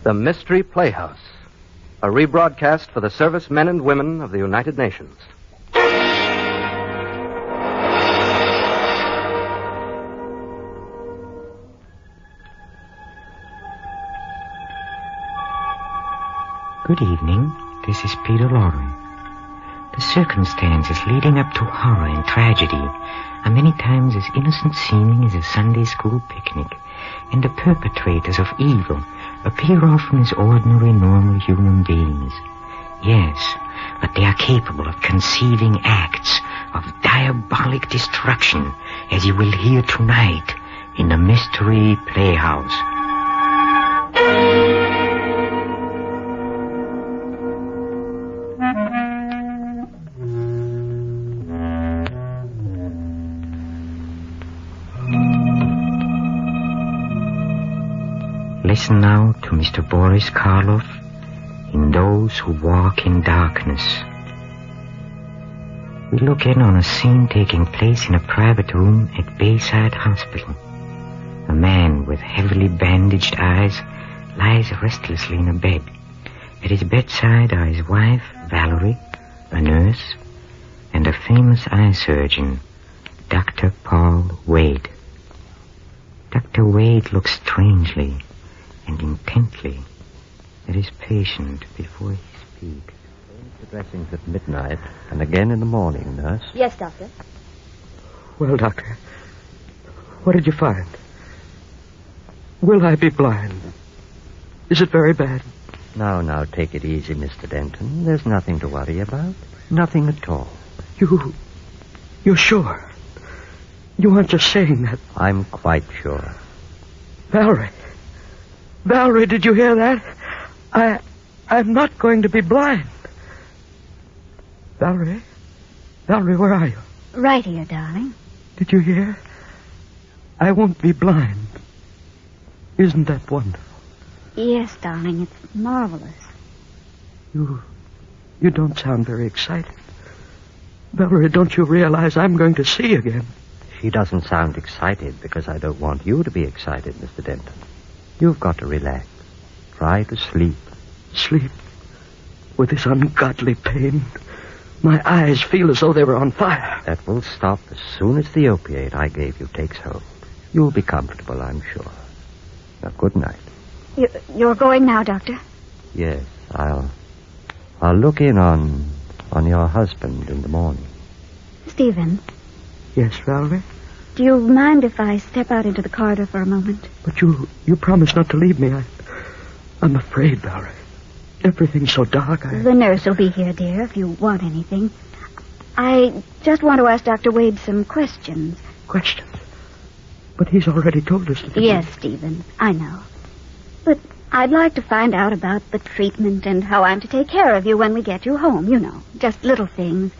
The Mystery Playhouse, a rebroadcast for the servicemen and women of the United Nations. Good evening. This is Peter Loren. The circumstances leading up to horror and tragedy are many times as innocent seeming as a Sunday school picnic, and the perpetrators of evil appear often as ordinary, normal human beings. Yes, but they are capable of conceiving acts of diabolic destruction, as you will hear tonight in the Mystery Playhouse. Listen now to Mr. Boris Karloff in Those Who Walk in Darkness. We look in on a scene taking place in a private room at Bayside Hospital. A man with heavily bandaged eyes lies restlessly in a bed. At his bedside are his wife, Valerie, a nurse, and a famous eye surgeon, Dr. Paul Wade. Dr. Wade looks strangely and intently at his patient before he speaks. The dressings at midnight and again in the morning, nurse. Yes, Doctor. Well, Doctor, what did you find? Will I be blind? Is it very bad? Now, take it easy, Mr. Denton. There's nothing to worry about. Nothing at all. You're sure? You aren't just saying that. I'm quite sure. Valerie, did you hear that? I'm not going to be blind. Valerie, where are you? Right here, darling. Did you hear? I won't be blind. Isn't that wonderful? Yes, darling, it's marvelous. You don't sound very excited. Valerie, don't you realize I'm going to see again? She doesn't sound excited because I don't want you to be excited, Mr. Denton. You've got to relax. Try to sleep. Sleep? With this ungodly pain? My eyes feel as though they were on fire. That will stop as soon as the opiate I gave you takes hold. You'll be comfortable, I'm sure. Now, good night. You're going now, Doctor? Yes, I'll look in on your husband in the morning. Stephen. Yes, Valerie? Do you mind if I step out into the corridor for a moment? But you promised not to leave me. I'm afraid, Valerie. Everything's so dark. The nurse will be here, dear, if you want anything. I just want to ask Dr. Wade some questions. Questions? But he's already told us. Yes, Stephen, I know. But I'd like to find out about the treatment and how I'm to take care of you when we get you home, you know. Just little things.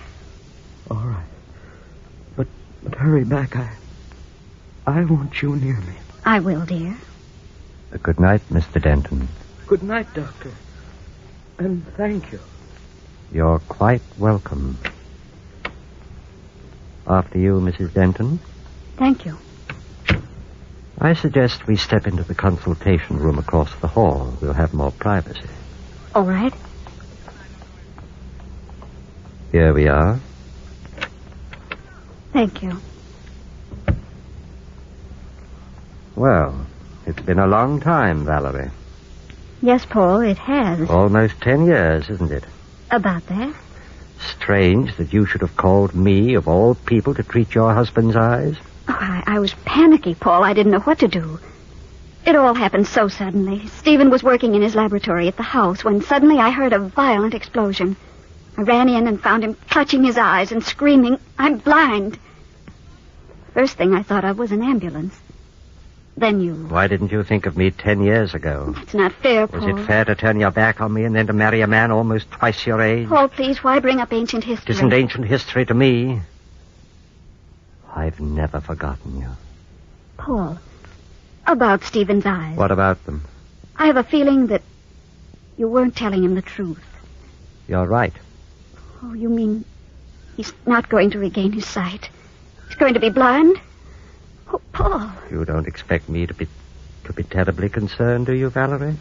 All right. But hurry back. I want you near me. I will, dear. Good night, Mr. Denton. Good night, Doctor. And thank you. You're quite welcome. After you, Mrs. Denton. Thank you. I suggest we step into the consultation room across the hall. We'll have more privacy. All right. Here we are. Thank you. Well, it's been a long time, Valerie. Yes, Paul, it has. Almost 10 years, isn't it? About that. Strange that you should have called me, of all people, to treat your husband's eyes. Oh, I was panicky, Paul. I didn't know what to do. It all happened so suddenly. Stephen was working in his laboratory at the house when suddenly I heard a violent explosion. I ran in and found him clutching his eyes and screaming, "I'm blind." First thing I thought of was an ambulance. Then you... Why didn't you think of me 10 years ago? That's not fair, Paul. Was it fair to turn your back on me and then to marry a man almost twice your age? Paul, please, why bring up ancient history? It isn't ancient history to me. I've never forgotten you. Paul, about Stephen's eyes. What about them? I have a feeling that you weren't telling him the truth. You're right. Oh, you mean he's not going to regain his sight? He's going to be blind? Oh, Paul. You don't expect me to be terribly concerned, do you, Valerie?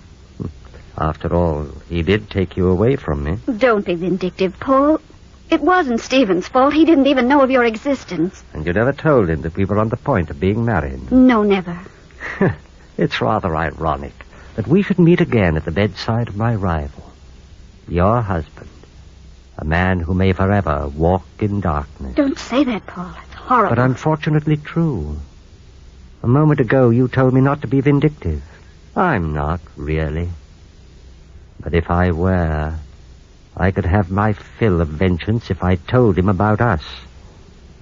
After all, he did take you away from me. Don't be vindictive, Paul. It wasn't Stephen's fault. He didn't even know of your existence. And you never told him that we were on the point of being married. No, never. It's rather ironic that we should meet again at the bedside of my rival, your husband, a man who may forever walk in darkness. Don't say that, Paul. It's horrible. But unfortunately true. A moment ago, you told me not to be vindictive. I'm not, really. But if I were, I could have my fill of vengeance if I told him about us.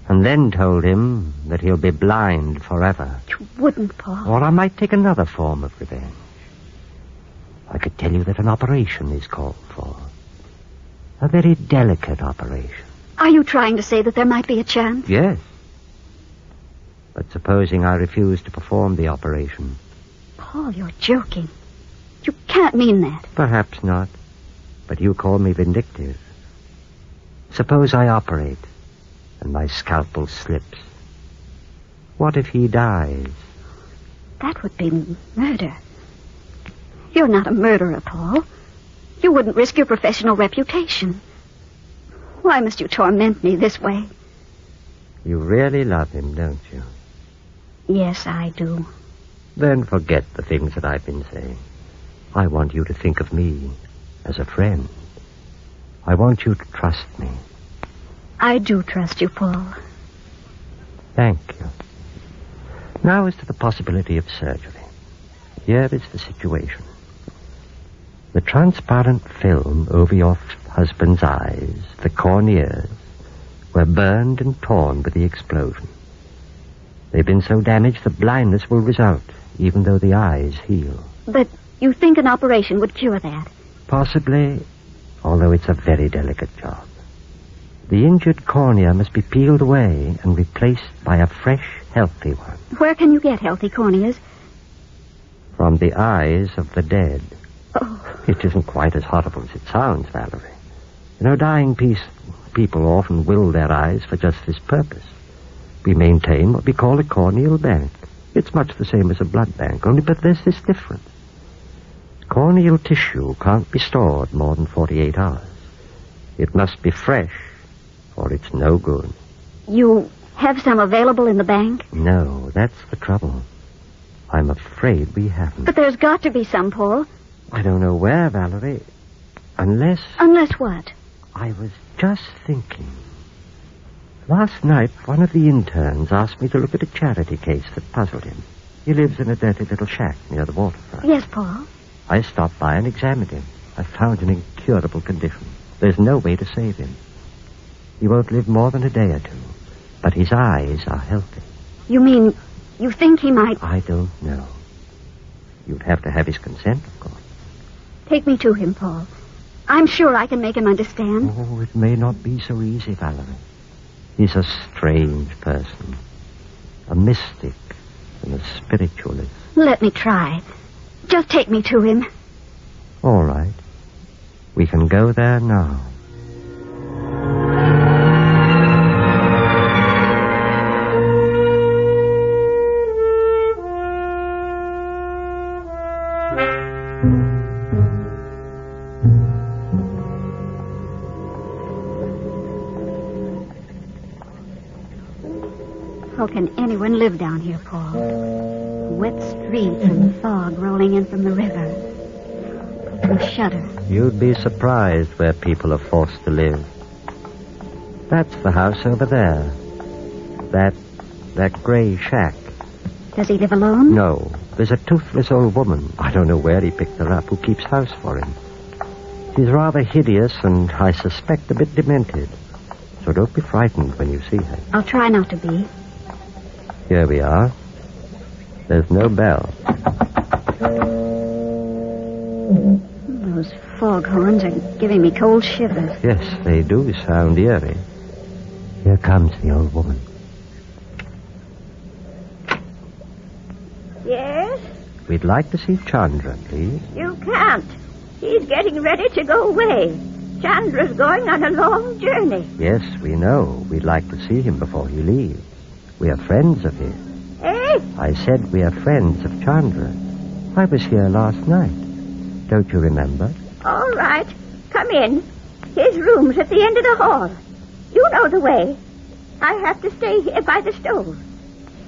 And then told him that he'll be blind forever. You wouldn't, Paul. Or I might take another form of revenge. I could tell you that an operation is called for. A very delicate operation. Are you trying to say that there might be a chance? Yes. But supposing I refuse to perform the operation? Paul, you're joking. You can't mean that. Perhaps not. But you call me vindictive. Suppose I operate and my scalpel slips. What if he dies? That would be murder. You're not a murderer, Paul. You wouldn't risk your professional reputation. Why must you torment me this way? You really love him, don't you? Yes, I do. Then forget the things that I've been saying. I want you to think of me as a friend. I want you to trust me. I do trust you, Paul. Thank you. Now as to the possibility of surgery. Here is the situation. The transparent film over your husband's eyes, the corneas, were burned and torn with the explosion. They've been so damaged that blindness will result, even though the eyes heal. But you think an operation would cure that? Possibly, although it's a very delicate job. The injured cornea must be peeled away and replaced by a fresh, healthy one. Where can you get healthy corneas? From the eyes of the dead. Oh. It isn't quite as horrible as it sounds, Valerie. You know, dying people often will their eyes for just this purpose. We maintain what we call a corneal bank. It's much the same as a blood bank, only but there's this difference. Corneal tissue can't be stored more than 48 hours. It must be fresh, or it's no good. You have some available in the bank? No, that's the trouble. I'm afraid we haven't. But there's got to be some, Paul. I don't know where, Valerie. Unless... Unless what? I was just thinking. Last night, one of the interns asked me to look at a charity case that puzzled him. He lives in a dirty little shack near the waterfront. Yes, Paul. I stopped by and examined him. I found an incurable condition. There's no way to save him. He won't live more than a day or two. But his eyes are healthy. You mean you think he might... I don't know. You'd have to have his consent, of course. Take me to him, Paul. I'm sure I can make him understand. Oh, it may not be so easy, Valerie. He's a strange person. A mystic and a spiritualist. Let me try. Just take me to him. All right. We can go there now. How can anyone live down here, Paul? Wet streets and fog rolling in from the river. I shudder. You'd be surprised where people are forced to live. That's the house over there. That gray shack. Does he live alone? No. There's a toothless old woman. I don't know where he picked her up, who keeps house for him. She's rather hideous and, I suspect, a bit demented. So don't be frightened when you see her. I'll try not to be. Here we are. There's no bell. Those foghorns are giving me cold shivers. Yes, they do sound eerie. Here comes the old woman. Yes? We'd like to see Chandra, please. You can't. He's getting ready to go away. Chandra's going on a long journey. Yes, we know. We'd like to see him before he leaves. We are friends of his. Eh? I said we are friends of Chandra. I was here last night. Don't you remember? All right. Come in. His room's at the end of the hall. You know the way. I have to stay here by the stove.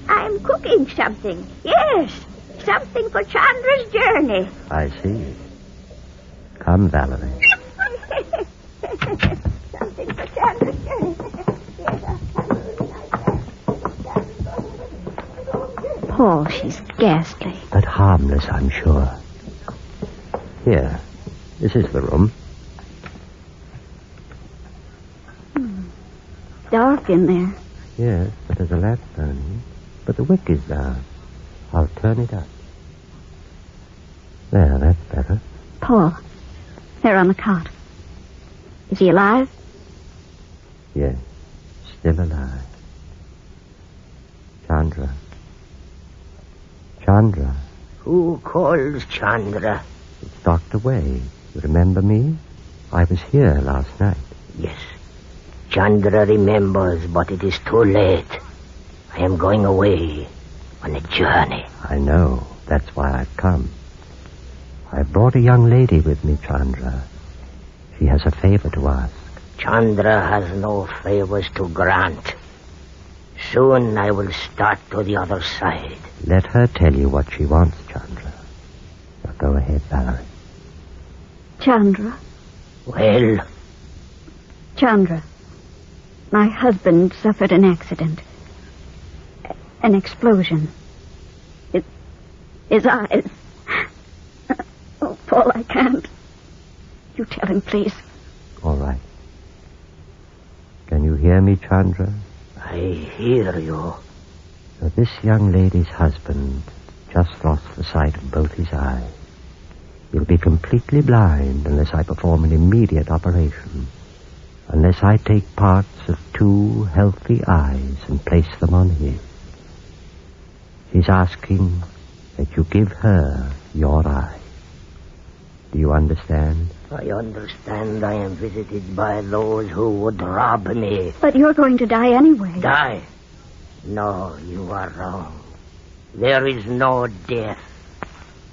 I'm cooking something. Yes, something for Chandra's journey. I see. Come, Valerie. Something for Chandra's journey. Paul, she's ghastly. But harmless, I'm sure. Here. This is the room. Dark in there. Yes, but there's a lamp burning. But the wick is down. I'll turn it up. There, that's better. Paul, there on the cot. Is he alive? Yes, still alive. Chandra. Chandra. Who calls Chandra? It's Dr. Wade. You remember me? I was here last night. Yes. Chandra remembers, but it is too late. I am going away on a journey. I know. That's why I've come. I brought a young lady with me, Chandra. She has a favor to ask. Chandra has no favors to grant. Soon I will start to the other side. Let her tell you what she wants, Chandra. Now go ahead, Valerie. Chandra. Well? Chandra. My husband suffered an accident. An explosion. His eyes. Oh, Paul, I can't. You tell him, please. All right. Can you hear me, Chandra? I hear you. So this young lady's husband just lost the sight of both his eyes. He'll be completely blind unless I perform an immediate operation. Unless I take parts of two healthy eyes and place them on his. She's asking that you give her your eye. Do you understand? I understand I am visited by those who would rob me. But you're going to die anyway. Die? No, you are wrong. There is no death.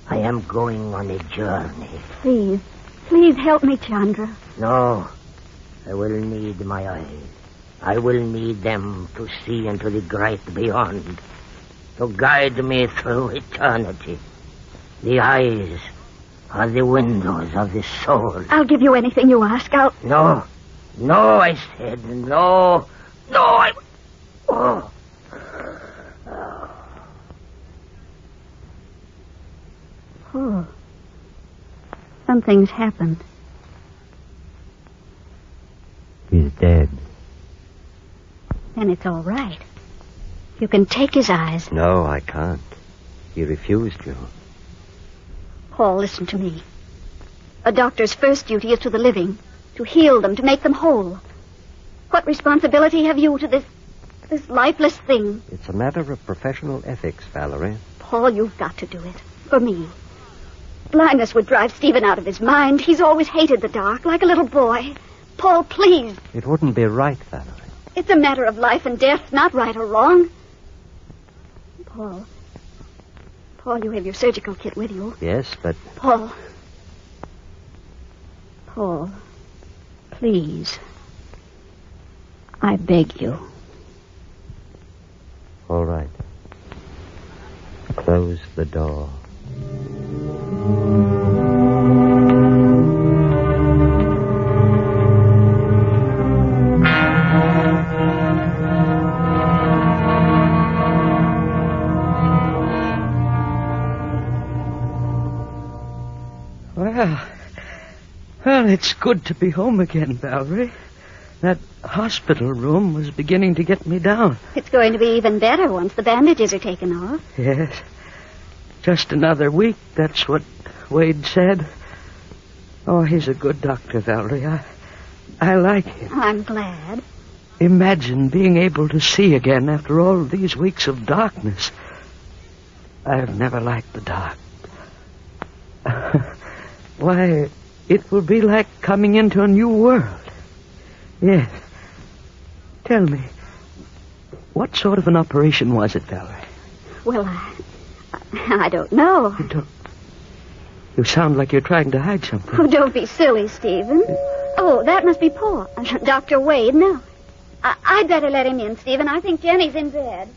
I am going on a journey. Please. Please help me, Chandra. No. I will need my eyes. I will need them to see into the great beyond. To guide me through eternity. The eyes are the windows of the soul. I'll give you anything you ask. No. No, I said. No. No, I... Oh. Oh. Something's happened. He's dead. Then it's all right. You can take his eyes. No, I can't. He refused you. Paul, listen to me. A doctor's first duty is to the living. To heal them, to make them whole. What responsibility have you to this lifeless thing? It's a matter of professional ethics, Valerie. Paul, you've got to do it. For me. Blindness would drive Stephen out of his mind. He's always hated the dark, like a little boy. Paul, please. It wouldn't be right, Valerie. It's a matter of life and death, not right or wrong. Paul, you have your surgical kit with you. Yes, but... Paul, please. I beg you. All right. Close the door. Well, it's good to be home again, Valerie. That hospital room was beginning to get me down. It's going to be even better once the bandages are taken off. Yes. Just another week, that's what Wade said. Oh, he's a good doctor, Valerie. I like him. I'm glad. Imagine being able to see again after all these weeks of darkness. I've never liked the dark. Why, it will be like coming into a new world. Yes. Tell me, what sort of an operation was it, Valerie? Well, I don't know. You don't... You sound like you're trying to hide something. Oh, don't be silly, Stephen. Oh, that must be Paul. Dr. Wade, no. I'd better let him in, Stephen. I think Jenny's in bed.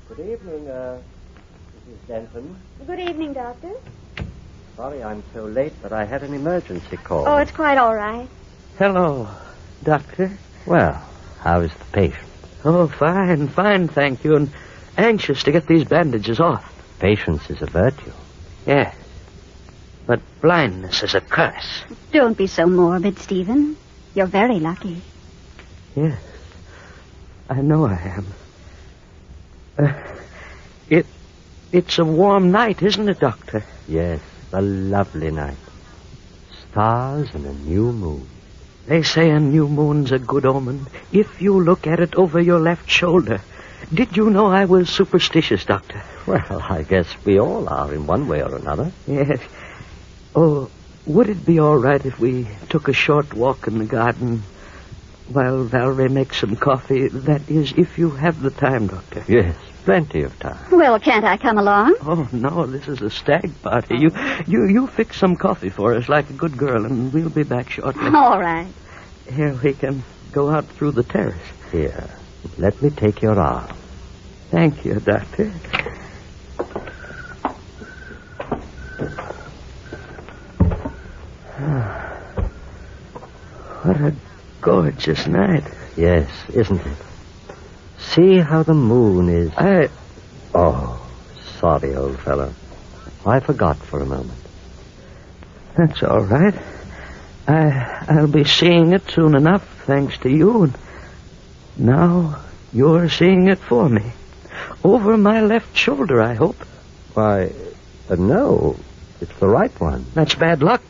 Good evening, Mrs. Denton. Good evening, Doctor. Sorry I'm so late, but I had an emergency call. Oh, it's quite all right. Hello, Doctor. Well, how is the patient? Oh, fine, thank you, and anxious to get these bandages off. Patience is a virtue. Yes, but blindness is a curse. Don't be so morbid, Stephen. You're very lucky. Yes, I know I am. It's a warm night, isn't it, Doctor? Yes, a lovely night. Stars and a new moon. They say a new moon's a good omen if you look at it over your left shoulder. Did you know I was superstitious, Doctor? Well, I guess we all are in one way or another. Yes. Oh, would it be all right if we took a short walk in the garden while Valerie makes some coffee? That is, if you have the time, Doctor. Yes, plenty of time. Well, can't I come along? Oh, no, this is a stag party. You fix some coffee for us like a good girl, and we'll be back shortly. All right. Here, we can go out through the terrace. Here, let me take your arm. Thank you, Doctor. What a gorgeous night. Yes, isn't it? See how the moon is... Oh, sorry, old fellow. I forgot for a moment. That's all right. I'll be seeing it soon enough, thanks to you. And now you're seeing it for me. Over my left shoulder, I hope. Why, no. It's the right one. That's bad luck.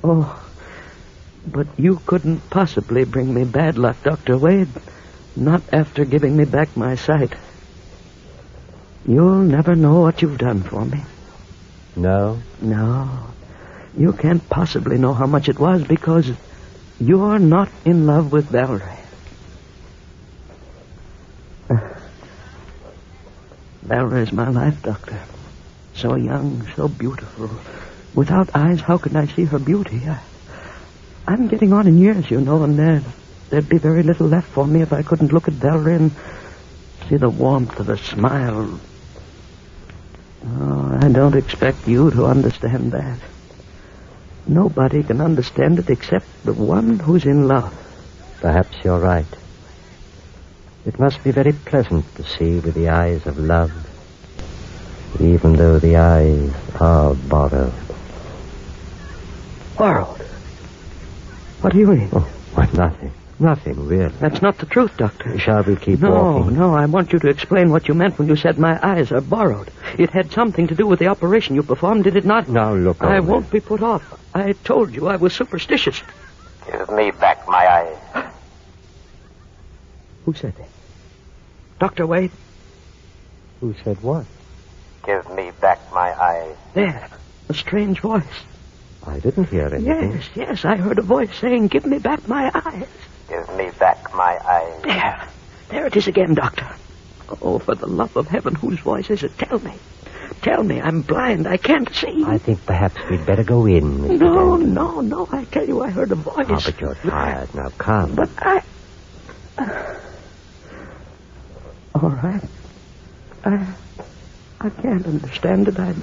Oh, but you couldn't possibly bring me bad luck, Dr. Wade. Not after giving me back my sight. You'll never know what you've done for me. No? No. You can't possibly know how much it was because you're not in love with Valerie. Valerie's my life, Doctor. So young, so beautiful. Without eyes, how could I see her beauty? I'm getting on in years, you know, and there'd be very little left for me if I couldn't look at Valerie and see the warmth of her smile. Oh, I don't expect you to understand that. Nobody can understand it except the one who's in love. Perhaps you're right. It must be very pleasant to see with the eyes of love, even though the eyes are borrowed. Borrowed? What do you mean? Oh, why, nothing. Nothing, really. That's not the truth, Doctor. Shall we keep walking? No, I want you to explain what you meant when you said my eyes are borrowed. It had something to do with the operation you performed, did it not? Now, look over. I won't be put off. I told you I was superstitious. Give me back my eyes. Who said that? Dr. Wade? Who said what? Give me back my eyes. There, a strange voice. I didn't hear anything. Yes, I heard a voice saying, give me back my eyes. Give me back my eyes. There it is again, Doctor. Oh, for the love of heaven, whose voice is it? Tell me. Tell me, I'm blind, I can't see. I think perhaps we'd better go in, Mr. Denton. No, I tell you, I heard a voice. Oh, but you're tired. Now, come. But all right. I can't understand it. I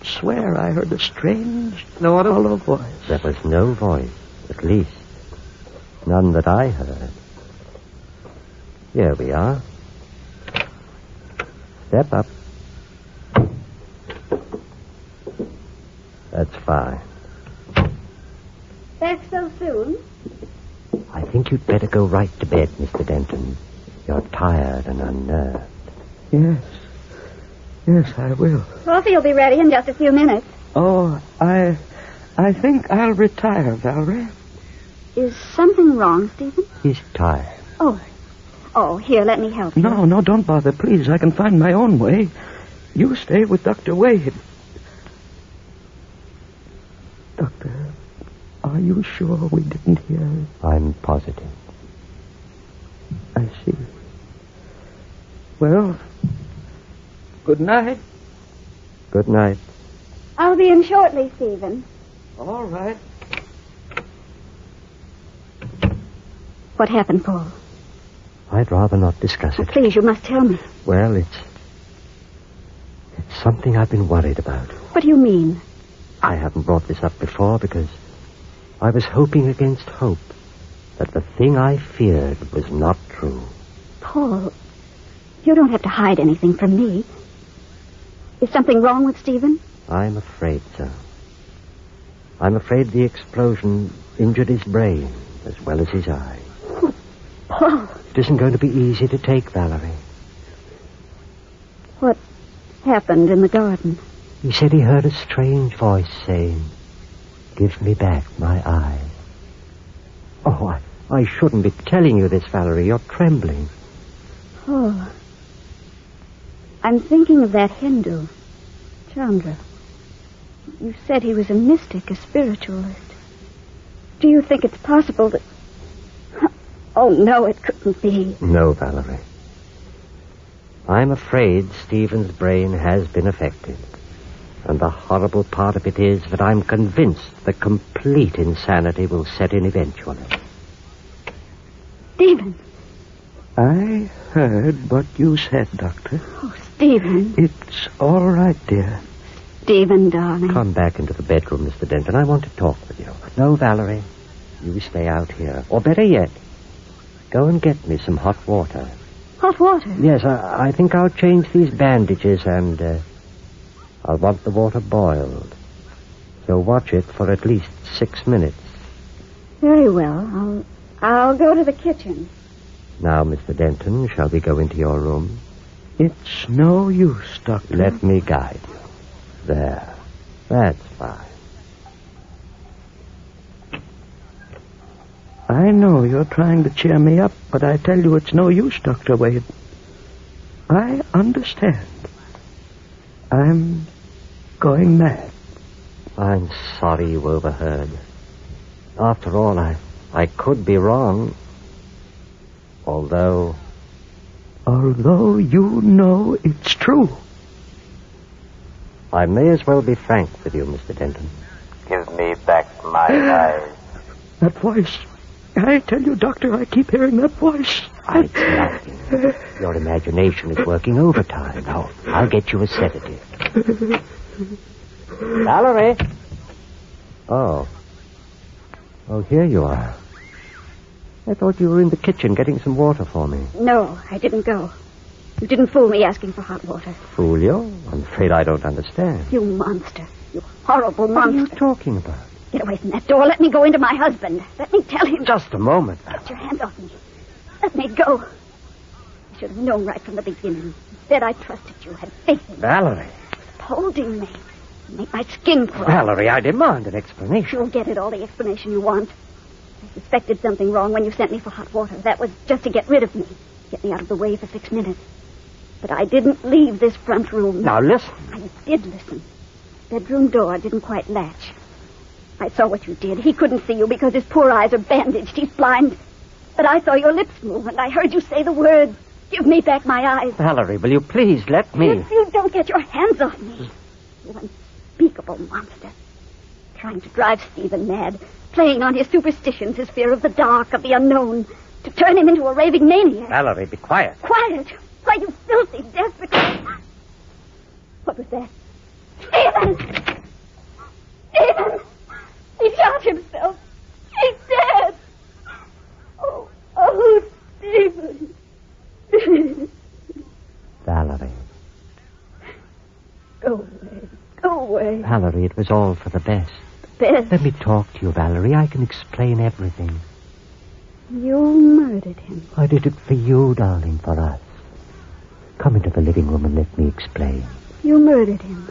swear I heard a strange, hollow voice. There was no voice, at least. None that I heard. Here we are. Step up. That's fine. Back so soon? I think you'd better go right to bed, Mr. Denton. You're tired and unnerved. Yes, I will. Coffee will be ready in just a few minutes. Oh, I think I'll retire, Valerie. Is something wrong, Stephen? He's tired. Oh, here, let me help you. No, don't bother, please. I can find my own way. You stay with Dr. Wade. Doctor, are you sure we didn't hear? I'm positive. I see. Well, good night. Good night. I'll be in shortly, Stephen. All right. What happened, Paul? I'd rather not discuss it. Please, you must tell me. Well, it's something I've been worried about. What do you mean? I haven't brought this up before because I was hoping against hope that the thing I feared was not true. Paul, you don't have to hide anything from me. Is something wrong with Stephen? I'm afraid so. I'm afraid the explosion injured his brain as well as his eye. Oh, Paul. It isn't going to be easy to take, Valerie. What happened in the garden? He said he heard a strange voice saying, "Give me back my eye." Oh, I shouldn't be telling you this, Valerie. You're trembling. Oh. I'm thinking of that Hindu, Chandra. You said he was a mystic, a spiritualist. Do you think it's possible that... Oh, no, it couldn't be. No, Valerie. I'm afraid Stephen's brain has been affected. And the horrible part of it is that I'm convinced the complete insanity will set in eventually. Stephen. I heard what you said, Doctor. Oh, Stephen. It's all right, dear. Stephen, darling. Come back into the bedroom, Mr. Denton. I want to talk with you. No, Valerie. You stay out here. Or better yet, go and get me some hot water. Hot water? Yes, I think I'll change these bandages and I'll want the water boiled. So watch it for at least 6 minutes. Very well. I'll go to the kitchen. Now, Mr. Denton, shall we go into your room? It's no use, Doctor. Let me guide you. There. That's fine. I know you're trying to cheer me up, but I tell you it's no use, Dr. Wade. I understand. I'm going mad. I'm sorry you overheard. After all, I could be wrong. Although you know it's true. I may as well be frank with you, Mr. Denton. Give me back my eyes. That voice. I tell you, Doctor, I keep hearing that voice. It's nothing. Your imagination is working overtime. Now, I'll get you a sedative. Valerie! Oh, here you are. I thought you were in the kitchen getting some water for me. No, I didn't go. You didn't fool me asking for hot water. Fool you? I'm afraid I don't understand. You monster. You horrible monster. What are you talking about? Get away from that door. Let me go into my husband. Let me tell him. Just a moment. Get your hands off me. Let me go. I should have known right from the beginning. Instead, I trusted you, had faith in you. Valerie. Holding me. Make my skin crawl. Valerie, I demand an explanation. You'll get it, all the explanation you want. I suspected something wrong when you sent me for hot water. That was just to get rid of me. Get me out of the way for 6 minutes. But I didn't leave this front room. Now, listen. I did listen. Bedroom door didn't quite latch. I saw what you did. He couldn't see you because his poor eyes are bandaged. He's blind. But I saw your lips move, and I heard you say the words, "Give me back my eyes." Valerie, will you please let me... If you don't get your hands off me, you unspeakable monster. Trying to drive Stephen mad, playing on his superstitions, his fear of the dark, of the unknown, to turn him into a raving maniac. Valerie, be quiet. Quiet? Why, you filthy, desperate... What was that? Stephen! Stephen! He shot himself. He's dead. Oh, Stephen. Valerie. Go away. Go away. Valerie, it was all for the best. Best? Let me talk to you, Valerie. I can explain everything. You murdered him. I did it for you, darling, for us. Come into the living room and let me explain. You murdered him.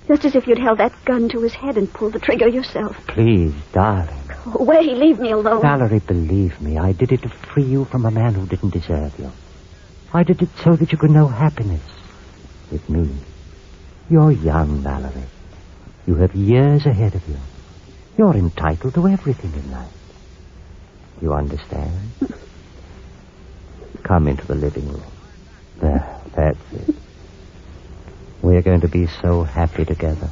Just as if you'd held that gun to his head and pulled the trigger yourself. Please, darling. Go away. Leave me alone. Valerie, believe me, I did it to free you from a man who didn't deserve you. I did it so that you could know happiness with me. You're young, Valerie. You have years ahead of you. You're entitled to everything in life. You understand? Come into the living room. There, that's it. We're going to be so happy together.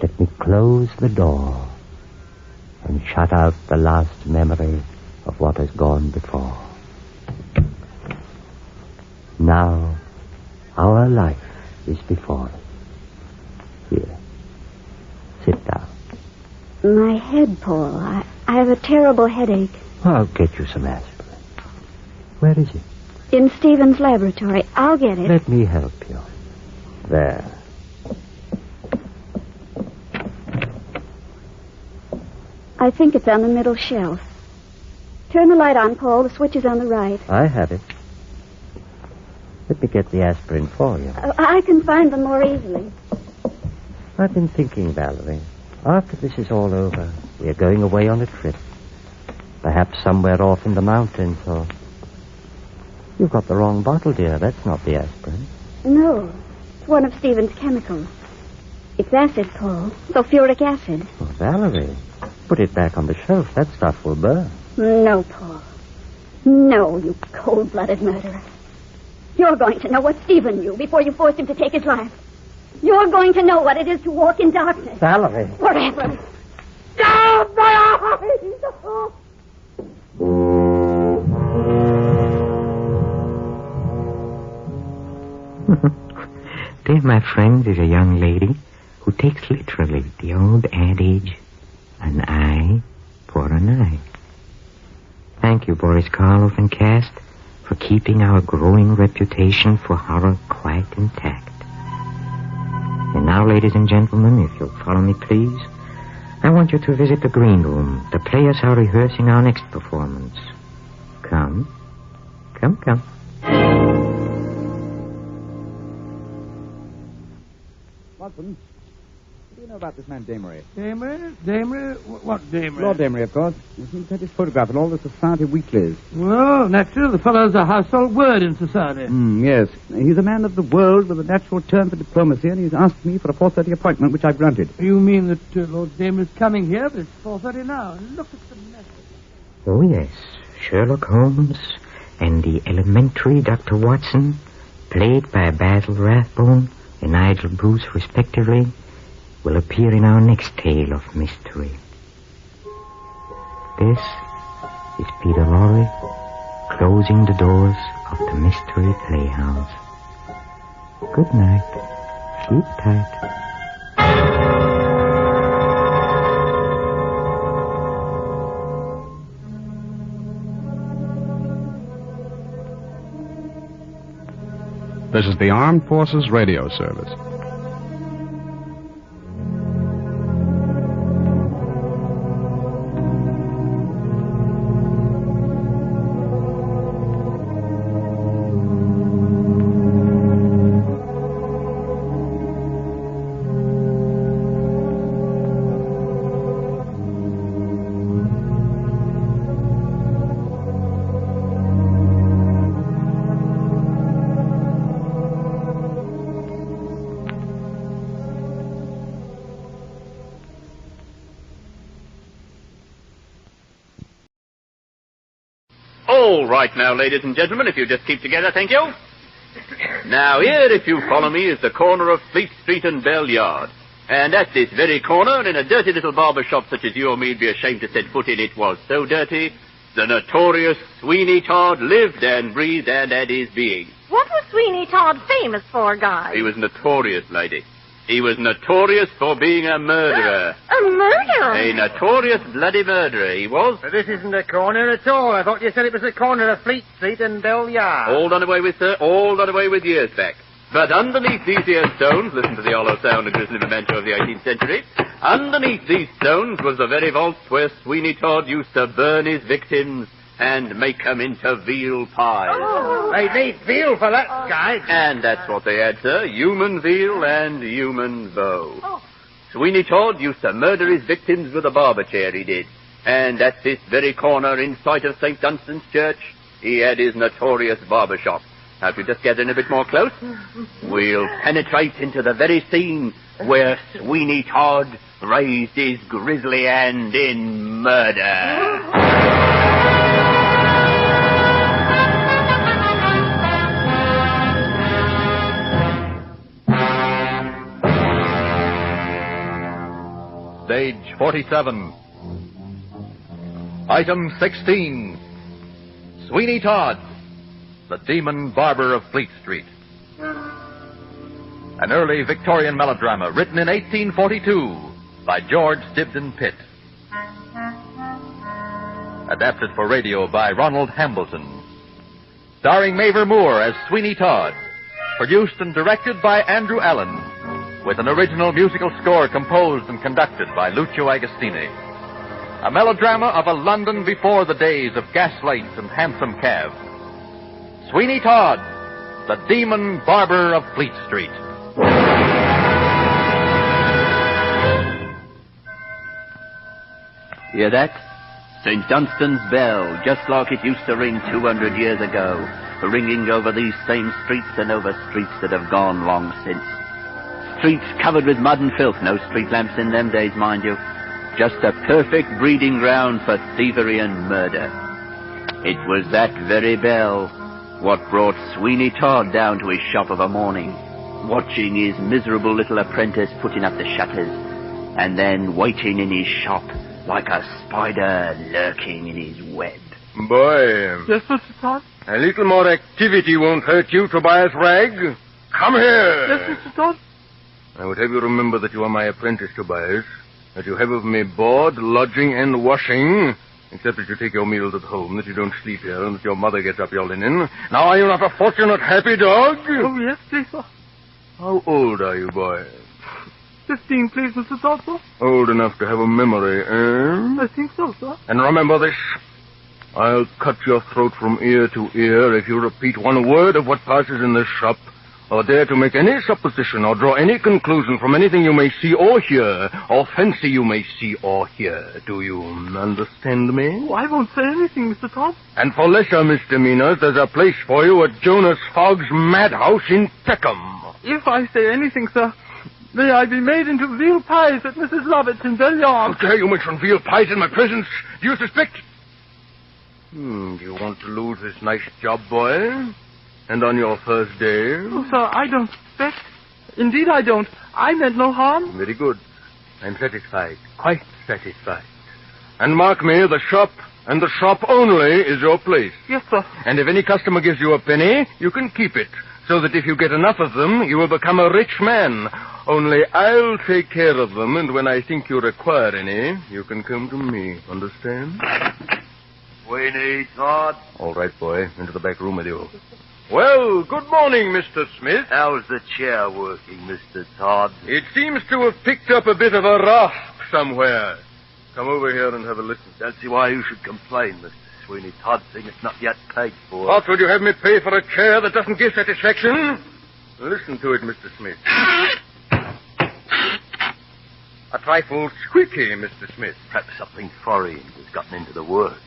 Let me close the door and shut out the last memory of what has gone before. Now, our life is before us. Here, sit down. My head, Paul. I have a terrible headache. I'll get you some aspirin. Where is it? In Stephen's laboratory. I'll get it. Let me help you. There. I think it's on the middle shelf. Turn the light on, Paul. The switch is on the right. I have it. Let me get the aspirin for you. I can find them more easily. I've been thinking, Valerie. After this is all over, we are going away on a trip. Perhaps somewhere off in the mountains, or... You've got the wrong bottle, dear. That's not the aspirin. No. It's one of Stephen's chemicals. It's acid, Paul. Sulfuric acid. Oh, Valerie, put it back on the shelf. That stuff will burn. No, Paul. No, you cold-blooded murderer. You're going to know what Stephen knew before you forced him to take his life. You're going to know what it is to walk in darkness. Valerie. Forever. Oh, my eyes! There, my friend, is a young lady who takes literally the old adage, an eye for an eye. Thank you, Boris Karloff and cast, for keeping our growing reputation for horror quite intact. And now, ladies and gentlemen, if you'll follow me, please, I want you to visit the green room. The players are rehearsing our next performance. Come. Come, come. Watson, what do you know about this man Damery? Damery? What Damery? Lord Damery, of course. You seem to have his photograph in all the society weeklies. Well, naturally, the fellow's a household word in society. Yes. He's a man of the world with a natural turn for diplomacy, and he's asked me for a 4:30 appointment, which I've granted. You mean that Lord Damery's coming here, but it's 4:30 now. Look at the mess. Oh, yes. Sherlock Holmes and the elementary Dr. Watson, played by Basil Rathbone and Nigel Bruce, respectively, will appear in our next tale of mystery. This is Peter Lorre closing the doors of the Mystery Playhouse. Good night. Sleep tight. This is the Armed Forces Radio Service. All right now, ladies and gentlemen, if you just keep together, thank you. Now, here, if you follow me, is the corner of Fleet Street and Bell Yard. And at this very corner, in a dirty little barber shop such as you or me'd be ashamed to set foot in, it was so dirty, the notorious Sweeney Todd lived and breathed and had his being. What was Sweeney Todd famous for, guys? He was notorious, lady. He was notorious for being a murderer. A murderer? A notorious bloody murderer, he was. But this isn't a corner at all. I thought you said it was the corner of Fleet Street and Bell Yard. All done away with, sir. All done away with years back. But underneath these here stones, listen to the hollow sound and grisly memento of the 18th century, underneath these stones was the very vault where Sweeney Todd used to burn his victims and make them into veal pies. Oh. They need veal for that, guy. And that's what they had, sir. Human veal and human beau. Oh. Sweeney Todd used to murder his victims with a barber chair, he did. And at this very corner, in sight of St. Dunstan's Church, he had his notorious barber shop. Now, if you just get in a bit more close, we'll penetrate into the very scene where Sweeney Todd raised his grisly hand in murder. Stage 47. Item 16. Sweeney Todd, the Demon Barber of Fleet Street. An early Victorian melodrama written in 1842 by George Dibdin Pitt. Adapted for radio by Ronald Hambleton. Starring Mavor Moore as Sweeney Todd. Produced and directed by Andrew Allen. With an original musical score composed and conducted by Lucio Agostini. A melodrama of a London before the days of gaslights and hansom cabs. Sweeney Todd, the Demon Barber of Fleet Street. Hear that? St. Dunstan's bell, just like it used to ring 200 years ago, ringing over these same streets and over streets that have gone long since. Streets covered with mud and filth, no street lamps in them days, mind you. Just a perfect breeding ground for thievery and murder. It was that very bell what brought Sweeney Todd down to his shop of a morning, watching his miserable little apprentice putting up the shutters, and then waiting in his shop like a spider lurking in his web. Boy. Yes, Mr. Todd? A little more activity won't hurt you, Tobias Ragg. Come here. Yes, Mr. Todd? I would have you remember that you are my apprentice, Tobias. That you have of me board, lodging, and washing. Except that you take your meals at home, that you don't sleep here, and that your mother gets up your linen. Now, are you not a fortunate, happy dog? Oh, yes, please, sir. How old are you, boy? 15, please, Mr. Todd, sir. Old enough to have a memory, eh? I think so, sir. And remember this. I'll cut your throat from ear to ear if you repeat one word of what passes in this shop, or dare to make any supposition or draw any conclusion from anything you may see or hear, or fancy you may see or hear. Do you understand me? Oh, I won't say anything, Mr. Todd. And for lesser misdemeanors, there's a place for you at Jonas Fogg's madhouse in Peckham. If I say anything, sir, may I be made into veal pies at Mrs. Lovett's in Bell Yard. How dare you mention veal pies in my presence? Do you suspect? Do you want to lose this nice job, boy? And on your first day? Oh, sir, I don't suspect. Indeed, I don't. I meant no harm. Very good. I'm satisfied. Quite satisfied. And mark me, the shop, and the shop only, is your place. Yes, sir. And if any customer gives you a penny, you can keep it, so that if you get enough of them, you will become a rich man. Only I'll take care of them, and when I think you require any, you can come to me. Understand? Sweeney, Todd. All right, boy. Into the back room with you. Well, good morning, Mr. Smith. How's the chair working, Mr. Todd? It seems to have picked up a bit of a rasp somewhere. Come over here and have a listen. Don't see why you should complain, Mr. Sweeney Todd, seeing it's not yet paid for. What, would you have me pay for a chair that doesn't give satisfaction? Listen to it, Mr. Smith. A trifle squeaky, Mr. Smith. Perhaps something foreign has gotten into the works.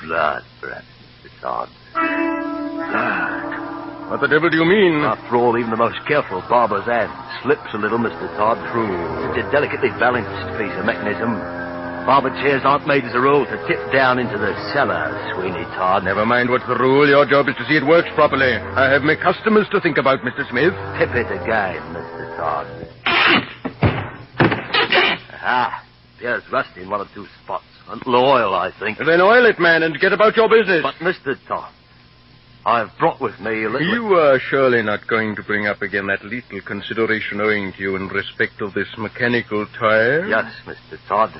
Blood, perhaps, Mr. Todd. Blood. What the devil do you mean? After all, even the most careful barber's hand slips a little, Mr. Todd. True. It's a delicately balanced piece of mechanism. Barber chairs aren't made as a rule to tip down into the cellar, Sweeney Todd. Never mind what's the rule. Your job is to see it works properly. I have my customers to think about, Mr. Smith. Tip it again, Mr. Todd. Aha. There's rust in one or two spots. A little oil, I think. Then oil it, man, and get about your business. But, Mr. Todd, I've brought with me a little... You are surely not going to bring up again that little consideration owing to you in respect of this mechanical toy? Yes, Mr. Todd.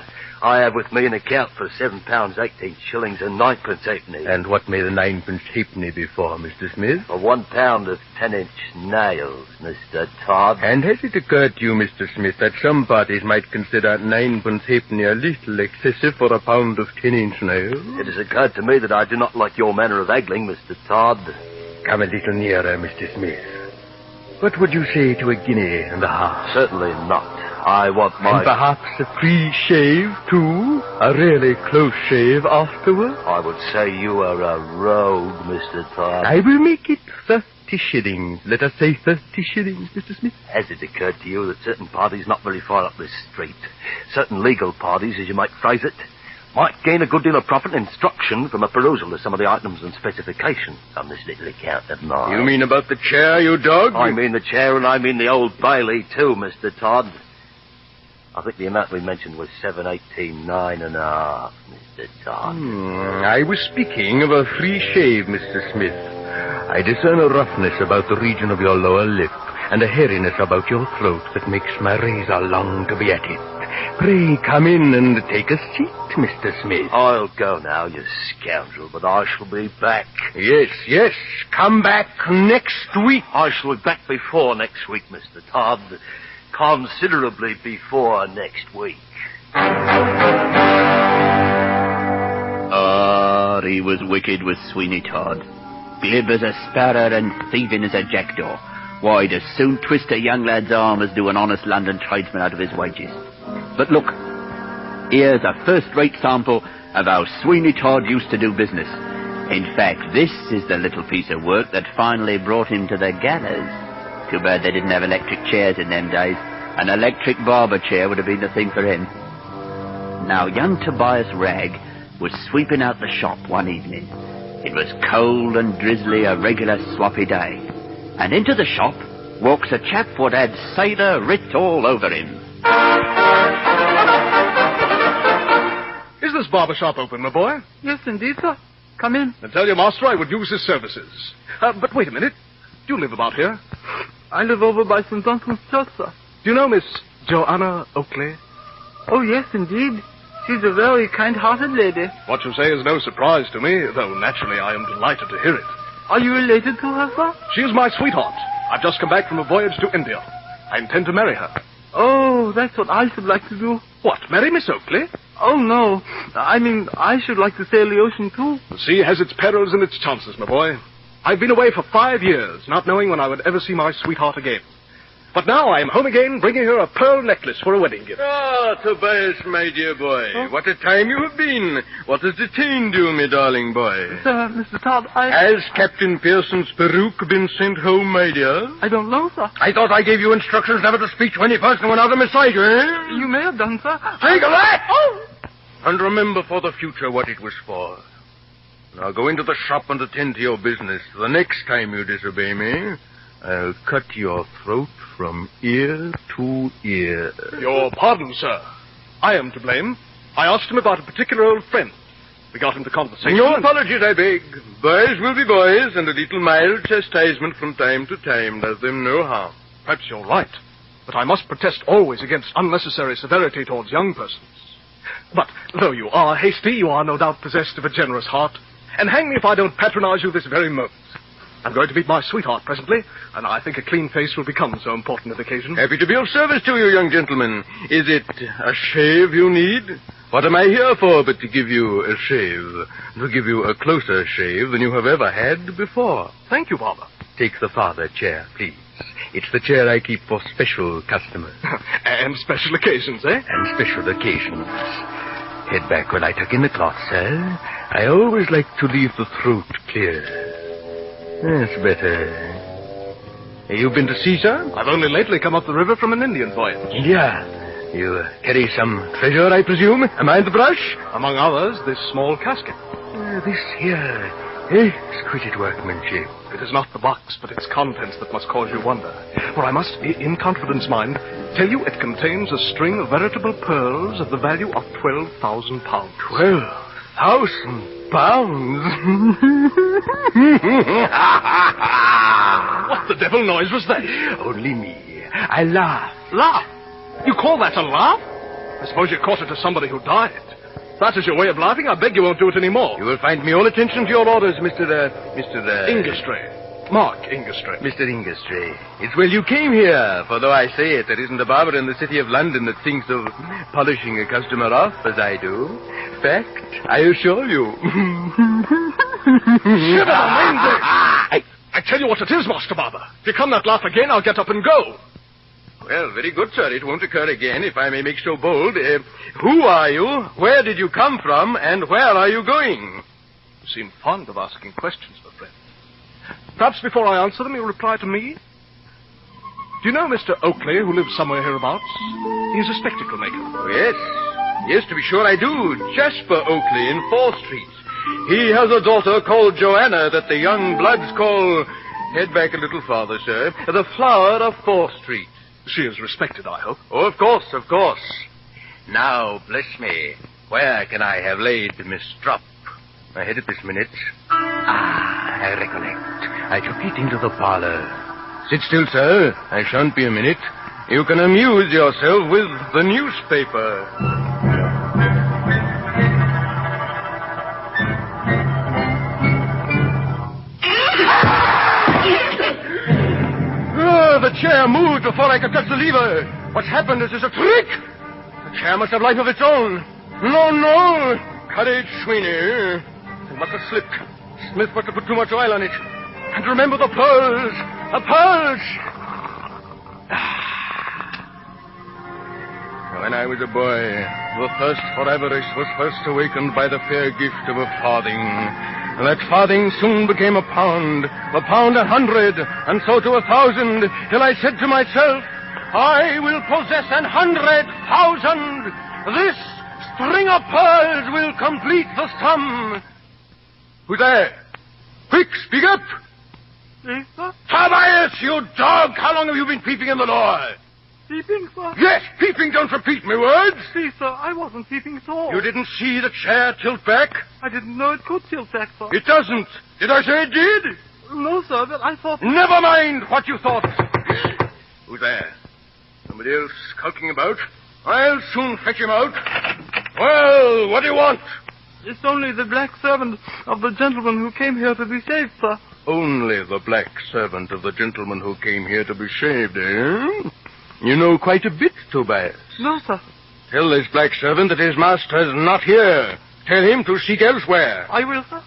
I have with me an account for £7, 18 shillings and 9 halfpenny. And what may the 9 halfpenny be for, Mr. Smith? For £1 of 10-inch nails, Mr. Todd. And has it occurred to you, Mr. Smith, that some parties might consider 9 halfpenny a little excessive for a pound of 10-inch nails? It has occurred to me that I do not like your manner of haggling, Mr. Todd. Come a little nearer, Mr. Smith. What would you say to £1.50? Certainly not. I want my... And perhaps a free shave, too? A really close shave afterwards? I would say you are a rogue, Mr. Todd. I will make it 30 shillings. Let us say 30 shillings, Mr. Smith. Has it occurred to you that certain parties not very far up this street, certain legal parties, as you might phrase it, might gain a good deal of profit and instruction from a perusal of some of the items and specifications on this little account of mine? You mean about the chair, you dog? I mean the chair, and I mean the Old Bailey, too, Mr. Todd. I think the amount we mentioned was 7/18, 9.5, Mr. Todd. I was speaking of a free shave, Mr. Smith. I discern a roughness about the region of your lower lip and a hairiness about your throat that makes my razor long to be at it. Pray come in and take a seat, Mr. Smith. I'll go now, you scoundrel, but I shall be back. Yes. Come back next week. I shall be back before next week, Mr. Todd. Considerably before next week. He was wicked, was Sweeney Todd. Glib as a sparrow and thieving as a jackdaw. Why, he'd as soon twist a young lad's arm as do an honest London tradesman out of his wages. But look, here's a first-rate sample of how Sweeney Todd used to do business. In fact, this is the little piece of work that finally brought him to the gallows. Too bad they didn't have electric chairs in them days. An electric barber chair would have been the thing for him. Now, young Tobias Ragg was sweeping out the shop one evening. It was cold and drizzly, a regular sloppy day. And into the shop walks a chap what had sailor writ all over him. Is this barber shop open, my boy? Yes, indeed, sir. Come in. Then tell your master I would use his services. But wait a minute. Do you live about here? I live over by St. Dunstan's Church, sir. Do you know Miss Joanna Oakley? Oh, yes, indeed. She's a very kind-hearted lady. What you say is no surprise to me, though naturally I am delighted to hear it. Are you related to her, sir? She is my sweetheart. I've just come back from a voyage to India. I intend to marry her. Oh, that's what I should like to do. What, marry Miss Oakley? Oh, no. I mean, I should like to sail the ocean, too. The sea has its perils and its chances, my boy. I've been away for 5 years, not knowing when I would ever see my sweetheart again. But now I am home again, bringing her a pearl necklace for a wedding gift. Ah, Tobias, my dear boy. Huh? What a time you have been. What has detained you, my darling boy? Sir, Mr. Todd, Has Captain Pearson's peruke been sent home, my dear? I don't know, sir. I thought I gave you instructions never to speak to any person when out of my sight, eh? You may have done, sir. Take that! Oh! And remember for the future what it was for. Now go into the shop and attend to your business. The next time you disobey me, I'll cut your throat from ear to ear. Your pardon, sir. I am to blame. I asked him about a particular old friend. We got into conversation. No apologies, I beg. Boys will be boys, and a little mild chastisement from time to time does them no harm. Perhaps you're right. But I must protest always against unnecessary severity towards young persons. But though you are hasty, you are no doubt possessed of a generous heart. And hang me if I don't patronize you this very moment. I'm going to meet my sweetheart presently, and I think a clean face will become so important an occasion. Happy to be of service to you, young gentleman. Is it a shave you need? What am I here for but to give you a shave? To give you a closer shave than you have ever had before. Thank you, Barber. Take the farther chair, please. It's the chair I keep for special customers. And special occasions, eh? And special occasions. Head back while I tuck in the cloth, sir. I always like to leave the throat clear. That's better. You've been to sea, sir? I've only lately come up the river from an Indian voyage. India? You carry some treasure, I presume? Am I the brush? Among others, this small casket. This here. Exquisite workmanship. It is not the box, but its contents that must cause you wonder. For I must, in confidence, mind, tell you it contains a string of veritable pearls of the value of £12,000. 12,000 pounds? What the devil noise was that? Only me. I laugh. Laugh? You call that a laugh? I suppose you caught it to somebody who died. If that is your way of laughing, I beg you won't do it anymore. You will find me all attention to your orders, Mr. Ingerstry. Mark Ingerstry. Mr. Ingerstry. It's well you came here, for though I say it, there isn't a barber in the city of London that thinks of polishing a customer off as I do. Fact, I assure you. I tell you what it is, Master Barber. If you come that laugh again, I'll get up and go. Well, very good, sir. It won't occur again, if I may make so bold. Who are you? Where did you come from? And where are you going? You seem fond of asking questions, my friend. Perhaps before I answer them, you'll reply to me. Do you know Mr. Oakley, who lives somewhere hereabouts? He's a spectacle maker. Oh, yes. Yes, to be sure I do. Jasper Oakley in 4th Street. He has a daughter called Joanna that the young bloods call... Head back a little farther, sir. The flower of 4th Street. She is respected, I hope. Oh, of course, of course. Now, bless me, where can I have laid Miss Strop? I had it this minute. I recollect. I took it into the parlor. Sit still, sir. I shan't be a minute. You can amuse yourself with the newspaper. The chair moved before I could touch the lever. What's happened? This is a trick. The chair must have life of its own. No. Courage, Sweeney. It must have slipped. Smith must have put too much oil on it. And remember the pearls. The pearls. When I was a boy, the thirst for avarice was first awakened by the fair gift of a farthing. And that farthing soon became a pound, the pound 100, and so to 1,000, till I said to myself, I will possess 100,000. This string of pearls will complete the sum. Who's there? Quick, speak up. Yes, sir. Tobias, you dog! How long have you been peeping in the door? Peeping, sir? Yes, peeping, don't repeat me words. See, sir, I wasn't peeping at all. You didn't see the chair tilt back? I didn't know it could tilt back, sir. It doesn't. Did I say it did? No, sir, but I thought... Never mind what you thought. Who's there? Somebody else skulking about? I'll soon fetch him out. Well, what do you want? It's only the black servant of the gentleman who came here to be shaved, sir. Only the black servant of the gentleman who came here to be shaved, eh? You know quite a bit, Tobias. No, sir. Tell this black servant that his master's not here. Tell him to seek elsewhere. I will, sir.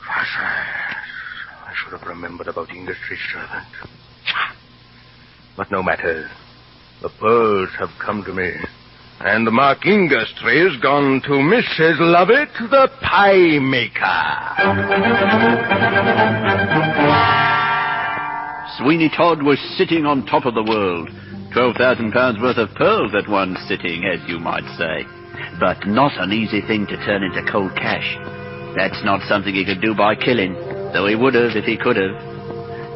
I should have remembered about industry servant. But no matter. The pearls have come to me. And Mark Industries gone to Mrs. Lovett, the pie maker. Sweeney Todd was sitting on top of the world. £12,000 worth of pearls at one sitting, as you might say. But not an easy thing to turn into cold cash. That's not something he could do by killing, though he would have if he could have.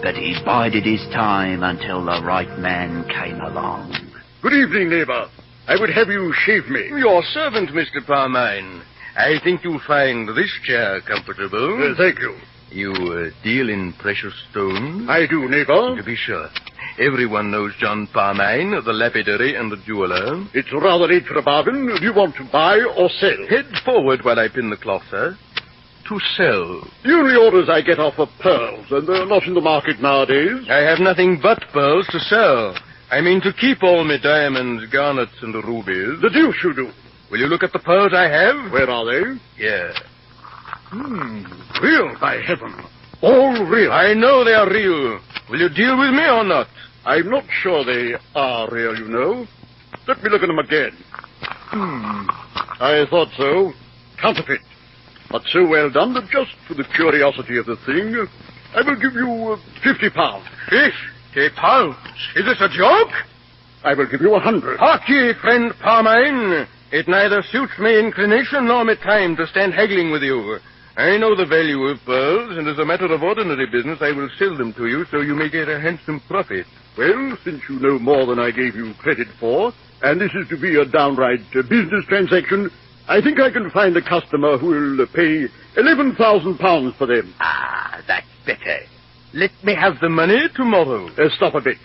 But he bided his time until the right man came along. Good evening, neighbor. I would have you shave me. Your servant, Mr. Parmine. I think you'll find this chair comfortable. Thank you. You deal in precious stones? I do, neighbor. To be sure. Everyone knows John Parmine, the lapidary and the jeweler. It's rather late for a bargain. Do you want to buy or sell? Head forward while I pin the cloth, sir. To sell. The only orders I get are for pearls, and they're not in the market nowadays. I have nothing but pearls to sell. I mean to keep all my diamonds, garnets, and rubies. The deuce you do. Will you look at the pearls I have? Where are they? Here. Real, by heaven. All real. I know they are real. Will you deal with me or not? I'm not sure they are real, you know. Let me look at them again. I thought so. Counterfeit. But so well done that just for the curiosity of the thing, I will give you £50. £50? Is this a joke? I will give you 100. Hark ye, friend Parmine. It neither suits me inclination nor me time to stand haggling with you. I know the value of pearls, and as a matter of ordinary business, I will sell them to you so you may get a handsome profit. Well, since you know more than I gave you credit for, and this is to be a downright business transaction, I think I can find a customer who will pay £11,000 for them. Ah, that's better. Let me have the money tomorrow. Stop a bit.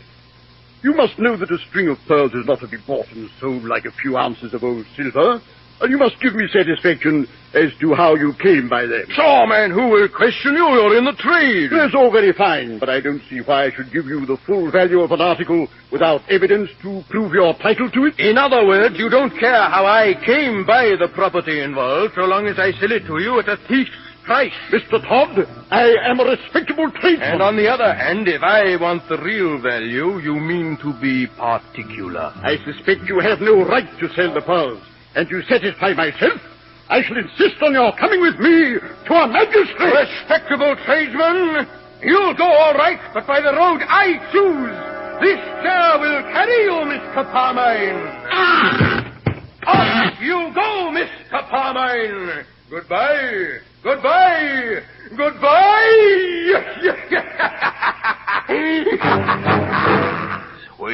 You must know that a string of pearls is not to be bought and sold like a few ounces of old silver. And you must give me satisfaction as to how you came by them. Sure, man, who will question you? You're in the trade. That's all very fine, but I don't see why I should give you the full value of an article without evidence to prove your title to it. In other words, you don't care how I came by the property involved, so long as I sell it to you at a thief's price. Mr. Todd, I am a respectable tradesman. And on the other hand, if I want the real value, you mean to be particular. I suspect you have no right to sell the pearls. And to satisfy myself, I shall insist on your coming with me to a magistrate. Respectable tradesman, you'll go all right, but by the road I choose. This chair will carry you, Mr. Parmine. Off you go, Mr. Parmine. Goodbye. Goodbye. Goodbye.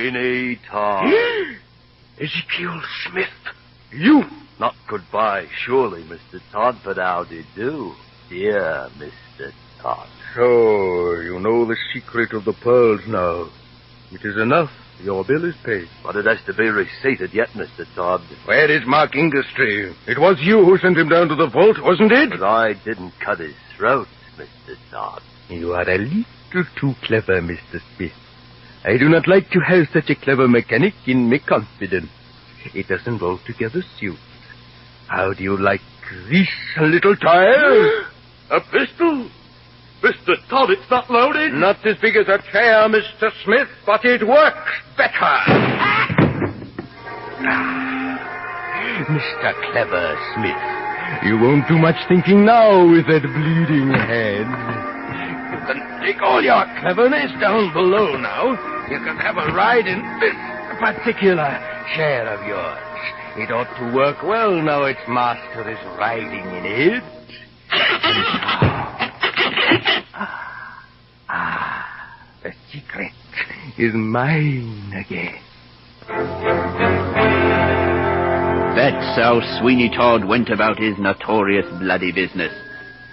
Sweeney Todd. Ezekiel Smith. You! Not goodbye, surely, Mr. Todd, but how do you do, dear Mr. Todd? So, you know the secret of the pearls now. It is enough. Your bill is paid. But it has to be receipted yet, Mr. Todd. Where is Mark Ingastry? It was you who sent him down to the vault, wasn't it? But I didn't cut his throat, Mr. Todd. You are a little too clever, Mr. Smith. I do not like to have such a clever mechanic in my confidence. It doesn't altogether suit. How do you like this little tile? A pistol? Mr. Todd, it's not loaded. Not as big as a chair, Mr. Smith, but it works better. Mr. Clever Smith, you won't do much thinking now with that bleeding head. You can take all your cleverness down below now. You can have a ride in this particular chair of yours. It ought to work well now its master is riding in it. The secret is mine again. That's how Sweeney Todd went about his notorious bloody business.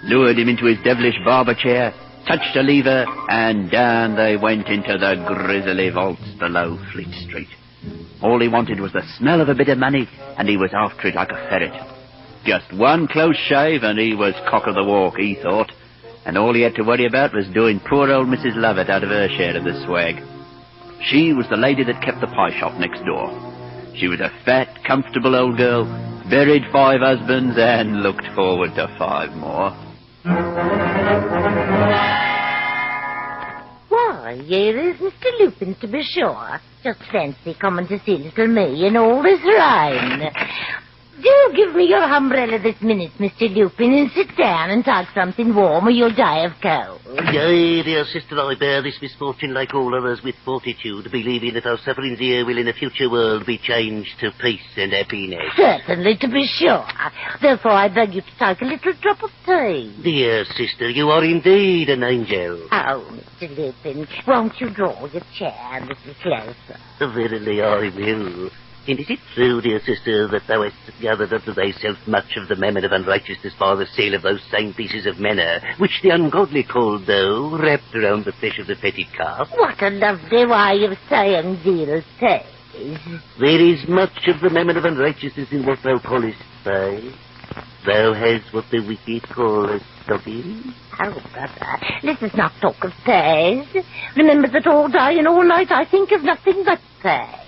Lured him into his devilish barber chair, touched a lever, and down they went into the grisly vaults below Fleet Street. All he wanted was the smell of a bit of money, and he was after it like a ferret. Just one close shave, and he was cock of the walk, he thought. And all he had to worry about was doing poor old Mrs. Lovett out of her share of the swag. She was the lady that kept the pie shop next door. She was a fat, comfortable old girl, buried 5 husbands, and looked forward to 5 more. Why, here is Mr. Lupin, to be sure. Just fancy coming to see little me in all this rain. Do give me your umbrella this minute, Mr. Lupin, and sit down and take something warm or you'll die of cold. Yea, dear sister, I bear this misfortune like all others with fortitude, believing that our sufferings here will in a future world be changed to peace and happiness. Certainly, to be sure. Therefore, I beg you to take a little drop of tea. Dear sister, you are indeed an angel. Oh, Mr. Lupin, won't you draw your chair a little closer? Verily I will. And is it true, dear sister, that thou hast gathered unto thyself much of the mammon of unrighteousness by the sale of those same pieces of manna, which the ungodly call dough, wrapped around the flesh of the fatted calf? What a lovely way of saying dear says. There is much of the mammon of unrighteousness in what thou callest pie. Thou hast what the wicked call a stocking. Oh, brother, let us not talk of pies. Remember that all day and all night I think of nothing but pies.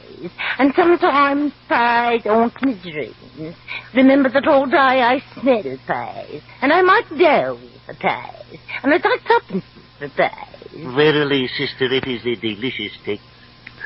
And sometimes pies haunt my dreams. Remember that all day I smell pies, and I might go for pies, and I'd like tuppence for pies. Verily, sister, it is a delicious text.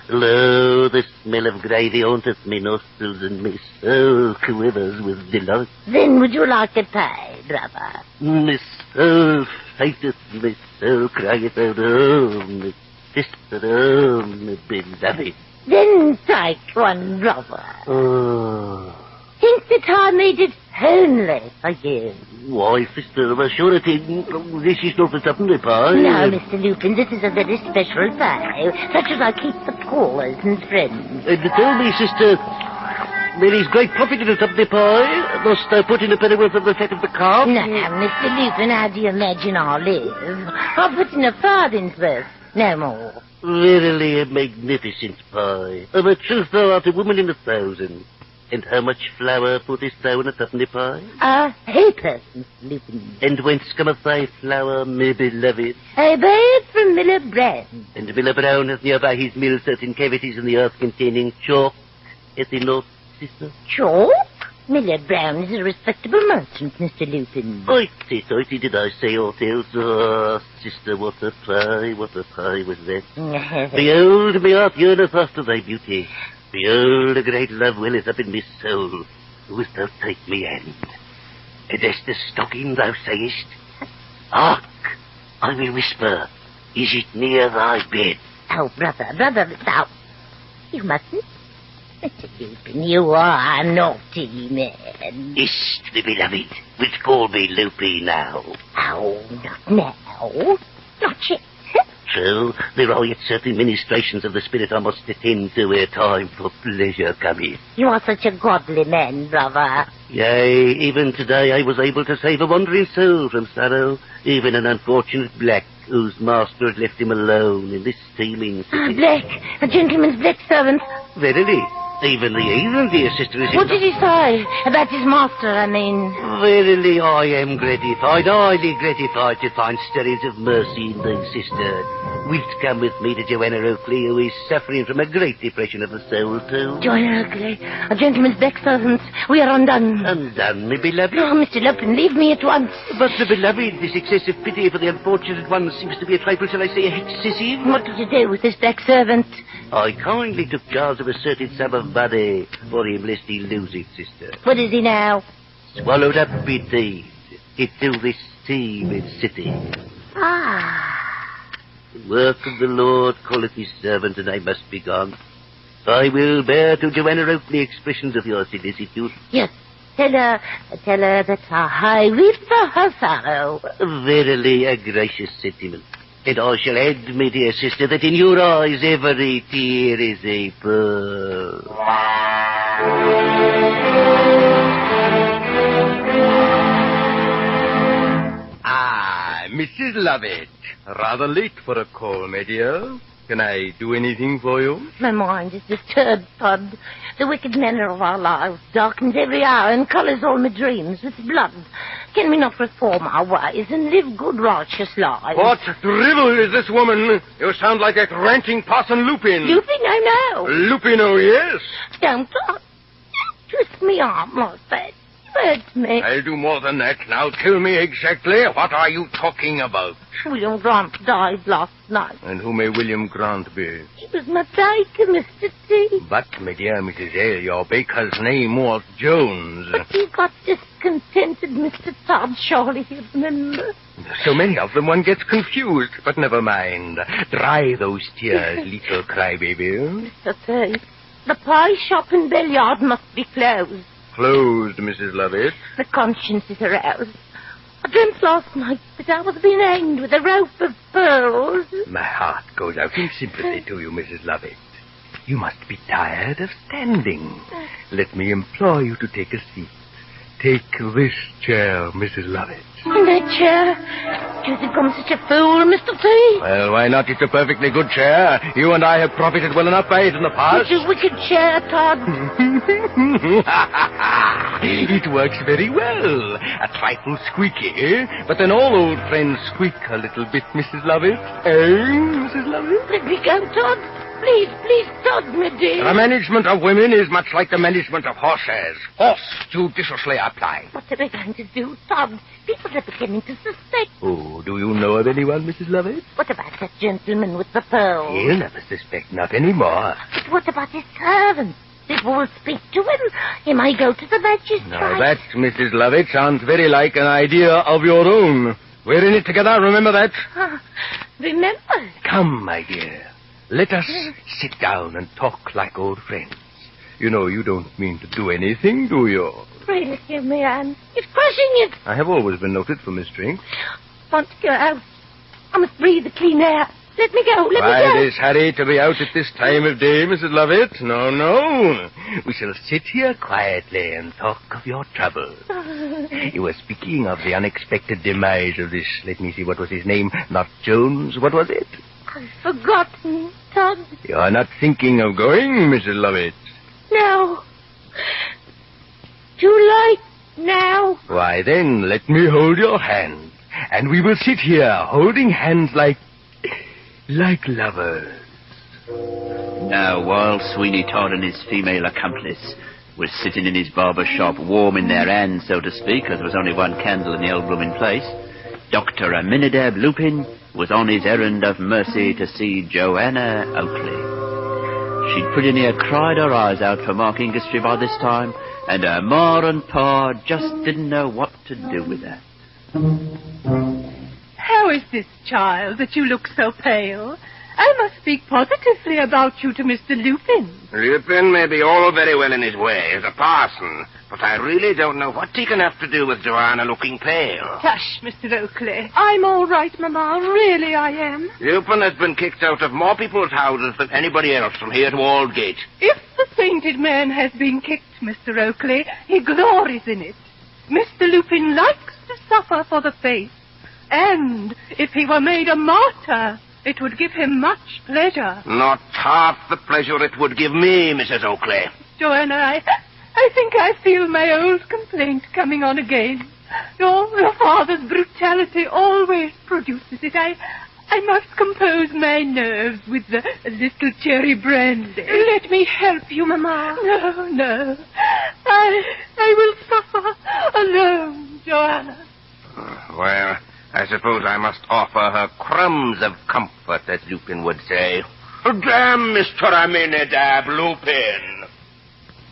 Lo, the smell of gravy haunteth me nostrils, and me soul quivers with delight. Then would you like a pie, brother? Me soul fainteth, me soul crieth out, oh, me sister, oh, me beloved. Then take one, brother. Oh. Think that I made it only for you. Why, sister, of a surety, this is not a twopenny pie. No, Mr. Lupin, this is a very special pie, such as I keep for callers and friends. And tell me, sister, there is great profit in a twopenny pie. Dost thou put in a pennyworth of the fat of the calf? No, Mr. Lupin, how do you imagine I live? I'll put in a farthing's worth, no more. Verily a magnificent pie. Of a truth thou art a woman in 1,000. And how much flour puttest thou in a twopenny pie? A ha'porth, Mr. Lupin. And whence cometh thy flour, my beloved? I buy it from Miller Brown. And Miller Brown hath nearby his mill certain cavities in the earth containing chalk, hath he not, sister? Chalk? Miller Brown is a respectable merchant, Mr. Lupin. Hoity-toity, did I say aught else? Oh, sister, what a pie was that? Behold, my heart yearneth after thy beauty. Behold, a great love welleth up in my soul. Wouldst thou take me hand? And as the stocking thou sayest, hark, I will whisper, is it near thy bed? Oh, brother, thou... You mustn't. Mr. Lupin, you are a naughty man. Hist, my beloved, which call me Loopy now. Oh, not now. Not yet. true. There are yet certain ministrations of the spirit I must attend to ere time for pleasure cometh. You are such a godly man, brother. Yea, even today I was able to save a wandering soul from sorrow, even an unfortunate black whose master had left him alone in this steaming city. Black, a gentleman's black servant. Verily, even the heathen, dear sister, is... What did he say about his master, I mean? Verily, I am gratified, highly gratified to find stirrings of mercy in thee, sister. Wilt come with me to Joanna Oakley, who is suffering from a great depression of the soul, too? Joanna Oakley, a gentleman's black servant. We are undone. Undone, my beloved? Oh, Mr. Lupin, leave me at once. But, the beloved, this excessive pity for the unfortunate one seems to be a trifle, shall I say, excessive. What did you do with this black servant? I kindly took charge of a certain sum of money for him, lest he lose it, sister. What is he now? Swallowed up indeed into this teeming city. The work of the Lord calleth his servant, and I must be gone. I will bear to Joanna Oakley expressions of your solicitude. Yes. Tell her that I weep for her sorrow. Verily a gracious sentiment. And I shall add, my dear sister, that in your eyes every tear is a pearl. Ah, Mrs. Lovett. Rather late for a call, my dear. Can I do anything for you? My mind is disturbed, Todd. The wicked manner of our lives darkens every hour and colours all my dreams with blood. Can we not reform our ways and live good, righteous lives? What drivel is this woman? You sound like that ranting Parson Lupin. Lupin, I know. Lupin, oh yes. Don't twist me arm like that. Hurt me. I'll do more than that. Now tell me exactly, what are you talking about? William Grant died last night. And who may William Grant be? He was my baker, Mr. T. But, my dear Mrs. L., your baker's name was Jones. But he got discontented, Mr. Todd. Surely you remember. So many of them, one gets confused. But never mind. Dry those tears, little crybaby. Mr. T, the pie shop and billiard must be closed. Closed, Mrs. Lovett. The conscience is aroused. I dreamt last night that I was being hanged with a rope of pearls. My heart goes out in sympathy to you, Mrs. Lovett. You must be tired of standing. Let me implore you to take a seat. Take this chair, Mrs. Lovett. That chair? Do you think I'm such a fool, Mr. T? Well, why not? It's a perfectly good chair. You and I have profited well enough by it in the past. It's a wicked chair, Todd. It works very well. A trifle squeaky, but then all old friends squeak a little bit, Mrs. Lovett. Mrs. Lovett? Let me go, Todd. Please, Todd, my dear. The management of women is much like the management of horses. Horse judiciously applied. What are we going to do, Todd? People are beginning to suspect. Oh, do you know of anyone, Mrs. Lovett? What about that gentleman with the pearls? He'll never suspect, not anymore. But what about his servants? People will speak to him. He may go to the magistrate. Now, that, Mrs. Lovett, sounds very like an idea of your own. We're in it together, remember that? Remember? Come, my dear. Let us sit down and talk like old friends. You know you don't mean to do anything, do you? Really, give me hand. It's crushing it. I have always been noted for mystery. I want to go out. I must breathe the clean air. Let me go. Why this hurry to be out at this time of day, Mrs. Lovett? No. We shall sit here quietly and talk of your trouble. You were speaking of the unexpected demise of this, let me see, what was his name? Not Jones, what was it? I've forgotten, Todd. You are not thinking of going, Mrs. Lovett? No. Too late now. Why then, let me hold your hand, and we will sit here holding hands like lovers. Now, while Sweeney Todd and his female accomplice were sitting in his barber shop, warming their hands, so to speak, because there was only one candle in the old room in place, Dr. Aminadab Lupin was on his errand of mercy to see Joanna Oakley. She'd pretty near cried her eyes out for Mark Inglestry by this time, and her ma and pa just didn't know what to do with her. How is this, child, that you look so pale? I must speak positively about you to Mr. Lupin. Lupin may be all very well in his way as a parson, but I really don't know what he can have to do with Joanna looking pale. Hush, Mr. Oakley. I'm all right, Mamma. Really, I am. Lupin has been kicked out of more people's houses than anybody else from here to Aldgate. If the sainted man has been kicked, Mr. Oakley, he glories in it. Mr. Lupin likes to suffer for the faith. And if he were made a martyr, it would give him much pleasure. Not half the pleasure it would give me, Mrs. Oakley. Joanna, I think I feel my old complaint coming on again. Your father's brutality always produces it. I must compose my nerves with a little cherry brandy. Let me help you, Mamma. No. I will suffer alone, Joanna. Well, I suppose I must offer her crumbs of comfort, as Lupin would say. Damn Mr. Aminadab Lupin.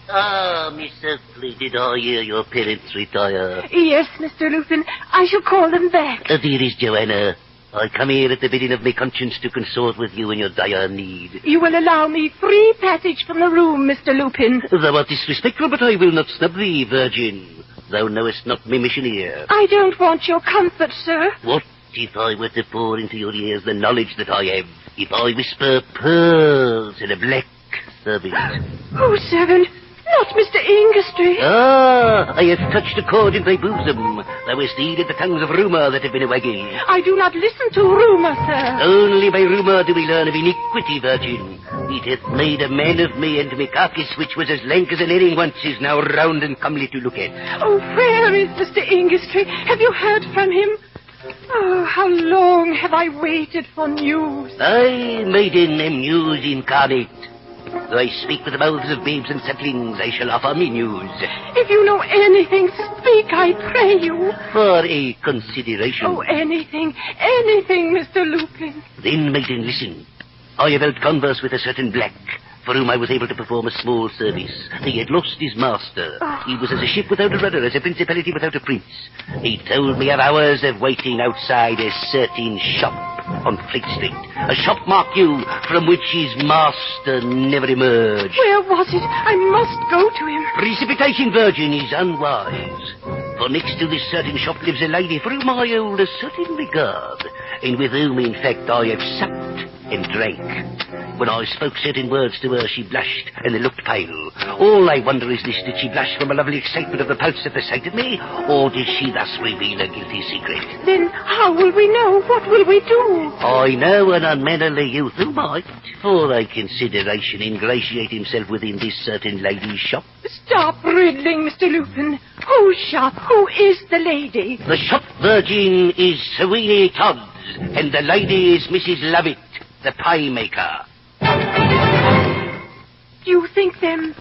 Ah, Miss Oakley, did I hear your parents retire? Yes, Mr. Lupin. I shall call them back. Dearest Joanna, I come here at the bidding of my conscience to consort with you in your dire need. You will allow me free passage from the room, Mr. Lupin. Thou art disrespectful, but I will not snub thee, virgin. Thou knowest not my mission here. I don't want your comfort, sir. What if I were to pour into your ears the knowledge that I have? If I whisper pearls in a black servant? Oh, servant, not Mr. Ingestry. Ah, I have touched a chord in thy bosom. Thou hast heeded the tongues of rumour that have been a-wagging. I do not listen to rumour, sir. Only by rumour do we learn of iniquity, virgin. It hath made a man of me, and my carcass, which was as lank as an herring once, is now round and comely to look at. Oh, where is Mr. Ingestry? Have you heard from him? Oh, how long have I waited for news? I, maiden, am news incarnate. Though I speak with the mouths of babes and sucklings, I shall offer me news. If you know anything, speak, I pray you. For a consideration. Oh, anything, Mr. Lupin. Then, maiden, listen. I have held converse with a certain black, for whom I was able to perform a small service. He had lost his master. He was as a ship without a rudder, as a principality without a prince. He told me of hours of waiting outside a certain shop on Fleet Street. A shop, mark you, from which his master never emerged. Where was it? I must go to him. Precipitation, virgin, is unwise. For next to this certain shop lives a lady for whom I hold a certain regard, and with whom, in fact, I have supped and drank. When I spoke certain words to her, she blushed and looked pale. All I wonder is this: did she blush from a lovely excitement of the pulse at the sight of me, or did she thus reveal a guilty secret? Then how will we know? What will we do? I know an unmannerly youth who might, for a consideration, ingratiate himself within this certain lady's shop. Stop riddling, Mr. Lupin. Whose shop? Who is the lady? The shop, virgin, is SWEENEY Todd's, and the lady is Mrs. Lovett, the pie maker. You think them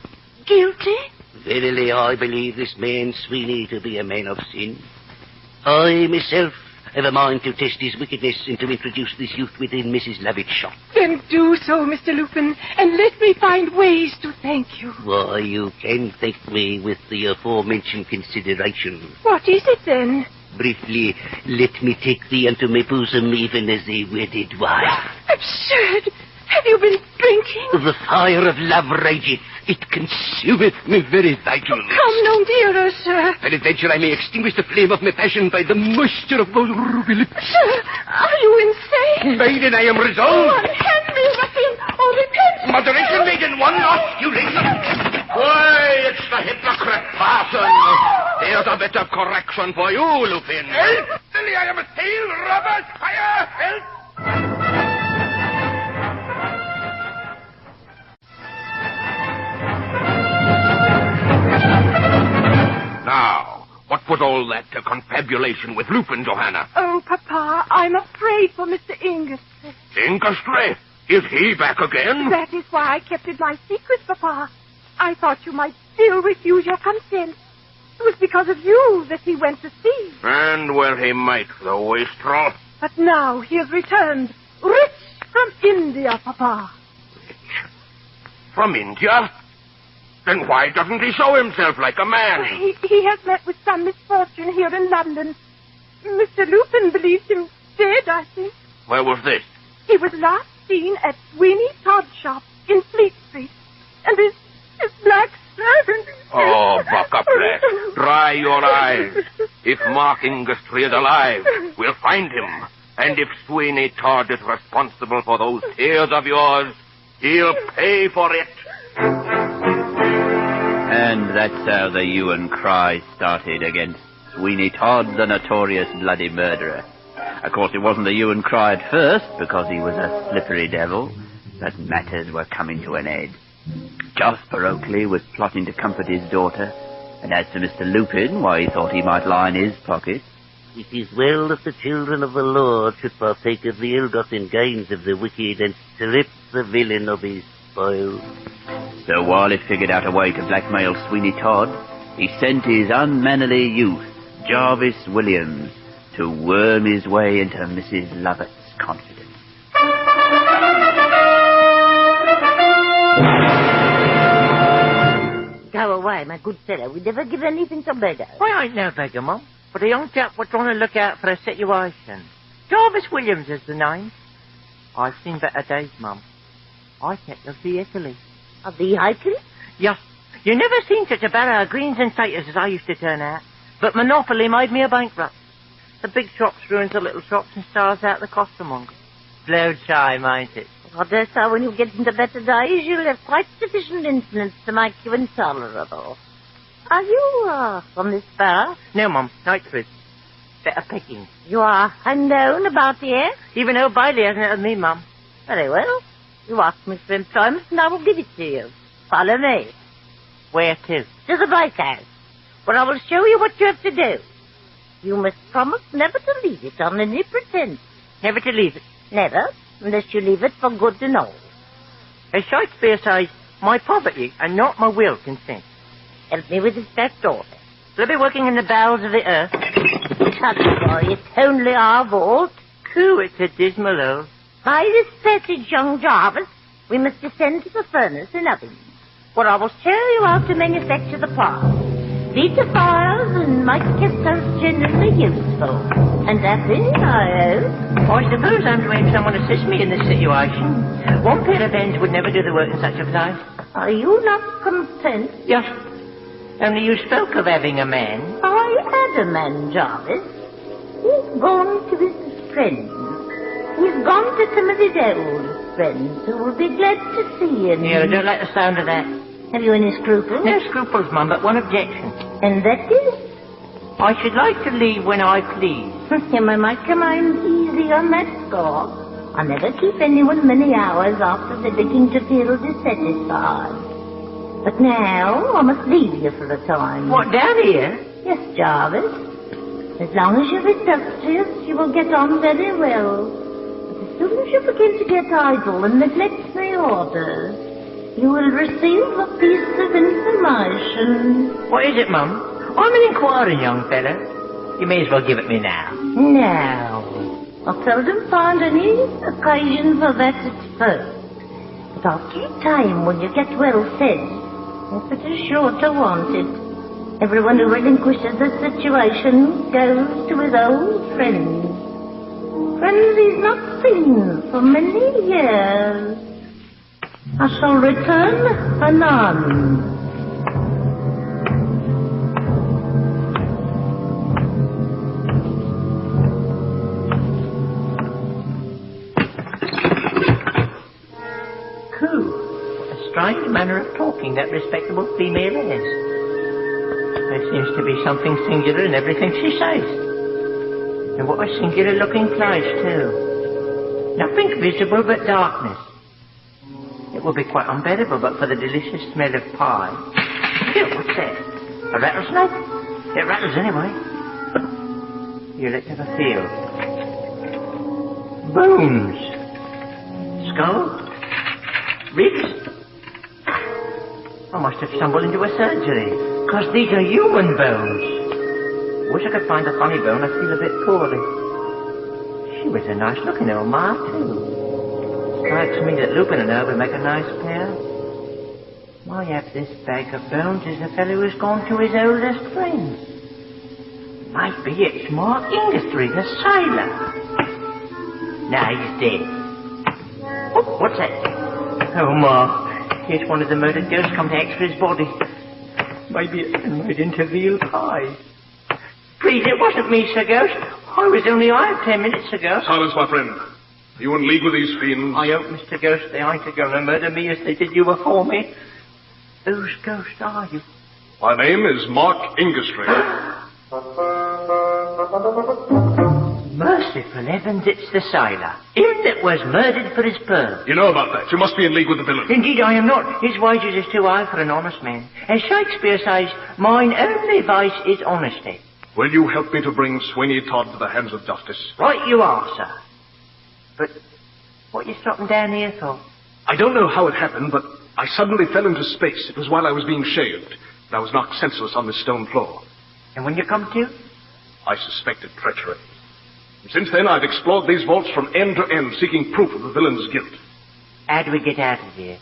guilty? Verily, I believe this man Sweeney to be a man of sin. I myself have a mind to test his wickedness and to introduce this youth within Mrs. Lovett's shop. Then do so, Mr. Lupin, and let me find ways to thank you. Why, you can thank me with the aforementioned consideration. What is it, then? Briefly, let me take thee unto my bosom even as a wedded wife. Absurd! Have you been drinking? The fire of love rageth. It consumeth me very vitals. Oh, come no nearer, sir. Peradventure I may extinguish the flame of my passion by the moisture of those ruby lips. Sir, are you insane? Maiden, I am resolved. Unhand me, ruffian, or repent. Moderation, maiden, one not, you lazy. Why, it's the hypocrite parson. There's a bit of correction for you, Lupin. Help! Silly, I am a tail, robbers, fire, help! Now, what was all that confabulation with Lupin, Johanna? Oh, Papa, I'm afraid for Mr. Ingestry. Ingestry? Is he back again? That is why I kept it my secret, Papa. I thought you might still refuse your consent. It was because of you that he went to sea. And well he might, the wastrel. But now he has returned, rich from India, Papa. Rich? From India? Then why doesn't he show himself like a man? He has met with some misfortune here in London. Mr. Lupin believes him dead, I think. Where was this? He was lost seen at Sweeney Todd's shop in Fleet Street. And his black servant... Oh, buck up, lad. Dry your eyes. If Mark Industry is alive, we'll find him. And if Sweeney Todd is responsible for those tears of yours, he'll pay for it. And that's how the hue and cry started against Sweeney Todd, the notorious bloody murderer. Of course, it wasn't the hue and cry at first, because he was a slippery devil, but matters were coming to an end. Jasper Oakley was plotting to comfort his daughter, and as to Mr. Lupin, why, he thought he might line his pocket. It is well that the children of the Lord should partake of the ill-gotten gains of the wicked and strip the villain of his spoil. So while he figured out a way to blackmail Sweeney Todd, he sent his unmannerly youth, Jarvis Williams, to worm his way into Mrs. Lovett's confidence. Go away, my good fellow. We never give anything to beggars. I ain't no beggar, Mum. But a young chap was trying to look out for a situation. Jarvis Williams is the name. I've seen better days, Mum. I think of the Italy. Of the Italy? Yes. You never seen such a barrow of greens and taters as I used to turn out. But Monopoly made me a bankrupt. The big shops ruins the little shops and stars out the costermonger. Blowed time, ain't it? I dare say when you get into better days, you'll have quite sufficient influence to make you intolerable. Are you, from this barrow? No, Mum. Knightsbridge. Better picking. You are unknown about here? Even old Bailey hasn't heard of me, Mum. Very well. You ask me for employment, and I will give it to you. Follow me. Where to? To the bakehouse, where I will show you what you have to do. You must promise never to leave it on any pretense. Never to leave it? Never, unless you leave it for good and all. As Shakespeare says, my poverty and not my will consent. Help me with this back door. Will I be working in the bowels of the earth? Tut, boy, it's only our vault. Coo, it's a dismal old. By this passage, young Jarvis, we must descend to the furnace and oven, where I will show you how to manufacture the parts. Beta files and make yourself generally useful. And that's it, I hope. I suppose I'm to have someone assist me in this situation. One pair of hands would never do the work in such a place. Are you not content? Yes. Only you spoke of having a man. I had a man, Jarvis. He's gone to his friends. He's gone to some of his old friends who will be glad to see him. Yeah, I don't like the sound of that. Have you any scruples? No scruples, Mum, but one objection. And that is? I should like to leave when I please. You may make your mind easy on that score. I never keep anyone many hours after they begin to feel dissatisfied. But now I must leave you for a time. What, down here? Yes, Jarvis. As long as you're industrious, you will get on very well. But as soon as you begin to get idle and neglect my orders, you will receive a piece of information. What is it, Mum? I'm an inquiring young fellow. You may as well give it me now. Now, I seldom find any occasion for that at first. But after a time, when you get well fed, you're pretty sure to want it. Everyone who relinquishes the situation goes to his old friends. Friends he's not seen for many years. I shall return anon. Coo. What a strange manner of talking that respectable female has. There seems to be something singular in everything she says. And what a singular-looking place, too. Nothing visible but darkness. It would be quite unbearable but for the delicious smell of pie. Here, what's that? A rattlesnake? It rattles anyway. Here, let's have a feel. Bones. Skull. Ribs. I must have stumbled into a surgery, because these are human bones. Wish I could find a funny bone. I feel a bit poorly. She was a nice-looking old ma, too. Strikes me that Lupin and I would make a nice pair. Why have this bag of bones is the fellow who's gone to his oldest friend. Maybe it's Mark Industry, the sailor. Now he's dead. Oh, what's that? Oh, Ma. Here's one of the murdered ghosts come to ask for his body. Maybe it made into veal pie. Please, it wasn't me, Sir Ghost. I was only hired 10 minutes ago. Silence, my friend. Are you in league with these fiends? I hope, Mr. Ghost, they ain't going to murder me as they did you before me. Whose ghost are you? My name is Mark Ingestry. Merciful heavens, it's the sailor. Him that was murdered for his pearl. You know about that. You must be in league with the villain. Indeed, I am not. His wages is too high for an honest man. As Shakespeare says, mine only vice is honesty. Will you help me to bring Sweeney Todd to the hands of justice? Right you are, sir. But what are you stopping down here for? I don't know how it happened, but I suddenly fell into space. It was while I was being shaved. And I was knocked senseless on this stone floor. And when you come to? I suspected treachery. And since then, I've explored these vaults from end to end, seeking proof of the villain's guilt. How do we get out of here?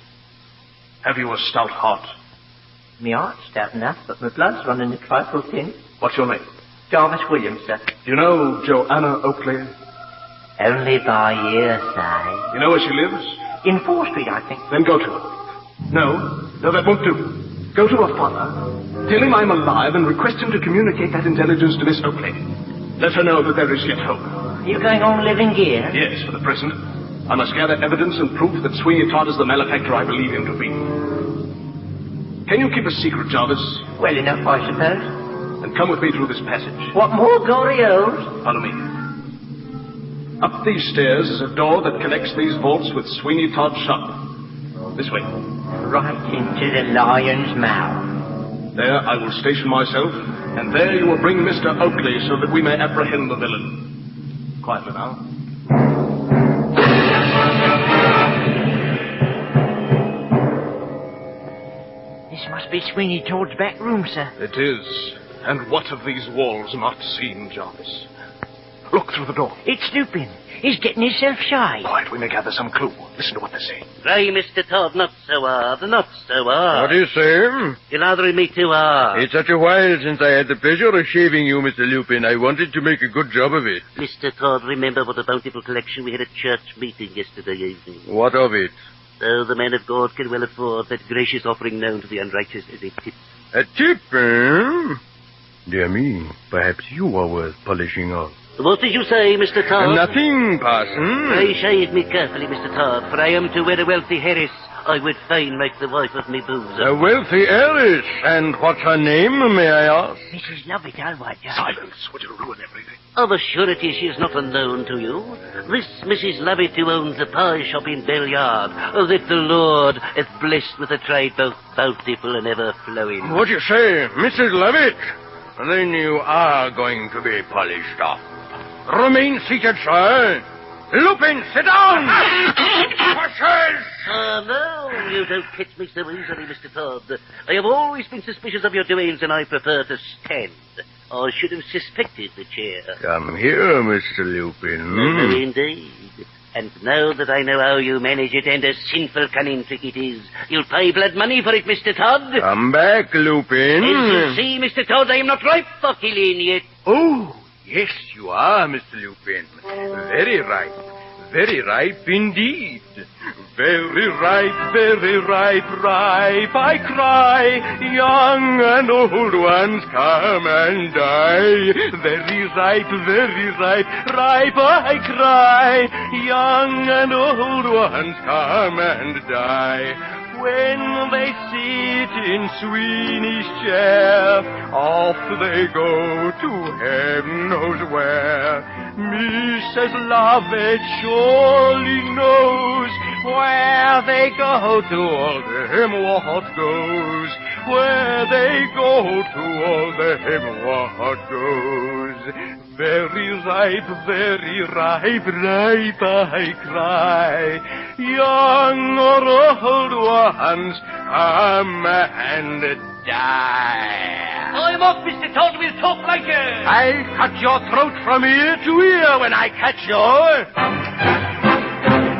Have you a stout heart? Me heart's stout enough, but my blood's running a trifle thin. What's your name? Jarvis Williams, sir. Do you know Joanna Oakley? Only by hearsay. You know where she lives? In 4th Street, I think. Then go to her. No, that won't do. Go to her father, tell him I'm alive, and request him to communicate that intelligence to Miss Oakley. Let her know that there is yet hope. Are you going on living here? Yes, for the present. I must gather evidence and proof that Sweeney Todd is the malefactor I believe him to be. Can you keep a secret, Jarvis? Well enough, I suppose. Then come with me through this passage. What more gory holes? Follow me. Up these stairs is a door that connects these vaults with Sweeney Todd's shop. This way. Right into the lion's mouth. There I will station myself, and there you will bring Mr. Oakley so that we may apprehend the villain. Quietly now. This must be Sweeney Todd's back room, sir. It is. And what have these walls not seen, Jarvis? Look through the door. It's Lupin. He's getting himself shy. Quiet, we may gather some clue. Listen to what they say. Try, Mr. Todd, not so hard, not so hard. What do you say? You're lathering me too hard. It's such a while since I had the pleasure of shaving you, Mr. Lupin. I wanted to make a good job of it. Mr. Todd, remember what a bountiful collection we had at church meeting yesterday evening. What of it? So the man of God can well afford that gracious offering known to the unrighteous as a tip. A tip, eh? Dear me, perhaps you are worth polishing off. What did you say, Mr. Todd? Nothing, Parson. Pray shave me carefully, Mr. Todd, for I am to wed a wealthy heiress. I would fain make the wife of me bosom. A wealthy heiress? And what's her name, may I ask? Mrs. Lovett, all right, Jarvis. Silence, would you ruin everything? Of a surety she is not unknown to you. This Mrs. Lovett who owns a pie shop in Bell Yard, that the Lord hath blessed with a trade both bountiful and ever-flowing. What do you say, Mrs. Lovett? Then you are going to be polished off. Remain seated, sir. Lupin, sit down! No, you don't catch me so easily, Mr. Todd. I have always been suspicious of your doings, and I prefer to stand. I should have suspected the chair. Come here, Mr. Lupin. No, indeed. And now that I know how you manage it and a sinful cunning trick it is, you'll pay blood money for it, Mr. Todd. Come back, Lupin. As you see, Mr. Todd, I am not ripe for killing yet. Oh, yes, you are, Mr. Lupin. Very ripe. Very ripe indeed. Very ripe, ripe, I cry. Young and old ones come and die. Very ripe, ripe, I cry. Young and old ones come and die. When they sit in Sweeney's chair, off they go to heaven knows where. Mrs. Lovett surely knows where they go to all them what goes. Where they go to all them what goes. Very ripe, I cry. Young or old ones come and die. I'm off, Mr. Todd. We'll talk later. I'll cut your throat from ear to ear when I catch you.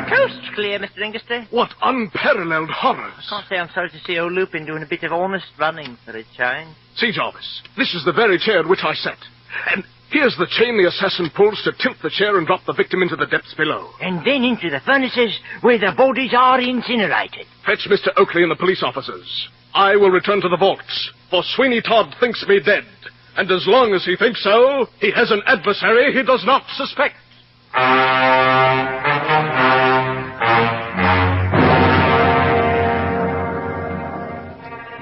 Coast's clear, Mr. Ingester. What unparalleled horrors. Can't say I'm sorry to see old Lupin doing a bit of honest running for a change. See, Jarvis, this is the very chair at which I sat. And Here's the chain the assassin pulls to tilt the chair and drop the victim into the depths below. And then into the furnaces where the bodies are incinerated. Fetch Mr. Oakley and the police officers. I will return to the vaults, for Sweeney Todd thinks me dead. And as long as he thinks so, he has an adversary he does not suspect.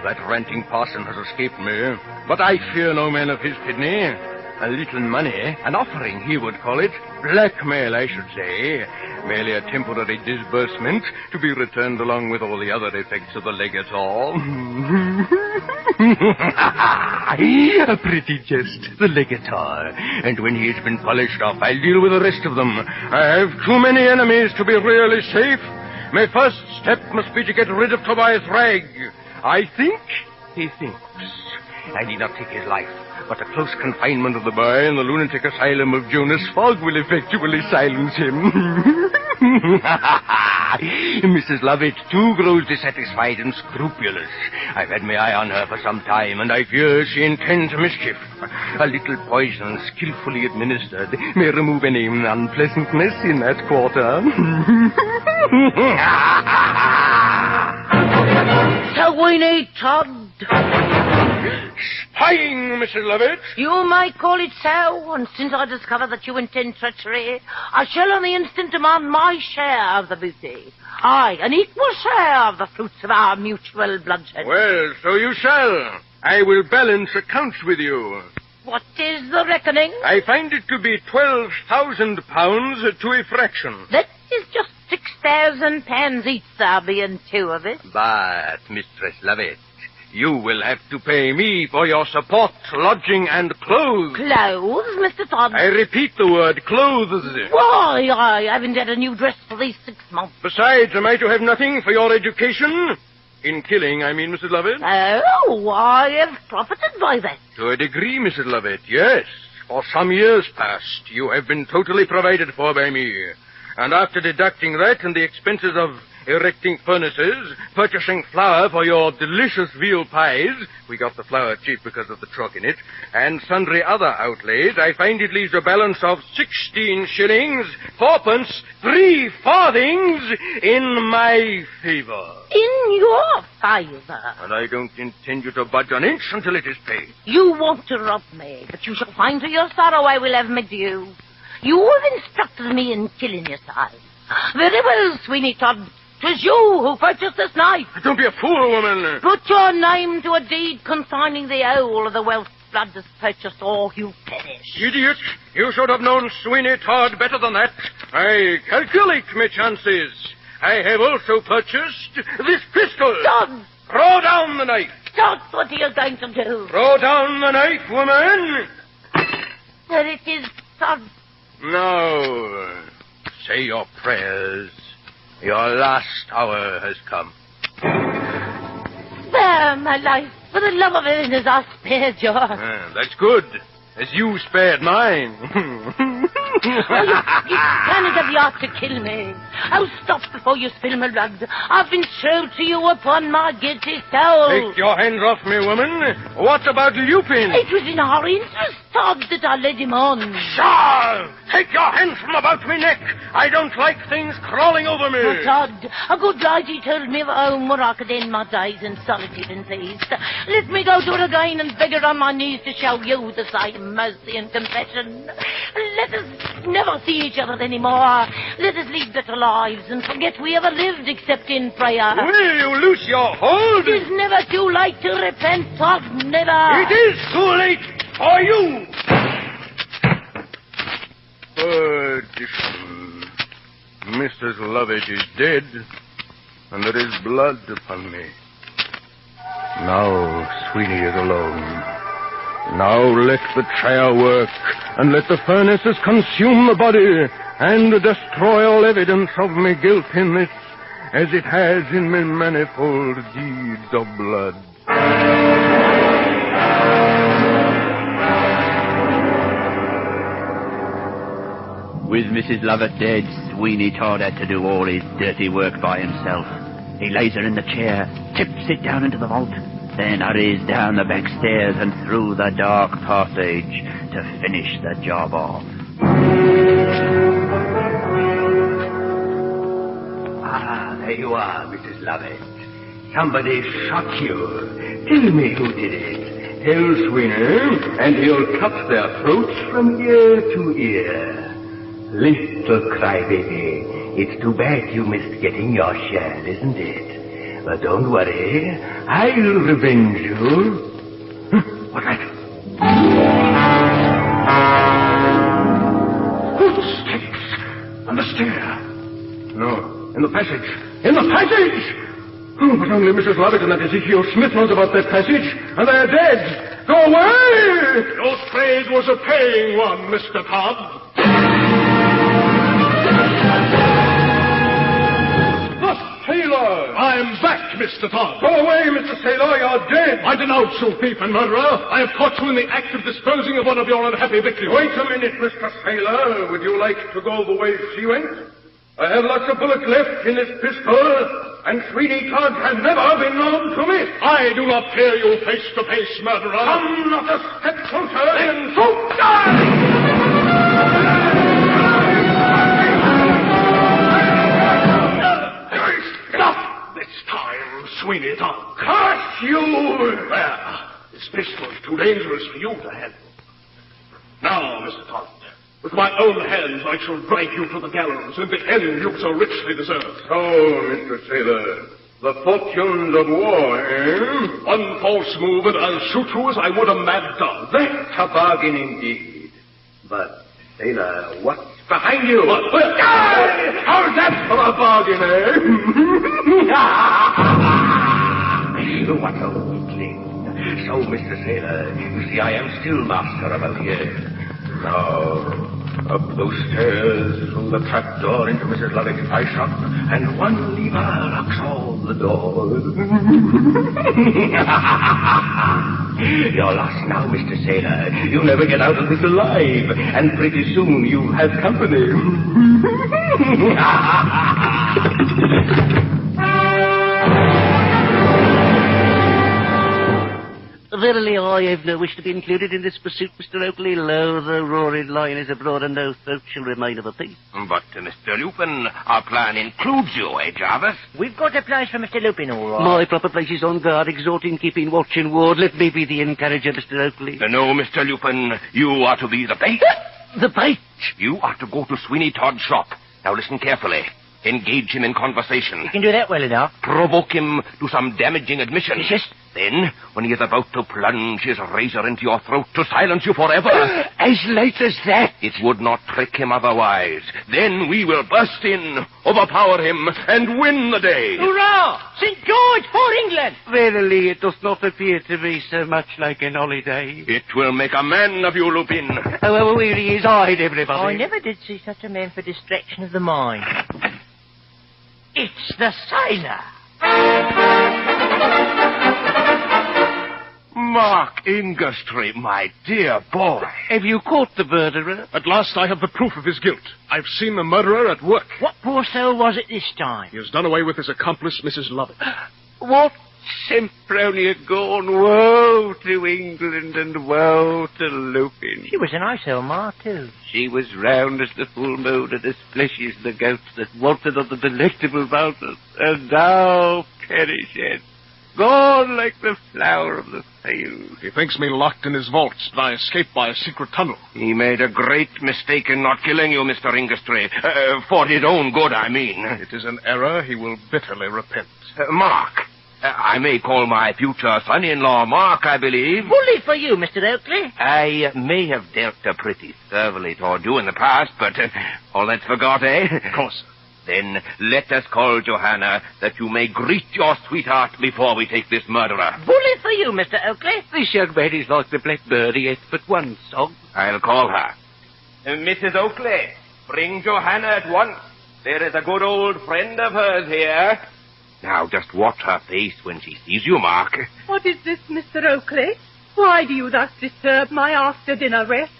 That ranting parson has escaped me, but I fear no man of his kidney. A little money, an offering he would call it, blackmail I should say, merely a temporary disbursement to be returned along with all the other effects of the legator. A pretty jest, the legator. And when he has been polished off, I'll deal with the rest of them. I have too many enemies to be really safe. My first step must be to get rid of Tobias Ragg. I think he thinks. I need not take his life, but a close confinement of the boy in the lunatic asylum of Jonas Fogg will effectually silence him. Mrs. Lovett, too, grows dissatisfied and scrupulous. I've had my eye on her for some time, and I fear she intends mischief. A little poison, skillfully administered, may remove any unpleasantness in that quarter. Sweeney Todd. Spying, Mrs. Lovett. You might call it so, and since I discover that you intend treachery, I shall on the instant demand my share of the booty. Aye, an equal share of the fruits of our mutual bloodshed. Well, so you shall. I will balance accounts with you. What is the reckoning? I find it to be £12,000 to a fraction. That is just £6,000 each, there being two of it. But, Mistress Lovett, you will have to pay me for your support, lodging, and clothes. Clothes, Mr. Todd? I repeat the word, clothes. Why, I haven't had a new dress for these 6 months. Besides, am I to have nothing for your education? In killing, I mean, Mrs. Lovett. Oh, I have profited by that. To a degree, Mrs. Lovett, yes. For some years past, you have been totally provided for by me. And after deducting that and the expenses of erecting furnaces, purchasing flour for your delicious veal pies, we got the flour cheap because of the truck in it, and sundry other outlays, I find it leaves a balance of 16 shillings, 4pence, 3 farthings in my favor. In your favor? And I don't intend you to budge an inch until it is paid. You want to rob me, but you shall find to your sorrow I will have my due. You have instructed me in killing your son. Very well, Sweeney Todd. 'Twas you who purchased this knife. Don't be a fool, woman. Put your name to a deed consigning the whole of the wealth blood has purchased, or you perish. Idiot! You should have known Sweeney Todd better than that. I calculate my chances. I have also purchased this pistol. Todd! Throw down the knife. Todd, what are you going to do? Throw down the knife, woman. There it is, Todd. Now, say your prayers. Your last hour has come. Spare my life. For the love of it, as I spared yours. That's good. As you spared mine. Oh, you cannot have the art to kill me. Oh, stop before you spill my blood. I've been true to you upon my guilty soul. Take your hands off me, woman. What about Lupin? It was in our interest, Todd, that I led him on. Pshaw! Take your hands from about me neck. I don't like things crawling over me. Oh, Todd, a good lady told me of a home where I could end my days in solitude and peace. Let me go to it again and beg her on my knees to show you the same mercy and compassion. Let us never see each other anymore. Let us lead better lives and forget we ever lived except in prayer. Will you loose your hold? It is never too late to repent, Todd, never. It is too late for you. Perdition. Mrs. Lovett is dead, and there is blood upon me. Now Sweeney is alone. Now let the chair work, and let the furnaces consume the body, and destroy all evidence of my guilt in this, as it has in my manifold deeds of blood. With Mrs. Lovett dead, Sweeney Todd had to do all his dirty work by himself. He lays her in the chair, tips it down into the vault, then hurries down the back stairs and through the dark passage to finish the job off. Ah, there you are, Mrs. Lovett. Somebody shot you. Tell me who did it. Tell Sweeney, and he'll cut their throats from ear to ear. Little crybaby, it's too bad you missed getting your share, isn't it? But don't worry, I'll revenge you. What's that? Footsteps on the stair. No, in the passage. In the passage! Oh, but only Mrs. Lovett and that Ezekiel Smith knows about that passage, and they're dead. Go away! Your trade was a paying one, Mr. Todd. The sailor! I'm back, Mr. Todd. Go away, Mr. Sailor, you're dead. I denounce you, thief and murderer. I have caught you in the act of disposing of one of your unhappy victims. Wait a minute, Mr. Sailor. Would you like to go the way she went? I have lots of bullets left in this pistol, and Sweeney Todd has never been known to miss. I do not fear you face-to-face, murderer. Come not a step closer, then shoot! Stop this time, Sweeney Todd. Curse you! There. This pistol is too dangerous for you to handle. Now, Mr. Todd, with my own hands, I shall drag you to the gallows and the end you so richly deserve. Oh, Mr. Sailor, the fortunes of war, eh? One false move and I'll shoot you as I would a mad dog. That's a bargain indeed. But, Sailor, what's behind you? What? How's that for a bargain, eh? What a weakling. So, Mr. Sailor, you see I am still master about here. Now, up those stairs, through the trap door into Mrs. Lovett's pie shop, and one lever locks all the doors. You're lost now, Mr. Sailor. You'll never get out of this alive, and pretty soon you'll have company. Verily, I have no wish to be included in this pursuit, Mr. Oakley. Lo, the roaring lion is abroad, and no throat shall remain of a piece. But, Mr. Lupin, our plan includes you, eh, Jarvis? We've got a place for Mr. Lupin, all right. My proper place is on guard, exhorting, keeping watch and ward. Let me be the encourager, Mr. Oakley. No, Mr. Lupin, you are to be the bait. The bait? You are to go to Sweeney Todd's shop. Now listen carefully. Engage him in conversation. You can do that well enough. Provoke him to some damaging admission. Yes. Then, when he is about to plunge his razor into your throat to silence you forever... As late as that? It would not trick him otherwise. Then we will burst in, overpower him, and win the day. Hurrah! St. George for England! Verily, it does not appear to me so much like an holiday. It will make a man of you, Lupin. However weary is eyed, everybody. I never did see such a man for distraction of the mind. It's the sailor. Mark Ingerstry, my dear boy. Have you caught the murderer? At last I have the proof of his guilt. I've seen the murderer at work. What poor soul was it this time? He has done away with his accomplice, Mrs. Lovett. What Sempronia gone? Woe to England and woe to Lupin. She was a nice old ma, too. She was round as the full moon and as fleshy as the goats that wanted on the delectable mountain. And now perisheth, gone like the flower of the field. He thinks me locked in his vaults, but I escaped by a secret tunnel. He made a great mistake in not killing you, Mr. Ingerstry. For his own good, I mean. It is an error he will bitterly repent. Mark. I may call my future son-in-law Mark, I believe. Bully for you, Mr. Oakley. I may have dealt a pretty servilely toward you in the past, but all that's forgot, eh? Of course. Then let us call Johanna, that you may greet your sweetheart before we take this murderer. Bully for you, Mr. Oakley. This young man is like the blackbird, he hath but one song. I'll call her. Mrs. Oakley, bring Johanna at once. There is a good old friend of hers here. Now, just watch her face when she sees you, Mark. What is this, Mr. Oakley? Why do you thus disturb my after-dinner rest?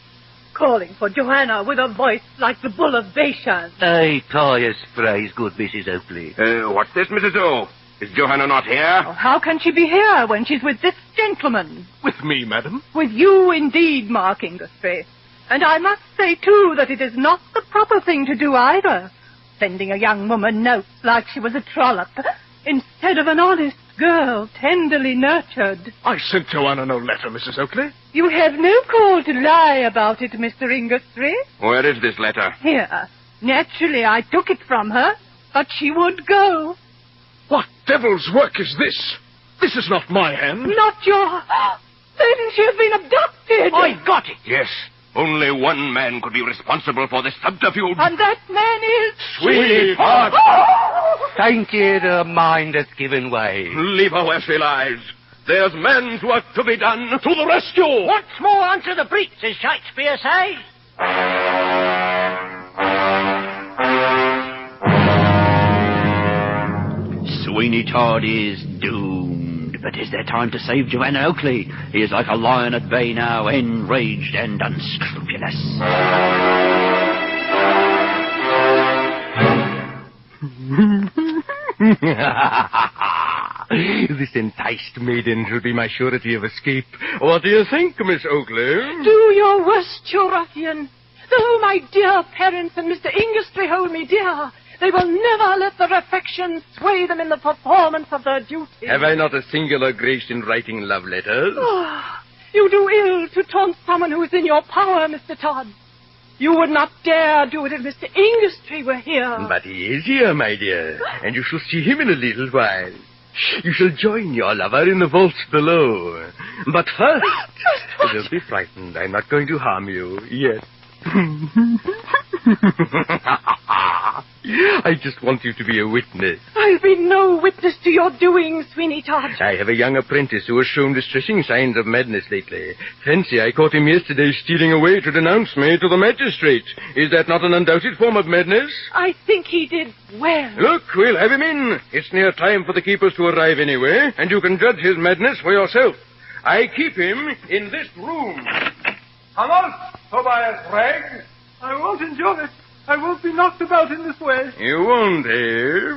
Calling for Johanna with a voice like the bull of Bashan. Aye, pious phrase, good Mrs. Oakley. What's this, Mrs. O? Is Johanna not here? Oh, how can she be here when she's with this gentleman? With me, madam. With you, indeed, Mark Inglesby. And I must say, too, that it is not the proper thing to do either. Sending a young woman notes like she was a trollop, instead of an honest girl, tenderly nurtured. I sent Johanna no letter, Mrs. Oakley. You have no call to lie about it, Mr. Inglesby. Where is this letter? Here. Naturally, I took it from her, but she would go. What devil's work is this? This is not my hand. Not your... Then she has been abducted. I got it. Yes. Only one man could be responsible for this subterfuge. And that man is... Sweeney Todd! Thank you, the mind has given way. Leave her where she lies. There's man's work to be done. To the rescue! What's more unto the breach, as Shakespeare says? Sweeney Todd is doomed. But is there time to save Joanna Oakley? He is like a lion at bay now, enraged and unscrupulous. This enticed maiden shall be my surety of escape. What do you think, Miss Oakley? Do your worst, you ruffian. Though my dear parents and Mr. Inglesby hold me dear, they will never let their affection sway them in the performance of their duty. Have I not a singular grace in writing love letters? Oh, you do ill to taunt someone who is in your power, Mr. Todd. You would not dare do it if Mr. Inglesby were here. But he is here, my dear, and you shall see him in a little while. You shall join your lover in the vault below. But first, don't be frightened. I'm not going to harm you yet. I just want you to be a witness. I'll be no witness to your doings, Sweeney Todd. I have a young apprentice who has shown distressing signs of madness lately. Fancy, I caught him yesterday stealing away to denounce me to the magistrate. Is that not an undoubted form of madness? I think he did well. Look, we'll have him in. It's near time for the keepers to arrive anyway, and you can judge his madness for yourself. I keep him in this room. Come on, Tobias Ragg. I won't endure it. I won't be knocked about in this way. You won't, eh?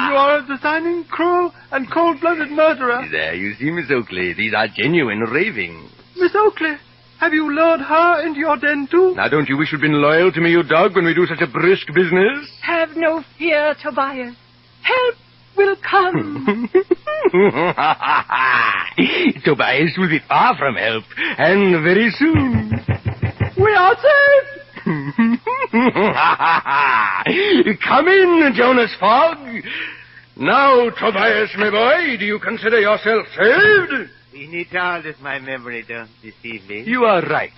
You are a designing, cruel, and cold-blooded murderer. There, you see, Miss Oakley, these are genuine ravings. Miss Oakley, have you lured her into your den, too? Now, don't you wish you'd been loyal to me, you dog, when we do such a brisk business? Have no fear, Tobias. Help will come. Tobias will be far from help, and very soon. We are saved! Come in, Jonas Fogg. Now, Tobias, my boy, do you consider yourself saved? Sweeney Todd, if my memory don't deceive me. You are right.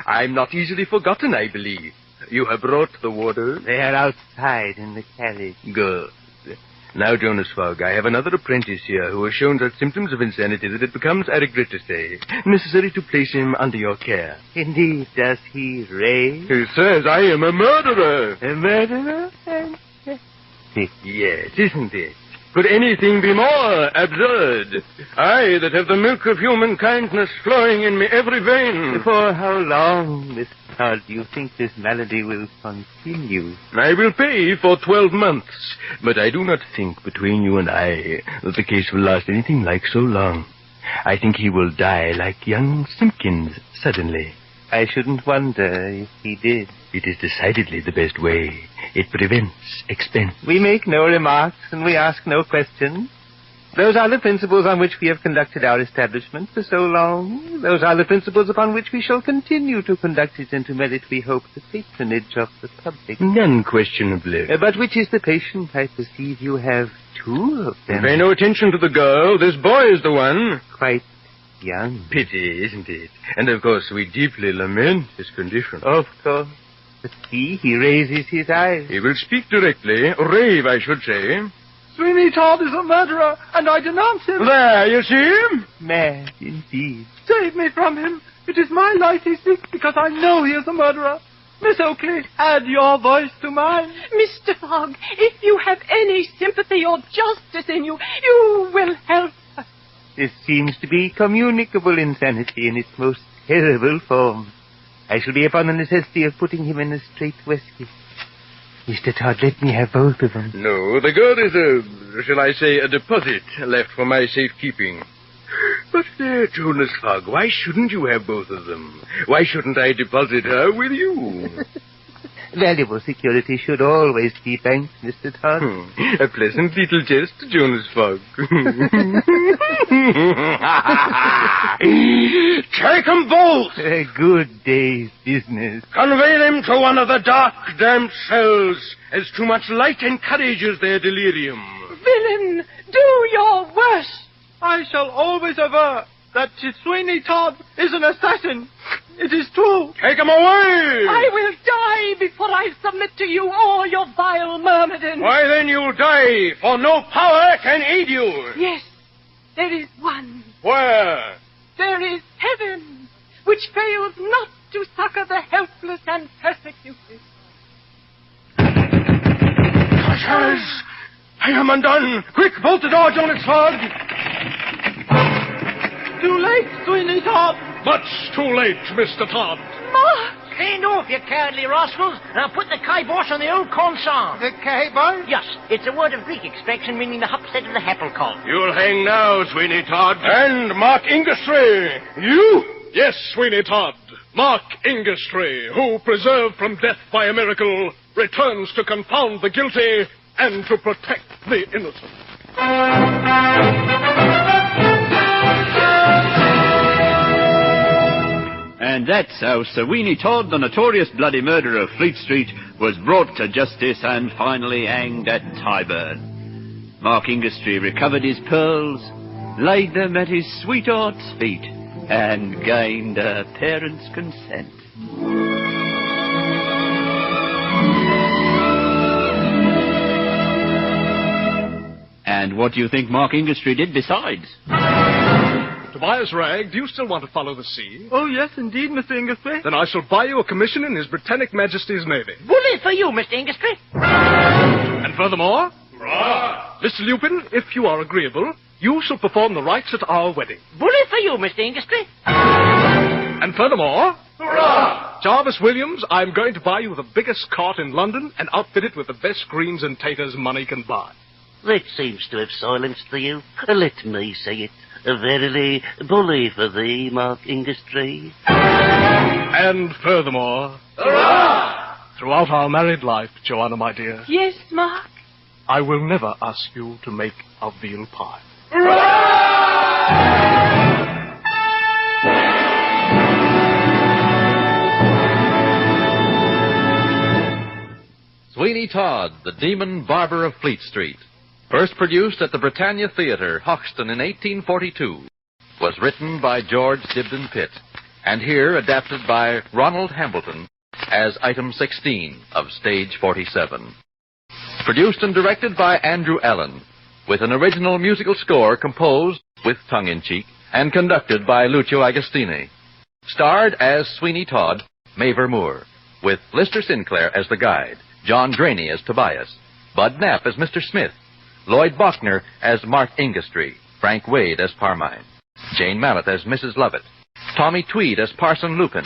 I'm not easily forgotten, I believe. You have brought the water? They are outside in the carriage. Good. Now, Jonas Fogg, I have another apprentice here who has shown such symptoms of insanity that it becomes, I regret to say, necessary to place him under your care. Indeed, does he rave? He says I am a murderer. A murderer? Yes, isn't it? Could anything be more absurd? I that have the milk of human kindness flowing in me every vein. For how long, Mr. Todd, do you think this malady will continue? I will pay for 12 months, but I do not think between you and I that the case will last anything like so long. I think he will die like young Simpkins suddenly. I shouldn't wonder if he did. It is decidedly the best way. It prevents expense. We make no remarks and we ask no questions. Those are the principles on which we have conducted our establishment for so long. Those are the principles upon which we shall continue to conduct it and to merit, we hope, the patronage of the public. Unquestionably. But which is the patient? I perceive you have two of them. Pay no attention to the girl. This boy is the one. Quite young. Pity, isn't it? And of course we deeply lament his condition. Of course. But see, he raises his eyes. He will speak directly. Rave, I should say. Sweeney Todd is a murderer, and I denounce him. There, you see him? Mad, indeed. Save me from him. It is my life he seeks, because I know he is a murderer. Miss Oakley, add your voice to mine. Mr. Fogg, if you have any sympathy or justice in you, you will help us. This seems to be communicable insanity in its most terrible form. I shall be upon the necessity of putting him in a straight waistcoat. Mr. Todd, let me have both of them. No, the girl is shall I say, a deposit left for my safekeeping. But, Jonas Fogg, why shouldn't you have both of them? Why shouldn't I deposit her with you? Valuable security should always be banked, Mr. Todd. A pleasant little jest, Jonas Fogg. Take 'em both! A good day's business. Convey them to one of the dark, damp cells, as too much light encourages their delirium. Villain, do your worst. I shall always aver that Sweeney Todd is an assassin. It is true. Take him away! I will die before I submit to you all your vile myrmidons. Why, then you'll die, for no power can aid you. Yes, there is one. Where? There is heaven, which fails not to succor the helpless and persecuted. Hush! I am undone. Quick, bolt the door, Jonas Fogg. Too late, Sweeney Todd. Much too late, Mr. Todd. Mark! Stand off, you cowardly rascals, and I'll put the kibosh on the old consarn. The kibosh? Yes, it's a word of Greek extraction meaning the upset of the happlecot. You'll hang now, Sweeney Todd. And Mark Ingastry. You? Yes, Sweeney Todd. Mark Ingastry, who, preserved from death by a miracle, returns to confound the guilty and to protect the innocent. And that's how Sweeney Todd, the notorious bloody murderer of Fleet Street, was brought to justice and finally hanged at Tyburn. Mark Ingastry recovered his pearls, laid them at his sweetheart's feet, and gained her parents' consent. And what do you think Mark Ingastry did besides? Tobias Ragg, do you still want to follow the sea? Oh, yes, indeed, Mr. Ingastry. Then I shall buy you a commission in His Britannic Majesty's Navy. Bully for you, Mr. Ingastry. And furthermore, Hurrah! Mr. Lupin, if you are agreeable, you shall perform the rites at our wedding. Bully for you, Mr. Ingastry. And furthermore, Hurrah! Jarvis Williams, I'm going to buy you the biggest cart in London and outfit it with the best greens and taters money can buy. That seems to have silenced the youth. Let me say it. Verily, bully for thee, Mark Ingastry. And furthermore, Hurrah! Throughout our married life, Joanna, my dear, Yes, Mark. I will never ask you to make a veal pie. Sweeney Todd, the Demon Barber of Fleet Street. First produced at the Britannia Theatre, Hoxton in 1842, was written by George Dibdin Pitt, and here adapted by Ronald Hambleton as Item 16 of Stage 47. Produced and directed by Andrew Allen, with an original musical score composed, with tongue-in-cheek, and conducted by Lucio Agostini. Starred as Sweeney Todd, Mavor Moore, with Lister Sinclair as the guide, John Graney as Tobias, Bud Knapp as Mr. Smith, Lloyd Bachner as Mark Ingastry, Frank Wade as Parmine, Jane Mallet as Mrs. Lovett, Tommy Tweed as Parson Lupin,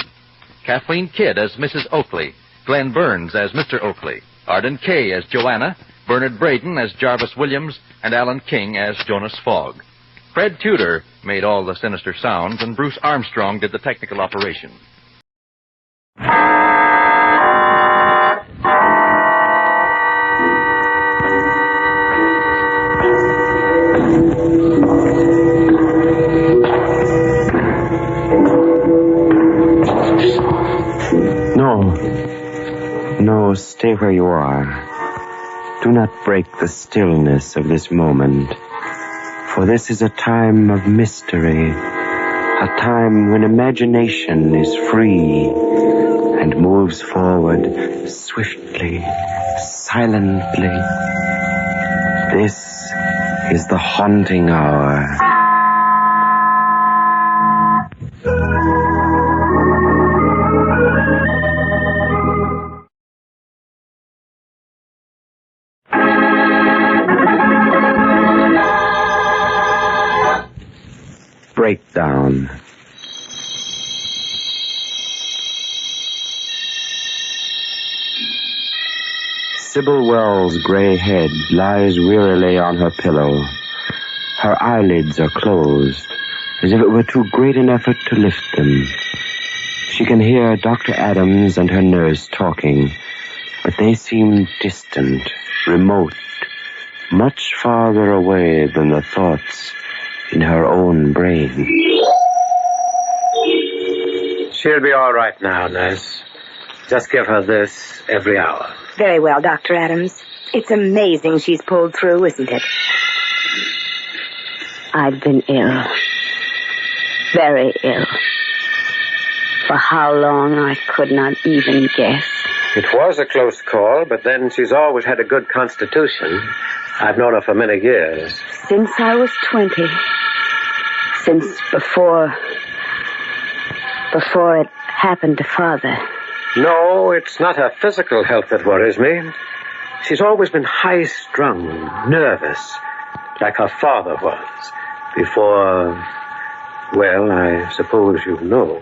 Kathleen Kidd as Mrs. Oakley, Glenn Burns as Mr. Oakley, Arden Kay as Joanna, Bernard Braden as Jarvis Williams, and Alan King as Jonas Fogg. Fred Tudor made all the sinister sounds, and Bruce Armstrong did the technical operation. No, stay where you are. Do not break the stillness of this moment, for this is a time of mystery, a time when imagination is free and moves forward swiftly, silently. This is the haunting hour. Breakdown. Sybil Wells' gray head lies wearily on her pillow. Her eyelids are closed, as if it were too great an effort to lift them. She can hear Dr. Adams and her nurse talking, but they seem distant, remote, much farther away than the thoughts in her own brain. She'll be all right now, nurse. Just give her this every hour. Very well, Dr. Adams. It's amazing she's pulled through, isn't it? I've been ill. Very ill. For how long, I could not even guess. It was a close call, but then she's always had a good constitution. I've known her for many years. Since I was 20. Since before it happened to Father. No, it's not her physical health that worries me. She's always been high-strung, nervous, like her father was, before, well, I suppose you know.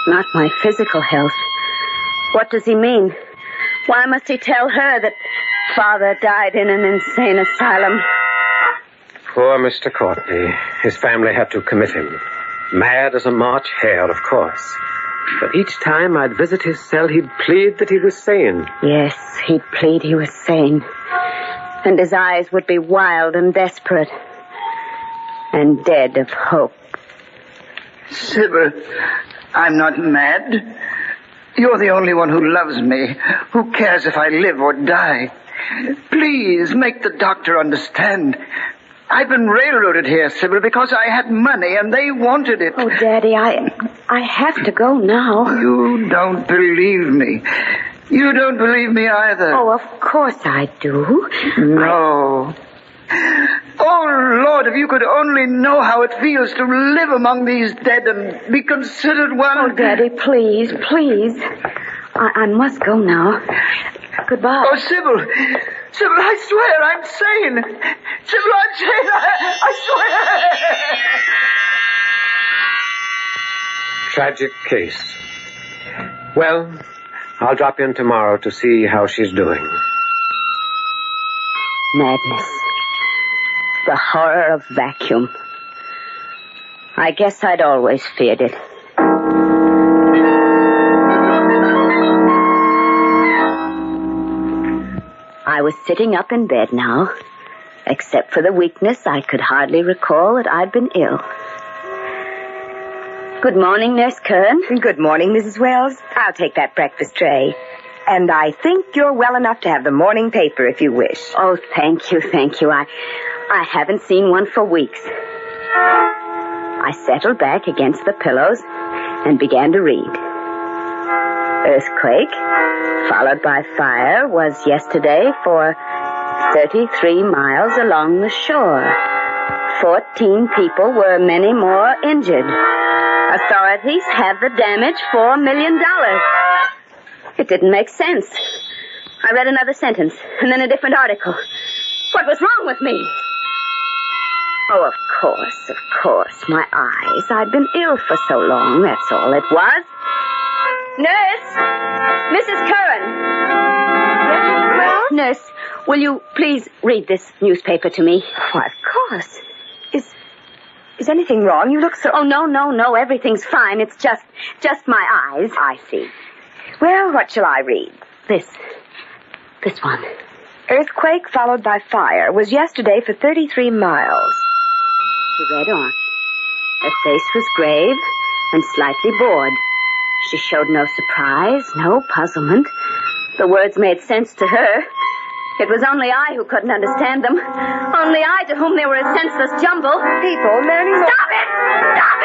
Not my physical health. What does he mean? Why must he tell her that Father died in an insane asylum? Poor Mr. Courtney. His family had to commit him. Mad as a March hare, of course. But each time I'd visit his cell, he'd plead that he was sane. Yes, he'd plead he was sane. And his eyes would be wild and desperate. And dead of hope. Sybil, I'm not mad. You're the only one who loves me. Who cares if I live or die? Please, make the doctor understand. I've been railroaded here, Sybil, because I had money and they wanted it. Oh, Daddy, I have to go now. You don't believe me. You don't believe me either. Oh, of course I do. No. Oh, Lord, if you could only know how it feels to live among these dead and be considered one. Oh, Daddy, please, please. I must go now. Goodbye. Oh, Sybil. Sybil, I swear I'm sane. Sybil, I'm sane. I swear. Tragic case. Well, I'll drop in tomorrow to see how she's doing. Madness. The horror of vacuum. I guess I'd always feared it. I was sitting up in bed now. Except for the weakness, I could hardly recall that I'd been ill. Good morning, Nurse Curran. Good morning, Mrs. Wells. I'll take that breakfast tray. And I think you're well enough to have the morning paper if you wish. Oh, thank you, thank you. I haven't seen one for weeks. I settled back against the pillows and began to read. Earthquake, followed by fire, was yesterday for 33 miles along the shore. 14 people were many more injured. Authorities have the damage $4 million. It didn't make sense. I read another sentence, and then a different article. What was wrong with me? Oh, of course, my eyes. I'd been ill for so long, that's all it was. Nurse! Mrs. Curran! Yes, Mrs. Wells? Nurse, will you please read this newspaper to me? Why, of course. Is anything wrong? You look so... Oh, no, everything's fine. It's just my eyes. I see. Well, what shall I read? This one. Earthquake followed by fire was yesterday for 33 miles. She read on. Her face was grave and slightly bored. She showed no surprise, no puzzlement. The words made sense to her. It was only I who couldn't understand them. Only I to whom they were a senseless jumble. People learning... Stop it! Stop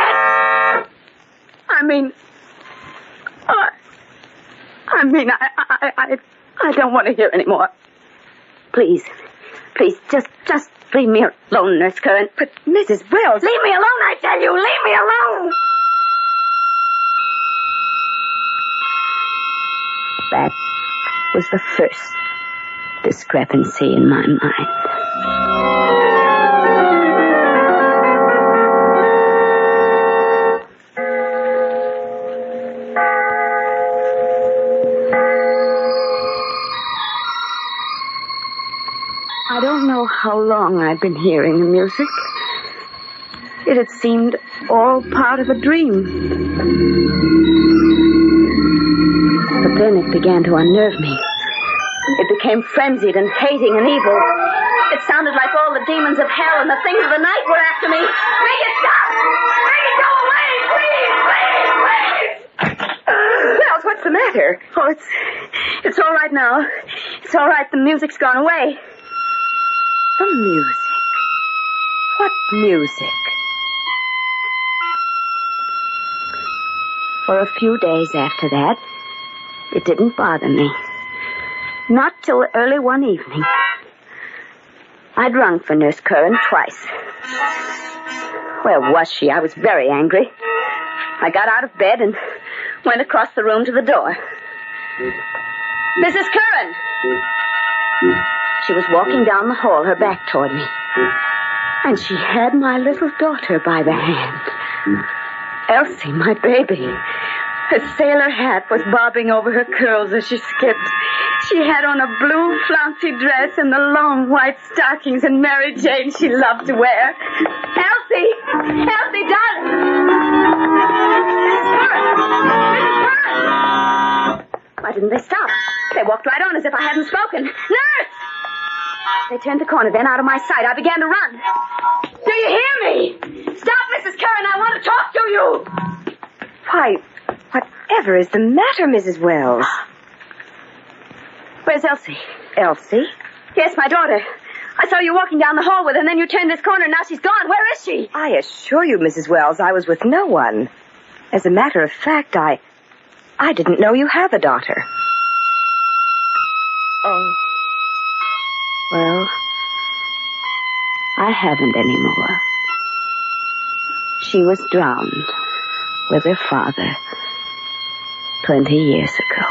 it! I don't want to hear anymore. Please, just leave me alone, Nurse Curran. But, Mrs. Wells... Leave me alone, I tell you! Leave me alone! That was the first discrepancy in my mind. I don't know how long I'd been hearing the music. It had seemed all part of a dream. But then it began to unnerve me. It became frenzied and hating and evil. It sounded like all the demons of hell and the things of the night were after me. Make it stop! Make it go away! Please! Please! Please! Wells, what's the matter? Oh, it's all right now. It's all right. The music's gone away. The music? What music? For a few days after that, it didn't bother me. Not till early one evening. I'd rung for Nurse Curran twice. Where was she? I was very angry. I got out of bed and went across the room to the door. Mrs. Curran! She was walking down the hall, her back toward me. And she had my little daughter by the hand. Elsie, my baby. Her sailor hat was bobbing over her curls as she skipped. She had on a blue flouncy dress and the long white stockings and Mary Jane she loved to wear. Elsie! Elsie, darling! Mrs. Curran! Mrs. Curran! Why didn't they stop? They walked right on as if I hadn't spoken. Nurse! They turned the corner, then out of my sight. I began to run. Do you hear me? Stop, Mrs. Curran. I want to talk to you. Why, whatever is the matter, Mrs. Wells? Where's Elsie? Elsie? Yes, my daughter. I saw you walking down the hall with her, and then you turned this corner, and now she's gone. Where is she? I assure you, Mrs. Wells, I was with no one. As a matter of fact, I didn't know you have a daughter. Oh. Well, I haven't any more. She was drowned with her father 20 years ago.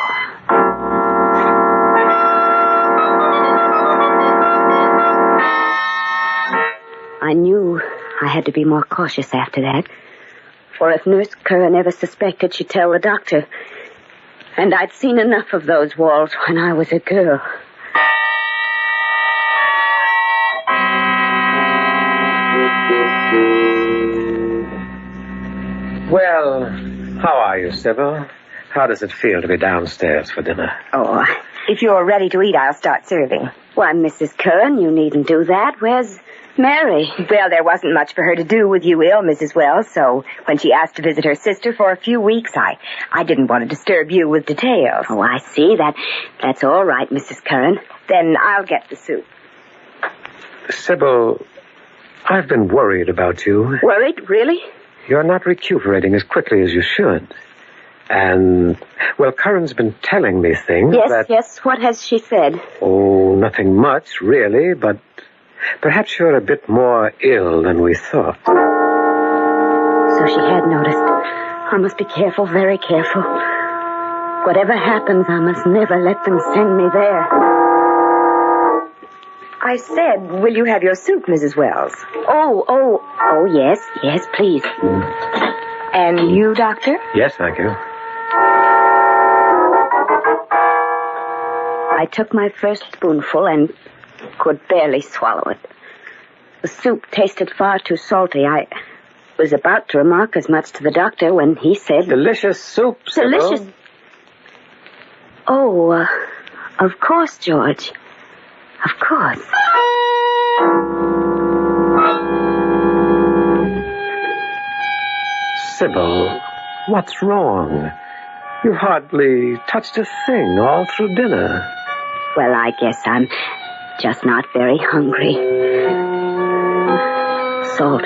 I knew I had to be more cautious after that. For if Nurse Curran ever suspected, she'd tell the doctor. And I'd seen enough of those walls when I was a girl. Well, how are you, Sybil? How does it feel to be downstairs for dinner? Oh, if you're ready to eat, I'll start serving. Why, Mrs. Curran, you needn't do that. Where's Mary? Well, there wasn't much for her to do with you ill, Mrs. Wells, so when she asked to visit her sister for a few weeks, I didn't want to disturb you with details. Oh, I see. That's all right, Mrs. Curran. Then I'll get the soup. Sybil, I've been worried about you. Worried? Really? You're not recuperating as quickly as you should. And, well, Curran's been telling me things Yes, what has she said? Oh, nothing much, really, but perhaps you're a bit more ill than we thought. So she had noticed. I must be careful, very careful. Whatever happens, I must never let them send me there. I said, will you have your soup, Mrs. Wells? Oh, yes, please. And you, Doctor? Yes, thank you. I took my first spoonful and could barely swallow it. The soup tasted far too salty. I was about to remark as much to the doctor when he said... Delicious soup, Sybil. Delicious. Oh, of course, George. Of course. Sybil, what's wrong? You hardly touched a thing all through dinner. Well, I guess I'm just not very hungry. Salt.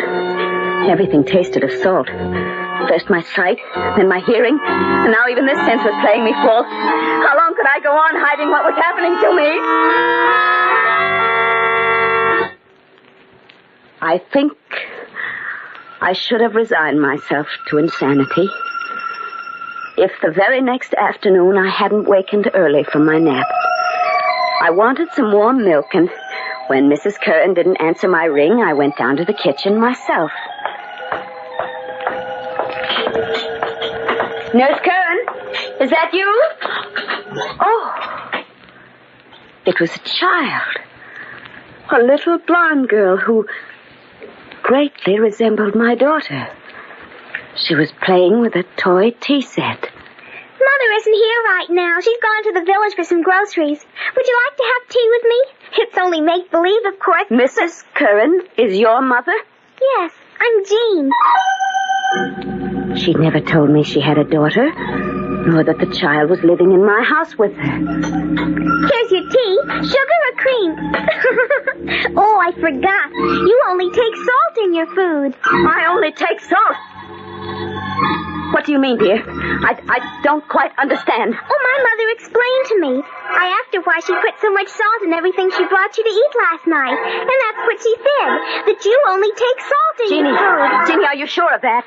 Everything tasted of salt. First my sight, then my hearing, and now even this sense was playing me false. How long could I go on hiding what was happening to me? I think I should have resigned myself to insanity. If the very next afternoon I hadn't wakened early from my nap. I wanted some warm milk, and when Mrs. Curran didn't answer my ring, I went down to the kitchen myself. Nurse Curran, is that you? Oh, it was a child. A little blonde girl who greatly resembled my daughter. She was playing with a toy tea set. Mother isn't here right now. She's gone to the village for some groceries. Would you like to have tea with me? It's only make-believe, of course. Mrs. Curran is your mother? Yes, I'm Jean. She never told me she had a daughter, nor that the child was living in my house with her. Here's your tea. Sugar or cream? Oh, I forgot. You only take salt in your food. I only take salt? What do you mean, dear? I don't quite understand. Oh, my mother explained to me. I asked her why she put so much salt in everything she brought you to eat last night. And that's what she said, that you only take salt in your food. Jeannie, are you sure of that?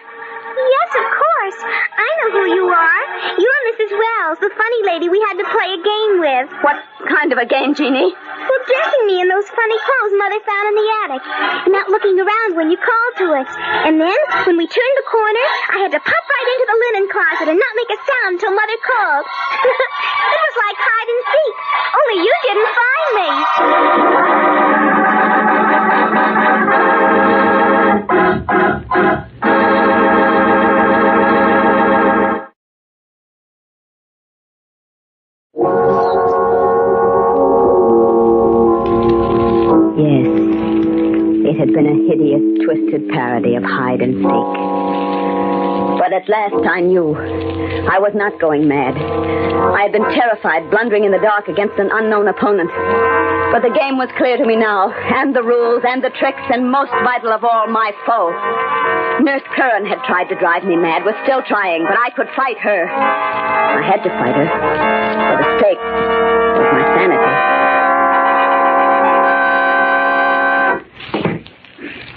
Yes, of course. I know who you are. You're Mrs. Wells, the funny lady we had to play a game with. What kind of a game, Jeannie? Well, dressing me in those funny clothes Mother found in the attic. And not looking around when you called to us. And then, when we turned the corner, I had to pop right into the linen closet and not make a sound until Mother called. It was like hide and seek. Only you didn't find me. Yes, it had been a hideous, twisted parody of hide and seek. But at last I knew. I was not going mad. I had been terrified, blundering in the dark against an unknown opponent. But the game was clear to me now, and the rules, and the tricks, and most vital of all, my foe. Nurse Curran had tried to drive me mad, was still trying, but I could fight her. I had to fight her, for the stake was my sanity.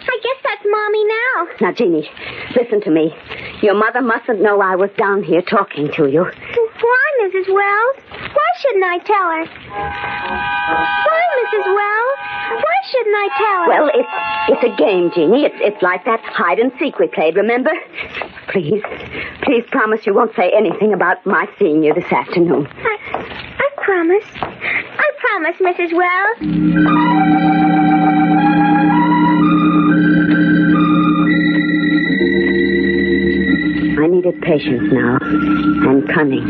I guess that's Mommy now. Now, Jeannie, listen to me. Your mother mustn't know I was down here talking to you. Why, Mrs. Wells? Why shouldn't I tell her? Why, Mrs. Wells? Why shouldn't I tell her? Well, it's a game, Jeannie. It's like that hide and seek we played, remember? Please promise you won't say anything about my seeing you this afternoon. I promise. I promise, Mrs. Wells. I needed patience now, and cunning.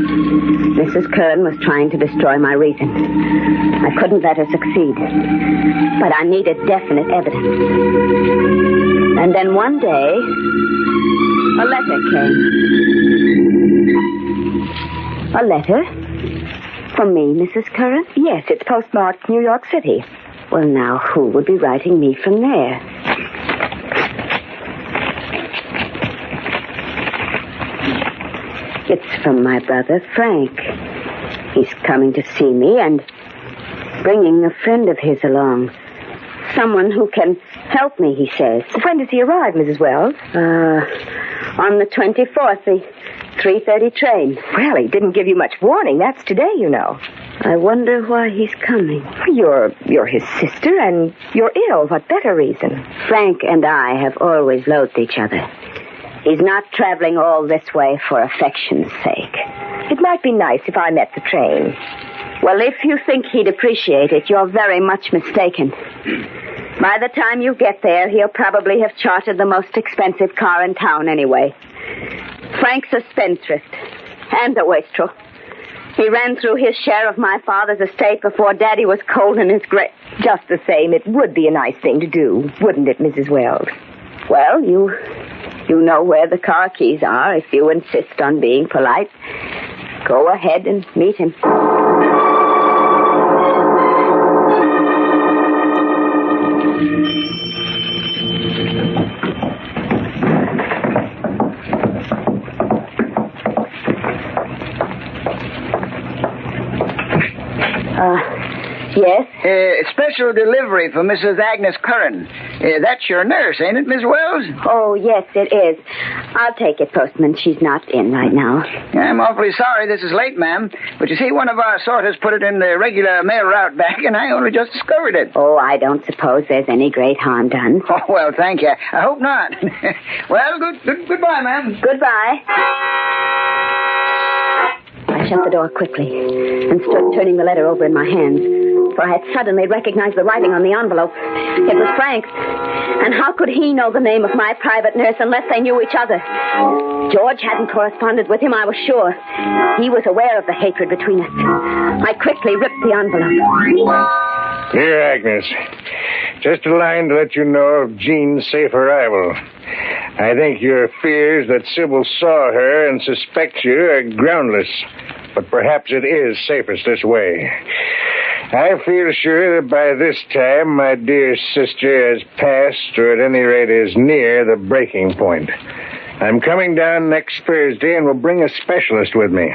Mrs. Curran was trying to destroy my reason. I couldn't let her succeed. But I needed definite evidence. And then one day, a letter came. A letter? From me, Mrs. Curran? Yes, it's postmarked New York City. Well, now, who would be writing me from there? It's from my brother, Frank. He's coming to see me and bringing a friend of his along. Someone who can help me, he says. When does he arrive, Mrs. Wells? On the 24th, the 3:30 train. Well, he didn't give you much warning. That's today, you know. I wonder why he's coming. You're his sister, and you're ill. What better reason? Frank and I have always loathed each other. He's not traveling all this way for affection's sake. It might be nice if I met the train. Well, if you think he'd appreciate it, you're very much mistaken. By the time you get there, he'll probably have chartered the most expensive car in town anyway. Frank's a spendthrift and a wastrel. He ran through his share of my father's estate before Daddy was cold in his grave. Just the same, it would be a nice thing to do, wouldn't it, Mrs. Wells? Well, you know where the car keys are if you insist on being polite. Go ahead and meet him. Yes? Special delivery for Mrs. Agnes Curran. That's your nurse, ain't it, Miss Wells? Oh, yes, it is. I'll take it, Postman. She's not in right now. I'm awfully sorry this is late, ma'am. But you see, one of our sorters put it in the regular mail route bag, and I only just discovered it. Oh, I don't suppose there's any great harm done. Oh, well, thank you. I hope not. Well, goodbye, ma'am. Goodbye. I shut the door quickly and stood turning the letter over in my hands. for I had suddenly recognized the writing on the envelope. It was Frank's. And how could he know the name of my private nurse unless they knew each other? George hadn't corresponded with him, I was sure. He was aware of the hatred between us. I quickly ripped the envelope. Dear Agnes, just a line to let you know of Jean's safe arrival. I think your fears that Sybil saw her and suspects you are groundless, but perhaps it is safest this way. I feel sure that by this time my dear sister has passed, or at any rate is near, the breaking point. I'm coming down next Thursday and will bring a specialist with me.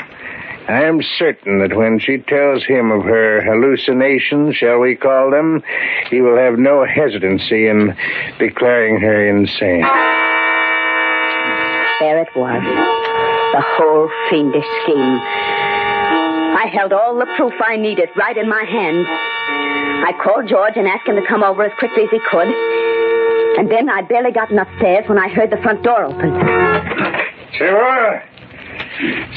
I am certain that when she tells him of her hallucinations, shall we call them, he will have no hesitancy in declaring her insane. There it was. The whole fiendish scheme. I held all the proof I needed right in my hand. I called George and asked him to come over as quickly as he could. And then I'd barely gotten upstairs when I heard the front door open. Sybil!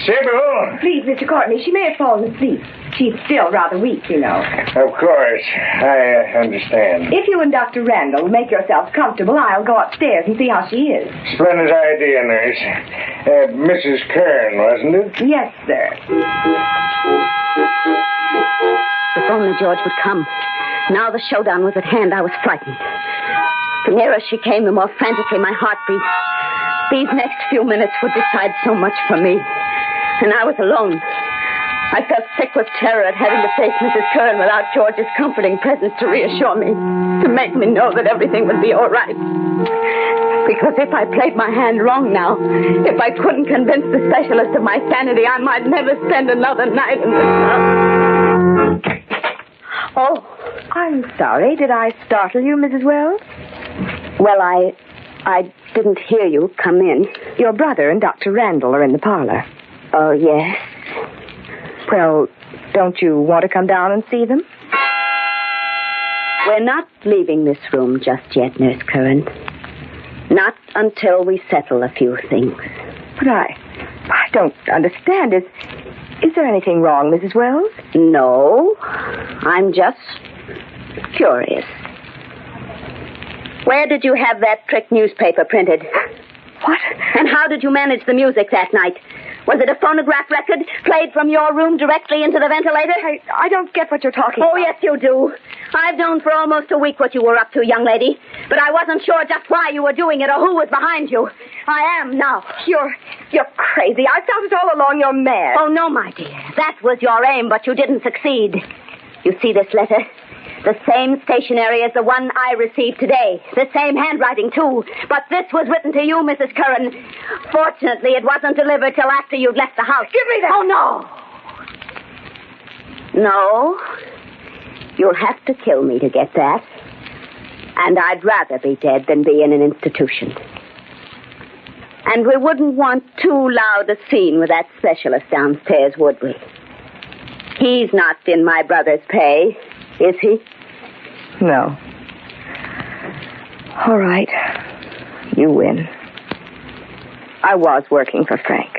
Sybil! Please, Mr. Courtney, she may have fallen asleep. She's still rather weak, you know. Of course. I understand. If you and Dr. Randall will make yourselves comfortable, I'll go upstairs and see how she is. Splendid idea, nurse. Mrs. Kern, wasn't it? Yes, sir. If only George would come. Now the showdown was at hand, I was frightened. The nearer she came, the more frantically my heart beat. These next few minutes would decide so much for me. And I was alone. I felt sick with terror at having to face Mrs. Kern without George's comforting presence to reassure me, to make me know that everything would be all right. Because if I played my hand wrong now, if I couldn't convince the specialist of my sanity, I might never spend another night in this house. Oh, I'm sorry. Did I startle you, Mrs. Wells? Well, I didn't hear you come in. Your brother and Dr. Randall are in the parlor. Oh, yes. Well, don't you want to come down and see them? We're not leaving this room just yet, Nurse Curran. Not until we settle a few things. But I don't understand. Is there anything wrong, Mrs. Wells? No. I'm just curious. Where did you have that trick newspaper printed? What? And how did you manage the music that night? Was it a phonograph record played from your room directly into the ventilator? I don't get what you're talking about. Oh, yes, you do. I've known for almost a week what you were up to, young lady. But I wasn't sure just why you were doing it or who was behind you. I am now. You're crazy. I felt it all along. You're mad. Oh, no, my dear. That was your aim, but you didn't succeed. You see this letter? The same stationery as the one I received today. The same handwriting, too. But this was written to you, Mrs. Curran. Fortunately, it wasn't delivered till after you'd left the house. Give me that. Oh, no. No. You'll have to kill me to get that. And I'd rather be dead than be in an institution. And we wouldn't want too loud a scene with that specialist downstairs, would we? He's not in my brother's pay. Is he? No. All right. You win. I was working for Frank.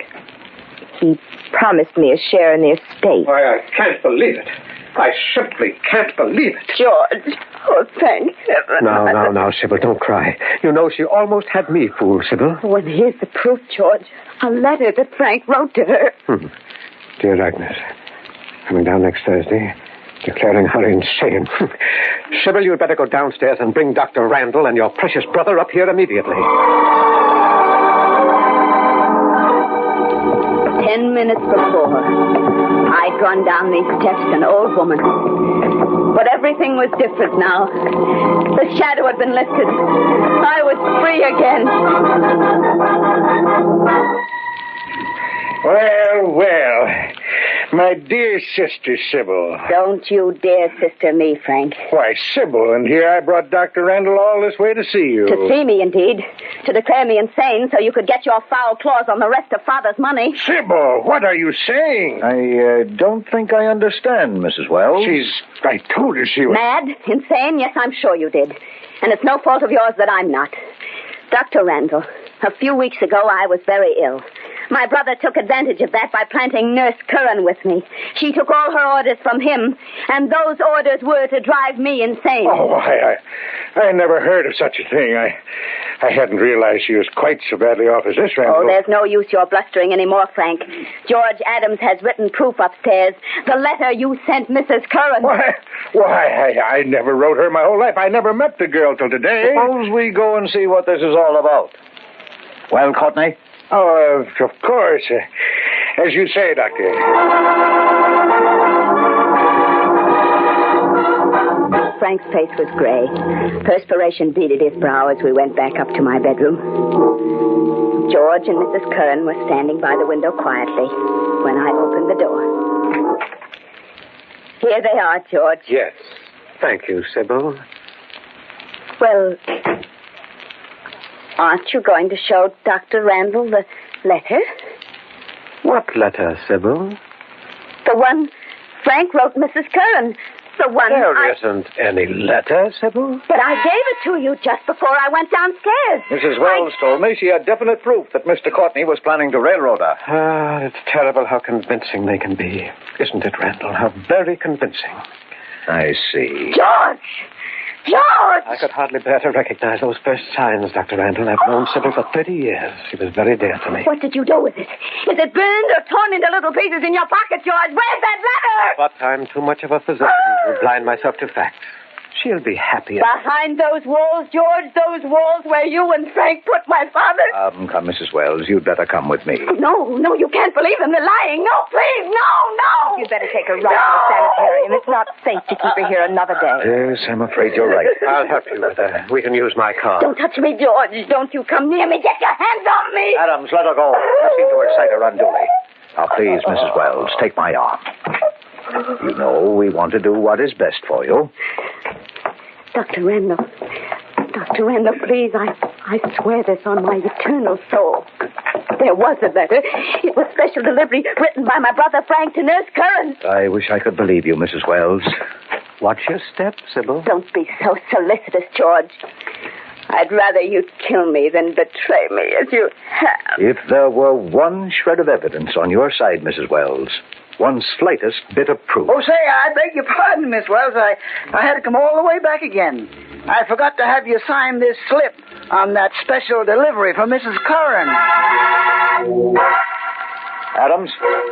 He promised me a share in the estate. Why, I can't believe it. I simply can't believe it. George. Oh, thank heaven. Now, Sybil, don't cry. You know, she almost had me fooled, Sybil. Well, here's the proof, George. A letter that Frank wrote to her. Dear Agnes, coming down next Thursday, declaring her insane. Sybil, you'd better go downstairs and bring Dr. Randall and your precious brother up here immediately. 10 minutes before, I'd gone down these steps, an old woman. But everything was different now. The shadow had been lifted. I was free again. Well. My dear sister, Sybil. Don't you dare sister me, Frank. Why, Sybil, and here I brought Dr. Randall all this way to see you. To see me, indeed. To declare me insane so you could get your foul claws on the rest of Father's money. Sybil, what are you saying? I don't think I understand, Mrs. Wells. I told her she was... Mad? Insane? Yes, I'm sure you did. And it's no fault of yours that I'm not. Dr. Randall, a few weeks ago I was very ill. My brother took advantage of that by planting Nurse Curran with me. She took all her orders from him, and those orders were to drive me insane. Oh, I never heard of such a thing. I hadn't realized she was quite so badly off as this, Randall. Oh, there's no use your blustering anymore, Frank. George Adams has written proof upstairs. The letter you sent Mrs. Curran. Why, I never wrote her my whole life. I never met the girl till today. Suppose we go and see what this is all about. Well, Courtney? Oh, of course. As you say, Doctor. Frank's face was gray. Perspiration beaded his brow as we went back up to my bedroom. George and Mrs. Curran were standing by the window quietly when I opened the door. Here they are, George. Yes. Thank you, Sybil. Well, aren't you going to show Dr. Randall the letter? What letter, Sybil? The one Frank wrote Mrs. Curran. The one There isn't any letter, Sybil. But I gave it to you just before I went downstairs. Mrs. Wells told me she had definite proof that Mr. Courtney was planning to railroad her. Ah, it's terrible how convincing they can be. Isn't it, Randall? How very convincing. I see. George! George! I could hardly bear to recognize those first signs, Dr. Randall. I've known Sybil for 30 years. She was very dear to me. What did you do with it? Is it burned or torn into little pieces in your pocket, George? Where's that letter? But I'm too much of a physician to blind myself to facts. She'll be happier. Behind those walls, George, those walls where you and Frank put my father. Come, Mrs. Wells, you'd better come with me. No, you can't believe them. They're lying. No, please, no. You'd better take her right to the sanitarium. It's not safe to keep her here another day. Yes, I'm afraid you're right. I'll help you with her. We can use my car. Don't touch me, George. Don't you come near me. Get your hands off me. Adams, let her go. You seem to excite her unduly. Now, please, Mrs. Wells, take my arm. You know, we want to do what is best for you. Dr. Randall, please, I swear this on my eternal soul. There was a letter. It was special delivery written by my brother Frank to Nurse Curran. I wish I could believe you, Mrs. Wells. Watch your step, Sybil. Don't be so solicitous, George. I'd rather you'd kill me than betray me as you have. If there were one shred of evidence on your side, Mrs. Wells, one slightest bit of proof. Oh, say, I beg your pardon, Miss Wells. I had to come all the way back again. I forgot to have you sign this slip on that special delivery for Mrs. Curran. Adams,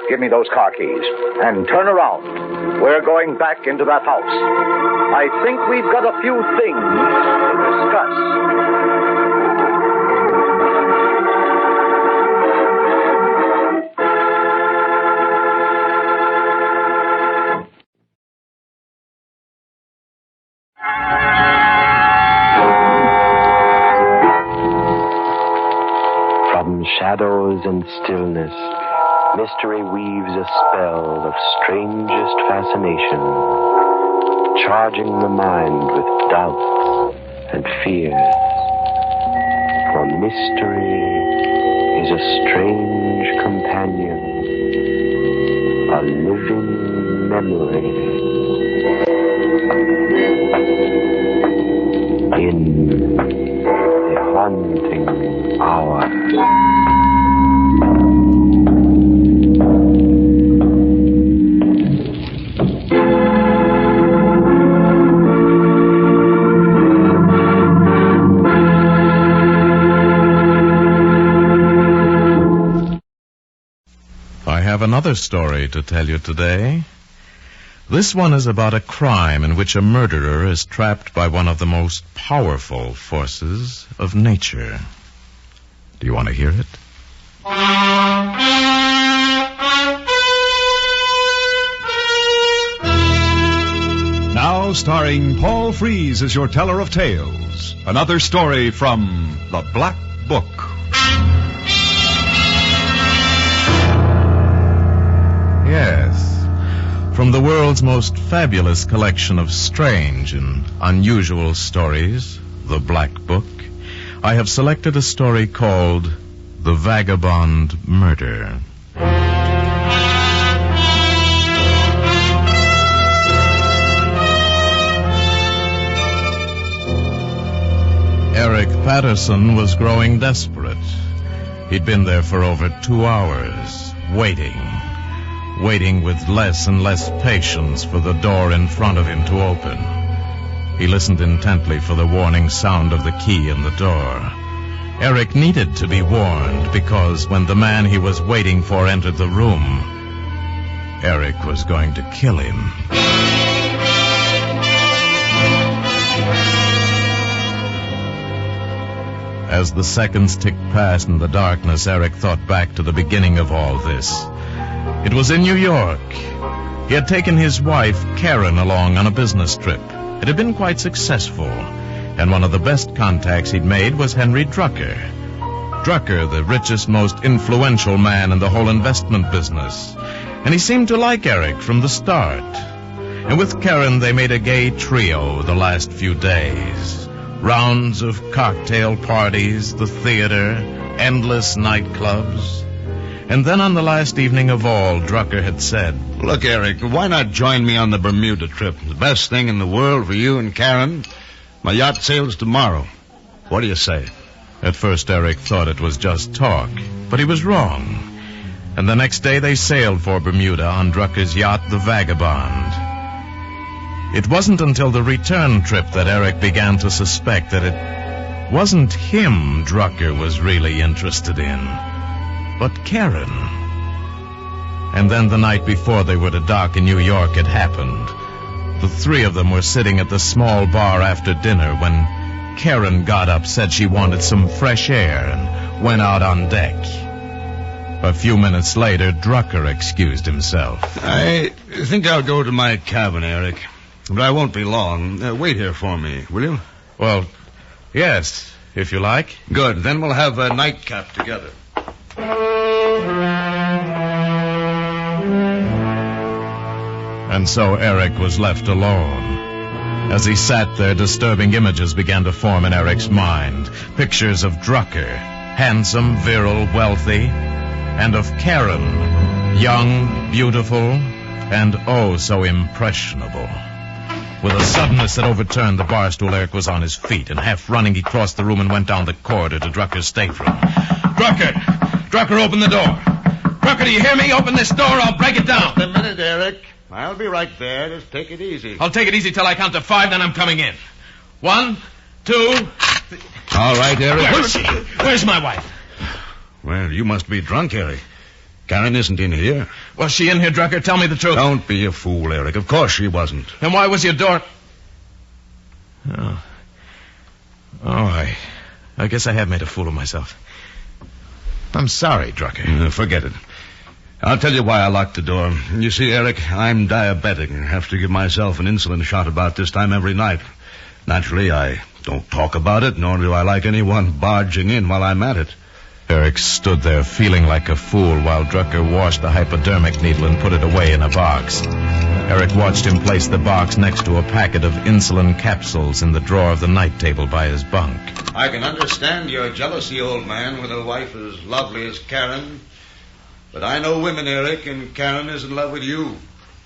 give me those car keys. And turn around. We're going back into that house. I think we've got a few things to discuss. Shadows and stillness, mystery weaves a spell of strangest fascination, charging the mind with doubts and fears. For mystery is a strange companion, a living memory. In the haunting hour. I have another story to tell you today. This one is about a crime in which a murderer is trapped by one of the most powerful forces of nature. Do you want to hear it? Now starring Paul Frees as your teller of tales. Another story from The Black Book. Yes. From the world's most fabulous collection of strange and unusual stories, The Black Book, I have selected a story called The Vagabond Murder. Eric Patterson was growing desperate. He'd been there for over 2 hours, waiting with less and less patience for the door in front of him to open. He listened intently for the warning sound of the key in the door. Eric needed to be warned because when the man he was waiting for entered the room, Eric was going to kill him. As the seconds ticked past in the darkness, Eric thought back to the beginning of all this. It was in New York. He had taken his wife, Karen, along on a business trip. It had been quite successful, and one of the best contacts he'd made was Henry Drucker. Drucker, the richest, most influential man in the whole investment business. And he seemed to like Eric from the start. And with Karen, they made a gay trio the last few days. Rounds of cocktail parties, the theater, endless nightclubs. And then on the last evening of all, Drucker had said, "Look, Eric, why not join me on the Bermuda trip? The best thing in the world for you and Karen. My yacht sails tomorrow. What do you say?" At first, Eric thought it was just talk, but he was wrong. And the next day they sailed for Bermuda on Drucker's yacht, the Vagabond. It wasn't until the return trip that Eric began to suspect that it wasn't him Drucker was really interested in, but Karen. And then the night before they were to dock in New York, it happened. The three of them were sitting at the small bar after dinner when Karen got up, said she wanted some fresh air, and went out on deck. A few minutes later, Drucker excused himself. "I think I'll go to my cabin, Eric. But I won't be long. Wait here for me, will you?" "Well, yes, if you like." "Good. Then we'll have a nightcap together." And so Eric was left alone. As he sat there, disturbing images began to form in Eric's mind. Pictures of Drucker, handsome, virile, wealthy, and of Karen, young, beautiful, and oh so impressionable. With a suddenness that overturned the bar stool, Eric was on his feet, and half running, he crossed the room and went down the corridor to Drucker's stateroom. Drucker, open the door. Drucker, do you hear me? Open this door, I'll break it down. Just a minute, Eric. I'll be right there. Just take it easy. I'll take it easy till I count to 5, then I'm coming in. 1, 2... All right, Eric. Where is she? Where's my wife? Well, you must be drunk, Eric. Karen isn't in here. Was she in here, Drucker? Tell me the truth. Don't be a fool, Eric. Of course she wasn't. Then why was your door... I guess I have made a fool of myself. I'm sorry, Drucker. Forget it. I'll tell you why I locked the door. You see, Eric, I'm diabetic and have to give myself an insulin shot about this time every night. Naturally, I don't talk about it, nor do I like anyone barging in while I'm at it. Eric stood there feeling like a fool while Drucker washed the hypodermic needle and put it away in a box. Eric watched him place the box next to a packet of insulin capsules in the drawer of the night table by his bunk. I can understand your jealousy, old man, with a wife as lovely as Karen. But I know women, Eric, and Karen is in love with you.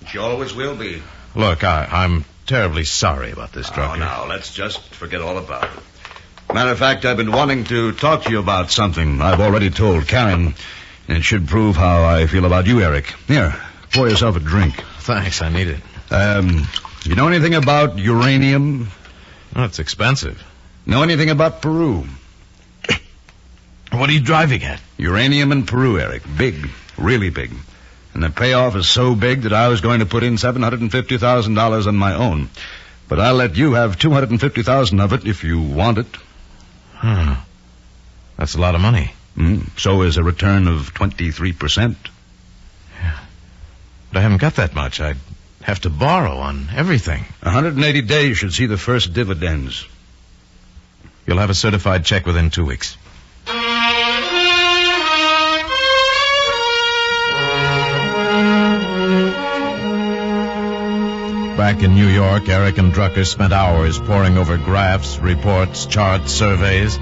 She always will be. Look, I'm terribly sorry about this, Drucker. Oh, now, let's just forget all about it. Matter of fact, I've been wanting to talk to you about something I've already told Karen. And it should prove how I feel about you, Eric. Here, pour yourself a drink. Thanks, I need it. You know anything about uranium? Oh, it's expensive. Know anything about Peru? What are you driving at? Uranium in Peru, Eric. Big. Really big. And the payoff is so big that I was going to put in $750,000 on my own. But I'll let you have $250,000 of it if you want it. That's a lot of money. So is a return of 23%. Yeah. But I haven't got that much. I'd have to borrow on everything. 180 days should see the first dividends. You'll have a certified check within 2 weeks. Back in New York, Eric and Drucker spent hours poring over graphs, reports, charts, surveys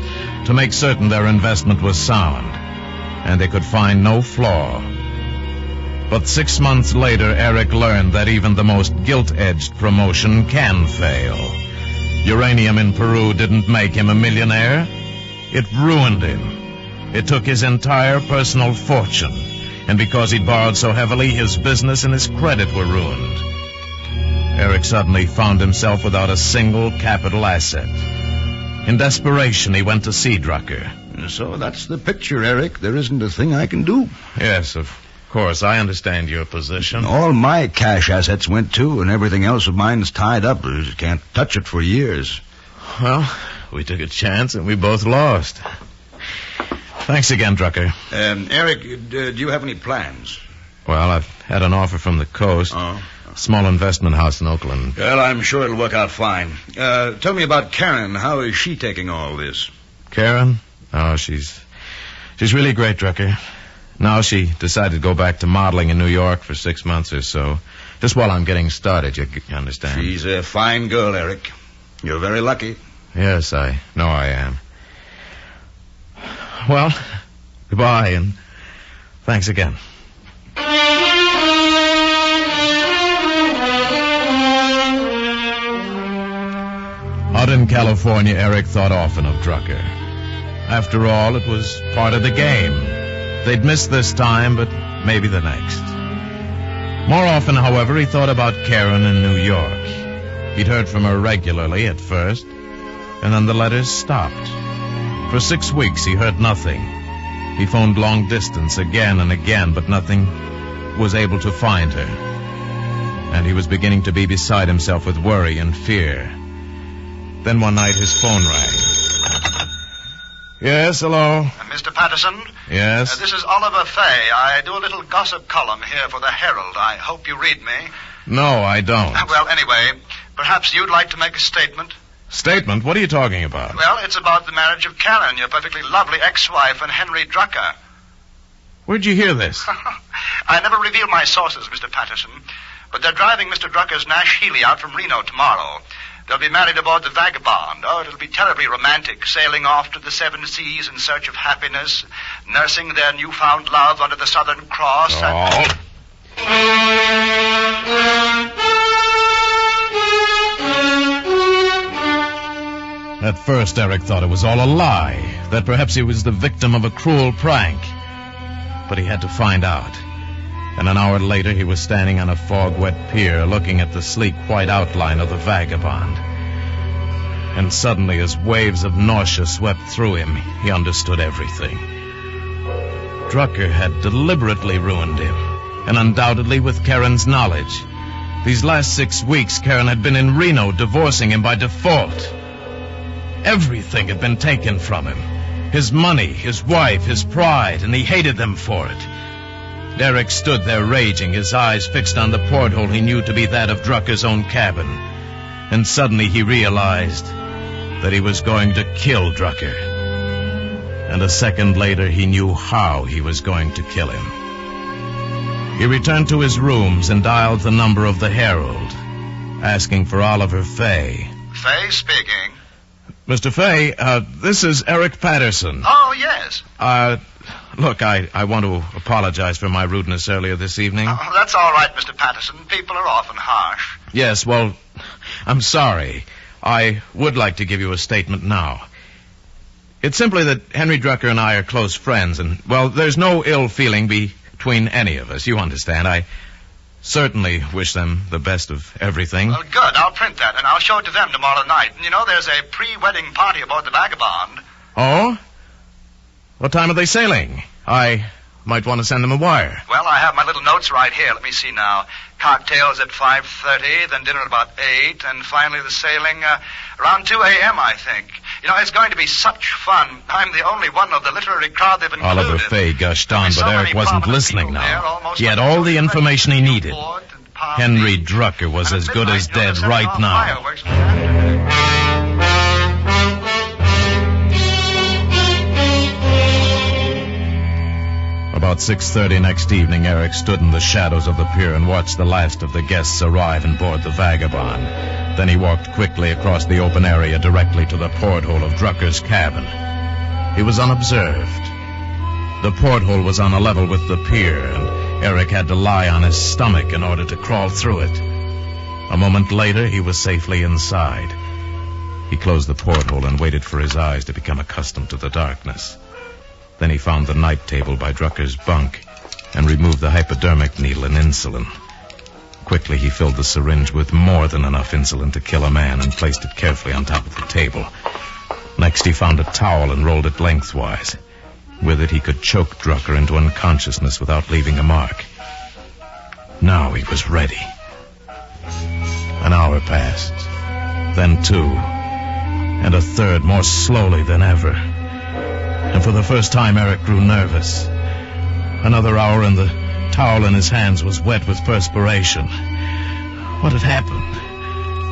to make certain their investment was sound, and they could find no flaw. But 6 months later, Eric learned that even the most gilt-edged promotion can fail. Uranium in Peru didn't make him a millionaire. It ruined him. It took his entire personal fortune, and because he'd borrowed so heavily, his business and his credit were ruined. Eric suddenly found himself without a single capital asset. In desperation, he went to see Drucker. So that's the picture, Eric. There isn't a thing I can do. Yes, of course, I understand your position. All my cash assets went too, and everything else of mine's tied up. I can't touch it for years. Well, we took a chance and we both lost. Thanks again, Drucker. Eric, do you have any plans? Well, I've had an offer from the coast. Oh. A small investment house in Oakland. Well, I'm sure it'll work out fine. Tell me about Karen. How is she taking all this? Karen? Oh, she's really great, Drucker. Now she decided to go back to modeling in New York for 6 months or so. Just while I'm getting started, you understand. She's a fine girl, Eric. You're very lucky. Yes, I know I am. Well, goodbye, and thanks again. Out in California, Eric thought often of Drucker. After all, it was part of the game. They'd missed this time, but maybe the next. More often, however, he thought about Karen in New York. He'd heard from her regularly at first, and then the letters stopped. For 6 weeks, he heard nothing. He phoned long distance again and again, but nothing was able to find her. And he was beginning to be beside himself with worry and fear. Then one night, his phone rang. Yes, hello? Mr. Patterson? Yes? This is Oliver Fay. I do a little gossip column here for the Herald. I hope you read me. No, I don't. Well, anyway, perhaps you'd like to make a statement. Statement? What are you talking about? Well, it's about the marriage of Karen, your perfectly lovely ex-wife, and Henry Drucker. Where'd you hear this? I never reveal my sources, Mr. Patterson, but they're driving Mr. Drucker's Nash Healy out from Reno tomorrow. They'll be married aboard the Vagabond. Oh, it'll be terribly romantic, sailing off to the 7 seas in search of happiness, nursing their newfound love under the Southern Cross. At first, Eric thought it was all a lie, that perhaps he was the victim of a cruel prank. But he had to find out. And an hour later, he was standing on a fog-wet pier looking at the sleek white outline of the Vagabond. And suddenly, as waves of nausea swept through him, he understood everything. Drucker had deliberately ruined him, and undoubtedly with Karen's knowledge. These last 6 weeks, Karen had been in Reno, divorcing him by default. Everything had been taken from him. His money, his wife, his pride, and he hated them for it. Eric stood there raging, his eyes fixed on the porthole he knew to be that of Drucker's own cabin. And suddenly he realized that he was going to kill Drucker. And a second later he knew how he was going to kill him. He returned to his rooms and dialed the number of the Herald, asking for Oliver Fay. Fay speaking. Mr. Fay, this is Eric Patterson. Oh, yes. Look, I want to apologize for my rudeness earlier this evening. Oh, that's all right, Mr. Patterson. People are often harsh. Yes, well, I'm sorry. I would like to give you a statement now. It's simply that Henry Drucker and I are close friends, and, well, there's no ill feeling between any of us. You understand. I certainly wish them the best of everything. Well, good. I'll print that, and I'll show it to them tomorrow night. And, you know, there's a pre-wedding party aboard the Vagabond. Oh? What time are they sailing? I might want to send them a wire. Well, I have my little notes right here. Let me see now. Cocktails at 5:30, then dinner at about 8, and finally the sailing around 2 a.m., I think. You know, it's going to be such fun. I'm the only one of the literary crowd they've included. Oliver Fay gushed on, but Eric wasn't listening now. He had all the information he needed. Henry Drucker was as good as dead right now. About 6:30 next evening, Eric stood in the shadows of the pier and watched the last of the guests arrive and board the Vagabond. Then he walked quickly across the open area directly to the porthole of Drucker's cabin. He was unobserved. The porthole was on a level with the pier, and Eric had to lie on his stomach in order to crawl through it. A moment later, he was safely inside. He closed the porthole and waited for his eyes to become accustomed to the darkness. Then he found the night table by Drucker's bunk and removed the hypodermic needle and insulin. Quickly, he filled the syringe with more than enough insulin to kill a man and placed it carefully on top of the table. Next, he found a towel and rolled it lengthwise. With it, he could choke Drucker into unconsciousness without leaving a mark. Now he was ready. An hour passed, then 2, and a third more slowly than ever. And for the first time, Eric grew nervous. Another hour and the towel in his hands was wet with perspiration. What had happened?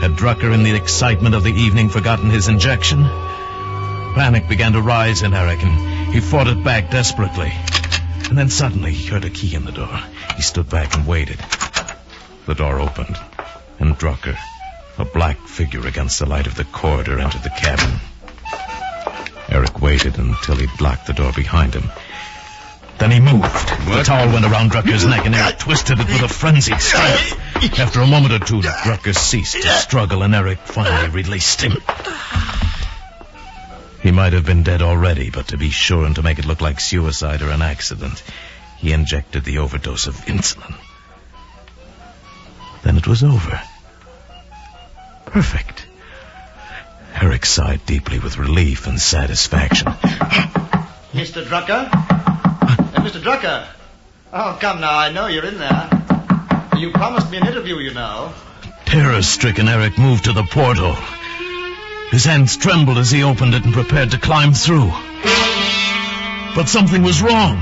Had Drucker, in the excitement of the evening, forgotten his injection? Panic began to rise in Eric, and he fought it back desperately. And then suddenly he heard a key in the door. He stood back and waited. The door opened, and Drucker, a black figure against the light of the corridor, entered the cabin. Eric waited until he'd locked the door behind him. Then he moved. The towel went around Drucker's neck, and Eric twisted it with a frenzied strength. After a moment or two, Drucker ceased to struggle, and Eric finally released him. He might have been dead already, but to be sure and to make it look like suicide or an accident, he injected the overdose of insulin. Then it was over. Perfect. Eric sighed deeply with relief and satisfaction. Mr. Drucker? Mr. Drucker! Oh, come now, I know you're in there. You promised me an interview, you know. Terror-stricken, Eric moved to the portal. His hands trembled as he opened it and prepared to climb through. But something was wrong.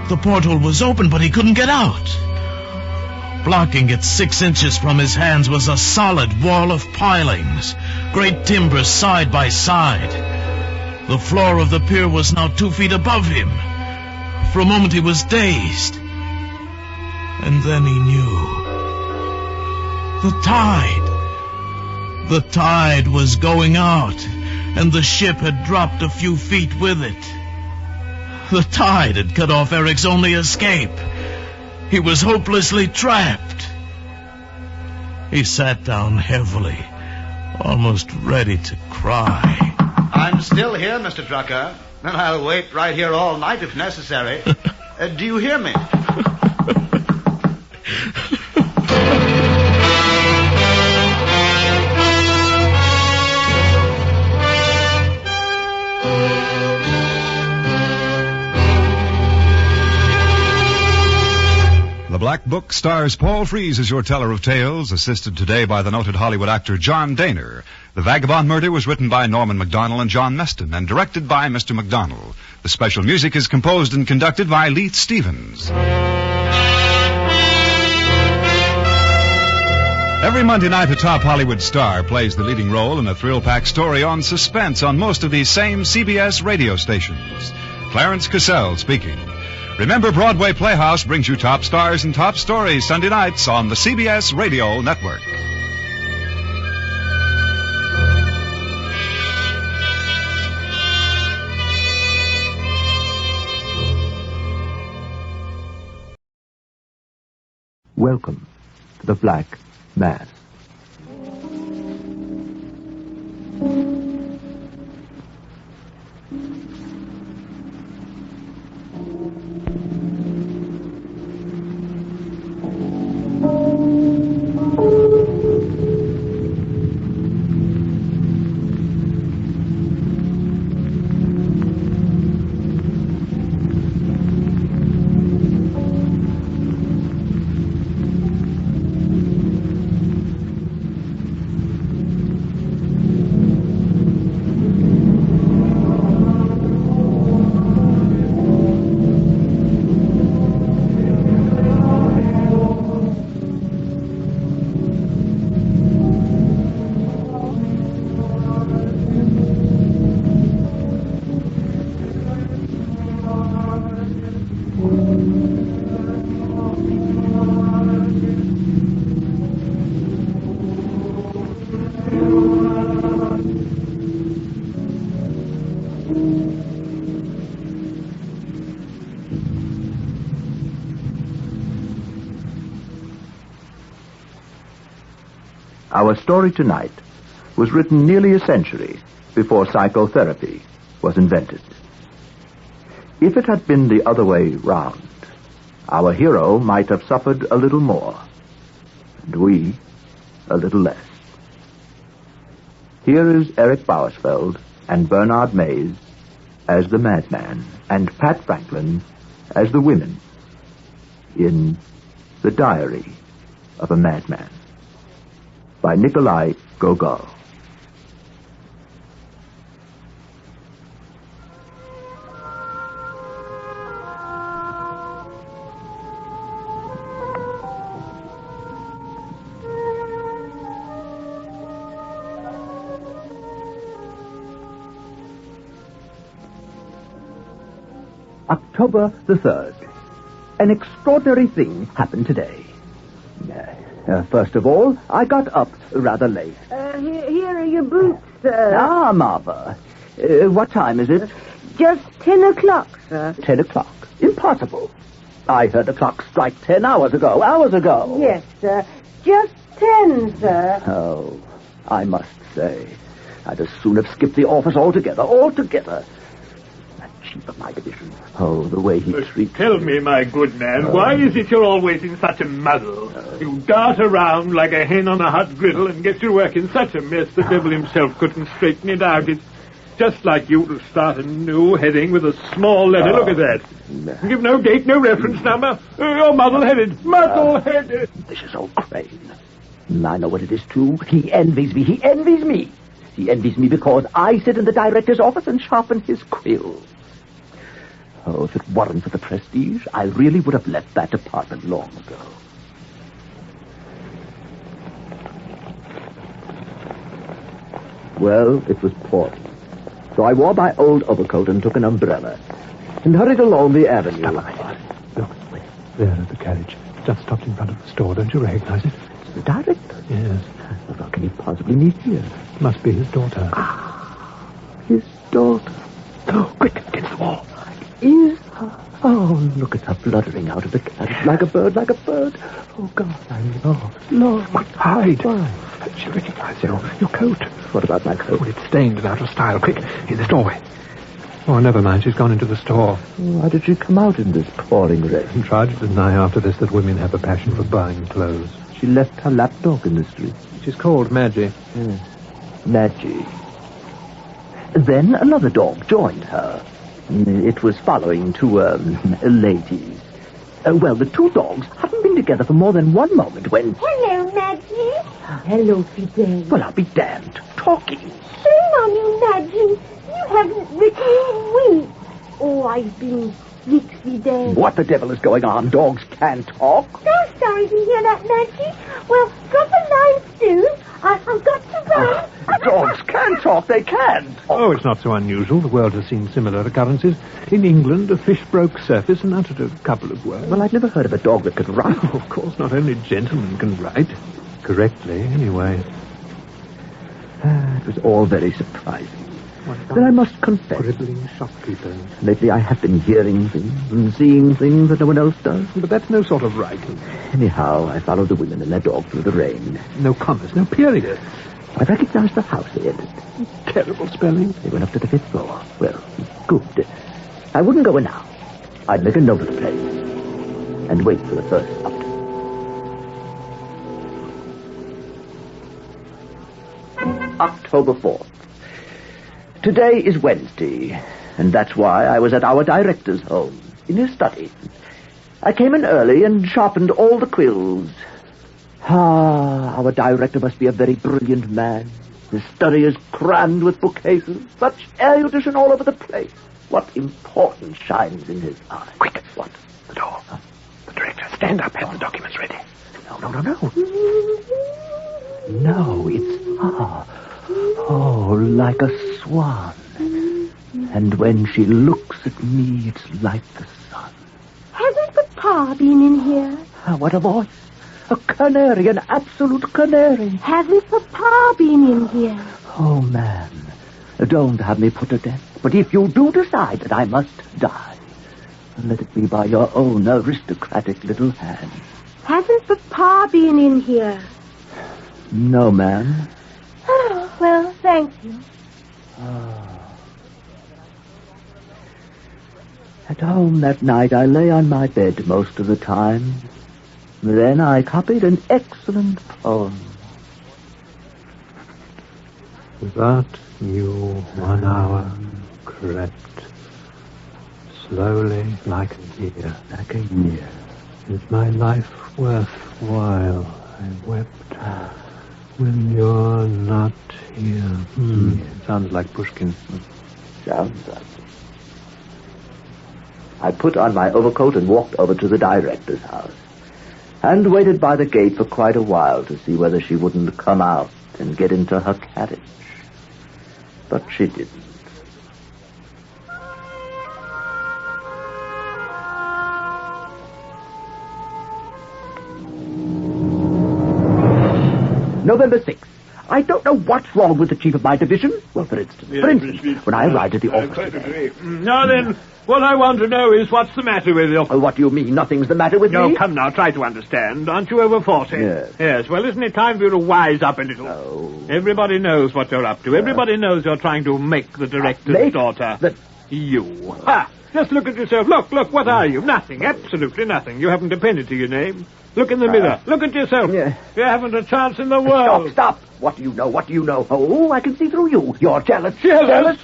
The portal was open, but he couldn't get out. Blocking it 6 inches from his hands was a solid wall of pilings, great timbers side by side. The floor of the pier was now 2 feet above him. For a moment he was dazed. And then he knew. The tide. The tide was going out, and the ship had dropped a few feet with it. The tide had cut off Eric's only escape. He was hopelessly trapped. He sat down heavily, almost ready to cry. I'm still here, Mr. Drucker, and I'll wait right here all night if necessary. Do you hear me? The Black Book stars Paul Frees as your teller of tales, assisted today by the noted Hollywood actor John Dehner. The Vagabond Murder was written by Norman MacDonald and John Meston and directed by Mr. MacDonald. The special music is composed and conducted by Leith Stevens. Every Monday night, a top Hollywood star plays the leading role in a thrill-packed story on Suspense on most of these same CBS radio stations. Clarence Cassell speaking. Remember, Broadway Playhouse brings you top stars and top stories Sunday nights on the CBS Radio Network. Welcome to the Black Mass. Our story tonight was written nearly a century before psychotherapy was invented. If it had been the other way round, our hero might have suffered a little more, and we a little less. Here is Eric Bowersfeld and Bernard Mays as the madman, and Pat Franklin as the women in The Diary of a Madman by Nikolai Gogol. October the 3rd. An extraordinary thing happened today. First of all, I got up rather late. Here are your boots, sir. Ah, Martha. What time is it? Just 10 o'clock, sir. 10 o'clock? Impossible. I heard the clock strike 10 hours ago. Yes, sir. Just 10, sir. Oh, I must say, I'd as soon have skipped the office altogether. That chief of my division. Oh, the way he treats... Tell me, my good man, why is it you're always in such a muddle? You dart around like a hen on a hot griddle and get your work in such a mess the devil himself couldn't straighten it out. It's just like you to start a new heading with a small letter. Look at that. Give no date, no reference number. You're muddle-headed. Muddle-headed. This is old Crane. I know what it is, too. He envies me. He envies me because I sit in the director's office and sharpen his quill. Oh, if it weren't for the prestige, I really would have left that department long ago. Well, it was pouring. So I wore my old overcoat and took an umbrella and hurried along the avenue. Stop a minute. Look, there at the carriage. Just stopped in front of the store. Don't you recognize it? It's the director? Yes. Well, how can he possibly meet here? Must be his daughter. His daughter. Oh, quick, against the wall. Is her? Oh, look at her fluttering out of the carriage like a bird. Oh, God, I'm lost. Quick, hide. She'll recognize your coat. What about my coat? Oh, it's stained and out of style. Quick, in this doorway. Oh, never mind. She's gone into the store. Why did she come out in this pouring rain? She tried to deny after this that women have a passion for buying clothes. She left her lapdog in the street. She's called Madgie. Madgie. Then another dog joined her. It was following two, ladies. Well, the two dogs hadn't been together for more than one moment when... Hello, Madgie. Hello, Fidel. Well, I'll be damned. Talking. Shame on you, Madgie. You haven't written in weeks. Oh, I've been sick, Fidel. What the devil is going on? Dogs can't talk. So sorry to hear that, Madgie. Well, drop a line soon. I've got to run. Dogs can talk. They can't. Oh, it's not so unusual. The world has seen similar occurrences. In England, a fish broke surface and uttered a couple of words. Well, I've never heard of a dog that could write. Oh, of course, not only gentlemen can write. Correctly, anyway. It was all very surprising. But I must confess. Crippling shopkeepers. Lately I have been hearing things and seeing things that no one else does. But that's no sort of writing. Anyhow, I followed the women and their dog through the rain. No commas, no period. I recognized the house they entered. Terrible spelling. They went up to the 5th floor. Well, good. I wouldn't go in now. I'd make a note of the place and wait for the first update. October 4th. Today is Wednesday, and that's why I was at our director's home, in his study. I came in early and sharpened all the quills. Our director must be a very brilliant man. His study is crammed with bookcases, such erudition all over the place. What importance shines in his eye. Quick, what? The door. The director, stand up, have the documents ready. No. No, it's... Oh, like a swan. And when she looks at me, it's like the sun. Hasn't Papa been in here? What a voice. A canary, an absolute canary. Hasn't Papa been in here? Oh, man, don't have me put to death. But if you do decide that I must die, let it be by your own aristocratic little hand. Hasn't Papa been in here? No, ma'am. Oh, well, thank you. At home that night, I lay on my bed most of the time. Then I copied an excellent poem. That new 1 hour crept slowly like a year. Like a year. Is my life worthwhile? I wept when you're not here. Sounds like Pushkin. Sounds like it. I put on my overcoat and walked over to the director's house, and waited by the gate for quite a while to see whether she wouldn't come out and get into her carriage. But she didn't. November 6th. I don't know what's wrong with the chief of my division. Well, for instance, when I arrived at the office today. Now then, what I want to know is what's the matter with you? Oh, what do you mean, nothing's the matter with me? No, come now, try to understand. Aren't you over 40? Yes. Yes, well, isn't it time for you to wise up a little? Oh. Everybody knows what you're up to. Everybody knows you're trying to make the director's daughter. You. Ha! Just look at yourself. Look, what are you? Nothing, absolutely nothing. You haven't a penny to your name. Look in the mirror. Look at yourself. Yeah. You haven't a chance in the world. Stop. What do you know? Oh, I can see through you. You're jealous. Jealous?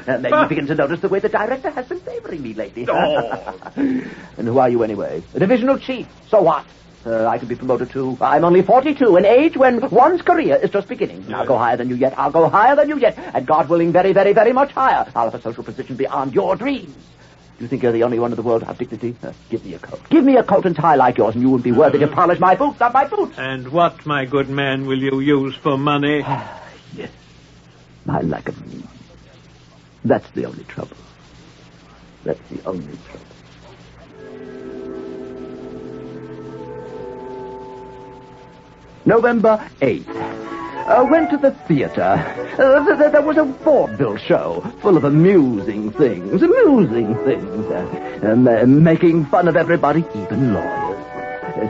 Maybe you begin to notice the way the director has been favoring me lately. Oh. And who are you anyway? A divisional chief. So what? I can be promoted too. I'm only 42, an age when one's career is just beginning. I'll go higher than you yet. And God willing, very, very, very much higher. I'll have a social position beyond your dreams. Do you think you're the only one in the world to have dignity? Give me a coat. Give me a coat and tie like yours, and you will be worthy to polish my boots, not my boots. And what, my good man, will you use for money? Yes. My lack of means. That's the only trouble. November 8th. Went to the theater. There was a vaudeville show full of amusing things. Making fun of everybody, even lawyers.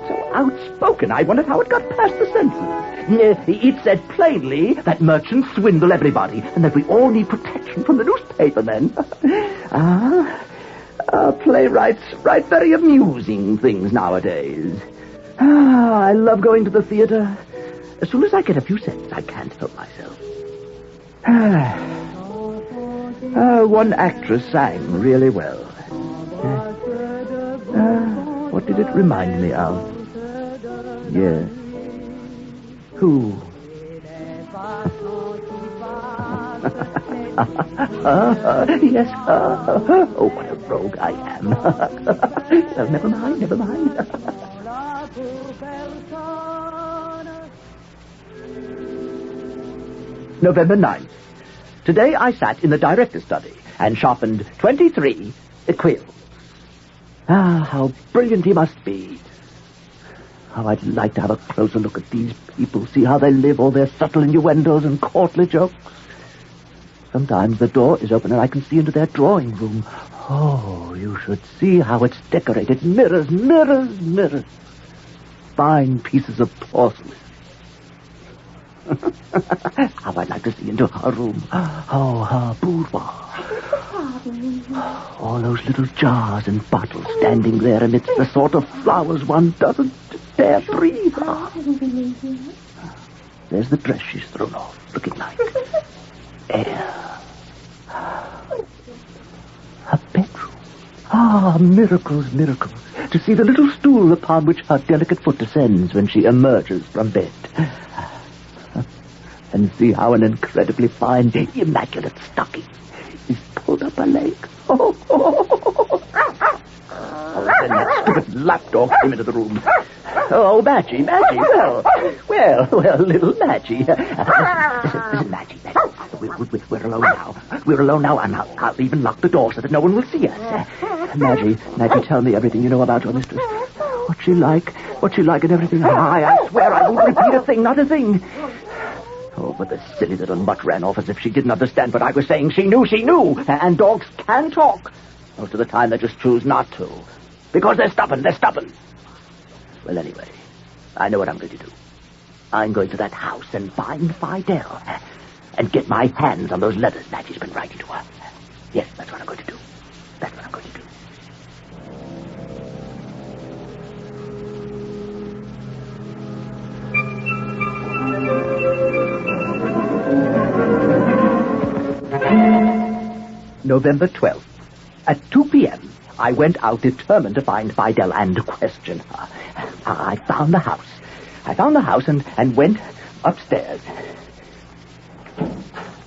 So outspoken, I wondered how it got past the censors. It said plainly that merchants swindle everybody, and that we all need protection from the newspapermen. Playwrights write very amusing things nowadays. I love going to the theater. As soon as I get a few cents, I can't help myself. One actress sang really well. What did it remind me of? Yes. Who? Yes. Oh, what a rogue I am. Never mind. November 9th. Today I sat in the director's study and sharpened 23 quills. How brilliant he must be. How I'd like to have a closer look at these people, see how they live, all their subtle innuendos and courtly jokes. Sometimes the door is open and I can see into their drawing room. Oh, you should see how it's decorated. Mirrors. Fine pieces of porcelain. How I'd like to see into her room. Oh, her boudoir. All those little jars and bottles standing there amidst the sort of flowers one doesn't dare breathe. There's the dress she's thrown off, looking like air. Her bedroom. Miracles. To see the little stool upon which her delicate foot descends when she emerges from bed. And see how an incredibly fine, immaculate stocking is pulled up her leg. Then that stupid lapdog came into the room. Oh, Madgie. Well, little Madgie. Listen, Madgie. We're alone now, and I'll even lock the door so that no one will see us. Madgie, tell me everything you know about your mistress. What's she like and everything. I swear I won't repeat a thing, not a thing. Oh, but the silly little mutt ran off as if she didn't understand what I was saying. She knew. And dogs can talk. Most of the time they just choose not to. Because they're stubborn. Well, anyway, I know what I'm going to do. I'm going to that house and find Fidel. And get my hands on those letters Maggie's been writing to her. Yes, that's what I'm going to do. November 12th. At 2 p.m., I went out determined to find Fidel and question her. I found the house. And went upstairs.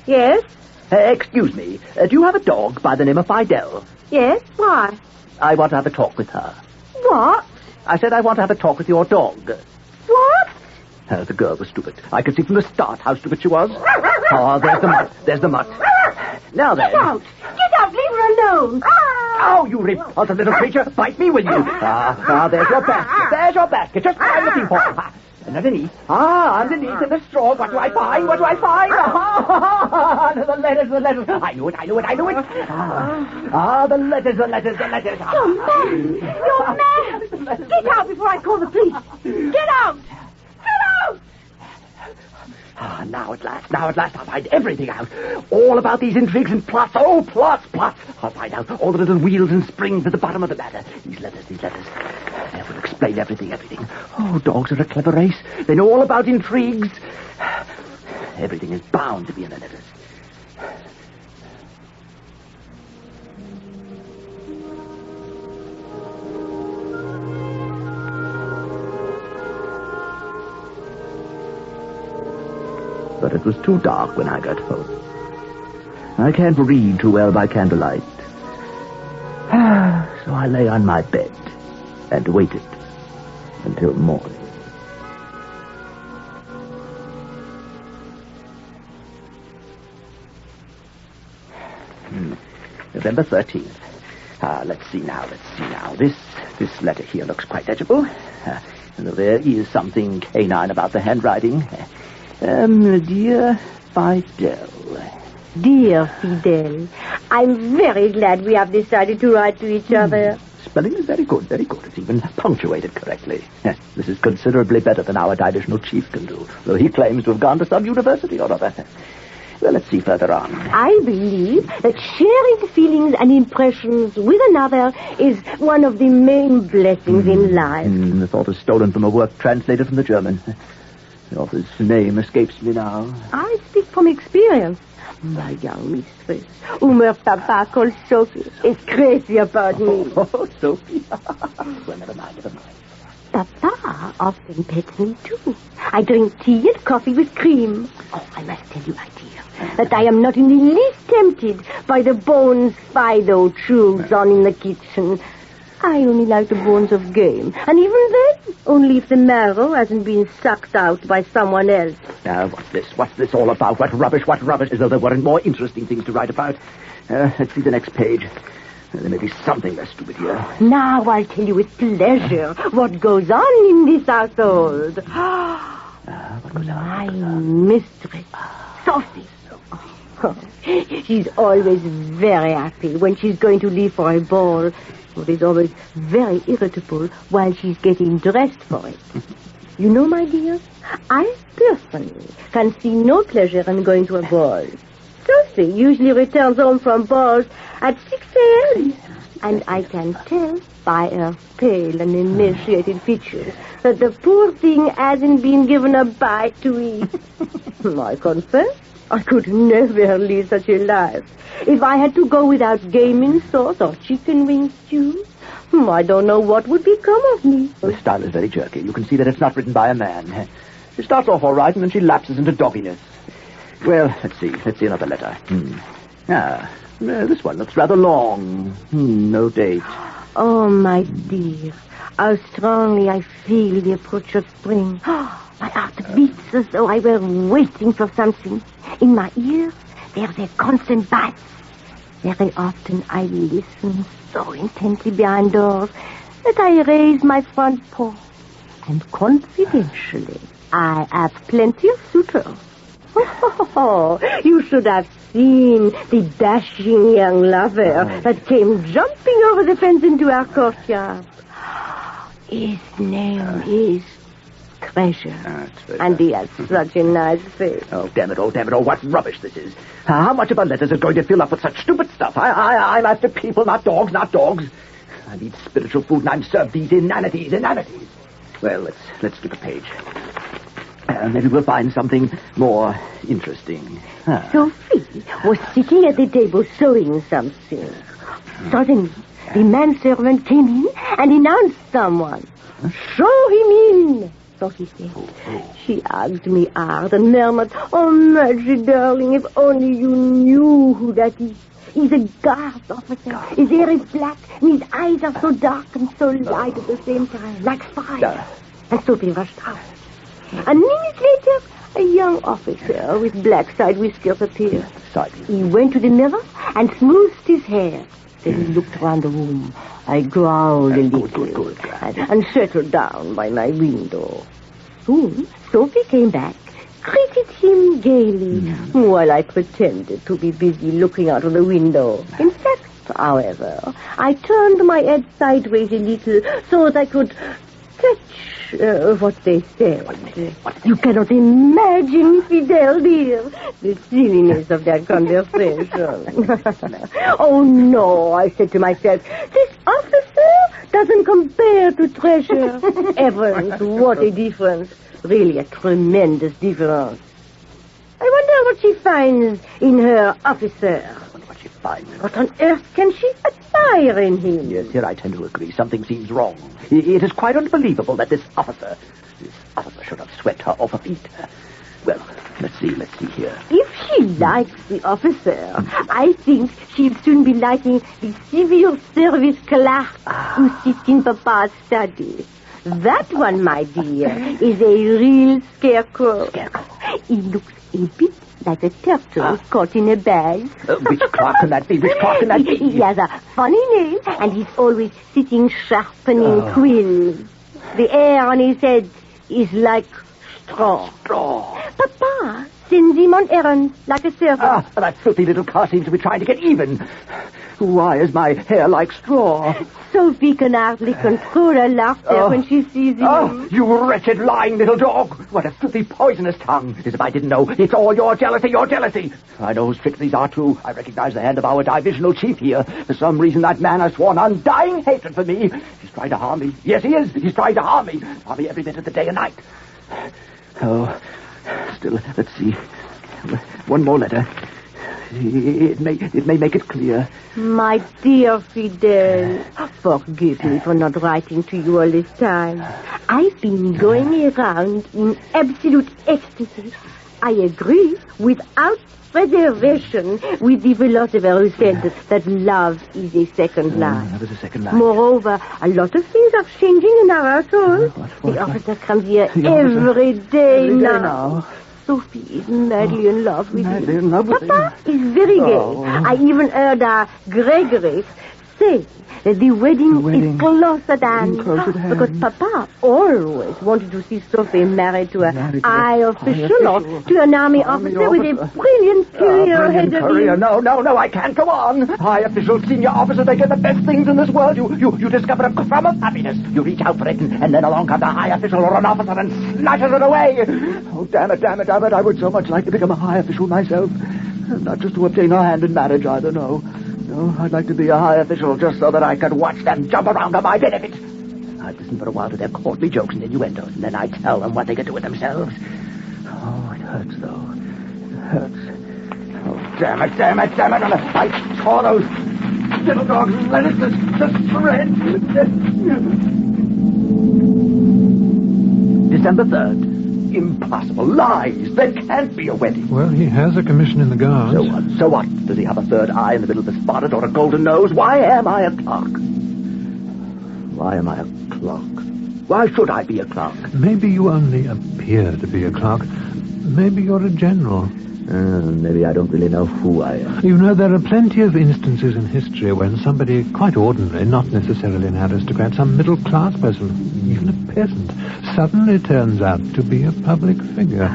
Yes? Excuse me. Do you have a dog by the name of Fidel? Yes? Why? I want to have a talk with her. What? I said I want to have a talk with your dog. What? The girl was stupid. I could see from the start how stupid she was. Oh, there's the mutt. Now then. Get out, leave her alone. Oh, you repulsive little creature. Bite me, will you? There's your basket. Just what I'm looking for. And underneath in the straw, what do I find? The letters. I knew it. The letters. You're mad. Get out before I call the police. Get out. Now at last, I'll find everything out. All about these intrigues and plots. Oh, plots. I'll find out all the little wheels and springs at the bottom of the matter. These letters. They will explain everything. Oh, dogs are a clever race. They know all about intrigues. Everything is bound to be in the letters. But it was too dark when I got home. I can't read too well by candlelight. So I lay on my bed and waited until morning. November 13th. Let's see now. This letter here looks quite legible. There is something canine about the handwriting. Dear Fidel. Dear Fidel, I'm very glad we have decided to write to each other. Spelling is very good. It's even punctuated correctly. This is considerably better than our divisional chief can do, though he claims to have gone to some university or other. Well, let's see further on. I believe that sharing feelings and impressions with another is one of the main blessings in life. The thought is stolen from a work translated from the German. The author's name escapes me now. I speak from experience. My young mistress, whom her papa calls Sophie, is crazy about me. Oh, Sophie. Well, never mind. Papa often pets me, too. I drink tea and coffee with cream. Oh, I must tell you, my dear, that I am not in the least tempted by the bones Fido chews on in the kitchen. I only like the bones of game, and even then, only if the marrow hasn't been sucked out by someone else. Now, what's this all about? What rubbish, as though there weren't more interesting things to write about. Let's see the next page. There may be something less stupid here. Now I'll tell you with pleasure what goes on in this household. What goes on? My mistress, Sophie. She's always very happy when she's going to leave for a ball. But is always very irritable while she's getting dressed for it. You know, my dear, I personally can see no pleasure in going to a ball. Sophie usually returns home from balls at 6 a.m. And I can tell by her pale and emaciated features that the poor thing hasn't been given a bite to eat. I confess, I could never lead such a life. If I had to go without gaming sauce or chicken wing stew, I don't know what would become of me. The style is very jerky. You can see that it's not written by a man. She starts off all right, and then she lapses into dogginess. Well, let's see another letter. This one looks rather long. No date. Oh, my dear, how strongly I feel the approach of spring. My heart beats as though I were waiting for something. In my ears, there's a constant buzz. Very often I listen so intently behind doors that I raise my front paw. And confidentially, I have plenty of suitors. Oh, you should have seen the dashing young lover that came jumping over the fence into our courtyard. His name is Treasure. And he has such a nice face. Oh, damn it, what rubbish this is. How much of our letters are going to fill up with such stupid stuff? I'm after people, not dogs. I need spiritual food, and I'm served these inanities. Well, let's skip a page. Maybe we'll find something more interesting. Sophie was sitting at the table sewing something. Suddenly, the manservant came in and announced someone. Show him in, Sophie said. She hugged me hard and murmured, "Oh, Margie, darling, if only you knew who that is. He's a guard officer. His hair is black, and his eyes are so dark and so light at the same time, like fire." And Sophie rushed out. A minute later, a young officer with black side whiskers appeared. He went to the mirror and smoothed his hair. Then he looked around the room. I growled a little and settled down by my window. Soon, Sophie came back, greeted him gaily, while I pretended to be busy looking out of the window. In fact, however, I turned my head sideways a little so that I could catch what they said. You cannot imagine, Fidel, dear, the silliness of that conversation. Oh, no, I said to myself, this officer doesn't compare to Treasure. Evans, what a difference. Really a tremendous difference. I wonder what she finds in her officer. What she finds? What on earth can she admire in him? Yes, here I tend to agree. Something seems wrong. It is quite unbelievable that this officer should have swept her off her feet. Well, let's see here. If she likes the officer, I think she'll soon be liking the civil service clerk who sits in Papa's study. That one, my dear, is a real scarecrow. He looks a bit like a turtle caught in a bag. Which clerk can that be? Which clerk can that be? He has a funny name, and he's always sitting sharpening quills. The hair on his head is like straw. Papa sends him on errands like a servant. That filthy little car seems to be trying to get even. Why is my hair like straw? Sophie can hardly control her laughter when she sees him. Oh, you wretched, lying little dog. What a filthy, poisonous tongue. As if I didn't know. It's all your jealousy, your jealousy. I know whose tricks these are, too. I recognize the hand of our divisional chief here. For some reason, that man has sworn undying hatred for me. He's trying to harm me. Yes, he is. He's trying to harm me. Harm me every minute of the day and night. Oh, still, let's see. One more letter. It may make it clear. My dear Fidel, forgive me for not writing to you all this time. I've been going around in absolute ecstasy. I agree without reservation with the philosopher who said that love is a second life. Love is a second life. Moreover, a lot of things are changing in our household. The officer comes here every day now. Sophie is madly in love with him. Papa is very gay. I even heard Gregory say that the wedding is close at hand. Because Papa always wanted to see Sophie married to an high official or to an army officer with a brilliant career ahead of him. No, I can't go on. High officials, senior officers, they get the best things in this world. You discover a crumb of happiness. You reach out for it, and then along comes a high official or an officer and snatches it away. Oh, damn it. I would so much like to become a high official myself. Not just to obtain a hand in marriage either, no. No, I'd like to be a high official just so that I could watch them jump around to my benefit. I'd listen for a while to their courtly jokes and innuendos, and then I'd tell them what they could do with themselves. Oh, it hurts, though. It hurts. Oh, damn it. I tore those little dogs' letters to shreds. December 3rd. Impossible. Lies. There can't be a wedding. Well, he has a commission in the Guards. So what? Does he have a third eye in the middle of his forehead or a golden nose? Why am I a clock? Why should I be a clock? Maybe you only appear to be a clock. Maybe you're a general. Maybe I don't really know who I am. You know, there are plenty of instances in history when somebody quite ordinary, not necessarily an aristocrat, some middle-class person, even a peasant, suddenly turns out to be a public figure.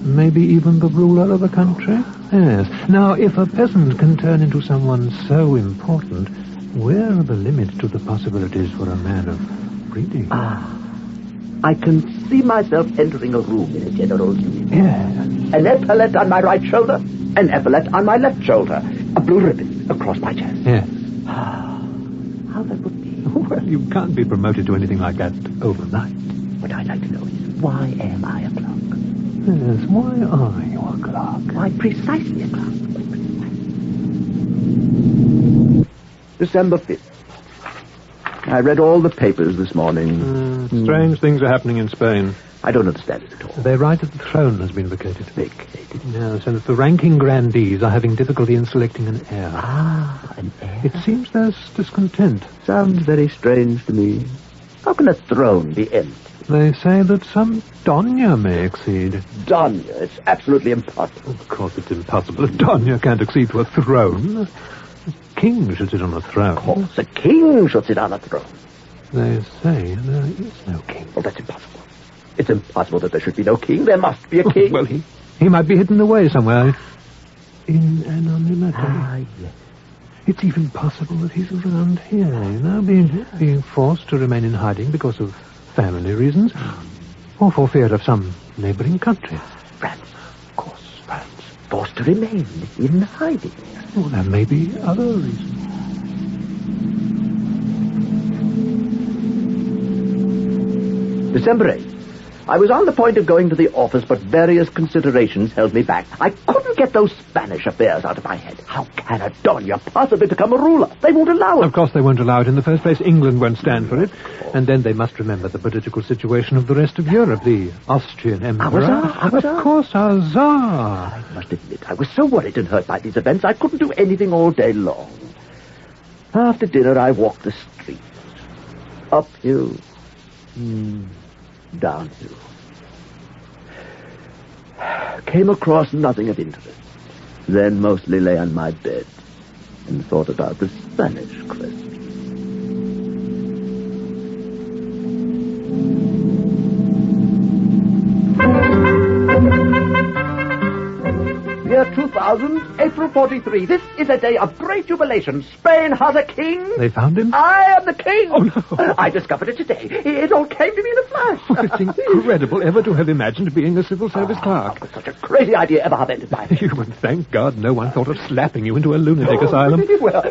Maybe even the ruler of a country? Yes. Now, if a peasant can turn into someone so important, where are the limits to the possibilities for a man of breeding? I can see myself entering a room in a general's uniform. Yes. An epaulet on my right shoulder, an epaulet on my left shoulder, a blue ribbon across my chest. Yes. How that would be. Well, you can't be promoted to anything like that overnight. What I'd like to know is, why am I a clock? Yes, why are you a clerk? Why, precisely a clerk. December 5th. I read all the papers this morning. Strange things are happening in Spain. I don't understand it at all. They write that the throne has been vacated. Vacated? Yes, and that the ranking grandees are having difficulty in selecting an heir. Ah, an heir? It seems there's discontent. Sounds very strange to me. How can a throne be empty? They say that some Donya may accede. Donya? It's absolutely impossible. Of course it's impossible. A Donya can't accede to a throne. A king should sit on a throne. Of course, a king should sit on a throne. They say there is no king. Oh, that's impossible. It's impossible that there should be no king. There must be a king. Well, he might be hidden away somewhere. In anonymity. Ah, yes. It's even possible that he's around here, being forced to remain in hiding because of family reasons, or for fear of some neighboring country. France. Of course, France. Forced to remain in hiding. Well, there may be other reasons. December 8th. I was on the point of going to the office, but various considerations held me back. I couldn't get those Spanish affairs out of my head. How can a Donya possibly become a ruler? They won't allow it. Of course they won't allow it. In the first place, England won't stand for it. And then they must remember the political situation of the rest of Europe, the Austrian Emperor. Our Tsar. Of course, our Tsar. I must admit, I was so worried and hurt by these events, I couldn't do anything all day long. After dinner, I walked the streets. Uphill. Downhill. Came across nothing of interest. Then mostly lay on my bed and thought about the Spanish question. Year 2000, April 43. This is a day of great jubilation. Spain has a king. They found him? I am the king. Oh, no. I discovered it today. It all came to me in a flash. Oh, it's incredible ever to have imagined being a civil service clerk. Such a crazy idea ever happened in my head. You would thank God no one thought of slapping you into a lunatic asylum.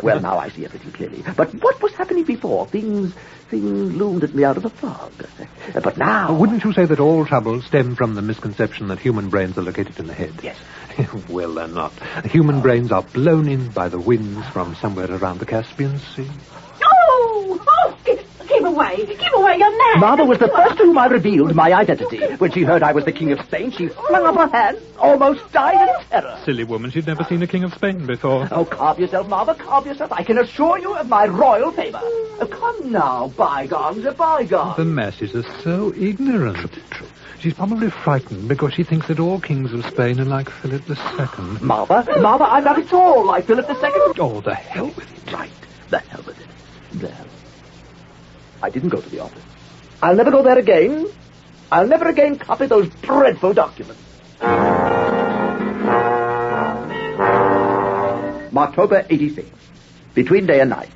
Well, now I see everything clearly. But what was happening before? Things loomed at me out of the fog. But now... Wouldn't you say that all troubles stem from the misconception that human brains are located in the head? Yes. Well, they're not. Human brains are blown in by the winds from somewhere around the Caspian Sea. Oh, keep away, you're mad. Mother was the first to whom I revealed my identity. When she heard I was the King of Spain, she flung up her hands, almost died in terror. Silly woman, she'd never seen a King of Spain before. Oh, calm yourself, Mother, calm yourself. I can assure you of my royal favor. Oh, come now, bygones are bygones. The masses are so ignorant. True. She's probably frightened because she thinks that all kings of Spain are like Philip II. Mother, I'm not at all like Philip II. Oh, the hell with it. Right, the hell with it. The hell. I didn't go to the office. I'll never go there again. I'll never again copy those dreadful documents. October 86. Between day and night.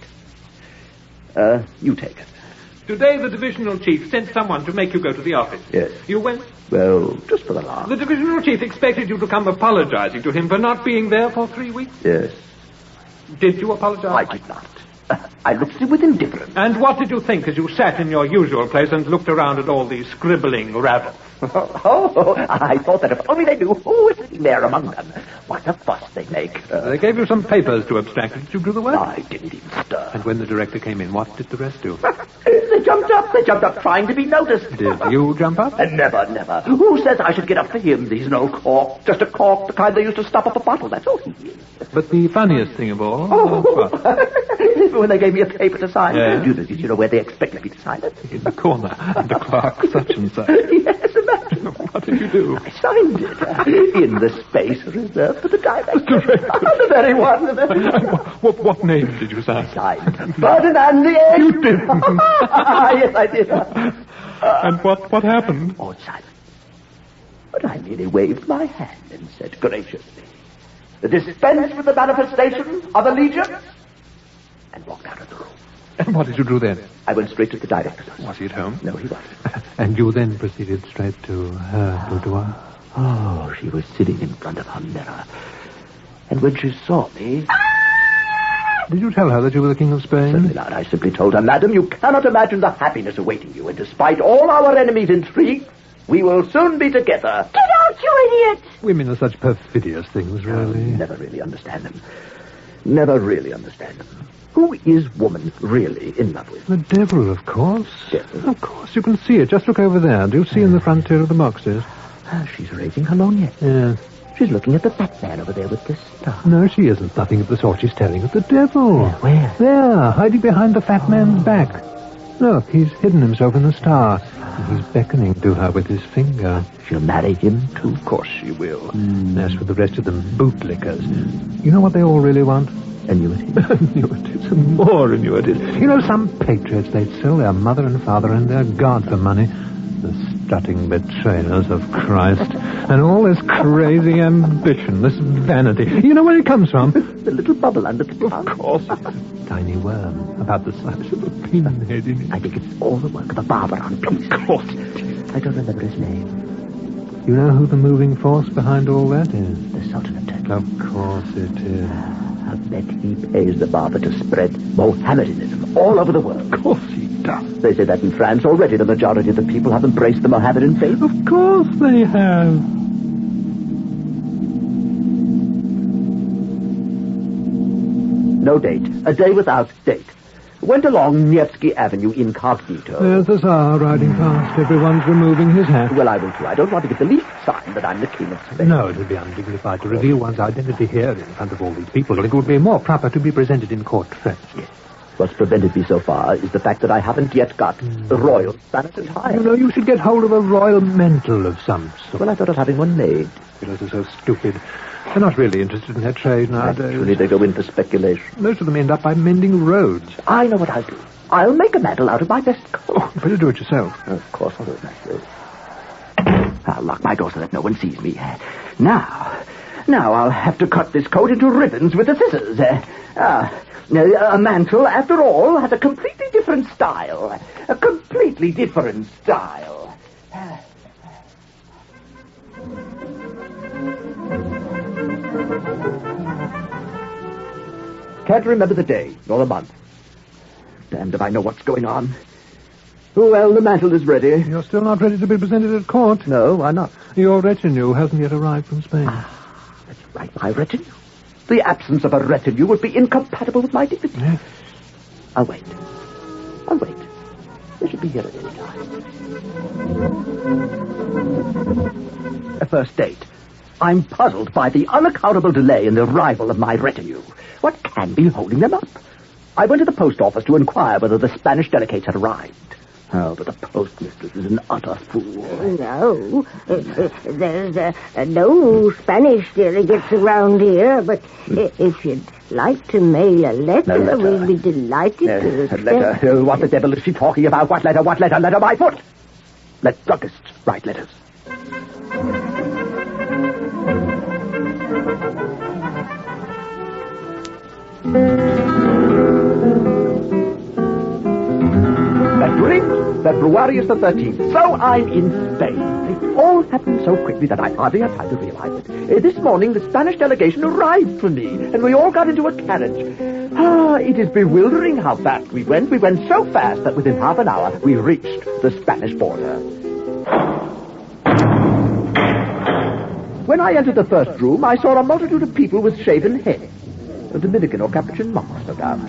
You take it. Today the divisional chief sent someone to make you go to the office. Yes. You went? Well, just for the laugh. The divisional chief expected you to come apologizing to him for not being there for 3 weeks. Yes. Did you apologize? I did not. I looked at it with indifference. And what did you think as you sat in your usual place and looked around at all these scribbling rabble? I thought that if only they knew who was sitting there among them. What a fuss they make. They gave you some papers to abstract. Did you do the work? I didn't even stir. And when the director came in, what did the rest do? They jumped up trying to be noticed. Did you jump up? Never. Who says I should get up for him? He's no cork. Just a cork, the kind they used to stop up a bottle. That's all he is. But the funniest thing of all... When they gave me a paper to sign. Yeah. Did you know where they expected me to sign it? In the corner. The clerk, such and such. Yes, imagine. What did you do? I signed it. In the space reserved for the director. The very one. What name did you sign? Signed Ferdinand the Eighth. You didn't. Yes, I did. And what happened? Oh, silent. But I merely waved my hand and said graciously, dispense with the manifestation of allegiance, and walked out of the room. And what did you do then? I went straight to the director's. Was he at home? No, he wasn't. And you then proceeded straight to her boudoir? Oh, she was sitting in front of her mirror. And when she saw me... Did you tell her that you were the King of Spain? Certainly not. I simply told her, Madam, you cannot imagine the happiness awaiting you, and despite all our enemies' intrigue, We will soon be together. Get out, you idiot! Women are such perfidious things, really. Never really understand them. Never really understand them. Who is woman really in love with? The devil, of course. Devil? Of course, you can see it. Just look over there. Do you see in the front tier of the boxes? She's raising her lorgnette. Yes. She's looking at the Batman over there with the star. No, she isn't. Nothing of the sort. She's staring at the devil. Where? There, hiding behind the fat man's back. Look, he's hidden himself in the star. And he's beckoning to her with his finger. She'll marry him, too? Of course she will. As for the rest of them, bootlickers. You know what they all really want? Annuities. Annuities, and more annuities. You know, some patriots, they'd sell their mother and father and their God for money. The strutting betrayers of Christ. And all this crazy ambition, this vanity. You know where it comes from? The little bubble under the tongue. Of course. Tiny worm, about the size of a pinhead in it. I think it's all the work of a barber on Peace. Of course. I don't remember his name. You know who the moving force behind all that is? The Sultan of Turkey. Of course it is. I bet he pays the barber to spread Mohammedanism all over the world. Of course he does. They say that in France already the majority of the people have embraced the Mohammedan faith. Of course they have. No date. A day without date. Went along Nevsky Avenue incognito. There's the Tsar riding past. Everyone's removing his hat. Well, I will too. I don't want to give the least sign that I'm the king of Spain. No, it would be undignified to reveal one's identity here in front of all these people. It would be more proper to be presented in court dress. Yes. What's prevented me so far is the fact that I haven't yet got the royal Spanish attire. You know, you should get hold of a royal mantle of some sort. Well, I thought of having one made. Those are so stupid. They're not really interested in their trade nowadays. Actually, they go in for speculation. Most of them end up by mending roads. I know what I'll do. I'll make a mantle out of my best coat. Oh, you better do it yourself. Of course I'll do it myself. I'll lock my door so that no one sees me. Now I'll have to cut this coat into ribbons with the scissors. A mantle, after all, has a completely different style. A completely different style. Can't remember the day, nor the month. Damned if I know what's going on. Well, the mantle is ready. You're still not ready to be presented at court? No, why not? Your retinue hasn't yet arrived from Spain. That's right, my retinue. The absence of a retinue would be incompatible with my dignity. Yes. I'll wait. They should be here at any time. A first date. I'm puzzled by the unaccountable delay in the arrival of my retinue. What can be holding them up? I went to the post office to inquire whether the Spanish delegates had arrived. Oh, but the postmistress is an utter fool. No, there's no Spanish delegates around here, but if you'd like to mail a letter, we'll be delighted to accept. Letter? What the devil is she talking about? What letter? Letter my foot! Let druggists write letters. February is the 13th, so I'm in Spain. It all happened so quickly that I hardly had time to realize it. This morning, the Spanish delegation arrived for me, and we all got into a carriage. It is bewildering how fast we went. We went so fast that within half an hour, we reached the Spanish border. When I entered the first room, I saw a multitude of people with shaven heads. A Dominican or Capuchin monks, no doubt.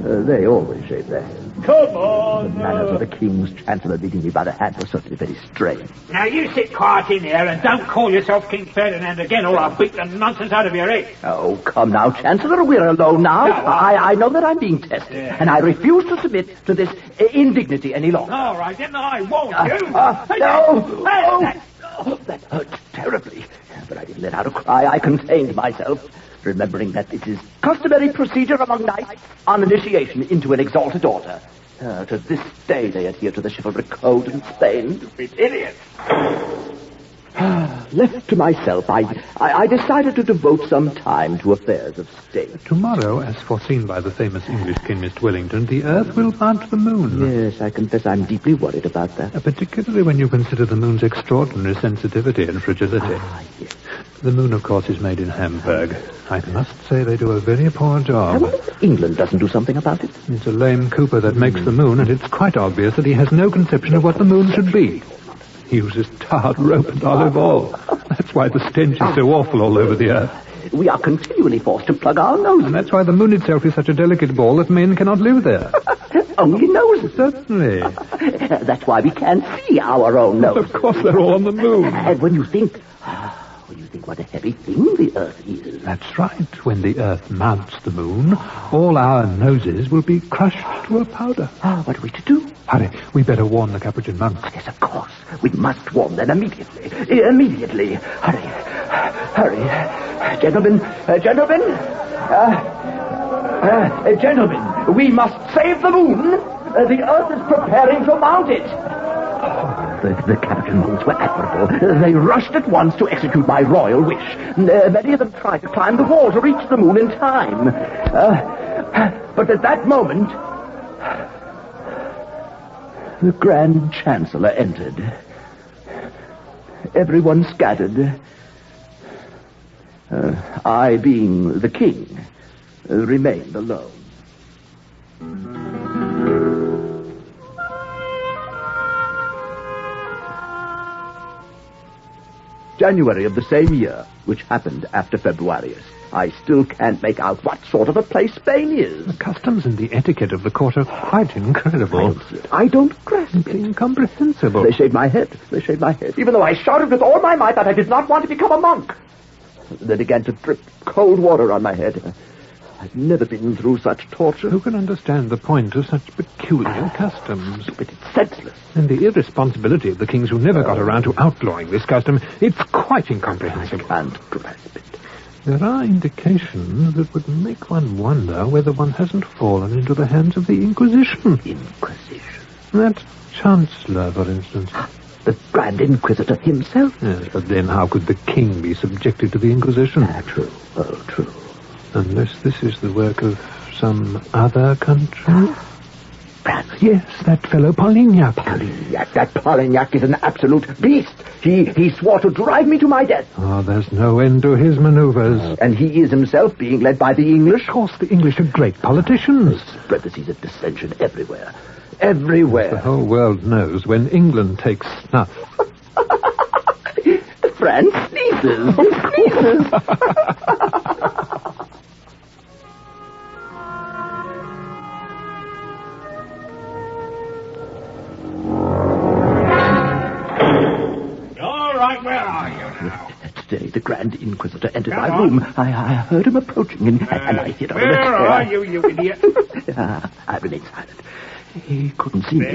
They always shave their heads. Come on. The manners of the King's Chancellor leading me by the hand were certainly very strange. Now, you sit quiet in there and don't call yourself King Ferdinand again, or I'll beat the nonsense out of your head. Oh, come now, Chancellor, we're alone now. No, I know that I'm being tested, and I refuse to submit to this indignity any longer. All right, then I won't. That hurts terribly. But I didn't let out a cry. I contained myself, remembering that it is customary procedure among knights on initiation into an exalted order. To this day, they adhere to the chivalric code in Spain. Idiots! Left to myself, I decided to devote some time to affairs of state. Tomorrow, as foreseen by the famous English king, Mr. Wellington, the Earth will mount the moon. Yes, I confess I'm deeply worried about that. Particularly when you consider the moon's extraordinary sensitivity and fragility. Yes. The moon, of course, is made in Hamburg. I must say they do a very poor job. England doesn't do something about it. It's a lame Cooper that makes the moon, and it's quite obvious that he has no conception of what the moon should be. He uses tarred rope and olive oil. That's why the stench is so awful all over the earth. We are continually forced to plug our noses. And that's why the moon itself is such a delicate ball that men cannot live there. Only noses. Certainly. That's why we can't see our own noses. Of course, they're all on the moon. And when you think what a heavy thing the Earth is. That's right. When the Earth mounts the moon, all our noses will be crushed to a powder. What are we to do? Hurry, we better warn the Capuchin monks. Yes, of course. We must warn them immediately. Immediately. Hurry. Gentlemen, we must save the moon. The Earth is preparing to mount it. The Capuchin monks were admirable. They rushed at once to execute my royal wish. Many of them tried to climb the wall to reach the moon in time. But at that moment, the Grand Chancellor entered. Everyone scattered. I, being the king, remained alone. January of the same year, which happened after Februarius. I still can't make out what sort of a place Spain is. The customs and the etiquette of the court are quite incredible. I don't grasp it. Incomprehensible. They shaved my head, even though I shouted with all my might that I did not want to become a monk. They began to drip cold water on my head. I've never been through such torture. Who can understand the point of such peculiar customs? But it's senseless. And the irresponsibility of the kings who never got around to outlawing this custom, it's quite incomprehensible. I can't grasp it. There are indications that would make one wonder whether one hasn't fallen into the hands of the Inquisition. Inquisition? That Chancellor, for instance. The Grand Inquisitor himself? Yes, but then how could the king be subjected to the Inquisition? True. Oh, true. Unless this is the work of some other country? France. Yes, that fellow Polignac. That Polignac is an absolute beast. He swore to drive me to my death. Oh, there's no end to his maneuvers. And he is himself being led by the English. Of course, the English are great politicians. Spread the seeds of dissension everywhere. Everywhere. The whole world knows when England takes snuff. France sneezes. Today, the Grand Inquisitor entered my room. I heard him approaching, and I hid under the chair. Where are you idiot? I remained silent. He couldn't see me.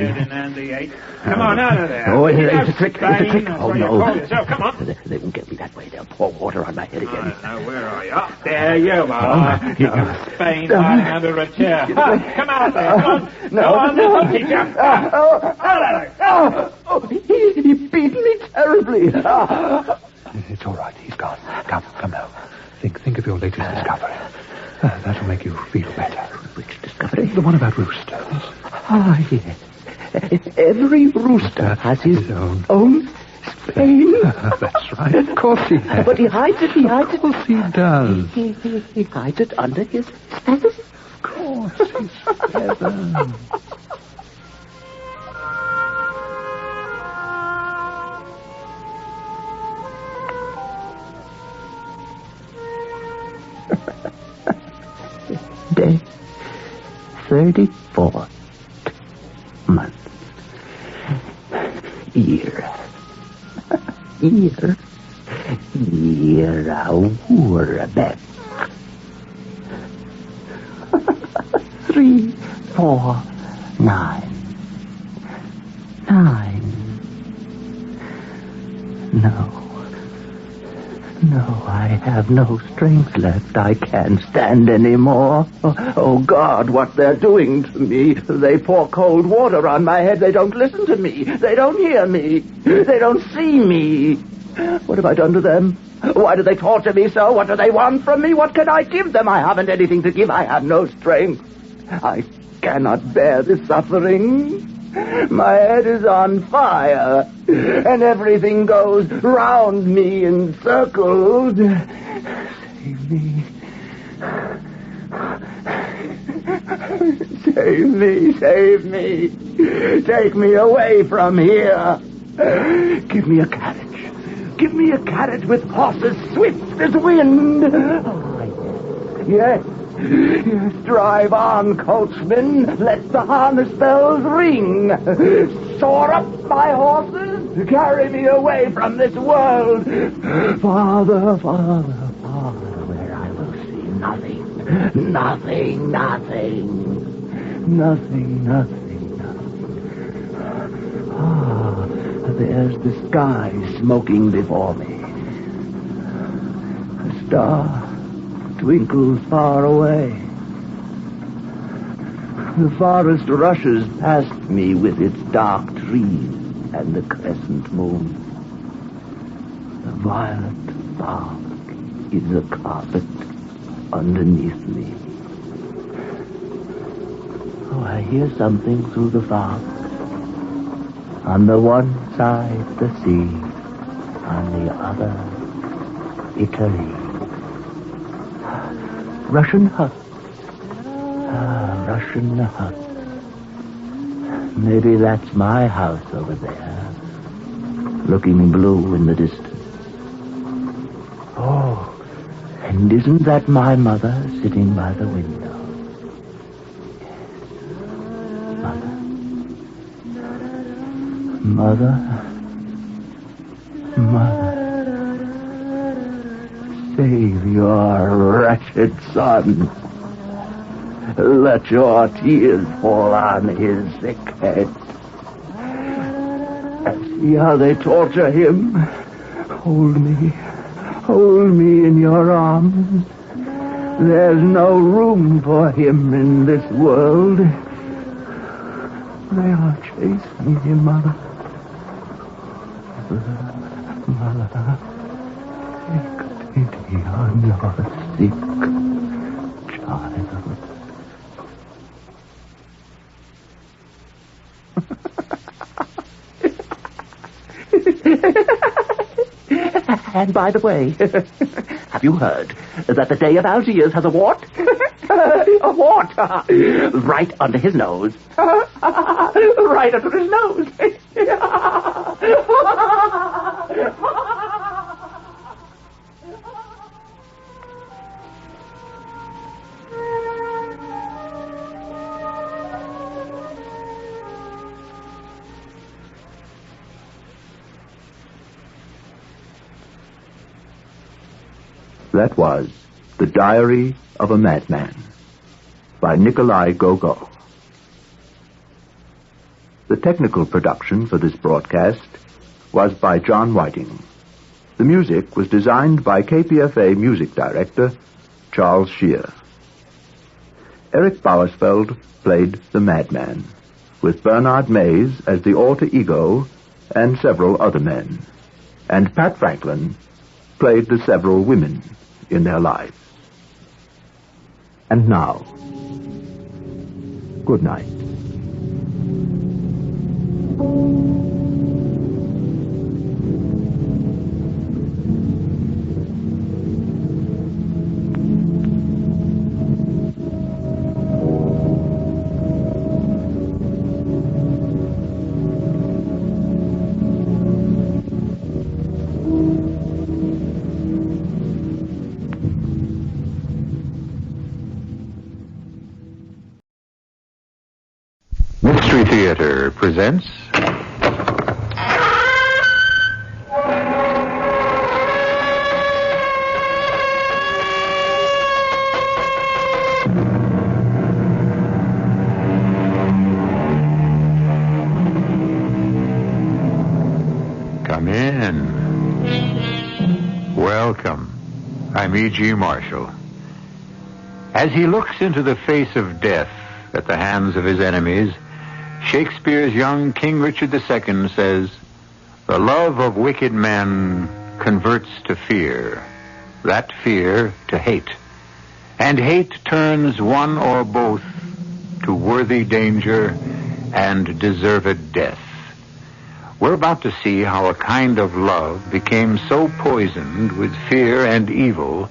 Come on, out of there. Oh, it's a trick. Oh, no. Come on. They won't get me that way. They'll pour water on my head again. Now, where are you? There you are. Spain hiding under a chair. Come out there. I'll teach you. He beat me terribly. It's all right. He's gone. Come now. Think of your latest discovery. That'll make you feel better. Which discovery? The one about roosters. Yes. Every rooster has his own Spain. That's right. Of course he has. But he hides it. Of course he does. He hides it under his feathers. Of course, his feathers. Day 34th month. Year a Wurbeck. 3, 4, 9. No, I have no strength left. I can't stand anymore. Oh, God, what they're doing to me. They pour cold water on my head. They don't listen to me. They don't hear me. They don't see me. What have I done to them? Why do they torture me so? What do they want from me? What can I give them? I haven't anything to give. I have no strength. I cannot bear this suffering. My head is on fire, and everything goes round me in circles. Save me. Save me. Take me away from here. Give me a carriage. Give me a carriage with horses swift as wind. Oh, yes. Yes, drive on, coachman. Let the harness bells ring. Soar up, my horses. Carry me away from this world. Farther, farther, farther, where I will see nothing. Nothing, nothing. Nothing, nothing, nothing. Ah, there's the sky smoking before me. A star twinkles far away. The forest rushes past me with its dark trees and the crescent moon. The violet bark is a carpet underneath me. Oh, I hear something through the fog. On the one side, the sea. On the other, Italy. Russian huts. Ah, Russian huts. Maybe that's my house over there, looking blue in the distance. Oh, and isn't that my mother sitting by the window? Mother, Mother, save your wretched son. Let your tears fall on his sick head. See how they torture him. Hold me in your arms. There's no room for him in this world. They are chasing him, Mother. Mother, take pity on your sick child. And by the way, have you heard that the Day of Algiers has a wart? A wart! Right under his nose. Right under his nose. That was The Diary of a Madman by Nikolai Gogol. The technical production for this broadcast was by John Whiting. The music was designed by KPFA music director Charles Shear. Eric Bowersfeld played the Madman, with Bernard Mays as the alter ego and several other men, and Pat Franklin played the several women in their lives. And now, good night. Mystery Theater presents Come in. Welcome. I'm E.G. Marshall. As he looks into the face of death at the hands of his enemies, Shakespeare's young King Richard II says, "The love of wicked men converts to fear, that fear to hate, and hate turns one or both to worthy danger and deserved death." We're about to see how a kind of love became so poisoned with fear and evil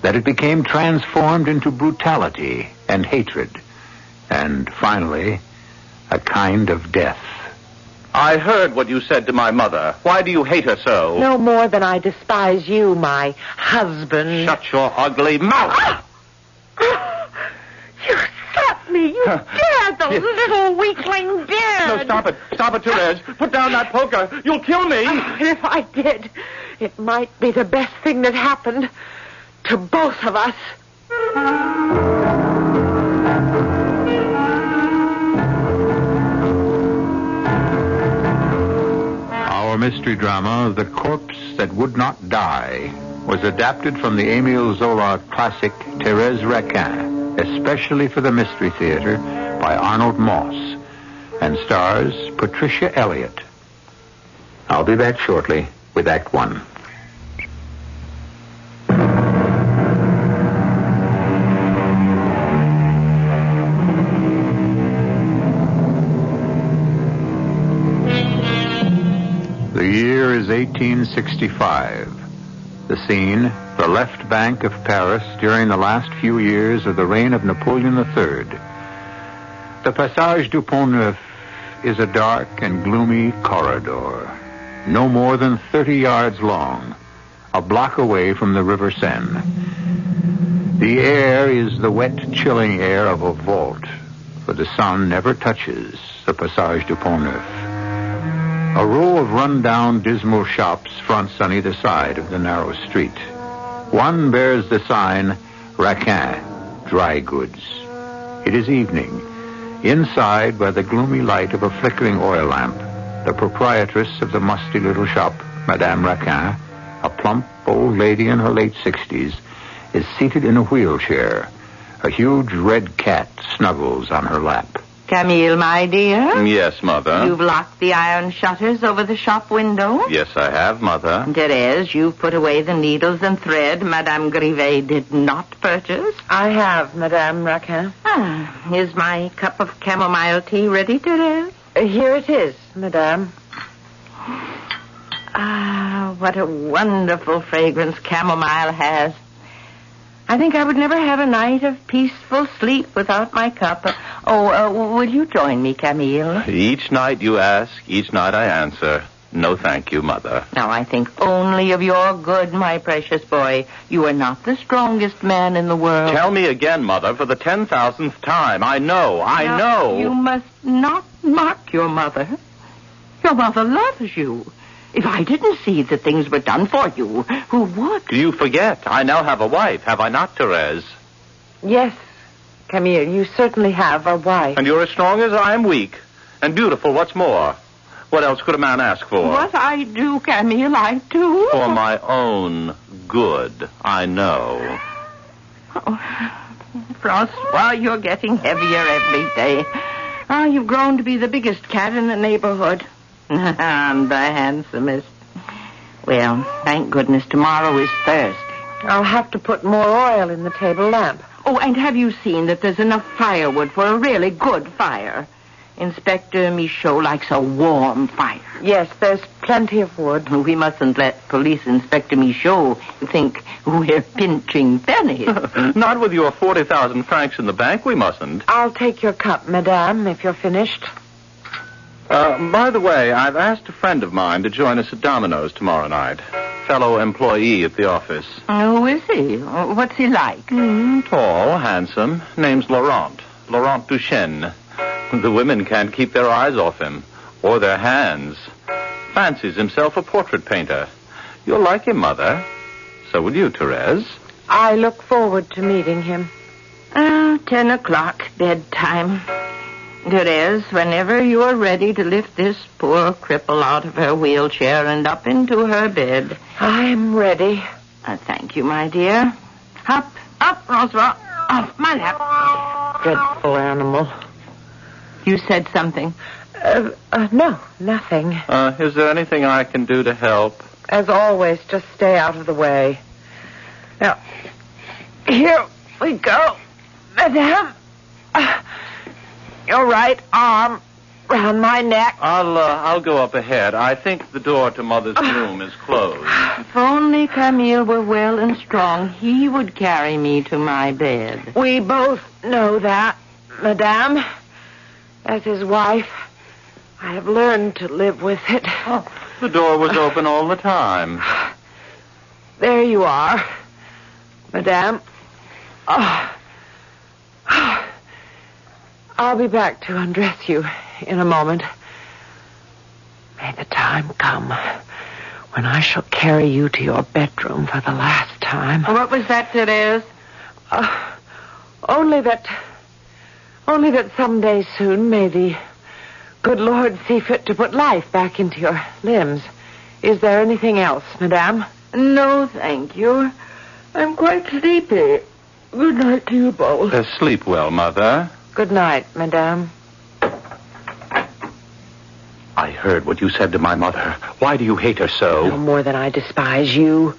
that it became transformed into brutality and hatred, and finally, a kind of death. I heard what you said to my mother. Why do you hate her so? No more than I despise you, my husband. Shut your ugly mouth! You slapped me. You dared, the little weakling dared. No, stop it. Stop it, Therese. Put down that poker. You'll kill me. If I did, it might be the best thing that happened to both of us. Our mystery drama, The Corpse That Would Not Die, was adapted from the Émile Zola classic Thérèse Raquin, especially for the Mystery Theater by Arnold Moss, and stars Patricia Elliott. I'll be back shortly with Act One. The year is 1865. The scene, the left bank of Paris during the last few years of the reign of Napoleon III. The Passage du Pont Neuf is a dark and gloomy corridor, no more than 30 yards long, a block away from the River Seine. The air is the wet, chilling air of a vault, for the sun never touches the Passage du Pont Neuf. A row of run-down, dismal shops fronts on either side of the narrow street. One bears the sign, Raquin, Dry Goods. It is evening. Inside, by the gloomy light of a flickering oil lamp, the proprietress of the musty little shop, Madame Raquin, a plump old lady in her late 60s, is seated in a wheelchair. A huge red cat snuggles on her lap. Camille, my dear? Yes, Mother. You've locked the iron shutters over the shop window? Yes, I have, Mother. Therese, you've put away the needles and thread Madame Grivet did not purchase? I have, Madame Raquin. Is my cup of chamomile tea ready, Therese? Here it is, Madame. What a wonderful fragrance chamomile has. I think I would never have a night of peaceful sleep without my cup. Will you join me, Camille? Each night you ask, each night I answer. No, thank you, Mother. Now, I think only of your good, my precious boy. You are not the strongest man in the world. Tell me again, Mother, for the 10,000th time. I know. You must not mock your mother. Your mother loves you. If I didn't see that things were done for you, who would? Do you forget? I now have a wife, have I not, Therese? Yes, Camille, you certainly have a wife. And you're as strong as I am weak. And beautiful, what's more? What else could a man ask for? What I do, Camille, I do. For my own good, I know. Francois, you're getting heavier every day. You've grown to be the biggest cat in the neighborhood. I'm the handsomest. Well, thank goodness tomorrow is Thursday. I'll have to put more oil in the table lamp. Oh, and have you seen that there's enough firewood for a really good fire? Inspector Michaud likes a warm fire. Yes, there's plenty of wood. We mustn't let Police Inspector Michaud think we're pinching pennies. Not with your 40,000 francs in the bank, we mustn't. I'll take your cup, Madame, if you're finished. By the way, I've asked a friend of mine to join us at Domino's tomorrow night. Fellow employee at the office. Who is he? What's he like? Tall, handsome. Name's Laurent. Laurent Duchesne. The women can't keep their eyes off him. Or their hands. Fancies himself a portrait painter. You'll like him, Mother. So will you, Therese. I look forward to meeting him. 10 o'clock, bedtime. Therese, whenever you are ready to lift this poor cripple out of her wheelchair and up into her bed. I'm ready. Thank you, my dear. Up, Francois. Off my lap. Dreadful animal. You said something. No, nothing. Is there anything I can do to help? As always, just stay out of the way. Now, here we go, Madame. Your right arm round my neck. I'll go up ahead. I think the door to Mother's room is closed. If only Camille were well and strong, he would carry me to my bed. We both know that, Madame. As his wife, I have learned to live with it. Oh, the door was open all the time. There you are, Madame. Oh. I'll be back to undress you in a moment. May the time come when I shall carry you to your bedroom for the last time. What was that, Therese? Only that someday soon may the good Lord see fit to put life back into your limbs. Is there anything else, Madame? No, thank you. I'm quite sleepy. Good night to you both. Sleep well, Mother. Good night, Madame. I heard what you said to my mother. Why do you hate her so? No more than I despise you.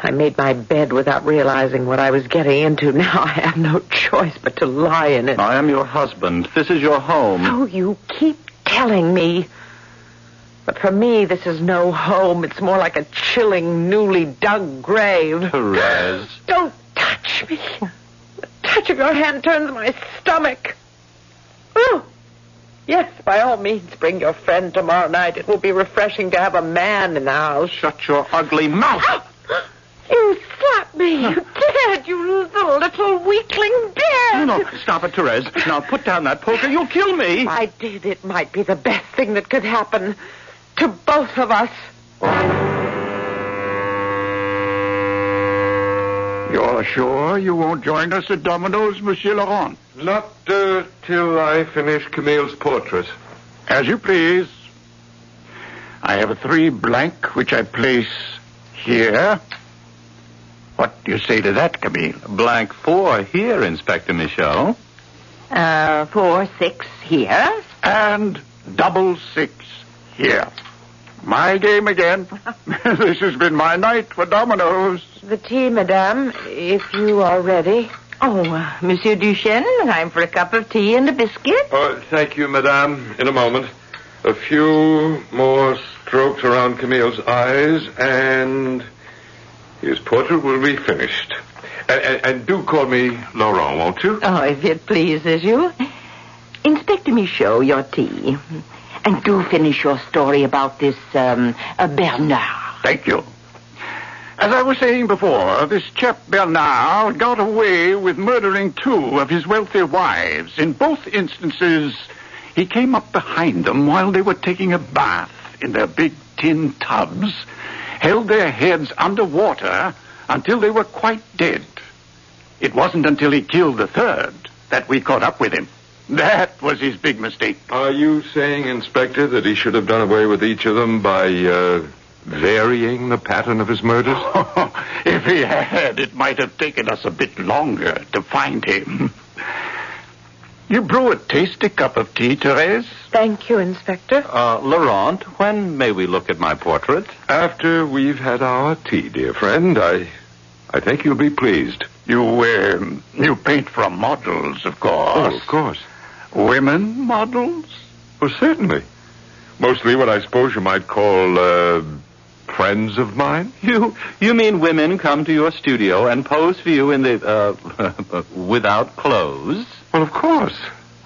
I made my bed without realizing what I was getting into. Now I have no choice but to lie in it. I am your husband. This is your home. So you keep telling me. But for me, this is no home. It's more like a chilling, newly dug grave. Therese. Don't touch me. The touch of your hand turns my stomach. Oh. Yes, by all means, bring your friend tomorrow night. It will be refreshing to have a man in the house. Shut your ugly mouth. You slapped me. You did, you little weakling did. No, stop it, Therese. Now put down that poker. You'll kill me. I did. It might be the best thing that could happen to both of us. You're sure you won't join us at Domino's, Monsieur Laurent? Not till I finish Camille's portrait. As you please. I have a 3 blank, which I place here. What do you say to that, Camille? Blank 4 here, Inspector Michaud. 4, 6 here. And double 6 here. My game again. This has been my night for Domino's. The tea, Madame, if you are ready. Oh, Monsieur Duchesne, time for a cup of tea and a biscuit. Oh, thank you, Madame. In a moment. A few more strokes around Camille's eyes, and his portrait will be finished. And do call me Laurent, won't you? Oh, if it pleases you. Inspector Michaud, your tea. And do finish your story about this, Bernard. Thank you. As I was saying before, this chap Bernard got away with murdering 2 of his wealthy wives. In both instances, he came up behind them while they were taking a bath in their big tin tubs, held their heads underwater until they were quite dead. It wasn't until he killed the 3rd that we caught up with him. That was his big mistake. Are you saying, Inspector, that he should have done away with each of them by, varying the pattern of his murders? If he had, it might have taken us a bit longer to find him. You brew a tasty cup of tea, Therese? Thank you, Inspector. Laurent, when may we look at my portrait? After we've had our tea, dear friend. I think you'll be pleased. You paint from models, of course. Oh, of course. Women models? Oh, certainly. Mostly what I suppose you might call, friends of mine. You mean women come to your studio and pose for you in the, without clothes? Well, of course.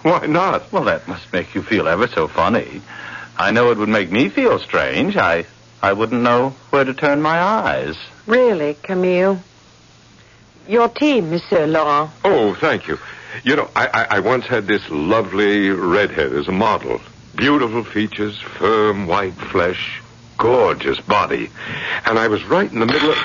Why not? Well, that must make you feel ever so funny. I know it would make me feel strange. I wouldn't know where to turn my eyes. Really, Camille? Your tea, Monsieur Laurent. Oh, thank you. You know, I once had this lovely redhead as a model. Beautiful features, firm white flesh, gorgeous body. And I was right in the middle of...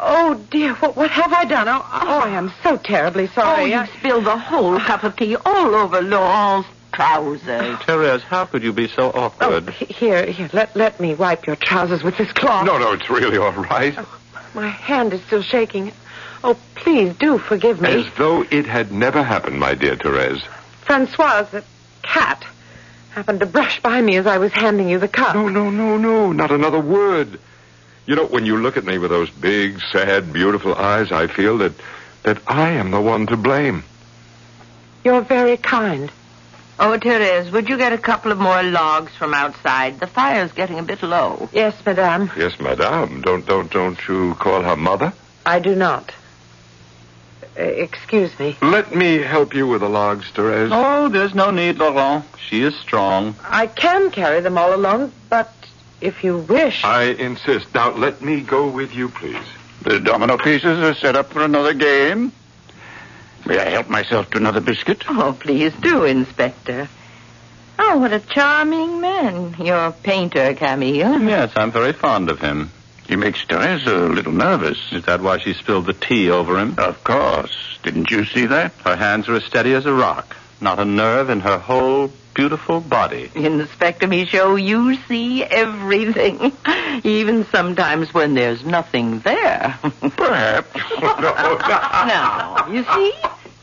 Oh, dear, what have I done? Oh, I am so terribly sorry. Oh, you spilled the whole cup of tea all over Laurent's trousers. Therese, how could you be so awkward? Here, let me wipe your trousers with this cloth. No, it's really all right. My hand is still shaking. Oh, please do forgive me. As though it had never happened, my dear Therese. Francoise, the cat, happened to brush by me as I was handing you the cup. No, not another word. You know, when you look at me with those big, sad, beautiful eyes, I feel that I am the one to blame. You're very kind. Oh, Therese, would you get a couple of more logs from outside? The fire's getting a bit low. Yes, madame. Yes, madame. Don't you call her mother? I do not. Excuse me. Let me help you with the logs, Therese. Oh, there's no need, Laurent. She is strong. I can carry them all alone, but if you wish... I insist. Now, let me go with you, please. The domino pieces are set up for another game. May I help myself to another biscuit? Oh, please do, Inspector. Oh, what a charming man, your painter, Camille. Yes, I'm very fond of him. He makes Therese a little nervous. Is that why she spilled the tea over him? Of course. Didn't you see that? Her hands are as steady as a rock. Not a nerve in her whole beautiful body. Inspector Michaud, you see everything. Even sometimes when there's nothing there. Perhaps. Now, you see?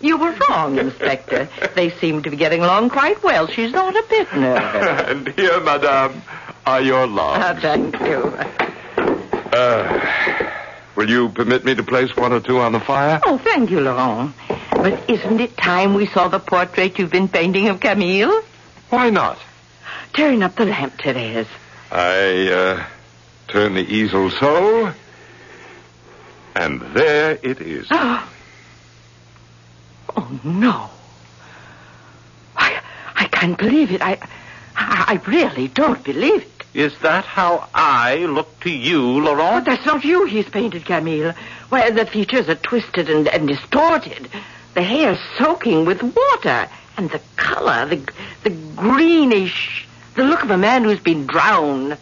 You were wrong, Inspector. They seem to be getting along quite well. She's not a bit nervous. And here, madame, are your logs. Thank you. Will you permit me to place one or two on the fire? Oh, thank you, Laurent. But isn't it time we saw the portrait you've been painting of Camille? Why not? Turn up the lamp, Therese. I turn the easel so, and there it is. Oh, no. I can't believe it. I really don't believe it. Is that how I look to you, Laurent? But that's not you he's painted, Camille. Why, the features are twisted and distorted. The hair soaking with water. And the color, the greenish, the look of a man who's been drowned.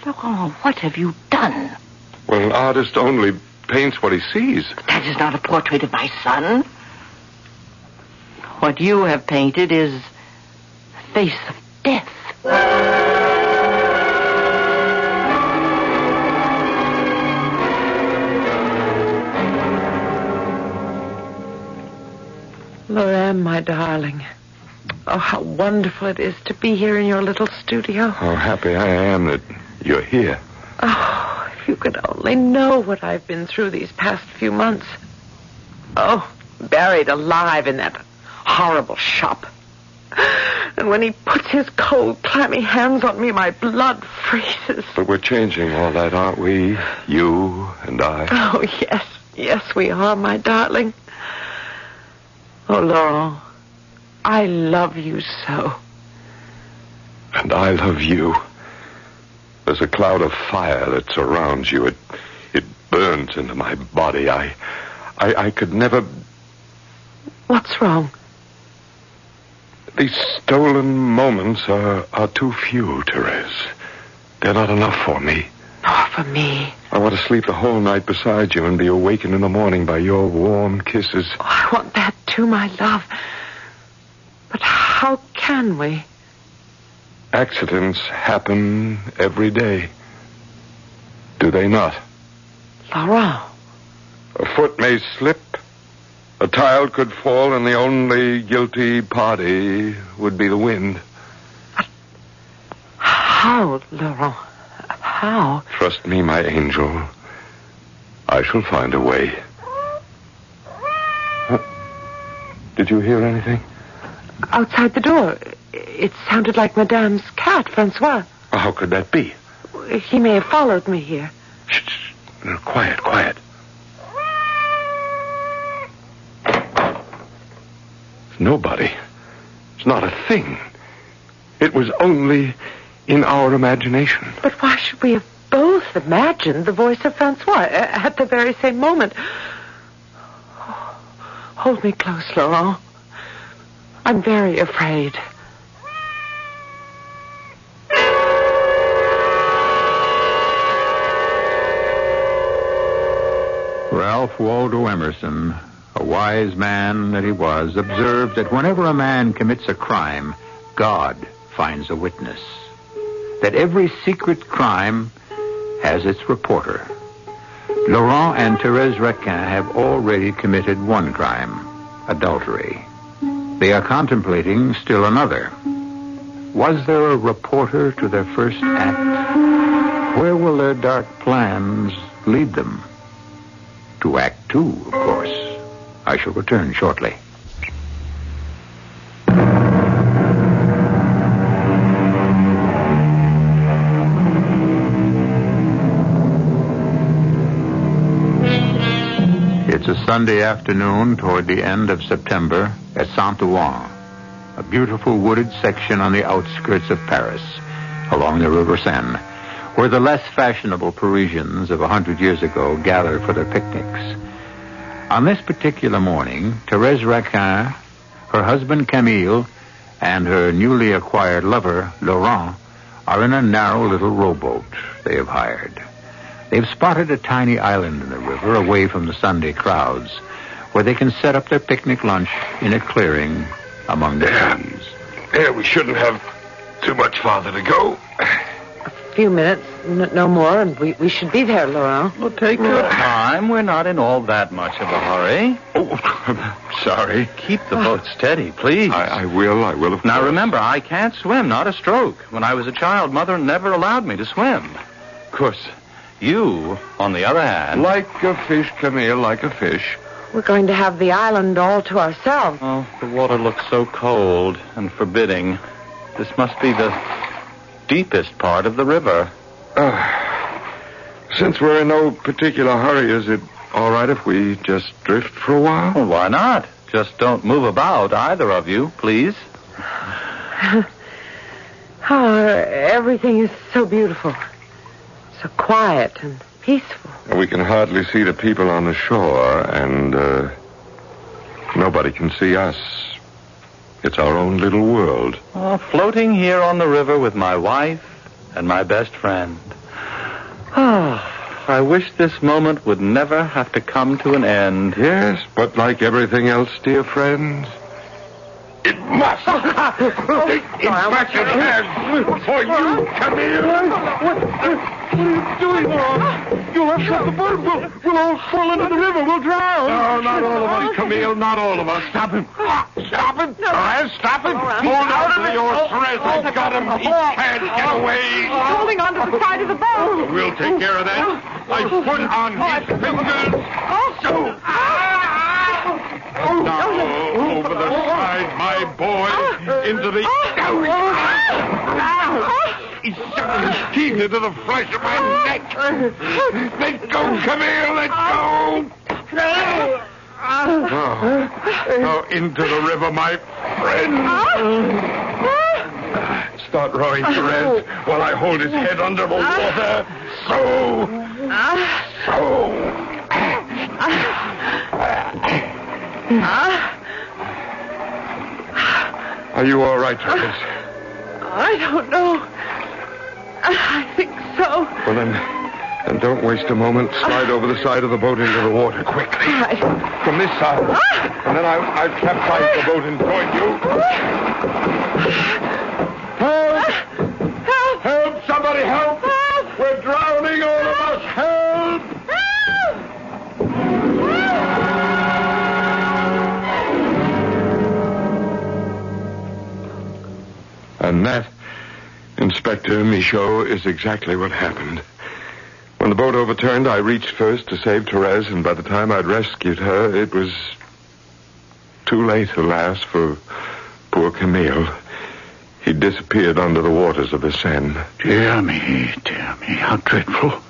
Laurent, what have you done? Well, an artist only paints what he sees. But that is not a portrait of my son. What you have painted is the face of death. Lorraine, my darling. Oh, how wonderful it is to be here in your little studio. How happy I am that you're here. Oh, if you could only know what I've been through these past few months. Oh, buried alive in that horrible shop. And when he puts his cold, clammy hands on me, my blood freezes. But we're changing all that, aren't we? You and I. Oh, yes. Yes, we are, my darling. Oh, Laurent, I love you so. And I love you. There's a cloud of fire that surrounds you. It burns into my body. I could never... What's wrong? These stolen moments are too few, Therese. They're not enough for me. Nor for me. I want to sleep the whole night beside you and be awakened in the morning by your warm kisses. Oh, I want that too, my love. But how can we? Accidents happen every day. Do they not? Laurent. A foot may slip. A child could fall, and the only guilty party would be the wind. But how, Laurent? How? Trust me, my angel. I shall find a way. Did you hear anything? Outside the door. It sounded like Madame's cat, Francois. How could that be? He may have followed me here. Shh. Quiet. Nobody. It's not a thing. It was only in our imagination. But why should we have both imagined the voice of Francois at the very same moment? Hold me close, Laurent. I'm very afraid. Ralph Waldo Emerson, a wise man that he was, observed that whenever a man commits a crime, God finds a witness. That every secret crime has its reporter. Laurent and Thérèse Raquin have already committed one crime, adultery. They are contemplating still another. Was there a reporter to their first act? Where will their dark plans lead them? To Act 2, of course. I shall return shortly. It's a Sunday afternoon toward the end of September at Saint-Ouen, a beautiful wooded section on the outskirts of Paris, along the River Seine, where the less fashionable Parisians of 100 years ago gathered for their picnics. On this particular morning, Thérèse Raquin, her husband Camille, and her newly acquired lover, Laurent, are in a narrow little rowboat they have hired. They've spotted a tiny island in the river away from the Sunday crowds, where they can set up their picnic lunch in a clearing among the trees. Yeah, we shouldn't have too much farther to go. A few minutes, no more, and we should be there, Laurent. Well, take your time. We're not in all that much of a hurry. Oh, sorry. Keep the boat steady, please. I will, of course. Now, remember, I can't swim, not a stroke. When I was a child, Mother never allowed me to swim. Of course, you, on the other hand... Like a fish, Camille, like a fish. We're going to have the island all to ourselves. Oh, the water looks so cold and forbidding. This must be the deepest part of the river. Since we're in no particular hurry, is it all right if we just drift for a while? Well, why not? Just don't move about, either of you, please. Everything is so beautiful. So quiet and peaceful. We can hardly see the people on the shore, and nobody can see us. It's our own little world. Oh, floating here on the river with my wife and my best friend. I wish this moment would never have to come to an end. Yes, but like everything else, dear friends, it must. Inspector Tag, for you, Camille. What are you doing, Laurent? You'll upset the boat. We'll all fall into the river. We'll drown. No, not all of us, Camille. Not all of us. Stop him. Stop him. Perez, stop him. Hold on to your Perez. I've got him. He can't get away. He's holding on to the side of the boat. We'll take care of that. I put on his fingers. So. Now, over the side, my boy, into the... He's shoving his teeth into the flesh of my neck. Let go, Camille, let go. Oh, into the river, my friend. Start rowing, Therese, while I hold his head under the water. So. Are you all right, Therese? I don't know. I think so. Well, then don't waste a moment. Slide over the side of the boat into the water quickly. From this side. And then I've capsized the boat and joined you. Help! Help! Help! Somebody help! Help! We're drowning, all of us! Help! And that, Inspector Michaud, is exactly what happened. When the boat overturned, I reached first to save Therese, and by the time I'd rescued her, it was too late, alas, for poor Camille. He disappeared under the waters of the Seine. Dear me, how dreadful.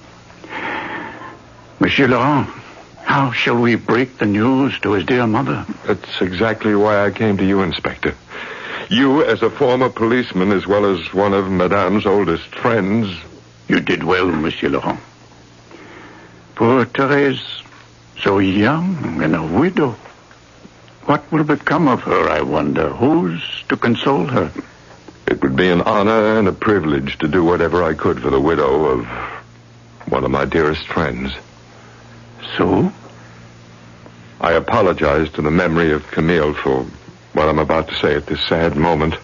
Monsieur Laurent, how shall we break the news to his dear mother? That's exactly why I came to you, Inspector. You, as a former policeman, as well as one of Madame's oldest friends... You did well, Monsieur Laurent. Poor Therese, so young and a widow. What will become of her, I wonder? Who's to console her? It would be an honor and a privilege to do whatever I could for the widow of one of my dearest friends. So? I apologize to the memory of Camille for what I'm about to say at this sad moment.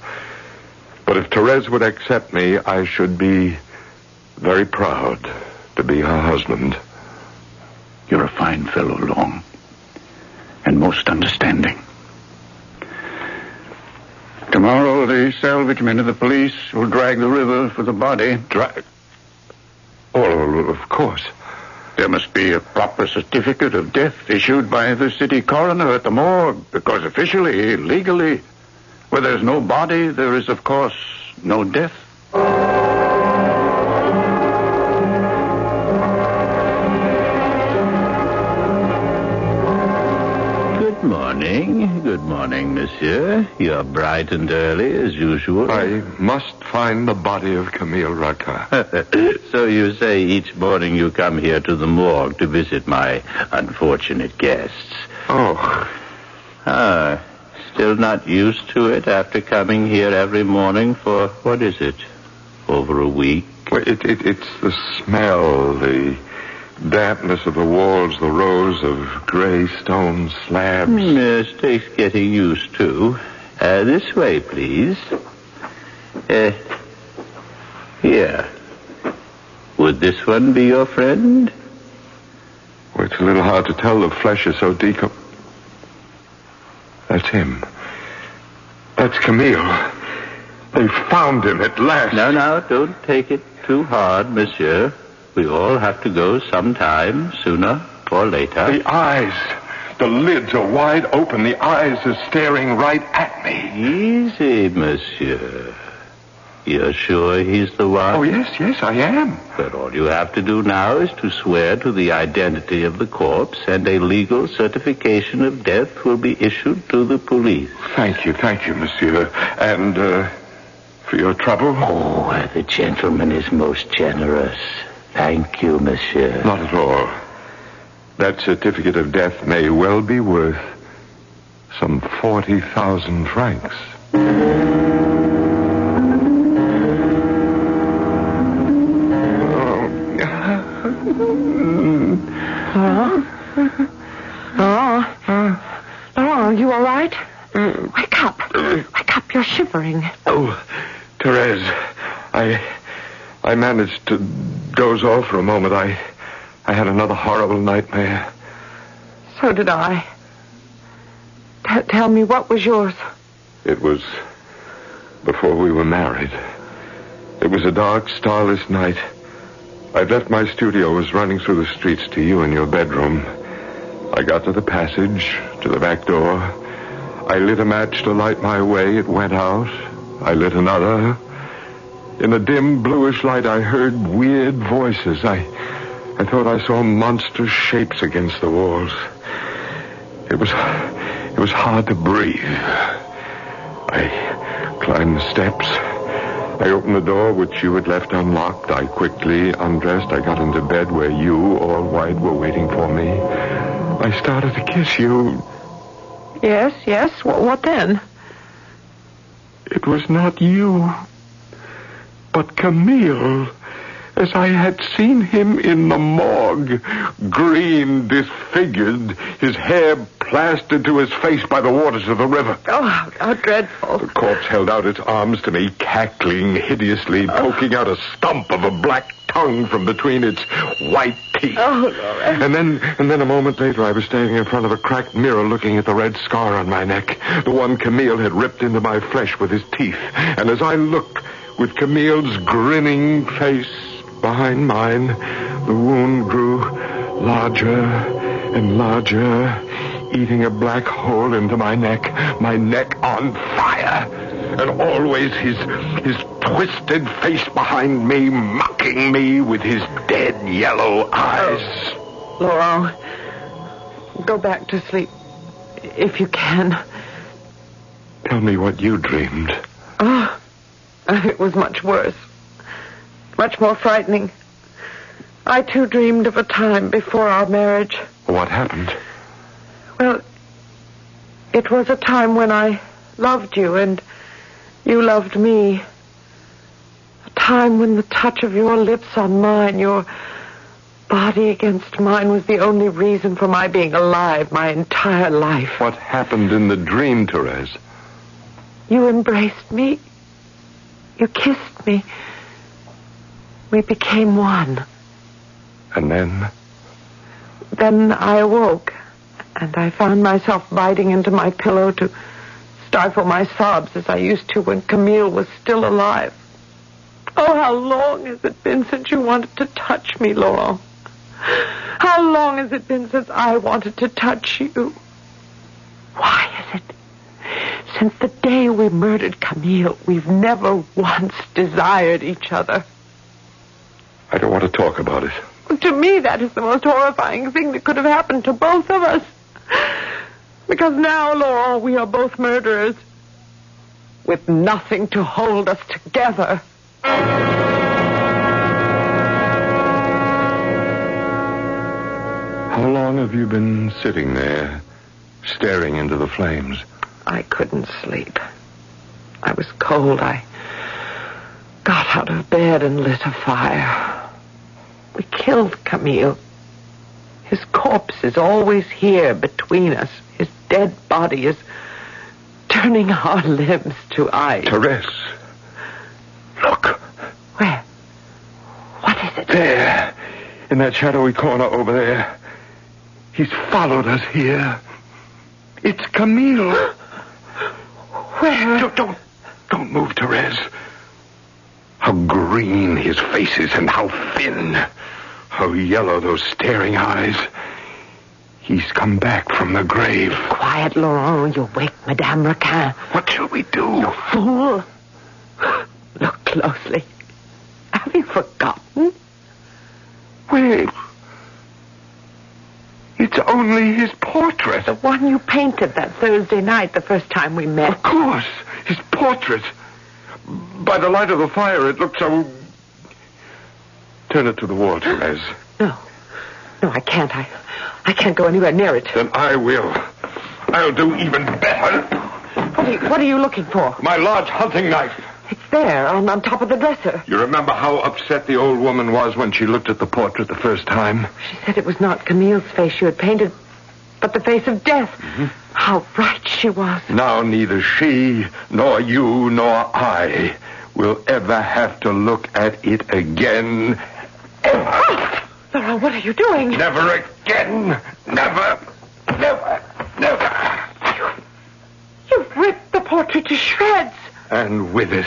But if Therese would accept me, I should be very proud to be her husband. You're a fine fellow, Laurent, and most understanding. Tomorrow, the salvage men of the police will drag the river for the body. Drag? Oh, of course. There must be a proper certificate of death issued by the city coroner at the morgue, because officially, legally, where there's no body, there is, of course, no death. Good morning, monsieur. You're bright and early, as usual. I must find the body of Camille Raca. So you say each morning you come here to the morgue to visit my unfortunate guests. Oh. Still not used to it after coming here every morning for, what is it, over a week? Well, it's the smell, the dampness of the walls, the rows of gray stone slabs. Yes, takes getting used to. This way, please. Here. Would this one be your friend? Well, it's a little hard to tell. The flesh is so decomposed. That's him. That's Camille. They found him at last. No, don't take it too hard, monsieur. We all have to go sometime, sooner or later. The eyes. The lids are wide open. The eyes are staring right at me. Easy, monsieur. You're sure he's the one? Oh, yes, I am. But all you have to do now is to swear to the identity of the corpse, and a legal certification of death will be issued to the police. Thank you, monsieur. And, for your trouble? Oh, the gentleman is most generous. Thank you, monsieur. Not at all. That certificate of death may well be worth some 40,000 francs. Laurent, you all right? Wake up. Wake up, you're shivering. Oh, Therese, I managed to doze off for a moment. I had another horrible nightmare. So did I. Tell me, what was yours? It was before we were married. It was a dark, starless night. I'd left my studio, was running through the streets to you in your bedroom. I got to the passage, to the back door. I lit a match to light my way. It went out. I lit another. In the dim, bluish light, I heard weird voices. I thought I saw monstrous shapes against the walls. It was hard to breathe. I climbed the steps. I opened the door, which you had left unlocked. I quickly undressed. I got into bed where you, all white, were waiting for me. I started to kiss you. Yes. What then? It was not you, but Camille, as I had seen him in the morgue, green, disfigured, his hair plastered to his face by the waters of the river. Oh, how dreadful. The corpse held out its arms to me, cackling hideously, poking out a stump of a black tongue from between its white teeth. Oh, Laura. And then a moment later, I was standing in front of a cracked mirror looking at the red scar on my neck, the one Camille had ripped into my flesh with his teeth. And as I looked, with Camille's grinning face behind mine, the wound grew larger and larger, eating a black hole into my neck on fire. And always his twisted face behind me, mocking me with his dead yellow eyes. Laurent, go back to sleep, if you can. Tell me what you dreamed. Oh, it was much worse. Much more frightening. I, too, dreamed of a time before our marriage. What happened? Well, it was a time when I loved you and you loved me. A time when the touch of your lips on mine, your body against mine, was the only reason for my being alive my entire life. What happened in the dream, Therese? You embraced me. You kissed me. We became one. And then? Then I awoke, and I found myself biting into my pillow to stifle my sobs as I used to when Camille was still alive. Oh, how long has it been since you wanted to touch me, Laurent? How long has it been since I wanted to touch you? Why is it? Since the day we murdered Camille, we've never once desired each other. I don't want to talk about it. To me, that is the most horrifying thing that could have happened to both of us. Because now, Laurent, we are both murderers. With nothing to hold us together. How long have you been sitting there, staring into the flames? I couldn't sleep. I was cold. I got out of bed and lit a fire. We killed Camille. His corpse is always here between us. His dead body is turning our limbs to ice. Therese, look. Where? What is it? There, in that shadowy corner over there. He's followed us here. It's Camille. Where? Don't move, Therese. How green his face is and how thin. How yellow those staring eyes. He's come back from the grave. Quiet, Laurent. You'll wake Madame Raquin. What shall we do? You fool. Look closely. Have you forgotten? Wait. It's only his portrait. The one you painted that Thursday night, the first time we met. Of course. His portrait. By the light of the fire, it looked so... Turn it to the wall, Therese. No, I can't. I can't go anywhere near it. Then I will. I'll do even better. What are you looking for? My large hunting knife. It's there, on top of the dresser. You remember how upset the old woman was when she looked at the portrait the first time? She said it was not Camille's face you had painted, but the face of death. Mm-hmm. How right she was. Now neither she, nor you, nor I will ever have to look at it again. Ever. Oh, Laurent, what are you doing? Never again. Never. You've ripped the portrait to shreds. And with it,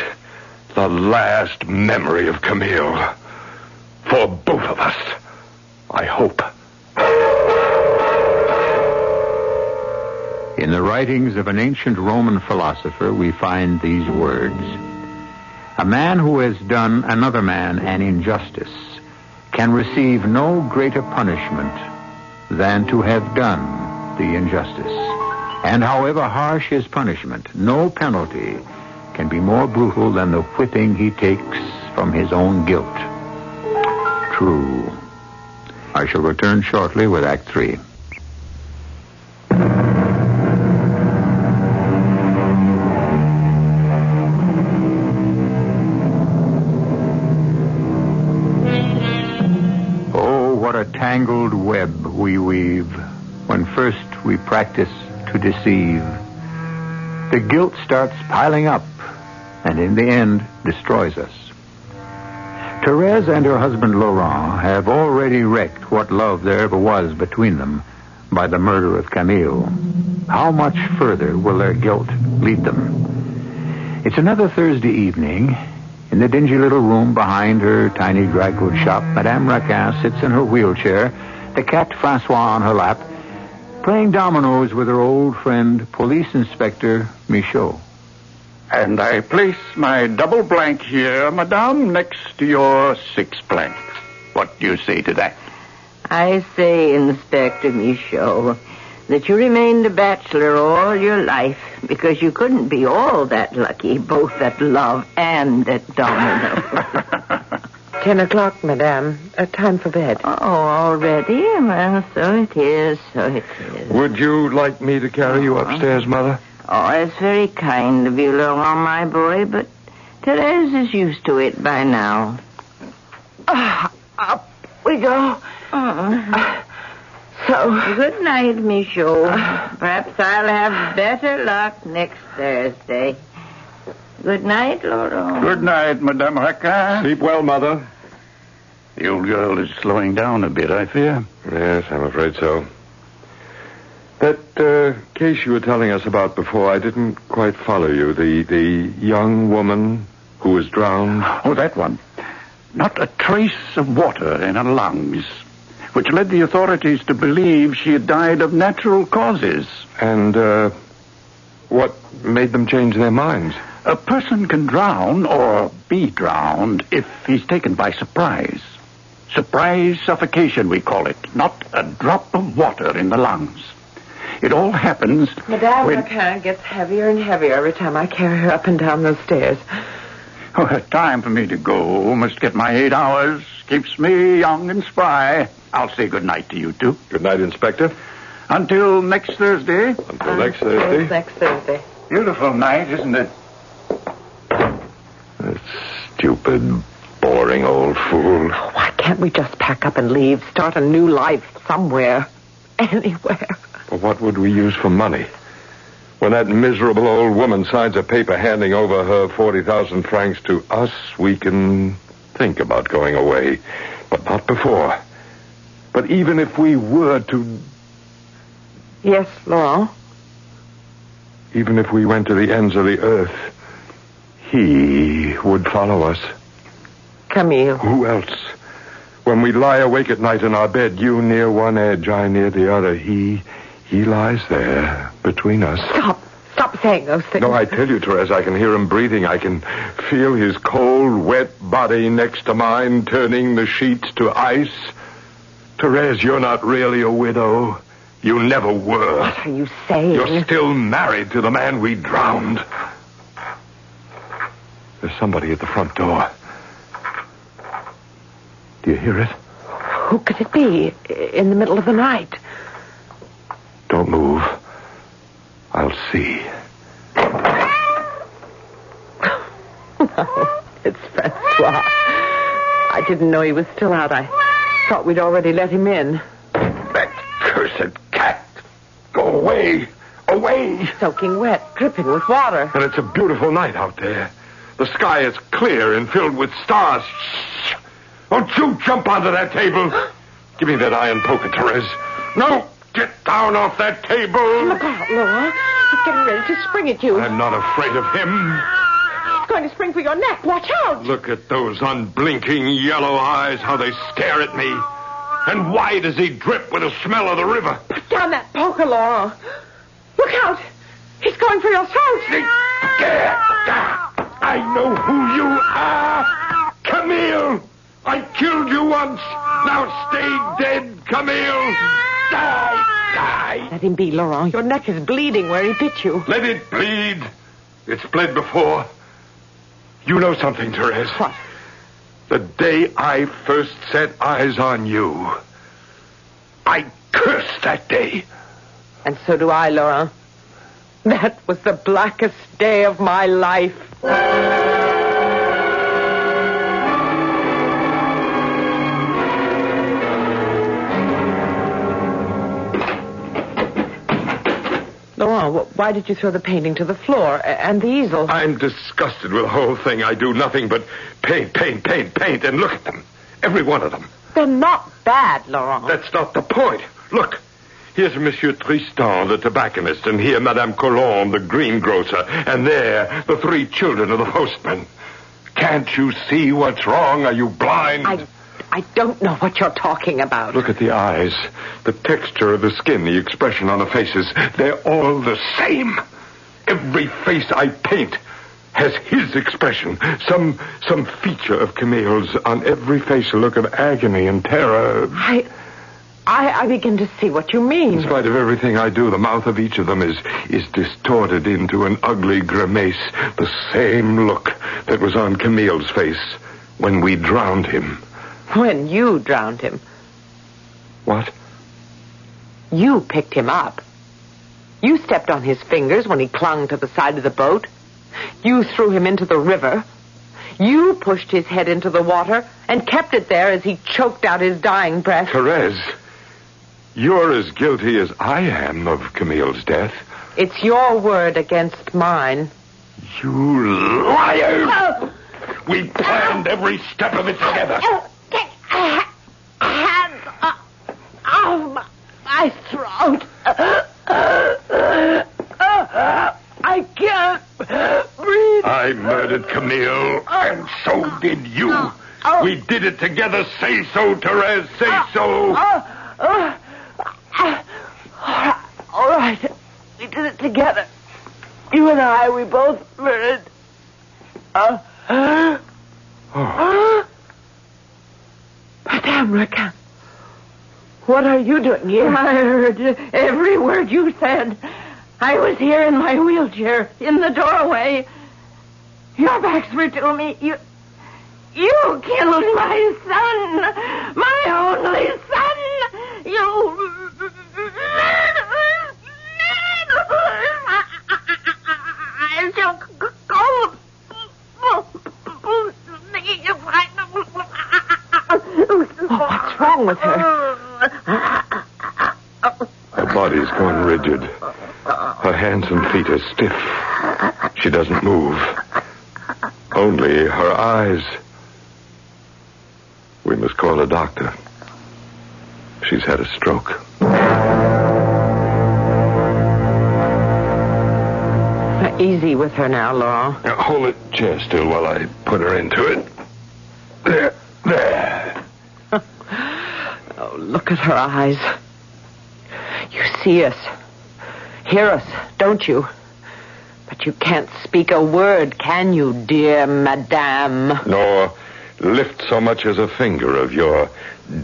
the last memory of Camille. For both of us, I hope. In the writings of an ancient Roman philosopher, we find these words. A man who has done another man an injustice can receive no greater punishment than to have done the injustice. And however harsh his punishment, no penalty can be more brutal than the whipping he takes from his own guilt. True. I shall return shortly with Act 3. Oh, what a tangled web we weave when first we practice to deceive. The guilt starts piling up and in the end destroys us. Therese and her husband Laurent have already wrecked what love there ever was between them by the murder of Camille. How much further will their guilt lead them? It's another Thursday evening. In the dingy little room behind her tiny dry goods shop, Madame Raquin sits in her wheelchair, the cat Francois on her lap, playing dominoes with her old friend, Police Inspector Michaud. And I place my double blank here, Madame, next to your 6 blank. What do you say to that? I say, Inspector Michaud, that you remained a bachelor all your life because you couldn't be all that lucky, both at love and at domino. 10 o'clock, Madame. Time for bed. Oh, already? Well, so it is. Would you like me to carry you upstairs, Mother? Oh, that's very kind of you, Laurent, my boy, but Therese is used to it by now. Up we go. So, good night, Michaud. Perhaps I'll have better luck next Thursday. Good night, Laurent. Good night, Madame Raquin. Sleep well, Mother. The old girl is slowing down a bit, I fear. Yes, I'm afraid so. That case you were telling us about before, I didn't quite follow you. The young woman who was drowned. Oh, that one. Not a trace of water in her lungs, which led the authorities to believe she had died of natural causes. And what made them change their minds? A person can drown or be drowned if he's taken by surprise. Surprise suffocation, we call it. Not a drop of water in the lungs. It all happens Madame when... Raquin gets heavier and heavier every time I carry her up and down those stairs. Oh, time for me to go. Must get my 8 hours. Keeps me young and spry. I'll say good night to you two. Good night, Inspector. Until next Thursday. Until next Thursday. Next Thursday. Beautiful night, isn't it? That stupid, boring old fool. Why can't we just pack up and leave? Start a new life somewhere. Anywhere. Well, what would we use for money? When that miserable old woman signs a paper handing over her 40,000 francs to us, we can think about going away. But not before. But even if we were to... Yes, Laurent? Even if we went to the ends of the earth, he would follow us. Camille. Who else? When we lie awake at night in our bed, you near one edge, I near the other, he lies there between us. Stop saying those things. No, I tell you, Therese, I can hear him breathing. I can feel his cold, wet body next to mine, turning the sheets to ice. Therese, you're not really a widow. You never were. What are you saying? You're still married to the man we drowned. There's somebody at the front door. Do you hear it? Who could it be in the middle of the night? Don't move. I'll see. No, it's Francois. I didn't know he was still out. I thought we'd already let him in. That cursed cat. Go away. Away. Soaking wet, dripping with water. And it's a beautiful night out there. The sky is clear and filled with stars. Shh. Don't you jump onto that table. Give me that iron poker, Therese. No, get down off that table. Look out, Laurent. He's getting ready to spring at you. I'm not afraid of him. He's going to spring for your neck. Watch out. Look at those unblinking yellow eyes, how they stare at me. And why does he drip with the smell of the river? Put down that poker, Laurent. Look out. He's going for your throat. I know who you are. Camille. I killed you once. Now stay dead, Camille. Die. Let him be, Laurent. Your neck is bleeding where he bit you. Let it bleed. It's bled before. You know something, Therese. What? The day I first set eyes on you, I cursed that day. And so do I, Laurent. That was the blackest day of my life. Laurent, why did you throw the painting to the floor and the easel? I'm disgusted with the whole thing. I do nothing but paint, and look at them. Every one of them. They're not bad, Laurent. That's not the point. Look, here's Monsieur Tristan, the tobacconist, and here Madame Colombe, the greengrocer, and there, the 3 children of the postman. Can't you see what's wrong? Are you blind? I don't know what you're talking about. Look at the eyes, the texture of the skin, the expression on the faces. They're all the same. Every face I paint has his expression. Some feature of Camille's. On every face a look of agony and terror. I begin to see what you mean. In spite of everything I do, the mouth of each of them is distorted into an ugly grimace. The same look that was on Camille's face when we drowned him. When you drowned him. What? You picked him up. You stepped on his fingers when he clung to the side of the boat. You threw him into the river. You pushed his head into the water and kept it there as he choked out his dying breath. Therese, you're as guilty as I am of Camille's death. It's your word against mine. You liar! Oh. We planned every step of it together. Hands off my throat. I can't breathe. I murdered Camille, and so did you. We did it together. Say so, Therese. Say so. All right. We did it together. You and I, we both murdered. Madame Raquin, What are you doing here? I heard every word you said. I was here in my wheelchair, in the doorway. Your backs were to me. You killed my son. My only son. You... I shall go... What's wrong with her? Her body's gone rigid. Her hands and feet are stiff. She doesn't move. Only her eyes. We must call a doctor. She's had a stroke. Easy with her now, Laurent. Now, hold the chair still while I put her into it. There. Oh, look at her eyes. You see us, hear us, don't you? But you can't speak a word, can you, dear madame? Nor lift so much as a finger of your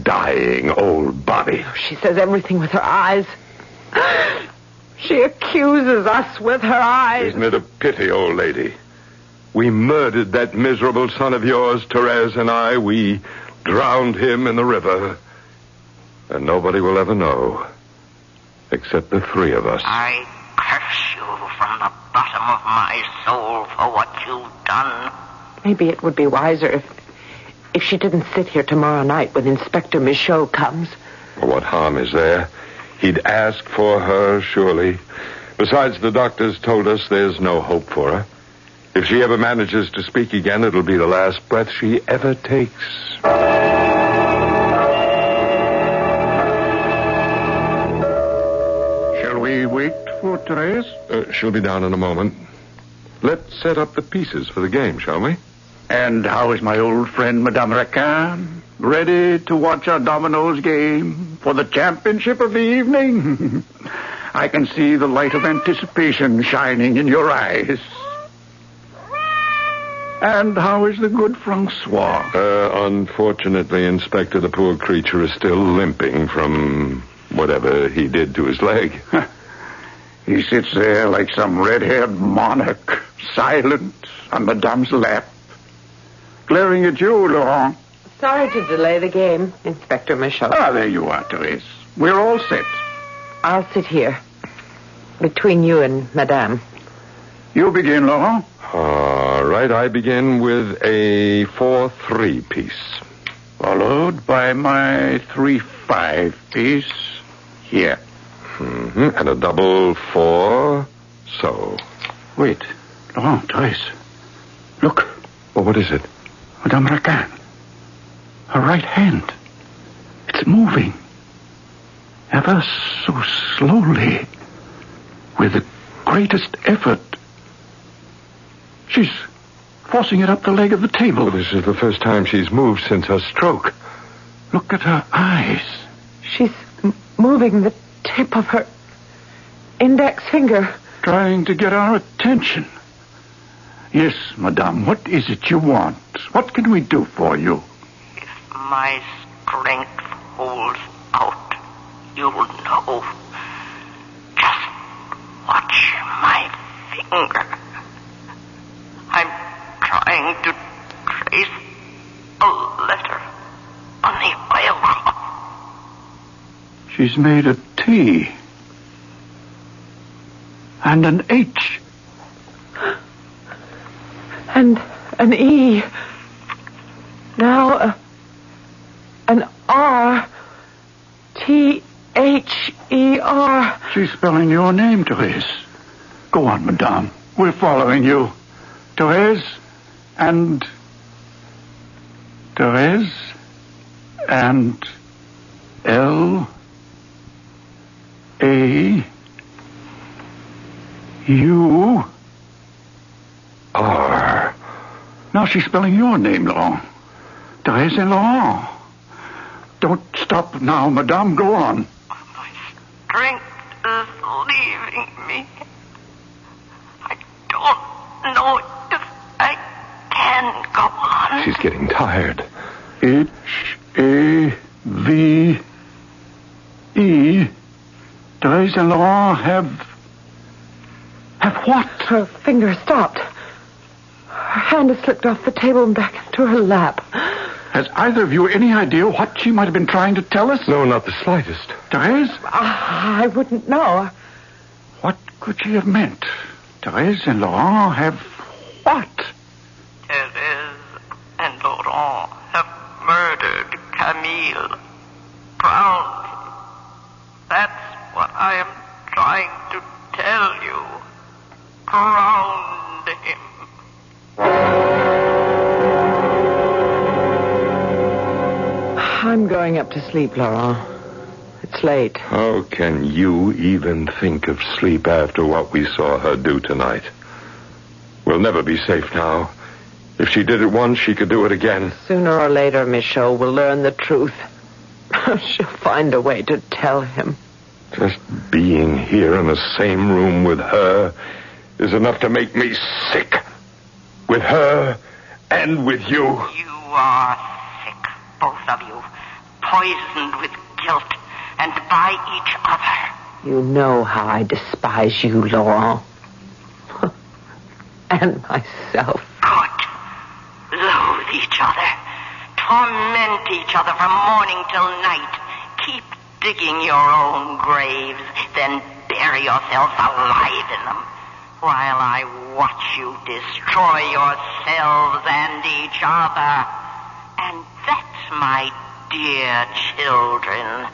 dying old body. She says everything with her eyes. She accuses us with her eyes. Isn't it a pity, old lady? We murdered that miserable son of yours, Therese and I. We drowned him in the river. And nobody will ever know. Except the three of us. I curse you from the bottom of my soul for what you've done. Maybe it would be wiser if she didn't sit here tomorrow night when Inspector Michaud comes. Well, what harm is there? He'd ask for her, surely. Besides, the doctors told us there's no hope for her. If she ever manages to speak again, it'll be the last breath she ever takes. Shall we wait for Therese? She'll be down in a moment. Let's set up the pieces for the game, shall we? And how is my old friend, Madame Racan? Ready to watch our dominoes game for the championship of the evening? I can see the light of anticipation shining in your eyes. And how is the good Francois? Unfortunately, Inspector, the poor creature is still limping from whatever he did to his leg. He sits there like some red-haired monarch, silent on Madame's lap, glaring at you, Laurent. Sorry to delay the game, Inspector Michaud. Ah, there you are, Therese. We're all set. I'll sit here, between you and Madame. You begin, Laurent. All right, I begin with a 4-3 piece. Followed by my 3-5 piece here. Mm-hmm. And a double 4, so. Wait, Laurent, Therese. Look. Well, what is it? Madame Racan. Her right hand. It's moving. Ever so slowly. With the greatest effort. She's forcing it up the leg of the table. Well, this is the first time she's moved since her stroke. Look at her eyes. She's moving the tip of her index finger. Trying to get our attention. Yes, Madame, what is it you want? What can we do for you? If my strength holds out, you'll know. Just watch my finger. I'm trying to trace a letter on the oilcloth. She's made a T. And an H. And an E. Now, an R. T-H-E-R. She's spelling your name, Therese. Go on, Madame. We're following you. Therese and L A U R. Now she's spelling your name, Laurent. Therese and Laurent. Don't stop now, Madame. Go on. My strength is leaving me. I don't know if I can go on. She's getting tired. H-A-V-E-R. Thérèse and Laurent have what? Her finger stopped. Her hand has slipped off the table and back into her lap. Has either of you any idea what she might have been trying to tell us? No, not the slightest. Thérèse? I wouldn't know. What could she have meant? Thérèse and Laurent have what? Thérèse and Laurent have murdered Camille. Drowned him. That's what I am trying to tell you. Drowned him. I'm going up to sleep, Laurent. It's late. How can you even think of sleep after what we saw her do tonight? We'll never be safe now. If she did it once, she could do it again. Sooner or later, Michaud will learn the truth. She'll find a way to tell him. Just being here in the same room with her is enough to make me sick. With her and with you. You are sick, both of you. Poisoned with guilt and by each other. You know how I despise you, Laurent. And myself. Good. Loathe each other. Torment each other from morning till night. Keep digging your own graves, then bury yourselves alive in them, while I watch you destroy yourselves and each other. And that's, my dear children,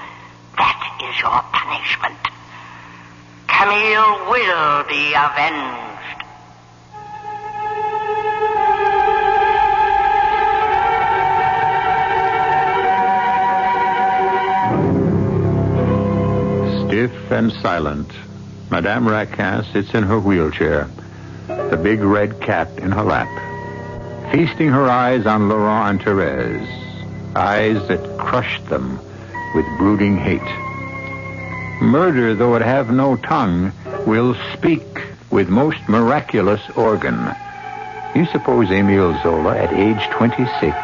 that is your punishment. Camille will be avenged. Stiff and silent, Madame Raquin sits in her wheelchair, the big red cat in her lap, feasting her eyes on Laurent and Thérèse, eyes that crushed them with brooding hate. Murder, though it have no tongue, will speak with most miraculous organ. You suppose Émile Zola, at age 26,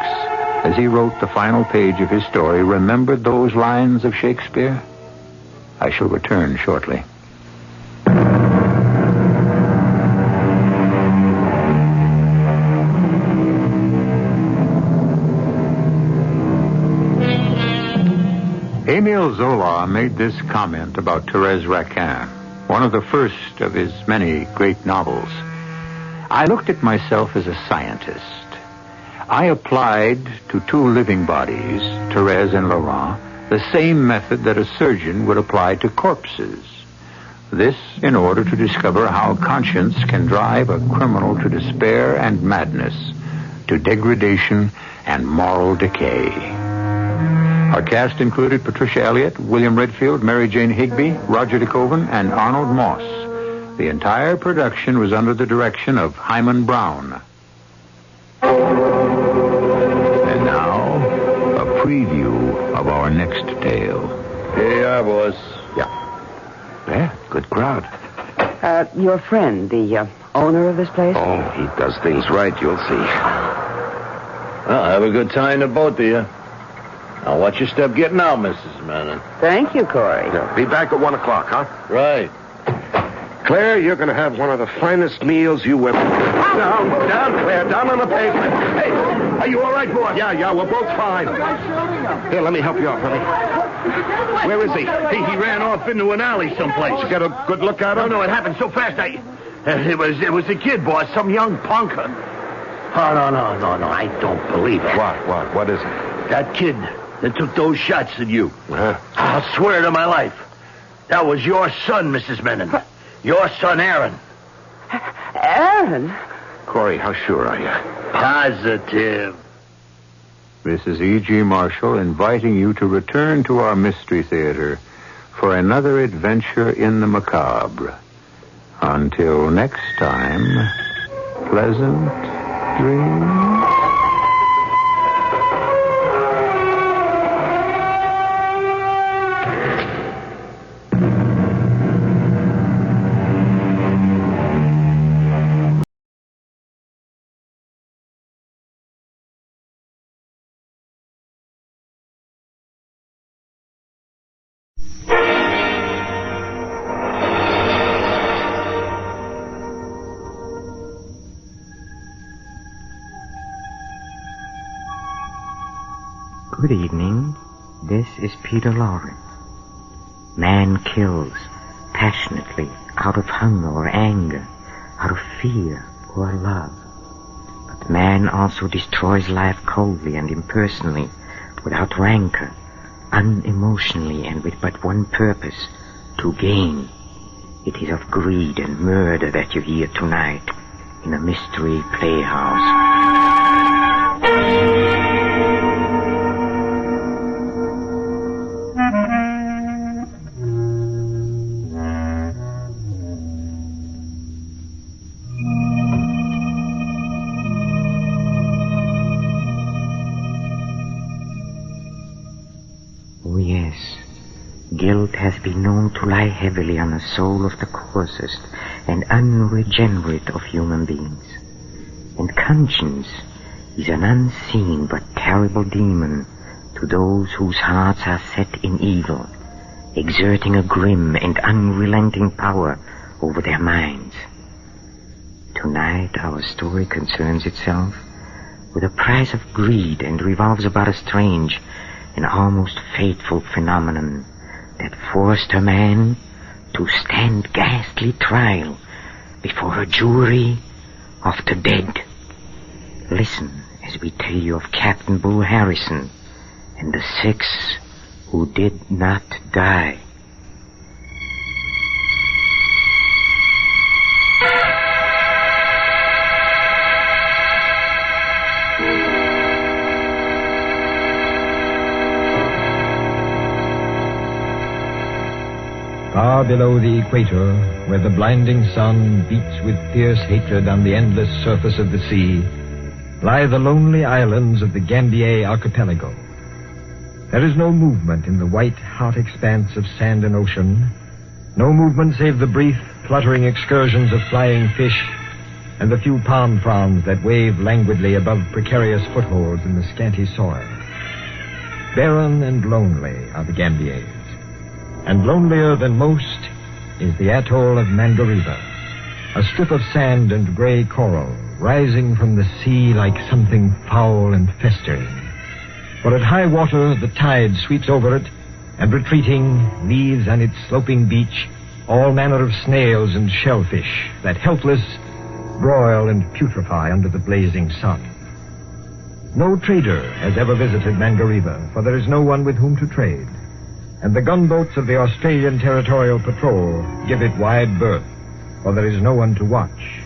as he wrote the final page of his story, remembered those lines of Shakespeare? I shall return shortly. Émile Zola made this comment about Thérèse Raquin, one of the first of his many great novels. I looked at myself as a scientist. I applied to two living bodies, Thérèse and Laurent, the same method that a surgeon would apply to corpses. This in order to discover how conscience can drive a criminal to despair and madness, to degradation and moral decay. Our cast included Patricia Elliott, William Redfield, Mary Jane Higby, Roger DeKoven, and Arnold Moss. The entire production was under the direction of Hyman Brown. And now, a preview of our next tale. Here you are, boys. Yeah. Yeah, good crowd. Your friend, the owner of this place? Oh, he does things right, you'll see. Well, have a good time, the both of you. Now, watch your step getting out, Mrs. Manning. Thank you, Corey. Yeah, be back at 1 o'clock, huh? Right. Claire, you're going to have one of the finest meals you ever... Down, Claire, down on the pavement. Hey, are you all right, boy? Yeah, we're both fine. Here, let me help you out, honey. Where is he? He ran off into an alley someplace. You got a good look at him? No, it happened so fast. It was a kid, boss, some young punker. Oh, no, I don't believe it. What is it? That kid that took those shots at you. I'll swear to my life. That was your son, Mrs. Menon. Your son, Aaron. Aaron? Corey, how sure are you? Positive. This is E.G. Marshall inviting you to return to our Mystery Theater for another adventure in the macabre. Until next time, pleasant dreams. Good evening. This is Peter Lawrence. Man kills passionately out of hunger or anger, out of fear or love. But man also destroys life coldly and impersonally, without rancor, unemotionally, and with but one purpose, to gain. It is of greed and murder that you hear tonight in a mystery playhouse. Oh yes, guilt has been known to lie heavily on the soul of the coarsest and unregenerate of human beings. And conscience is an unseen but terrible demon to those whose hearts are set in evil, exerting a grim and unrelenting power over their minds. Tonight our story concerns itself with a price of greed and revolves about a strange and almost fateful phenomenon that forced a man to stand ghastly trial before a jury of the dead. Listen as we tell you of Captain Bull Harrison and the 6 who did not die. Far below the equator, where the blinding sun beats with fierce hatred on the endless surface of the sea, lie the lonely islands of the Gambier archipelago. There is no movement in the white, hot expanse of sand and ocean, no movement save the brief, fluttering excursions of flying fish and the few palm fronds that wave languidly above precarious footholds in the scanty soil. Barren and lonely are the Gambiers. And lonelier than most is the atoll of Mandariva, a strip of sand and gray coral rising from the sea like something foul and festering. For at high water the tide sweeps over it, and retreating leaves on its sloping beach all manner of snails and shellfish that helpless broil and putrefy under the blazing sun. No trader has ever visited Mandariva, for there is no one with whom to trade. And the gunboats of the Australian Territorial Patrol give it wide berth, for there is no one to watch.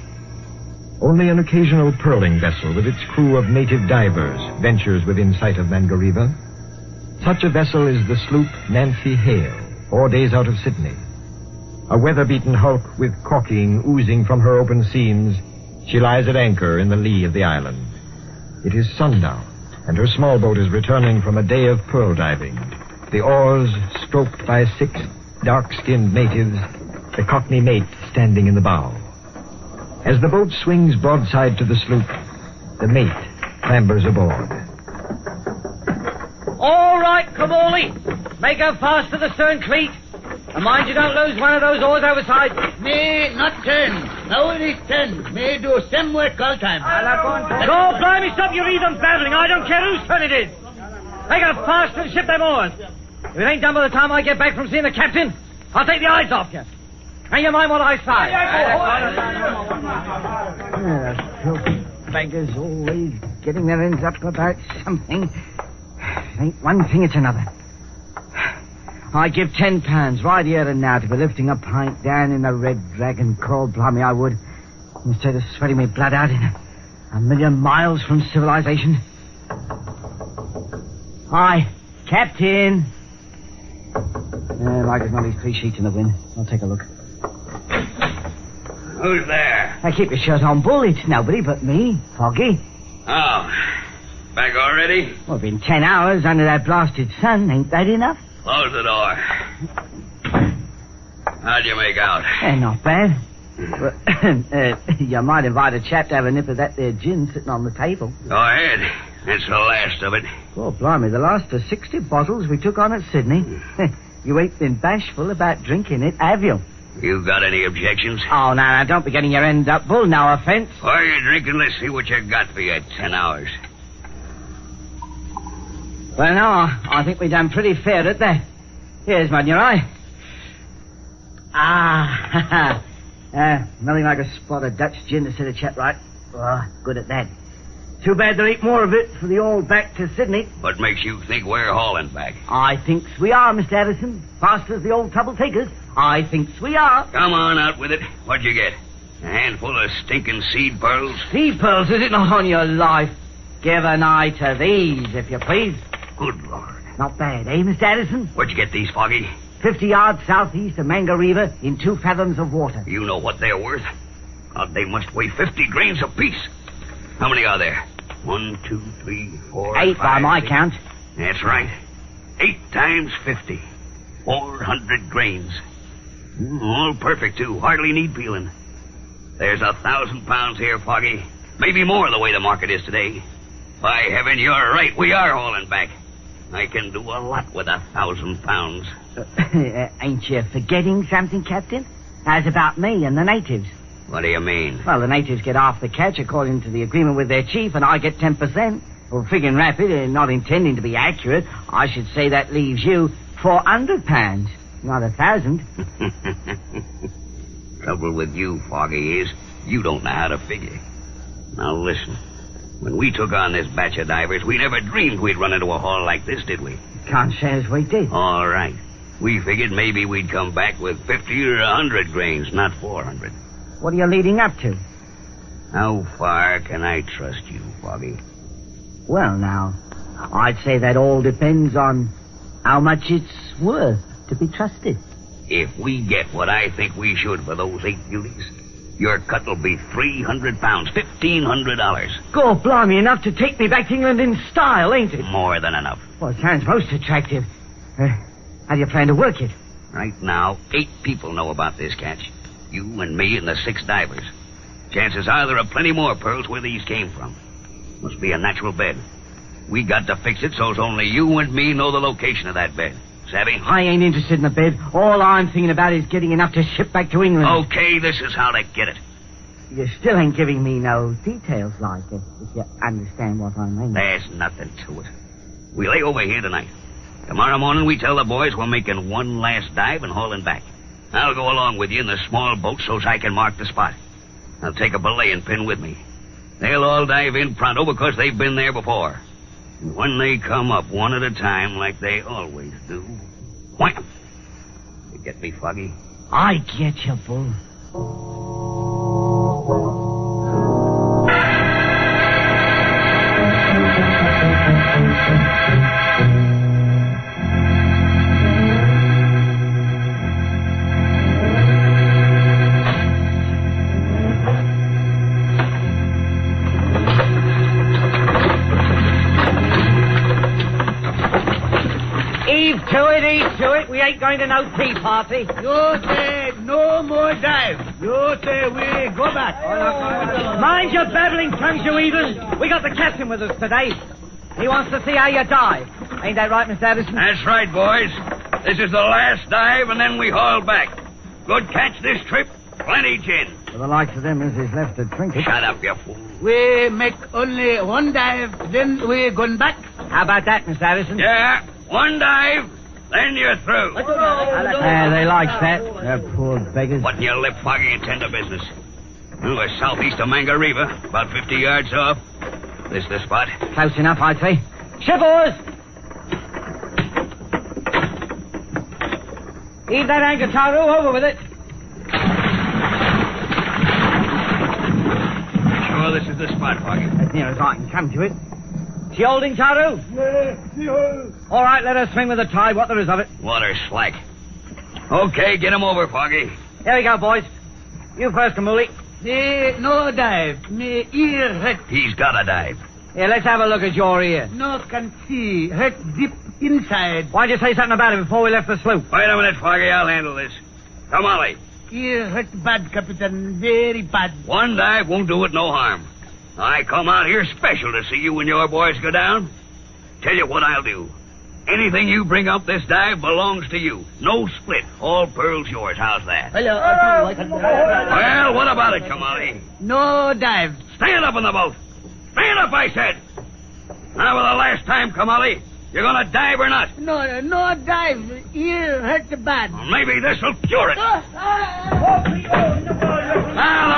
Only an occasional pearling vessel with its crew of native divers ventures within sight of Mandariva. Such a vessel is the sloop Nancy Hale, 4 days out of Sydney. A weather-beaten hulk with caulking oozing from her open seams, she lies at anchor in the lee of the island. It is sundown, and her small boat is returning from a day of pearl diving. The oars stroked by 6 dark-skinned natives, the Cockney mate standing in the bow. As the boat swings broadside to the sloop, the mate clambers aboard. All right, Kamali. Make her fast to the stern cleat. And mind you don't lose one of those oars overside. May not turn. Now it is 10. May do some work all time. Go, blimey, stop your heathens battling. I don't care whose turn it is. Make her fast and ship them oars. If it ain't done by the time I get back from seeing the captain, I'll take the eyes off you. And you mind what I say. Filthy beggars always getting their ends up about something. It ain't one thing, it's another. I'd give £10 right here and now to be lifting a pint down in the Red Dragon Crawl, blimey I would, instead of sweating me blood out in a million miles from civilization. Hi, Captain. Like there's only 3 sheets in the wind. I'll take a look. Who's there? Now keep your shirt on, Bull. It's nobody but me, Foggy. Oh, back already? Well, been 10 hours under that blasted sun. Ain't that enough? Close the door. How'd you make out? Not bad. Well, you might invite a chap to have a nip of that there gin sitting on the table. Go ahead. That's the last of it. Oh, blimey, the last of 60 bottles we took on at Sydney. You ain't been bashful about drinking it, have you? You got any objections? Oh, now, don't be getting your end up, Bull. No offense. While you're drinking, let's see what you got for your 10 hours. Well, no, I think we done pretty fair at that. Here's mud in your eye. Nothing like a spot of Dutch gin to set a chap right. Oh, good at that. Too bad there ain't more of it for the all back to Sydney. What makes you think we're hauling back? I thinks we are, Mr. Addison. Fast as the old trouble takers. I thinks we are. Come on, out with it. What'd you get? A handful of stinking seed pearls? Seed pearls, is it not on your life? Give an eye to these, if you please. Good Lord. Not bad, eh, Mr. Addison? Where'd you get these, Foggy? 50 yards southeast of Manga River in 2 fathoms of water. You know what they're worth? God, they must weigh 50 grains apiece. How many are there? 1, 2, 3, 4, 8 by my count. That's right. 8 times 50. 400 grains. All perfect, too. Hardly need peeling. There's 1,000 pounds here, Foggy. Maybe more the way the market is today. By heaven, you're right. We are hauling back. I can do a lot with 1,000 pounds. Ain't you forgetting something, Captain? As about me and the natives. What do you mean? Well, the natives get half the catch according to the agreement with their chief, and I get 10%. Well, figuring rapid and not intending to be accurate, I should say that leaves you 400 pounds, not 1,000. Trouble with you, Foggy, is you don't know how to figure. Now listen, when we took on this batch of divers, we never dreamed we'd run into a haul like this, did we? Can't say as we did. All right. We figured maybe we'd come back with 50 or 100 grains, not 400. What are you leading up to? How far can I trust you, Foggy? Well, now, I'd say that all depends on how much it's worth to be trusted. If we get what I think we should for those 8 beauties, your cut'll be 300 pounds, $1,500. God blimey, enough to take me back to England in style, ain't it? More than enough. Well, it sounds most attractive. How do you plan to work it? Right now, 8 people know about this catch. You and me and the 6 divers. Chances are there are plenty more pearls where these came from. Must be a natural bed. We got to fix it so's only you and me know the location of that bed. Savvy? I ain't interested in the bed. All I'm thinking about is getting enough to ship back to England. Okay, this is how to get it. You still ain't giving me no details like it, if you understand what I mean. There's nothing to it. We lay over here tonight. Tomorrow morning we tell the boys we're making one last dive and hauling back. I'll go along with you in the small boat so's I can mark the spot. I'll take a belaying pin with me. They'll all dive in pronto because they've been there before. And when they come up one at a time like they always do, wham! You get me, Foggy? I get you, Bull. We ain't going to no tea party. You say no more dive. You say we go back. Mind your babbling tongues, you heathen. We got the captain with us today. He wants to see how you dive. Ain't that right, Mr. Addison? That's right, boys. This is the last dive, and then we haul back. Good catch this trip. Plenty gin. For the likes of them as is left to drink it. Shut up, you fool. We make only one dive, then we going back. How about that, Mr. Addison? Yeah, one dive, then you're through. They likes that. They're poor beggars. Button your lip, Foggy, and tend to business. Well, we're southeast of Manga River, about 50 yards off. This the spot? Close enough, I'd say. Shippers! Heave that anchor, Taru. Over with it. Sure this is the spot, Foggy? As near as I can come to it. She holding, Taru? Yeah. All right, let her swing with the tide, what there is of it. Water slack. Okay, get him over, Foggy. Here we go, boys. You first, Kamuli. No dive. Me ear hurt. He's got to dive. Here, let's have a look at your ear. No can see. Hurt deep inside. Why'd you say something about it before we left the sloop? Wait a minute, Foggy. I'll handle this. Come, Ollie. Ear hurt bad, Captain. Very bad. One dive won't do it no harm. I come out here special to see you and your boys go down. Tell you what I'll do. Anything you bring up this dive belongs to you. No split. All pearls yours. How's that? Well, what about it, Kamali? No dive. Stand up in the boat. Stand up, I said. Now, for the last time, Kamali, You gonna dive or not? No, no dive. Here hurt the bad. Well, maybe this'll cure it. Now,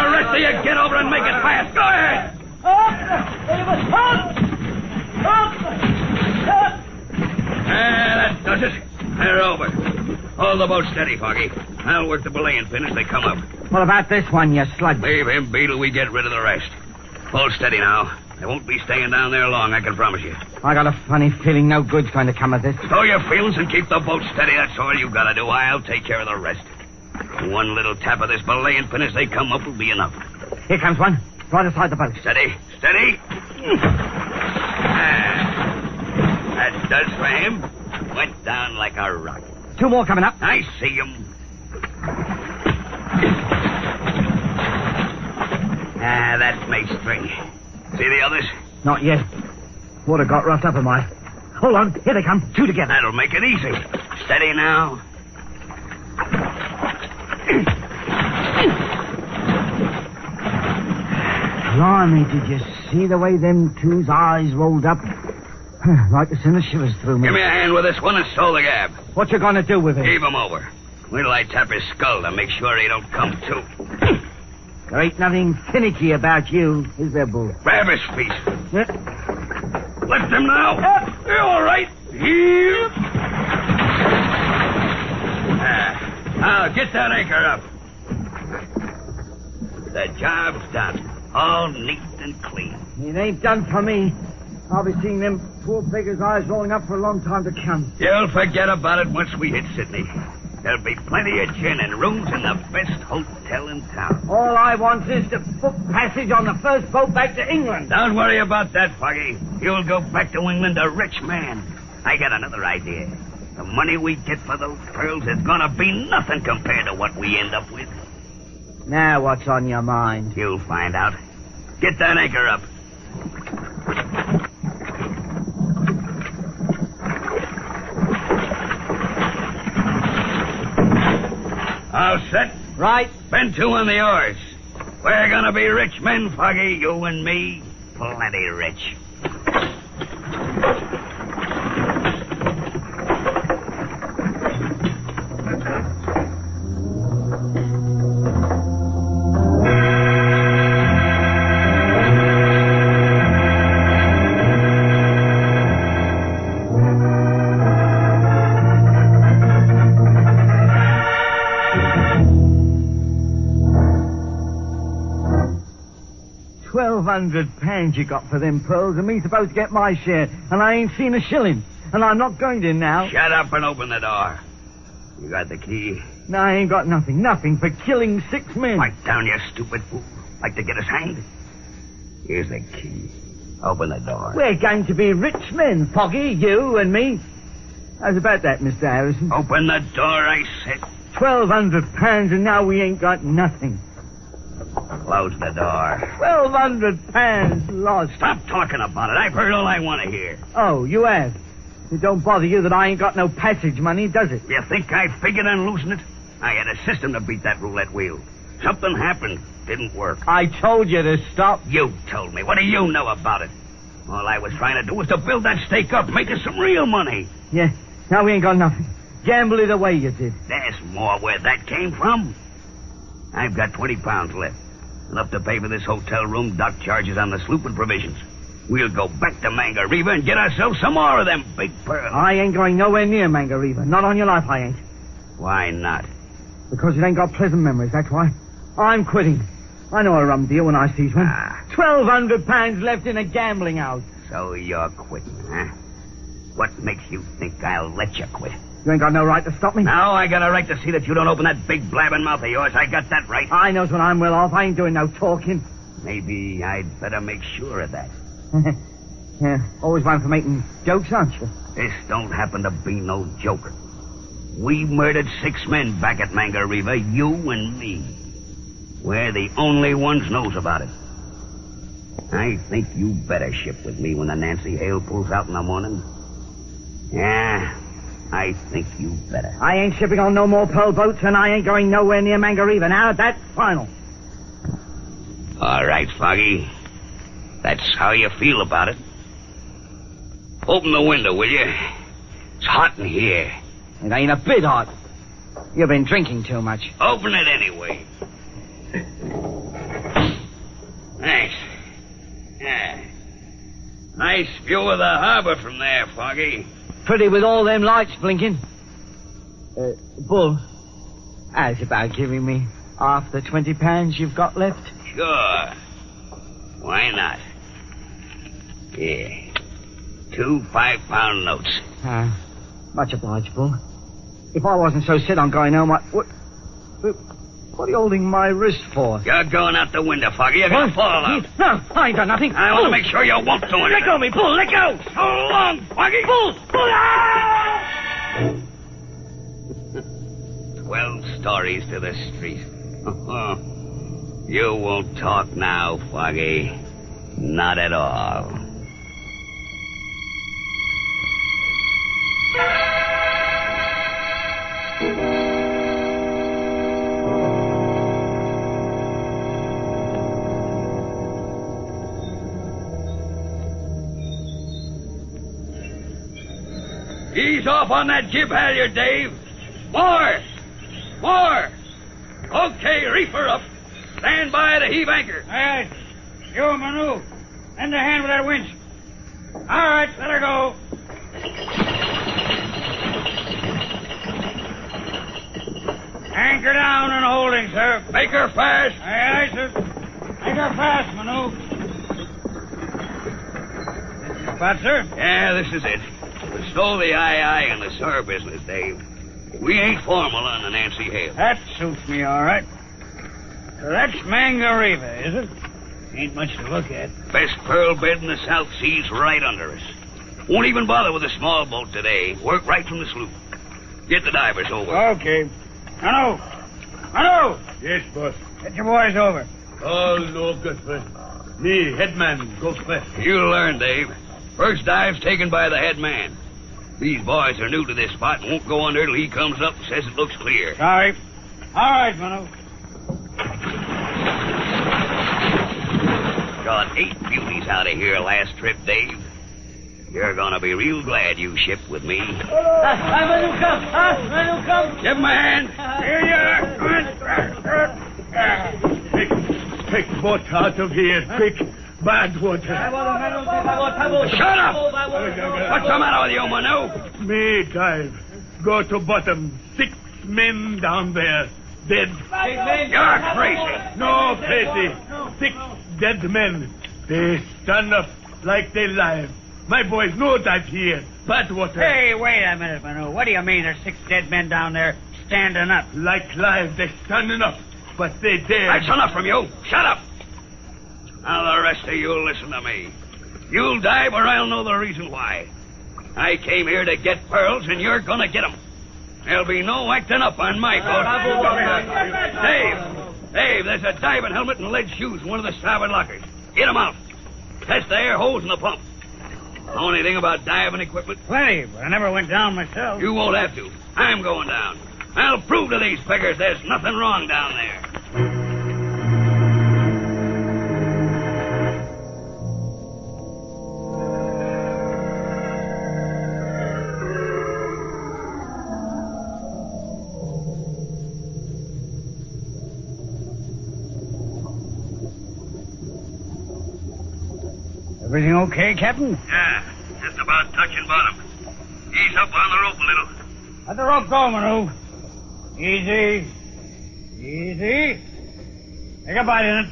the rest of you get over and make it fast. Go ahead. That does it. They're over. Hold the boat steady, Foggy. I'll work the belaying pin as they come up. What about this one, you slug? Leave him be till we get rid of the rest. Hold steady now. They won't be staying down there long, I can promise you. I got a funny feeling no good's going to come of this. Stow your feelings and keep the boat steady. That's all you gotta do. I'll take care of the rest. One little tap of this belaying pin as they come up will be enough. Here comes one. Right aside the boat. Steady. Steady. That does for him. Went down like a rock. Two more coming up. I see him. That makes three. See the others? Not yet. Would have got roughed up in my... Hold on. Here they come. Two together. That'll make it easy. Steady now. Blimey, did you see the way them two's eyes rolled up? Like to send the shivers through me. Give me a hand with this one and stow the gab. What you gonna do with it? Heave him over. Wait till I tap his skull to make sure he don't come to. There ain't nothing finicky about you, is there, Bull? Grab his feet. Lift him now. You're all right. Here. Now, get that anchor up. The job's done. All neat and clean. It ain't done for me. I'll be seeing them poor beggars' eyes rolling up for a long time to come. You'll forget about it once we hit Sydney. There'll be plenty of gin and rooms in the best hotel in town. All I want is to book passage on the first boat back to England. Don't worry about that, Foggy. You'll go back to England a rich man. I got another idea. The money we get for those pearls is gonna be nothing compared to what we end up with. Now what's on your mind? You'll find out. Get that anchor up. All set? Right. Bend two on the oars. We're gonna be rich men, Foggy, you and me. Plenty rich. 1,200 pounds you got for them pearls, and me supposed to get my share, and I ain't seen a shilling, and I'm not going to now. Shut up and open the door. You got the key? No, I ain't got nothing. Nothing for killing 6 men. Right down, you stupid fool. Like to get us hanged? Here's the key. Open the door. We're going to be rich men, Foggy, you and me. How's about that, Mr. Harrison? Open the door, I said. 1,200 pounds, and now we ain't got nothing. Close the door. 1,200 pounds lost. Stop talking about it. I've heard all I want to hear. Oh, you have? It don't bother you that I ain't got no passage money, does it? You think I figured on losing it? I had a system to beat that roulette wheel. Something happened. Didn't work. I told you to stop. You told me. What do you know about it? All I was trying to do was to build that stake up, make us some real money. Yeah, now we ain't got nothing. Gamble it away you did. There's more where that came from. I've got 20 pounds left. Enough to pay for this hotel room, dock charges on the sloop, and provisions. We'll go back to Mangareva and get ourselves some more of them big pearls. I ain't going nowhere near Mangareva. Not on your life, I ain't. Why not? Because it ain't got pleasant memories, that's why. I'm quitting. I know a rum deal when I sees one. 1,200 pounds left in a gambling house. So you're quitting, huh? What makes you think I'll let you quit? You ain't got no right to stop me. No, I got a right to see that you don't open that big blabbing mouth of yours. I got that right. I knows when I'm well off. I ain't doing no talking. Maybe I'd better make sure of that. Yeah, always one for making jokes, aren't you? This don't happen to be no joke. We murdered 6 men back at Mangareva, you and me. We're the only ones knows about it. I think you better ship with me when the Nancy Hale pulls out in the morning. Yeah, I think you better. I ain't shipping on no more pearl boats, and I ain't going nowhere near Mangareva. Now, that's final. All right, Foggy. That's how you feel about it. Open the window, will you? It's hot in here. It ain't a bit hot. You've been drinking too much. Open it anyway. Thanks. Yeah. Nice view of the harbor from there, Foggy. Pretty with all them lights blinking. Bull, how's about giving me half the £20 you've got left? Sure. Why not? Yeah. 2 5-pound notes. Much obliged, Bull. If I wasn't so set on going home, What are you holding my wrist for? You're going out the window, Foggy. You're going to fall out. No, I ain't done nothing. I want to make sure you won't do anything. Let go of me, Bull. Let go. So long, Foggy. Bull. 12 stories to the street. You won't talk now, Foggy. Not at all. Ease off on that jib halyard, Dave. More! Okay, reefer up. Stand by to heave anchor. Aye, aye. You, Manu. Lend a hand with that winch. All right, let her go. Anchor down and holding, sir. Make her fast. Aye, aye, sir. Make her fast, Manu. This is the spot, sir? Yeah, this is it. We stole the aye and the sir business, Dave. We ain't formal on the Nancy Hale. That suits me all right. So that's Mangariva, is it? Ain't much to look at. Best pearl bed in the South Seas right under us. Won't even bother with a small boat today. Work right from the sloop. Get the divers over. Okay. Manu! Yes, boss. Get your boys over. Oh, no good first. Me, headman, goes first. You'll learn, Dave. First dive's taken by the head man. These boys are new to this spot and won't go under till he comes up and says it looks clear. Sorry. All right, Manu. Got 8 beauties out of here last trip, Dave. You're gonna be real glad you shipped with me. Manu, come. Give him a hand. Here you are. Take boat out of here, quick. Bad water. Shut up! What's the matter with you, Manu? Me dive. Go to bottom. 6 men down there. Dead. You're crazy. No, crazy. 6 dead men. They stand up like they live. My boys know dive here. Bad water. Hey, wait a minute, Manu. What do you mean there's 6 dead men down there standing up? Like live, they standing up. But they dead. That's enough from you. Shut up. Now the rest of you listen to me. You'll dive or I'll know the reason why. I came here to get pearls and you're gonna get them. There'll be no acting up on my boat. Dave, there's a diving helmet and lead shoes in one of the starboard lockers. Get them out. Test the air hose in the pump. Know anything about diving equipment? Plenty, but I never went down myself. You won't have to. I'm going down. I'll prove to these beggars there's nothing wrong down there. Everything okay, Captain? Yeah, just about touching bottom. Ease up on the rope a little. Let the rope go, Manu. Easy. Take a bite in it.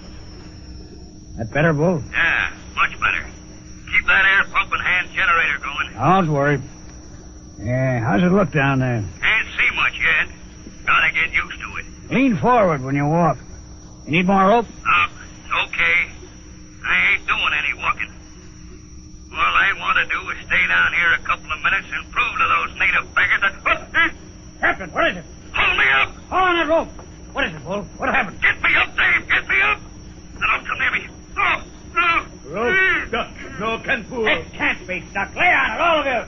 That better, Bull? Yeah, much better. Keep that air pump and hand generator going. Don't worry. Yeah, how's it look down there? Can't see much yet. Gotta get used to it. Lean forward when you walk. You need more rope? Okay. I ain't doing any walking. All I want to do is stay down here a couple of minutes and prove to those native beggars that... Captain, what is it? Hold me up! Hold on that rope. What is it, Bull? What happened? Get me up, Dave! Get me up! Now don't come near me. No! Rope stuck. No can pull. It can't be stuck. Lay on it, all of you.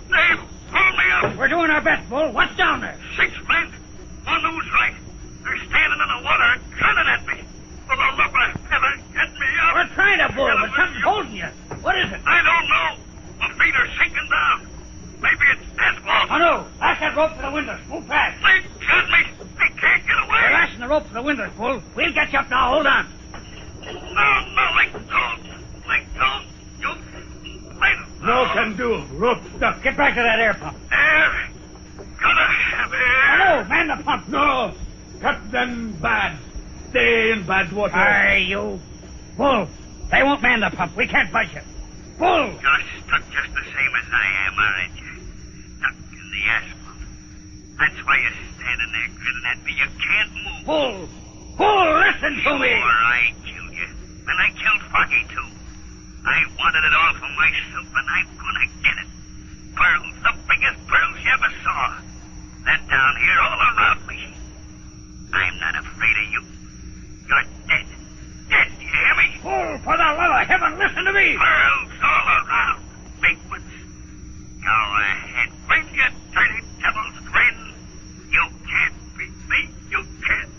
Dave! Hold me up! We're doing our best, Bull. What's down there? 6 men. One who's right. They're standing in the water and gunning at me. For the love of heaven, get me up! We're trying to, Bull, but something's holding you. What is it? I don't know. My feet are sinking. rope for the windows. Move fast. Excuse me. I can't get away. We're lashing the rope for the windows, Bull. We'll get you up now. Hold on. No, let go. Let go. You... No can do. Rope stuck. Get back to that air pump. Air. Gotta have air. No, man the pump. No. Captain Bad. Stay in bad water. Aye, you. Bull. They won't man the pump. We can't budge you. Bull. You're stuck just the same as I am, aren't you? Stuck in the asphalt. That's why you're standing there grinning at me. You can't move. Bull. Bull, listen to me. Sure, I killed you. And I killed Foggy, too. I wanted it all for myself, and I'm gonna get it. Pearls, the biggest pearls you ever saw. They're down here all around me. I'm not afraid of you. You're dead. Dead, you hear me? Bull, for the love of heaven, listen to me. Pearls all around. Big ones. Go ahead. Bring your dirty devil's grin. You can't beat me. You can't.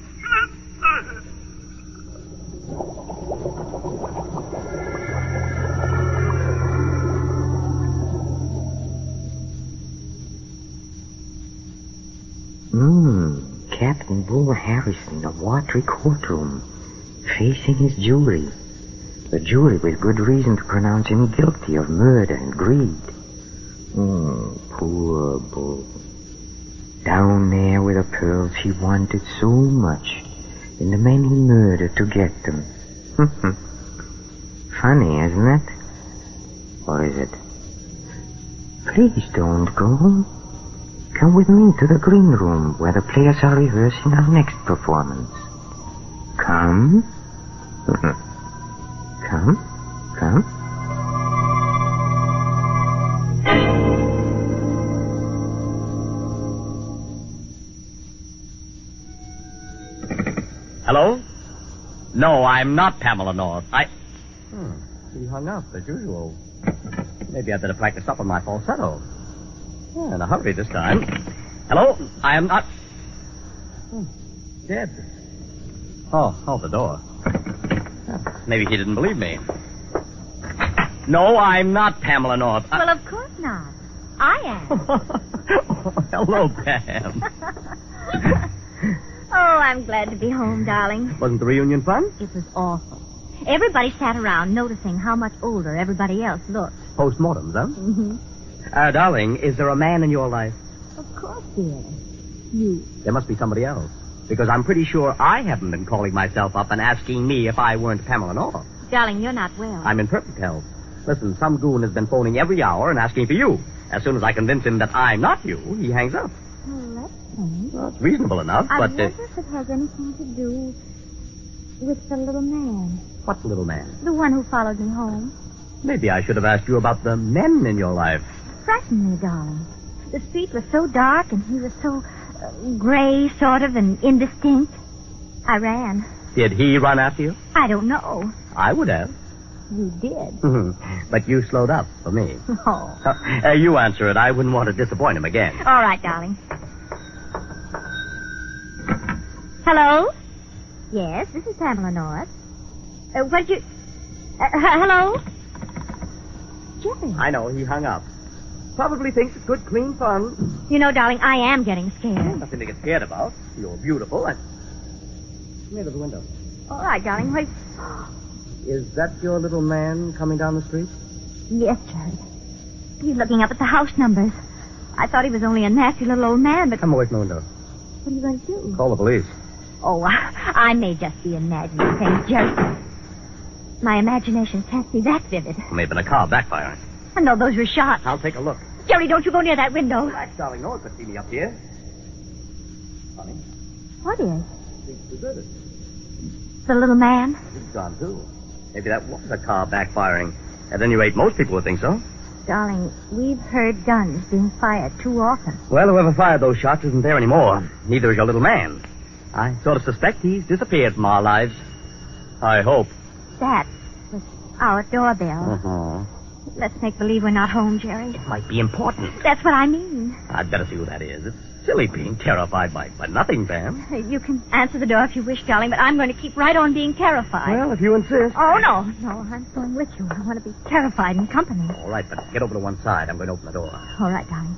Captain Bull Harrison, a watery courtroom, facing his jury. The jury with good reason to pronounce him guilty of murder and greed. Poor Bull. Down there with the pearls he wanted so much, and the men he murdered to get them. Funny, isn't it? Or is it? Please don't go. Come with me to the green room where the players are rehearsing our next performance. Come. Come. Hello? No, I'm not Pamela North. He hung up, as usual. Maybe I'd better practice up on my falsetto. Yeah, in a hurry this time. Hello? I am not... Dead. Oh, the door. Maybe he didn't believe me. No, I'm not Pamela North. Well, of course not. I am. Hello, Pam. Oh, I'm glad to be home, darling. Wasn't the reunion fun? It was awful. Everybody sat around noticing how much older everybody else looked. Postmortems, huh? Mm-hmm. Darling, is there a man in your life? Of course, dear. You. There must be somebody else. Because I'm pretty sure I haven't been calling myself up and asking me if I weren't Pamela North. Darling, you're not well. I'm in perfect health. Listen, some goon has been phoning every hour and asking for you. As soon as I convince him that I'm not you, he hangs up. Well, that's funny. Well, it's reasonable enough, I but... wonder if it has anything to do with the little man. What little man? The one who followed me home. Maybe I should have asked you about the men in your life. Frightened me, darling. The street was so dark and he was so gray, sort of, and indistinct. I ran. Did he run after you? I don't know. I would have. You did. But you slowed up for me. Oh. You answer it. I wouldn't want to disappoint him again. All right, darling. Hello? Yes, this is Pamela North. What'd you... hello? Jerry. I know, he hung up. Probably thinks it's good, clean fun. You know, darling, I am getting scared. Nothing to get scared about. You're beautiful and... Near to the window. All right, darling, wait. Is that your little man coming down the street? Yes, Jerry. He's looking up at the house numbers. I thought he was only a nasty little old man, but... Come away from the window. What are you going to do? Call the police. Oh, I may just be imagining things, Jerry. My imagination can't be that vivid. May have been a car backfiring. Oh, no, those were shots. I'll take a look. Jerry, don't you go near that window. Relax, darling. No one could see me up here. Funny. What is? Seems too good. The little man? He's gone, too. Maybe that was a car backfiring. At any rate, most people would think so. Darling, we've heard guns being fired too often. Well, whoever fired those shots isn't there anymore. Neither is your little man. I sort of suspect he's disappeared from our lives. I hope. That was our doorbell. Uh-huh. Let's make believe we're not home, Jerry. It might be important. That's what I mean. I'd better see who that is. It's silly being terrified by nothing, Pam. You can answer the door if you wish, darling, but I'm going to keep right on being terrified. Well, if you insist. Oh, no, I'm going with you. I want to be terrified in company. All right, but get over to one side. I'm going to open the door. All right, darling.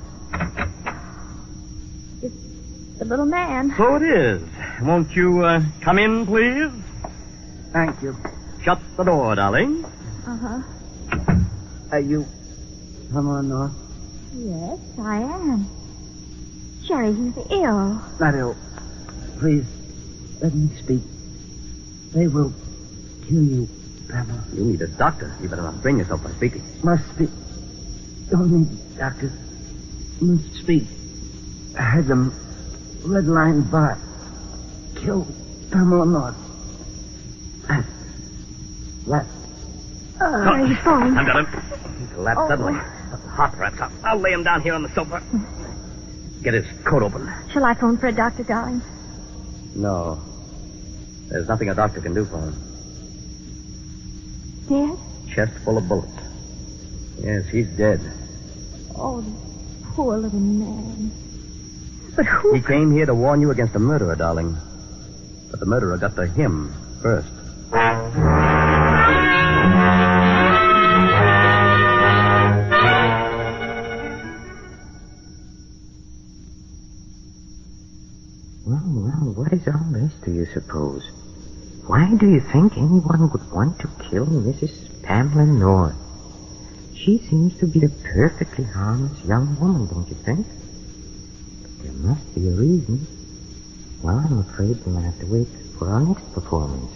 the little man. So it is. Won't you come in, please? Thank you. Shut the door, darling. Uh-huh. Are you Pamela North? Yes, I am. Jerry, he's ill. Not ill. Please, let me speak. They will kill you, Pamela. You need a doctor. You better not bring yourself by speaking. Must speak. Don't need doctors. Must speak. I had them red line bar. Kill Pamela North. What? He's falling. I've got him. He collapsed suddenly. Heart wrapped up. I'll lay him down here on the sofa. Get his coat open. Shall I phone for a doctor, darling? No. There's nothing a doctor can do for him. Dead? Chest full of bullets. Yes, he's dead. Oh, the poor little man. But who... He came here to warn you against a murderer, darling. But the murderer got to him first. Well, what is all this, do you suppose? Why do you think anyone would want to kill Mrs. Pamela North? She seems to be a perfectly harmless young woman, don't you think? But there must be a reason. Well, I'm afraid we'll have to wait for our next performance.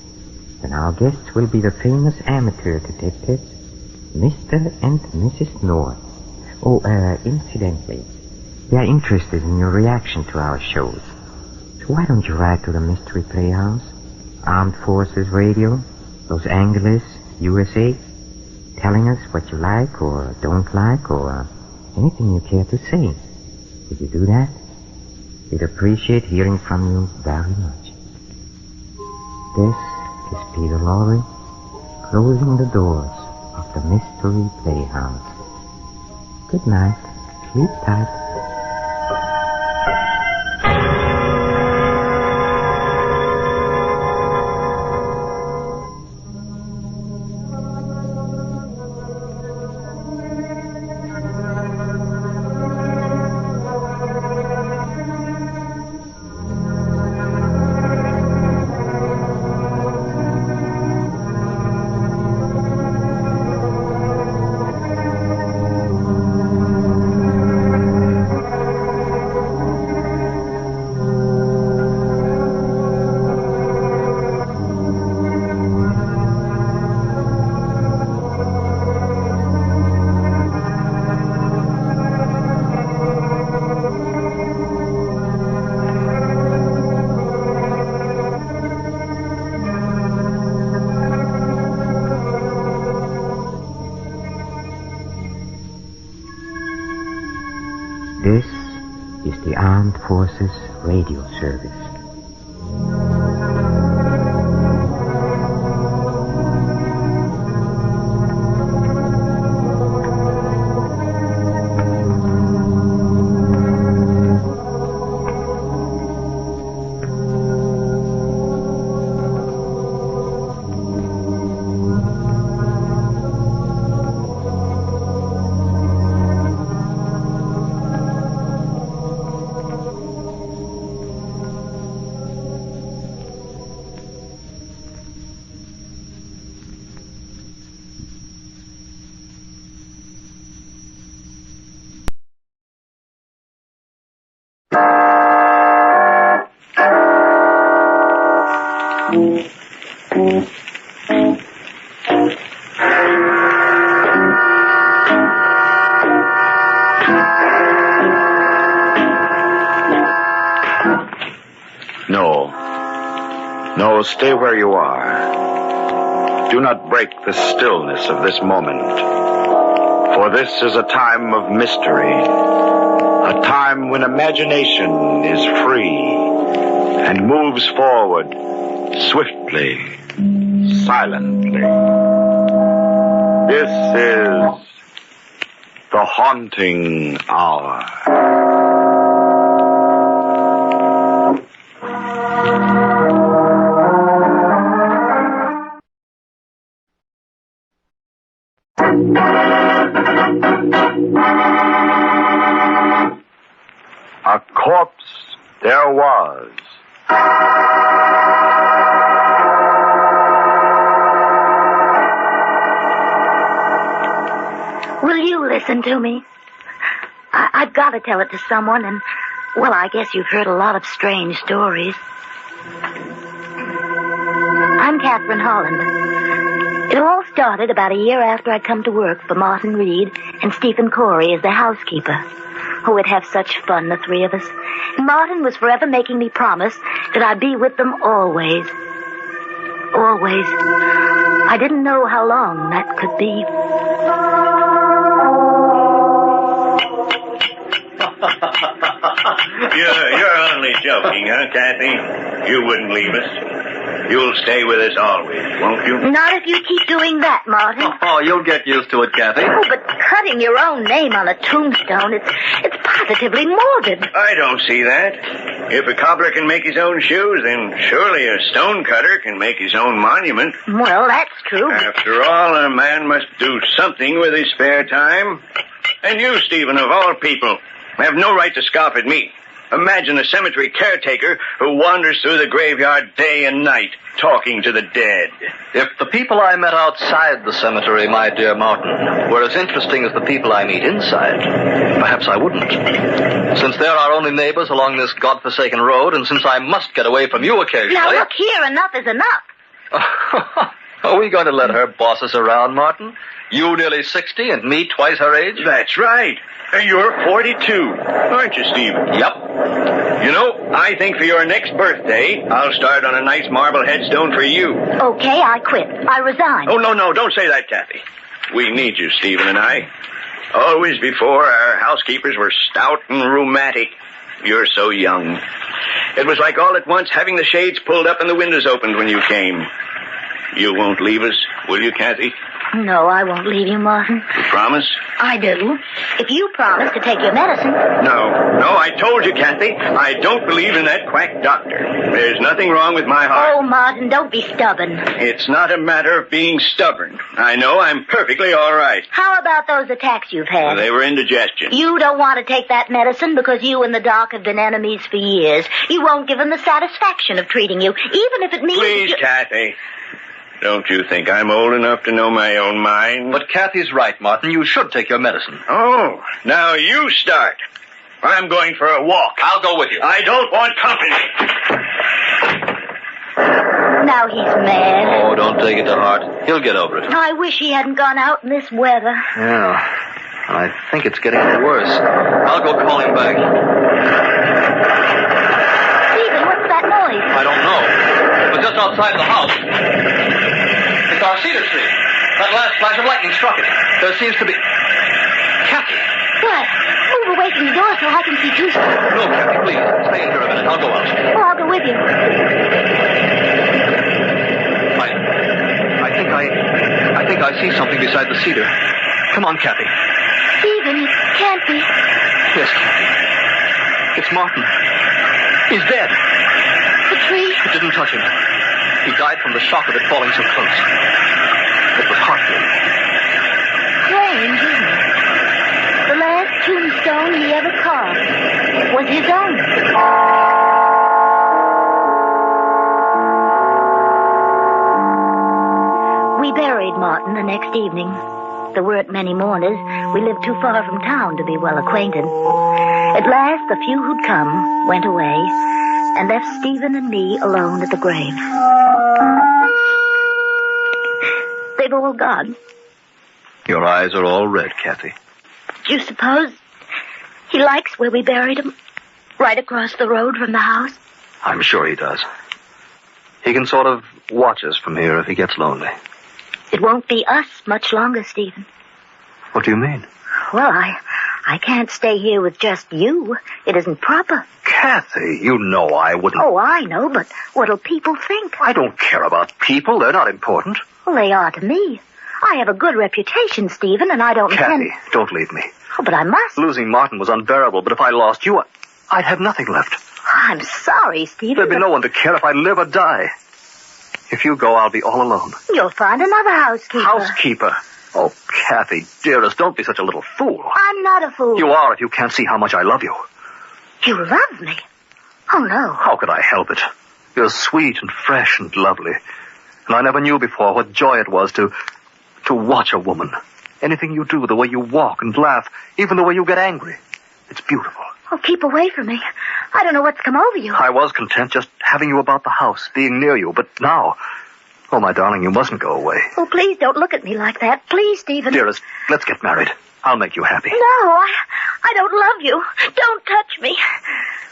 Then our guests will be the famous amateur detectives, Mr. and Mrs. North. Oh, incidentally, we are interested in your reaction to our shows. So why don't you write to the Mystery Playhouse, Armed Forces Radio, Los Angeles, USA, telling us what you like or don't like or anything you care to say. Would you do that? We'd appreciate hearing from you very much. This is Peter Lorre, closing the doors of the Mystery Playhouse. Good night. Sleep tight. This is the Armed Forces Radio Service. No, stay where you are. Do not break the stillness of this moment. For this is a time of mystery. A time when imagination is free and moves forward swiftly, silently. This is the haunting hour. A corpse there was. Will you listen to me? I've got to tell it to someone, and, well, I guess you've heard a lot of strange stories. I'm Catherine Holland. It all started about a year after I'd come to work for Martin Reed and Stephen Corey as their housekeeper. Oh, we'd have such fun, the three of us. Martin was forever making me promise that I'd be with them always. Always. I didn't know how long that could be. You're only joking, huh, Kathy? You wouldn't leave us. You'll stay with us always, won't you? Not if you keep doing that, Martin. Oh, you'll get used to it, Kathy. Oh, but cutting your own name on a tombstone, it's positively morbid. I don't see that. If a cobbler can make his own shoes, then surely a stonecutter can make his own monument. Well, that's true. After all, a man must do something with his spare time. And you, Stephen, of all people, have no right to scoff at me. Imagine a cemetery caretaker who wanders through the graveyard day and night, talking to the dead. If the people I met outside the cemetery, my dear Martin, were as interesting as the people I meet inside, perhaps I wouldn't. Since they're our only neighbors along this godforsaken road, and since I must get away from you occasionally... Now, look here, enough is enough. Are we going to let her boss us around, Martin? You nearly 60 and me twice her age? That's right. And you're 42, aren't you, Stephen? Yep. You know, I think for your next birthday, I'll start on a nice marble headstone for you. Okay, I quit. I resign. Oh, no, don't say that, Kathy. We need you, Stephen and I. Always before, our housekeepers were stout and rheumatic. You're so young. It was like all at once having the shades pulled up and the windows opened when you came. You won't leave us, will you, Kathy? No, I won't leave you, Martin. You promise? I do. If you promise to take your medicine. No, I told you, Kathy. I don't believe in that quack doctor. There's nothing wrong with my heart. Oh, Martin, don't be stubborn. It's not a matter of being stubborn. I know I'm perfectly all right. How about those attacks you've had? They were indigestion. You don't want to take that medicine because you and the doc have been enemies for years. You won't give him the satisfaction of treating you, even if it means... Please, Kathy. Don't you think I'm old enough to know my own mind? But Kathy's right, Martin. You should take your medicine. Oh, now you start. I'm going for a walk. I'll go with you. I don't want company. Now he's mad. Oh, don't take it to heart. He'll get over it. I wish he hadn't gone out in this weather. Yeah. I think it's getting worse. I'll go call him back. Stephen, what's that noise? I don't know. It was just outside the house. It's our cedar tree. That last flash of lightning struck it. There seems to be... Kathy! What? Move away from the door so I can see too. No, Kathy, please. Stay in here a minute. I'll go out. Oh, I'll go with you. I think I see something beside the cedar. Come on, Kathy. Stephen, it can't be. Yes, Kathy. It's Martin. He's dead. The tree? It didn't touch him. He died from the shock of it falling so close. It was heartbreaking. Strange, isn't it? The last tombstone he ever carved was his own. We buried Martin the next evening. There weren't many mourners. We lived too far from town to be well acquainted. At last, the few who'd come went away and left Stephen and me alone at the grave. They've all gone. Your eyes are all red, Kathy. Do you suppose he likes where we buried him? Right across the road from the house? I'm sure he does. He can sort of watch us from here if he gets lonely. It won't be us much longer, Stephen. What do you mean? Well, I can't stay here with just you. It isn't proper. Kathy, you know I wouldn't... Oh, I know, but what'll people think? I don't care about people. They're not important. Well, they are to me. I have a good reputation, Stephen, and I don't Kathy, don't leave me. Oh, but I must. Losing Martin was unbearable, but if I lost you, I'd have nothing left. I'm sorry, Stephen. There'd be no one to care if I live or die. If you go, I'll be all alone. You'll find another housekeeper. Housekeeper? Oh, Kathy, dearest, don't be such a little fool. I'm not a fool. You are if you can't see how much I love you. You love me? Oh, no. How could I help it? You're sweet and fresh and lovely. And I never knew before what joy it was to watch a woman. Anything you do, the way you walk and laugh, even the way you get angry. It's beautiful. Oh, keep away from me. I don't know what's come over you. I was content just having you about the house, being near you, but now... Oh, my darling, you mustn't go away. Oh, please don't look at me like that. Please, Stephen. Dearest, let's get married. I'll make you happy. No, I don't love you. Don't touch me.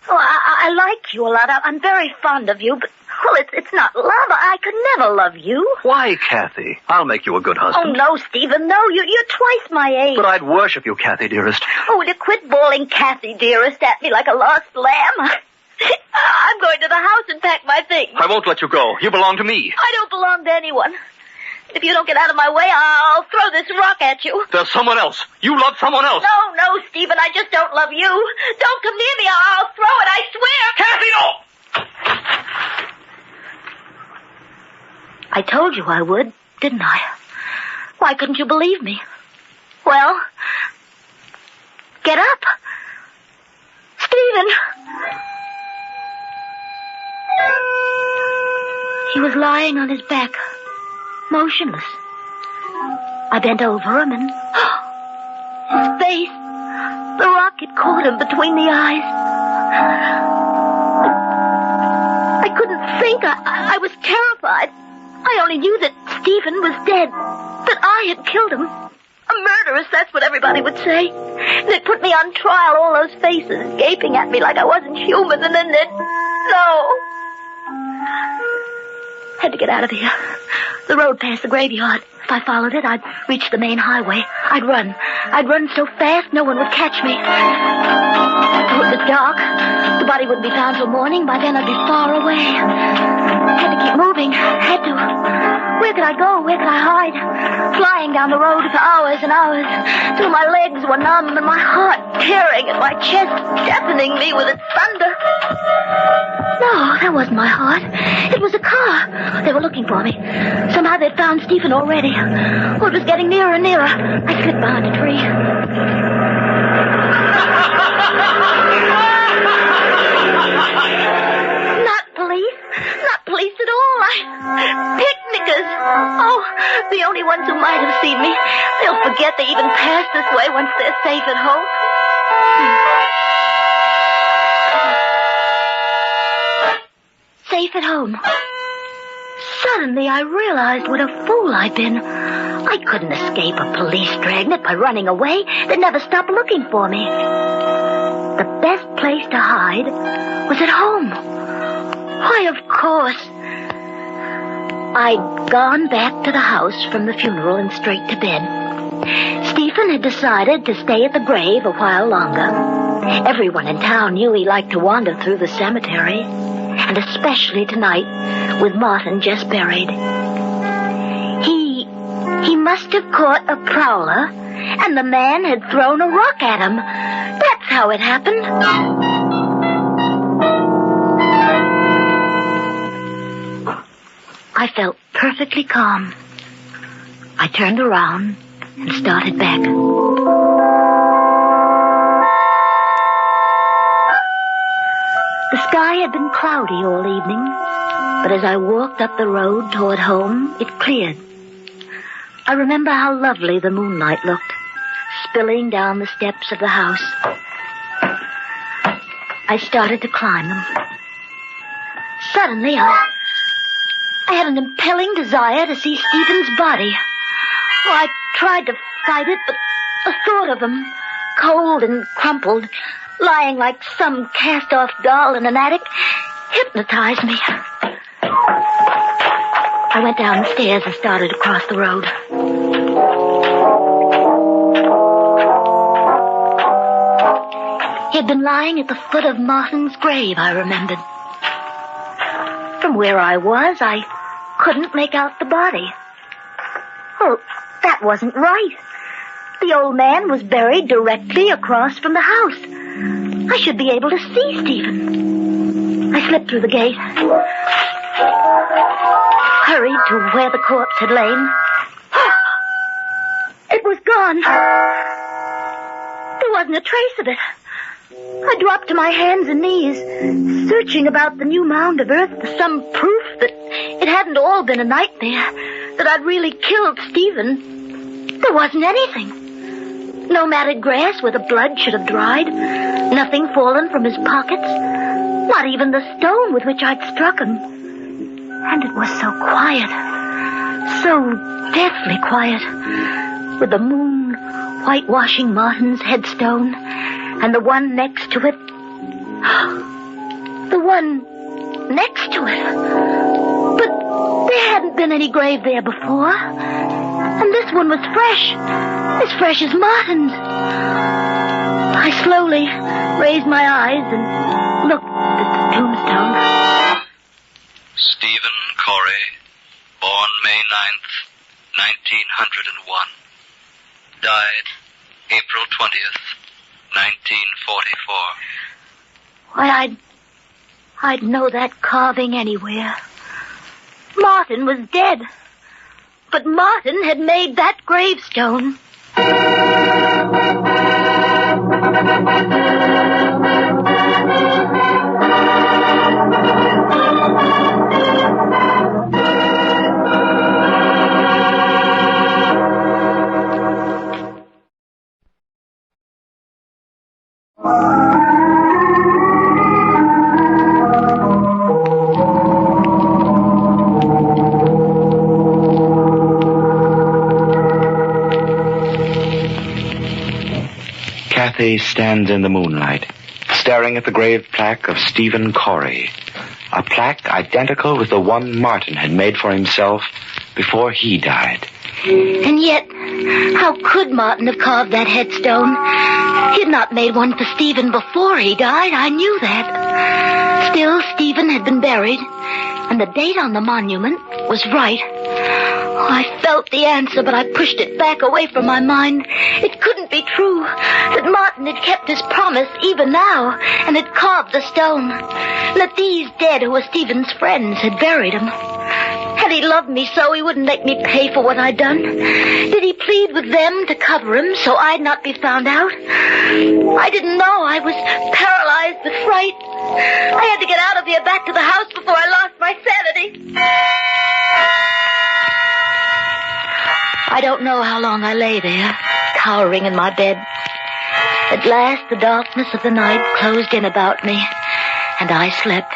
Oh, I like you a lot. I'm very fond of you, but, well, it's not love. I could never love you. Why, Kathy? I'll make you a good husband. Oh, no, Stephen, no. You're twice my age. But I'd worship you, Kathy, dearest. Oh, will you quit bawling Kathy, dearest, at me like a lost lamb? I'm going to the house and pack my things. I won't let you go. You belong to me. I don't belong to anyone. If you don't get out of my way, I'll throw this rock at you. There's someone else. You love someone else. No, Stephen, I just don't love you. Don't come near me. I'll throw it, I swear. Kathy, no! I told you I would, didn't I? Why couldn't you believe me? Well, get up. Stephen! He was lying on his back, motionless. I bent over him and... his face, the rock had caught him between the eyes. I couldn't think. I was terrified. I only knew that Stephen was dead, that I had killed him. A murderess, that's what everybody would say. They'd put me on trial, all those faces gaping at me like I wasn't human, and then they'd... No. Had to get out of here. The road past the graveyard. If I followed it, I'd reach the main highway. I'd run. I'd run so fast no one would catch me. Oh, it was dark. The body wouldn't be found till morning. By then I'd be far away. Had to keep moving. Had to. Where could I go? Where could I hide? Flying down the road for hours and hours till my legs were numb and my heart tearing at my chest, deafening me with its thunder. No, that wasn't my heart. It was a car. They were looking for me. Somehow they'd found Stephen already. Oh, it was getting nearer and nearer. I slipped behind a tree. Not police. Not police at all. Picnickers. Oh, the only ones who might have seen me. They'll forget they even passed this way once they're safe at home. Safe at home. Suddenly I realized what a fool I'd been. I couldn't escape a police dragnet by running away. They'd never stop looking for me. The best place to hide was at home. Why, of course. I'd gone back to the house from the funeral and straight to bed. Stephen had decided to stay at the grave a while longer. Everyone in town knew he liked to wander through the cemetery, and especially tonight with Martin just buried. He must have caught a prowler, and the man had thrown a rock at him. That's how it happened. I felt perfectly calm. I turned around and started back. The sky had been cloudy all evening, but as I walked up the road toward home, it cleared. I remember how lovely the moonlight looked, spilling down the steps of the house. I started to climb them. Suddenly, I had an impelling desire to see Stephen's body. Oh, I tried to fight it, but the thought of him, cold and crumpled, lying like some cast-off doll in an attic, hypnotized me. I went down the stairs and started across the road. He had been lying at the foot of Martin's grave, I remembered. From where I was, I couldn't make out the body. Well, that wasn't right. The old man was buried directly across from the house. I should be able to see Stephen. I slipped through the gate, hurried to where the corpse had lain. It was gone. There wasn't a trace of it. I dropped to my hands and knees, searching about the new mound of earth for some proof that it hadn't all been a nightmare, that I'd really killed Stephen. There wasn't anything. No matted grass where the blood should have dried, nothing fallen from his pockets, not even the stone with which I'd struck him. And it was so quiet, so deathly quiet, with the moon whitewashing Martin's headstone, and the one next to it. The one next to it. But there hadn't been any grave there before. And this one was fresh. As fresh as Martin's. I slowly raised my eyes and looked at the tombstone. Stephen Corey, born May 9th, 1901. Died April 20th, 1944. Why, I'd know that carving anywhere. Martin was dead. But Martin had made that gravestone. Kathy stands in the moonlight, staring at the grave plaque of Stephen Corey, a plaque identical with the one Martin had made for himself before he died. And yet, how could Martin have carved that headstone? He had not made one for Stephen before he died, I knew that. Still, Stephen had been buried, and the date on the monument was right. I felt the answer, but I pushed it back away from my mind. It couldn't be true that Martin had kept his promise even now and had carved the stone. That these dead who were Stephen's friends had buried him. Had he loved me so he wouldn't make me pay for what I'd done? Did he plead with them to cover him so I'd not be found out? I didn't know. I was paralyzed with fright. I had to get out of here back to the house before I lost my sanity. I don't know how long I lay there, cowering in my bed. At last, the darkness of the night closed in about me, and I slept.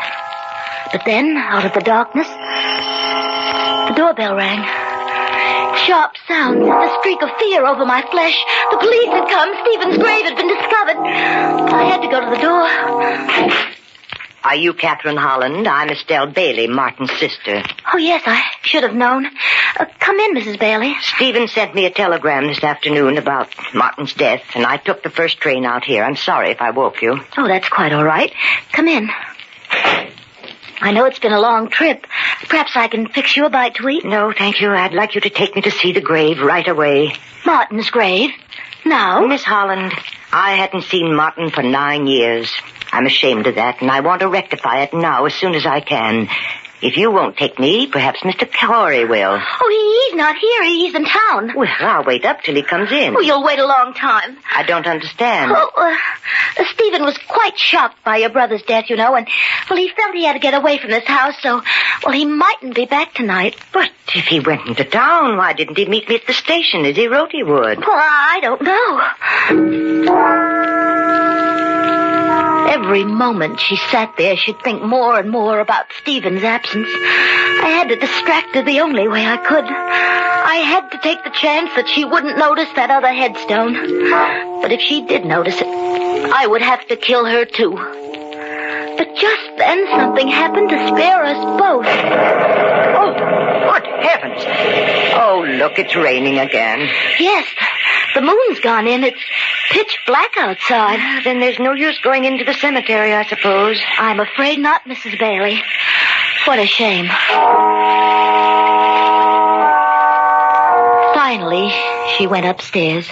But then, out of the darkness, the doorbell rang. Sharp sounds sent a streak of fear over my flesh. The police had come. Stephen's grave had been discovered. I had to go to the door. Are you Catherine Holland? I'm Estelle Bailey, Martin's sister. Oh, yes, I should have known. Come in, Mrs. Bailey. Stephen sent me a telegram this afternoon about Martin's death, and I took the first train out here. I'm sorry if I woke you. Oh, that's quite all right. Come in. I know it's been a long trip. Perhaps I can fix you a bite to eat? No, thank you. I'd like you to take me to see the grave right away. Martin's grave? Now? Miss Holland, I hadn't seen Martin for 9 years. I'm ashamed of that, and I want to rectify it now as soon as I can. If you won't take me, perhaps Mr. Corey will. Oh, he's not here. He's in town. Well, I'll wait up till he comes in. Oh, you'll wait a long time. I don't understand. Oh, Stephen was quite shocked by your brother's death, you know, and, well, he felt he had to get away from this house, so, well, he mightn't be back tonight. But if he went into town, why didn't he meet me at the station as he wrote he would? Well, I don't know. Every moment she sat there, she'd think more and more about Stephen's absence. I had to distract her the only way I could. I had to take the chance that she wouldn't notice that other headstone. But if she did notice it, I would have to kill her too. But just then something happened to spare us both. Oh, good heavens. Oh, look, it's raining again. Yes, the moon's gone in. It's pitch black outside. Then there's no use going into the cemetery, I suppose. I'm afraid not, Mrs. Bailey. What a shame. Finally, she went upstairs.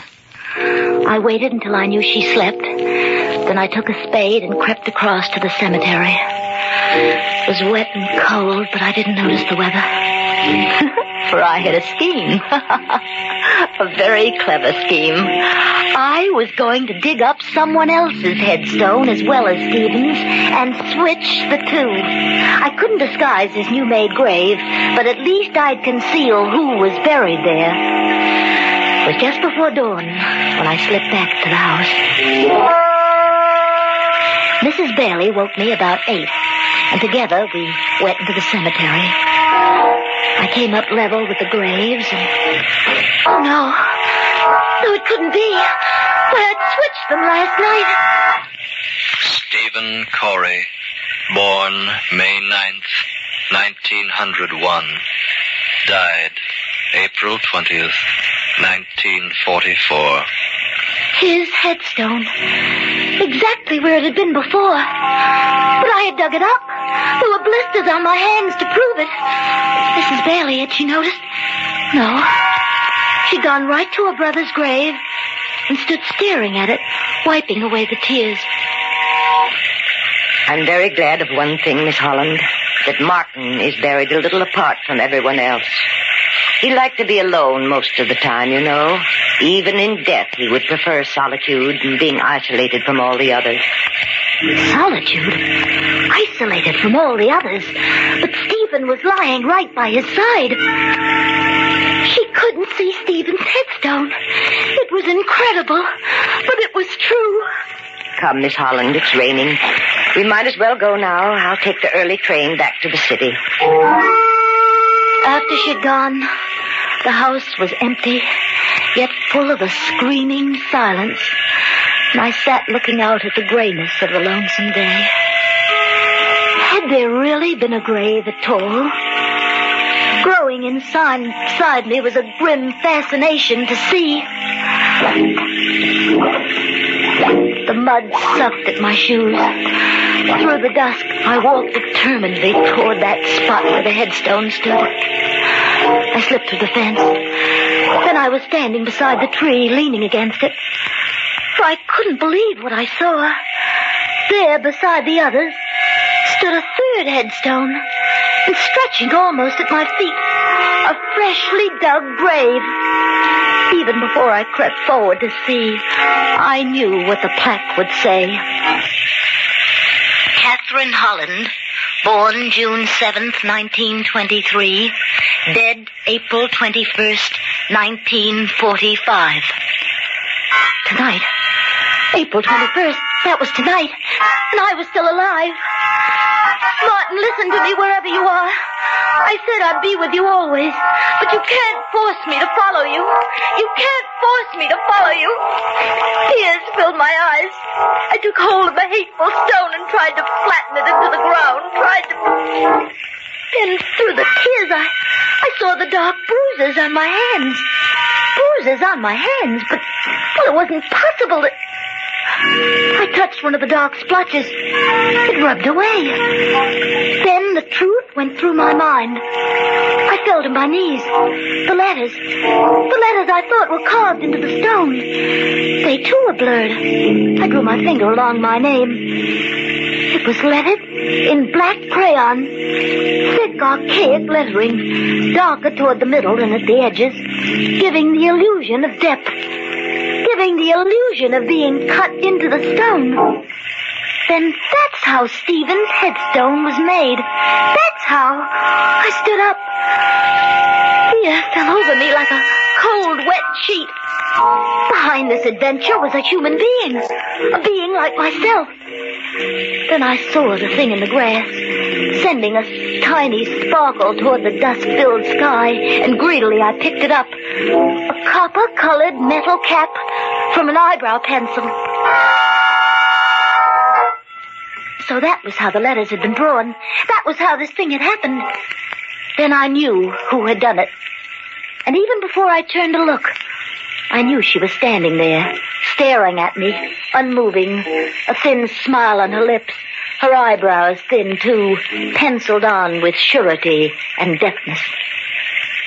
I waited until I knew she slept. Then I took a spade and crept across to the cemetery. It was wet and cold, but I didn't notice the weather. for I had a scheme. A very clever scheme. I was going to dig up someone else's headstone as well as Stephen's and switch the two. I couldn't disguise his new-made grave, but at least I'd conceal who was buried there. It was just before dawn when I slipped back to the house. Mrs. Bailey woke me about 8, and together we went into the cemetery. I came up level with the graves, and... Oh, no. No, it couldn't be. Why, I'd switched them last night. Stephen Corey, born May 9th, 1901. Died April 20th, 1944. His headstone. Exactly where it had been before. But I had dug it up. There were blisters on my hands to prove it. Mrs. Bailey, had she noticed? No. She'd gone right to her brother's grave and stood staring at it, wiping away the tears. I'm very glad of one thing, Miss Holland, that Martin is buried a little apart from everyone else. He liked to be alone most of the time, you know. Even in death, he would prefer solitude and being isolated from all the others. Solitude? Isolated from all the others? But Stephen was lying right by his side. She couldn't see Stephen's headstone. It was incredible, but it was true. Come, Miss Holland, it's raining. We might as well go now. I'll take the early train back to the city. After she'd gone, the house was empty, yet full of a screaming silence. And I sat looking out at the grayness of the lonesome day. Had there really been a grave at all? Growing inside me was a grim fascination to see. The mud sucked at my shoes. Through the dusk, I walked determinedly toward that spot where the headstone stood. I slipped through the fence. Then I was standing beside the tree, leaning against it. For I couldn't believe what I saw. There, beside the others, stood a third headstone, and stretching almost at my feet, a freshly dug grave. Even before I crept forward to see, I knew what the plaque would say. Catherine Holland, born June 7th, 1923, dead April 21st, 1945. Tonight. April 21st. That was tonight. And I was still alive. Martin, listen to me wherever you are. I said I'd be with you always, but you can't force me to follow you. You can't force me to follow you. Tears filled my eyes. I took hold of the hateful stone and tried to flatten it into the ground, Then through the tears, I saw the dark bruises on my hands. Bruises on my hands, but it wasn't possible that... I touched one of the dark splotches. It rubbed away. Then the truth went through my mind. I fell to my knees. The letters I thought were carved into the stone. They too were blurred. I drew my finger along my name. It was lettered in black crayon. Thick, archaic lettering, darker toward the middle than at the edges, giving the illusion of depth. Giving the illusion of being cut into the stone. Then that's how Stephen's headstone was made. That's how. I stood up. Fear fell over me like a cold, wet sheet. Behind this adventure was a human being. A being like myself. Then I saw the thing in the grass, sending a tiny sparkle toward the dusk-filled sky, and greedily I picked it up. A copper-colored metal cap from an eyebrow pencil. So that was how the letters had been drawn. That was how this thing had happened. Then I knew who had done it. And even before I turned to look, I knew she was standing there, staring at me, unmoving, a thin smile on her lips, her eyebrows thin, too, penciled on with surety and deftness.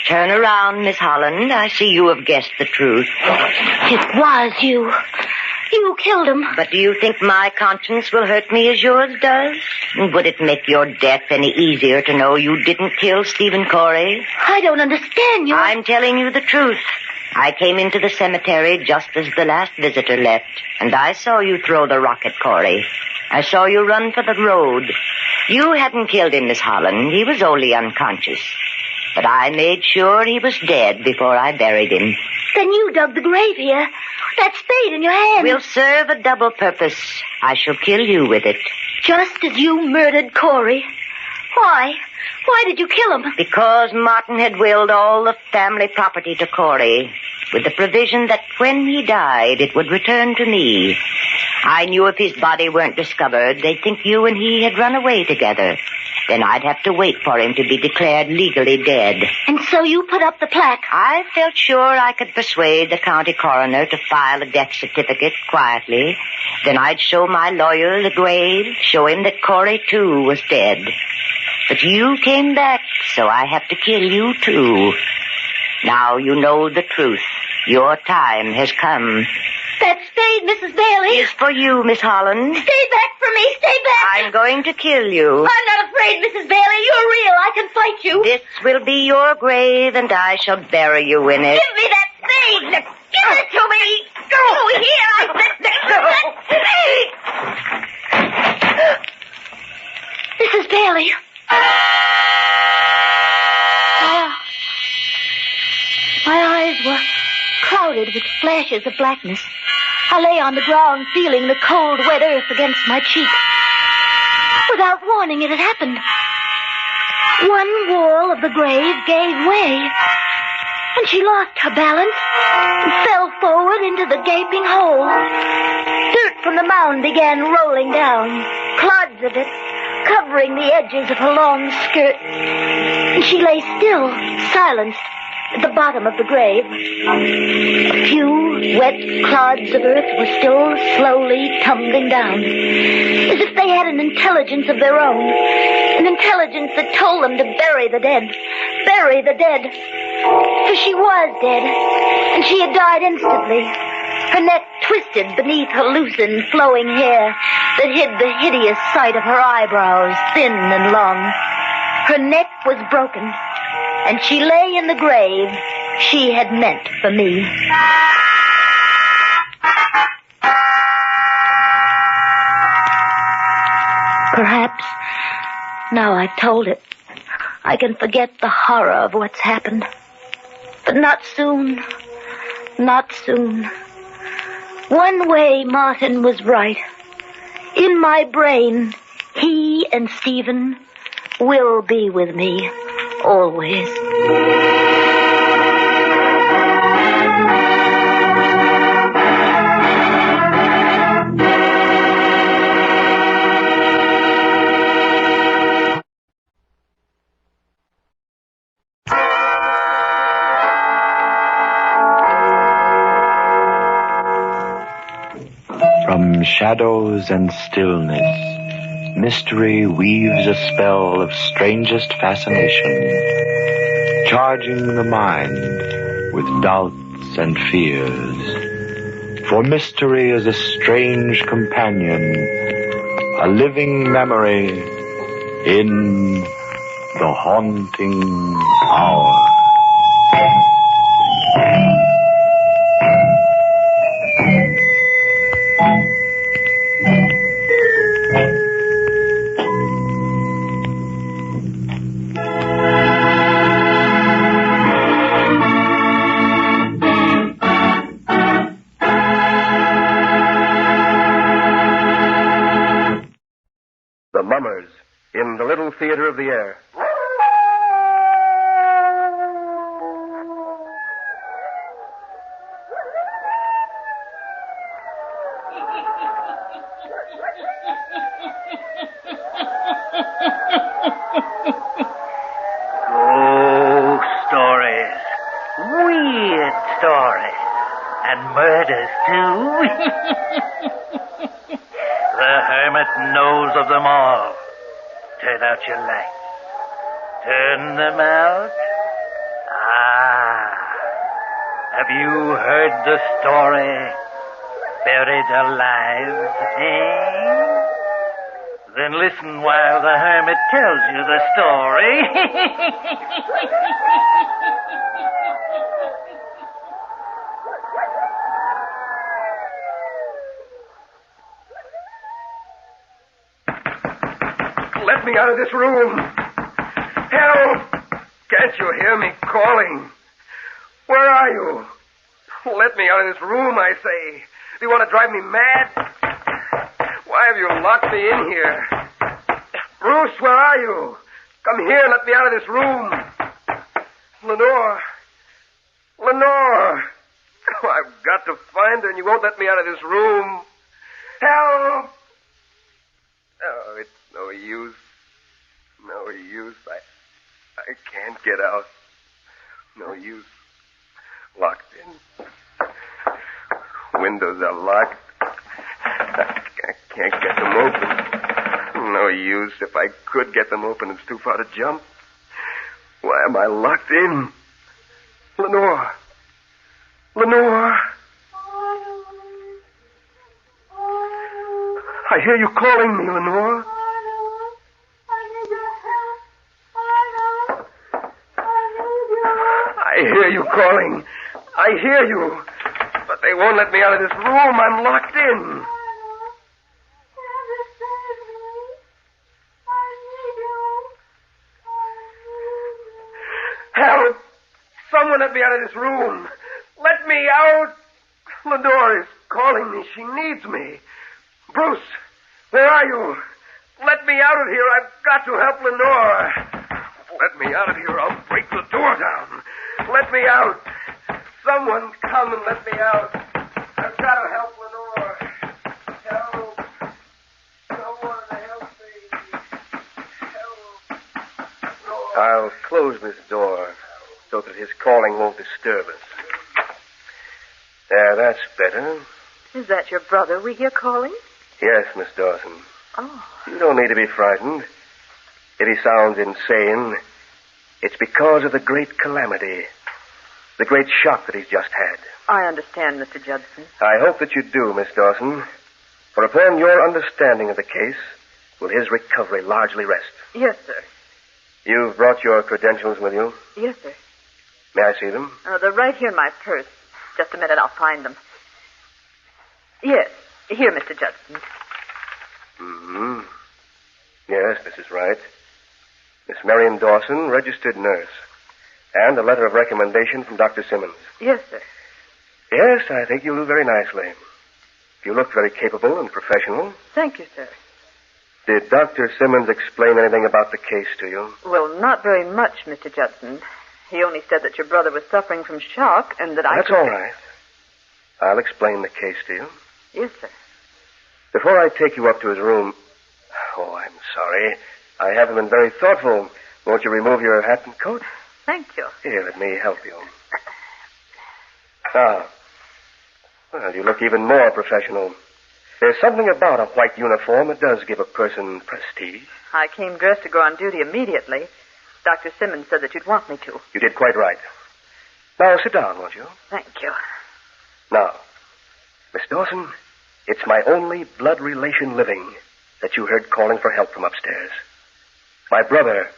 Turn around, Miss Holland. I see you have guessed the truth. It was you. You killed him. But do you think my conscience will hurt me as yours does? Would it make your death any easier to know you didn't kill Stephen Corey? I don't understand you. I'm telling you the truth. I came into the cemetery just as the last visitor left, and I saw you throw the rock at Corey. I saw you run for the road. You hadn't killed him, Miss Holland. He was only unconscious. But I made sure he was dead before I buried him. Then you dug the grave here. That spade in your hand will serve a double purpose. I shall kill you with it. Just as you murdered Corey. Why? Why did you kill him? Because Martin had willed all the family property to Corey, with the provision that when he died, it would return to me. I knew if his body weren't discovered, they'd think you and he had run away together. Then I'd have to wait for him to be declared legally dead. And so you put up the plaque? I felt sure I could persuade the county coroner to file a death certificate quietly. Then I'd show my lawyer the grave, show him that Corey, too, was dead. But you came back, so I have to kill you, too. Now you know the truth. Your time has come. That spade, Mrs. Bailey. Is for you, Miss Holland. Stay back from me. Stay back. I'm going to kill you. I'm not afraid, Mrs. Bailey. You're real. I can fight you. This will be your grave, and I shall bury you in it. Give me that spade. Give it to me. Go here. I said that spade. Mrs. Bailey. My eyes were clouded with flashes of blackness. I lay on the ground, feeling the cold, wet earth against my cheek. Without warning, it had happened. One wall of the grave gave way, and she lost her balance and fell forward into the gaping hole. Dirt from the mound began rolling down, clods of it covering the edges of her long skirt. And she lay still, silenced, at the bottom of the grave. A few wet clods of earth were still slowly tumbling down, as if they had an intelligence of their own, an intelligence that told them to bury the dead. Bury the dead. For she was dead, and she had died instantly. Her neck twisted beneath her loosened, flowing hair that hid the hideous sight of her eyebrows, thin and long. Her neck was broken, and she lay in the grave she had meant for me. Perhaps, now I've told it, I can forget the horror of what's happened. But not soon. Not soon. One way Martin was right. In my brain, he and Stephen will be with me. Always. From shadows and stillness, mystery weaves a spell of strangest fascination, charging the mind with doubts and fears. For mystery is a strange companion, a living memory in the haunting hour. The Mummers in the Little Theater of the Air. Ghost stories. Weird stories. And murders, too. The hermit knows of them all. Turn out your lights. Turn them out. Ah. Have you heard the story? Buried alive, eh? Then listen while the hermit tells you the story. Let me out of this room. Help! Can't you hear me calling? Where are you? Let me out of this room, I say. Do you want to drive me mad? Why have you locked me in here? Bruce, where are you? Come here and let me out of this room. Lenore. Lenore. Oh, I've got to find her and you won't let me out of this room. Help! Oh, it's no use. No use. I can't get out. No use. Locked in. Windows are locked. I can't get them open. No use. If I could get them open, it's too far to jump. Why am I locked in? Lenore. Lenore. I hear you calling me, Lenore. I hear you calling. I hear you. But they won't let me out of this room. I'm locked in. Help! Someone let me out of this room. Let me out. Lenore is calling me. She needs me. Bruce, where are you? Let me out of here. I've got to help Lenore. Let me out of here. I'll break the door down. Let me out. Someone come and let me out. I've got to help Lenore. Help. Someone help me. Help. Lenore. I'll close this door so that his calling won't disturb us. There, that's better. Is that your brother we hear calling? Yes, Miss Dawson. Oh. You don't need to be frightened. If he sounds insane, it's because of the great calamity, the great shock that he's just had. I understand, Mr. Judson. I hope that you do, Miss Dawson, for upon your understanding of the case will his recovery largely rest. Yes, sir. You've brought your credentials with you? Yes, sir. May I see them? They're right here in my purse. Just a minute, I'll find them. Yes, here, Mr. Judson. Mm-hmm. Yes, this is right. Miss Marion Dawson, registered nurse. And a letter of recommendation from Dr. Simmons. Yes, sir. Yes, I think you'll do very nicely. You look very capable and professional. Thank you, sir. Did Dr. Simmons explain anything about the case to you? Well, not very much, Mr. Judson. He only said that your brother was suffering from shock and that That's all right. I'll explain the case to you. Yes, sir. Before I take you up to his room... Oh, I'm sorry. I haven't been very thoughtful. Won't you remove your hat and coat? Thank you. Here, let me help you. Ah. Well, you look even more professional. There's something about a white uniform that does give a person prestige. I came dressed to go on duty immediately. Dr. Simmons said that you'd want me to. You did quite right. Now, sit down, won't you? Thank you. Now, Miss Dawson, it's my only blood relation living that you heard calling for help from upstairs. My brother,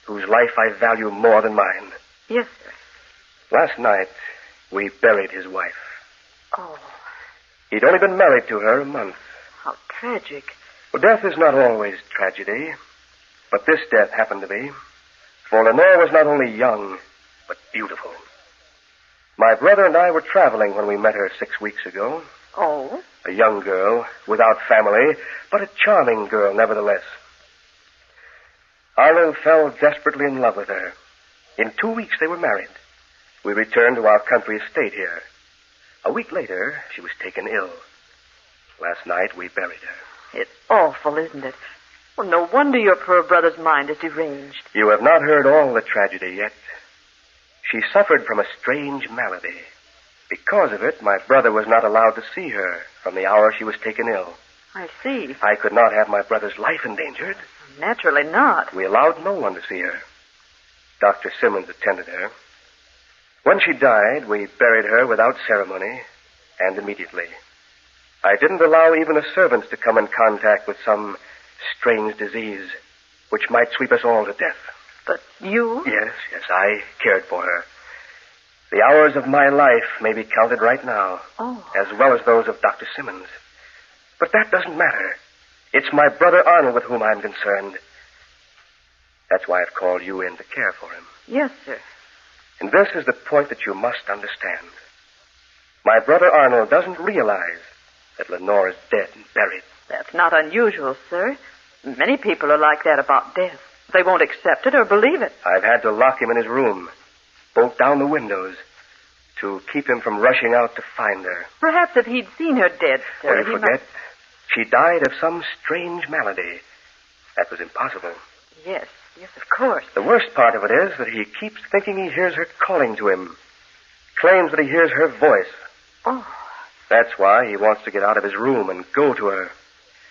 whose life I value more than mine. Yes, sir. Last night, we buried his wife. Oh. He'd only been married to her a month. How tragic. Well, death is not always tragedy, but this death happened to be. For Lenore was not only young, but beautiful. My brother and I were traveling when we met her 6 weeks ago. Oh? A young girl, without family, but a charming girl nevertheless. Arnold fell desperately in love with her. In 2 weeks they were married. We returned to our country estate here. A week later, she was taken ill. Last night we buried her. It's awful, isn't it? Well, no wonder your poor brother's mind is deranged. You have not heard all the tragedy yet. She suffered from a strange malady. Because of it, my brother was not allowed to see her from the hour she was taken ill. I see. I could not have my brother's life endangered. Naturally not. We allowed no one to see her. Dr. Simmons attended her. When she died, we buried her without ceremony and immediately. I didn't allow even the servants to come in contact with some strange disease which might sweep us all to death. But you? Yes, I cared for her. The hours of my life may be counted right now, as well as those of Dr. Simmons. But that doesn't matter. It's my brother Arnold with whom I'm concerned. That's why I've called you in to care for him. Yes, sir. And this is the point that you must understand. My brother Arnold doesn't realize that Lenore is dead and buried. That's not unusual, sir. Many people are like that about death. They won't accept it or believe it. I've had to lock him in his room, bolt down the windows, to keep him from rushing out to find her. Perhaps if he'd seen her dead, sir, You forget, she died of some strange malady. That was impossible. Yes, of course. The worst part of it is that he keeps thinking he hears her calling to him. Claims that he hears her voice. Oh. That's why he wants to get out of his room and go to her.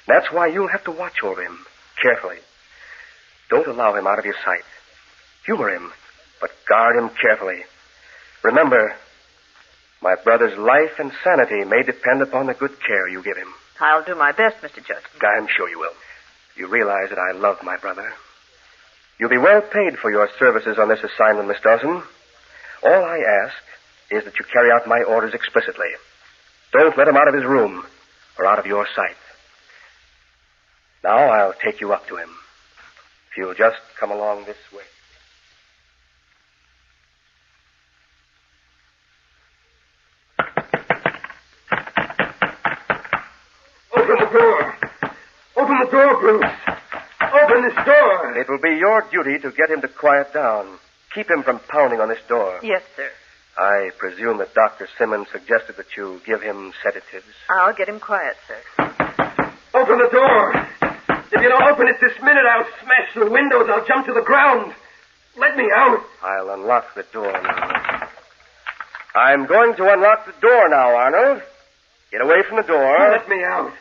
That's why you'll have to watch over him, carefully. Don't allow him out of your sight. Humor him, but guard him carefully. Remember, my brother's life and sanity may depend upon the good care you give him. I'll do my best, Mr. Judson. I'm sure you will. You realize that I love my brother. You'll be well paid for your services on this assignment, Miss Dawson. All I ask is that you carry out my orders explicitly. Don't let him out of his room or out of your sight. Now I'll take you up to him. If you'll just come along this way. Open the door. Open the door, Bruce. Open this door. It will be your duty to get him to quiet down. Keep him from pounding on this door. Yes, sir. I presume that Dr. Simmons suggested that you give him sedatives. I'll get him quiet, sir. Open the door. If you don't open it this minute, I'll smash the windows. I'll jump to the ground. Let me out. I'll unlock the door now. I'm going to unlock the door now, Arnold. Get away from the door. Let me out.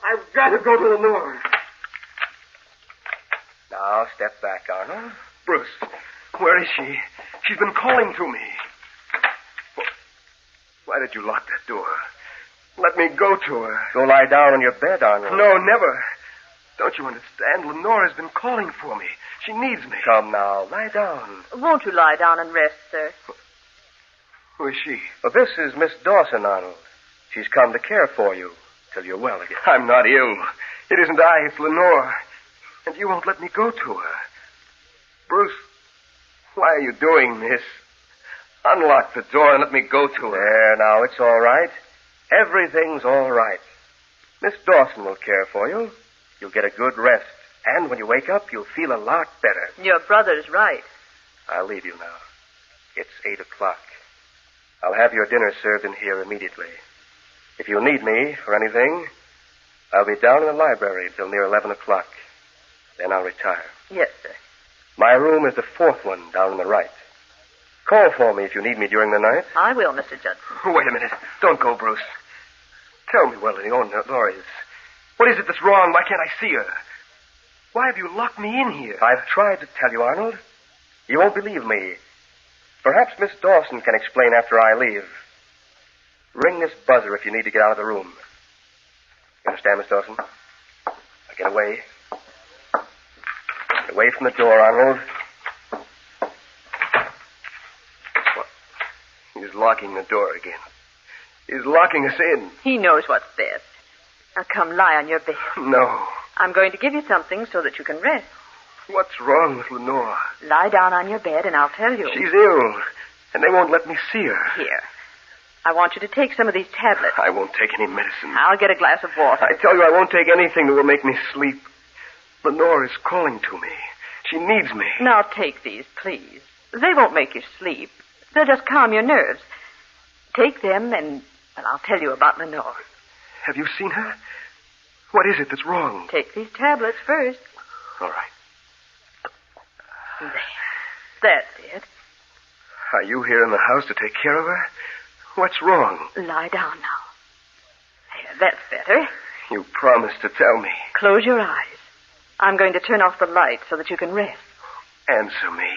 I've got to go to Lenore. Now, step back, Arnold. Bruce, where is she? She's been calling to me. Why did you lock that door? Let me go to her. Go lie down on your bed, Arnold. No, never. Don't you understand? Lenore has been calling for me. She needs me. Come now, lie down. Won't you lie down and rest, sir? Who is she? Well, this is Miss Dawson, Arnold. She's come to care for you till you're well again. I'm not ill. It isn't I, it's Lenore. And you won't let me go to her. Bruce, why are you doing this? Unlock the door and let me go to her. There, now, it's all right. Everything's all right. Miss Dawson will care for you. You'll get a good rest. And when you wake up, you'll feel a lot better. Your brother's right. I'll leave you now. It's 8 o'clock. I'll have your dinner served in here immediately. If you need me for anything, I'll be down in the library till near 11 o'clock. Then I'll retire. Yes, sir. My room is the 4th one down on the right. Call for me if you need me during the night. I will, Mr. Judson. Wait a minute. Don't go, Bruce. Tell me what Lenore is. What is it that's wrong? Why can't I see her? Why have you locked me in here? I've tried to tell you, Arnold. You won't believe me. Perhaps Miss Dawson can explain after I leave. Ring this buzzer if you need to get out of the room. You understand, Miss Dawson? Now get away. Get away from the door, Arnold. What? He's locking the door again. He's locking us in. He knows what's best. Now come lie on your bed. No. I'm going to give you something so that you can rest. What's wrong with Lenore? Lie down on your bed and I'll tell you. She's ill, and they won't let me see her. Here. I want you to take some of these tablets. I won't take any medicine. I'll get a glass of water. I tell you, I won't take anything that will make me sleep. Lenore is calling to me. She needs me. Now take these, please. They won't make you sleep. They'll just calm your nerves. Take them and I'll tell you about Lenore. Have you seen her? What is it that's wrong? Take these tablets first. All right. There. That's it. Are you here in the house to take care of her? What's wrong? Lie down now. There, that's better. You promised to tell me. Close your eyes. I'm going to turn off the light so that you can rest. Answer me.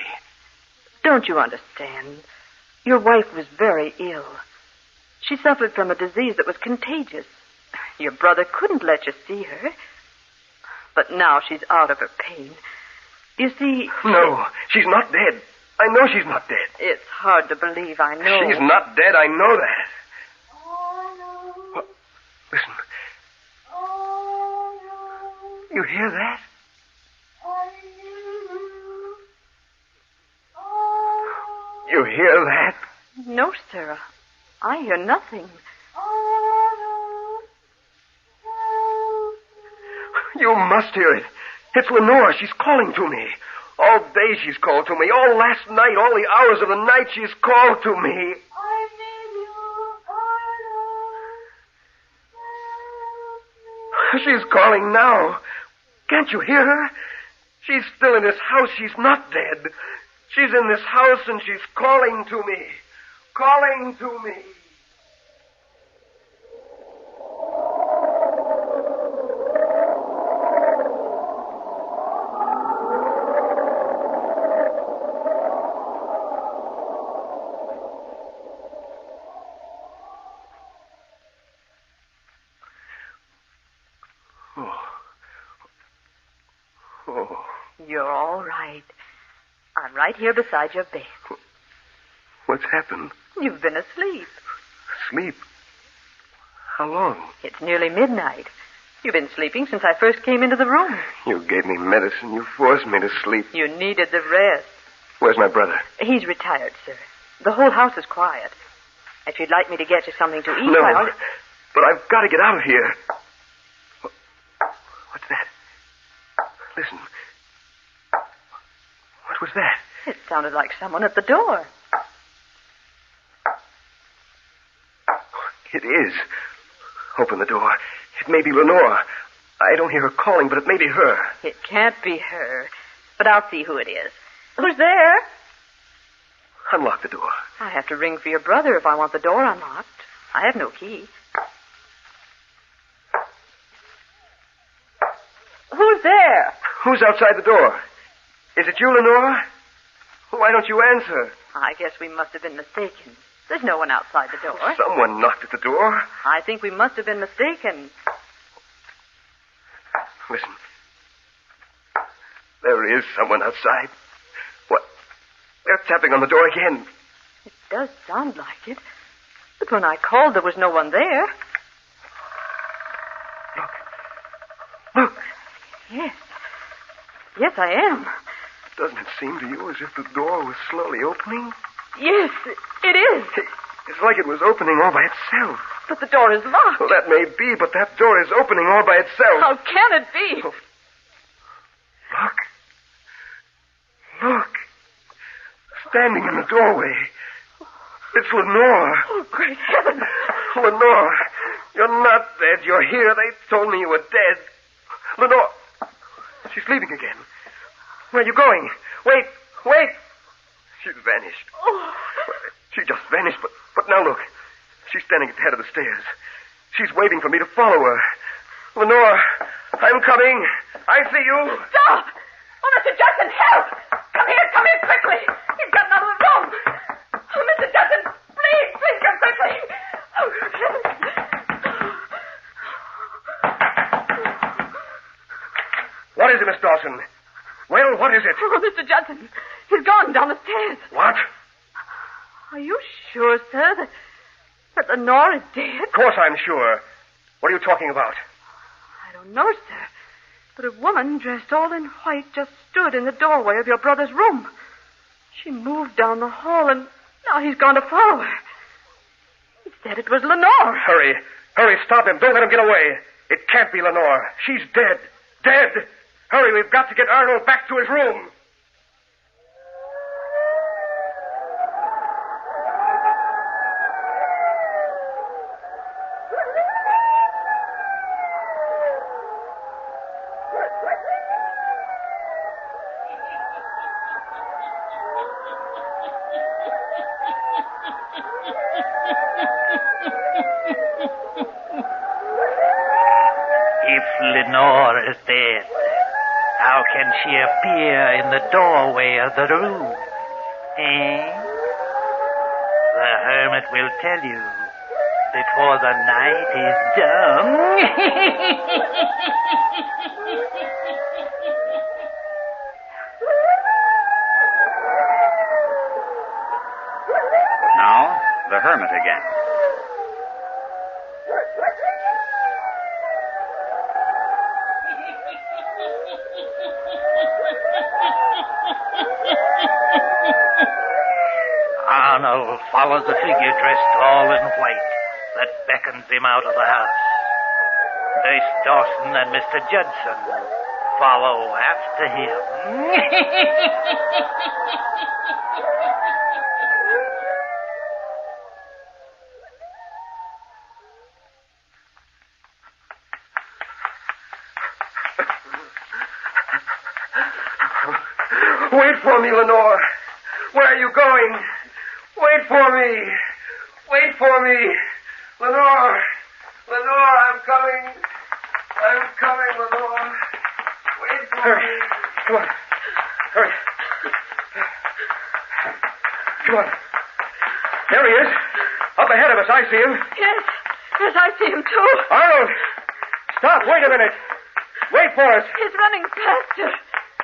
Don't you understand? Your wife was very ill. She suffered from a disease that was contagious. Your brother couldn't let you see her. But now she's out of her pain. You see... No, she's not dead. I know she's not dead. It's hard to believe, I know. She's not dead, I know that. What? Listen. You hear that? You hear that? No, Sarah. I hear nothing. You must hear it. It's Lenore. She's calling to me. All day she's called to me. All last night, all the hours of the night she's called to me. She's calling now. Can't you hear her? She's still in this house. She's not dead. She's in this house and she's calling to me. Calling to me. You're all right. I'm right here beside your bed. What's happened? You've been asleep. Sleep? How long? It's nearly midnight. You've been sleeping since I first came into the room. You gave me medicine. You forced me to sleep. You needed the rest. Where's my brother? He's retired, sir. The whole house is quiet. If you'd like me to get you something to eat, No, I'll... but I've got to get out of here. What's that? Listen. What was that? It sounded like someone at the door. It is. Open the door. It may be Lenore. I don't hear her calling, but it may be her. It can't be her. But I'll see who it is. Who's there? Unlock the door. I have to ring for your brother if I want the door unlocked. I have no key. Who's there? Who's outside the door? Is it you, Lenore? Why don't you answer? I guess we must have been mistaken. There's no one outside the door. Someone knocked at the door. I think we must have been mistaken. Listen. There is someone outside. What? They're tapping on the door again. It does sound like it. But when I called, there was no one there. Look. Yes. Yes, I am. Doesn't it seem to you as if the door was slowly opening? Yes, it is. It's like it was opening all by itself. But the door is locked. Well, that may be, but that door is opening all by itself. How can it be? Oh. Look. Standing in the doorway. It's Lenore. Oh, great heavens. Lenore, you're not dead. You're here. They told me you were dead. Lenore. She's leaving again. Where are you going? Wait. She's vanished. Oh. She just vanished, but now look. She's standing at the head of the stairs. She's waiting for me to follow her. Lenore, I'm coming. I see you. Stop! Oh, Mr. Judson, help! Come here quickly! He's gotten out of the room! Oh, Mr. Judson, please come quickly! Oh, what is it, Miss Dawson? Well, what is it? Oh, Mr. Judson, he's gone down the stairs. What? Are you sure, sir, that Lenore is dead? Of course I'm sure. What are you talking about? I don't know, sir. But a woman dressed all in white just stood in the doorway of your brother's room. She moved down the hall, and now he's gone to follow her. He said it was Lenore. Hurry, stop him. Don't let him get away. It can't be Lenore. She's dead. Dead! Hurry, we've got to get Arnold back to his room. If Lenore is dead, how can she appear in the doorway of the room? The hermit will tell you. before the night is done. Now, the hermit again. Arnold follows the figure dressed all in white that beckons him out of the house. Grace Dawson and Mr. Judson follow after him. Wait for me, Lenore. Where are you going? Wait for me. Wait for me. Lenore. Lenore, I'm coming. I'm coming, Lenore. Wait for me. Come on. Hurry. Come on. There he is. Up ahead of us. I see him. Yes. Yes, I see him too. Arnold. Stop. Wait a minute. Wait for us. He's running faster.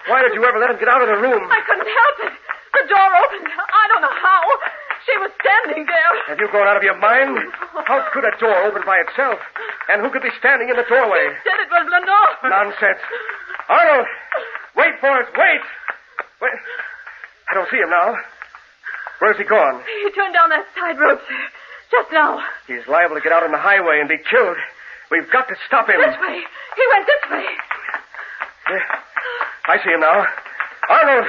Why did you ever let him get out of the room? I couldn't help it. The door opened. I don't know how. She was standing there. Have you gone out of your mind? How could a door open by itself? And who could be standing in the doorway? He said it was Lenore. Nonsense. Arnold! Wait for us. Wait! Wait. I don't see him now. Where's he gone? He turned down that side road, sir. Just now. He's liable to get out on the highway and be killed. We've got to stop him. This way. He went this way. Yeah. I see him now. Arnold!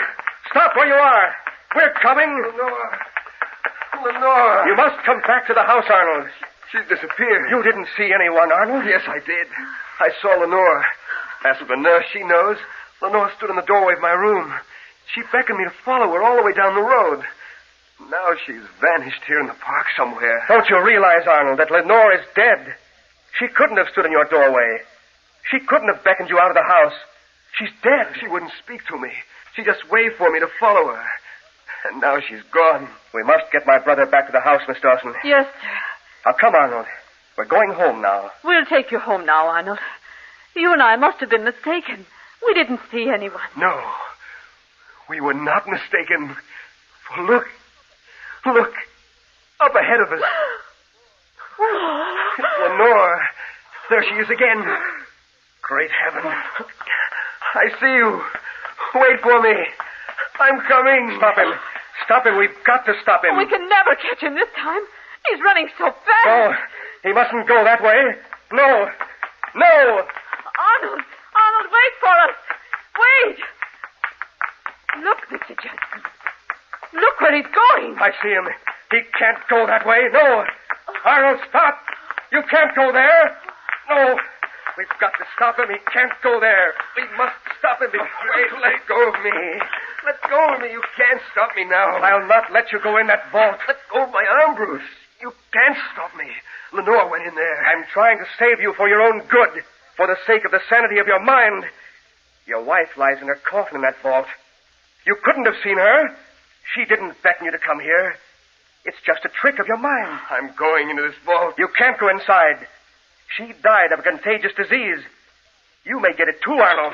Stop where you are. We're coming. Lenore. Lenore. You must come back to the house, Arnold. She's disappeared. You didn't see anyone, Arnold? Yes, I did. I saw Lenore. As for the nurse, she knows. Lenore stood in the doorway of my room. She beckoned me to follow her all the way down the road. Now she's vanished here in the park somewhere. Don't you realize, Arnold, that Lenore is dead? She couldn't have stood in your doorway. She couldn't have beckoned you out of the house. She's dead. She wouldn't speak to me. She just waved for me to follow her. And now she's gone. We must get my brother back to the house, Miss Dawson. Yes, sir. Now, come, Arnold. We're going home now. We'll take you home now, Arnold. You and I must have been mistaken. We didn't see anyone. No. We were not mistaken. For look. Look. Up ahead of us. It's Lenore. There she is again. Great heaven. I see you. Wait for me. I'm coming. Stop him. Stop him. We've got to stop him. We can never catch him this time. He's running so fast. No. He mustn't go that way. No. No. Arnold. Arnold, wait for us. Wait. Look, Mr. Judson. Look where he's going. I see him. He can't go that way. No. Arnold, stop. You can't go there. No. We've got to stop him. He can't go there. We must stop him. Wait, let go of me. Let go of me. You can't stop me now. I'll not let you go in that vault. Let go of my arm, Bruce. You can't stop me. Lenore went in there. I'm trying to save you for your own good, for the sake of the sanity of your mind. Your wife lies in her coffin in that vault. You couldn't have seen her. She didn't beckon you to come here. It's just a trick of your mind. I'm going into this vault. You can't go inside. She died of a contagious disease. You may get it too, Arnold.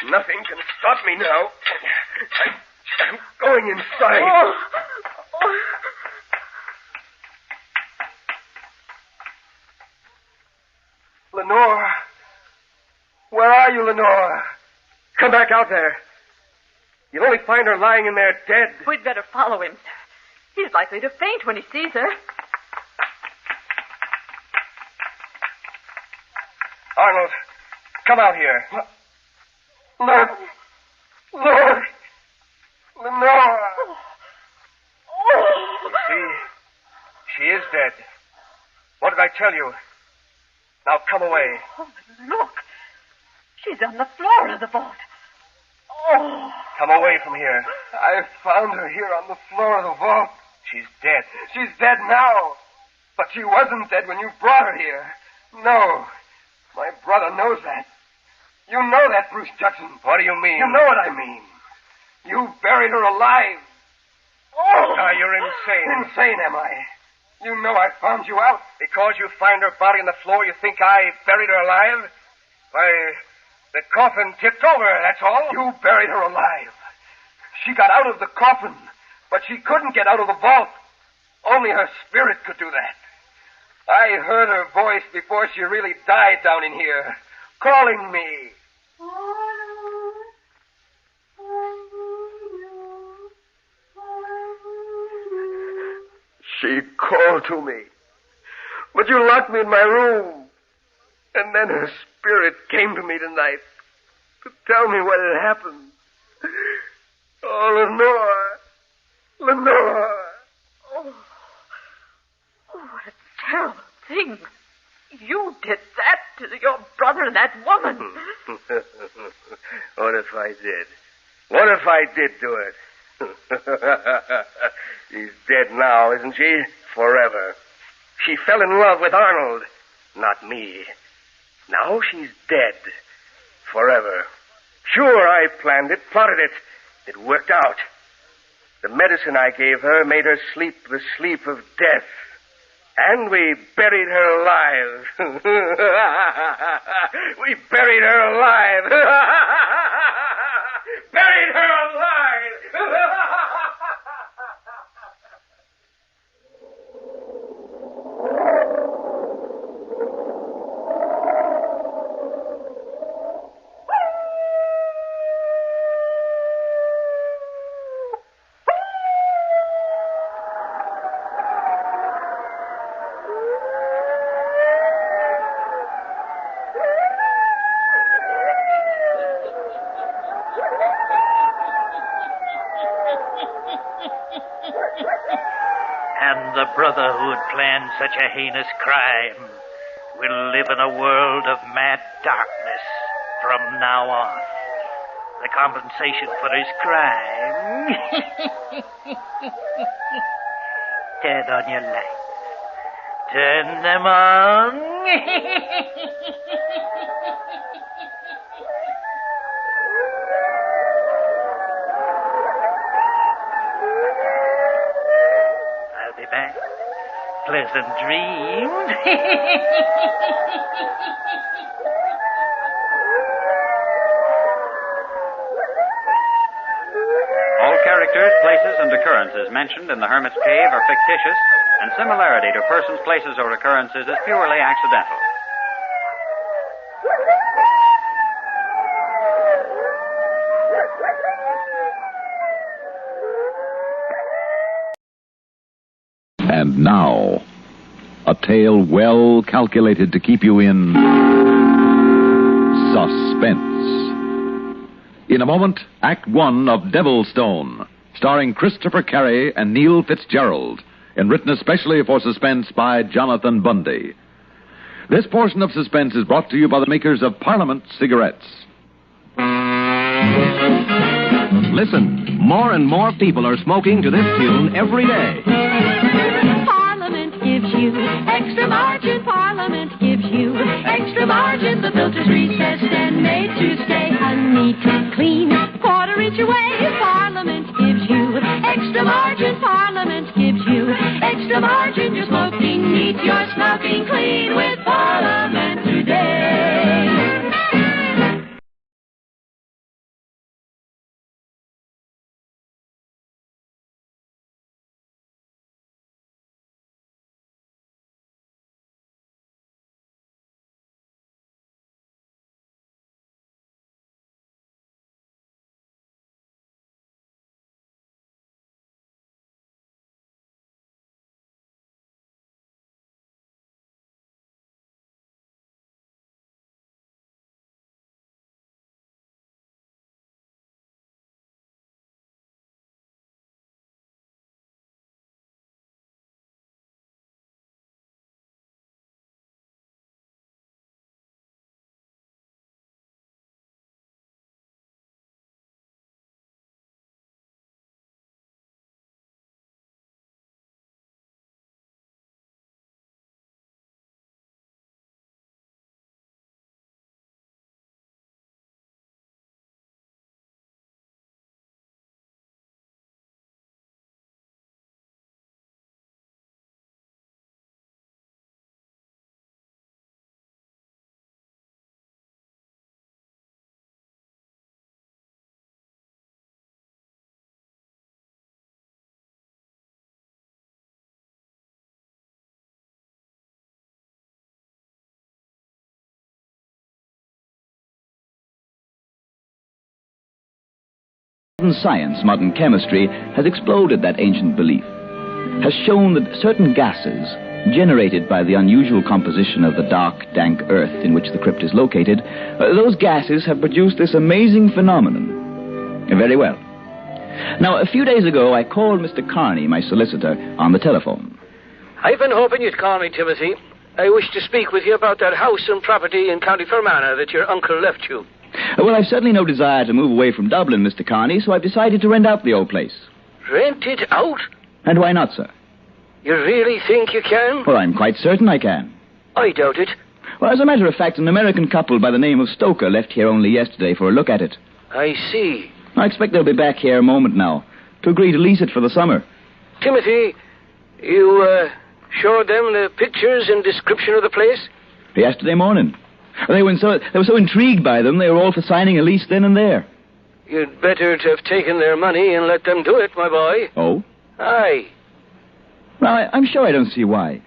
Nothing can stop me now. I'm going inside. Oh. Lenore. Where are you, Lenore? Come back out there. You'll only find her lying in there dead. We'd better follow him, sir. He's likely to faint when he sees her. Arnold, come out here. Look. Lord. Lenore. You see, she is dead. What did I tell you? Now come away. Oh, look. She's on the floor of the vault. Oh. Come away from here. I found her here on the floor of the vault. She's dead. She's dead now. But she wasn't dead when you brought her here. No. My brother knows that. You know that, Bruce Judson. What do you mean? You know what I mean. You buried her alive. Oh! Now, you're insane. Insane, am I? You know I found you out. Because you find her body on the floor, you think I buried her alive? Why, the coffin tipped over, that's all. You buried her alive. She got out of the coffin, but she couldn't get out of the vault. Only her spirit could do that. I heard her voice before she really died down in here, calling me. She called to me. But you locked me in my room. And then her spirit came to me tonight to tell me what had happened. Oh, Lenore. Oh, what a terrible thing. You did that to your brother and that woman. What if I did? What if I did do it? She's dead now, isn't she? Forever. She fell in love with Arnold, not me. Now she's dead. Forever. Sure, I planned it, plotted it. It worked out. The medicine I gave her made her sleep the sleep of death. And we buried her alive. We buried her alive. Buried her alive. And the brother who had planned such a heinous crime will live in a world of mad darkness from now on. The compensation for his crime. Turn on your lights. Turn them on. I'll be back. Pleasant dreams. All characters, places, and occurrences mentioned in the Hermit's Cave are fictitious, and similarity to persons, places, or occurrences is purely accidental. And now, a tale well calculated to keep you in suspense. In a moment, Act One of Devilstone, starring Christopher Carey and Neil Fitzgerald, and written especially for Suspense by Jonathan Bundy. This portion of Suspense is brought to you by the makers of Parliament cigarettes. Listen, more and more people are smoking to this tune every day. Parliament gives you extra margin. Parliament gives you extra margin. The filter's recessed and made to stay neat and clean. Quarter-inch away. Parliament gives you extra margin. Parliament gives you extra margin. You're smoking neat. You're smoking clean with Parliament today. Modern science, modern chemistry, has exploded that ancient belief, has shown that certain gases, generated by the unusual composition of the dark, dank earth in which the crypt is located, those gases have produced this amazing phenomenon. Very well. Now, a few days ago, I called Mr. Carney, my solicitor, on the telephone. I've been hoping you'd call me, Timothy. I wish to speak with you about that house and property in County Fermanagh that your uncle left you. Well, I've certainly no desire to move away from Dublin, Mr. Carney, so I've decided to rent out the old place. Rent it out? And why not, sir? You really think you can? Well, I'm quite certain I can. I doubt it. Well, as a matter of fact, an American couple by the name of Stoker left here only yesterday for a look at it. I see. I expect they'll be back here a moment now to agree to lease it for the summer. Timothy, you, showed them the pictures and description of the place? Yesterday morning. They were so intrigued by them, they were all for signing a lease then and there. You'd better to have taken their money and let them do it, my boy. Oh? Aye. Well, I'm sure I don't see why.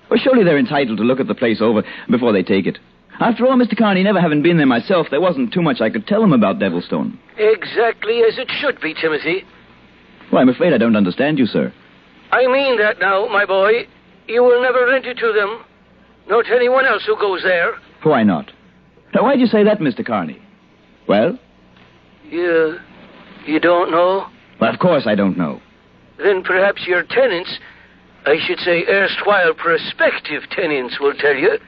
Well, surely they're entitled to look at the place over before they take it. After all, Mr. Carney, never having been there myself, there wasn't too much I could tell them about Devilstone. Exactly as it should be, Timothy. Well, I'm afraid I don't understand you, sir. I mean that now, my boy. You will never rent it to them, nor to anyone else who goes there. Why not? Now, why'd you say that, Mr. Carney? Well? You don't know? Well, of course I don't know. Then perhaps your tenants, I should say erstwhile prospective tenants, will tell you,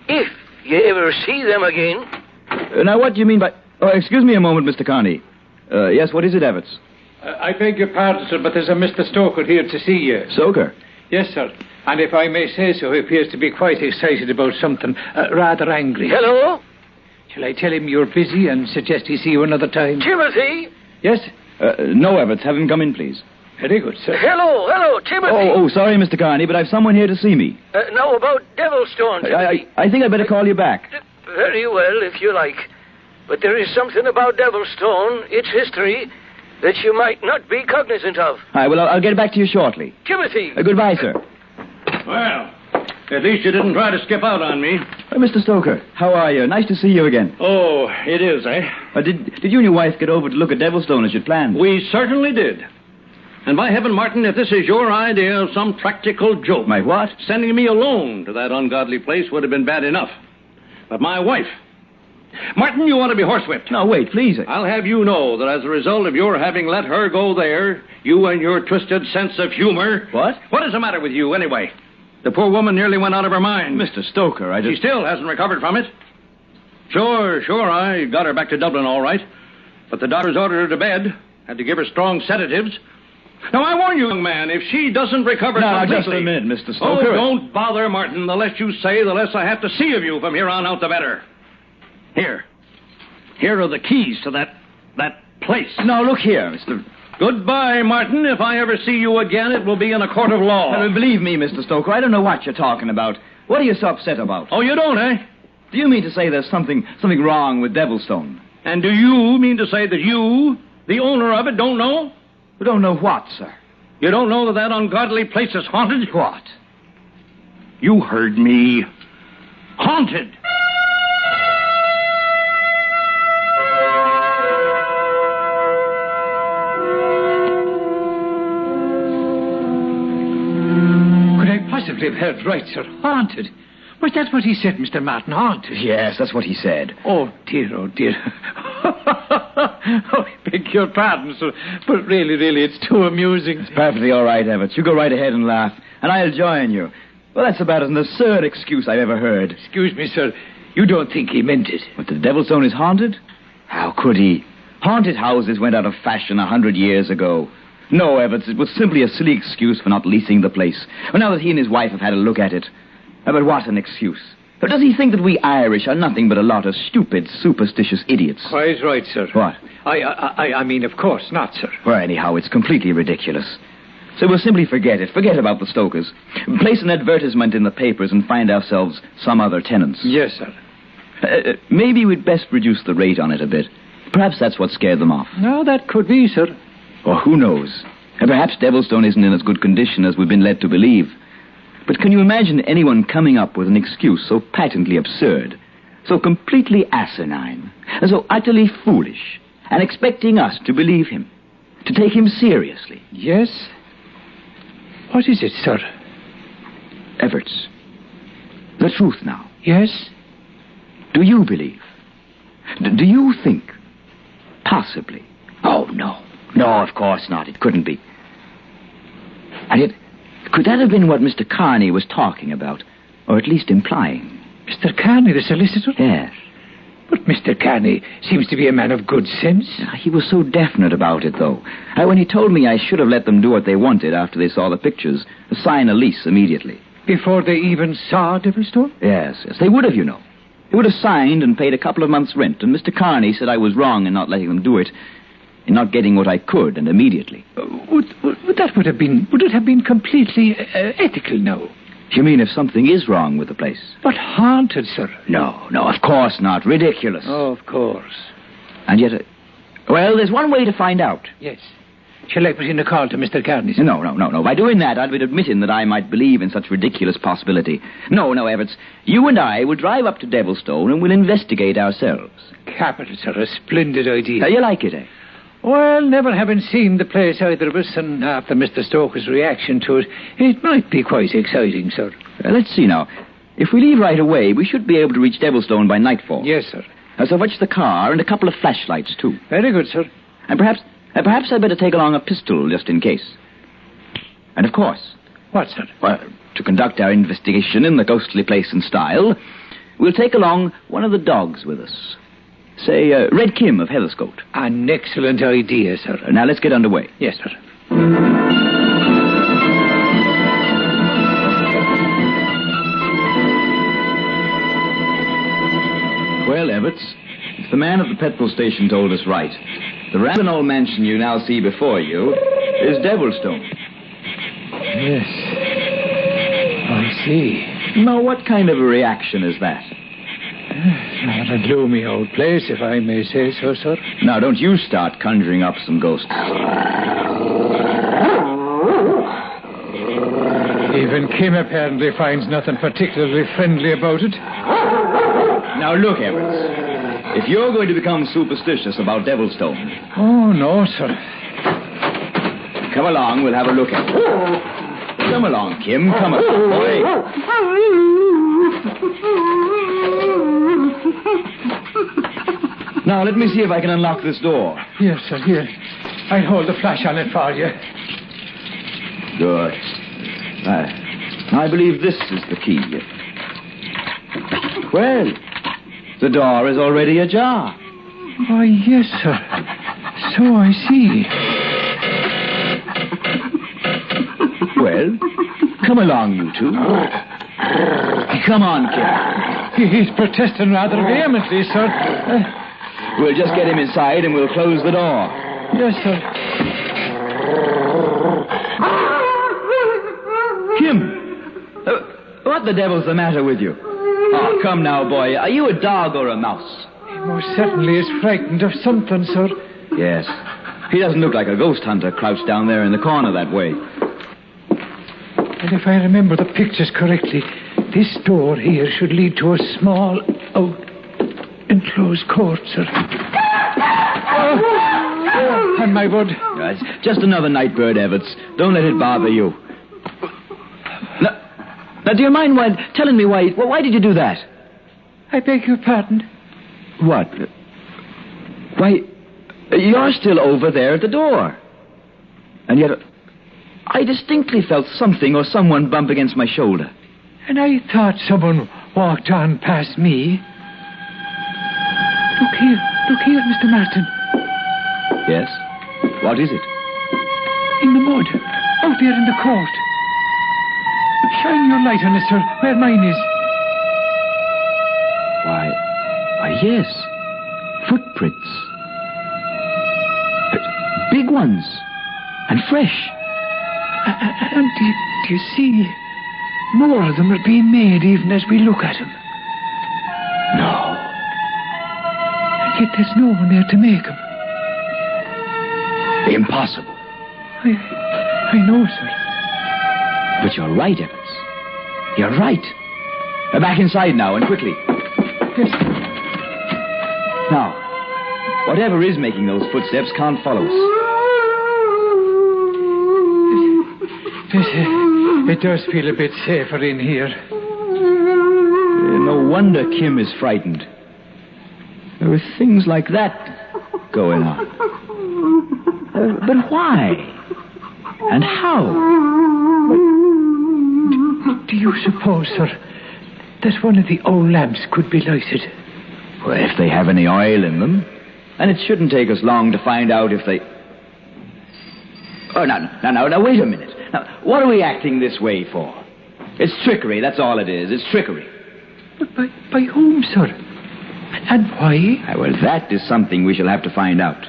if you ever see them again. Now, what do you mean by... Oh, excuse me a moment, Mr. Carney. Yes, what is it, Everts? I beg your pardon, sir, but there's a Mr. Stoker here to see you. Stoker? Yes, sir. And if I may say so, he appears to be quite excited about something, rather angry. Hello? Shall I tell him you're busy and suggest he see you another time? Timothy? Yes? No, Everts. Have him come in, please. Very good, sir. Hello, Timothy. Oh, sorry, Mr. Carney, but I've someone here to see me. Now about Devilstone, Timothy. I think I'd better call you back. Very well, if you like. But there is something about Devilstone, its history, that you might not be cognizant of. All right, well, I'll get back to you shortly. Timothy! Goodbye, sir. Well, at least you didn't try to skip out on me. Well, Mr. Stoker, how are you? Nice to see you again. Oh, it is, eh? Did you and your wife get over to look at Devilstone as you'd planned? We certainly did. And by heaven, Martin, if this is your idea of some practical joke... My what? Sending me alone to that ungodly place would have been bad enough. But my wife... Martin, you ought to be horsewhipped. No, wait, please. I'll have you know that as a result of your having let her go there, you and your twisted sense of humor... What? What is the matter with you, anyway? The poor woman nearly went out of her mind. Mr. Stoker, She still hasn't recovered from it. Sure, I got her back to Dublin all right. But the doctors ordered her to bed. Had to give her strong sedatives. Now, I warn you, young man, if she doesn't recover completely... completely... just a minute, Mr. Stoker. Oh, don't bother, Martin. The less you say, the less I have to see of you from here on out, the better. Here are the keys to that place. Now, look here, Mr... Goodbye, Martin. If I ever see you again, it will be in a court of law. Believe me, Mr. Stoker, I don't know what you're talking about. What are you so upset about? Oh, you don't, eh? Do you mean to say there's something wrong with Devilstone? And do you mean to say that you, the owner of it, don't know? You don't know what, sir? You don't know that ungodly place is haunted? What? You heard me. Haunted. Possibly have heard right, sir. Haunted. But that's what he said, Mr. Martin. Haunted. Yes, that's what he said. Oh, dear. Oh, I beg your pardon, sir. But really, it's too amusing. It's perfectly all right, Everett. You go right ahead and laugh, and I'll join you. Well, that's about an absurd excuse I've ever heard. Excuse me, sir. You don't think he meant it? But the Devilstone is haunted? How could he? Haunted houses went out of fashion 100 years ago. No, Everett, it was simply a silly excuse for not leasing the place. Well, now that he and his wife have had a look at it. But what an excuse. Or does he think that we Irish are nothing but a lot of stupid, superstitious idiots? Quite right, sir. What? I mean, of course not, sir. Well, anyhow, it's completely ridiculous. So we'll simply forget it. Forget about the Stokers. Place an advertisement in the papers and find ourselves some other tenants. Yes, sir. Maybe we'd best reduce the rate on it a bit. Perhaps that's what scared them off. No, that could be, sir. Or who knows? Perhaps Devilstone isn't in as good condition as we've been led to believe. But can you imagine anyone coming up with an excuse so patently absurd, so completely asinine, and so utterly foolish, and expecting us to believe him, to take him seriously. Yes? What is it, sir? Everts, the truth now. Yes? Do you believe? Do you think? Possibly. Oh, no. No, of course not. It couldn't be. And yet, could that have been what Mr. Carney was talking about? Or at least implying? Mr. Carney, the solicitor? Yes. But Mr. Carney seems to be a man of good sense. He was so definite about it, though. When he told me I should have let them do what they wanted after they saw the pictures, sign a lease immediately. Before they even saw Devilstone? Yes. They would have, you know. They would have signed and paid a couple of months' rent, and Mr. Carney said I was wrong in not letting them do it, in not getting what I could, and immediately. Would it have been completely ethical now? You mean if something is wrong with the place? But haunted, sir. No, of course not. Ridiculous. Oh, of course. And yet, well, there's one way to find out. Yes. Shall I put in a call to Mr. Carney? No. By doing that, I'd be admitting that I might believe in such ridiculous possibility. No, Everts. You and I will drive up to Devilstone and we'll investigate ourselves. Capital, sir. A splendid idea. You like it, eh? Well, never having seen the place, either of us, and after Mr. Stoker's reaction to it, it might be quite exciting, sir. Let's see now. If we leave right away, we should be able to reach Devilstone by nightfall. Yes, sir. So fetch the car and a couple of flashlights, too. Very good, sir. And perhaps I'd better take along a pistol, just in case. And of course... What, sir? Well, to conduct our investigation in the ghostly place and style, we'll take along one of the dogs with us. Say, Red Kim of Heatherscote. An excellent idea, sir. Now, let's get underway. Yes, sir. Well, Everts, if the man at the petrol station told us right, the rambling old mansion you now see before you is Devilstone. Yes. I see. Now, what kind of a reaction is that? Not a gloomy old place, if I may say so, sir. Now, don't you start conjuring up some ghosts. Even Kim apparently finds nothing particularly friendly about it. Now, look, Everts. If you're going to become superstitious about Devilstone... Oh, no, sir. Come along, we'll have a look at it. Come along, Kim. Come along, boy. Now, let me see if I can unlock this door. Yes, sir, here. I'll hold the flash on it for you. Good. I believe this is the key. Well, the door is already ajar. Oh, yes, sir. So I see. Well, come along, you two. Come on, Kim. He's protesting rather vehemently, sir. We'll just get him inside and we'll close the door. Yes, sir. Kim! What the devil's the matter with you? Oh, come now, boy. Are you a dog or a mouse? He most certainly is frightened of something, sir. Yes. He doesn't look like a ghost hunter crouched down there in the corner that way. And if I remember the pictures correctly, this door here should lead to a small, enclosed court, sir. And my word. It's just another night bird, Everts. Don't let it bother you. Now, do you mind telling me why did you do that? I beg your pardon. What? Why, you're still over there at the door. And yet, I distinctly felt something or someone bump against my shoulder. And I thought someone walked on past me. Look here, Mr. Martin. Yes? What is it? In the mud, out there in the court. Shine your light on it, sir, where mine is. Why, yes. Footprints. Big ones. And fresh. And do you see? More of them are being made even as we look at them. No. And yet there's no one there to make them. Impossible. I know, sir. But you're right, Evans. You're right. Back inside now, and quickly. Yes. Now, Whatever is making those footsteps can't follow us. It does feel a bit safer in here. No wonder Kim is frightened. There are things like that going on. But why? And how? Do you suppose, sir, that one of the old lamps could be lighted? Well, if they have any oil in them. And it shouldn't take us long to find out if they... Oh, now, wait a minute. Now, what are we acting this way for? It's trickery, that's all it is. It's trickery. But by whom, sir? And why? Well, that is something we shall have to find out.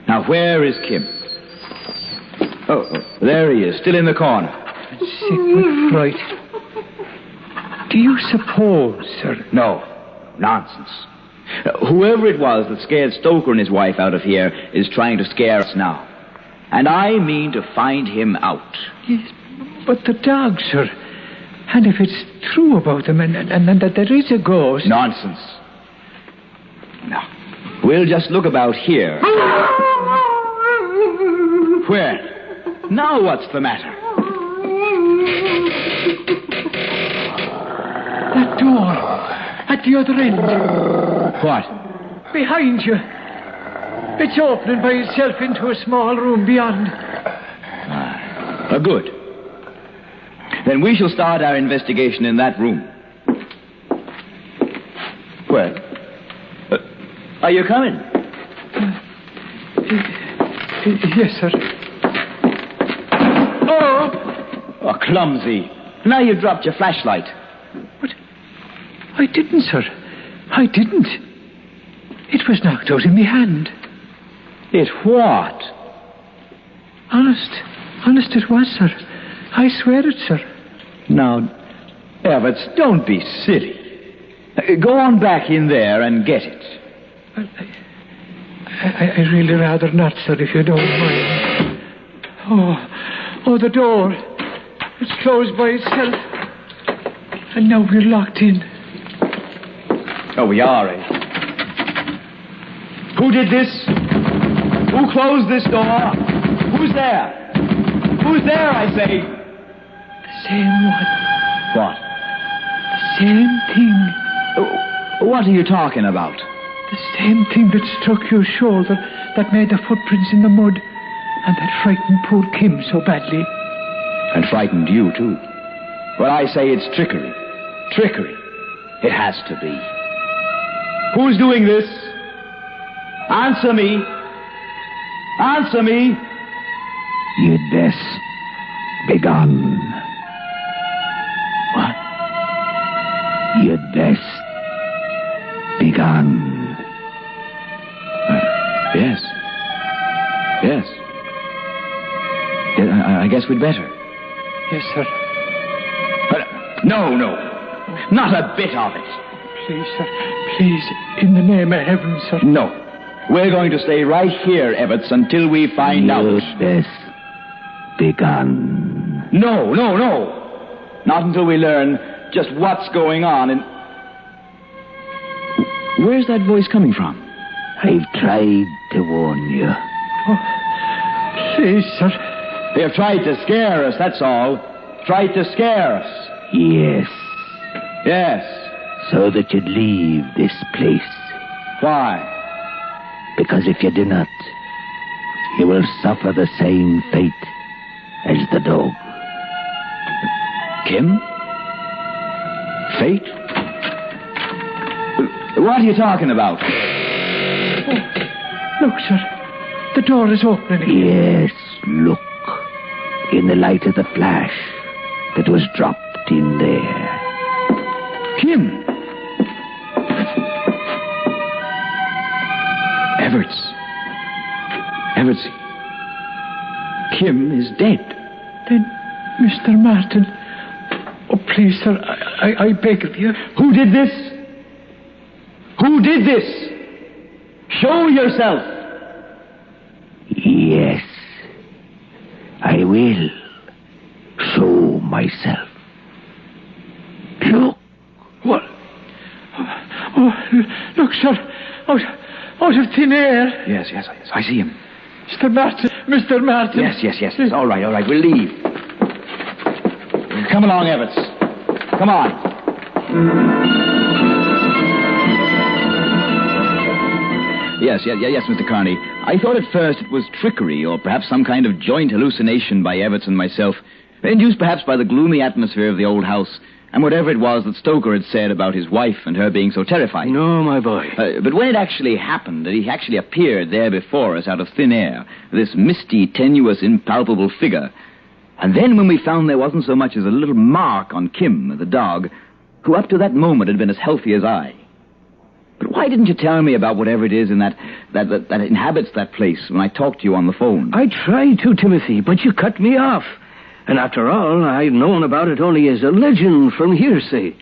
Now, where is Kim? Oh, there he is, still in the corner. Sick with fright. Do you suppose, sir? No, nonsense. Whoever it was that scared Stoker and his wife out of here is trying to scare us now. And I mean to find him out. Yes, but the dog, sir. And if it's true about them and that there is a ghost... Nonsense. Now, we'll just look about here. Where? Now what's the matter? That door. At the other end. What? Behind you. It's opening by itself into a small room beyond. Good. Then we shall start our investigation in that room. Well, are you coming? Yes, sir. Oh, clumsy. Now you've dropped your flashlight. What? I didn't, sir. I didn't. It was knocked out in my hand. It what? Honest it was, sir. I swear it, sir. Now, Everts, don't be silly. Go on back in there and get it. Well, I really rather not, sir, if you don't mind. Oh, the door. It's closed by itself. And now we're locked in. Oh, we are, eh? Who did this? Who closed this door? Who's there? Who's there, I say? The same one. What? The same thing. What are you talking about? The same thing that struck your shoulder, that made the footprints in the mud, and that frightened poor Kim so badly. And frightened you, too. Well, I say it's trickery. Trickery. It has to be. Who's doing this? Answer me. Answer me. You'd best begone. What? You'd best begone. Yes. Yes. I guess we'd better. Yes, sir. No. Not a bit of it. Please, sir. Please, in the name of heaven, sir. No. We're going to stay right here, Everts, until we find out. You'd best begone. No. Not until we learn just what's going on and... Where's that voice coming from? I've tried to warn you. Oh, please, sir. They have tried to scare us, that's all. Tried to scare us. Yes. Yes. So that you'd leave this place. Why? Because if you do not, you will suffer the same fate as the dog. Kim? Fate? What are you talking about? Oh, look, sir. The door is opening. Yes, look. In the light of the flash that was dropped in there. Kim! Everts. Kim is dead. Then, Mr. Martin... Oh, please, sir, I beg of you. Who did this? Who did this? Show yourself. Yes. I will show myself. Look. What? Oh, look, sir. Out of thin air. Yes. I see him. Mr. Martin. Yes. All right. We'll leave. Come along, Everts. Come on. Yes, Mr. Carney. I thought at first it was trickery or perhaps some kind of joint hallucination by Everts and myself, induced perhaps by the gloomy atmosphere of the old house and whatever it was that Stoker had said about his wife and her being so terrified. No, my boy. But when it actually happened, that he actually appeared there before us out of thin air, this misty, tenuous, impalpable figure, and then when we found there wasn't so much as a little mark on Kim, the dog, who up to that moment had been as healthy as I. But why didn't you tell me about whatever it is in that inhabits that place when I talked to you on the phone? I tried to, Timothy, but you cut me off. And after all, I'd known about it only as a legend from hearsay.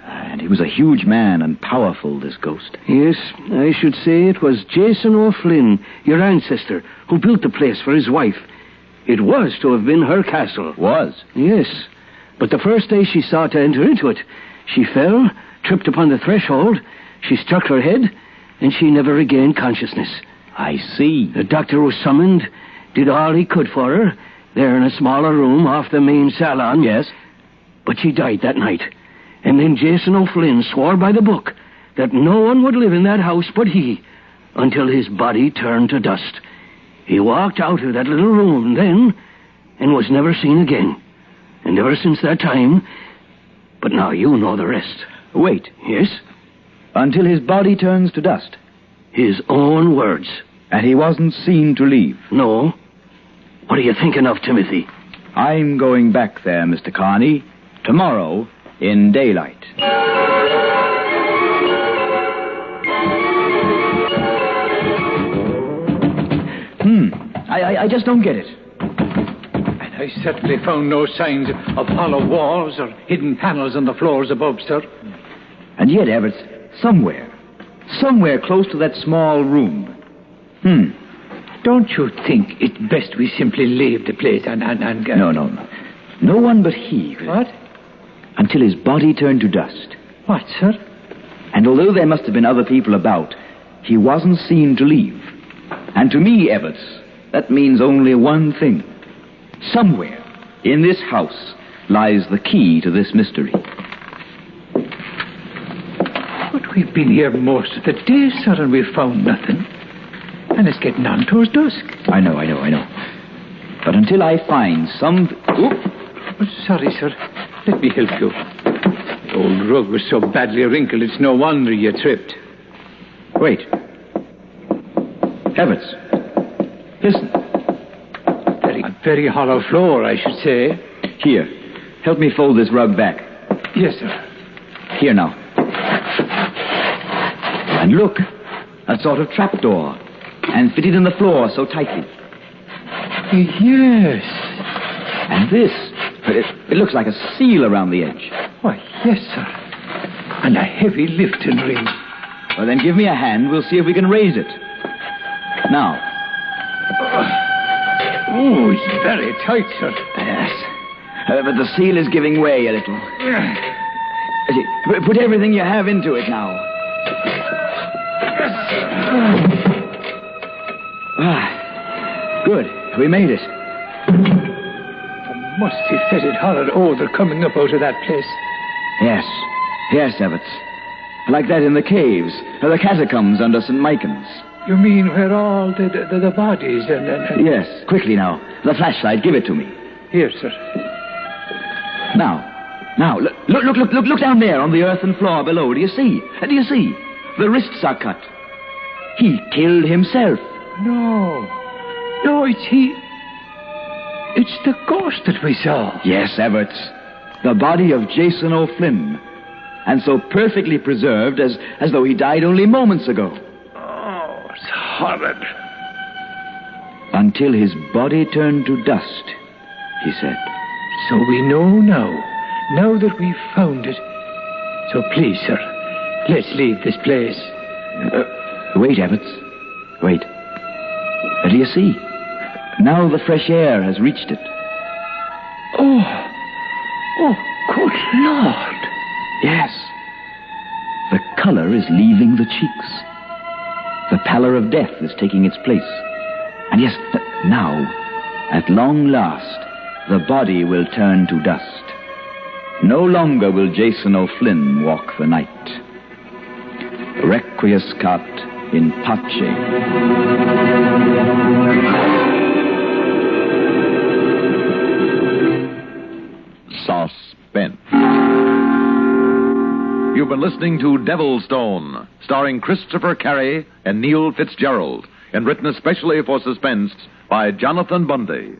And he was a huge man and powerful, this ghost. Yes, I should say it was Jason O'Flynn, your ancestor, who built the place for his wife. It was to have been her castle. Was? Yes. But the first day she sought to enter into it, she fell, tripped upon the threshold, she struck her head, and she never regained consciousness. I see. The doctor was summoned, did all he could for her, there in a smaller room off the main salon. Yes. But she died that night. And then Jason O'Flynn swore by the book that no one would live in that house but he, until his body turned to dust. He walked out of that little room then, and was never seen again. And ever since that time... But now you know the rest. Wait. Yes? Until his body turns to dust. His own words. And he wasn't seen to leave? No. What are you thinking of, Timothy? I'm going back there, Mr. Carney, tomorrow in daylight. I just don't get it. And I certainly found no signs of hollow walls or hidden panels on the floors above, sir. And yet, Everts, somewhere close to that small room. Don't you think it's best we simply leave the place and No. No one but he. What? Until his body turned to dust. What, sir? And although there must have been other people about, he wasn't seen to leave. And to me, Everts, that means only one thing. Somewhere in this house lies the key to this mystery. But we've been here most of the day, sir, and we've found nothing. And it's getting on towards dusk. I know. But until I find some... Oh, sorry, sir. Let me help you. The old rug was so badly wrinkled, it's no wonder you tripped. Wait. Everts. Listen. Very hollow floor, I should say. Here. Help me fold this rug back. Yes, sir. Here now. And look. A sort of trapdoor. And fitted in the floor so tightly. Yes. And this, it looks like a seal around the edge. Why, yes, sir. And a heavy lifting ring. Well, then give me a hand. We'll see if we can raise it. Now. Oh, it's very tight, sir. Yes. But the seal is giving way a little. Put everything you have into it now. Yes, sir. Good. We made it. The musty, fetid, horrid odor coming up out of that place. Yes, Everts. Like that in the caves, or the catacombs under St. Michael's. You mean where all the bodies and... Yes, quickly now. The flashlight, give it to me. Here, sir. Now, look down there on the earthen floor below. Do you see? The wrists are cut. He killed himself. No, it's he. It's the ghost that we saw. Yes, Everts. The body of Jason O'Flynn. And so perfectly preserved as though he died only moments ago. Oh, it's horrid. Until his body turned to dust, he said. So we know now that we've found it. So please, sir, let's leave this place. Wait, Everts. Wait. Do you see? Now the fresh air has reached it. Oh, good Lord. Yes. The color is leaving the cheeks. The pallor of death is taking its place. And yes, now, at long last, the body will turn to dust. No longer will Jason O'Flynn walk the night. Requiescat in pace. Suspense. You've been listening to Devilstone, starring Christopher Carey and Neil Fitzgerald, and written especially for Suspense by Jonathan Bundy.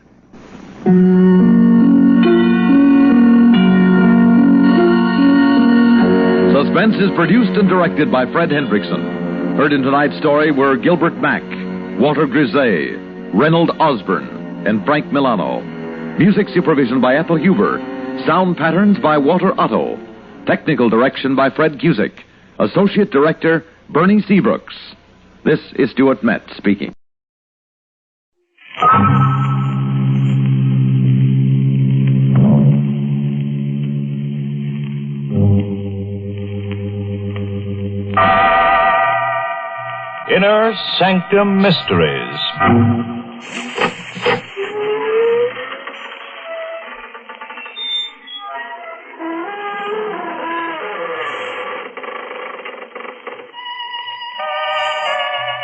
Suspense is produced and directed by Fred Hendrickson. Heard in tonight's story were Gilbert Mack, Walter Grisey, Reynold Osborne, and Frank Milano. Music supervision by Ethel Huber. Sound patterns by Walter Otto. Technical direction by Fred Cusick. Associate Director, Bernie Seabrooks. This is Stuart Metz speaking. Inner Sanctum Mysteries.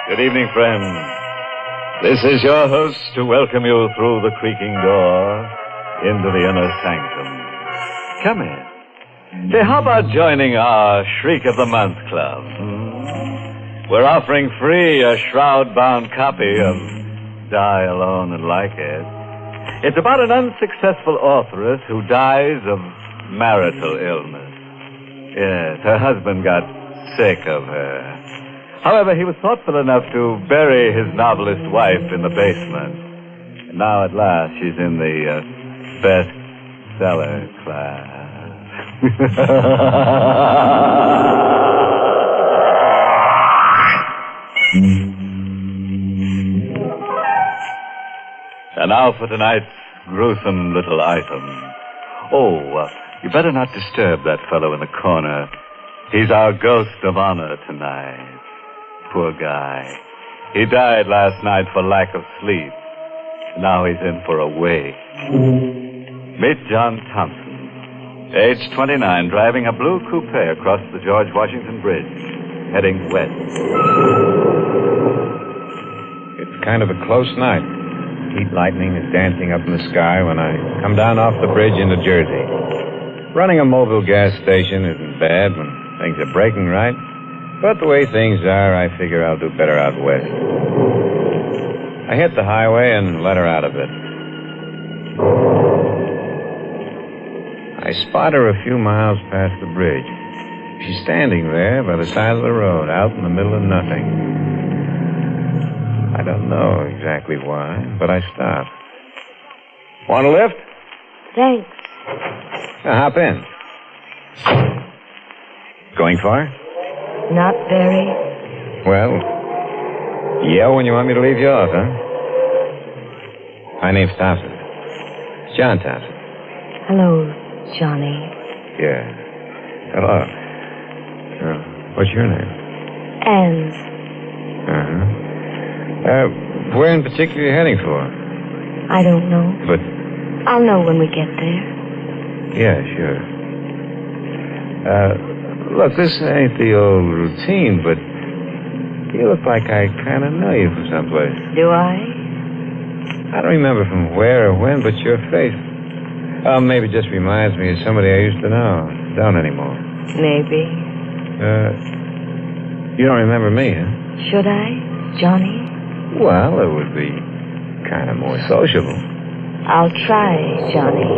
Good evening, friends. This is your host to welcome you through the creaking door into the inner sanctum. Come in. Say, how about joining our Shriek of the Month Club? We're offering free a shroud-bound copy of Die Alone and Like It. It's about an unsuccessful authoress who dies of marital illness. Yes, her husband got sick of her. However, he was thoughtful enough to bury his novelist wife in the basement. And now, at last, she's in the bestseller class. And now for tonight's gruesome little item. Oh, you better not disturb that fellow in the corner. He's our ghost of honor tonight. Poor guy. He died last night for lack of sleep. Now he's in for a wake. Meet John Thompson, age 29, driving a blue coupe across the George Washington Bridge, heading west. It's kind of a close night. Heat lightning is dancing up in the sky when I come down off the bridge into Jersey. Running a Mobile gas station isn't bad when things are breaking right. But the way things are, I figure I'll do better out west. I hit the highway and let her out of it. I spot her a few miles past the bridge. She's standing there by the side of the road, out in the middle of nothing. I don't know exactly why, but I stop. Want a lift? Thanks. Hop in. Going far? Not very. Well, yell when you want me to leave you off, huh? My name's Thompson. It's John Thompson. Hello, Johnny. Yeah. Hello. What's your name? Anne. Where in particular are you heading for? I don't know. But... I'll know when we get there. Yeah, sure. Look, this ain't the old routine, but you look like I kind of know you from someplace. Do I? I don't remember from where or when, but your face. Oh, maybe it just reminds me of somebody I used to know. Don't anymore. Maybe. You don't remember me, huh? Should I, Johnny? Well, it would be kind of more sociable. I'll try, Johnny.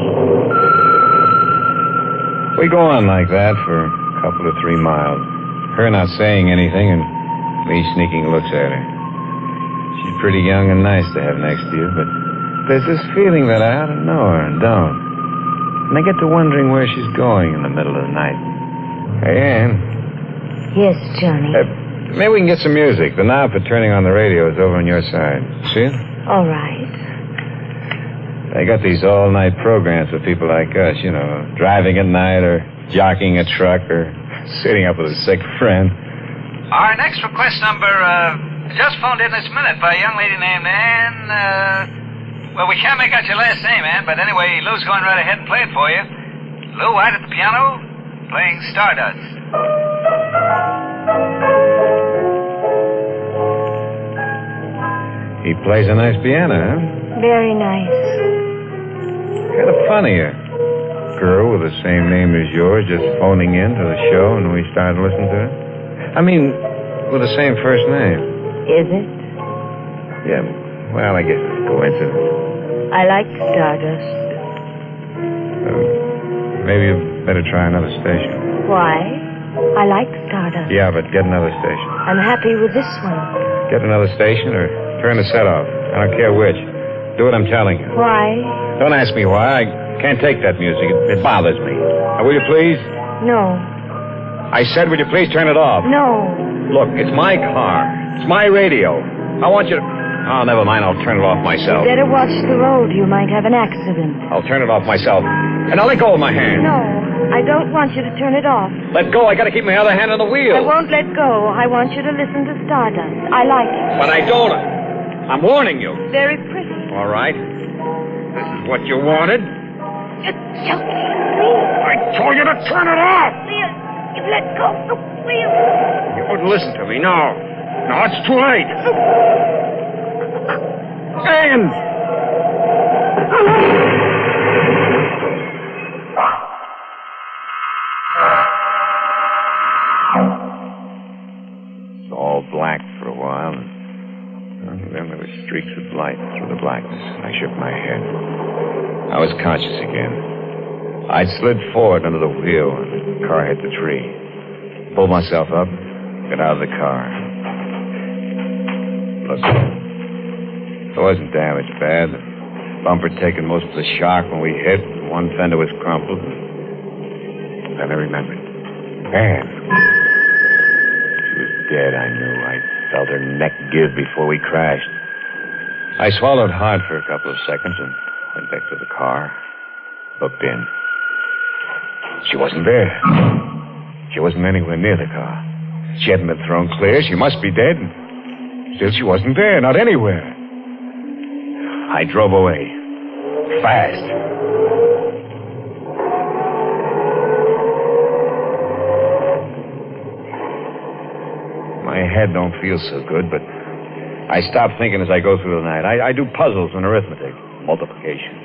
We go on like that for a couple of 3 miles. Her not saying anything and me sneaking looks at her. She's pretty young and nice to have next to you, but there's this feeling that I ought to know her and don't. And I get to wondering where she's going in the middle of the night. Hey, Ann. Yes, Johnny. Maybe we can get some music. The knob for turning on the radio is over on your side. See it? All right. They got these all-night programs for people like us, you know, driving at night or jockeying a truck or Sitting up with a sick friend. Our next request number, just phoned in this minute by a young lady named Ann, well, we can't make out your last name, Ann, but anyway, Lou's going right ahead and play it for you. Lou White at the piano, playing Stardust. He plays a nice piano, huh? Very nice. Kind of funny, a girl with the same name as yours just phoning in to the show and we started listening to it. I mean, with the same first name. Is it? Yeah, well, I guess it's a coincidence. I like Stardust. Maybe you better try another station. Why? I like Stardust. Yeah, but get another station. I'm happy with this one. Get another station or turn the set off. I don't care which. Do what I'm telling you. Why? Don't ask me why. I can't take that music. It bothers me. Now, will you please? No. I said, will you please turn it off? No. Look, it's my car. It's my radio. I want you to... Oh, never mind. I'll turn it off myself. You better watch the road. You might have an accident. I'll turn it off myself. And I'll let go of my hand. No, I don't want you to turn it off. Let go. I gotta keep my other hand on the wheel. I won't let go. I want you to listen to Stardust. I like it. But I don't. I'm warning you. Very pretty. All right. This is what you wanted. Just I told you to turn it off. Leah, you let go. Leah. You wouldn't listen to me. No. No, it's too late. Ann! It's all black for a while, and then there were streaks of light through the blackness. I shook my head. I was conscious again. I'd slid forward under the wheel, and the car hit the tree. Pulled myself up, got out of the car. Look, there wasn't damage bad. The bumper taken most of the shock when we hit. One fender was crumpled. Then I remembered. Ann. She was dead, I knew. I felt her neck give before we crashed. I swallowed hard for a couple of seconds and went back to the car. Looked in. She wasn't there. She wasn't anywhere near the car. She hadn't been thrown clear. She must be dead. Still, she wasn't there. Not anywhere. I drove away. Fast. My head don't feel so good, but I stop thinking as I go through the night. I do puzzles and arithmetic. Multiplication.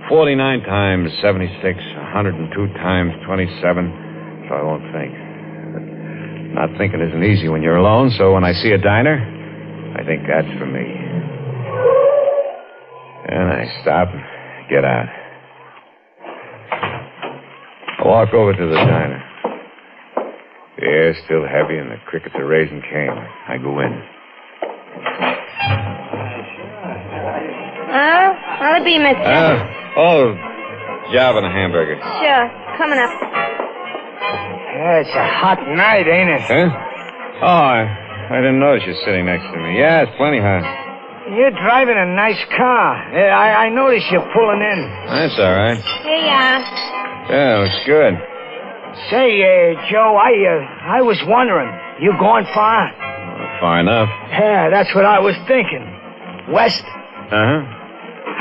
49 times 76, 102 times 27. So I won't think. But not thinking isn't easy when you're alone, so when I see a diner, I think that's for me. And I stop and get out. I walk over to the diner. The air's still heavy and the crickets are raising cane. I go in. What'll it be, mister? Job and a hamburger. Sure. Coming up. Yeah, it's a hot night, ain't it? Huh? Oh, I didn't notice you sitting next to me. Yeah, it's plenty hot. You're driving a nice car. I noticed you pulling in. That's all right. Here you are. Yeah, looks good. Say, Joe, I was wondering, you going far? Far enough. Yeah, that's what I was thinking. West? Uh-huh.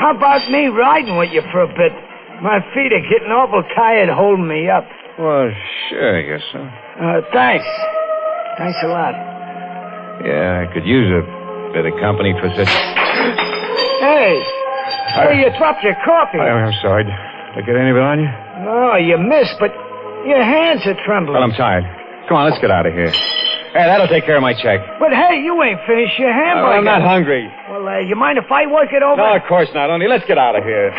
How about me riding with you for a bit? My feet are getting awful tired holding me up. Well, sure, I guess so. Thanks. Thanks a lot. Yeah, I could use a bit of company for such... Hey! Hey, you dropped your coffee. I'm sorry. Did I get any of it on you? Oh, you missed, but your hands are trembling. Well, I'm tired. Come on, let's get out of here. Hey, that'll take care of my check. But, hey, you ain't finished your hamburger. Oh, I'm not hungry. Well, you mind if I work it over? No, of course not. Only let's get out of here.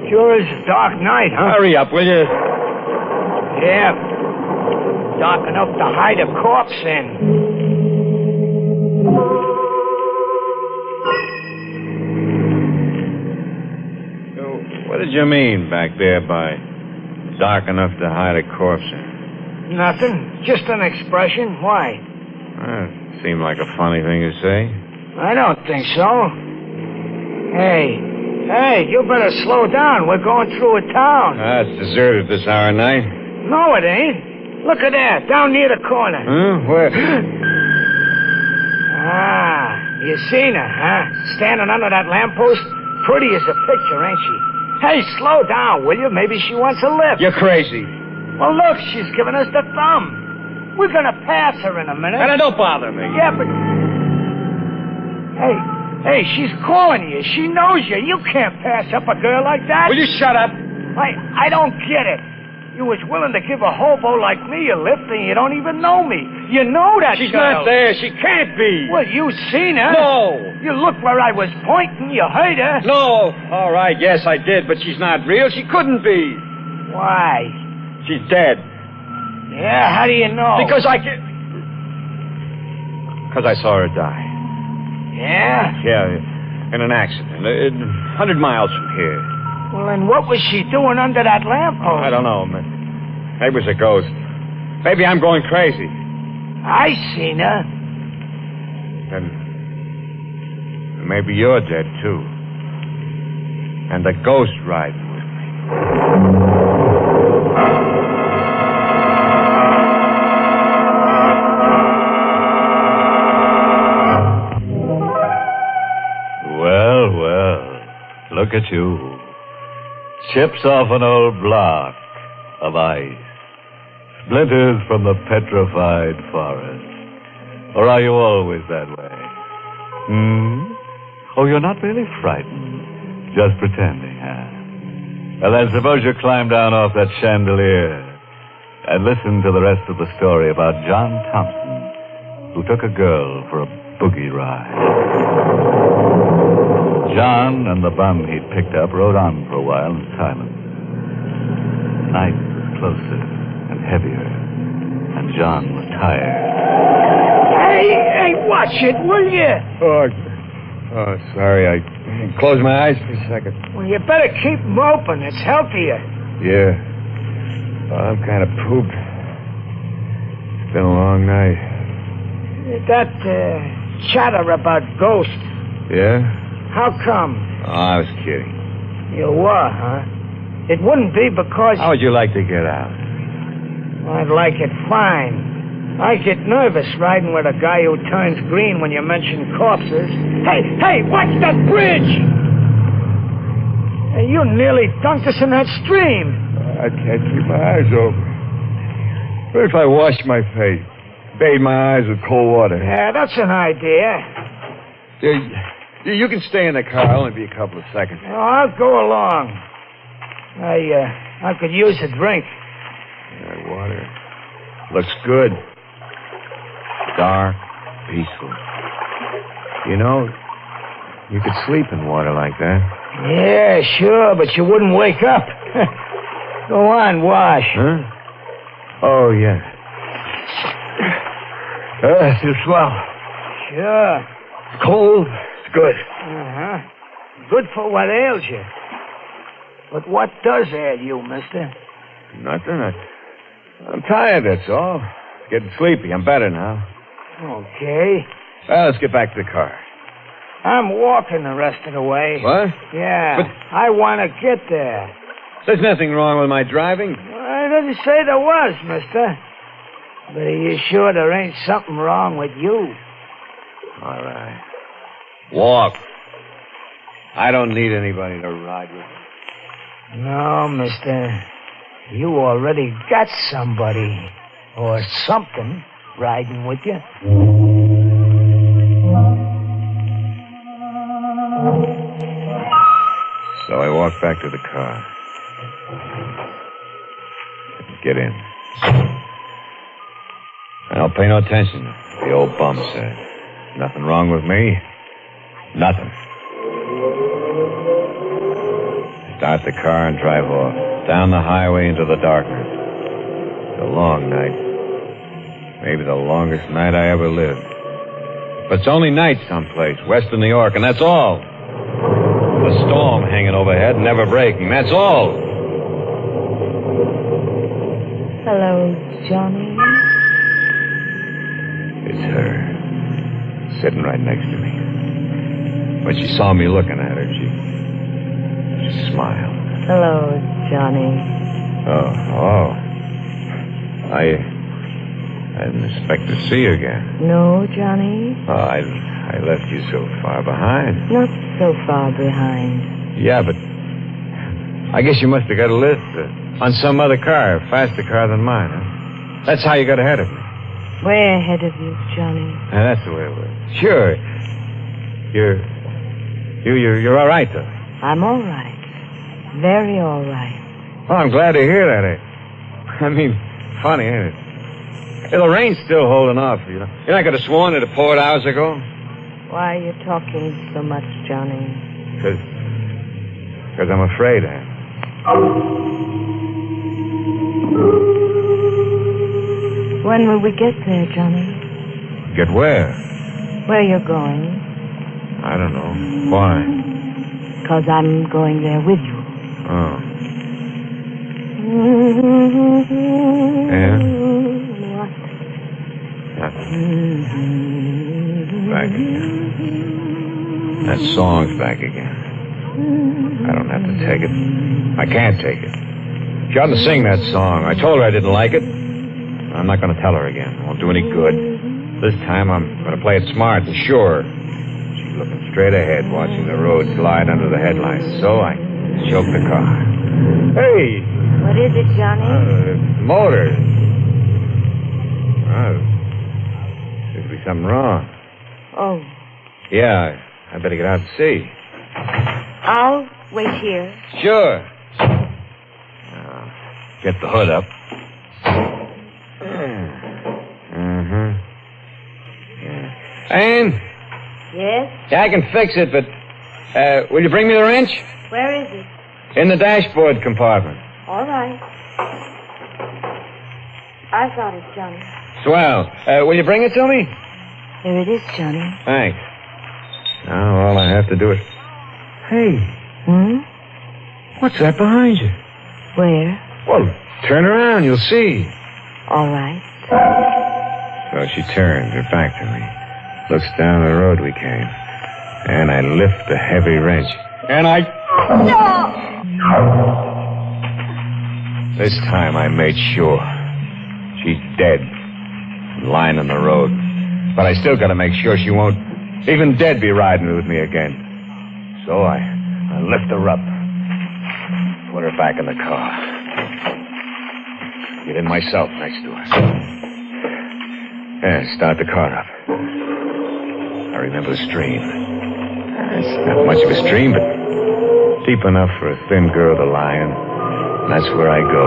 Sure is a dark night, huh? Hurry up, will you? Yeah. Dark enough to hide a corpse in. So, what did you mean back there by dark enough to hide a corpse in? Nothing. Just an expression. Why? It seemed like a funny thing to say. I don't think so. Hey, Hey, you better slow down. We're going through a town. It's deserted this hour of night. No, it ain't. Look at that, down near the corner. Huh? Where? You seen her, huh? Standing under that lamppost? Pretty as a picture, ain't she? Hey, slow down, will you? Maybe she wants a lift. You're crazy. Well, look, she's giving us the thumb. We're gonna pass her in a minute. And don't bother me. Yeah, but... Hey, she's calling you. She knows you. You can't pass up a girl like that. Will you shut up? I don't get it. You was willing to give a hobo like me a lift, and you don't even know me. You know that She's girl. not there. She can't be. Well, you seen her. No. You looked where I was pointing. You heard her. No. All right, yes, I did, but she's not real. She couldn't be. Why? She's dead. Yeah, how do you know? Because I saw her die. Yeah? Yeah, in an accident. 100 miles from here. Well, and what was she doing under that lamppost? I don't know. Maybe it was a ghost. Maybe I'm going crazy. I seen her. And maybe you're dead, too. And the ghost riding with me. Well, look at you. Chips off an old block of ice. Splinters from the petrified forest. Or are you always that way? Oh, you're not really frightened. Just pretending, huh? Well, then suppose you climb down off that chandelier and listen to the rest of the story about John Thompson, who took a girl for a boogie ride. John and the bum he'd picked up rode on for a while in silence. Night was closer and heavier, and John was tired. Hey, watch it, will you? Oh, sorry. I closed my eyes for a second. Well, you better keep them open. It's healthier. Yeah. I'm kind of pooped. It's been a long night. That chatter about ghosts. Yeah? How come? Oh, I was kidding. You were, huh? It wouldn't be because... How would you like to get out? I'd like it fine. I get nervous riding with a guy who turns green when you mention corpses. Hey, watch that bridge! Hey, you nearly dunked us in that stream. I can't keep my eyes open. What if I washed my face? Bathe my eyes with cold water? Yeah, that's an idea. You can stay in the car. I'll only be a couple of seconds. Oh, I'll go along. I could use a drink. That water looks good. Dark, peaceful. You know, you could sleep in water like that. Yeah, sure, but you wouldn't wake up. Go on, wash. Huh? Oh, yeah. It's swell. Sure. It's cold. It's good. Uh-huh. Good for what ails you. But what does ail you, mister? Nothing. I'm tired, that's all. Getting sleepy. I'm better now. Okay. Well, let's get back to the car. I'm walking the rest of the way. What? Yeah. But I want to get there. There's nothing wrong with my driving. I didn't say there was, mister. But are you sure there ain't something wrong with you? All right. Walk. I don't need anybody to ride with. No, mister. You already got somebody or something riding with you. So I walked back to the car. Get in. I don't pay no attention, the old bum said. Nothing wrong with me. Nothing. Start the car and drive off. Down the highway into the darkness. It's a long night. Maybe the longest night I ever lived. But it's only night someplace, west of New York, and that's all. The storm hanging overhead, never breaking. That's all. Hello, Johnny. It's her. Sitting right next to me. When she saw me looking at her, she Smile. Hello, Johnny. Oh. I didn't expect to see you again. No, Johnny? Oh, I left you so far behind. Not so far behind. Yeah, but I guess you must have got a lift on some other car, faster car than mine, huh? That's how you got ahead of me. Way ahead of you, Johnny. That's the way it was. Sure. You're all right, though. I'm all right. Very all right. Oh, I'm glad to hear that. I mean, funny, ain't it? Hey, the rain's still holding off, you know. You're not going to sworn it poured hours ago? Why are you talking so much, Johnny? Because I'm afraid, Anne. When will we get there, Johnny? Get where? Where you're going? I don't know. Why? 'Cause I'm going there with you. Oh. Yeah? What? Nothing. Back again. That song's back again. I don't have to take it. I can't take it. She oughtn't to sing that song. I told her I didn't like it. I'm not going to tell her again. It won't do any good. This time I'm going to play it smart and sure. She's looking straight ahead, watching the road slide under the headlights. So I choked the car. Hey! What is it, Johnny? Motor. Seems to be something wrong. Oh. Yeah, I better get out and see. I'll wait here. Sure. Get the hood up. Mm-hmm. Yeah. Anne? Yes? Yeah, I can fix it, but will you bring me the wrench? Where is it? In the dashboard compartment. All right. I got it, Johnny. Swell. Will you bring it to me? Here it is, Johnny. Thanks. Now all I have to do is... Hey. What's that behind you? Where? Well, turn around. You'll see. All right. So she turns her back to me, looks down the road we came, and I lift the heavy wrench. And I... No! This time I made sure. She's dead, lying on the road. But I still got to make sure she won't, even dead, be riding with me again. So I lift her up, put her back in the car. Get in myself next to her. Yeah, start the car up. I remember the stream. It's not much of a stream, but deep enough for a thin girl to lie in. And that's where I go.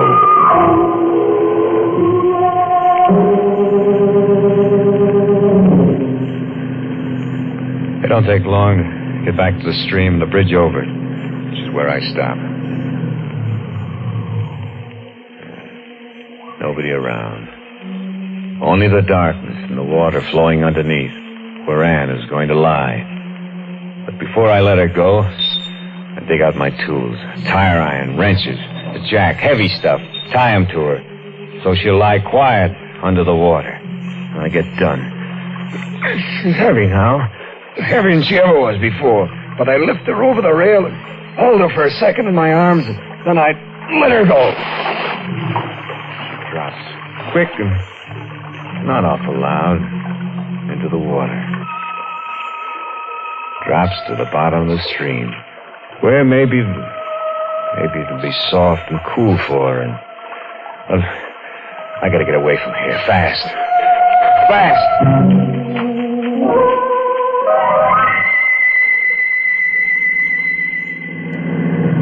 It don't take long to get back to the stream and the bridge over, which is where I stop. Nobody around. Only the darkness and the water flowing underneath, where Anne is going to lie. But before I let her go, I dig out my tools. Tire iron, wrenches, a jack, heavy stuff. Tie them to her, so she'll lie quiet under the water. When I get done. She's heavy now. Heavier than she ever was before. But I lift her over the rail and hold her for a second in my arms, and then I let her go. She drops quick and not awful loud into the water. Drops to the bottom of the stream, where maybe it'll be soft and cool for her. And well, I gotta get away from here fast. Fast!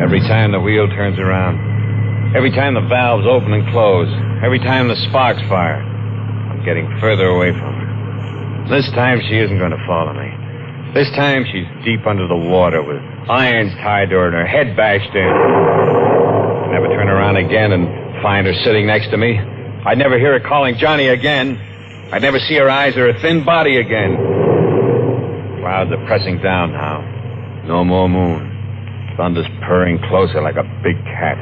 Every time the wheel turns around, every time the valves open and close, every time the sparks fire, I'm getting further away from her. This time she isn't going to follow me. This time she's deep under the water with irons tied to her and her head bashed in. I'd never turn around again and find her sitting next to me. I'd never hear her calling Johnny again. I'd never see her eyes or her thin body again. Clouds are pressing down now. No more moon. Thunder's purring closer like a big cat.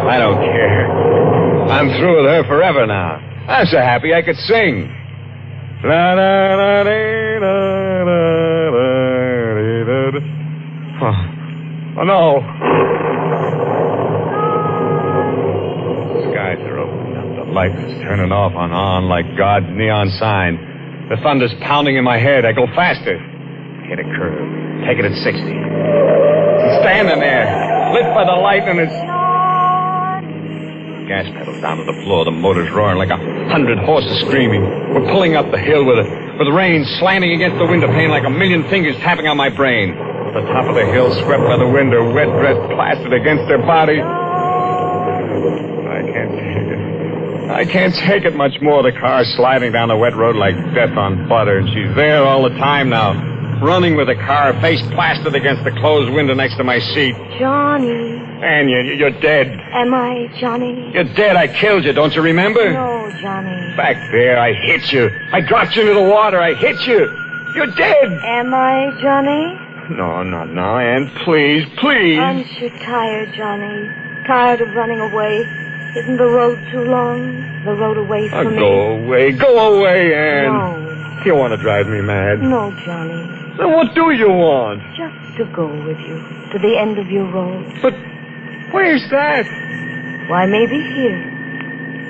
I don't care. I'm through with her forever now. I'm so happy I could sing. Oh no. lightning's turning off and on like God's neon sign. The thunder's pounding in my head. I go faster. Hit a curve. Take it at 60. I'm standing there, lit by the light, and it's... Gas pedals down to the floor. The motor's roaring like 100 horses screaming. We're pulling up the hill with rain slanting against the window pane like a million fingers tapping on my brain. The top of the hill swept by the wind, her wet dress plastered against her body. I can't take it much more. The car's sliding down the wet road like death on butter, and she's there all the time now, running with the car, face plastered against the closed window next to my seat. Johnny. And you're dead. Am I, Johnny? You're dead. I killed you. Don't you remember? No, Johnny. Back there, I hit you. I dropped you into the water. I hit you. You're dead. Am I, Johnny? No, Ann. Please. Aren't you tired, Johnny? Tired of running away? Isn't the road too long? The road away from me? Go away, Ann. No. You want to drive me mad? No, Johnny. Then what do you want? Just to go with you to the end of your road. But where's that? Why, maybe here.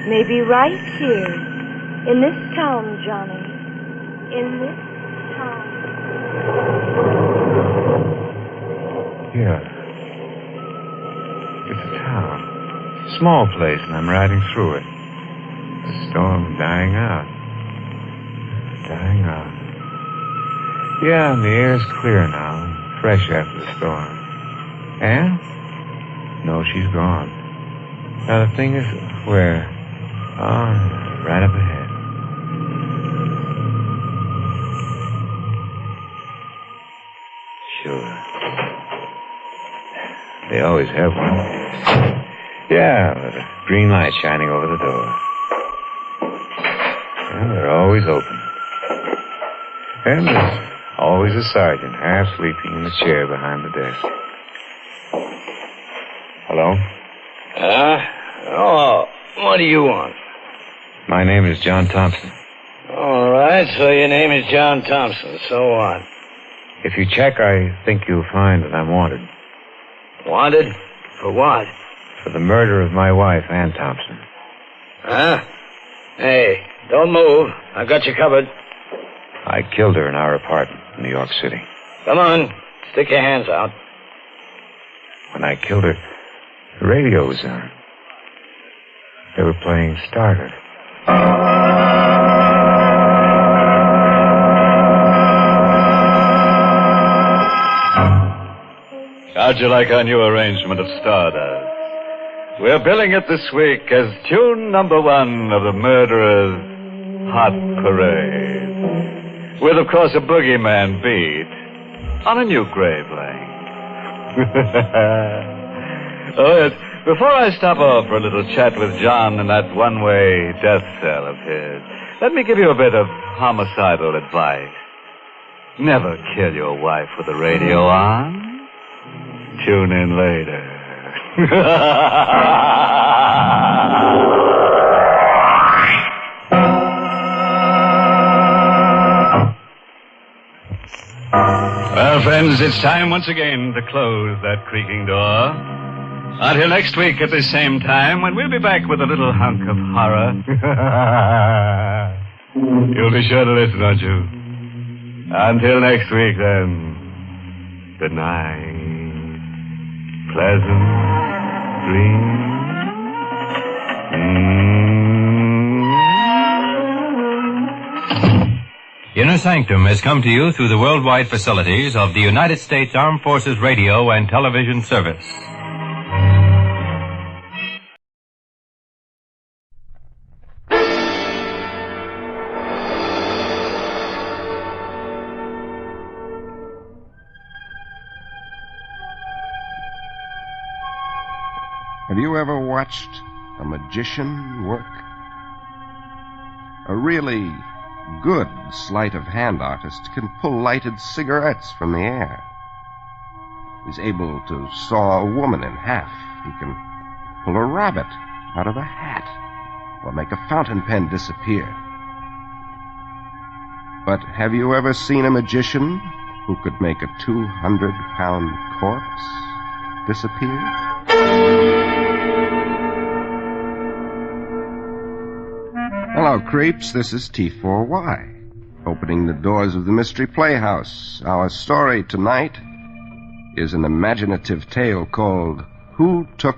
Maybe right here. In this town, Johnny. In this town. Yeah. It's a town. Small place, and I'm riding through it. The storm's dying out. Yeah, and the air's clear now, fresh after the storm. Ann? No, she's gone. Now, the thing is, where? Oh, right up ahead. Sure. They always have one. Yeah, with a green light shining over the door. And they're always open. And there's always a sergeant half sleeping in the chair behind the desk. Hello? What do you want? My name is John Thompson. All right, so your name is John Thompson. So what? If you check, I think you'll find that I'm wanted. Wanted? For what? For the murder of my wife, Ann Thompson. Huh? Hey, don't move. I got you covered. I killed her in our apartment in New York City. Come on. Stick your hands out. When I killed her, the radio was on. They were playing Starter. How'd you like our new arrangement of Stardust? We're billing it this week as tune number 1 of the Murderer's Hot Parade. With, of course, a boogeyman beat on a new grave lane. Oh, yes. Before I stop off for a little chat with John in that one-way death cell of his, let me give you a bit of homicidal advice. Never kill your wife with the radio on. Tune in later. Well, friends, it's time once again to close that creaking door. Until next week at the same time, when we'll be back with a little hunk of horror. You'll be sure to listen, won't you? Until next week, then. Good night. Pleasant dreams. Inner Sanctum has come to you through the worldwide facilities of the United States Armed Forces Radio and Television Service. Have you ever watched a magician work? A really good sleight of hand artist can pull lighted cigarettes from the air. He's able to saw a woman in half. He can pull a rabbit out of a hat or make a fountain pen disappear. But have you ever seen a magician who could make a 200-pound corpse disappear? Hello, creeps. This is T4Y. Opening the doors of the Mystery Playhouse. Our story tonight is an imaginative tale called Who Took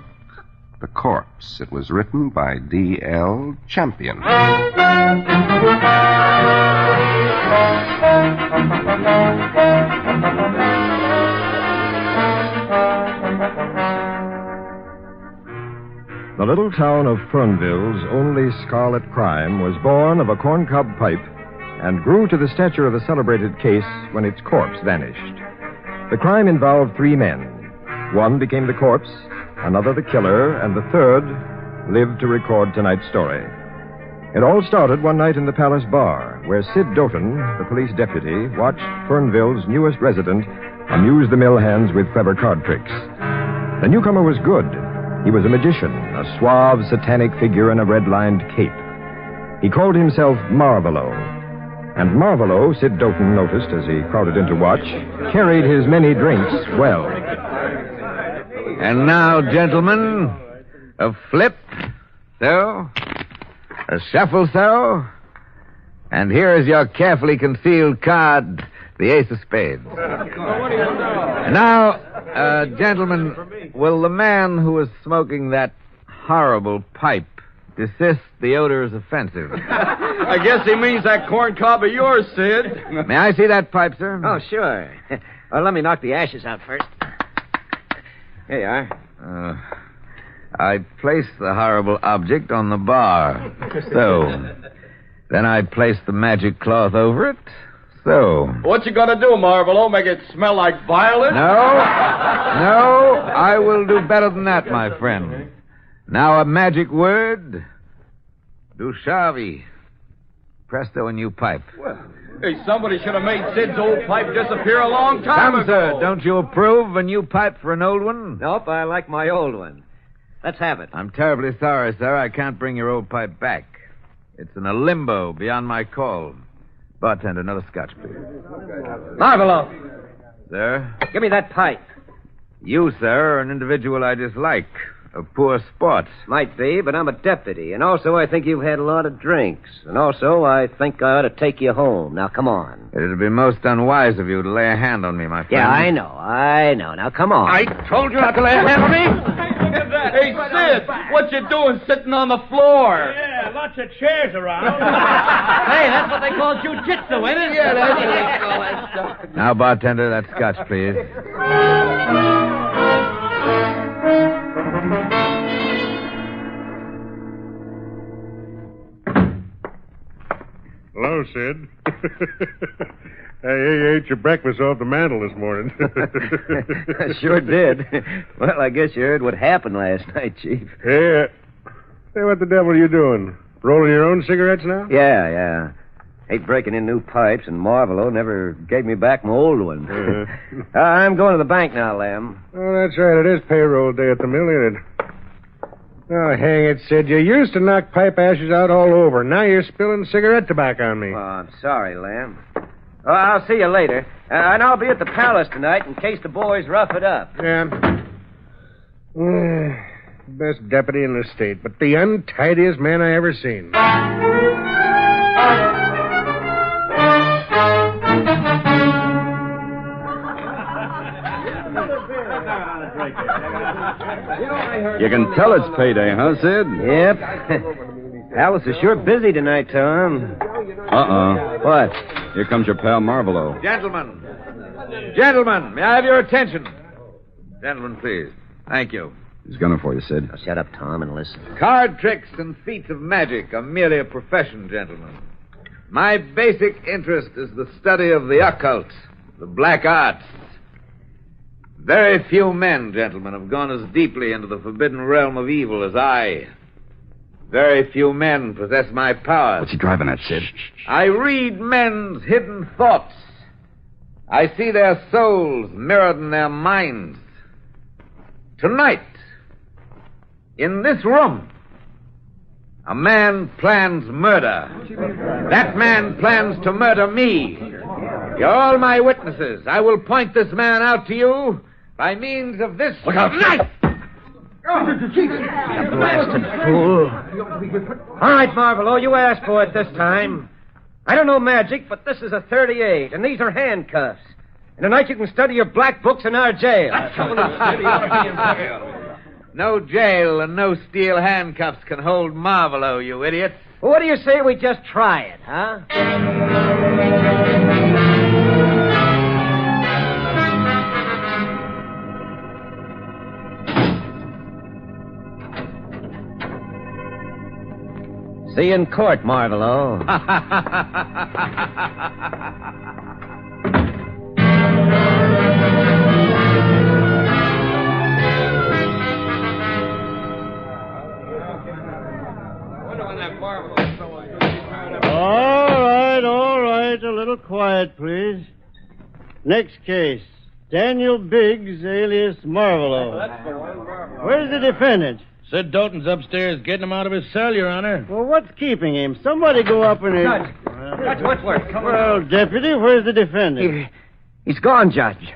the Corpse? It was written by D.L. Champion. The little town of Fernville's only scarlet crime was born of a corncob pipe and grew to the stature of a celebrated case when its corpse vanished. The crime involved 3 men. One became the corpse, another the killer, and the third lived to record tonight's story. It all started one night in the Palace Bar, where Sid Doughton, the police deputy, watched Fernville's newest resident amuse the mill hands with clever card tricks. The newcomer was good. He was a magician, a suave, satanic figure in a red-lined cape. He called himself Marvolo. And Marvolo, Sid Doughton noticed as he crowded in to watch, carried his many drinks well. And now, gentlemen, a flip, so, a shuffle, so, and here is your carefully concealed card, the ace of spades. Now, gentlemen, will the man who is smoking that horrible pipe desist? The odor is offensive. I guess he means that corn cob of yours, Sid. May I see that pipe, sir? Oh, sure. Well, let me knock the ashes out first. Here you are. I place the horrible object on the bar. So. Then I place the magic cloth over it. So. What you gonna do, Marvolo? Make it smell like violet? No, I will do better than that, my friend. Now a magic word. Dushavi. Presto, a new pipe. Well, hey, somebody should have made Sid's old pipe disappear a long time Come, ago. sir, don't you approve of a new pipe for an old one? Nope, I like my old one. Let's have it. I'm terribly sorry, sir. I can't bring your old pipe back. It's in a limbo beyond my call. Bartender, another scotch, please. Marvolo. Sir? Give me that pipe. You, sir, are an individual I dislike. A poor sport. Might be, but I'm a deputy. And also, I think you've had a lot of drinks. And also, I think I ought to take you home. Now, come on. It'd be most unwise of you to lay a hand on me, my friend. Yeah, I know. Now, come on. I told you not to lay a hand on me. Hey, Sid, what you doing sitting on the floor? Yeah, lots of chairs around. Hey, that's what they call jujitsu, isn't it? Yeah, that's what they call that stuff. Now, bartender, that scotch, please. Hello, Sid. I ate your breakfast off the mantel this morning. I sure did. Well, I guess you heard what happened last night, Chief. Hey, what the devil are you doing? Rolling your own cigarettes now? Yeah. Hate breaking in new pipes, and Marvolo never gave me back my old one. I'm going to the bank now, Lem. Oh, that's right. It is payroll day at the mill, ain't it? Oh, hang it, Sid. You used to knock pipe ashes out all over. Now you're spilling cigarette tobacco on me. Oh, I'm sorry, Lem. Oh, I'll see you later. And I'll be at the palace tonight in case the boys rough it up. Yeah. Best deputy in the state, but the untidiest man I ever seen. You can tell it's payday, huh, Sid? Yep. Palace is sure busy tonight, Tom. What? Here comes your pal Marvolo. Gentlemen, may I have your attention? Gentlemen, please. Thank you. He's gunning for you, Sid. Now, shut up, Tom, and listen. Card tricks and feats of magic are merely a profession, gentlemen. My basic interest is the study of the occult, the black arts. Very few men, gentlemen, have gone as deeply into the forbidden realm of evil as I. Very few men possess my powers. What's he driving at, Sid? I read men's hidden thoughts. I see their souls mirrored in their minds. Tonight, in this room, a man plans murder. That man plans to murder me. You're all my witnesses. I will point this man out to you by means of this knife. You blasted fool. All right, Marvelo, you asked for it this time. I don't know magic, but this is a 38, and these are handcuffs. And tonight you can study your black books in our jail. No jail and no steel handcuffs can hold Marvelo, you idiots. Well, what do you say we just try it, huh? See you in court, Marvelo. All right. A little quiet, please. Next case. Daniel Biggs, alias Marvelo. Where's the defendant? Sid Doughton's upstairs getting him out of his cell, Your Honor. Well, what's keeping him? Somebody go up and... Judge Wentworth, come on. Well, Deputy, where's the defendant? He's gone, Judge.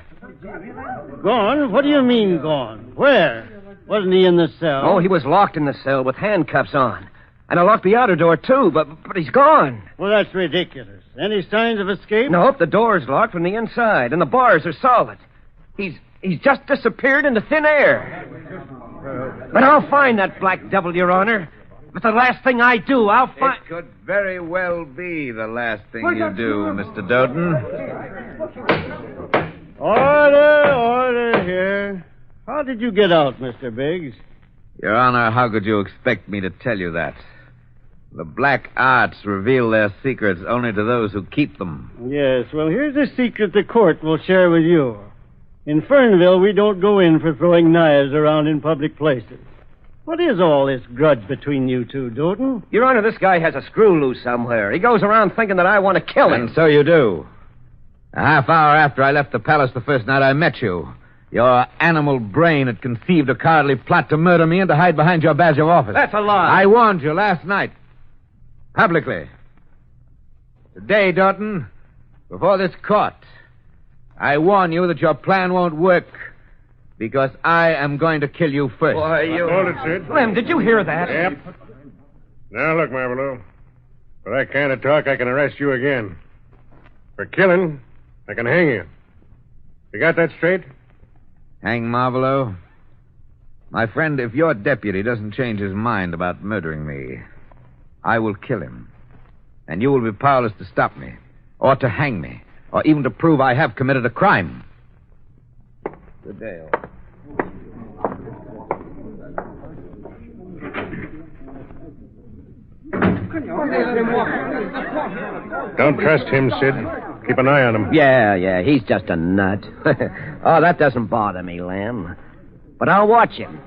Gone? What do you mean gone? Where? Wasn't he in the cell? Oh, he was locked in the cell with handcuffs on. And I locked the outer door, too, but he's gone. Well, that's ridiculous. Any signs of escape? Nope, the door's locked from the inside, and the bars are solid. He's just disappeared into thin air. But I'll find that black devil, Your Honor. But the last thing I do, I'll find... It could very well be the last thing you do, Mr. Doughton. Order here. How did you get out, Mr. Biggs? Your Honor, how could you expect me to tell you that? The black arts reveal their secrets only to those who keep them. Yes, well, here's a secret the court will share with you. In Fernville, we don't go in for throwing knives around in public places. What is all this grudge between you two, Doughton? Your Honor, this guy has a screw loose somewhere. He goes around thinking that I want to kill him. And so you do. A half hour after I left the palace the first night I met you, your animal brain had conceived a cowardly plot to murder me and to hide behind your badge of office. That's a lie. I warned you last night. Publicly. Today, Doughton, before this court, I warn you that your plan won't work because I am going to kill you first. Why, you... Hold it, Sid. Lem, did you hear that? Yep. Now, look, Marvelo. For that kind of talk, I can arrest you again. For killing, I can hang you. You got that straight? Hang Marvelo? My friend, if your deputy doesn't change his mind about murdering me, I will kill him. And you will be powerless to stop me, or to hang me, or even to prove I have committed a crime. Good day, all. Don't trust him, Sid. Keep an eye on him. Yeah, he's just a nut. Oh, that doesn't bother me, Lamb. But I'll watch him.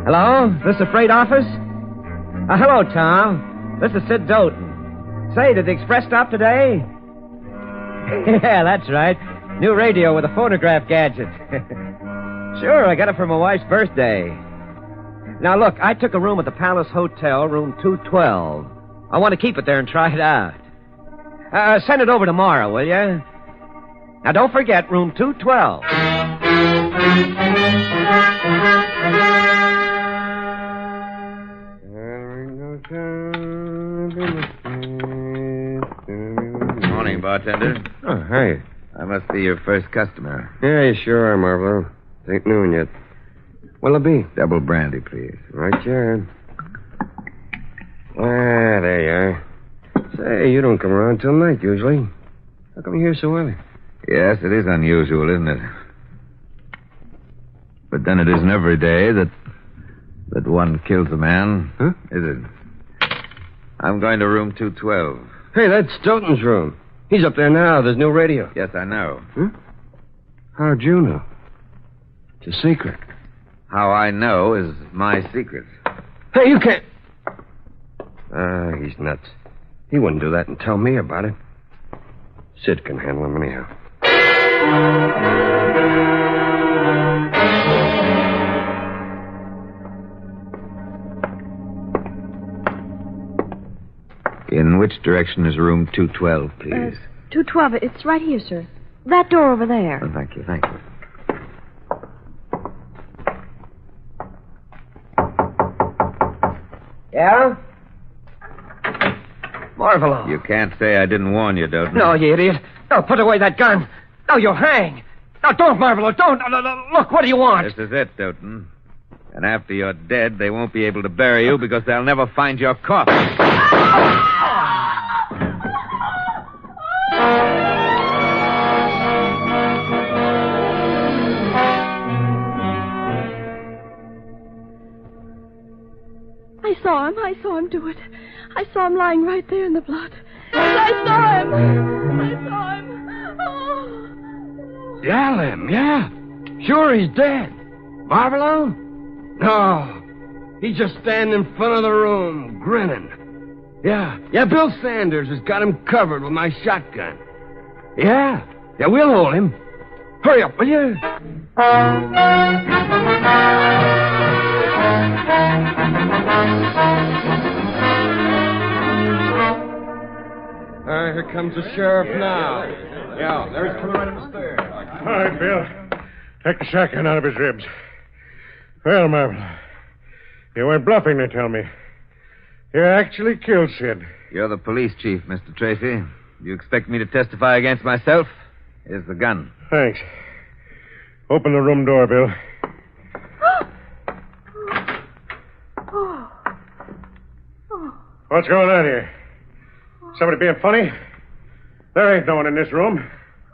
Hello? This the freight office? Hello, Tom. This is Sid Doughton. Say, did the express stop today? Yeah, that's right. New radio with a phonograph gadget. Sure, I got it for my wife's birthday. Now, look, I took a room at the Palace Hotel, room 212. I want to keep it there and try it out. Send it over tomorrow, will you? Now, don't forget, room 212. Morning, bartender. Oh, hi. I must be your first customer. Yeah, you sure are, Marvelo. It ain't noon yet. What'll it be? Double brandy, please. Right, sure. There you are. Say, you don't come around till night, usually. How come you're here so early? Yes, it is unusual, isn't it? But then it isn't every day that one kills a man, huh? Is it? I'm going to room 212. Hey, that's Stoughton's room. He's up there now. There's no radio. Yes, I know. Huh? How'd you know? It's a secret. How I know is my secret. Hey, you can't... he's nuts. He wouldn't do that and tell me about it. Sid can handle him anyhow. In which direction is room 212, please? 212. It's right here, sir. That door over there. Oh, thank you, thank you. Yeah? Marvolo. You can't say I didn't warn you, Doughton. No, you idiot. No, put away that gun. No, you'll hang. No, don't, Marvolo, don't. No, look, what do you want? This is it, Doughton. And after you're dead, they won't be able to bury you because they'll never find your corpse. I saw him do it. I saw him lying right there in the blood. I saw him. Oh. Jalem, yeah. Sure, he's dead. Marvolo? No. He's just standing in front of the room, grinning. Yeah, Bill Sanders has got him covered with my shotgun. Yeah, we'll hold him. Hurry up, will you? Here comes the sheriff now. Yeah, there's coming right up the stairs. All right, Bill. Take the shotgun out of his ribs. Well, Marvin, you weren't bluffing, they tell me. You actually killed Sid. You're the police chief, Mr. Tracy. You expect me to testify against myself? Here's the gun. Thanks. Open the room door, Bill. What's going on here? Somebody being funny? There ain't no one in this room.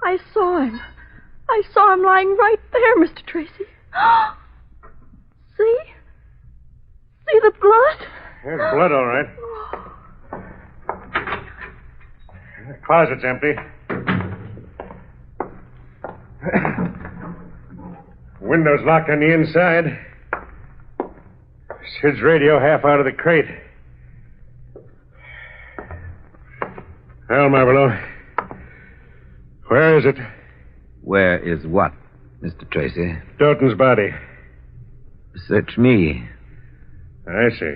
I saw him. I saw him lying right there, Mr. Tracy. See? See the blood? There's blood, all right. The closet's empty. Window's locked on the inside. Sid's radio half out of the crate. Well, Marvolo, where is it? Where is what, Mr. Tracy? Doughton's body. Search me. I see.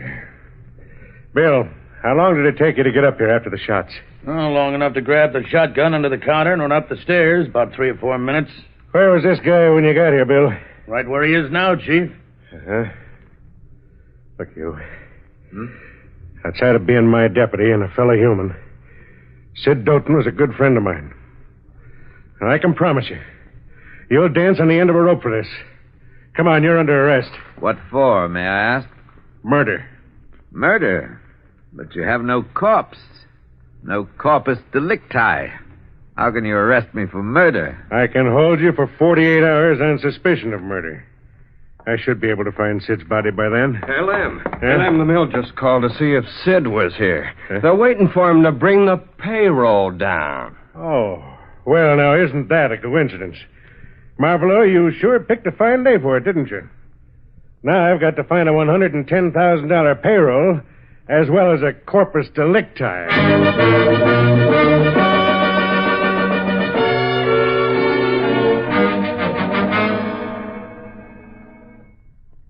Bill, how long did it take you to get up here after the shots? Oh, long enough to grab the shotgun under the counter and run up the stairs. About 3 or 4 minutes. Where was this guy when you got here, Bill? Right where he is now, Chief. Uh-huh. Look, you. Outside of being my deputy and a fellow human, Sid Doughton was a good friend of mine. And I can promise you, you'll dance on the end of a rope for this. Come on, you're under arrest. What for, may I ask? Murder. Murder? But you have no corpse. No corpus delicti. How can you arrest me for murder? I can hold you for 48 hours on suspicion of murder. I should be able to find Sid's body by then. LM. LM, the mill just called to see if Sid was here. They're waiting for him to bring the payroll down. Oh. Well, now, isn't that a coincidence? Marvolo, you sure picked a fine day for it, didn't you? Now I've got to find a $110,000 payroll as well as a corpus delicti.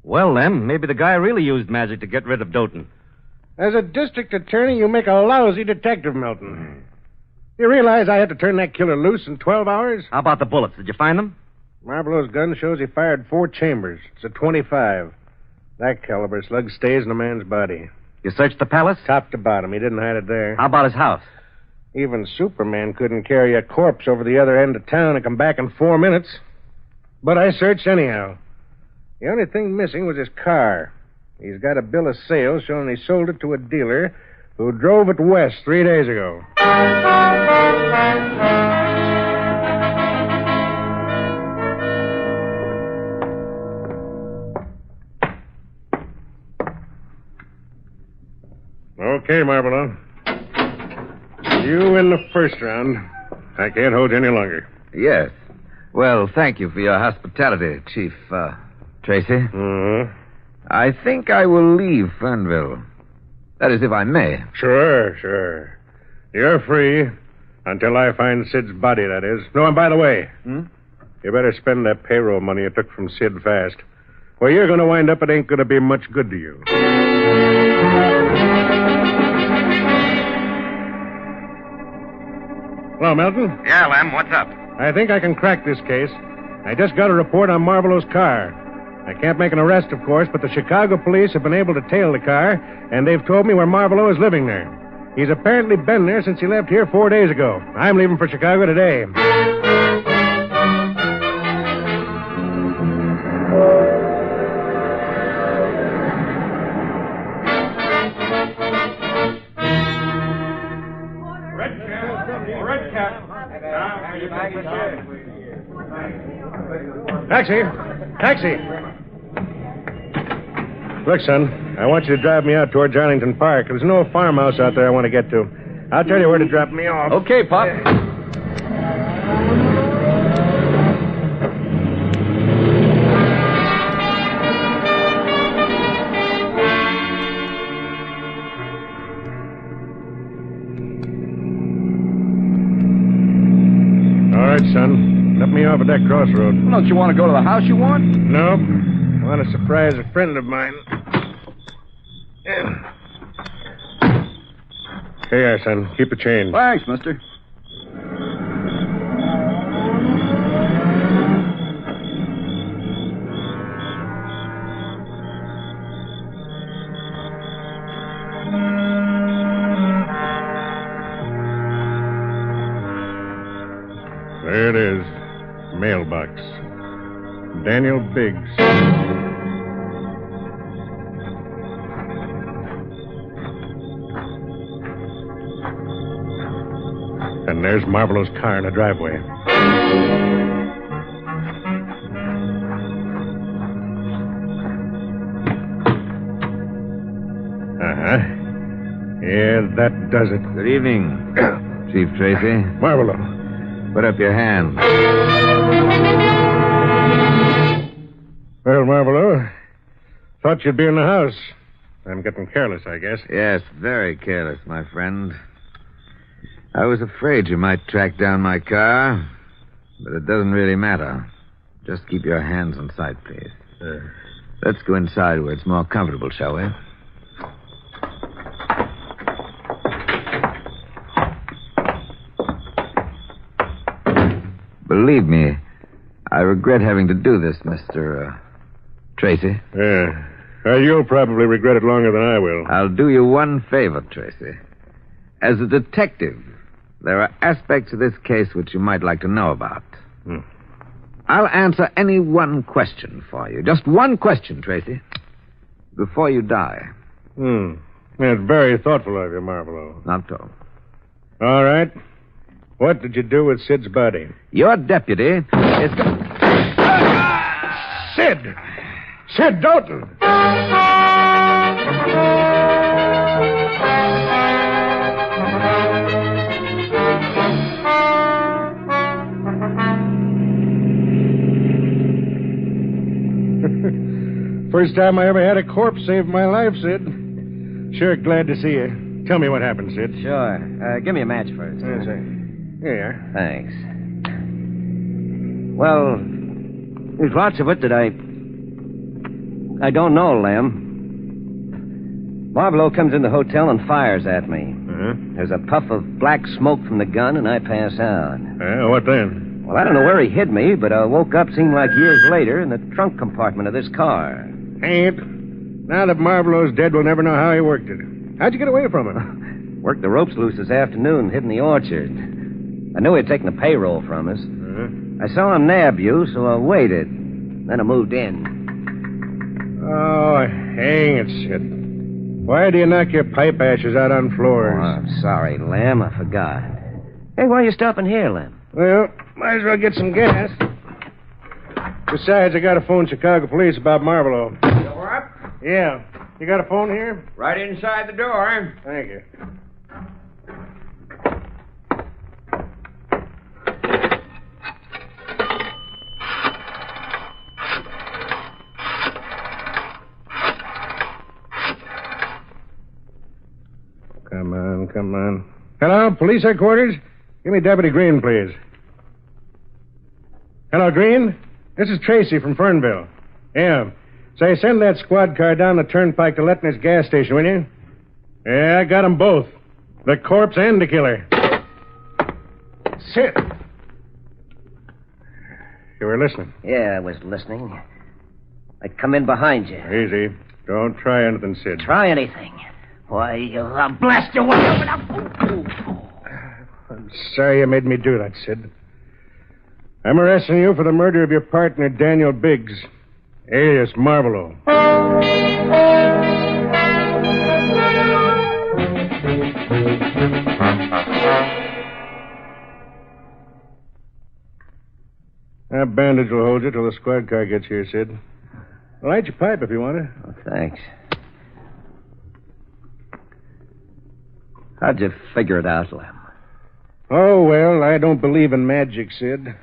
Well, then, maybe the guy really used magic to get rid of Doughton. As a district attorney, you make a lousy detective, Milton. You realize I had to turn that killer loose in 12 hours? How about the bullets? Did you find them? Marvolo's gun shows he fired 4 chambers. It's a .25. That caliber slug stays in a man's body. You searched the palace? Top to bottom. He didn't hide it there. How about his house? Even Superman couldn't carry a corpse over the other end of town and come back in 4 minutes. But I searched anyhow. The only thing missing was his car. He's got a bill of sale showing he sold it to a dealer who drove it west 3 days ago. Okay, Marvolo. You in the first round. I can't hold you any longer. Yes. Well, thank you for your hospitality, Chief, Tracy. Mm-hmm. I think I will leave Fernville. That is, if I may. Sure. You're free until I find Sid's body, that is. No, and by the way, you better spend that payroll money you took from Sid fast. Where you're going to wind up, it ain't going to be much good to you. Hello, Milton. Yeah, Lem, what's up? I think I can crack this case. I just got a report on Marvelow's car. I can't make an arrest, of course, but the Chicago police have been able to tail the car, and they've told me where Marvelow is living there. He's apparently been there since he left here 4 days ago. I'm leaving for Chicago today. Taxi! Taxi! Look, son, I want you to drive me out towards Arlington Park. There's no farmhouse out there I want to get to. I'll tell you where to drop me off. Okay, Pop. All right, son. Let me off at that crossroad. Don't you want to go to the house you want? Nope. I want to surprise a friend of mine. Here, son. Keep the change. Thanks, mister. There it is. Mailbox. Daniel Biggs. And there's Marvelow's car in the driveway. Uh-huh. Yeah, that does it. Good evening, Chief Tracy. Marvelow. Put up your hand. Well, Marvelow, thought you'd be in the house. I'm getting careless, I guess. Yes, very careless, my friend. I was afraid you might track down my car, but it doesn't really matter. Just keep your hands in sight, please. Let's go inside where it's more comfortable, shall we? Believe me, I regret having to do this, Mr. Tracy. Yeah. You'll probably regret it longer than I will. I'll do you one favor, Tracy. As a detective, there are aspects of this case which you might like to know about. I'll answer any one question for you. Just one question, Tracy. Before you die. That's very thoughtful of you, Marvelow. Not so. All right. What did you do with Sid's body? Your deputy is... Sid! Sid Doughton! First time I ever had a corpse save my life, Sid. Sure glad to see you. Tell me what happened, Sid. Sure. Give me a match first. Yes, sir. Here you are. Thanks. Well, there's lots of it that I don't know, Lem. Marvelow comes in the hotel and fires at me. There's a puff of black smoke from the gun, and I pass out. What then? Well, I don't know where he hid me, but I woke up, seemed like years later, in the trunk compartment of this car. Ain't. Now that Marvelow's dead, we'll never know how he worked it. How'd you get away from him? Worked the ropes loose this afternoon, hid in the orchard. I knew he'd taken the payroll from us. I saw him nab you, so I waited. Then I moved in. Oh, hang it, Sid. Why do you knock your pipe ashes out on floors? Oh, I'm sorry, Lem. I forgot. Hey, why are you stopping here, Lem? Well, might as well get some gas. Besides, I got to phone Chicago police about Marvelow. Door up? Yeah. You got a phone here? Right inside the door. Thank you. Come on. Hello, police headquarters? Give me Deputy Green, please. Hello, Green? This is Tracy from Fernville. Yeah. Say, send that squad car down the turnpike to Letner's gas station, will you? Yeah, I got them both. The corpse and the killer. Sid. You were listening. Yeah, I was listening. I come in behind you. Easy. Don't try anything, Sid. Try anything. Why, I'll blast you one up. I'm sorry you made me do that, Sid. I'm arresting you for the murder of your partner, Daniel Biggs, alias Marvolo. That bandage will hold you till the squad car gets here, Sid. Light your pipe if you want it. Oh, thanks. How'd you figure it out, Lem? Oh, well, I don't believe in magic, Sid.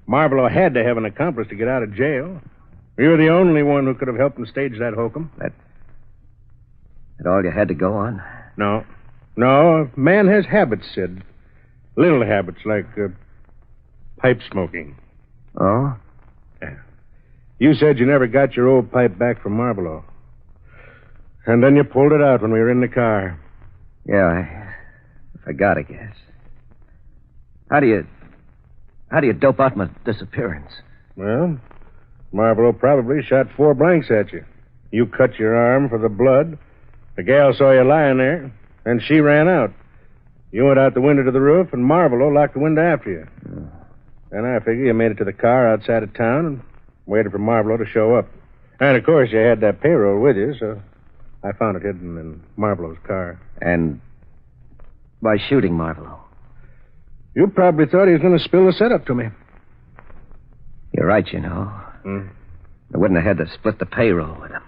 Marvolo had to have an accomplice to get out of jail. You were the only one who could have helped him stage that hokum. That all you had to go on? No. No, a man has habits, Sid. Little habits like pipe smoking. Oh? Yeah. You said you never got your old pipe back from Marvolo. And then you pulled it out when we were in the car. Yeah, I forgot, I guess. How do you dope out my disappearance? Well, Marvolo probably shot 4 blanks at you. You cut your arm for the blood. The gal saw you lying there, and she ran out. You went out the window to the roof, and Marvolo locked the window after you. Then I figure you made it to the car outside of town and waited for Marvolo to show up. And, of course, you had that payroll with you, so I found it hidden in Marvolo's car. And by shooting Marvolo? You probably thought he was going to spill the setup to me. You're right, you know. I wouldn't have had to split the payroll with him.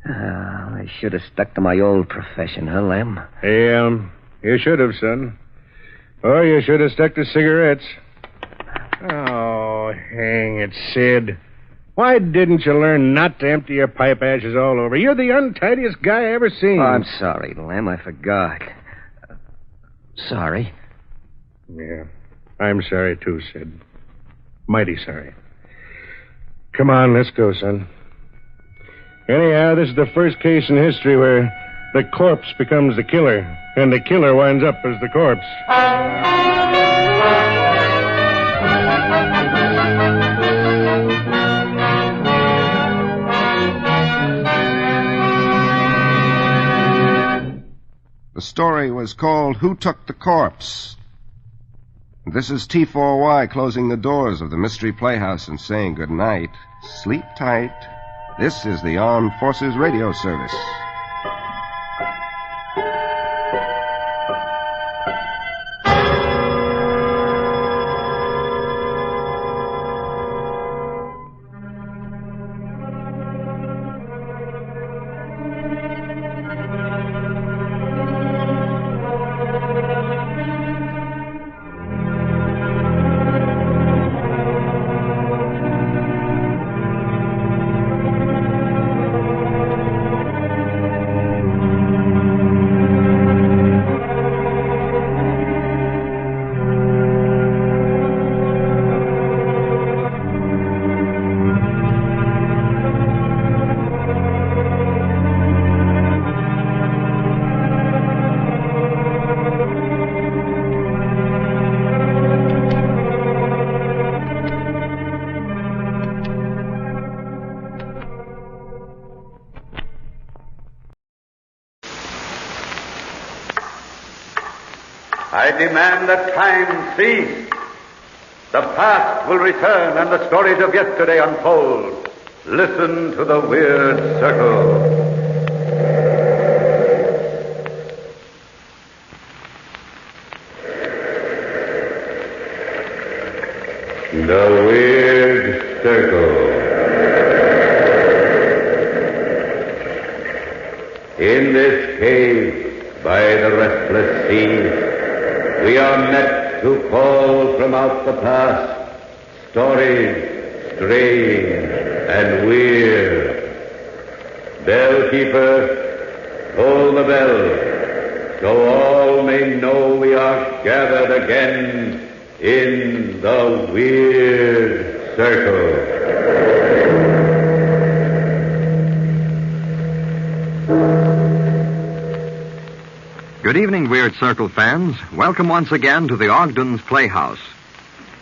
I should have stuck to my old profession, huh, Lem? Yeah, you should have, son. Or you should have stuck to cigarettes. Oh, hang it, Sid. Why didn't you learn not to empty your pipe ashes all over? You're the untidiest guy I ever seen. Oh, I'm sorry, Lem. I forgot. Sorry. Yeah, I'm sorry, too, Sid. Mighty sorry. Come on, let's go, son. Anyhow, this is the first case in history where the corpse becomes the killer, and the killer winds up as the corpse. The story was called Who Took the Corpse? This is T4Y closing the doors of the Mystery Playhouse and saying good night. Sleep tight. This is the Armed Forces Radio Service. I demand that time cease. The past will return and the stories of yesterday unfold. Listen to the weird circle. The weird circle. In this cave by the restless sea, we are met to call from out the past stories strange and weird. Bellkeeper, toll the bell, so all may know we are gathered again in the weird circle. Good evening, Weird Circle fans. Welcome once again to the Ogden's Playhouse.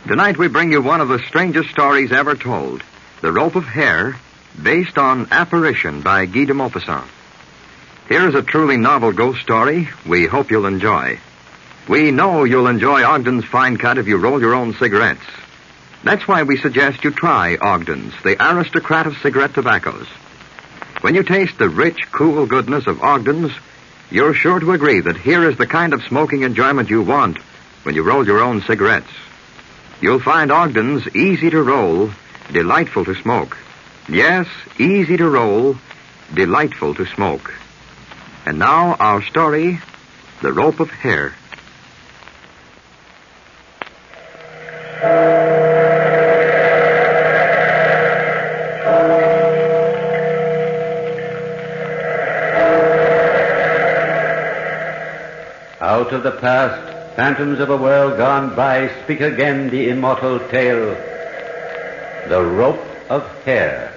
Tonight we bring you one of the strangest stories ever told, The Rope of Hair, based on Apparition by Guy de Maupassant. Here is a truly novel ghost story we hope you'll enjoy. We know you'll enjoy Ogden's Fine Cut if you roll your own cigarettes. That's why we suggest you try Ogden's, the aristocrat of cigarette tobaccos. When you taste the rich, cool goodness of Ogden's, you're sure to agree that here is the kind of smoking enjoyment you want when you roll your own cigarettes. You'll find Ogden's easy to roll, delightful to smoke. Yes, easy to roll, delightful to smoke. And now our story, The Rope of Hair. Out of the past, phantoms of a world gone by, speak again the immortal tale, The Rope of Hair.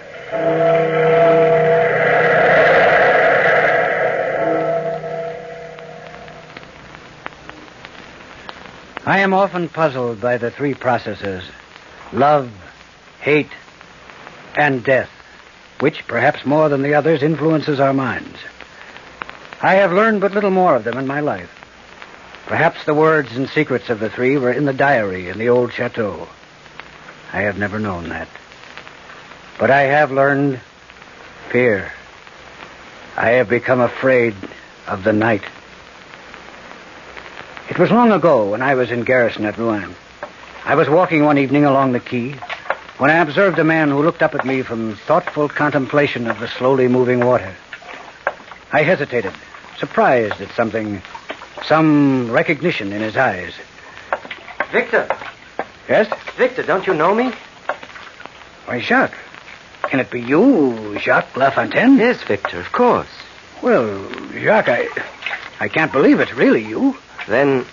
I am often puzzled by the three processes, love, hate, and death, which, perhaps more than the others, influences our minds. I have learned but little more of them in my life. Perhaps the words and secrets of the three were in the diary in the old chateau. I have never known that. But I have learned fear. I have become afraid of the night. It was long ago when I was in garrison at Rouen. I was walking one evening along the quay when I observed a man who looked up at me from thoughtful contemplation of the slowly moving water. I hesitated, surprised at some recognition in his eyes. Victor. Yes? Victor, don't you know me? Why, Jacques. Can it be you, Jacques Lafontaine? Yes, Victor, of course. Well, Jacques, I can't believe it's really you. Then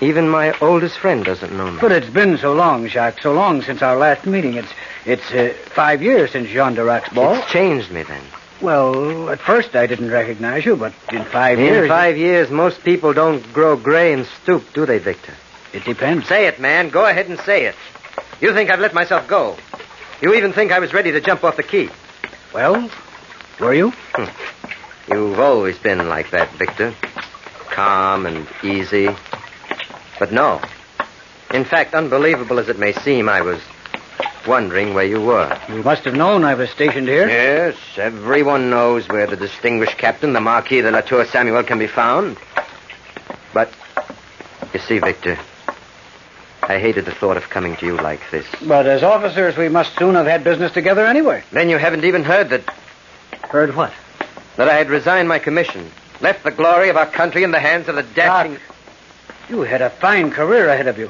even my oldest friend doesn't know me. But it's been so long, Jacques, so long since our last meeting. It's 5 years since Jean d'Arac's ball. It's changed me then. Well, at first I didn't recognize you, but in 5 years... In 5 years, most people don't grow gray and stoop, do they, Victor? It depends. Say it, man. Go ahead and say it. You think I've let myself go. You even think I was ready to jump off the quay. Well, were you? You've always been like that, Victor. Calm and easy. But no. In fact, unbelievable as it may seem, I was wondering where you were. You must have known I was stationed here. Yes, everyone knows where the distinguished captain, the Marquis de la Tour Samuel, can be found. But, you see, Victor, I hated the thought of coming to you like this. But as officers, we must soon have had business together anyway. Then you haven't even heard that... Heard what? That I had resigned my commission. Left the glory of our country in the hands of the dashing... Doc, you had a fine career ahead of you.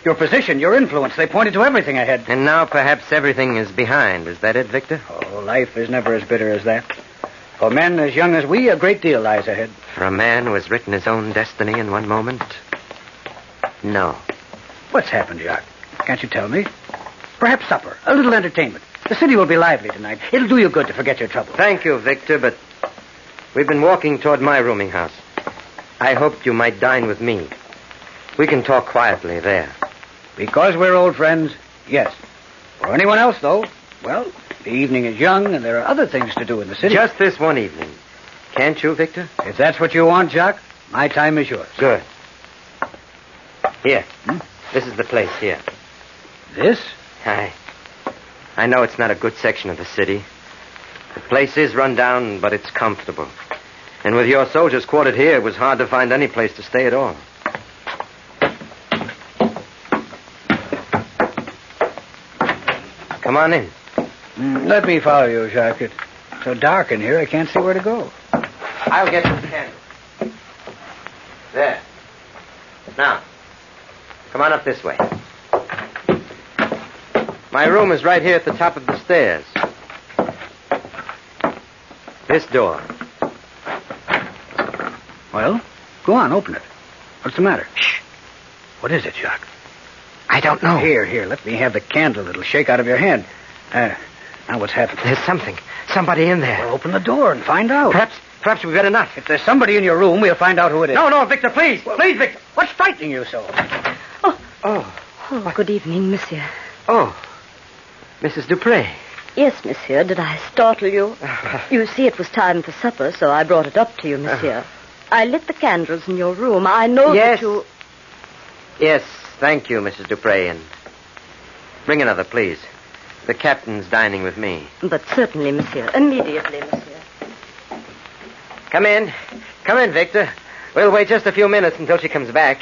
Your position, your influence, they pointed to everything ahead. And now perhaps everything is behind. Is that it, Victor? Oh, life is never as bitter as that. For men as young as we, a great deal lies ahead. For a man who has written his own destiny in one moment? No. What's happened, Jacques? Can't you tell me? Perhaps supper, a little entertainment. The city will be lively tonight. It'll do you good to forget your trouble. Thank you, Victor, but we've been walking toward my rooming house. I hoped you might dine with me. We can talk quietly there. Because we're old friends, yes. For anyone else, though, well, the evening is young and there are other things to do in the city. Just this one evening. Can't you, Victor? If that's what you want, Jacques, my time is yours. Good. Here. This is the place here. This? I know it's not a good section of the city. The place is run down, but it's comfortable. And with your soldiers quartered here, it was hard to find any place to stay at all. Come on in. Let me follow you, Jacques. It's so dark in here, I can't see where to go. I'll get you the candle. There. Now, come on up this way. My room is right here at the top of the stairs. This door. Well, go on, open it. What's the matter? Shh. What is it, Jacques? I don't know. Here, let me have the candle. It'll shake out of your hand. Now what's happened? There's somebody in there. Well, open the door and find out. perhaps we'd better not. If there's somebody in your room, we'll find out who it is. No, Victor, please. Please, Victor. What's frightening you so? Oh, good evening, monsieur. Oh, Mrs. Dupre. Yes, monsieur. Did I startle you? You see, it was time for supper, so I brought it up to you, monsieur. I lit the candles in your room. I know that you... Yes, thank you, Mrs. Dupre, and bring another, please. The captain's dining with me. But certainly, monsieur. Immediately, monsieur. Come in. Come in, Victor. We'll wait just a few minutes until she comes back.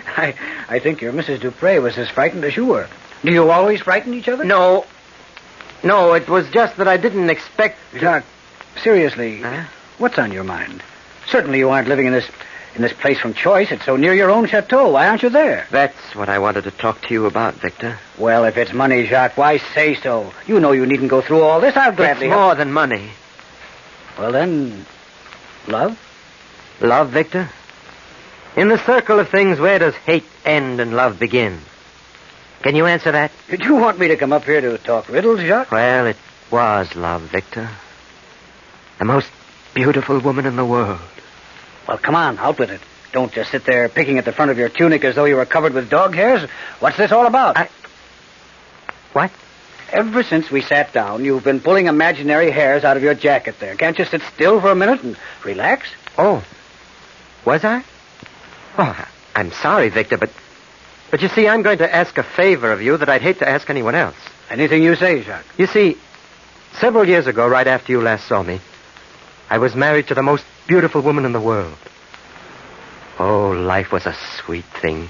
I think your Mrs. Dupre was as frightened as you were. Do you always frighten each other? No, it was just that I didn't expect... Jacques, seriously, what's on your mind? Certainly you aren't living in this place from choice. It's so near your own chateau. Why aren't you there? That's what I wanted to talk to you about, Victor. Well, if it's money, Jacques, why say so? You know you needn't go through all this. I'll gladly... It's more than money. Well, then, love? Love, Victor? In the circle of things, where does hate end and love begin? Can you answer that? Did you want me to come up here to talk riddles, Jacques? Well, it was love, Victor. The most beautiful woman in the world. Well, come on, out with it. Don't just sit there picking at the front of your tunic as though you were covered with dog hairs. What's this all about? What? Ever since we sat down, you've been pulling imaginary hairs out of your jacket there. Can't you sit still for a minute and relax? Oh, was I? Oh, I'm sorry, Victor, but you see, I'm going to ask a favor of you that I'd hate to ask anyone else. Anything you say, Jacques. You see, several years ago, right after you last saw me, I was married to the most beautiful woman in the world. Oh, life was a sweet thing.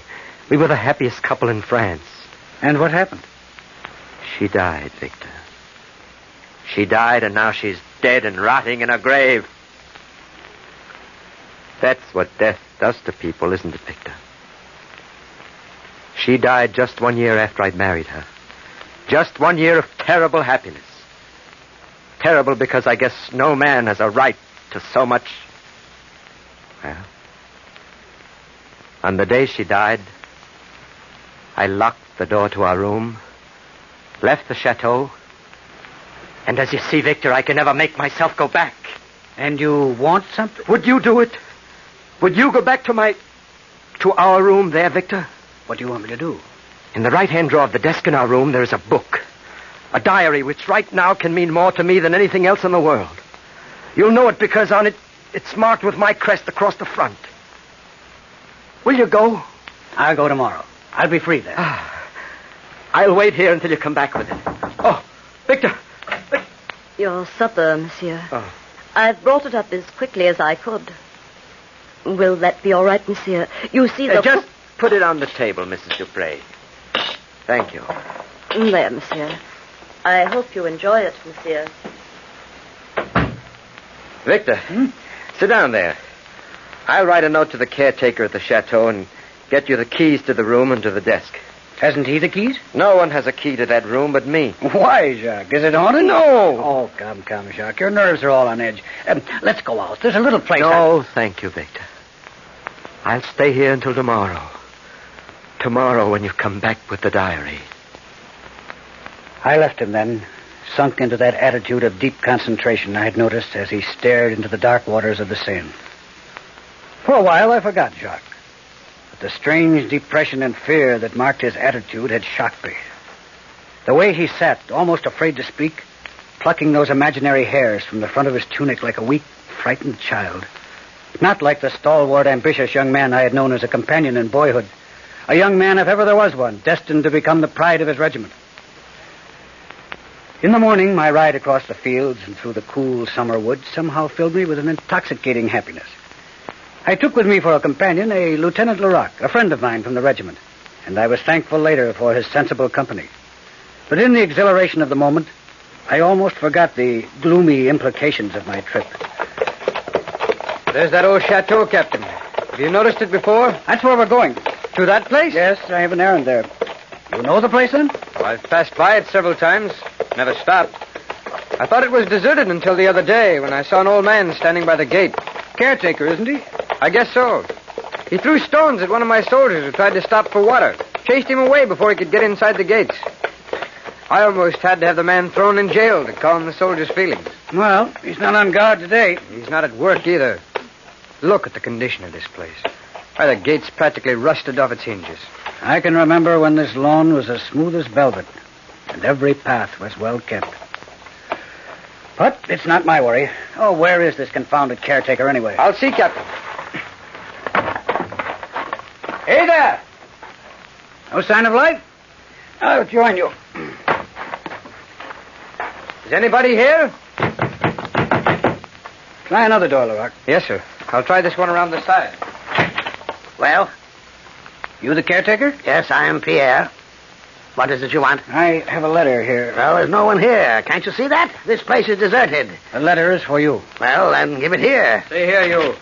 We were the happiest couple in France. And what happened? She died, Victor. She died, and now she's dead and rotting in her grave. That's what death does to people, isn't it, Victor? She died just 1 year after I'd married her. Just 1 year of terrible happiness. Terrible because I guess no man has a right to so much. Well, on the day she died, I locked the door to our room, left the chateau, and as you see, Victor, I can never make myself go back. And you want something? Would you do it? Would you go back to our room there, Victor? What do you want me to do? In the right-hand drawer of the desk in our room, there is a book. A diary which right now can mean more to me than anything else in the world. You'll know it because on it, it's marked with my crest across the front. Will you go? I'll go tomorrow. I'll be free then. I'll wait here until you come back with it. Oh, Victor. Your supper, monsieur. Oh. I've brought it up as quickly as I could. Will that be all right, monsieur? You see the... Just put it on the table, Mrs. Dupre. Thank you. There, monsieur. I hope you enjoy it, monsieur. Victor, sit down there. I'll write a note to the caretaker at the chateau and get you the keys to the room and to the desk. Hasn't he the keys? No one has a key to that room but me. Why, Jacques? Is it haunted? No. Oh, come, Jacques. Your nerves are all on edge. Let's go out. There's a little place... No, thank you, Victor. I'll stay here until tomorrow. Tomorrow when you come back with the diary. I left him then, sunk into that attitude of deep concentration I had noticed as he stared into the dark waters of the Seine. For a while, I forgot Jacques. But the strange depression and fear that marked his attitude had shocked me. The way he sat, almost afraid to speak, plucking those imaginary hairs from the front of his tunic like a weak, frightened child. Not like the stalwart, ambitious young man I had known as a companion in boyhood. A young man, if ever there was one, destined to become the pride of his regiment. In the morning, my ride across the fields and through the cool summer woods somehow filled me with an intoxicating happiness. I took with me for a companion a Lieutenant Leroc, a friend of mine from the regiment, and I was thankful later for his sensible company. But in the exhilaration of the moment, I almost forgot the gloomy implications of my trip. There's that old chateau, Captain. Have you noticed it before? That's where we're going. To that place? Yes, I have an errand there. You know the place, then? Well, I've passed by it several times. Never stopped. I thought it was deserted until the other day when I saw an old man standing by the gate. Caretaker, isn't he? I guess so. He threw stones at one of my soldiers who tried to stop for water. Chased him away before he could get inside the gates. I almost had to have the man thrown in jail to calm the soldiers' feelings. Well, he's not on guard today. He's not at work either. Look at the condition of this place. Why, the gate's practically rusted off its hinges. I can remember when this lawn was as smooth as velvet, and every path was well kept. But it's not my worry. Oh, where is this confounded caretaker anyway? I'll see, Captain. Hey there! No sign of life? I'll join you. Is anybody here? Try another door, Lerock. Yes, sir. I'll try this one around the side. Well? You the caretaker? Yes, I am Pierre. What is it you want? I have a letter here. Well, there's no one here. Can't you see that? This place is deserted. The letter is for you. Well, then give it here. See here, you.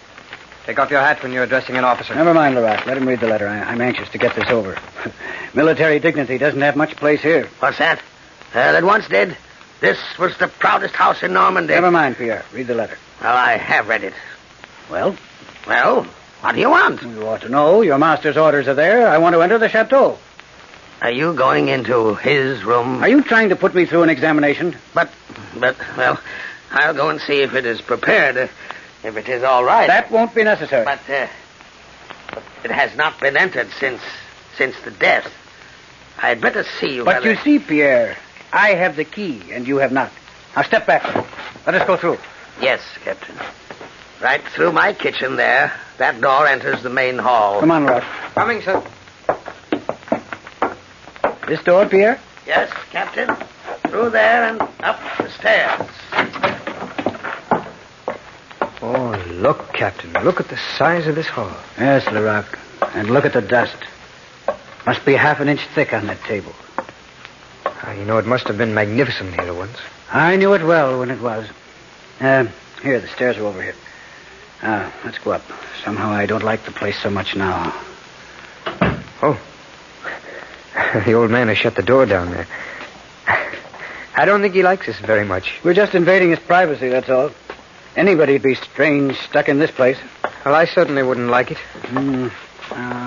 Take off your hat when you're addressing an officer. Never mind, Lerock. Let him read the letter. I'm anxious to get this over. Military dignity doesn't have much place here. What's that? That once did. This was the proudest house in Normandy. Never mind, Pierre. Read the letter. Well, I have read it. Well? Well, what do you want? You ought to know. Your master's orders are there. I want to enter the chateau. Are you going into his room? Are you trying to put me through an examination? But, well, I'll go and see if it is prepared. If it is all right. That won't be necessary. But it has not been entered since the death. I'd better see you. But you see, Pierre, I have the key, and you have not. Now step back. Let us go through. Yes, Captain. Right through my kitchen there. That door enters the main hall. Come on, Rock. Coming, sir. This door, Pierre? Yes, Captain. Through there and up the stairs. Oh, look, Captain. Look at the size of this hall. Yes, Lerock. And look at the dust. Must be half an inch thick on that table. You know, it must have been magnificent here once. I knew it well when it was. Here, the stairs are over here. Let's go up. Somehow I don't like the place so much now. Oh. The old man has shut the door down there. I don't think he likes us very much. We're just invading his privacy, that's all. Anybody'd be strange stuck in this place. Well, I certainly wouldn't like it.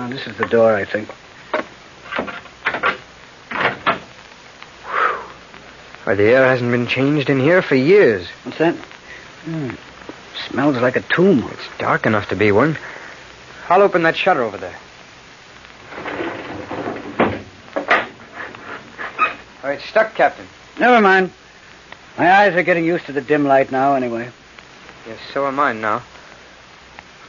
This is the door, I think. Why, the air hasn't been changed in here for years. What's that? Smells like a tomb. It's dark enough to be one. I'll open that shutter over there. Oh, it's stuck, Captain. Never mind. My eyes are getting used to the dim light now, anyway. Yes, so are mine now.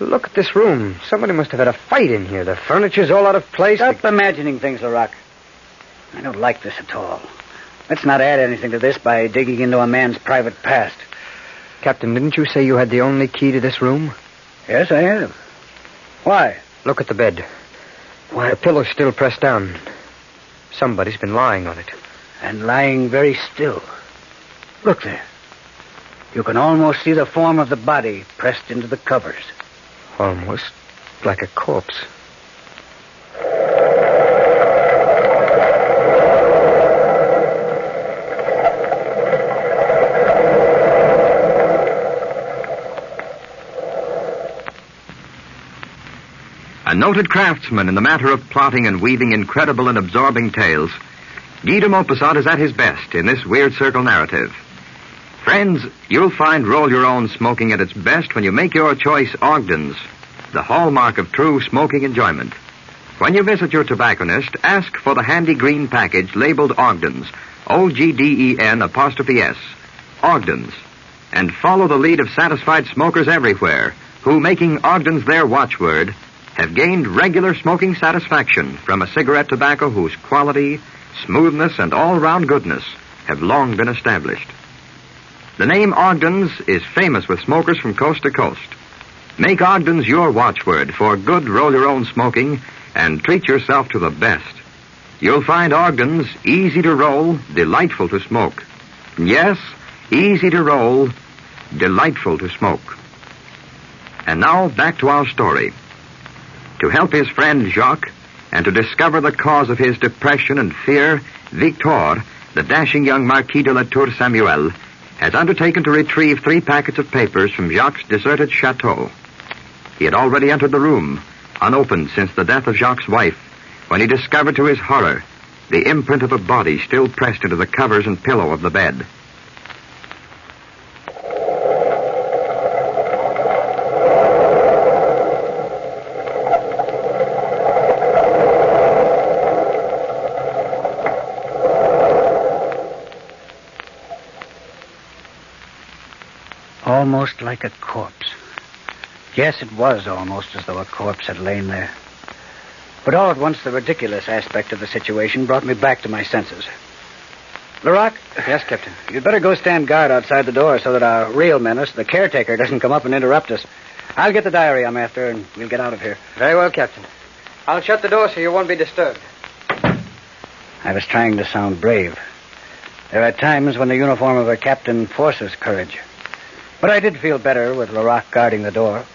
Look at this room. Somebody must have had a fight in here. The furniture's all out of place. Stop imagining things, Lerock. I don't like this at all. Let's not add anything to this by digging into a man's private past. Captain, didn't you say you had the only key to this room? Yes, I have. Why? Look at the bed. Why, the pillow's still pressed down. Somebody's been lying on it. And lying very still. Look there. You can almost see the form of the body pressed into the covers. Almost like a corpse. A noted craftsman in the matter of plotting and weaving incredible and absorbing tales, Guy de Maupassant is at his best in this Weird Circle narrative. Friends, you'll find roll-your-own smoking at its best when you make your choice Ogden's, the hallmark of true smoking enjoyment. When you visit your tobacconist, ask for the handy green package labeled Ogden's, O-G-D-E-N''S, Ogden's, and follow the lead of satisfied smokers everywhere who, making Ogden's their watchword, have gained regular smoking satisfaction from a cigarette tobacco whose quality, smoothness, and all-round goodness have long been established. The name Ogden's is famous with smokers from coast to coast. Make Ogden's your watchword for good roll-your-own smoking and treat yourself to the best. You'll find Ogden's easy to roll, delightful to smoke. Yes, easy to roll, delightful to smoke. And now, back to our story. To help his friend Jacques, and to discover the cause of his depression and fear, Victor, the dashing young Marquis de la Tour Samuel, has undertaken to retrieve 3 packets of papers from Jacques' deserted chateau. He had already entered the room, unopened since the death of Jacques' wife, when he discovered to his horror the imprint of a body still pressed into the covers and pillow of the bed. almost like a corpse. Yes, it was almost as though a corpse had lain there. But all at once, the ridiculous aspect of the situation brought me back to my senses. Larock? Yes, Captain. You'd better go stand guard outside the door so that our real menace, the caretaker, doesn't come up and interrupt us. I'll get the diary I'm after, and we'll get out of here. Very well, Captain. I'll shut the door so you won't be disturbed. I was trying to sound brave. There are times when the uniform of a captain forces courage. But I did feel better with Larock guarding the door.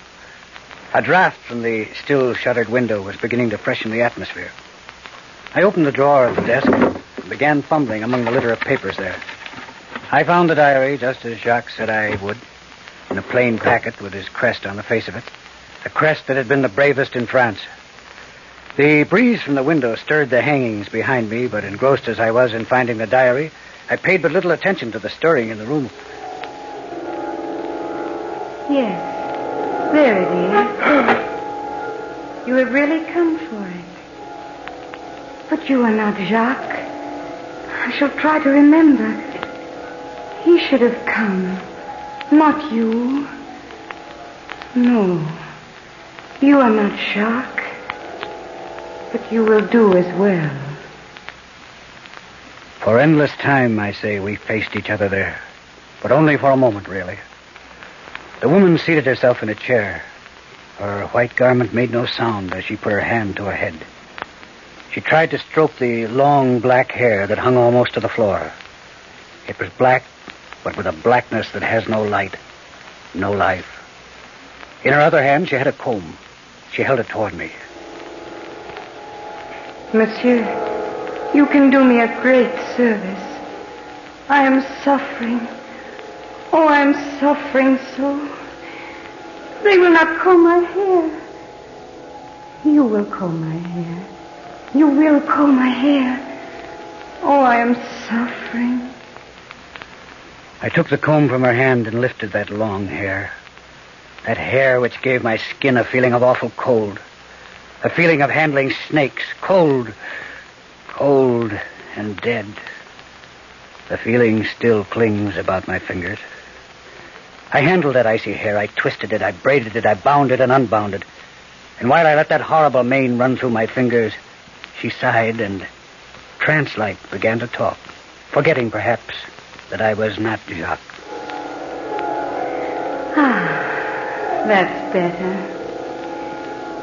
A draft from the still-shuttered window was beginning to freshen the atmosphere. I opened the drawer of the desk and began fumbling among the litter of papers there. I found the diary just as Jacques said I would, in a plain packet with his crest on the face of it, a crest that had been the bravest in France. The breeze from the window stirred the hangings behind me, but engrossed as I was in finding the diary, I paid but little attention to the stirring in the room. Yes. There it is. You have really come for it. But you are not Jacques. I shall try to remember. He should have come. Not you. No. You are not Jacques. But you will do as well. For endless time, I say, we faced each other there. But only for a moment, really. The woman seated herself in a chair. Her white garment made no sound as she put her hand to her head. She tried to stroke the long black hair that hung almost to the floor. It was black, but with a blackness that has no light, no life. In her other hand, she had a comb. She held it toward me. Monsieur, you can do me a great service. I am suffering. Oh, I am suffering so. They will not comb my hair. You will comb my hair. You will comb my hair. Oh, I am suffering. I took the comb from her hand and lifted that long hair. That hair which gave my skin a feeling of awful cold. A feeling of handling snakes. Cold. Cold and dead. The feeling still clings about my fingers. I handled that icy hair. I twisted it. I braided it. I bound it and unbound it. And while I let that horrible mane run through my fingers, she sighed and, trance-like, began to talk, forgetting, perhaps, that I was not Jacques. Ah, that's better.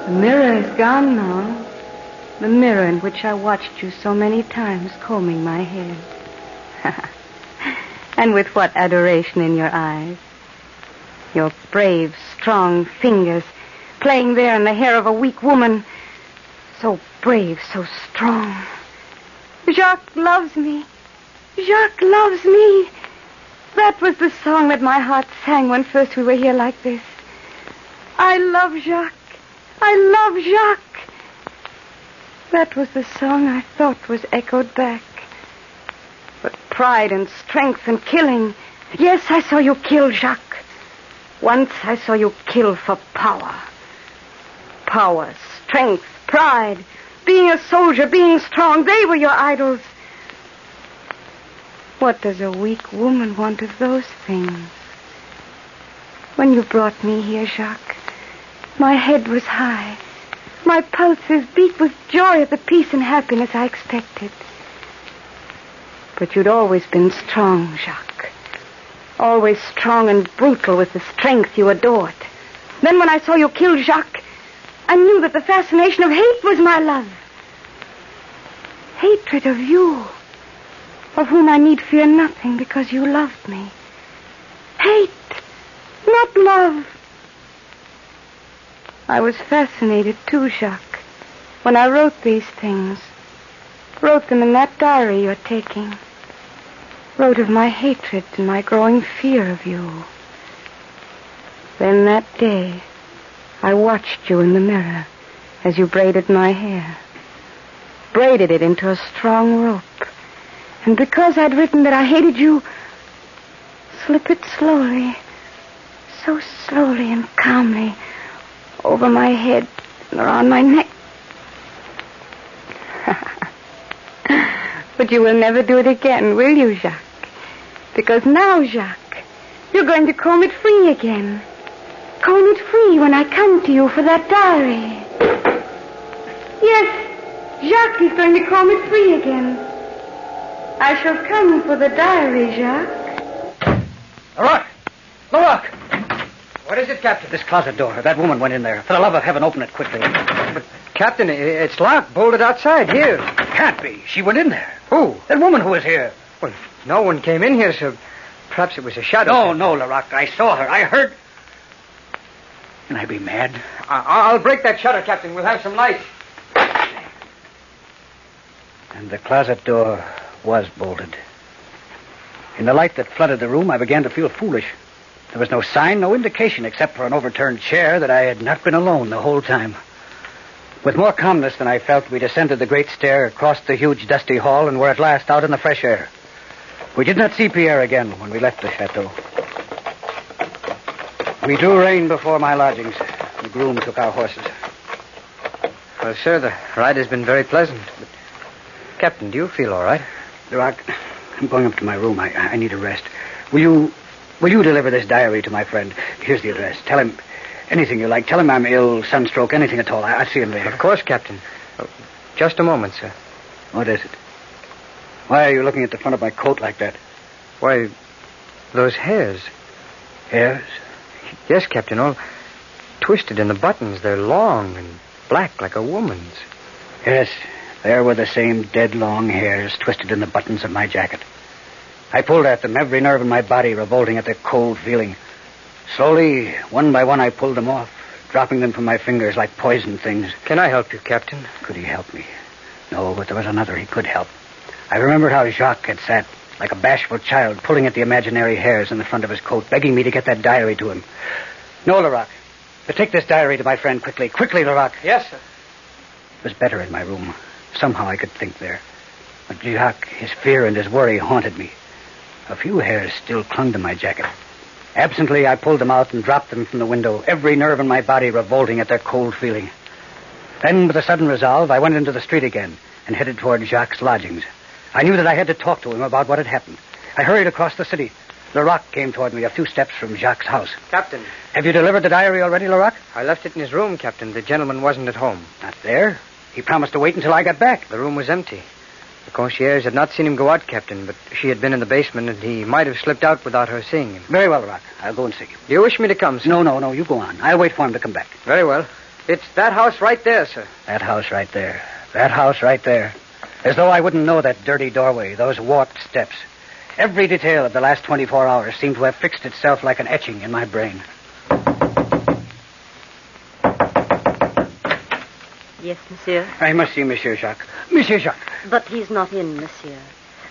The mirror is gone now. The mirror in which I watched you so many times combing my hair. And with what adoration in your eyes. Your brave, strong fingers playing there in the hair of a weak woman. So brave, so strong. Jacques loves me. Jacques loves me. That was the song that my heart sang when first we were here like this. I love Jacques. I love Jacques. That was the song I thought was echoed back. But pride and strength and killing. Yes, I saw you kill Jacques. Once I saw you kill for power. Power, strength, pride, being a soldier, being strong, they were your idols. What does a weak woman want of those things? When you brought me here, Jacques, my head was high. My pulses beat with joy at the peace and happiness I expected. But you'd always been strong, Jacques. Always strong and brutal with the strength you adored. Then when I saw you kill Jacques, I knew that the fascination of hate was my love. Hatred of you, of whom I need fear nothing because you loved me. Hate, not love. I was fascinated too, Jacques, when I wrote these things. Wrote them in that diary you're taking. Wrote of my hatred and my growing fear of you. Then that day, I watched you in the mirror as you braided my hair. Braided it into a strong rope. And because I'd written that I hated you, slip it slowly, so slowly and calmly, over my head and around my neck. But you will never do it again, will you, Jacques? Because now, Jacques, You're going to comb it free again. Comb it free when I come to you for that diary. Yes, Jacques is going to comb it free again. I shall come for the diary, Jacques. Laroque! What is it, Captain? This closet door. That woman went in there. For the love of heaven, open it quickly. But, Captain, it's locked, bolted outside here. Can't be. She went in there. Who? That woman who was here. Well, no one came in here, so perhaps it was a shadow. No, Laroque. I saw her. I heard... Can I be mad? I'll break that shutter, Captain. We'll have some light. And the closet door was bolted. In the light that flooded the room, I began to feel foolish. There was no sign, no indication, except for an overturned chair, that I had not been alone the whole time. With more calmness than I felt, we descended the great stair, crossed the huge, dusty hall, and were at last out in the fresh air. We did not see Pierre again when we left the chateau. We drew rein before my lodgings. The groom took our horses. Well, sir, the ride has been very pleasant. But, Captain, do you feel all right? Laroque, I'm going up to my room. I need a rest. Will you deliver this diary to my friend? Here's the address. Tell him anything you like. Tell him I'm ill, sunstroke, anything at all. I'll see him later. Of course, Captain. Oh, just a moment, sir. What is it? Why are you looking at the front of my coat like that? Why, those hairs. Hairs? Yes, Captain, all twisted in the buttons. They're long and black like a woman's. Yes, there were the same dead long hairs twisted in the buttons of my jacket. I pulled at them, every nerve in my body revolting at the cold feeling. Slowly, one by one, I pulled them off, dropping them from my fingers like poison things. Can I help you, Captain? Could he help me? No, but there was another he could help. I remembered how Jacques had sat, like a bashful child, pulling at the imaginary hairs in the front of his coat, begging me to get that diary to him. No, Laroque. But take this diary to my friend quickly. Quickly, Laroque. Yes, sir. It was better in my room. Somehow I could think there. But Jacques, his fear and his worry haunted me. A few hairs still clung to my jacket. Absently, I pulled them out and dropped them from the window, every nerve in my body revolting at their cold feeling. Then, with a sudden resolve, I went into the street again and headed toward Jacques' lodgings. I knew that I had to talk to him about what had happened. I hurried across the city. Laroque came toward me a few steps from Jacques' house. Captain. Have you delivered the diary already, Laroque? I left it in his room, Captain. The gentleman wasn't at home. Not there? He promised to wait until I got back. The room was empty. The concierge had not seen him go out, Captain, but she had been in the basement, and he might have slipped out without her seeing him. Very well, Laroque. I'll go and see him. Do you wish me to come, sir? No, you go on. I'll wait for him to come back. Very well. It's that house right there, sir. That house right there. That house right there. As though I wouldn't know that dirty doorway, those warped steps. Every detail of the last 24 hours seemed to have fixed itself like an etching in my brain. Yes, monsieur. I must see Monsieur Jacques. Monsieur Jacques. But he's not in, monsieur.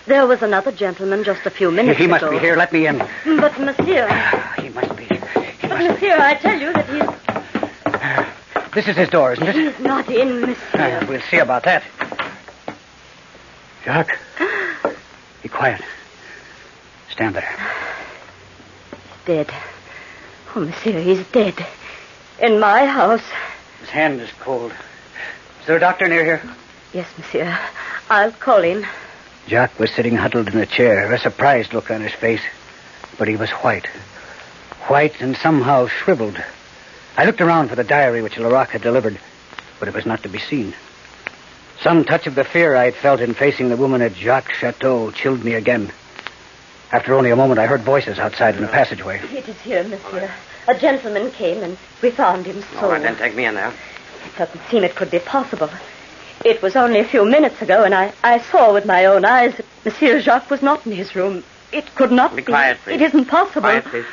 There was another gentleman just a few minutes ago. He must be here. Let me in. But, monsieur... He must be. Monsieur, I tell you that he's... This is his door, isn't it? He's not in, monsieur. We'll see about that. Jacques. Be quiet. Stand there. He's dead. Oh, monsieur, he's dead. In my house. His hand is cold. Is there a doctor near here? Yes, monsieur. I'll call him. Jacques was sitting huddled in a chair, a surprised look on his face. But he was white. White and somehow shriveled. I looked around for the diary which Laroque had delivered, but it was not to be seen. Some touch of the fear I had felt in facing the woman at Jacques' chateau chilled me again. After only a moment, I heard voices outside in the passageway. It is here, monsieur. A gentleman came, and we found him so... All right, then take me in there. It doesn't seem it could be possible. It was only a few minutes ago, and I saw with my own eyes that Monsieur Jacques was not in his room. It could not be. Be quiet, please. It isn't possible. Quiet, please.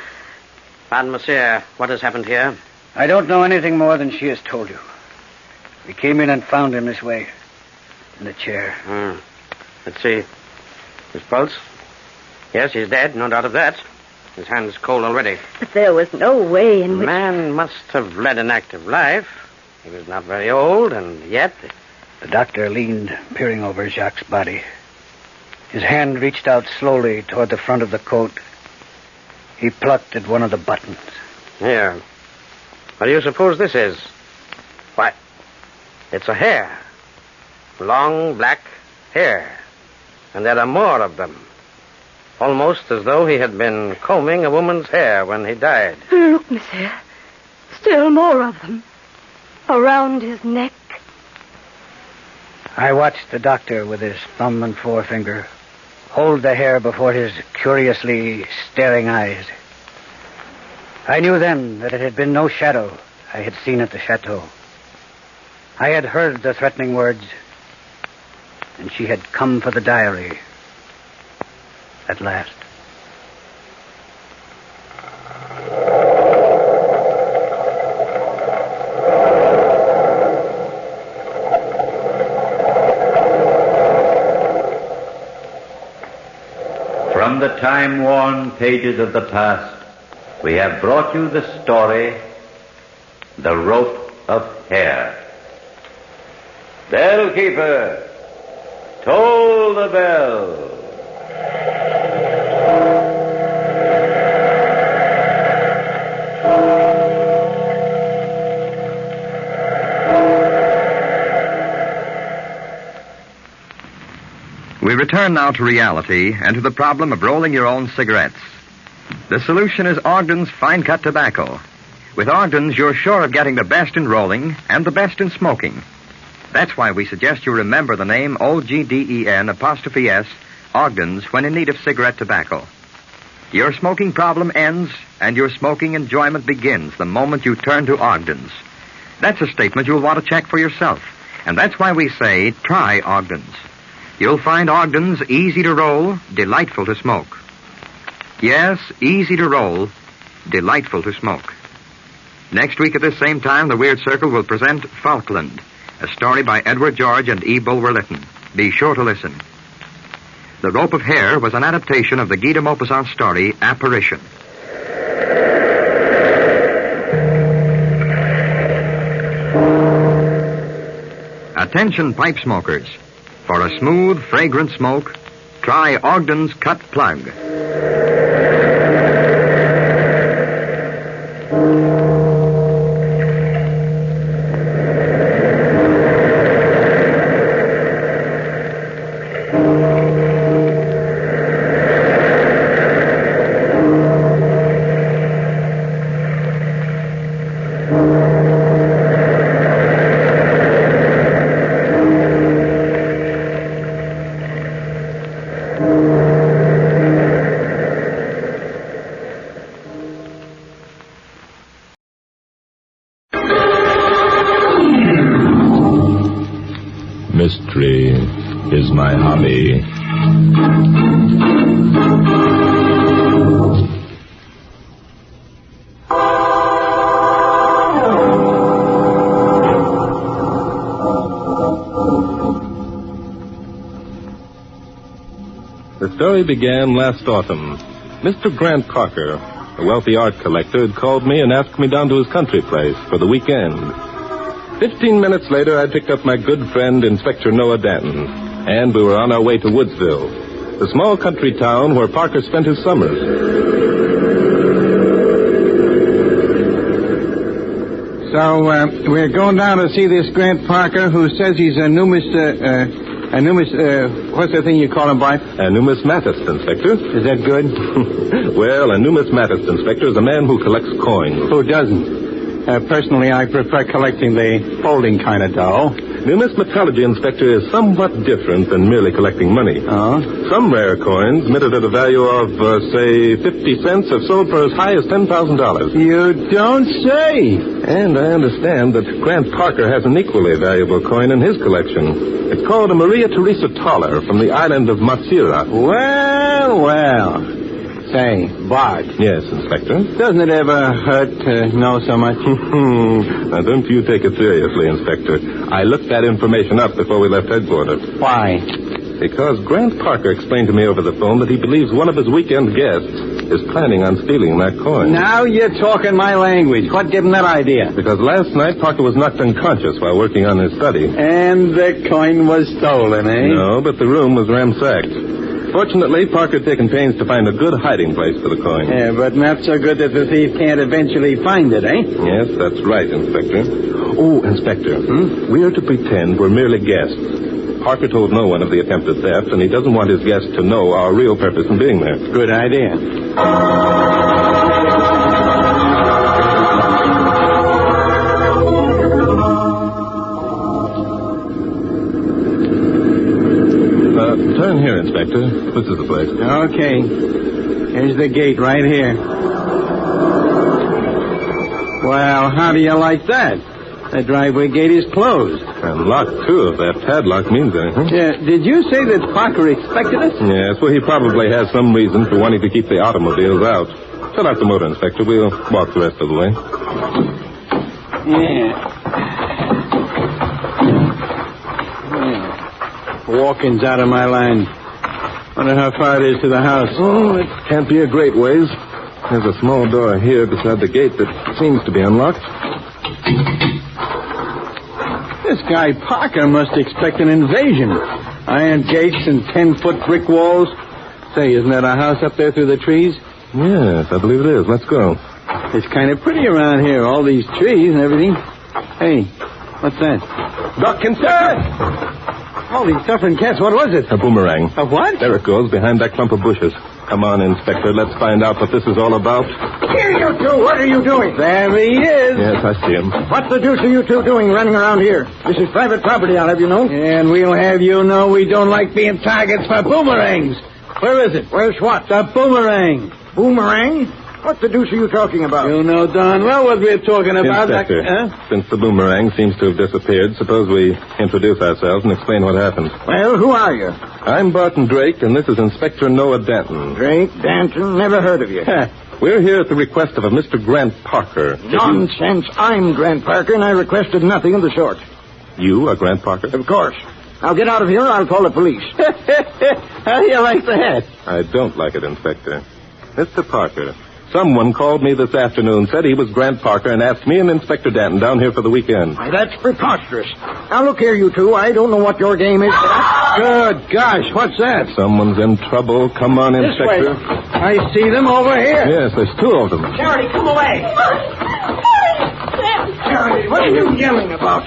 Pardon, monsieur. What has happened here? I don't know anything more than she has told you. We came in and found him this way. In the chair. Let's see. His pulse? Yes, he's dead, no doubt of that. His hand's cold already. But there was no way in which... The man must have led an active life. He was not very old, and yet... The doctor leaned, peering over Jacques' body. His hand reached out slowly toward the front of the coat. He plucked at one of the buttons. Here. What do you suppose this is? Why, it's a hair. Long, black hair. And there are more of them. almost as though he had been combing a woman's hair when he died. Look, monsieur. Still more of them. Around his neck. I watched the doctor with his thumb and forefinger hold the hair before his curiously staring eyes. I knew then that it had been no shadow I had seen at the chateau. I had heard the threatening words, and she had come for the diary at last. From the time-worn pages of the past, we have brought you the story, The Rope of Hair. Bellkeeper, toll the bell. We return now to reality and to the problem of rolling your own cigarettes. The solution is Ogden's fine-cut tobacco. With Ogden's, you're sure of getting the best in rolling and the best in smoking. That's why we suggest you remember the name OGDEN''S, Ogden's, when in need of cigarette tobacco. Your smoking problem ends and your smoking enjoyment begins the moment you turn to Ogden's. That's a statement you'll want to check for yourself. And that's why we say, try Ogden's. You'll find Ogden's easy to roll, delightful to smoke. Yes, easy to roll, delightful to smoke. Next week at this same time, the Weird Circle will present Falkland, a story by Edward George and E. Bulwer Lytton. Be sure to listen. The Rope of Hair was an adaptation of the Guy de Maupassant story, Apparition. Attention, pipe smokers. For a smooth, fragrant smoke, try Ogden's Cut Plug. Mystery is my hobby. The story began last autumn. Mr. Grant Parker, a wealthy art collector, had called me and asked me down to his country place for the weekend. 15 minutes later, I picked up my good friend, Inspector Noah Danton, and we were on our way to Woodsville, the small country town where Parker spent his summers. So, we're going down to see this Grant Parker, who says he's a what's the thing you call him by? A numismatist, Inspector. Is that good? Well, a numismatist, Inspector, is a man who collects coins. Who doesn't? Personally, I prefer collecting the folding kind of dough. Numismatology, Inspector, is somewhat different than merely collecting money. Oh? Some rare coins, minted at a value of, say, 50 cents, have sold for as high as $10,000. You don't say. And I understand that Grant Parker has an equally valuable coin in his collection. It's called a Maria Teresa Toller from the island of Matsira. Well. Say, Bart. Yes, Inspector? Doesn't it ever hurt to know so much? Now, don't you take it seriously, Inspector. I looked that information up before we left headquarters. Why? Because Grant Parker explained to me over the phone that he believes one of his weekend guests is planning on stealing that coin. Now you're talking my language. What gave him that idea? Because last night Parker was knocked unconscious while working on his study. And the coin was stolen, eh? No, but the room was ransacked. Fortunately, Parker had taken pains to find a good hiding place for the coin. Yeah, but not so good that the thief can't eventually find it, eh? Yes, that's right, Inspector. Oh, Inspector, we are to pretend we're merely guests. Parker told no one of the attempted theft, and he doesn't want his guests to know our real purpose in being there. Good idea. Turn here, Inspector. This is the place. Okay. Here's the gate right here. Well, how do you like that? The driveway gate is closed. And locked, too, if that padlock means anything. Yeah, did you say that Parker expected us? Yes, well, he probably has some reason for wanting to keep the automobiles out. Shut out the motor, Inspector. We'll walk the rest of the way. Yeah. Walking's out of my line. Wonder how far it is to the house. Oh, it can't be a great ways. There's a small door here beside the gate that seems to be unlocked. This guy Parker must expect an invasion. Iron gates and 10-foot brick walls. Say, isn't that a house up there through the trees? Yes, I believe it is. Let's go. It's kind of pretty around here, all these trees and everything. Hey, what's that? Duck, Inspector! Holy suffering cats, what was it? A boomerang. A what? There it goes, behind that clump of bushes. Come on, Inspector, let's find out what this is all about. Here, you two, what are you doing? There he is. Yes, I see him. What the deuce are you two doing running around here? This is private property, I'll have you know. And we'll have you know we don't like being targets for boomerangs. Where is it? Where's what? The boomerang. Boomerang? What the deuce are you talking about? You know darn well what we're talking about. Inspector, since the boomerang seems to have disappeared, suppose we introduce ourselves and explain what happened. Well, who are you? I'm Barton Drake, and this is Inspector Noah Danton. Drake, Danton, never heard of you. We're here at the request of a Mr. Grant Parker. Nonsense. I'm Grant Parker, and I requested nothing of the sort. You are Grant Parker? Of course. Now get out of here, or I'll call the police. How do you like that? I don't like it, Inspector. Mr. Parker, someone called me this afternoon, said he was Grant Parker, and asked me and Inspector Danton down here for the weekend. Why, that's preposterous. Now, look here, you two. I don't know what your game is, but Good gosh, what's that? Someone's in trouble. Come on, This Inspector. way. I see them over here. Yes, there's two of them. Charity, come away. Charity, what are you yelling about?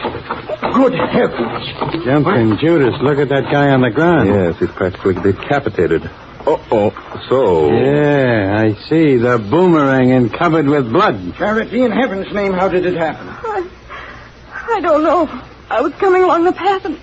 Good heavens. Jumping Judas, look at that guy on the ground. Yes, he's practically decapitated. Uh-oh. So? Yeah, I see. The boomerang and covered with blood. Charity, in heaven's name, how did it happen? I don't know. I was coming along the path and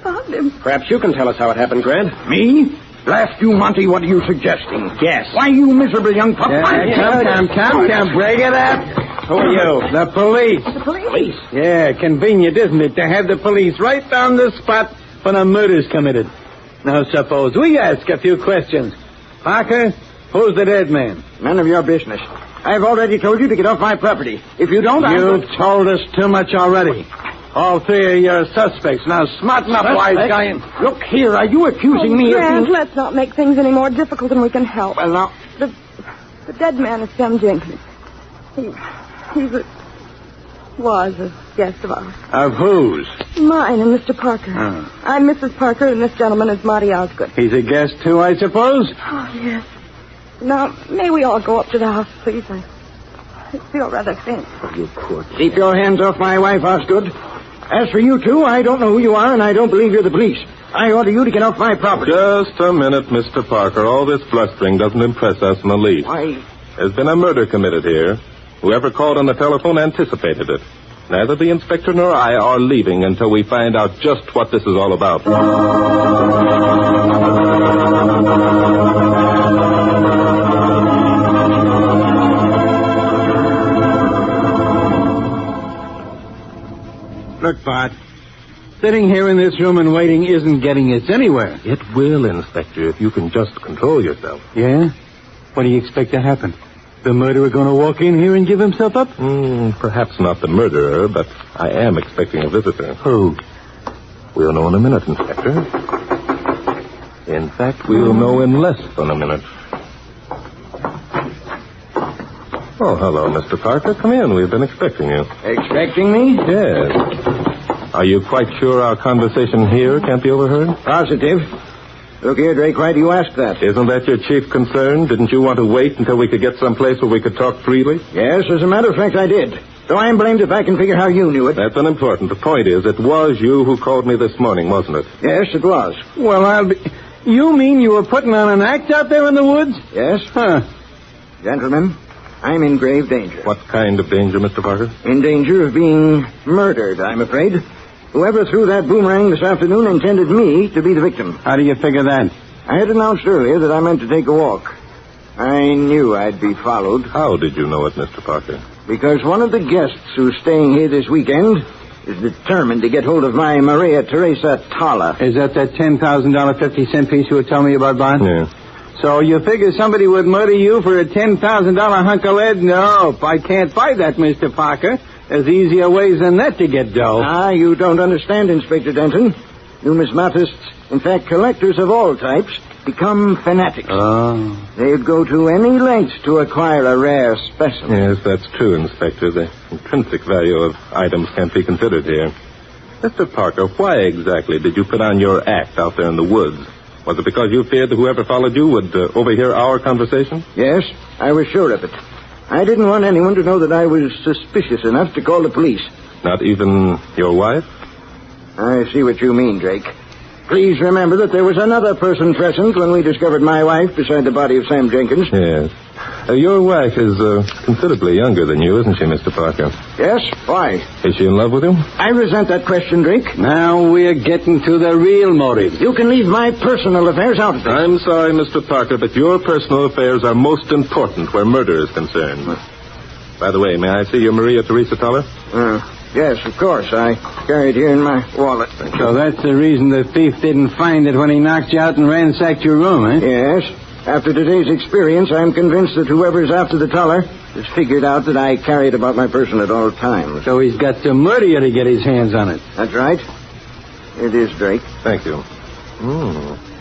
found him. Perhaps you can tell us how it happened, Grant. Me? Blast you, Monty, what are you suggesting? Yes. Why, you miserable young pup. Come, break it up. Who are you? The police. The police? Yeah, convenient, isn't it, to have the police right on the spot when a murder's committed. Now, suppose we ask a few questions. Parker, who's the dead man? None of your business. I've already told you to get off my property. If you don't, You've told us too much already. All three of you are suspects. Now, smarten up, wise guy. Look here, are you accusing me of... Grant, let's not make things any more difficult than we can help. Well, now... The dead man is Sam Jenkins. Was a guest of ours. Of whose? Mine and Mr. Parker. Oh. I'm Mrs. Parker, and this gentleman is Marty Osgood. He's a guest, too, I suppose? Oh, yes. Now, may we all go up to the house, please? I feel rather faint. You poor... Keep your hands off my wife, Osgood. As for you two, I don't know who you are, and I don't believe you're the police. I order you to get off my property. Just a minute, Mr. Parker. All this blustering doesn't impress us in the least. Why? There's been a murder committed here. Whoever called on the telephone anticipated it. Neither the inspector nor I are leaving until we find out just what this is all about. Look, Bart. Sitting here in this room and waiting isn't getting us anywhere. It will, Inspector, if you can just control yourself. Yeah? What do you expect to happen? The murderer going to walk in here and give himself up? Perhaps not the murderer, but I am expecting a visitor. Who? We'll know in a minute, Inspector. In fact, we'll know in less than a minute. Oh, hello, Mr. Parker. Come in. We've been expecting you. Expecting me? Yes. Are you quite sure our conversation here can't be overheard? Positive. Look here, Drake, why do you ask that? Isn't that your chief concern? Didn't you want to wait until we could get someplace where we could talk freely? Yes, as a matter of fact, I did. So I'm blamed if I can figure how you knew it. That's unimportant. The point is, it was you who called me this morning, wasn't it? Yes, it was. Well, I'll be... You mean you were putting on an act out there in the woods? Yes. Huh. Gentlemen, I'm in grave danger. What kind of danger, Mr. Parker? In danger of being murdered, I'm afraid. Whoever threw that boomerang this afternoon intended me to be the victim. How do you figure that? I had announced earlier that I meant to take a walk. I knew I'd be followed. How did you know it, Mr. Parker? Because one of the guests who's staying here this weekend is determined to get hold of my Maria Teresa Toller. Is that $10,000 50-cent piece you were telling me about, Bond? Yeah. So you figure somebody would murder you for a $10,000 hunk of lead? No, I can't buy that, Mr. Parker. There's easier ways than that to get dough. Ah, you don't understand, Inspector Denton. Numismatists, in fact collectors of all types, become fanatics. Oh. They'd go to any lengths to acquire a rare specimen. Yes, that's true, Inspector. The intrinsic value of items can't be considered here. Mr. Parker, why exactly did you put on your act out there in the woods? Was it because you feared that whoever followed you would overhear our conversation? Yes, I was sure of it. I didn't want anyone to know that I was suspicious enough to call the police. Not even your wife? I see what you mean, Drake. Please remember that there was another person present when we discovered my wife beside the body of Sam Jenkins. Yes. Your wife is considerably younger than you, isn't she, Mr. Parker? Yes? Why? Is she in love with you? I resent that question, Drake. Now we're getting to the real motive. You can leave my personal affairs out of this. I'm sorry, Mr. Parker, but your personal affairs are most important where murder is concerned. By the way, may I see your Maria Teresa Toller? Yes, of course. I carry it here in my wallet. So that's the reason the thief didn't find it when he knocked you out and ransacked your room, eh? Yes. After today's experience, I'm convinced that whoever's after the Toller has figured out that I carry it about my person at all times. So he's got to murder you to get his hands on it. That's right. It is, Drake. Thank you.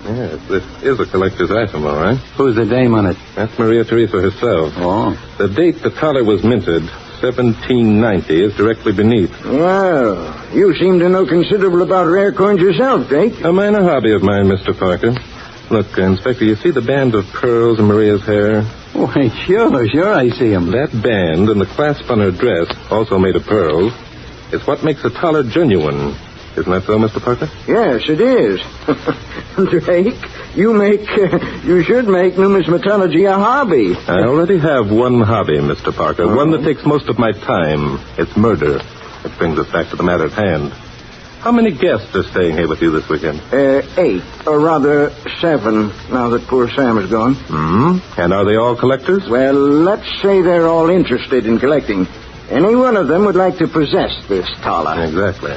Yes, this is a collector's item, all right. Who's the dame on it? That's Maria Teresa herself. Oh. The date the Toller was minted, 1790, is directly beneath. Well, you seem to know considerable about rare coins yourself, Drake. A minor hobby of mine, Mr. Parker. Look, Inspector, you see the band of pearls in Maria's hair? Why, sure, I see them. That band and the clasp on her dress, also made of pearls, is what makes a Toller genuine. Isn't that so, Mr. Parker? Yes, it is. Drake, you should make numismatology a hobby. I already have one hobby, Mr. Parker. One that takes most of my time. It's murder. Which brings us back to the matter at hand. How many guests are staying here with you this weekend? 8, or rather 7, now that poor Sam is gone. And are they all collectors? Well, let's say they're all interested in collecting. Any one of them would like to possess this Toller. Exactly.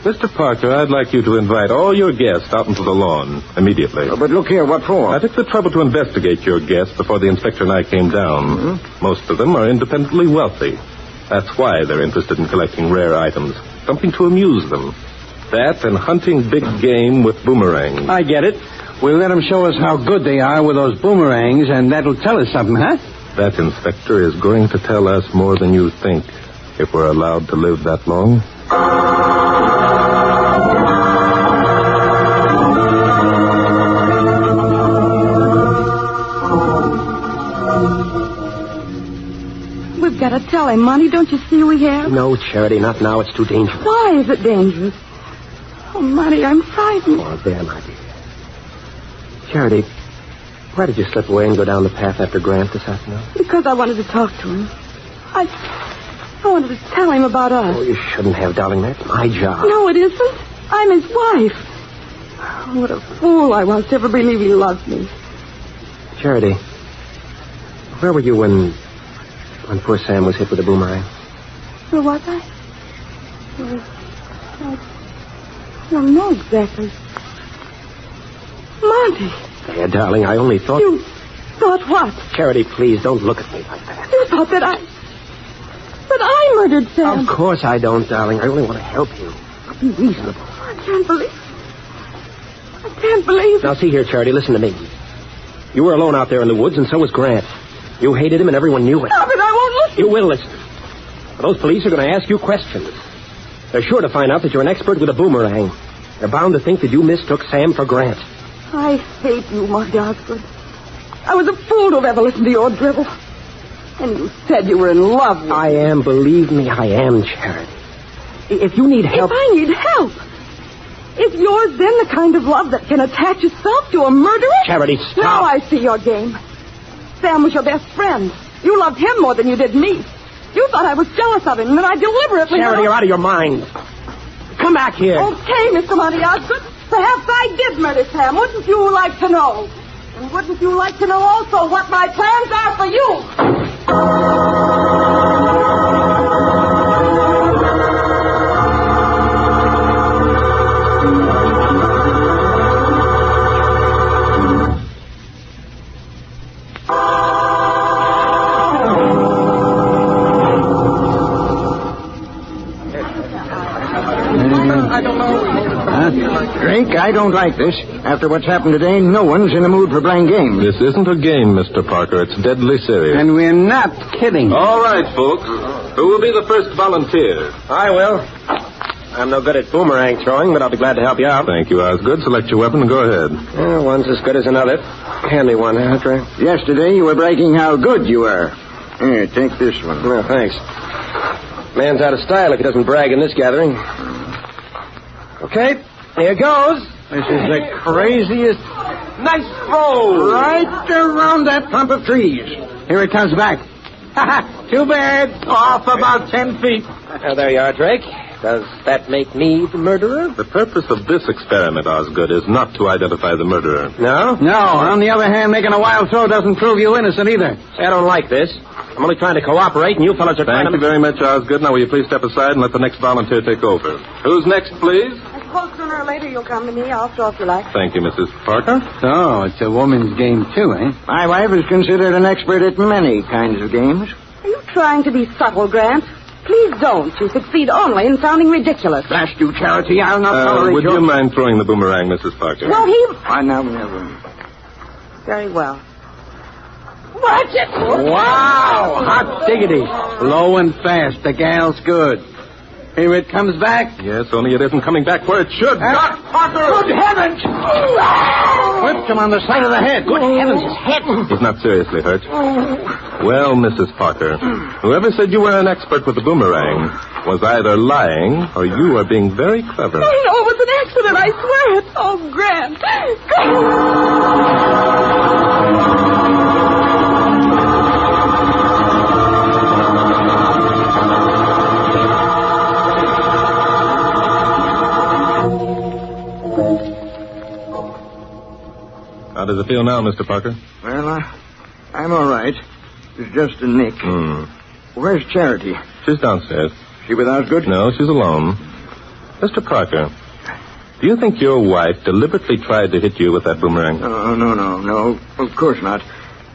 Mr. Parker, I'd like you to invite all your guests out into the lawn immediately. But look here, what for? I took the trouble to investigate your guests before the inspector and I came down. Most of them are independently wealthy. That's why they're interested in collecting rare items. Something to amuse them. That and hunting big game with boomerangs. I get it. We'll let them show us how good they are with those boomerangs, and that'll tell us something, huh? That, Inspector, is going to tell us more than you think, if we're allowed to live that long. We've got to tell him, Monty. Don't you see we have? No, Charity, not now. It's too dangerous. Why is it dangerous? Oh, Monty, I'm frightened. Oh, there, my dear. Charity, why did you slip away and go down the path after Grant this afternoon? Because I wanted to talk to him. I wanted to tell him about us. Oh, you shouldn't have, darling. That's my job. No, it isn't. I'm his wife. Oh, what a fool I was to ever believe he loved me. Charity, where were you when poor Sam was hit with a boomerang? Where was I? I don't know exactly. Monty. There, darling, I only thought... You thought what? Charity, please, don't look at me like that. You thought that I murdered Sam. Of course I don't, darling. I only want to help you. Be reasonable. I can't believe it. Now, see here, Charity, listen to me. You were alone out there in the woods, and so was Grant. You hated him, and everyone knew it. Stop it, I won't listen. You will listen. Those police are going to ask you questions. They're sure to find out that you're an expert with a boomerang. They're bound to think that you mistook Sam for Grant. I hate you, Marty Osgood. I was a fool to have ever listened to your drivel. And you said you were in love with me. I am, believe me, I am, Charity. If you need help... If I need help? Is yours then the kind of love that can attach itself to a murderer? Charity, stop. Now I see your game. Sam was your best friend. You loved him more than you did me. You thought I was jealous of him, and that I deliberately... Charity, you're out of your mind. Come back here. Okay, Mr. Monty Osgood. Perhaps I did murder Sam. Wouldn't you like to know? And wouldn't you like to know also what my plans are for you? Drake, I don't like this. After what's happened today, no one's in the mood for playing games. This isn't a game, Mr. Parker. It's deadly serious. And we're not kidding. All right, folks. Who will be the first volunteer? I will. I'm no good at boomerang throwing, but I'll be glad to help you out. Thank you, Osgood. Select your weapon and go ahead. One's as good as another. Hand me one, Drake. Yesterday, you were bragging how good you were. Here, take this one. No, thanks. Man's out of style if he doesn't brag in this gathering. Okay, here goes. This is the craziest... Nice throw! Right around that clump of trees. Here it comes back. Too bad. Off about 10 feet. There you are, Drake. Does that make me the murderer? The purpose of this experiment, Osgood, is not to identify the murderer. No? No, on the other hand, making a wild throw doesn't prove you innocent either. I don't like this. I'm only trying to cooperate, and you fellas are trying to... Thank you very much, Osgood. Now, will you please step aside and let the next volunteer take over? Who's next, please? I suppose sooner or later you'll come to me. I'll throw if you like. Thank you, Mrs. Parker. So, it's a woman's game, too, eh? My wife is considered an expert at many kinds of games. Are you trying to be subtle, Grant? Please don't. You succeed only in sounding ridiculous. Blast you, Charity. I'll not tolerate Would your... you mind throwing the boomerang, Mrs. Parker? Well, he... I never. Very well. Watch it! Wow! Hot diggity. Low and fast. The gal's good. Here it comes back. Yes, only it isn't coming back where it should. Not Parker! Good heavens! Whipped him on the side of the head. Good heavens, his head. He's not seriously hurt. Well, Mrs. Parker, whoever said you were an expert with the boomerang was either lying or you are being very clever. Oh, no, it was an accident, I swear it. Oh, Grant. How does it feel now, Mr. Parker? Well, I'm all right. It's just a nick. Where's Charity? She's downstairs. She with Osgood? No, she's alone. Mr. Parker, do you think your wife deliberately tried to hit you with that boomerang? No. Of course not.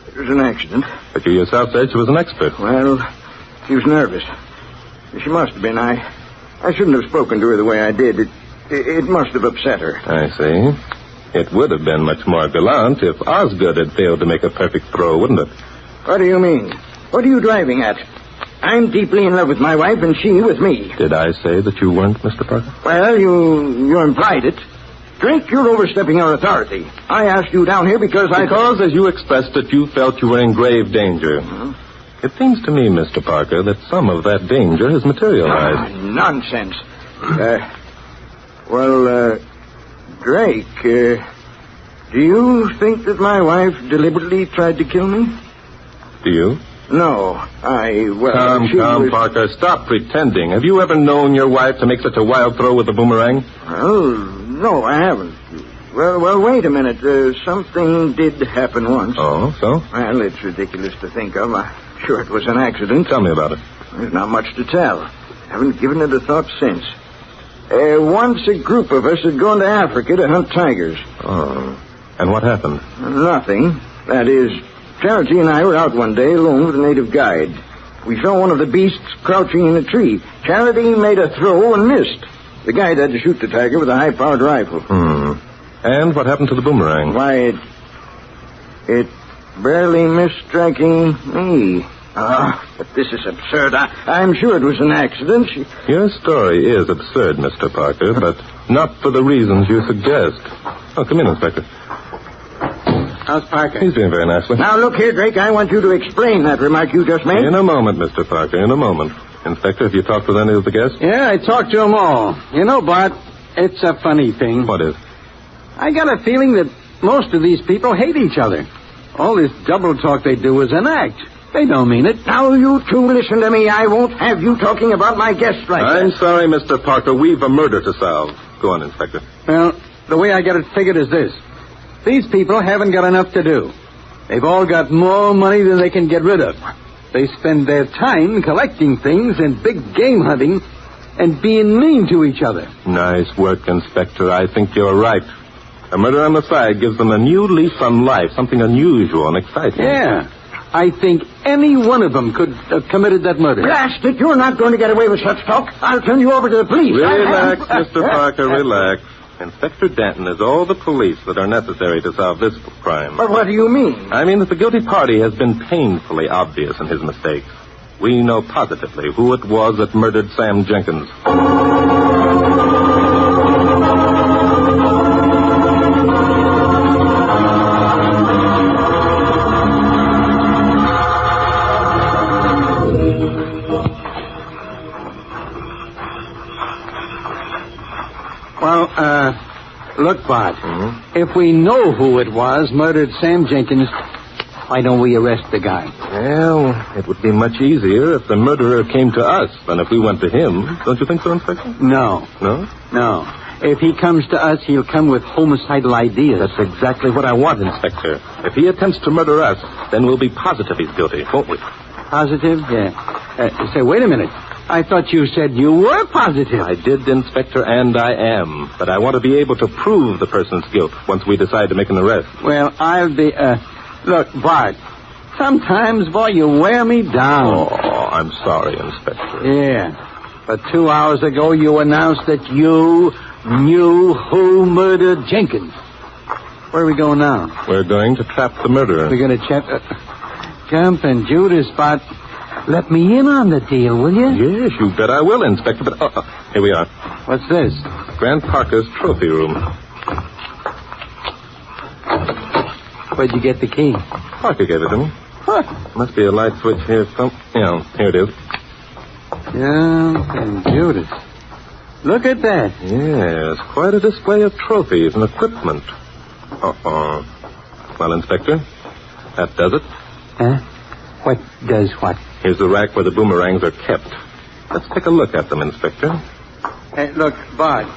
It was an accident. But you yourself said she was an expert. Well, she was nervous. She must have been. I shouldn't have spoken to her the way I did. It must have upset her. I see. It would have been much more gallant if Osgood had failed to make a perfect throw, wouldn't it? What do you mean? What are you driving at? I'm deeply in love with my wife, and she with me. Did I say that you weren't, Mr. Parker? Well, you implied it. Drake, you're overstepping your authority. I asked you down here because as you expressed it, you felt you were in grave danger. It seems to me, Mr. Parker, that some of that danger has materialized. Nonsense. Drake, do you think that my wife deliberately tried to kill me? Do you? No, Come, Parker, stop pretending. Have you ever known your wife to make such a wild throw with the boomerang? Well, no, I haven't. Well, wait a minute. Something did happen once. Oh, so? Well, it's ridiculous to think of. I'm sure it was an accident. Tell me about it. There's not much to tell. Haven't given it a thought since. Once a group of us had gone to Africa to hunt tigers. Oh. And what happened? Nothing. That is, Charity and I were out one day alone with a native guide. We saw one of the beasts crouching in a tree. Charity made a throw and missed. The guide had to shoot the tiger with a high-powered rifle. And what happened to the boomerang? Why, it barely missed striking me. But this is absurd. I'm sure it was an accident. Your story is absurd, Mr. Parker, but not for the reasons you suggest. Oh, come in, Inspector. How's Parker? He's doing very nicely. Now, look here, Drake. I want you to explain that remark you just made. In a moment, Mr. Parker, in a moment. Inspector, have you talked with any of the guests? Yeah, I talked to them all. You know, Bart, it's a funny thing. What is? I got a feeling that most of these people hate each other. All this double talk they do is an act. They don't mean it. Now, you two, listen to me. I won't have you talking about my guests like that. I'm sorry, Mr. Parker. We've a murder to solve. Go on, Inspector. Well, the way I get it figured is this. These people haven't got enough to do. They've all got more money than they can get rid of. They spend their time collecting things and big game hunting and being mean to each other. Nice work, Inspector. I think you're right. A murder on the side gives them a new lease on life, something unusual and exciting. Yeah. I think any one of them could have committed that murder. Blast it, you're not going to get away with such talk. I'll turn you over to the police. Relax, Mr. Parker, relax. Inspector Danton is all the police that are necessary to solve this crime. But what do you mean? I mean that the guilty party has been painfully obvious in his mistakes. We know positively who it was that murdered Sam Jenkins. Look, Bart, if we know who it was murdered Sam Jenkins, why don't we arrest the guy? Well, it would be much easier if the murderer came to us than if we went to him. Don't you think so, Inspector? No. No? No. If he comes to us, he'll come with homicidal ideas. That's exactly what I want, Inspector. If he attempts to murder us, then we'll be positive he's guilty, won't we? Positive? Yeah. Say, wait a minute. I thought you said you were positive. I did, Inspector, and I am. But I want to be able to prove the person's guilt once we decide to make an arrest. Well, I'll be... Look, Bart, sometimes, boy, you wear me down. Oh, I'm sorry, Inspector. Yeah. But 2 hours ago, you announced that you knew who murdered Jenkins. Where are we going now? We're going to trap the murderer. We're going to trap... Jumping Judas, Bart... Let me in on the deal, will you? Yes, you bet I will, Inspector. But here we are. What's this? Grant Parker's trophy room. Where'd you get the key? Parker gave it to me. What? Must be a light switch here. Yeah, here it is. Jumping Judas. Look at that. Yes, quite a display of trophies and equipment. Well, Inspector, that does it. Huh? What does what? Here's the rack where the boomerangs are kept. Let's take a look at them, Inspector. Hey, look, Bart.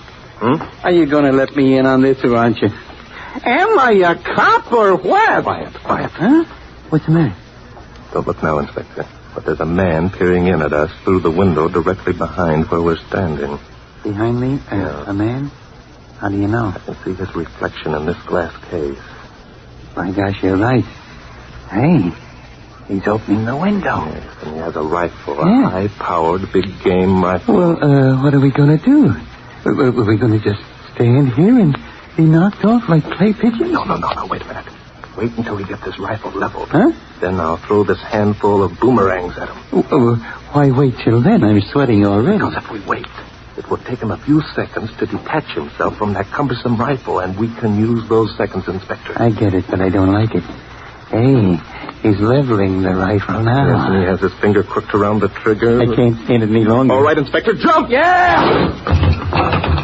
Are you going to let me in on this, or aren't you? Am I a cop or what? Quiet. Huh? What's the matter? Don't look now, Inspector. But there's a man peering in at us through the window directly behind where we're standing. Behind me? Yeah. A man? How do you know? I can see his reflection in this glass case. My gosh, you're right. Hey, he's opening the window. Yes, and he has a rifle, Yeah. a high-powered, big-game rifle. Well, what are we going to do? Are we going to just stand here and be knocked off like clay pigeons? No, wait a minute. Wait until we get this rifle leveled. Huh? Then I'll throw this handful of boomerangs at him. Why wait till then? I'm sweating already. Because if we wait, it will take him a few seconds to detach himself from that cumbersome rifle, and we can use those seconds, Inspector. I get it, but I don't like it. Hey, he's leveling the rifle now. Yes, and he has his finger crooked around the trigger. I can't stand it any longer. All right, Inspector, jump! Yeah!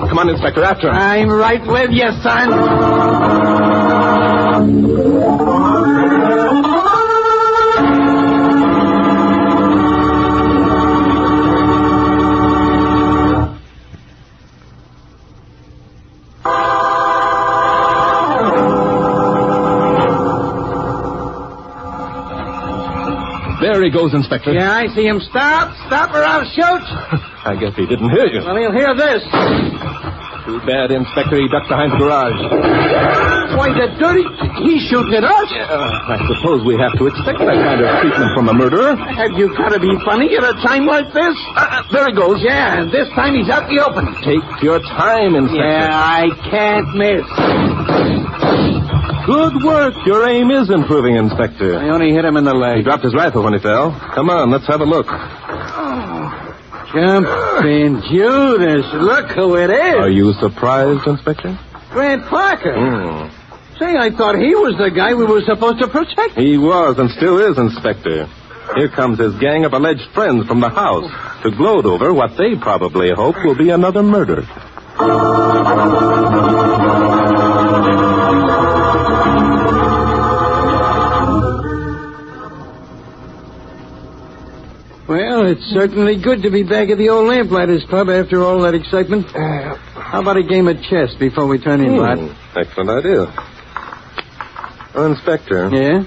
Come on, Inspector, after him. I'm right with you, son. There he goes, Inspector. Yeah, I see him. Stop or I'll shoot. I guess he didn't hear you. Well, he'll hear this. Too bad, Inspector. He ducked behind the garage. Why, the dirty... He's shooting at us. I suppose we have to expect that kind of treatment from a murderer. Have you got to be funny at a time like this? There he goes. Yeah, and this time he's out in the open. Take your time, Inspector. Yeah, I can't miss. Good work. Your aim is improving, Inspector. I only hit him in the leg. He dropped his rifle when he fell. Come on, let's have a look. Jumping Judas. Look who it is. Are you surprised, Inspector? Grant Parker. Say, I thought he was the guy we were supposed to protect. He was and still is, Inspector. Here comes his gang of alleged friends from the house to gloat over what they probably hope will be another murder. Well, it's certainly good to be back at the old Lamplighters Club after all that excitement. How about a game of chess before we turn in, Bart? Excellent idea. Oh, Inspector. Yeah?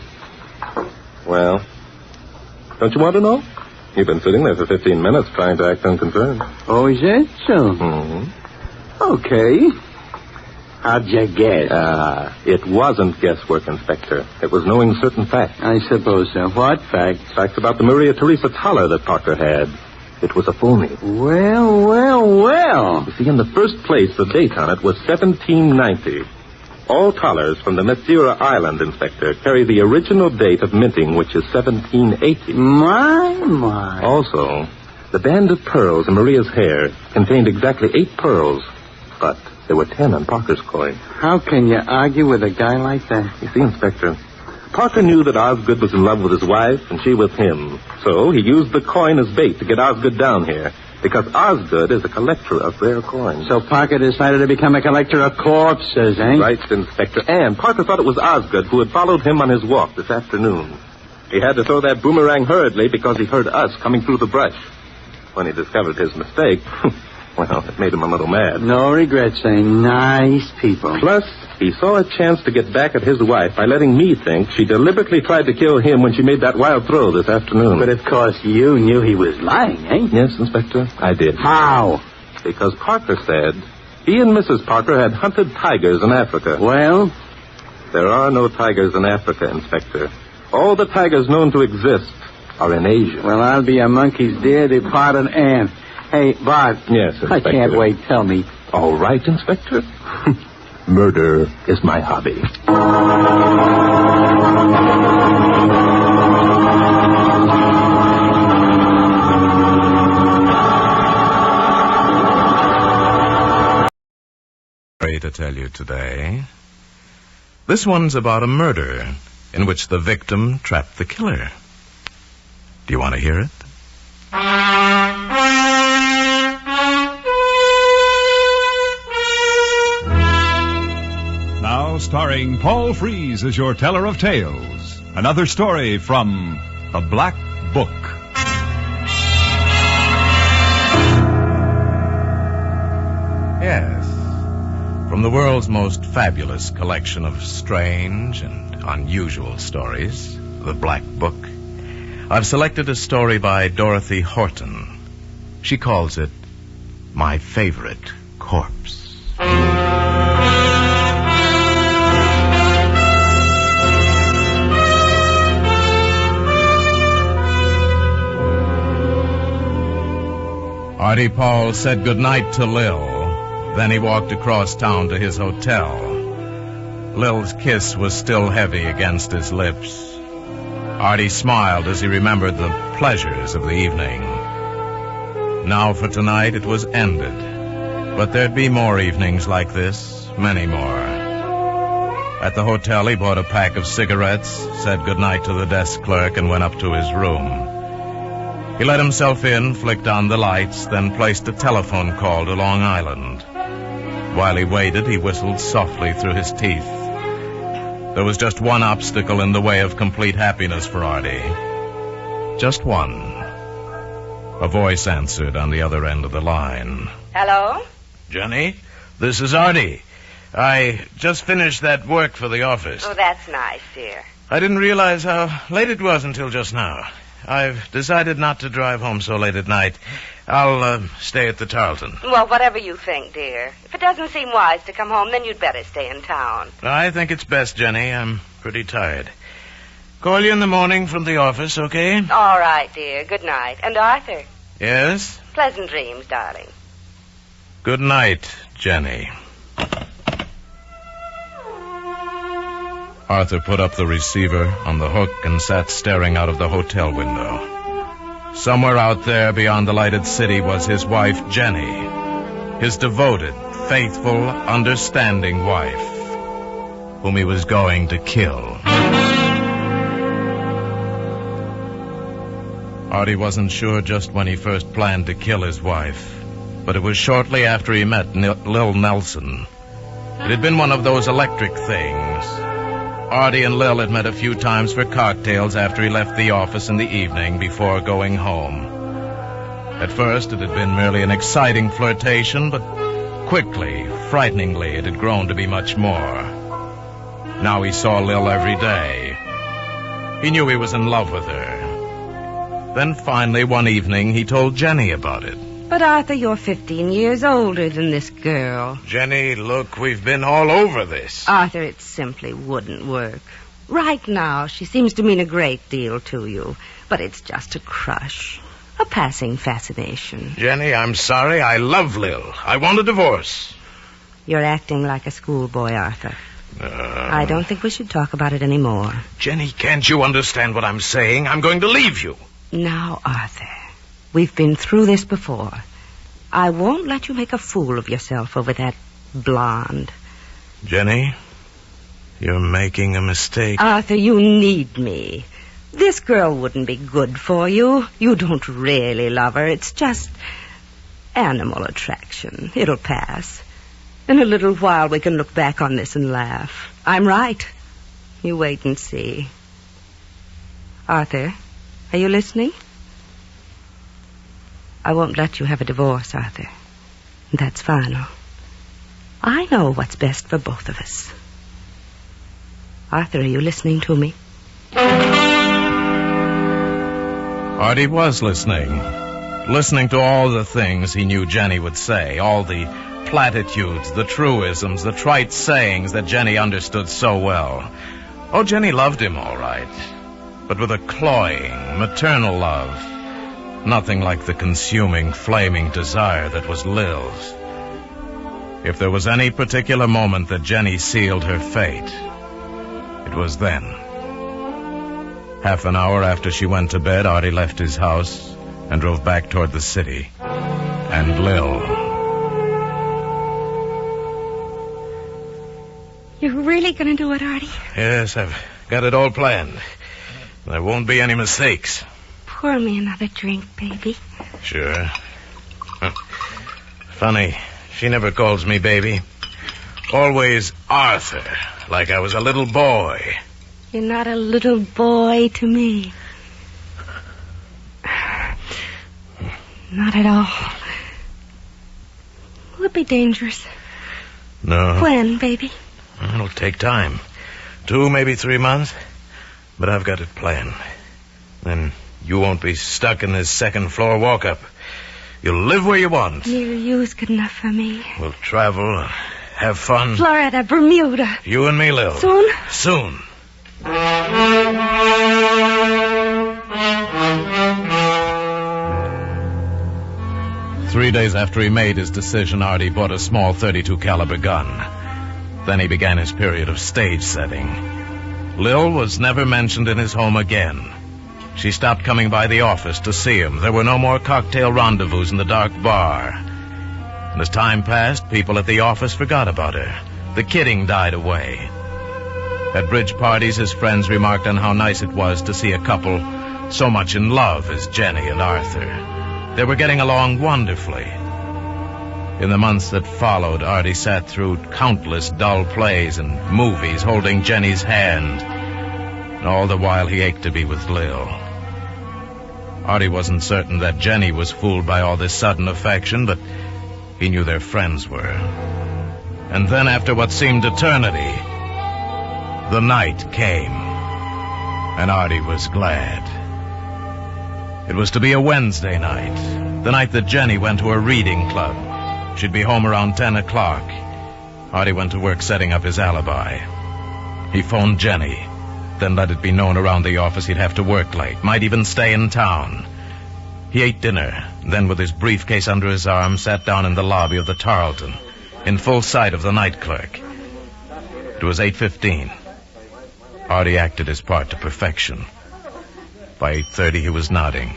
Well, don't you want to know? You've been sitting there for 15 minutes trying to act unconcerned. Oh, is that so? Mm-hmm. Okay. How'd you guess? It wasn't guesswork, Inspector. It was knowing certain facts. I suppose so. What facts? Facts about the Maria Teresa Toller that Parker had. It was a phony. Well. You see, in the first place, the date on it was 1790. All collars from the Madeira Island, Inspector, carry the original date of minting, which is 1780. My. Also, the band of pearls in Maria's hair contained exactly 8 pearls, but there were 10 on Parker's coin. How can you argue with a guy like that? You see, Inspector, Parker knew that Osgood was in love with his wife, and she with him. So he used the coin as bait to get Osgood down here, because Osgood is a collector of rare coins. So Parker decided to become a collector of corpses, eh? Right, Inspector. And Parker thought it was Osgood who had followed him on his walk this afternoon. He had to throw that boomerang hurriedly because he heard us coming through the brush. When he discovered his mistake, well, it made him a little mad. No regrets, eh? Nice people. Plus, he saw a chance to get back at his wife by letting me think she deliberately tried to kill him when she made that wild throw this afternoon. But, of course, you knew he was lying, eh? Yes, Inspector, I did. How? Because Parker said he and Mrs. Parker had hunted tigers in Africa. Well? There are no tigers in Africa, Inspector. All the tigers known to exist are in Asia. Well, I'll be a monkey's dear departed aunt. Hey, Bart. Yes, Inspector. I can't wait. Tell me. All right, Inspector. Murder is my hobby. Sorry to tell you today. This one's about a murder in which the victim trapped the killer. Do you want to hear it? Now starring Paul Frees as your teller of tales. Another story from The Black Book. Yes. From the world's most fabulous collection of strange and unusual stories, The Black Book, I've selected a story by Dorothy Horton. She calls it My Favorite Corpse. Artie Paul said goodnight to Lil. Then he walked across town to his hotel. Lil's kiss was still heavy against his lips. Artie smiled as he remembered the pleasures of the evening. Now for tonight it was ended. But there'd be more evenings like this, many more. At the hotel he bought a pack of cigarettes, said goodnight to the desk clerk, and went up to his room. He let himself in, flicked on the lights, then placed a telephone call to Long Island. While he waited, he whistled softly through his teeth. There was just one obstacle in the way of complete happiness for Artie. Just one. A voice answered on the other end of the line. Hello? Jenny, this is Artie. I just finished that work for the office. Oh, that's nice, dear. I didn't realize how late it was until just now. I've decided not to drive home so late at night. I'll stay at the Tarleton. Well, whatever you think, dear. If it doesn't seem wise to come home, then you'd better stay in town. I think it's best, Jenny. I'm pretty tired. Call you in the morning from the office, okay? All right, dear. Good night. And Arthur? Yes? Pleasant dreams, darling. Good night, Jenny. Arthur put up the receiver on the hook and sat staring out of the hotel window. Somewhere out there beyond the lighted city was his wife, Jenny. His devoted, faithful, understanding wife. whom he was going to kill. Artie wasn't sure just when he first planned to kill his wife, but it was shortly after he met Lil Nelson. It had been one of those electric things. Artie and Lil had met a few times for cocktails after he left the office in the evening before going home. At first, it had been merely an exciting flirtation, but quickly, frighteningly, it had grown to be much more. Now he saw Lil every day. He knew he was in love with her. Then finally, one evening, he told Jenny about it. But, Arthur, you're 15 years older than this girl. Jenny, look, we've been all over this. Arthur, it simply wouldn't work. Right now, she seems to mean a great deal to you. But it's just a crush. A passing fascination. Jenny, I'm sorry. I love Lil. I want a divorce. You're acting like a schoolboy, Arthur. I don't think we should talk about it anymore. Jenny, can't you understand what I'm saying? I'm going to leave you. Now, Arthur, we've been through this before. I won't let you make a fool of yourself over that blonde. Jenny, you're making a mistake. Arthur, you need me. This girl wouldn't be good for you. You don't really love her. It's just animal attraction. It'll pass. In a little while, we can look back on this and laugh. I'm right. You wait and see. Arthur, are you listening? I won't let you have a divorce, Arthur. That's final. I know what's best for both of us. Arthur, are you listening to me? Artie was listening to all the things he knew Jenny would say, all the platitudes, the truisms, the trite sayings that Jenny understood so well. Oh, Jenny loved him, all right, but with a cloying, maternal love, nothing like the consuming, flaming desire that was Lil's. If there was any particular moment that Jenny sealed her fate, it was then. Half an hour after she went to bed, Artie left his house and drove back toward the city. And Lil. You're really going to do it, Artie? Yes, I've got it all planned. There won't be any mistakes. Pour me another drink, baby. Sure. Funny, she never calls me baby. Always Arthur, like I was a little boy. You're not a little boy to me. Not at all. Will it be dangerous? No. When, baby? It'll take time. 2, maybe 3 months. But I've got it planned. Then you won't be stuck in this second-floor walk-up. You'll live where you want. Near you's good enough for me. We'll travel, have fun. Florida, Bermuda. You and me, Lil. Soon? Soon. 3 days after he made his decision, Artie bought a small .32 caliber gun. Then he began his period of stage setting. Lil was never mentioned in his home again. She stopped coming by the office to see him. There were no more cocktail rendezvous in the dark bar. And as time passed, people at the office forgot about her. The kidding died away. At bridge parties, his friends remarked on how nice it was to see a couple so much in love as Jenny and Arthur. They were getting along wonderfully. In the months that followed, Artie sat through countless dull plays and movies holding Jenny's hand. And all the while he ached to be with Lil. Artie wasn't certain that Jenny was fooled by all this sudden affection, but he knew their friends were. And then after what seemed eternity, the night came. And Artie was glad. It was to be a Wednesday night, the night that Jenny went to a reading club. She'd be home around 10 o'clock. Artie went to work setting up his alibi. He phoned Jenny, then let it be known around the office he'd have to work late, might even stay in town. He ate dinner, then with his briefcase under his arm, sat down in the lobby of the Tarleton, in full sight of the night clerk. It was 8:15. Artie acted his part to perfection. By 8:30, he was nodding.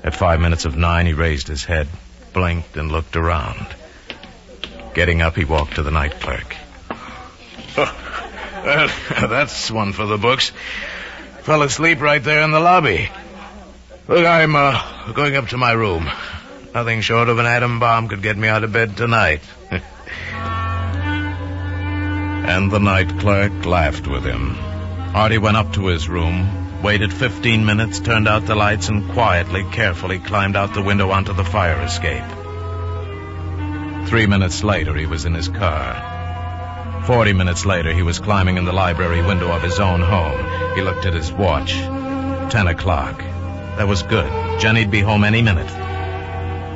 At 9:05, he raised his head, blinked, and looked around. Getting up, he walked to the night clerk. Well, that's one for the books. Fell asleep right there in the lobby. Look, I'm going up to my room. Nothing short of an atom bomb could get me out of bed tonight. And the night clerk laughed with him. Artie went up to his room, waited 15 minutes, turned out the lights, and quietly, carefully climbed out the window onto the fire escape. 3 minutes later, he was in his car. 40 minutes later, he was climbing in the library window of his own home. He looked at his watch. 10 o'clock. That was good. Jenny'd be home any minute.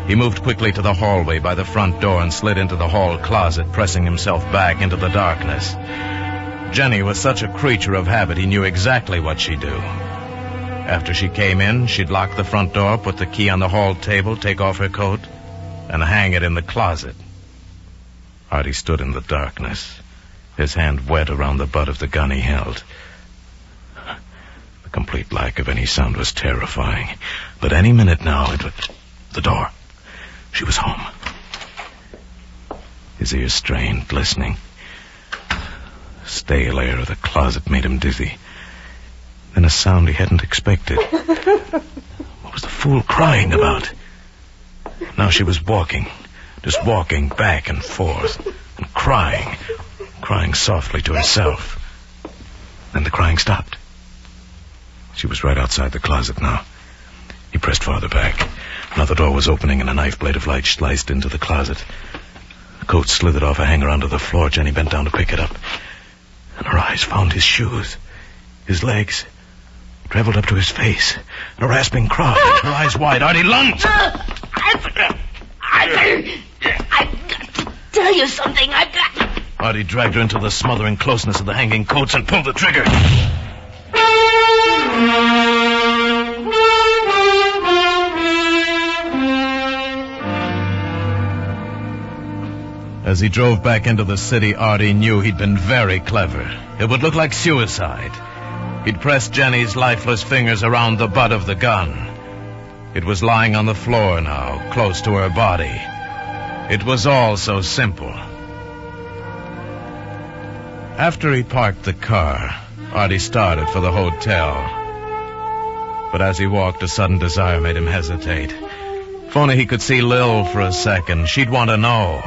He moved quickly to the hallway by the front door and slid into the hall closet, pressing himself back into the darkness. Jenny was such a creature of habit, he knew exactly what she'd do. After she came in, she'd lock the front door, put the key on the hall table, take off her coat, and hang it in the closet. Artie stood in the darkness, his hand wet around the butt of the gun he held. The complete lack of any sound was terrifying. But any minute now, it would... The door. She was home. His ears strained, listening. The stale air of the closet made him dizzy. Then a sound he hadn't expected. What was the fool crying about? Now she was walking, just walking back and forth, and crying softly to herself. Then the crying stopped. She was right outside the closet now. He pressed farther back. Another door was opening, and a knife blade of light sliced into the closet. The coat slithered off a hanger onto the floor. Jenny bent down to pick it up, and her eyes found his shoes, his legs, traveled up to his face. A rasping cry, her eyes wide. Artie lunged. I've got to tell you something. I've got... Artie dragged her into the smothering closeness of the hanging coats and pulled the trigger. As he drove back into the city, Artie knew he'd been very clever. It would look like suicide. He'd pressed Jenny's lifeless fingers around the butt of the gun. It was lying on the floor now, close to her body. It was all so simple. After he parked the car, Artie started for the hotel. But as he walked, a sudden desire made him hesitate. If only he could see Lil for a second, she'd want to know.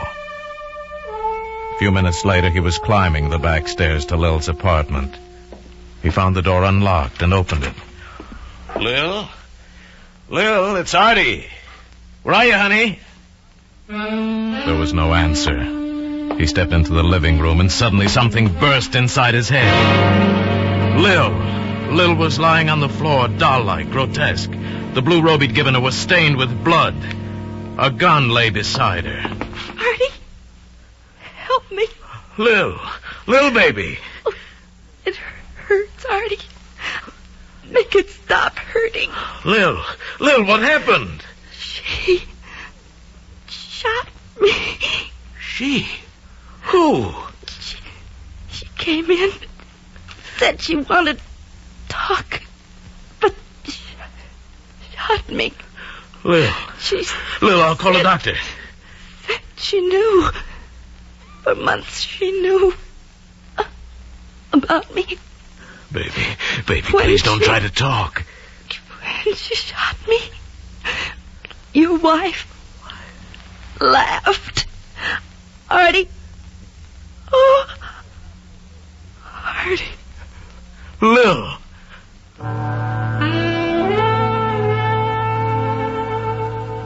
A few minutes later, he was climbing the back stairs to Lil's apartment. He found the door unlocked and opened it. Lil? Lil, it's Artie. Where are you, honey? There was no answer. He stepped into the living room, and suddenly something burst inside his head. Lil was lying on the floor, doll-like, grotesque. The blue robe he'd given her was stained with blood. A gun lay beside her. Artie, help me. Lil, baby. Oh, it hurts, Artie. Make it stop hurting. Lil, what happened? She shot me. She? Who? She came in, said she wanted to talk, but shot me. Lil, I'll call a doctor. She knew. For months she knew about me. Baby, please don't try to talk. When she shot me, your wife laughed. Artie. Oh, Artie. Lil.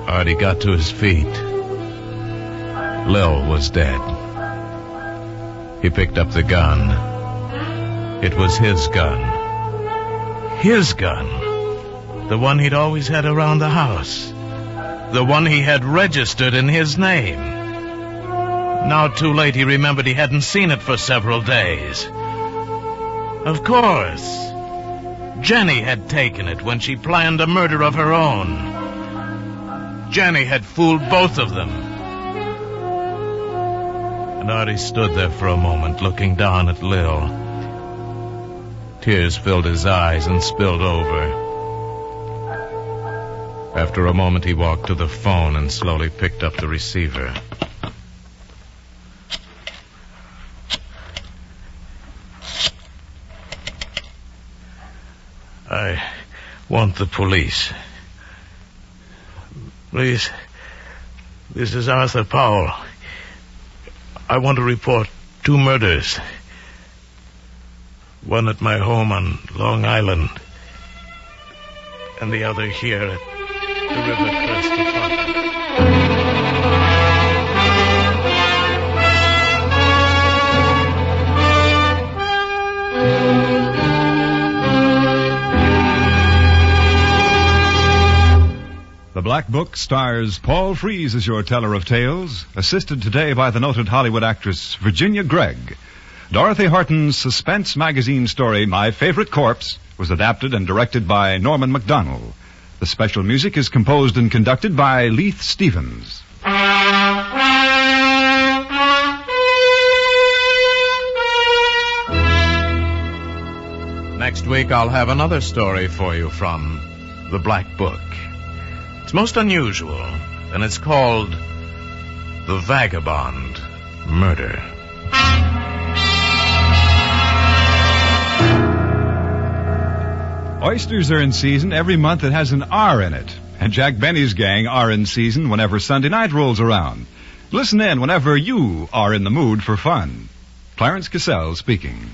Artie got to his feet. Lil was dead. He picked up the gun. It was his gun. His gun. The one he'd always had around the house. The one he had registered in his name. Now, too late, he remembered he hadn't seen it for several days. Of course. Jenny had taken it when she planned a murder of her own. Jenny had fooled both of them. And Artie stood there for a moment, looking down at Lil. Tears filled his eyes and spilled over. After a moment, he walked to the phone and slowly picked up the receiver. I want the police. Please, this is Arthur Powell. I want to report 2 murders. One at my home on Long Island, and the other here at the river crest of Concord. The Black Book stars Paul Frees as your teller of tales, assisted today by the noted Hollywood actress Virginia Gregg. Dorothy Horton's suspense magazine story, My Favorite Corpse, was adapted and directed by Norman MacDonald. The special music is composed and conducted by Leith Stevens. Next week, I'll have another story for you from The Black Book. It's most unusual, and it's called The Vagabond Murder. Oysters are in season every month that has an R in it. And Jack Benny's gang are in season whenever Sunday night rolls around. Listen in whenever you are in the mood for fun. Clarence Cassell speaking.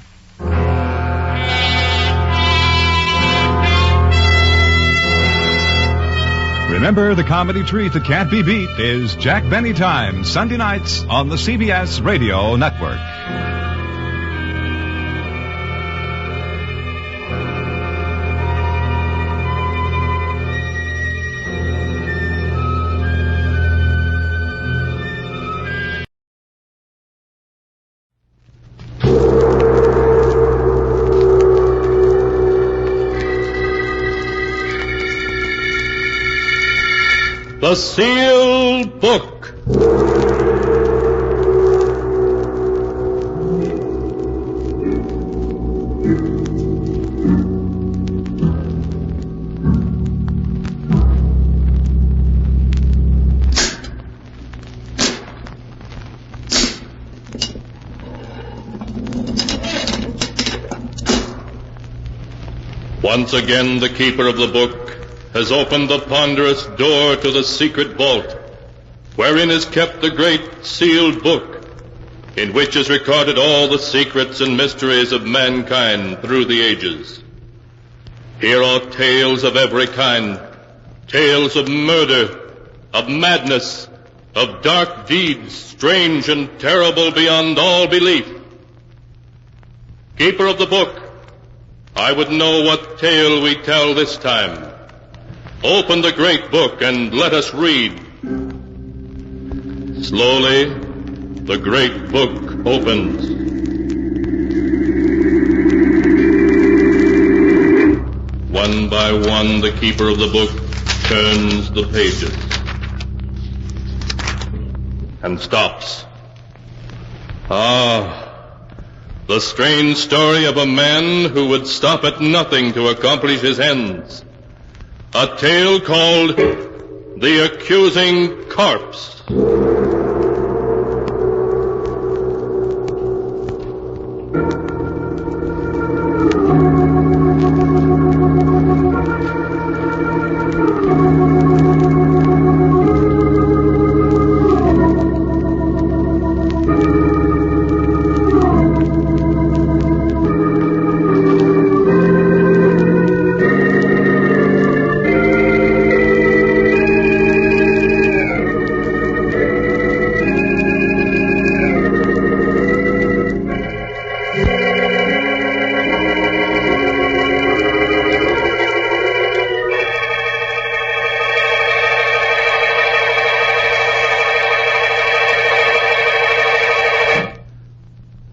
Remember, the comedy treat that can't be beat is Jack Benny Time, Sunday nights on the CBS Radio Network. The Sealed Book. Once again, the keeper of the book has opened the ponderous door to the secret vault, wherein is kept the great sealed book, in which is recorded all the secrets and mysteries of mankind through the ages. Here are tales of every kind, tales of murder, of madness, of dark deeds, strange and terrible beyond all belief. Keeper of the book, I would know what tale we tell this time. Open the great book and let us read. Slowly, the great book opens. One by one, the keeper of the book turns the pages and stops. The strange story of a man who would stop at nothing to accomplish his ends. A tale called The Accusing Corpse.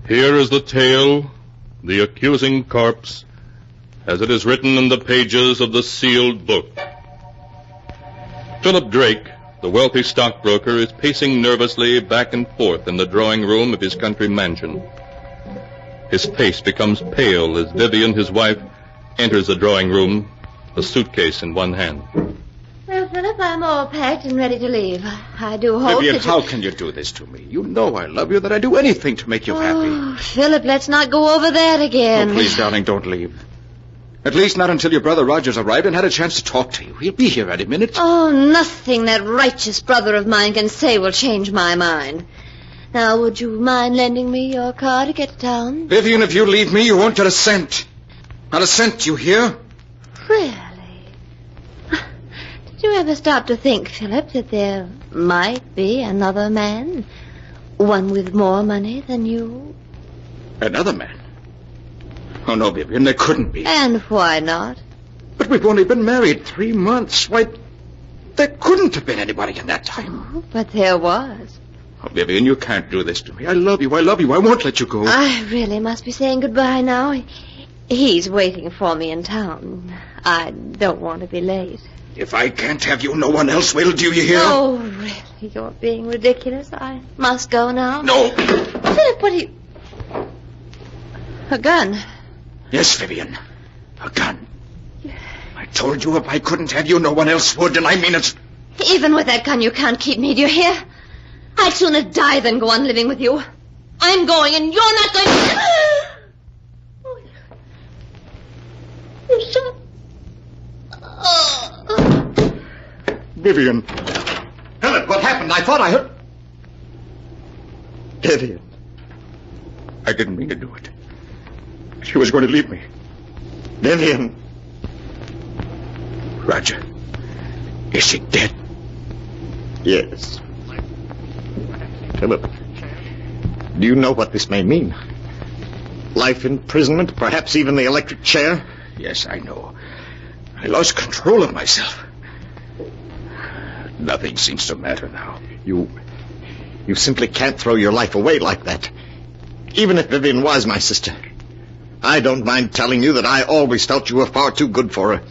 Here is the tale, The Accusing Corpse, as it is written in the pages of the sealed book. Philip Drake, the wealthy stockbroker, is pacing nervously back and forth in the drawing room of his country mansion. His face becomes pale as Vivian, his wife, enters the drawing room, a suitcase in one hand. Well, Philip, I'm all packed and ready to leave. I do hope Vivian, that how can you do this to me? You know I love you, that I'd do anything to make you happy. Oh, Philip, let's not go over that again. Oh, please, darling, don't leave. At least not until your brother Roger's arrived and had a chance to talk to you. He'll be here any minute. Oh, nothing that righteous brother of mine can say will change my mind. Now, would you mind lending me your car to get to town? Vivian, if you leave me, you won't get a cent. Not a cent, you hear? Really? Did you ever stop to think, Philip, that there might be another man? One with more money than you? Another man? Oh, no, Vivian, there couldn't be. And why not? But we've only been married 3 months. Why, there couldn't have been anybody in that time. Oh, but there was. Oh, Vivian, you can't do this to me. I love you. I love you. I won't let you go. I really must be saying goodbye now. He's waiting for me in town. I don't want to be late. If I can't have you, no one else will. Do you hear? Oh, really? You're being ridiculous. I must go now. No. Philip, what are you... A gun. Yes, Vivian. A gun. I told you if I couldn't have you, no one else would, and I mean it. Even with that gun, you can't keep me, do you hear? I'd sooner die than go on living with you. I'm going, and you're not going to... You shot... Vivian. Philip, what happened? I thought I heard... Vivian. I didn't mean to do it. She was going to leave me. Vivian. Roger. Is she dead? Yes. Philip, do you know what this may mean? Life imprisonment, perhaps even the electric chair? Yes, I know. I lost control of myself. Nothing seems to matter now. You simply can't throw your life away like that. Even if Vivian was my sister. I don't mind telling you that I always felt you were far too good for her.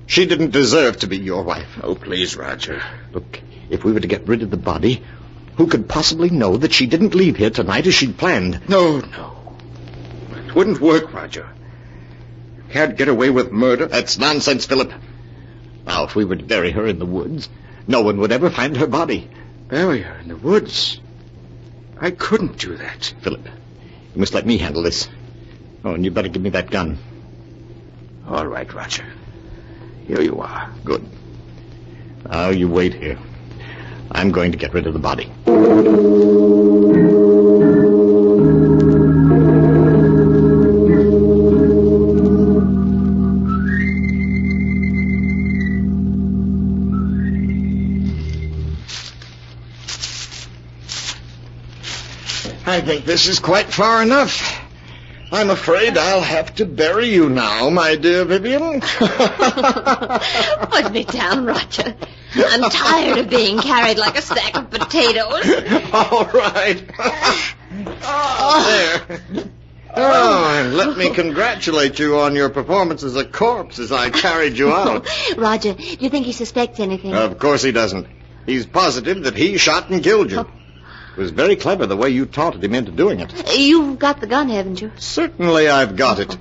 She didn't deserve to be your wife. Oh, please, Roger. Look, if we were to get rid of the body, who could possibly know that she didn't leave here tonight as she'd planned? No. It wouldn't work, Roger. You can't get away with murder. That's nonsense, Philip. Now, if we were to bury her in the woods, no one would ever find her body. Bury her in the woods? I couldn't do that. Philip, you must let me handle this. Oh, and you better give me that gun. All right, Roger. Here you are. Good. Now, you wait here. I'm going to get rid of the body. I think this is quite far enough. I'm afraid I'll have to bury you now, my dear Vivian. Put me down, Roger. I'm tired of being carried like a sack of potatoes. All right. There. Oh, and let me congratulate you on your performance as a corpse as I carried you out. Roger, do you think he suspects anything? Of course he doesn't. He's positive that he shot and killed you. It was very clever the way you taunted him into doing it. You've got the gun, haven't you? Certainly I've got it.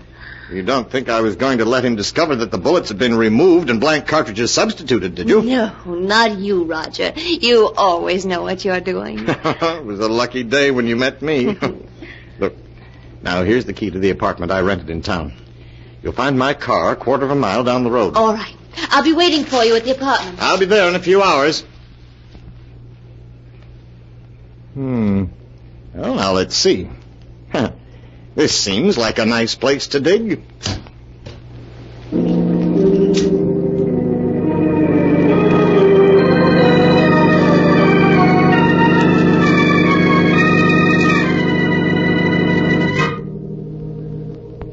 You don't think I was going to let him discover that the bullets had been removed and blank cartridges substituted, did you? No, not you, Roger. You always know what you're doing. It was a lucky day when you met me. Look, now here's the key to the apartment I rented in town. You'll find my car a quarter of a mile down the road. All right. I'll be waiting for you at the apartment. I'll be there in a few hours. Well, now let's see. This seems like a nice place to dig.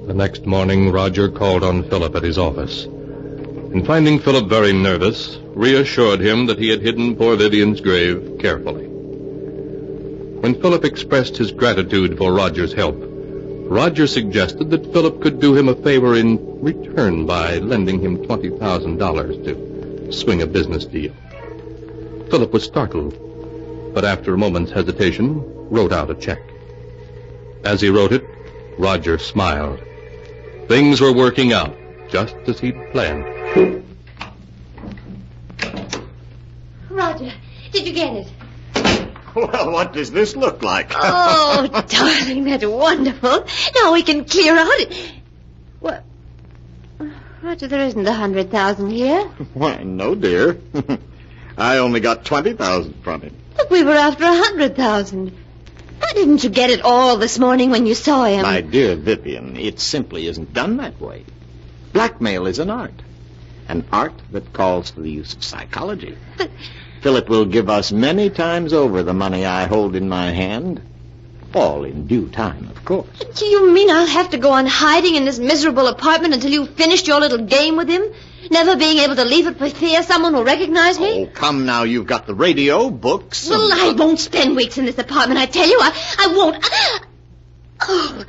The next morning, Roger called on Philip at his office. And finding Philip very nervous, reassured him that he had hidden poor Vivian's grave carefully. When Philip expressed his gratitude for Roger's help, Roger suggested that Philip could do him a favor in return by lending him $20,000 to swing a business deal. Philip was startled, but after a moment's hesitation, wrote out a check. As he wrote it, Roger smiled. Things were working out just as he'd planned. Roger, did you get it? Well, what does this look like? Oh, darling, that's wonderful. Now we can clear out. What? Roger, there isn't 100,000 here. Why, no, dear. I only got 20,000 from him. But we were after 100,000. Why didn't you get it all this morning when you saw him? My dear Vivian, it simply isn't done that way. Blackmail is an art. An art that calls for the use of psychology. But Philip will give us many times over the money I hold in my hand. All in due time, of course. do you mean I'll have to go on hiding in this miserable apartment until you've finished your little game with him? Never being able to leave it for fear someone will recognize me? Oh, come now. You've got the radio, books... Well, I won't spend weeks in this apartment, I tell you. I won't. Oh,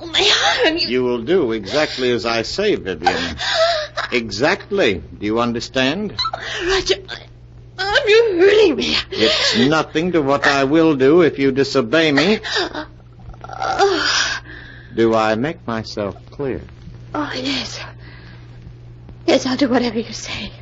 my arm. You will do exactly as I say, Vivian. Exactly. Do you understand? Roger, you're hurting me. It's nothing to what I will do if you disobey me. Do I make myself clear? Oh, yes. Yes, I'll do whatever you say.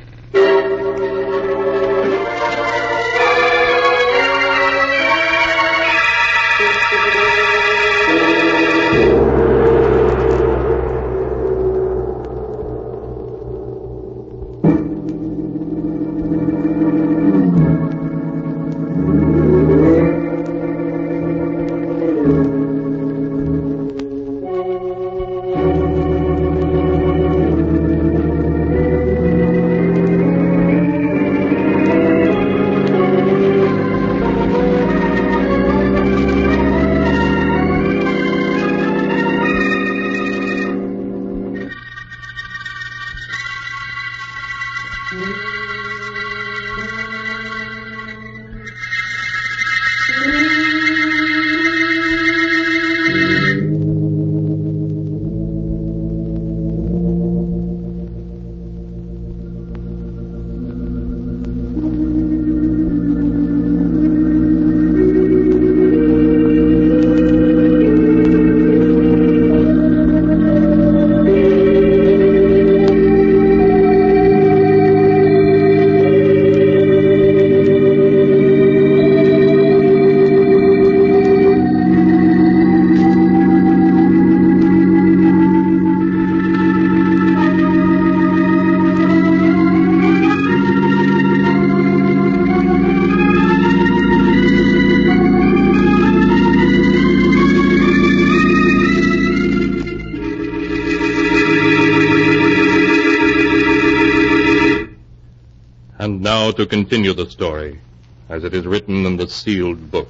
And now to continue the story, as it is written in the sealed book.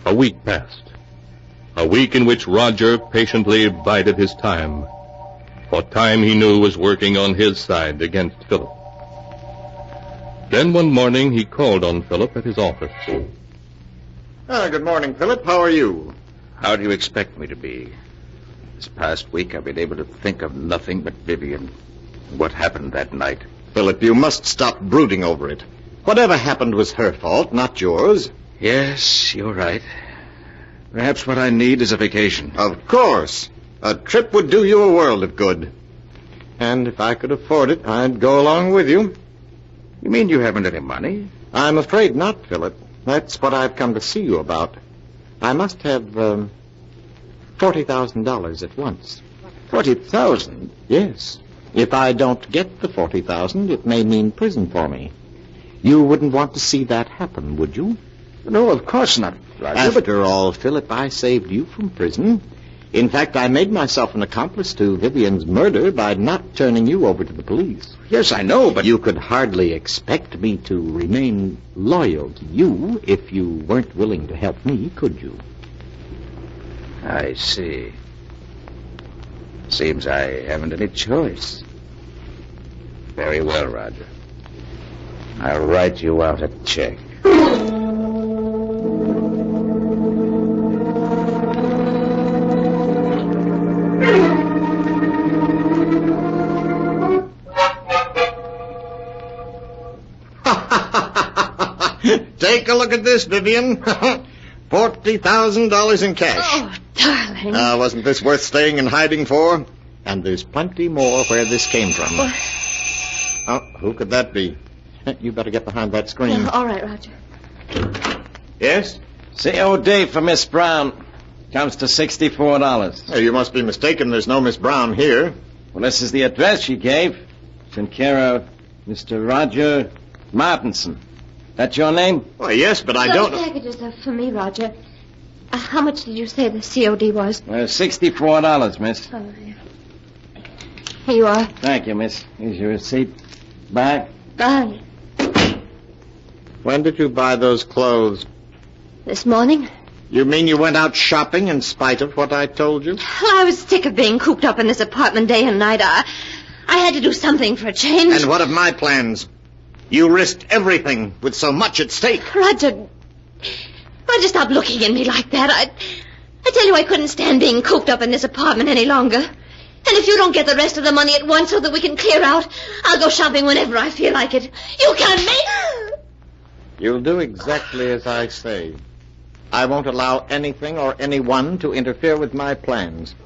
A week passed. A week in which Roger patiently bided his time. For time he knew was working on his side against Philip. Then one morning he called on Philip at his office. Good morning, Philip. How are you? How do you expect me to be? This past week I've been able to think of nothing but Vivian. What happened that night? Philip, you must stop brooding over it. Whatever happened was her fault, not yours. Yes, you're right. Perhaps what I need is a vacation. Of course. A trip would do you a world of good. And if I could afford it, I'd go along with you. You mean you haven't any money? I'm afraid not, Philip. That's what I've come to see you about. I must have $40,000 at once. 40,000? Yes. If I don't get the 40,000, it may mean prison for me. You wouldn't want to see that happen, would you? No, of course not, Roger. After all, Philip, I saved you from prison. In fact, I made myself an accomplice to Vivian's murder by not turning you over to the police. Yes, I know, but... You could hardly expect me to remain loyal to you if you weren't willing to help me, could you? I see. Seems I haven't any choice. Very well, Roger. I'll write you out a check. Take a look at this, Vivian. $40,000 in cash. Oh, darling. Wasn't this worth staying in hiding for? And there's plenty more where this came from. Oh, who could that be? You better get behind that screen. All right, Roger. Yes? COD for Miss Brown. Comes to $64. You must be mistaken. There's no Miss Brown here. Well, this is the address she gave. It's in care of Mr. Roger Martinson. That your name? Why, yes, but I Those don't... packages are for me, Roger. How much did you say the COD was? $64, miss. Oh, yeah. Here you are. Thank you, miss. Here's your receipt. Bye. Bye. When did you buy those clothes? This morning? You mean you went out shopping in spite of what I told you? Well, I was sick of being cooped up in this apartment day and night. I had to do something for a change. And what of my plans? You risked everything with so much at stake. Roger, stop looking at me like that. I tell you I couldn't stand being cooped up in this apartment any longer. And if you don't get the rest of the money at once so that we can clear out, I'll go shopping whenever I feel like it. You can't make... You'll do exactly as I say. I won't allow anything or anyone to interfere with my plans.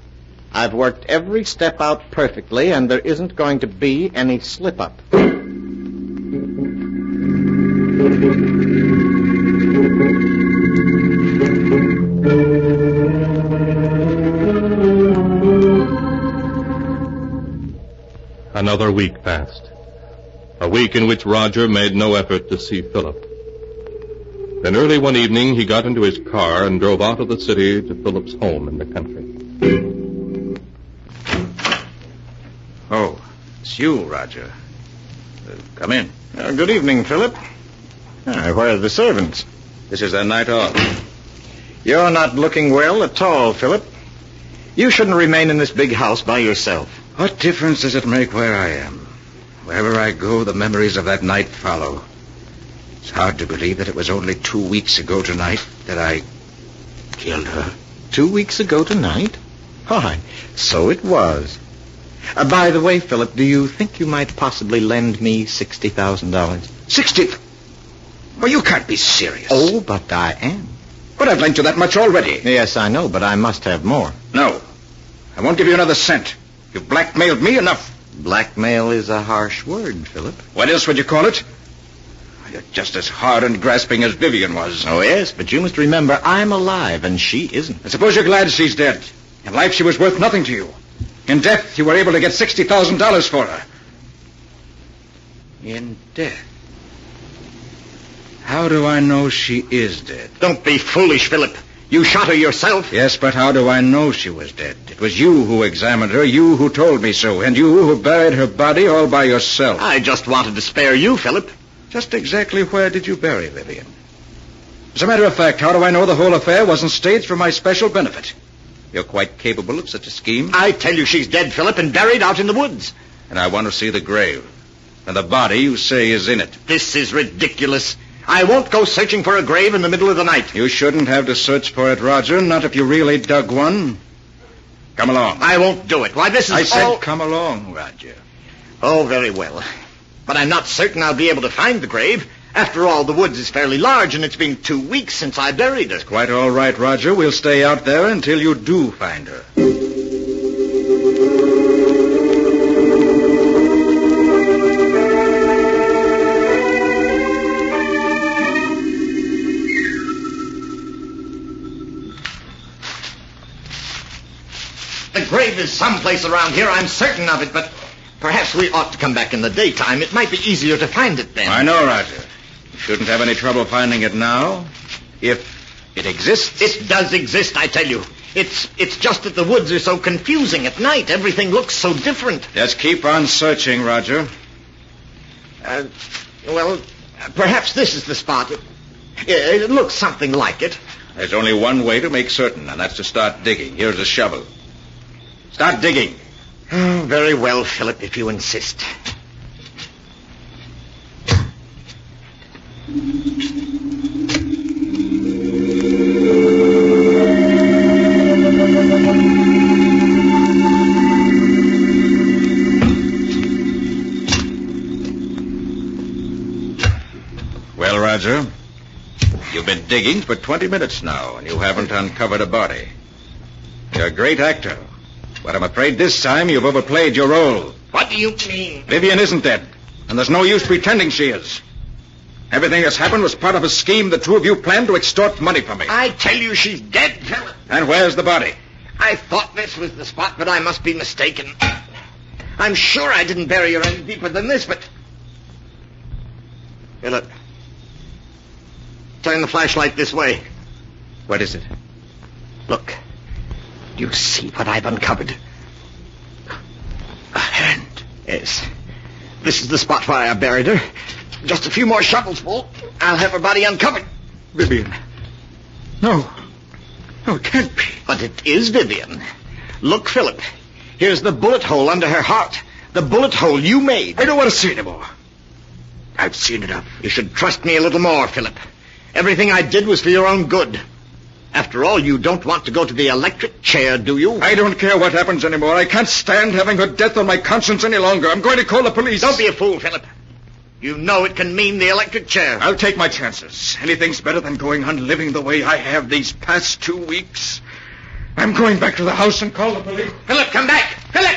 I've worked every step out perfectly, and there isn't going to be any slip-up. Another week passed. A week in which Roger made no effort to see Philip. Then early one evening, he got into his car and drove out of the city to Philip's home in the country. Oh, it's you, Roger. Come in. Good evening, Philip. Where are the servants? This is their night off. You're not looking well at all, Philip. You shouldn't remain in this big house by yourself. What difference does it make where I am? Wherever I go, the memories of that night follow. It's hard to believe that it was only 2 weeks ago tonight that I killed her. 2 weeks ago tonight? Why, so it was. By the way, Philip, do you think you might possibly lend me $60,000? 60? Well, you can't be serious. Oh, but I am. But I've lent you that much already. Yes, I know, but I must have more. No. I won't give you another cent. You've blackmailed me enough. Blackmail is a harsh word, Philip. What else would you call it? You're just as hard and grasping as Vivian was. Oh, yes, but you must remember I'm alive and she isn't. I suppose you're glad she's dead. In life, she was worth nothing to you. In death, you were able to get $60,000 for her. In death? How do I know she is dead? Don't be foolish, Philip. You shot her yourself. Yes, but how do I know she was dead? It was you who examined her, you who told me so, and you who buried her body all by yourself. I just wanted to spare you, Philip. Just exactly where did you bury Vivian? As a matter of fact, how do I know the whole affair wasn't staged for my special benefit? You're quite capable of such a scheme? I tell you she's dead, Philip, and buried out in the woods. And I want to see the grave. And the body you say is in it. This is ridiculous. I won't go searching for a grave in the middle of the night. You shouldn't have to search for it, Roger, not if you really dug one. Come along. I won't do it. Why, this is I said all... come along, Roger. Oh, very well. But I'm not certain I'll be able to find the grave. After all, the woods is fairly large, and it's been 2 weeks since I buried her. Quite all right, Roger. We'll stay out there until you do find her. The grave is someplace around here, I'm certain of it, but perhaps we ought to come back in the daytime. It might be easier to find it then. I know, Roger. You shouldn't have any trouble finding it now, if it exists. It does exist, I tell you. It's just that the woods are so confusing at night. Everything looks so different. Just keep on searching, Roger. Well, perhaps this is the spot. It looks something like it. There's only one way to make certain, and that's to start digging. Here's a shovel. Start digging. Oh, very well, Philip, if you insist. Well, Roger, you've been digging for 20 minutes now, and you haven't uncovered a body. You're a great actor. But I'm afraid this time you've overplayed your role. What do you mean? Vivian isn't dead, and there's no use pretending she is. Everything that's happened was part of a scheme the two of you planned to extort money from me. I tell you she's dead, Philip. And where's the body? I thought this was the spot, but I must be mistaken. I'm sure I didn't bury her any deeper than this, but... Philip, turn the flashlight this way. What is it? Look. Do you see what I've uncovered? A hand. Yes. This is the spot where I buried her. Just a few more shovels full. I'll have her body uncovered. Vivian. No. No, it can't be. But it is Vivian. Look, Philip. Here's the bullet hole under her heart. The bullet hole you made. I don't want to see anymore. I've seen enough. You should trust me a little more, Philip. Everything I did was for your own good. After all, you don't want to go to the electric chair, do you? I don't care what happens anymore. I can't stand having her death on my conscience any longer. I'm going to call the police. Don't be a fool, Philip. You know it can mean the electric chair. I'll take my chances. Anything's better than going on living the way I have these past 2 weeks. I'm going back to the house and call the police. Philip, come back! Philip!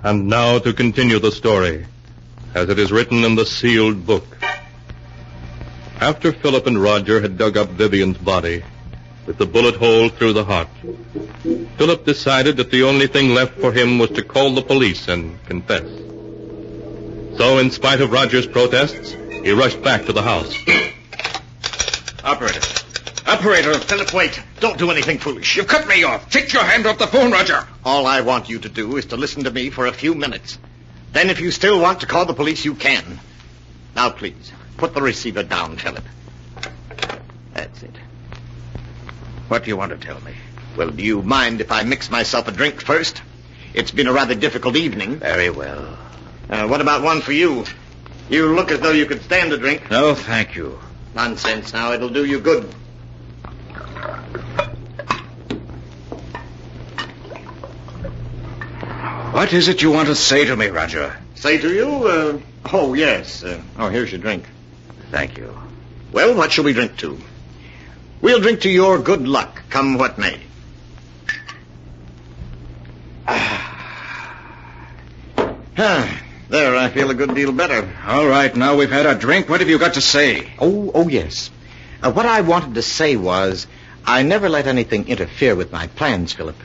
And now to continue the story, as it is written in the sealed book. After Philip and Roger had dug up Vivian's body, with the bullet hole through the heart, Philip decided that the only thing left for him was to call the police and confess. So, in spite of Roger's protests, he rushed back to the house. Operator, Philip, wait. Don't do anything foolish. You cut me off. Take your hand off the phone, Roger. All I want you to do is to listen to me for a few minutes. Then if you still want to call the police, you can. Now, please, put the receiver down, Philip. That's it. What do you want to tell me? Well, do you mind if I mix myself a drink first? It's been a rather difficult evening. Very well. What about one for you? You look as though you could stand a drink. No, thank you. Nonsense now. It'll do you good. What is it you want to say to me, Roger? Say to you? Oh, yes. Here's your drink. Thank you. Well, what shall we drink to? We'll drink to your good luck, come what may. There, I feel a good deal better. All right, now we've had a drink. What have you got to say? Oh, yes. What I wanted to say was, I never let anything interfere with my plans, Philip.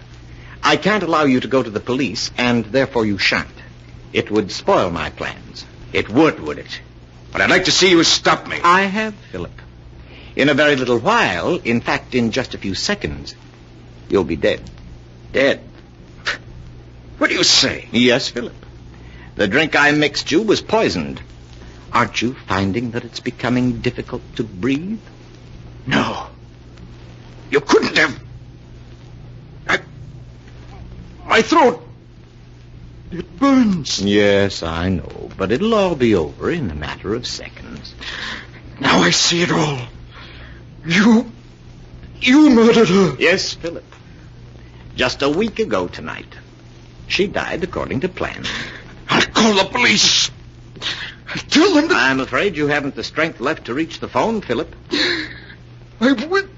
I can't allow you to go to the police, and therefore you shan't. It would spoil my plans. It would it? But I'd like to see you stop me. I have, Philip. In a very little while, in fact, in just a few seconds, you'll be dead. Dead? What do you say? Yes, Philip. The drink I mixed you was poisoned. Aren't you finding that it's becoming difficult to breathe? No. You couldn't have... My throat... It burns. Yes, I know, but it'll all be over in a matter of seconds. Now I see it all. You murdered her. Yes, Philip. Just a week ago tonight. She died according to plan. I'll call the police. I'll tell them that... I'm afraid you haven't the strength left to reach the phone, Philip. I will...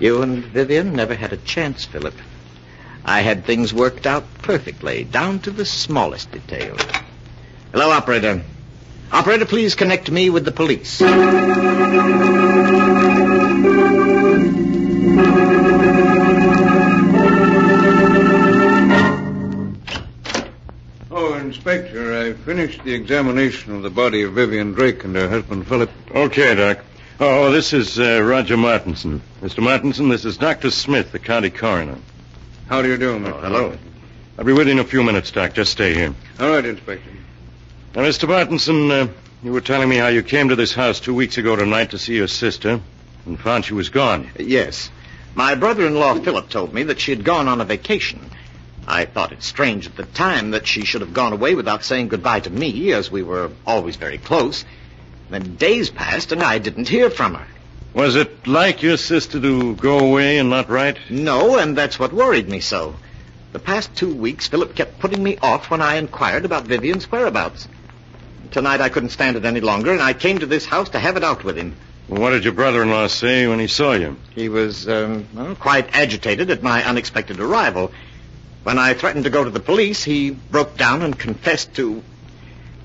You and Vivian never had a chance, Philip. I had things worked out perfectly, down to the smallest detail. Hello, operator. Operator, please connect me with the police. Oh, Inspector, I finished the examination of the body of Vivian Drake and her husband, Philip. Okay, Doc. Oh, this is Roger Martinson. Mr. Martinson, this is Dr. Smith, the county coroner. How do you do, Mr. Hello. I'll be with you in a few minutes, Doc. Just stay here. All right, Inspector. Now, Mr. Martinson, you were telling me how you came to this house 2 weeks ago tonight to see your sister and found she was gone. Yes. My brother-in-law, Philip, told me that she had gone on a vacation. I thought it strange at the time that she should have gone away without saying goodbye to me, as we were always very close. Then days passed, and I didn't hear from her. Was it like your sister to go away and not write? No, and that's what worried me so. The past 2 weeks, Philip kept putting me off when I inquired about Vivian's whereabouts. Tonight I couldn't stand it any longer, and I came to this house to have it out with him. Well, what did your brother-in-law say when he saw you? He was, quite agitated at my unexpected arrival. When I threatened to go to the police, he broke down and confessed to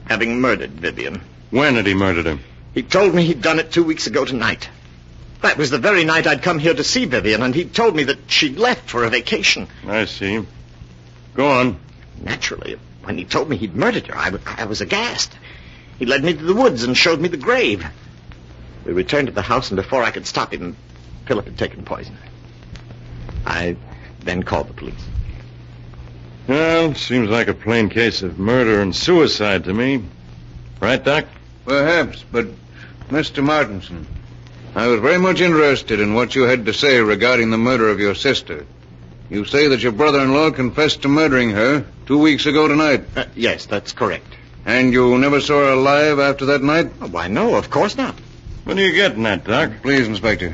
having murdered Vivian. When had he murdered her? He told me he'd done it 2 weeks ago tonight. That was the very night I'd come here to see Vivian, and he'd told me that she'd left for a vacation. I see. Go on. Naturally, when he told me he'd murdered her, I was aghast. He led me to the woods and showed me the grave. We returned to the house, and before I could stop him, Philip had taken poison. I then called the police. Well, seems like a plain case of murder and suicide to me. Right, Doc? Perhaps, but Mr. Martinson, I was very much interested in what you had to say regarding the murder of your sister. You say that your brother-in-law confessed to murdering her 2 weeks ago tonight. Yes, that's correct. And you never saw her alive after that night? Oh, why, no, of course not. What are you getting at, Doc? Please, Inspector.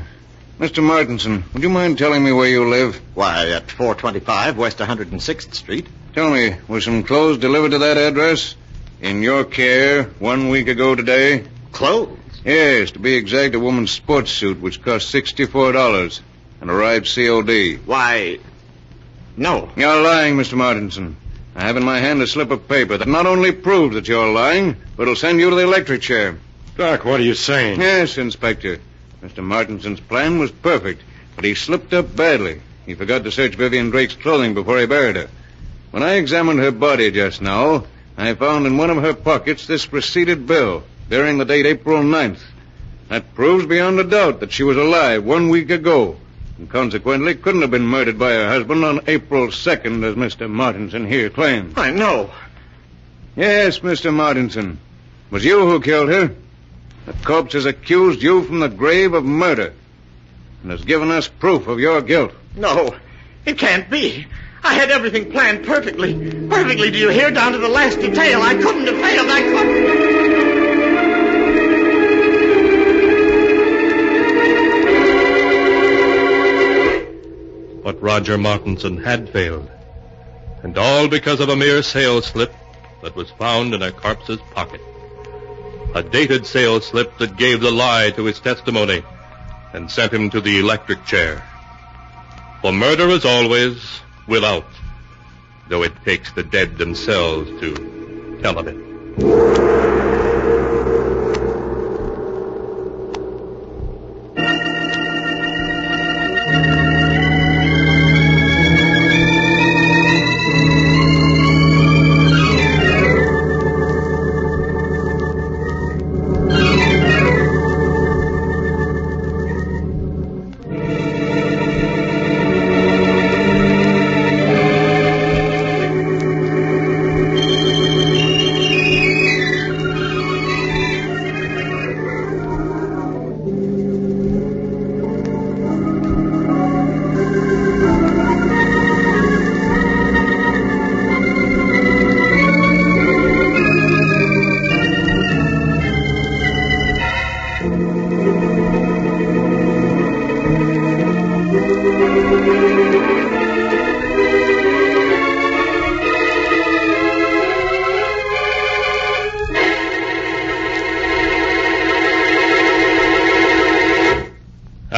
Mr. Martinson, would you mind telling me where you live? Why, at 425 West 106th Street. Tell me, were some clothes delivered to that address? In your care 1 week ago today? Clothes? Yes, to be exact, a woman's sports suit, which cost $64 and arrived COD. Why, no. You're lying, Mr. Martinson. I have in my hand a slip of paper that not only proves that you're lying, but will send you to the electric chair. Doc, what are you saying? Yes, Inspector. Mr. Martinson's plan was perfect, but he slipped up badly. He forgot to search Vivian Drake's clothing before he buried her. When I examined her body just now, I found in one of her pockets this receipted bill bearing the date April 9th. That proves beyond a doubt that she was alive 1 week ago, and consequently couldn't have been murdered by her husband on April 2nd, as Mr. Martinson here claims. I know. Yes, Mr. Martinson. It was you who killed her. The corpse has accused you from the grave of murder and has given us proof of your guilt. No, it can't be. I had everything planned perfectly. Perfectly, do you hear? Down to the last detail. I couldn't have failed. I couldn't. But Roger Martinson had failed. And all because of a mere sales slip that was found in a corpse's pocket. A dated sales slip that gave the lie to his testimony and sent him to the electric chair. For murder is always without, though it takes the dead themselves to tell of it.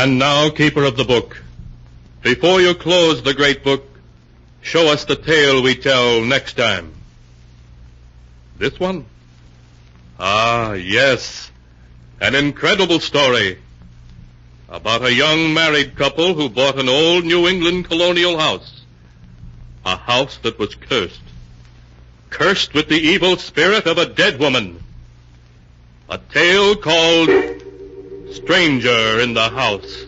And now, keeper of the book, before you close the great book, show us the tale we tell next time. This one? Ah, yes. An incredible story about a young married couple who bought an old New England colonial house. A house that was cursed. Cursed with the evil spirit of a dead woman. A tale called Stranger in the House.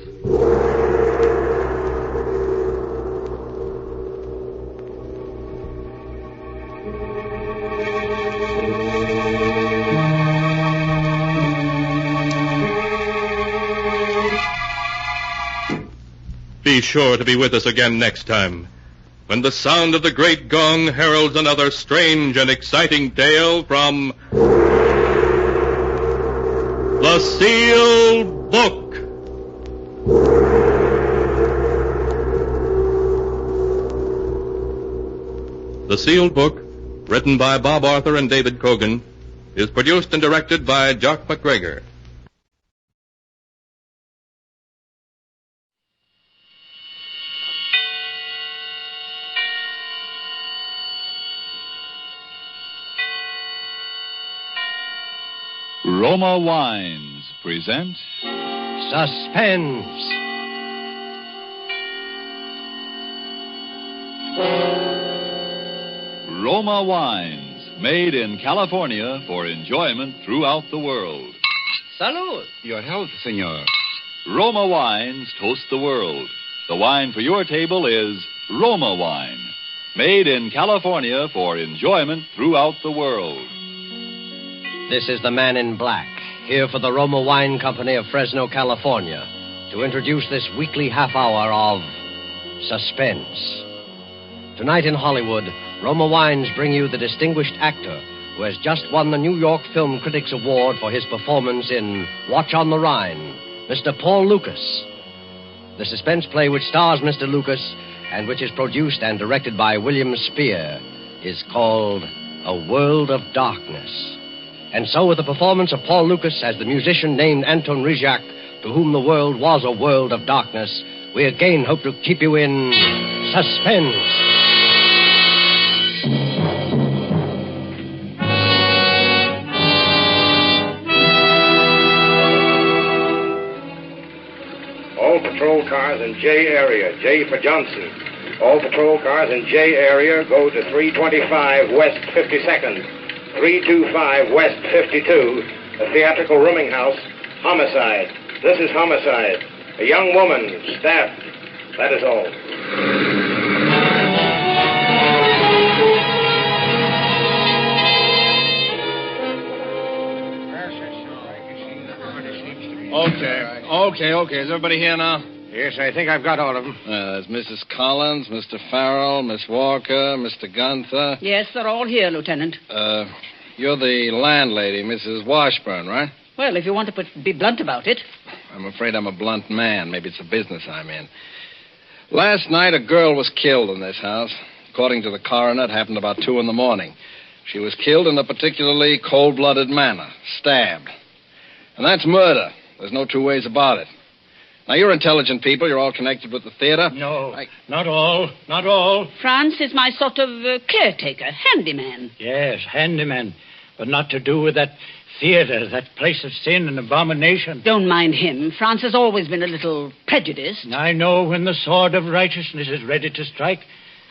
Be sure to be with us again next time, when the sound of the great gong heralds another strange and exciting tale from The Sealed Book. The Sealed Book, written by Bob Arthur and David Cogan, is produced and directed by Jock McGregor. Roma Wines present Suspense. Roma Wines, made in California for enjoyment throughout the world. Salud. Your health, senor. Roma Wines toast the world. The wine for your table is Roma Wine, made in California for enjoyment throughout the world. This is the Man in Black, here for the Roma Wine Company of Fresno, California, to introduce this weekly half hour of Suspense. Tonight in Hollywood, Roma Wines bring you the distinguished actor who has just won the New York Film Critics Award for his performance in Watch on the Rhine, Mr. Paul Lucas. The suspense play which stars Mr. Lucas and which is produced and directed by William Spear is called A World of Darkness. And so with the performance of Paul Lucas as the musician named Anton Rizak, to whom the world was a world of darkness, we again hope to keep you in suspense. All patrol cars in J area, J for Johnson. All patrol cars in J area go to 325 West 52nd. 325 West 52, a theatrical rooming house, homicide. This is homicide. A young woman, stabbed. That is all. Okay. Is everybody here now? Yes, I think I've got all of them. There's Mrs. Collins, Mr. Farrell, Miss Walker, Mr. Gunther. Yes, they're all here, Lieutenant. You're the landlady, Mrs. Washburn, right? Well, if you want to be blunt about it. I'm afraid I'm a blunt man. Maybe it's the business I'm in. Last night, a girl was killed in this house. According to the coroner, it happened about 2 a.m. She was killed in a particularly cold-blooded manner, stabbed. And that's murder. There's no two ways about it. Now, you're intelligent people. You're all connected with the theater. No, not all. Franz is my sort of caretaker, handyman. Yes, handyman. But not to do with that theater, that place of sin and abomination. Don't mind him. Franz has always been a little prejudiced. I know when the sword of righteousness is ready to strike.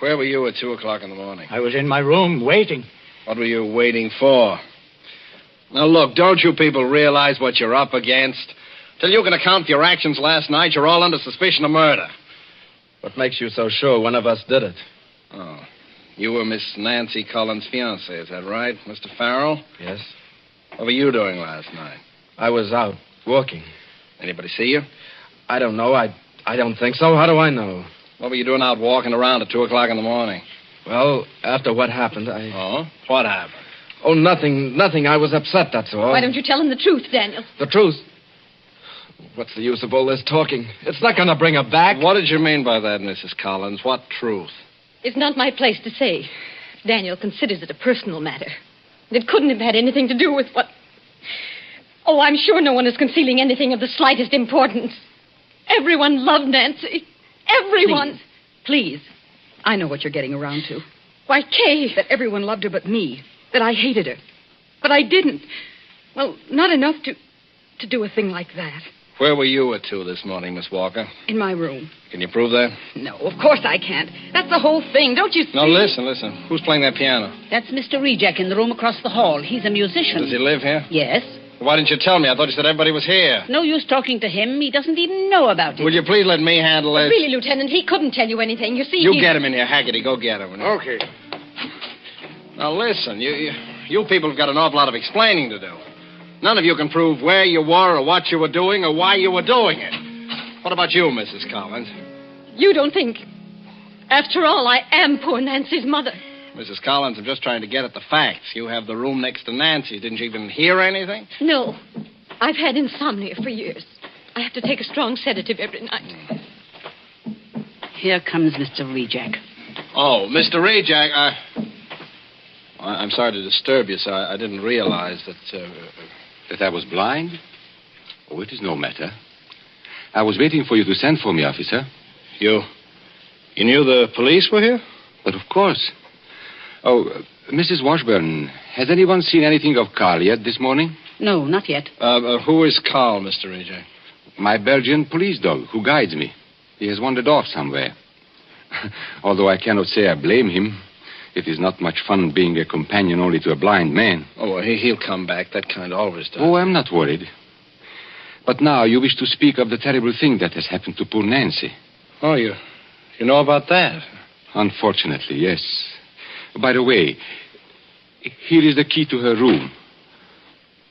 Where were you at 2 o'clock in the morning? I was in my room waiting. What were you waiting for? Now, look, don't you people realize what you're up against? Till you can account for your actions last night, you're all under suspicion of murder. What makes you so sure one of us did it? Oh. You were Miss Nancy Collins' fiancé, is that right, Mr. Farrell? Yes. What were you doing last night? I was out, walking. Anybody see you? I don't know. I don't think so. How do I know? What were you doing out walking around at 2 o'clock in the morning? Well, after what happened, Oh? What happened? Oh, nothing. I was upset, that's all. Why don't you tell him the truth, Daniel? The truth? What's the use of all this talking? It's not going to bring her back. What did you mean by that, Mrs. Collins? What truth? It's not my place to say. Daniel considers it a personal matter. It couldn't have had anything to do with what... Oh, I'm sure no one is concealing anything of the slightest importance. Everyone loved Nancy. Everyone. Please. I know what you're getting around to. Why, Kay. That everyone loved her but me. That I hated her. But I didn't. Well, not enough to do a thing like that. Where were you at 2 this morning, Miss Walker? In my room. Can you prove that? No, of course I can't. That's the whole thing. Don't you see? No, listen. Who's playing that piano? That's Mr. Reject in the room across the hall. He's a musician. Does he live here? Yes. Why didn't you tell me? I thought you said everybody was here. No use talking to him. He doesn't even know about it. Will you please let me handle this? Really, Lieutenant, he couldn't tell you anything. You see, You get him in here, Haggerty. Go get him. Okay. Now, listen. You people have got an awful lot of explaining to do. None of you can prove where you were or what you were doing or why you were doing it. What about you, Mrs. Collins? You don't think... After all, I am poor Nancy's mother. Mrs. Collins, I'm just trying to get at the facts. You have the room next to Nancy's. Didn't you even hear anything? No. I've had insomnia for years. I have to take a strong sedative every night. Here comes Mr. Reject. Oh, Mr. Reject, I'm sorry to disturb you, sir. I didn't realize that... That I was blind? Oh, it is no matter. I was waiting for you to send for me, officer. You knew the police were here? But of course. Oh, Mrs. Washburn, has anyone seen anything of Carl yet this morning? No, not yet. Who is Carl, Mr. Reject? My Belgian police dog, who guides me. He has wandered off somewhere. Although I cannot say I blame him. It is not much fun being a companion only to a blind man. Oh, well, he'll come back. That kind always does. Oh, I'm not worried. But now you wish to speak of the terrible thing that has happened to poor Nancy. Oh, you know about that? Unfortunately, yes. By the way, here is the key to her room.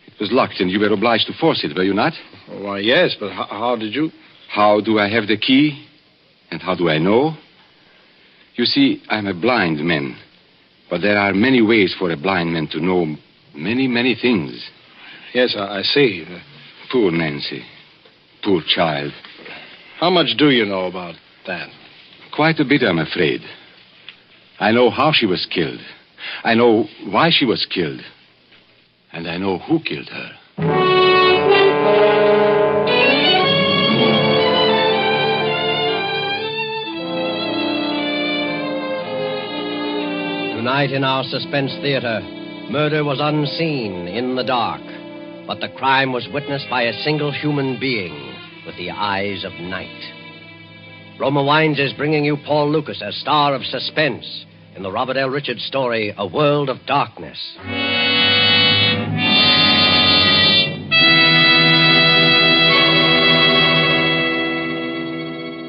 It was locked and you were obliged to force it, were you not? Why, yes, but how did you... How do I have the key? And how do I know? You see, I'm a blind man. But there are many ways for a blind man to know many, many things. Yes, I see. Poor Nancy. Poor child. How much do you know about that? Quite a bit, I'm afraid. I know how she was killed. I know why she was killed. And I know who killed her. Tonight in our suspense theater, murder was unseen in the dark, but the crime was witnessed by a single human being with the eyes of night. Roma Wines is bringing you Paul Lucas as star of Suspense in the Robert L. Richards story, A World of Darkness.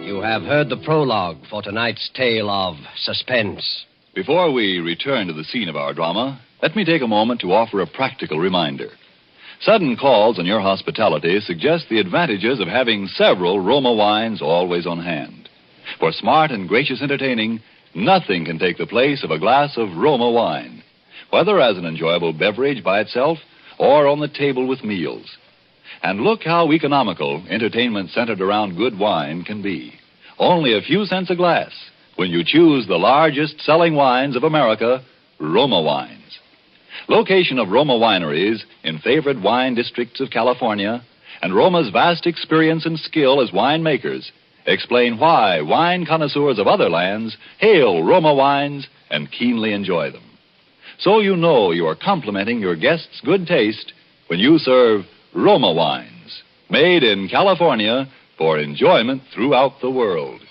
You have heard the prologue for tonight's tale of Suspense. Before we return to the scene of our drama, let me take a moment to offer a practical reminder. Sudden calls on your hospitality suggest the advantages of having several Roma wines always on hand. For smart and gracious entertaining, nothing can take the place of a glass of Roma wine, whether as an enjoyable beverage by itself or on the table with meals. And look how economical entertainment centered around good wine can be. Only a few cents a glass when you choose the largest selling wines of America, Roma Wines. Location of Roma wineries in favored wine districts of California and Roma's vast experience and skill as winemakers explain why wine connoisseurs of other lands hail Roma wines and keenly enjoy them. So you know you are complimenting your guests' good taste when you serve Roma wines, made in California for enjoyment throughout the world.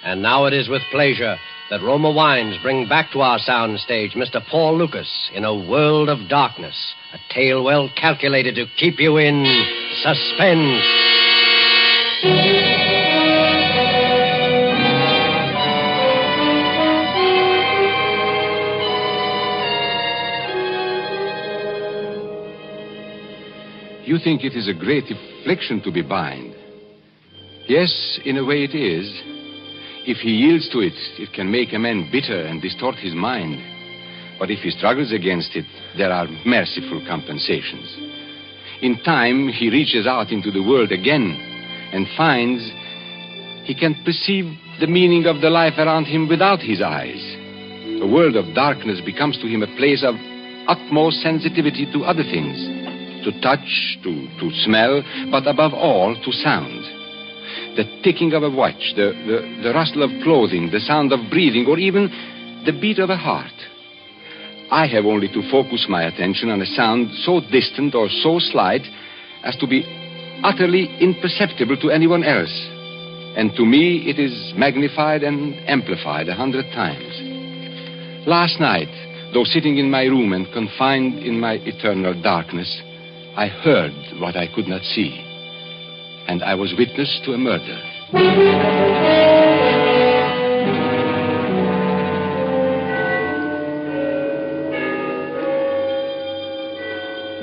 And now it is with pleasure that Roma Wines bring back to our soundstage Mr. Paul Lucas in A World of Darkness, a tale well calculated to keep you in suspense. You think it is a great affliction to be blind. Yes, in a way it is. If he yields to it, it can make a man bitter and distort his mind. But if he struggles against it, there are merciful compensations. In time, he reaches out into the world again and finds he can perceive the meaning of the life around him without his eyes. A world of darkness becomes to him a place of utmost sensitivity to other things, to touch, to smell, but above all, to sound. The ticking of a watch, the rustle of clothing, the sound of breathing, or even the beat of a heart. I have only to focus my attention on a sound so distant or so slight as to be utterly imperceptible to anyone else. And to me, it is magnified and amplified 100 times. Last night, though sitting in my room and confined in my eternal darkness, I heard what I could not see. And I was witness to a murder.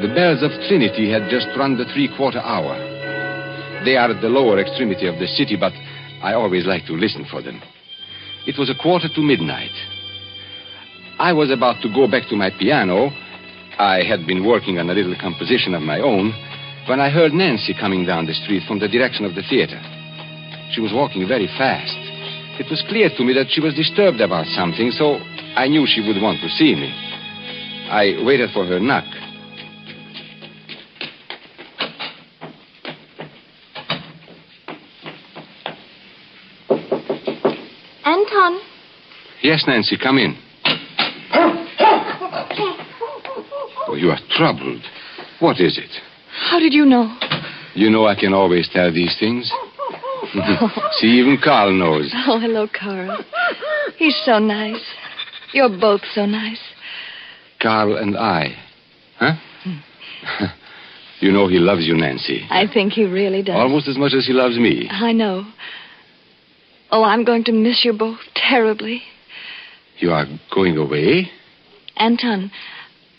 The bells of Trinity had just rung the 3/4 hour. They are at the lower extremity of the city, but I always like to listen for them. It was 1:45 midnight. I was about to go back to my piano. I had been working on a little composition of my own when I heard Nancy coming down the street from the direction of the theater. She was walking very fast. It was clear to me that she was disturbed about something, so I knew she would want to see me. I waited for her knock. Anton. Yes, Nancy, come in. Oh, you are troubled. What is it? How did you know? You know I can always tell these things. See, even Carl knows. Oh, hello, Carl. He's so nice. You're both so nice. Carl and I. Huh? You know he loves you, Nancy. I think he really does. Almost as much as he loves me. I know. Oh, I'm going to miss you both terribly. You are going away? Anton,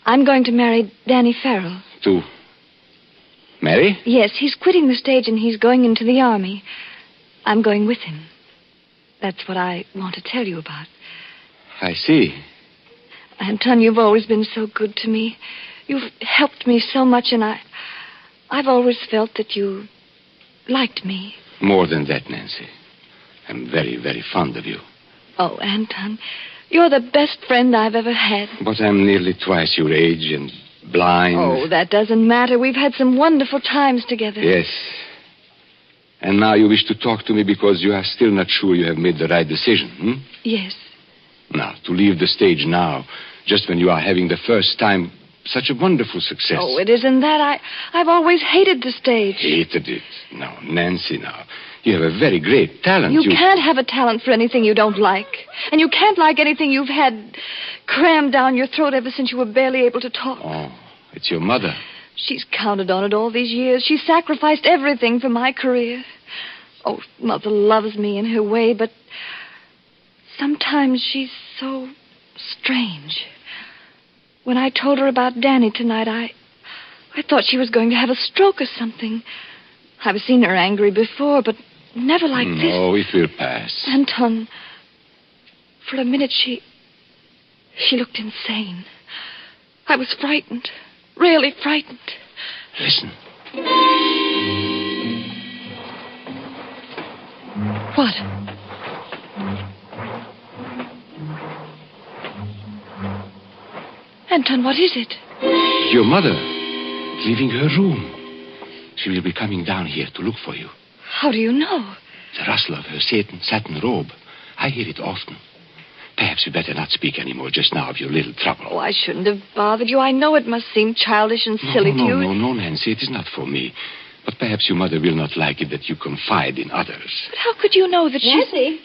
I'm going to marry Danny Farrell. To marry? Yes, he's quitting the stage and he's going into the army. I'm going with him. That's what I want to tell you about. I see. Anton, you've always been so good to me. You've helped me so much, and I've always felt that you liked me. More than that, Nancy. I'm very, very fond of you. Oh, Anton, you're the best friend I've ever had. But I'm nearly twice your age and blind. Oh, that doesn't matter. We've had some wonderful times together. Yes. And now you wish to talk to me because you are still not sure you have made the right decision, hmm? Yes. Now, to leave the stage now, just when you are having the first time such a wonderful success. Oh, it isn't that. I've always hated the stage. Hated it? No, Nancy, now. You have a very great talent. You can't have a talent for anything you don't like. And you can't like anything you've had crammed down your throat ever since you were barely able to talk. Oh, it's your mother. She's counted on it all these years. She sacrificed everything for my career. Oh, Mother loves me in her way, but sometimes she's so strange. When I told her about Danny tonight, I thought she was going to have a stroke or something. I've seen her angry before, but never like this. Oh, it will pass. Anton, for a minute she looked insane. I was frightened, really frightened. Listen. What? Anton, what is it? Your mother, leaving her room. She will be coming down here to look for you. How do you know? The rustle of her satin robe. I hear it often. Perhaps you better not speak anymore just now of your little trouble. Oh, I shouldn't have bothered you. I know it must seem childish and silly to you. No, Nancy. It is not for me. But perhaps your mother will not like it that you confide in others. But how could you know that Nancy?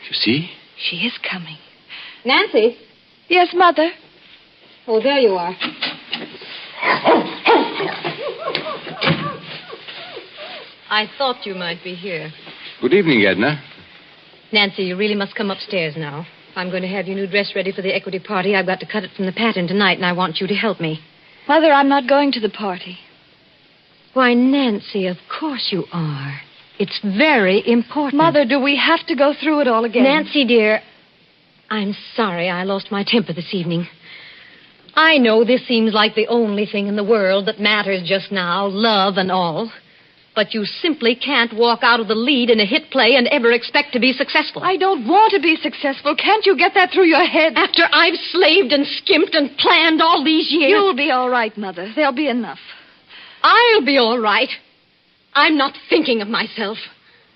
You see? She is coming. Nancy? Yes, Mother? Oh, there you are. I thought you might be here. Good evening, Edna. Nancy, you really must come upstairs now. I'm going to have your new dress ready for the equity party. I've got to cut it from the pattern tonight, and I want you to help me. Mother, I'm not going to the party. Why, Nancy, of course you are. It's very important. Mother, do we have to go through it all again? Nancy, dear, I'm sorry I lost my temper this evening. I know this seems like the only thing in the world that matters just now, love and all. But you simply can't walk out of the lead in a hit play and ever expect to be successful. I don't want to be successful. Can't you get that through your head? After I've slaved and skimped and planned all these years. You'll be all right, Mother. There'll be enough. I'll be all right. I'm not thinking of myself.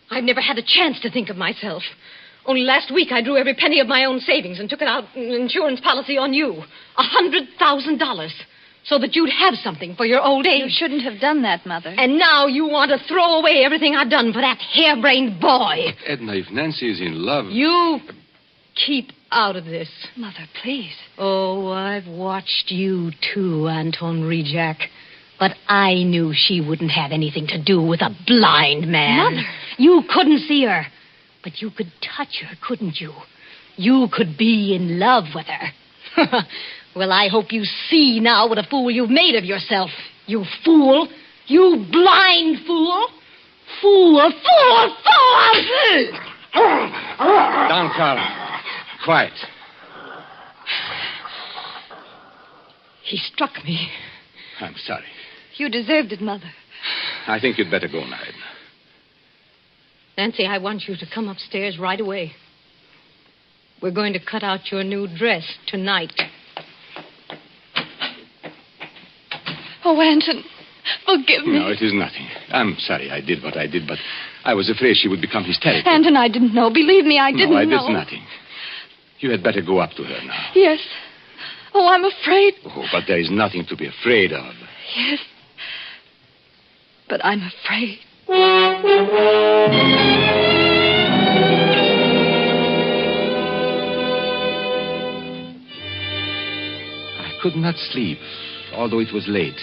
I've never had a chance to think of myself. Only last week I drew every penny of my own savings and took it out in an insurance policy on you. $100,000. So that you'd have something for your old age. You shouldn't have done that, Mother. And now you want to throw away everything I've done for that harebrained boy. Edna, if Nancy is in love... You keep out of this. Mother, please. Oh, I've watched you too, Anton Rejak. But I knew she wouldn't have anything to do with a blind man. Mother. You couldn't see her. But you could touch her, couldn't you? You could be in love with her. Well, I hope you see now what a fool you've made of yourself. You fool. You blind fool. Fool. Down, Carl. Quiet. He struck me. I'm sorry. You deserved it, Mother. I think you'd better go now, Edna. Nancy, I want you to come upstairs right away. We're going to cut out your new dress tonight. Oh, Anton, forgive me. No, it is nothing. I'm sorry I did what I did, but I was afraid she would become hysterical. Anton, I didn't know. Believe me, I didn't know. No, I did nothing. You had better go up to her now. Yes. Oh, I'm afraid. Oh, but there is nothing to be afraid of. Yes. But I'm afraid. I could not sleep, although it was late.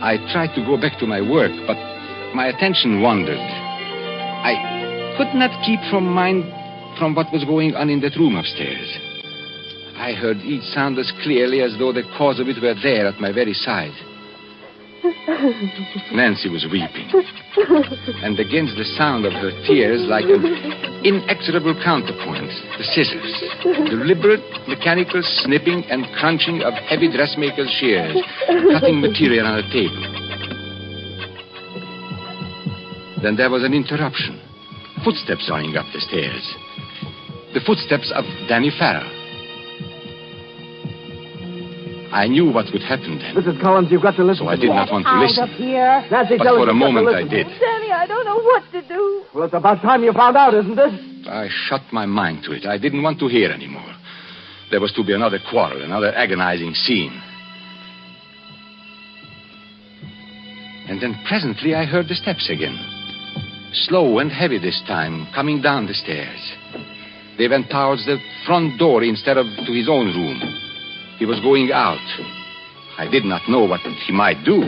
I tried to go back to my work, but my attention wandered. I could not keep mind from what was going on in that room upstairs. I heard each sound as clearly as though the cause of it were there at my very side. Nancy was weeping, and against the sound of her tears, like an inexorable counterpoint, the scissors, deliberate mechanical snipping and crunching of heavy dressmaker's shears, cutting material on a table. Then there was an interruption. Footsteps running up the stairs. The footsteps of Danny Farrell. I knew what would happen then. Mrs. Collins, you've got to listen. So I did not want to listen. Here. Nancy, but for a moment I did. Danny, I don't know what to do. Well, it's about time you found out, isn't it? I shut my mind to it. I didn't want to hear anymore. There was to be another quarrel, another agonizing scene. And then presently I heard the steps again. Slow and heavy this time, coming down the stairs. They went towards the front door instead of to his own room. He was going out. I did not know what he might do.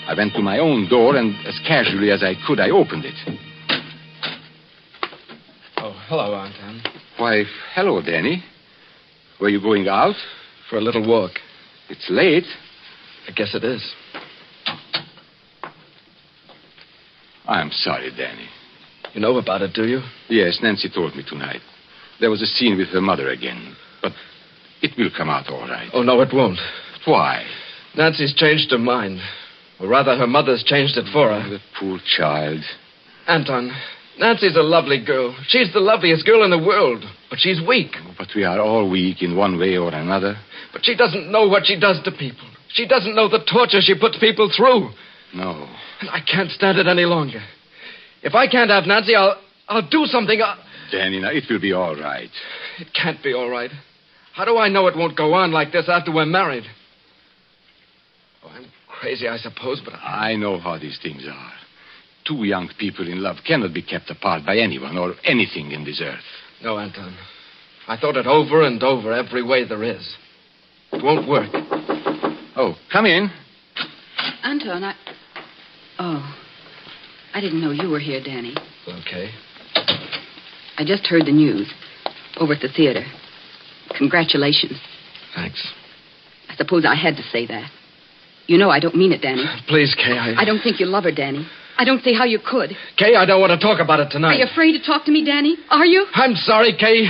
I went to my own door, and as casually as I could, I opened it. Oh, hello, Anton. Why, hello, Danny. Were you going out? For a little walk. It's late. I guess it is. I'm sorry, Danny. You know about it, do you? Yes, Nancy told me tonight. There was a scene with her mother again, but it will come out all right. Oh, no, it won't. Why? Nancy's changed her mind. Or rather, her mother's changed it for her. The poor child. Anton, Nancy's a lovely girl. She's the loveliest girl in the world. But she's weak. Oh, but we are all weak in one way or another. But she doesn't know what she does to people. She doesn't know the torture she puts people through. No. And I can't stand it any longer. If I can't have Nancy, I'll do something. Danny, now, it will be all right. It can't be all right. How do I know it won't go on like this after we're married? Oh, I'm crazy, I suppose, but I know how these things are. Two young people in love cannot be kept apart by anyone or anything in this earth. No, Anton. I thought it over and over every way there is. It won't work. Oh, come in. Anton, I didn't know you were here, Danny. Okay. I just heard the news over at the theater. Congratulations. Thanks. I suppose I had to say that. You know I don't mean it, Danny. Please, Kay, I don't think you love her, Danny. I don't see how you could. Kay, I don't want to talk about it tonight. Are you afraid to talk to me, Danny? Are you? I'm sorry, Kay.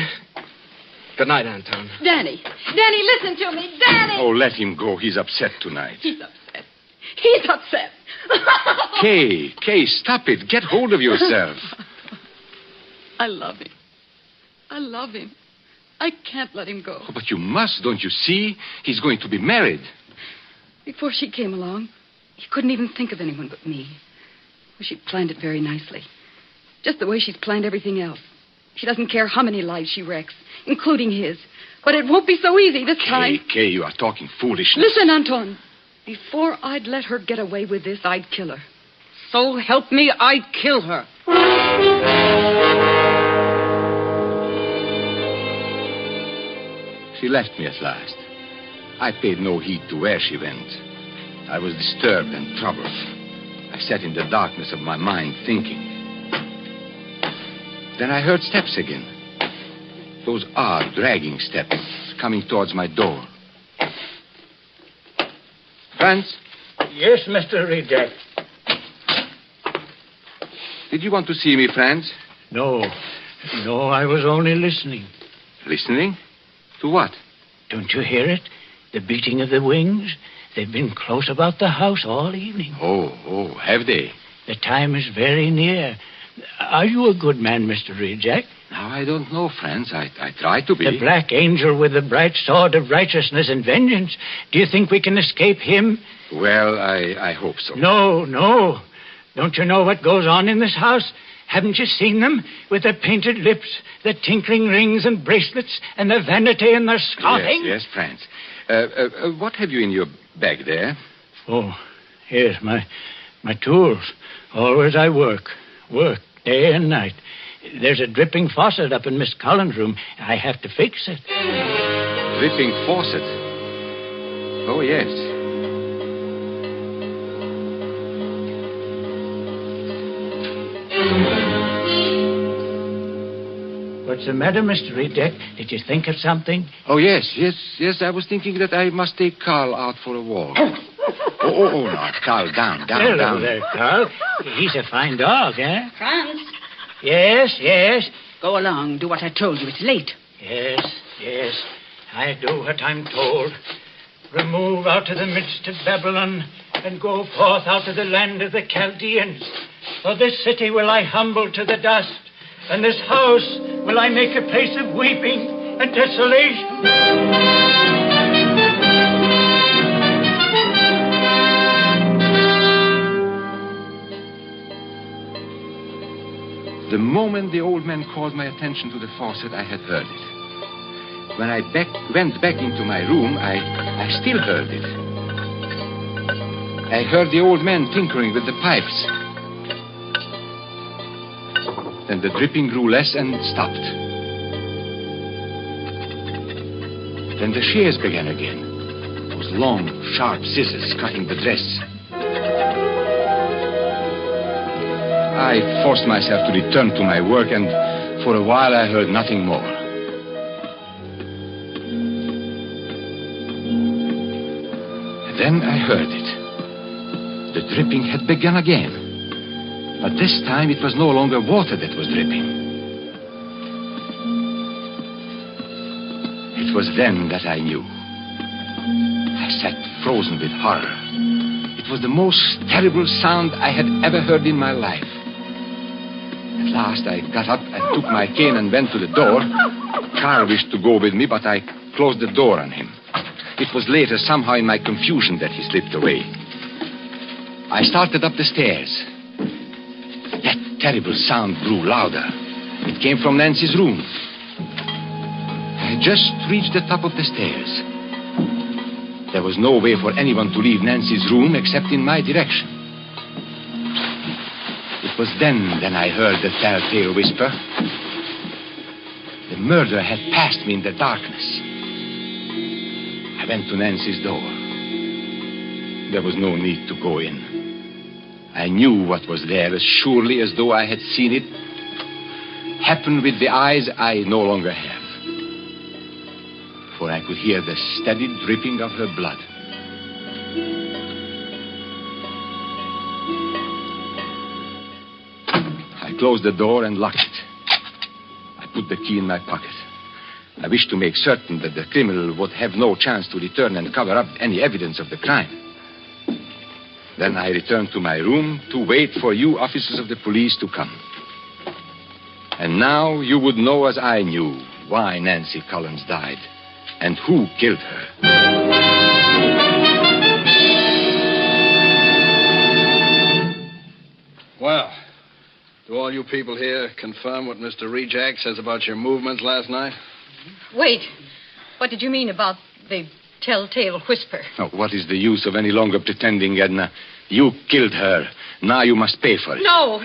Good night, Anton. Danny. Danny, listen to me. Danny! Oh, let him go. He's upset tonight. He's upset. He's upset. Kay, stop it. Get hold of yourself. I love him. I love him. I can't let him go. Oh, but you must, don't you see? He's going to be married. Before she came along, he couldn't even think of anyone but me. Well, she planned it very nicely. Just the way she's planned everything else. She doesn't care how many lives she wrecks, including his. But it won't be so easy this time. Kay, you are talking foolishness. Listen, Anton. Before I'd let her get away with this, I'd kill her. So help me, I'd kill her. She left me at last. I paid no heed to where she went. I was disturbed and troubled. I sat in the darkness of my mind thinking. Then I heard steps again. Those odd, dragging steps coming towards my door. Franz? Yes, Mr. Reject. Did you want to see me, Franz? No, I was only listening. Listening? To what? Don't you hear it? The beating of the wings? They've been close about the house all evening. Oh, have they? The time is very near. Are you a good man, Mr. Reject? Now, I don't know, Franz. I try to be. The black angel with the bright sword of righteousness and vengeance. Do you think we can escape him? Well, I hope so. No. Don't you know what goes on in this house? Haven't you seen them? With their painted lips, the tinkling rings and bracelets, and the vanity and their scoffing? Yes, Franz. What have you in your bag there? Oh, yes, my tools. Always I work day and night. There's a dripping faucet up in Miss Collins' room. I have to fix it. Dripping faucet? Oh, yes. What's the matter, Mr. Reject? Did you think of something? Oh, yes. I was thinking that I must take Carl out for a walk. No, Carl, down. Hello there, Carl. He's a fine dog, eh? Franz. Yes. Go along. Do what I told you. It's late. Yes. I do what I'm told. Remove out of the midst of Babylon and go forth out of the land of the Chaldeans. For this city will I humble to the dust, and this house will I make a place of weeping and desolation. The moment the old man called my attention to the faucet, I had heard it. When I went back into my room, I still heard it. I heard the old man tinkering with the pipes. Then the dripping grew less and stopped. Then the shears began again. Those long, sharp scissors cutting the dress. I forced myself to return to my work, and for a while I heard nothing more. Then I heard it. The dripping had begun again. But this time it was no longer water that was dripping. It was then that I knew. I sat frozen with horror. It was the most terrible sound I had ever heard in my life. At last I got up and took my cane and went to the door. Carl wished to go with me, but I closed the door on him. It was later, somehow in my confusion, that he slipped away. I started up the stairs. That terrible sound grew louder. It came from Nancy's room. I had just reached the top of the stairs. There was no way for anyone to leave Nancy's room except in my direction. It was then I heard the telltale whisper. The murderer had passed me in the darkness. I went to Nancy's door. There was no need to go in. I knew what was there as surely as though I had seen it happen with the eyes I no longer have. For I could hear the steady dripping of her blood. I closed the door and locked it. I put the key in my pocket. I wished to make certain that the criminal would have no chance to return and cover up any evidence of the crime. Then I returned to my room to wait for you officers of the police to come. And now you would know, as I knew, why Nancy Collins died and who killed her. Well, do all all you people here confirm what Mr. Rejack says about your movements last night? Wait. What did you mean about the telltale whisper? Oh, what is the use of any longer pretending, Edna? You killed her. Now you must pay for it. No.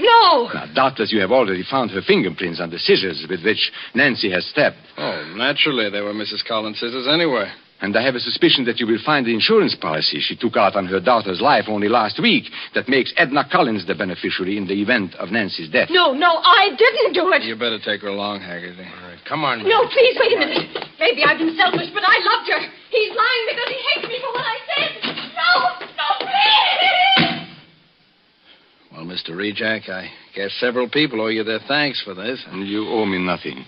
Now, doubtless you have already found her fingerprints on the scissors with which Nancy has stabbed. Oh, naturally they were Mrs. Collins' scissors anyway. And I have a suspicion that you will find the insurance policy she took out on her daughter's life only last week that makes Edna Collins the beneficiary in the event of Nancy's death. No, I didn't do it. You better take her along, Haggerty. All right, come on. No, please, wait a minute. Maybe I've been selfish, but I loved her. He's lying because he hates me for what I said. No, please! Well, Mr. Rejack, I guess several people owe you their thanks for this. And you owe me nothing.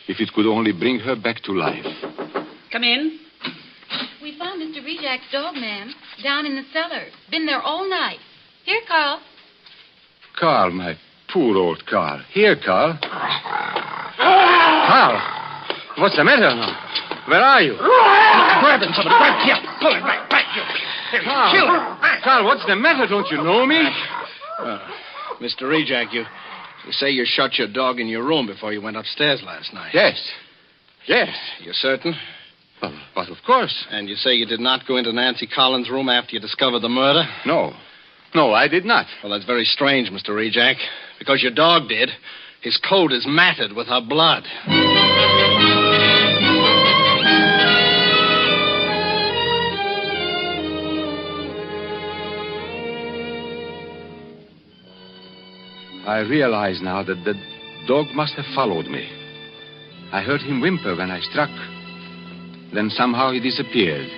If it could only bring her back to life. Come in. We found Mr. Rejack's dog, ma'am, down in the cellar. Been there all night. Here, Carl. Carl, my poor old Carl. Here, Carl. Carl, what's the matter now? Where are you? Grab him, somebody. Grab him. Pull him back. Carl, what's the matter? Don't you know me? Mr. Rejack, you say you shut your dog in your room before you went upstairs last night. Yes. You're certain? Well, but of course. And you say you did not go into Nancy Collins' room after you discovered the murder? No, I did not. Well, that's very strange, Mr. Rejack, because your dog did. His coat is matted with her blood. I realize now that the dog must have followed me. I heard him whimper when I struck. Then somehow he disappeared.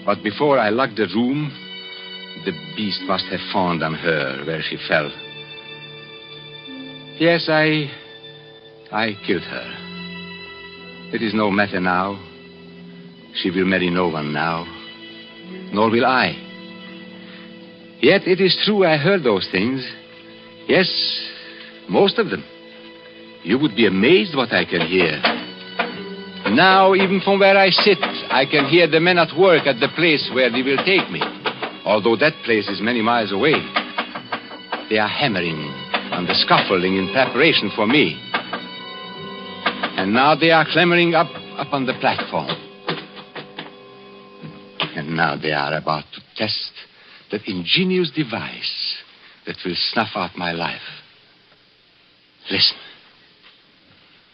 But before I locked the room, the beast must have fawned on her where she fell. Yes, I killed her. It is no matter now. She will marry no one now. Nor will I. Yet it is true I heard those things. Yes, most of them. You would be amazed what I can hear. Now, even from where I sit, I can hear the men at work at the place where they will take me, although that place is many miles away. They are hammering on the scaffolding in preparation for me. And now they are clambering up on the platform. And now they are about to test that ingenious device that will snuff out my life. Listen.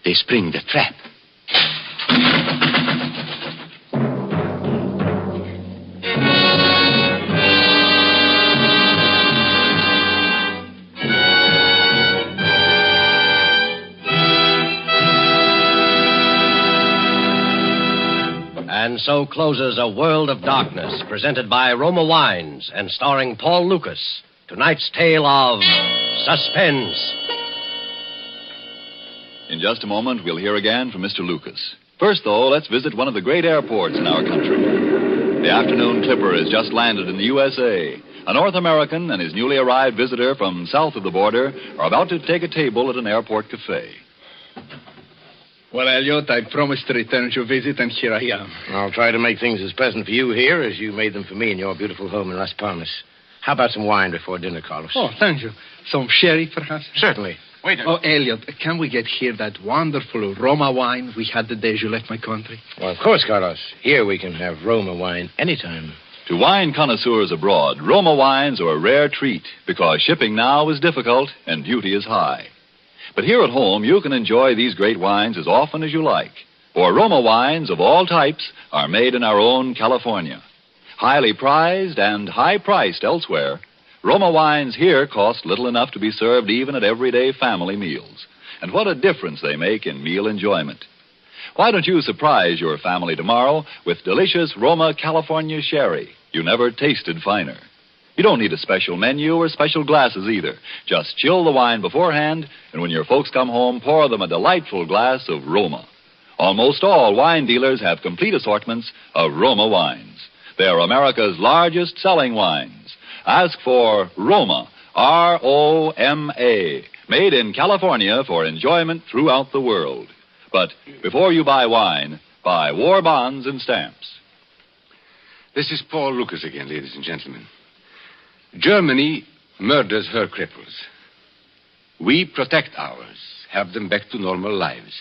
They spring the trap. And so closes A World of Darkness, presented by Roma Wines and starring Paul Lucas. Tonight's tale of Suspense. In just a moment, we'll hear again from Mr. Lucas. First, though, let's visit one of the great airports in our country. The afternoon clipper has just landed in the USA. A North American and his newly arrived visitor from south of the border are about to take a table at an airport cafe. Well, Elliot, I promised to return your visit, and here I am. I'll try to make things as pleasant for you here as you made them for me in your beautiful home in Las Palmas. How about some wine before dinner, Carlos? Oh, thank you. Some sherry, perhaps? Certainly. Wait a Oh, Elliot, can we get here that wonderful Roma wine we had the day you left my country? Well, of course, Carlos. Here we can have Roma wine anytime. To wine connoisseurs abroad, Roma wines are a rare treat because shipping now is difficult and duty is high. But here at home, you can enjoy these great wines as often as you like. For Roma wines of all types are made in our own California. Highly prized and high-priced elsewhere, Roma wines here cost little enough to be served even at everyday family meals. And what a difference they make in meal enjoyment. Why don't you surprise your family tomorrow with delicious Roma California sherry? You never tasted finer. You don't need a special menu or special glasses either. Just chill the wine beforehand, and when your folks come home, pour them a delightful glass of Roma. Almost all wine dealers have complete assortments of Roma wines. They are America's largest selling wines. Ask for Roma, R-O-M-A, made in California for enjoyment throughout the world. But before you buy wine, buy war bonds and stamps. This is Paul Lucas again, ladies and gentlemen. Germany murders her cripples. We protect ours, have them back to normal lives.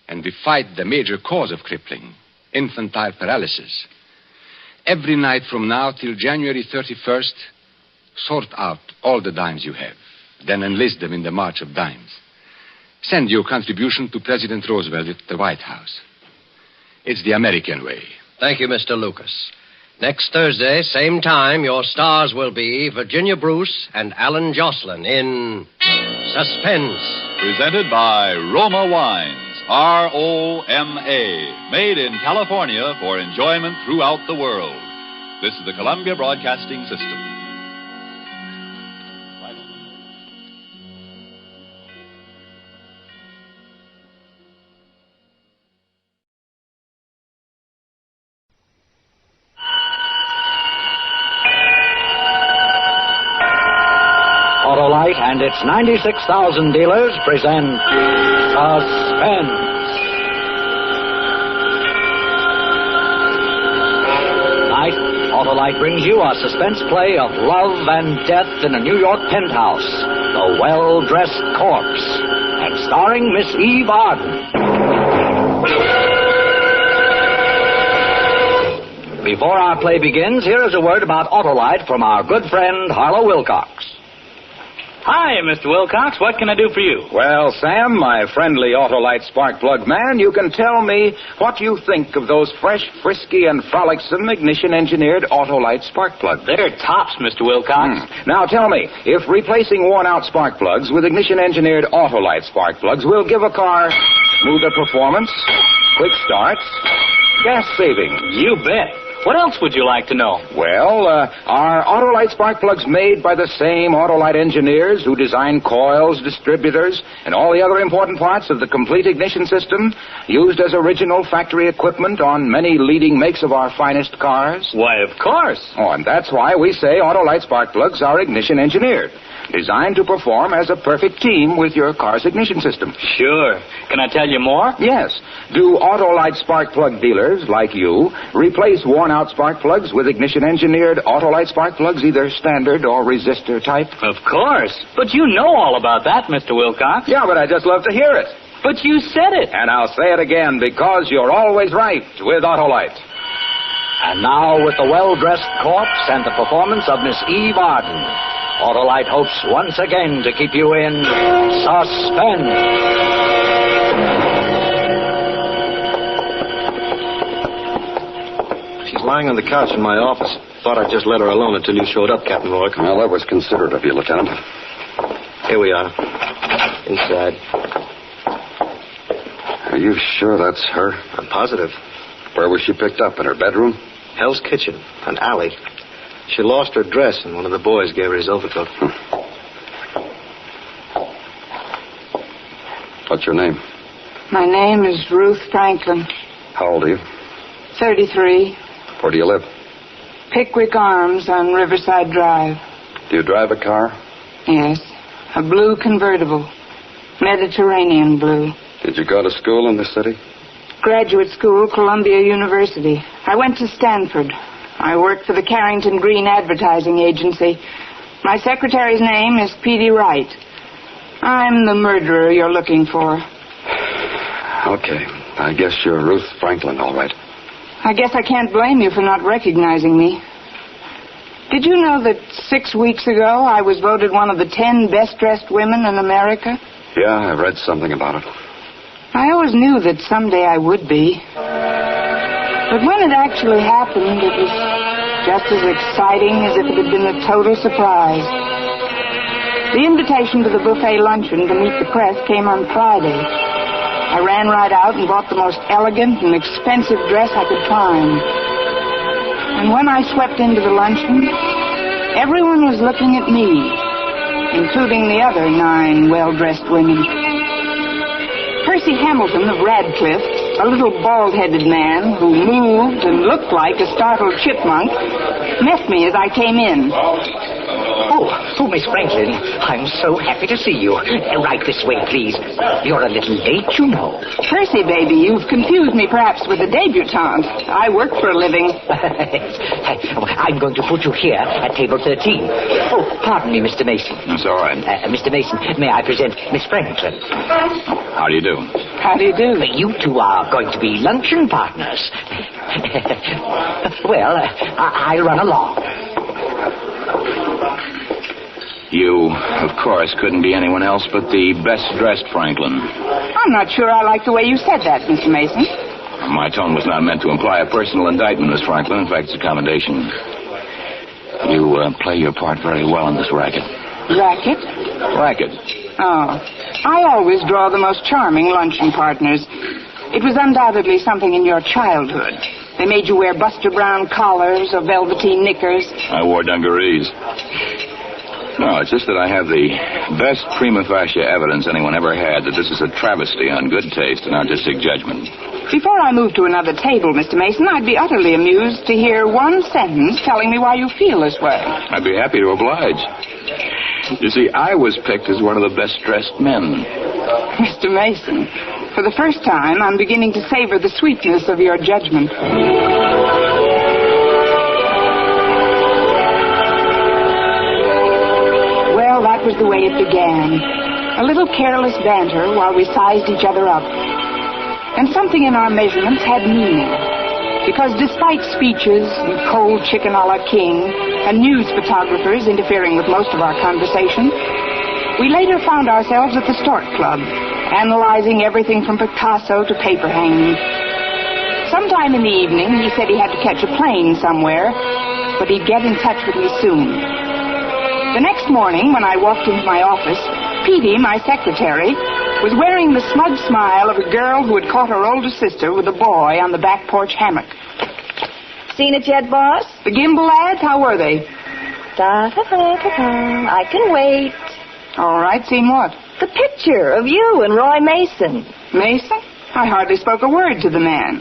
And we fight the major cause of crippling, infantile paralysis. Every night from now till January 31st, sort out all the dimes you have. Then enlist them in the March of Dimes. Send your contribution to President Roosevelt at the White House. It's the American way. Thank you, Mr. Lucas. Next Thursday, same time, your stars will be Virginia Bruce and Alan Jocelyn in Suspense. Presented by Roma Wines, ROMA, made in California for enjoyment throughout the world. This is the Columbia Broadcasting System. Autolite and its 96,000 dealers present Suspense. Tonight, Autolite brings you a suspense play of love and death in a New York penthouse, The Well-Dressed Corpse, and starring Miss Eve Arden. Before our play begins, here is a word about Autolite from our good friend Harlow Wilcox. Hi, Mr. Wilcox. What can I do for you? Well, Sam, my friendly Autolite spark plug man, you can tell me what you think of those fresh, frisky, and frolicsome ignition-engineered Autolite spark plugs. They're tops, Mr. Wilcox. Now, tell me, if replacing worn-out spark plugs with ignition-engineered Autolite spark plugs will give a car smoother performance, quick starts, gas saving. You bet. What else would you like to know? Well, are Autolite spark plugs made by the same Autolite engineers who design coils, distributors, and all the other important parts of the complete ignition system used as original factory equipment on many leading makes of our finest cars? Why, of course. Oh, and that's why we say Autolite spark plugs are ignition engineered, designed to perform as a perfect team with your car's ignition system. Sure. Can I tell you more? Yes. Do Autolite spark plug dealers, like you, replace worn-out spark plugs with ignition-engineered Autolite spark plugs, either standard or resistor type? Of course. But you know all about that, Mr. Wilcox. Yeah, but I just love to hear it. But you said it. And I'll say it again, because you're always right with Autolite. And now, with The Well-Dressed Corpse and the performance of Miss Eve Arden, Autolite hopes once again to keep you in suspense. She's lying on the couch in my office. Thought I'd just let her alone until you showed up, Captain Rourke. Well, that was considerate of you, Lieutenant. Here we are. Inside. Are you sure that's her? I'm positive. Where was she picked up? In her bedroom? Hell's Kitchen, an alley. She lost her dress, and one of the boys gave her his overcoat. What's your name? My name is Ruth Franklin. How old are you? 33. Where do you live? Pickwick Arms on Riverside Drive. Do you drive a car? Yes. A blue convertible. Mediterranean blue. Did you go to school in the city? Graduate school, Columbia University. I went to Stanford. I worked for the Carrington Green Advertising Agency. My secretary's name is Petey Wright. I'm the murderer you're looking for. Okay. I guess you're Ruth Franklin, all right. I guess I can't blame you for not recognizing me. Did you know that 6 weeks ago I was voted one of the 10 best-dressed women in America? Yeah, I've read something about it. I always knew that someday I would be. But when it actually happened, it was just as exciting as if it had been a total surprise. The invitation to the buffet luncheon to meet the press came on Friday. I ran right out and bought the most elegant and expensive dress I could find. And when I swept into the luncheon, everyone was looking at me, including the other 9 well-dressed women. Percy Hamilton of Radcliffe, a little bald-headed man who moved and looked like a startled chipmunk, met me as I came in. Miss Franklin, I'm so happy to see you. Right this way, please. You're a little late, you know. Percy, baby, you've confused me perhaps with a debutante. I work for a living. I'm going to put you here at table 13. Oh, pardon me, Mr. Mason. That's all right. Mr. Mason, may I present Miss Franklin? How do you do? How do you do? You two are going to be luncheon partners. Well, I'll run along. You, of course, couldn't be anyone else but the best-dressed Franklin. I'm not sure I like the way you said that, Mr. Mason. My tone was not meant to imply a personal indictment, Miss Franklin. In fact, it's a commendation. You play your part very well in this racket. Racket? Racket. Oh. I always draw the most charming luncheon partners. It was undoubtedly something in your childhood. They made you wear Buster Brown collars or velveteen knickers. I wore dungarees. No, it's just that I have the best prima facie evidence anyone ever had that this is a travesty on good taste and artistic judgment. Before I move to another table, Mr. Mason, I'd be utterly amused to hear one sentence telling me why you feel this way. I'd be happy to oblige. You see, I was picked as one of the best-dressed men. Mr. Mason, for the first time, I'm beginning to savor the sweetness of your judgment. Well, that was the way it began. A little careless banter while we sized each other up. And something in our measurements had meaning. Because despite speeches and cold chicken a la king and news photographers interfering with most of our conversation, we later found ourselves at the Stork Club, analyzing everything from Picasso to paper hanging. Sometime in the evening, he said he had to catch a plane somewhere, but he'd get in touch with me soon. The next morning, when I walked into my office, Petey, my secretary, was wearing the smug smile of a girl who had caught her older sister with a boy on the back porch hammock. Seen it yet, boss? The Gimbal ads? How were they? I can wait. All right, seen what? The picture of you and Roy Mason. Mason? I hardly spoke a word to the man.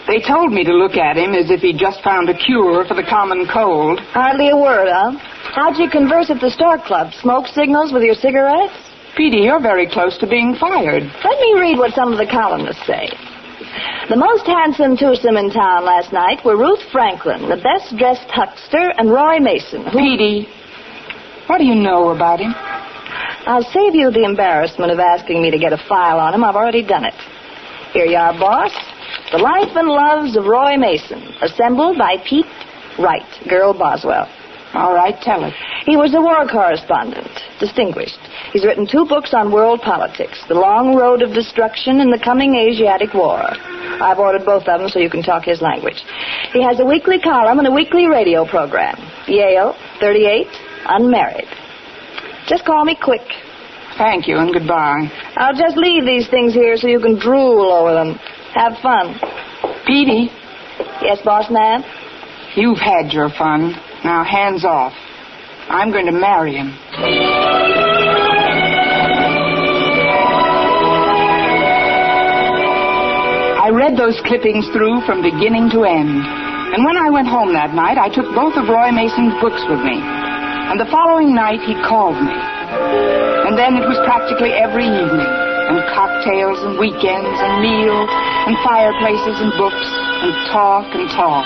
They told me to look at him as if he'd just found a cure for the common cold. Hardly a word, huh? How'd you converse at the Stork Club? Smoke signals with your cigarettes? Petey, you're very close to being fired. Let me read what some of the columnists say. The most handsome twosome in town last night were Ruth Franklin, the best-dressed huckster, and Roy Mason. Petey, what do you know about him? I'll save you the embarrassment of asking me to get a file on him. I've already done it. Here you are, boss. The Life and Loves of Roy Mason, assembled by Pete Wright, Girl Boswell. All right, tell it. He was a war correspondent, distinguished. He's written 2 books on world politics, The Long Road of Destruction and The Coming Asiatic War. I've ordered both of them so you can talk his language. He has a weekly column and a weekly radio program. Yale, 38, unmarried. Just call me quick. Thank you, and goodbye. I'll just leave these things here so you can drool over them. Have fun. Petey? Yes, boss man? You've had your fun. Now, hands off. I'm going to marry him. I read those clippings through from beginning to end. And when I went home that night, I took both of Roy Mason's books with me. And the following night, he called me. And then it was practically every evening. And cocktails and weekends and meals and fireplaces and books and talk and talk.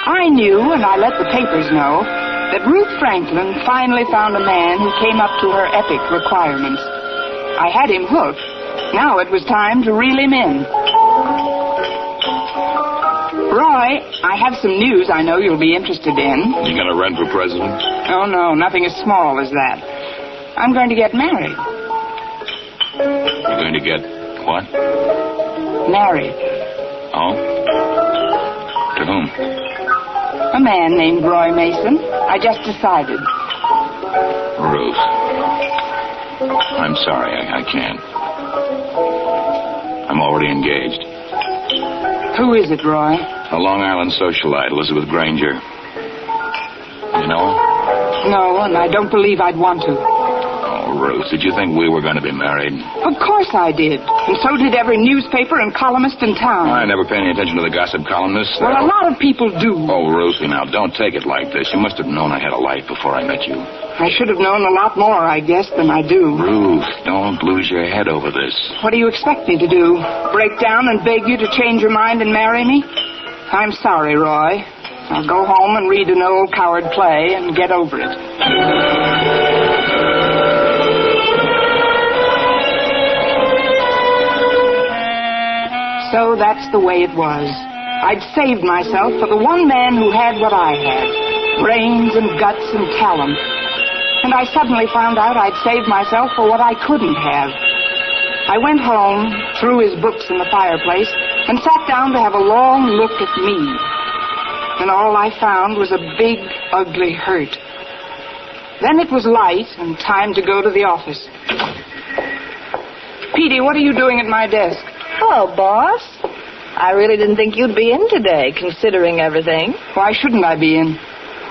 I knew, and I let the papers know, that Ruth Franklin finally found a man who came up to her epic requirements. I had him hooked. Now it was time to reel him in. Roy, I have some news I know you'll be interested in. You gonna run for president? Oh, no, nothing as small as that. I'm going to get married. You're going to get what? Married. Oh? To whom? A man named Roy Mason. I just decided. Ruth. I'm sorry, I can't. I'm already engaged. Who is it, Roy? A Long Island socialite, Elizabeth Granger. You know her? No, and I don't believe I'd want to. Oh, Ruth, did you think we were going to be married? Of course I did. And so did every newspaper and columnist in town. I never pay any attention to the gossip columnists. Well, a lot of people do. Oh, Ruthie, now, don't take it like this. You must have known I had a life before I met you. I should have known a lot more, I guess, than I do. Ruth, don't lose your head over this. What do you expect me to do? Break down and beg you to change your mind and marry me? I'm sorry, Roy. I'll go home and read an old coward play and get over it. So that's the way it was. I'd saved myself for the one man who had what I had. Brains and guts and talent. And I suddenly found out I'd saved myself for what I couldn't have. I went home, threw his books in the fireplace, and sat down to have a long look at me. And all I found was a big, ugly hurt. Then it was light and time to go to the office. Petey, what are you doing at my desk? Hello, boss. I really didn't think you'd be in today, considering everything. Why shouldn't I be in?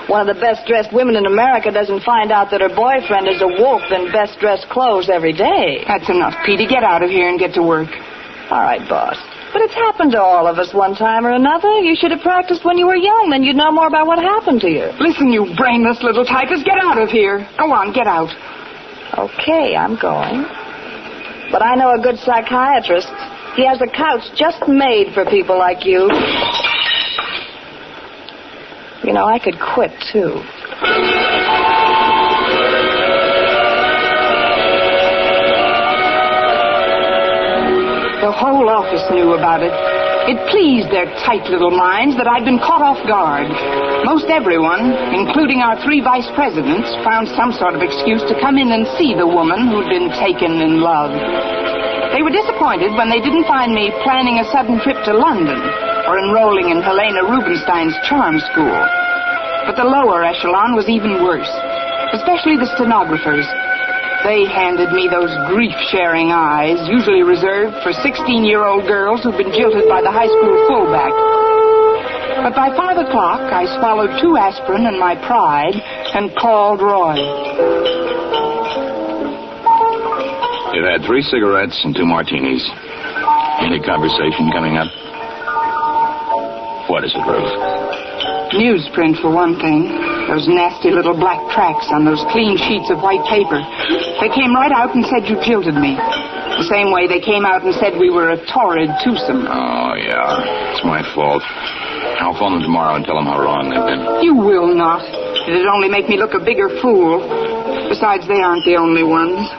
One of the best-dressed women in America doesn't find out that her boyfriend is a wolf in best-dressed clothes every day. That's enough, Petey. Get out of here and get to work. All right, boss. But it's happened to all of us one time or another. You should have practiced when you were young, then you'd know more about what happened to you. Listen, you brainless little typist, get out of here. Go on, get out. Okay, I'm going. But I know a good psychiatrist. He has a couch just made for people like you. You know, I could quit, too. The whole office knew about it. It pleased their tight little minds that I'd been caught off guard. Most everyone, including our 3 vice presidents, found some sort of excuse to come in and see the woman who'd been taken in love. They were disappointed when they didn't find me planning a sudden trip to London or enrolling in Helena Rubinstein's charm school. But the lower echelon was even worse, especially the stenographers. They handed me those grief-sharing eyes, usually reserved for 16-year-old girls who've been jilted by the high school fullback. But by 5 o'clock, I swallowed 2 aspirin and my pride and called Roy. You've had 3 cigarettes and 2 martinis. Any conversation coming up? What is it, Ruth? Newsprint, for one thing. Those nasty little black tracks on those clean sheets of white paper. They came right out and said you jilted me. The same way they came out and said we were a torrid twosome. Oh, yeah. It's my fault. I'll phone them tomorrow and tell them how wrong they've been. You will not. It'd only make me look a bigger fool. Besides, they aren't the only ones.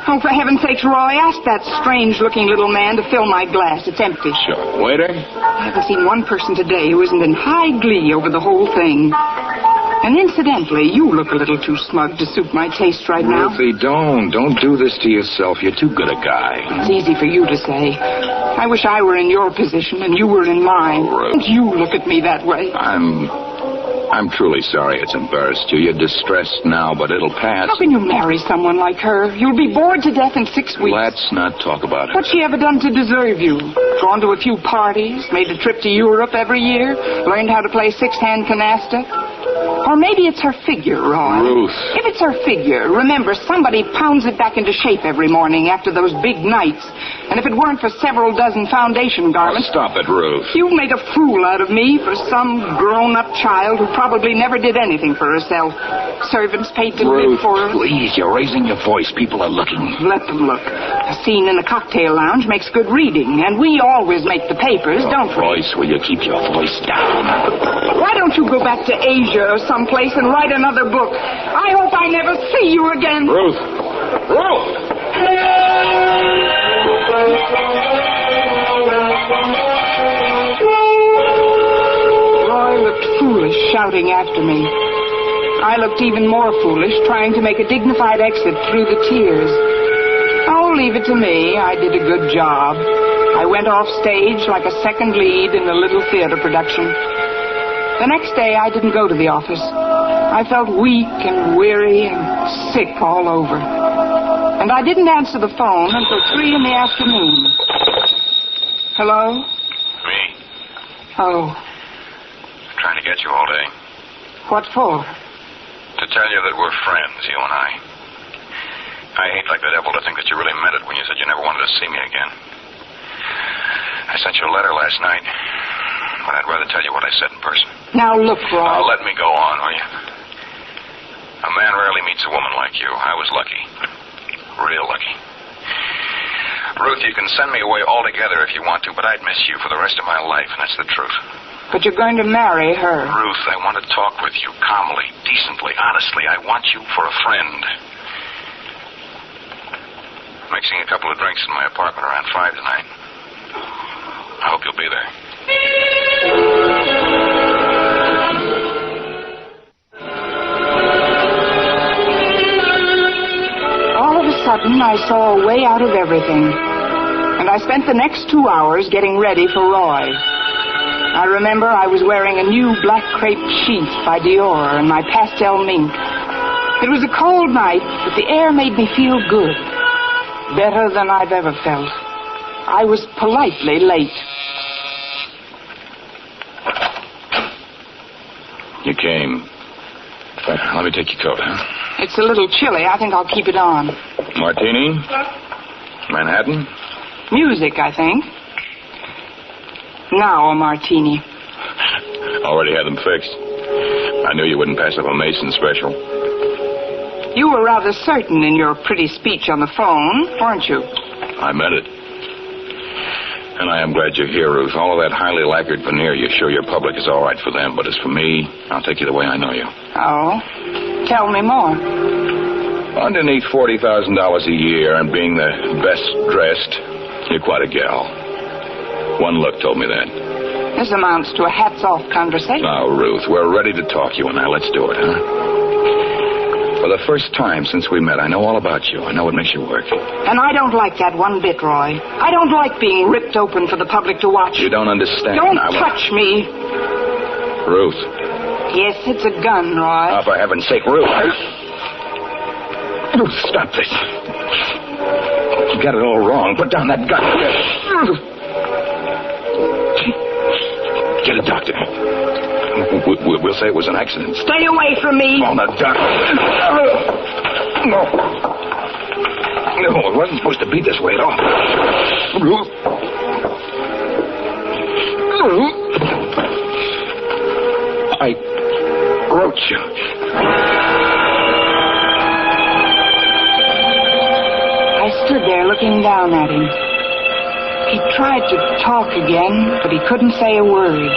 Oh, for heaven's sakes, Roy, ask that strange-looking little man to fill my glass. It's empty. Sure. Waiter? I haven't seen one person today who isn't in high glee over the whole thing. And incidentally, you look a little too smug to suit my taste right now. Ruthie, don't. Don't do this to yourself. You're too good a guy. It's easy for you to say. I wish I were in your position and you were in mine. Oh, Ruth. Don't you look at me that way. I'm truly sorry it's embarrassed you. You're distressed now, but it'll pass. How can you marry someone like her? You'll be bored to death in 6 weeks. Let's not talk about it. What's she ever done to deserve you? Gone to a few parties, made a trip to Europe every year, learned how to play 6-hand canasta? Or maybe it's her figure, Roy. Ruth. If it's her figure, remember, somebody pounds it back into shape every morning after those big nights. And if it weren't for several dozen foundation garments... Oh, stop it, Ruth. You made a fool out of me for some grown-up child who probably never did anything for herself. Servants paid to live for her. Please, you're raising your voice. People are looking. Let them look. A scene in a cocktail lounge makes good reading, and we always make the papers, don't we? Royce, will you keep your voice down? Why don't you go back to Asia or someplace and write another book? I hope I never see you again. Ruth! Ruth! Roy looked foolish shouting after me. I looked even more foolish trying to make a dignified exit through the tears. Oh, leave it to me. I did a good job. I went off stage like a second lead in a little theater production. The next day, I didn't go to the office. I felt weak and weary and sick all over. And I didn't answer the phone until 3 in the afternoon. Hello? Me. Oh. I'm trying to get you all day. What for? To tell you that we're friends, you and I. I hate like the devil to think that you really meant it when you said you never wanted to see me again. I sent you a letter last night, but I'd rather tell you what I said in person. Now, look, Roy. Let me go on, will you? A man rarely meets a woman like you. I was lucky. Real lucky. Ruth, you can send me away altogether if you want to, but I'd miss you for the rest of my life, and that's the truth. But you're going to marry her. Ruth, I want to talk with you calmly, decently, honestly. I want you for a friend. Mixing a couple of drinks in my apartment around 5 tonight. I hope you'll be there. All of a sudden, I saw a way out of everything. And I spent the next 2 hours getting ready for Roy. I remember I was wearing a new black crepe sheath by Dior and my pastel mink. It was a cold night, but the air made me feel good. Better than I've ever felt. I was politely late. You came. Let me take your coat, huh? It's a little chilly. I think I'll keep it on. Martini? Manhattan? Music, I think. Now a martini. Already had them fixed. I knew you wouldn't pass up a Mason special. You were rather certain in your pretty speech on the phone, weren't you? I meant it. And I am glad you're here, Ruth. All of that highly lacquered veneer you show your public is all right for them, but as for me, I'll take you the way I know you. Oh? Tell me more. Underneath $40,000 a year and being the best dressed, you're quite a gal. One look told me that. This amounts to a hats-off conversation. Now, Ruth, we're ready to talk, you and I. Let's do it, huh? For the first time since we met, I know all about you. I know what makes you work. And I don't like that one bit, Roy. I don't like being ripped open for the public to watch. You don't understand. Don't touch me. Ruth. Yes, it's a gun, Roy. Oh, for heaven's sake, Ruth. Ruth, stop this. You got it all wrong. Put down that gun. Get a doctor. We'll say it was an accident. Stay away from me. Oh, the doctor. No. No, it wasn't supposed to be this way at all. Ruth. I wrote you. I stood there looking down at him. He tried to talk again, but he couldn't say a word.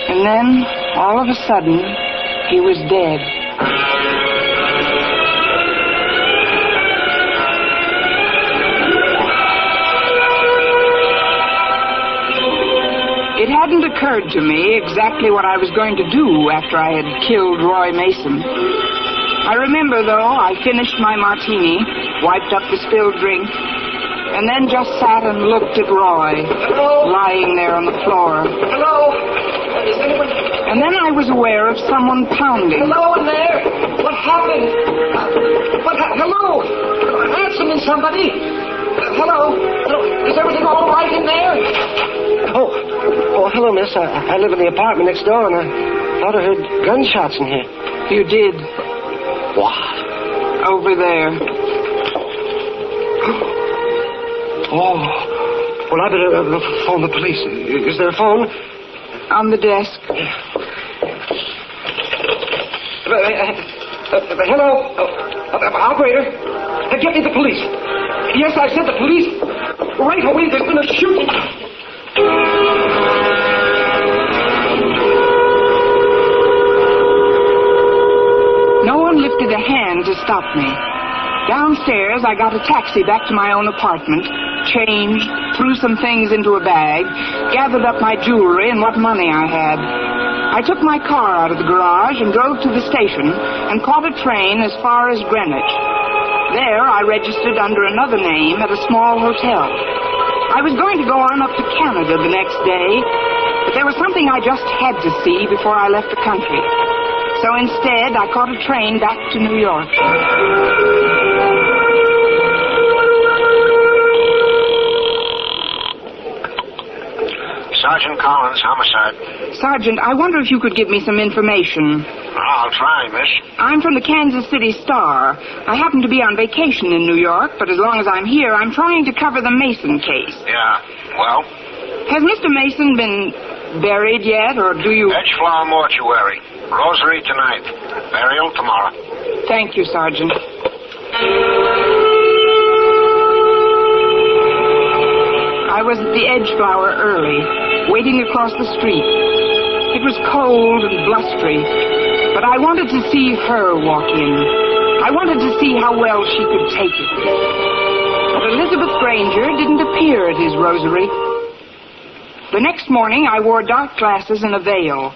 And then, all of a sudden, he was dead. It hadn't occurred to me exactly what I was going to do after I had killed Roy Mason. I remember, though, I finished my martini, wiped up the spilled drink, and then just sat and looked at Roy, lying there on the floor. Hello? Is anyone... And then I was aware of someone pounding. Hello in there? What happened? Hello? Answer me, somebody. Hello? Is everything all right in there? Oh, hello, miss. I live in the apartment next door, and I thought I heard gunshots in here. You did. What? Over there. Oh. Well, I better phone the police. Is there a phone? On the desk. Hello? Operator? Get me the police. Yes, I said the police. Right away, there's been a shooting. No one lifted a hand to stop me. Downstairs, I got a taxi back to my own apartment, changed, threw some things into a bag, gathered up my jewelry and what money I had. I took my car out of the garage and drove to the station and caught a train as far as Greenwich. There, I registered under another name at a small hotel. I was going to go on up to Canada the next day, but there was something I just had to see before I left the country. So instead, I caught a train back to New York. Sergeant Collins, homicide. Sergeant, I wonder if you could give me some information. I'll try, miss. I'm from the Kansas City Star. I happen to be on vacation in New York, but as long as I'm here, I'm trying to cover the Mason case. Yeah, well? Has Mr. Mason been buried yet, or do you... Edgeflower Mortuary. Rosary tonight. Burial tomorrow. Thank you, Sergeant. I was at the Edgeflower early, waiting across the street. It was cold and blustery, but I wanted to see her walk in. I wanted to see how well she could take it. But Elizabeth Granger didn't appear at his rosary. The next morning, I wore dark glasses and a veil.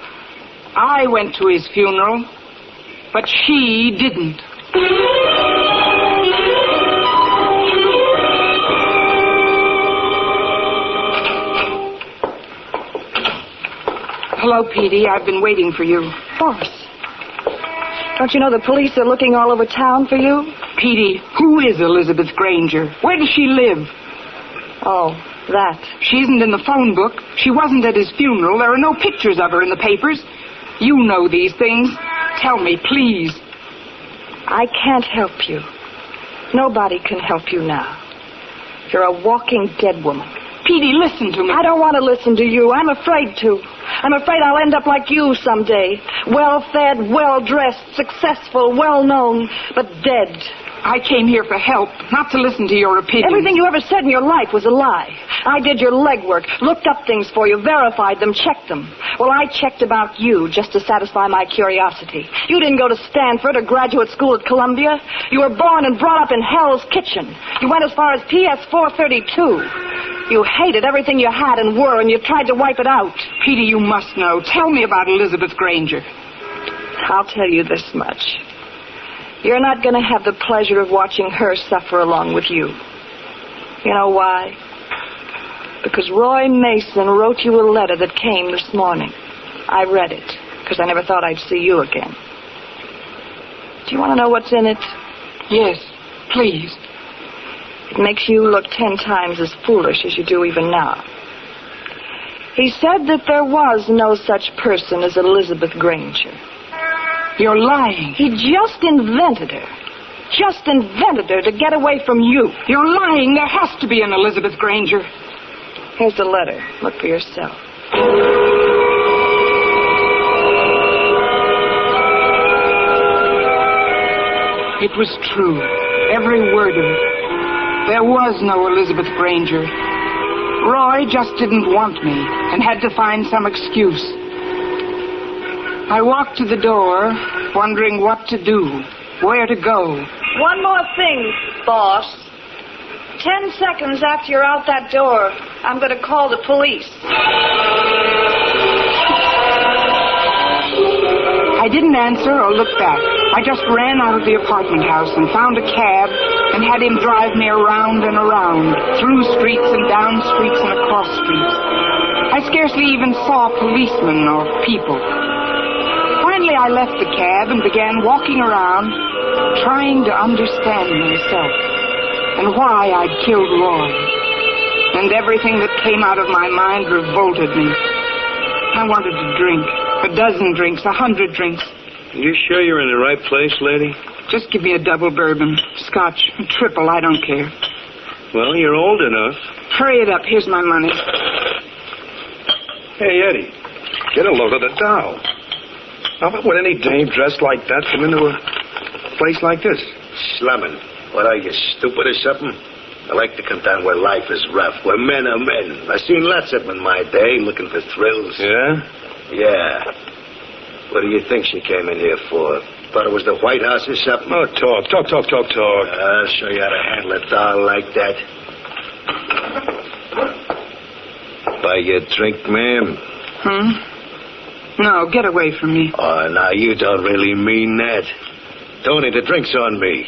I went to his funeral, but she didn't. Hello, Petey. I've been waiting for you. Boss, don't you know the police are looking all over town for you? Petey, who is Elizabeth Granger? Where does she live? Oh, that. She isn't in the phone book. She wasn't at his funeral. There are no pictures of her in the papers. You know these things. Tell me, please. I can't help you. Nobody can help you now. You're a walking dead woman. Petey, listen to me. I don't want to listen to you. I'm afraid to. I'm afraid I'll end up like you someday. Well-fed, well-dressed, successful, well-known, but dead. I came here for help, not to listen to your opinions. Everything you ever said in your life was a lie. I did your legwork, looked up things for you, verified them, checked them. Well, I checked about you just to satisfy my curiosity. You didn't go to Stanford or graduate school at Columbia. You were born and brought up in Hell's Kitchen. You went as far as PS 432. You hated everything you had and were, and you tried to wipe it out. Petey, you must know. Tell me about Elizabeth Granger. I'll tell you this much. You're not going to have the pleasure of watching her suffer along with you. You know why? Because Roy Mason wrote you a letter that came this morning. I read it, because I never thought I'd see you again. Do you want to know what's in it? Yes, please. It makes you look 10 times as foolish as you do even now. He said that there was no such person as Elizabeth Granger. You're lying. He just invented her. Just invented her to get away from you. You're lying. There has to be an Elizabeth Granger. Here's the letter. Look for yourself. It was true. Every word of it. There was no Elizabeth Granger. Roy just didn't want me and had to find some excuse. I walked to the door, wondering what to do, where to go. One more thing, boss. 10 seconds after you're out that door, I'm going to call the police. I didn't answer or look back. I just ran out of the apartment house and found a cab and had him drive me around and around, through streets and down streets and across streets. I scarcely even saw policemen or people. Finally, I left the cab and began walking around, trying to understand myself and why I'd killed Roy. And everything that came out of my mind revolted me. I wanted to drink. 12 drinks, 100 drinks. You sure you're in the right place, lady? Just give me a double bourbon, scotch, triple, I don't care. Well, you're old enough. Hurry it up, here's my money. Hey, Eddie, get a load of the dough. How would any dame dressed like that come into a place like this? Slumming. What are you, stupid or something? I like to come down where life is rough, where men are men. I've seen lots of them in my day, looking for thrills. Yeah? Yeah. What do you think she came in here for? Thought it was the White House or something? Oh, talk. I'll show you how to handle a doll like that. Buy you a drink, ma'am? No, get away from me. Oh, now, you don't really mean that. Tony, the drink's on me.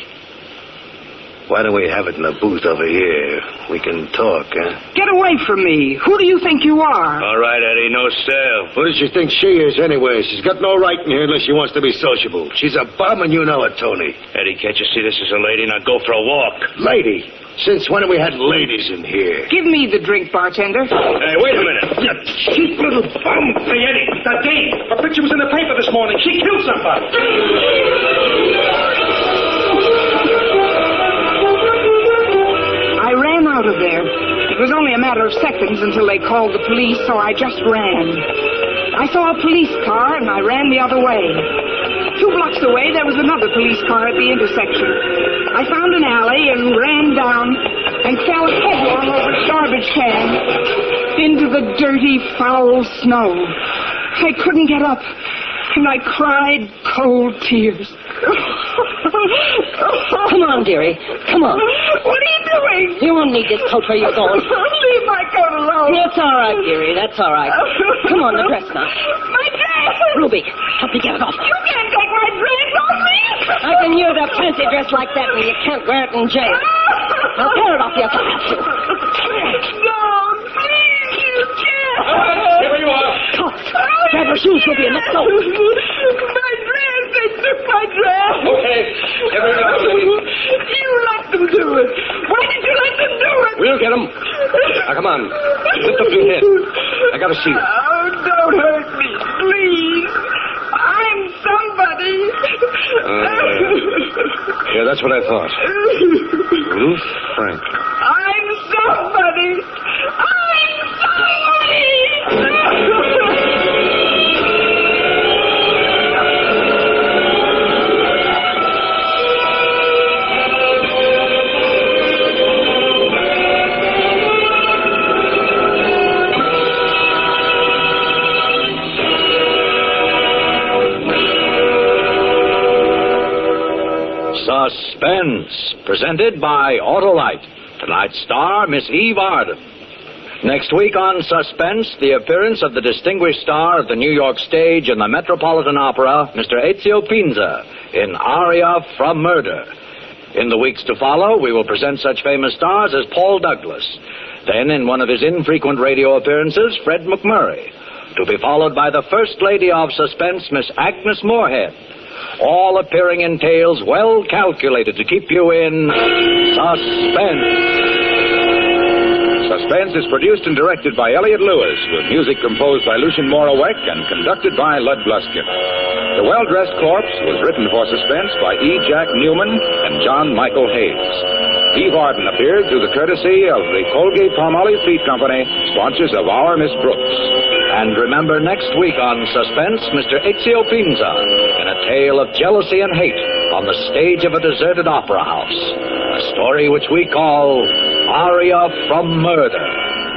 Why don't we have it in the booth over here? We can talk, huh? Get away from me. Who do you think you are? All right, Eddie, no sell. Who does she think she is, anyway? She's got no right in here unless she wants to be sociable. She's a bum, and you know it, Tony. Eddie, can't you see this is a lady? Now go for a walk. Lady? Since when have we had ladies in here? Give me the drink, bartender. Hey, wait a minute. You cheap little bum. Hey, Eddie, that dame. Her picture was in the paper this morning. She killed somebody. I ran out of there. It was only a matter of seconds until they called the police, so I just ran. I saw a police car, and I ran the other way. 2 blocks away, there was another police car at the intersection. I found an alley and ran down and fell headlong over a garbage can into the dirty, foul snow. I couldn't get up, and I cried cold tears. Come on, dearie. Come on. What are you doing? You won't need this coat where you're going. Leave my coat alone. That's all right, dearie. That's all right. Come on, the dress now. My dress! Ruby, help me get it off. You can't take my dress off me! I can use a fancy dress like that when you can't wear it in jail. I'll tear it off you if I have to. No, please, you can't. Here you are. Grab her shoes, Ruby, and let's go. My dress! They took my dress! Okay. You let them do it. Why did you let them do it? We'll get him. Now, come on. Lift up your head. I gotta see you. Oh, don't hurt me, please. I'm somebody. Yeah, that's what I thought. Ruth Frank. I'm somebody. I'm somebody. Suspense, presented by Autolite. Tonight's star, Miss Eve Arden. Next week on Suspense, the appearance of the distinguished star of the New York stage and the Metropolitan Opera, Mr. Ezio Pinza, in Aria from Murder. In the weeks to follow, we will present such famous stars as Paul Douglas. Then, in one of his infrequent radio appearances, Fred McMurray. To be followed by the First Lady of Suspense, Miss Agnes Moorehead. All appearing in tales well calculated to keep you in suspense. Suspense is produced and directed by Elliott Lewis, with music composed by Lucien Moraweck and conducted by Lud Gluskin. The Well-Dressed Corpse was written for Suspense by E. Jack Newman and John Michael Hayes. Eve Arden appeared through the courtesy of the Colgate-Palmolive Feed Company, sponsors of Our Miss Brooks. And remember next week on Suspense, Mr. Ezio Pinza, in a tale of jealousy and hate on the stage of a deserted opera house. A story which we call Aria from Murder.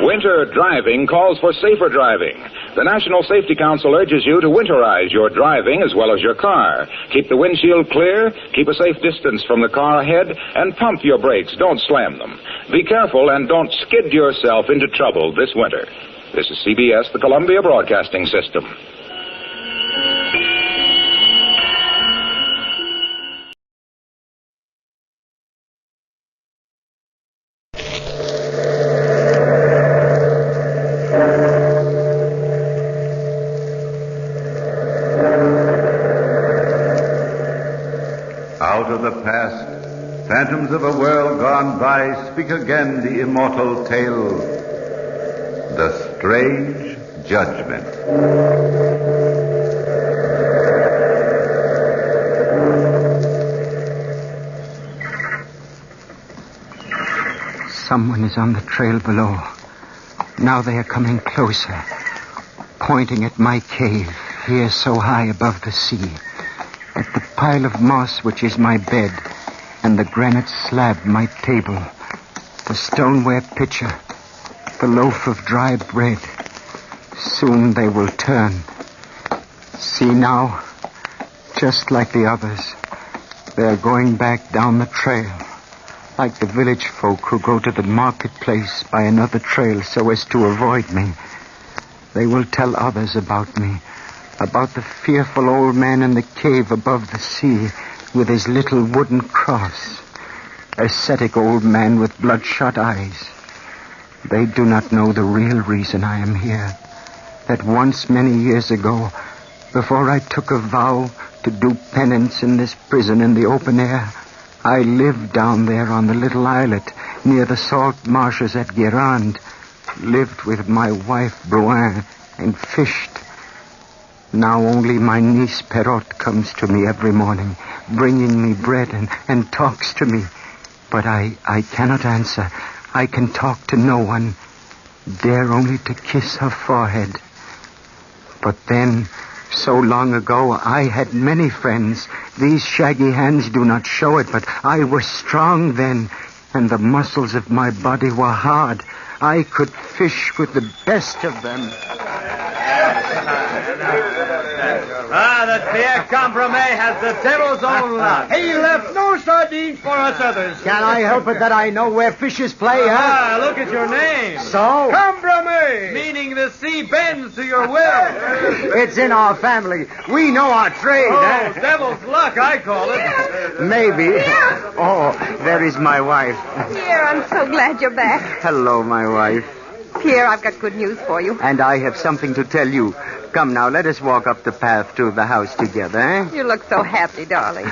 Winter driving calls for safer driving. The National Safety Council urges you to winterize your driving as well as your car. Keep the windshield clear, keep a safe distance from the car ahead, and pump your brakes. Don't slam them. Be careful and don't skid yourself into trouble this winter. This is CBS, the Columbia Broadcasting System. Out of the past, phantoms of a world gone by, speak again the immortal tale, The Strange Judgment. Someone is on the trail below. Now they are coming closer, pointing at my cave, here so high above the sea, at the pile of moss which is my bed, and the granite slab my table, the stoneware pitcher, the loaf of dry bread. Soon they will turn. See now, just like the others, they are going back down the trail, like the village folk who go to the marketplace by another trail so as to avoid me. They will tell others about me, about the fearful old man in the cave above the sea with his little wooden cross. ascetic old man with bloodshot eyes. They do not know the real reason I am here. That once, many years ago, before I took a vow to do penance in this prison in the open air, I lived down there on the little islet near the salt marshes at Guérande, lived with my wife, Bruin, and fished. Now only my niece, Perrotte, comes to me every morning, bringing me bread and talks to me. But I cannot answer. I can talk to no one, dare only to kiss her forehead. But then, so long ago, I had many friends. These shaggy hands do not show it, but I was strong then, and the muscles of my body were hard. I could fish with the best of them. That Pierre Compromet has the devil's own luck. He left no sardines for us others. Can I help it that I know where fishes play, huh? Look at your name. So? Compromet. Meaning the sea bends to your will. It's in our family. We know our trade, Oh, devil's luck, I call it. Maybe. Oh, there is my wife. Pierre, I'm so glad you're back. Hello, my wife. Pierre, I've got good news for you. And I have something to tell you. Come now, let us walk up the path to the house together, eh? You look so happy, darling.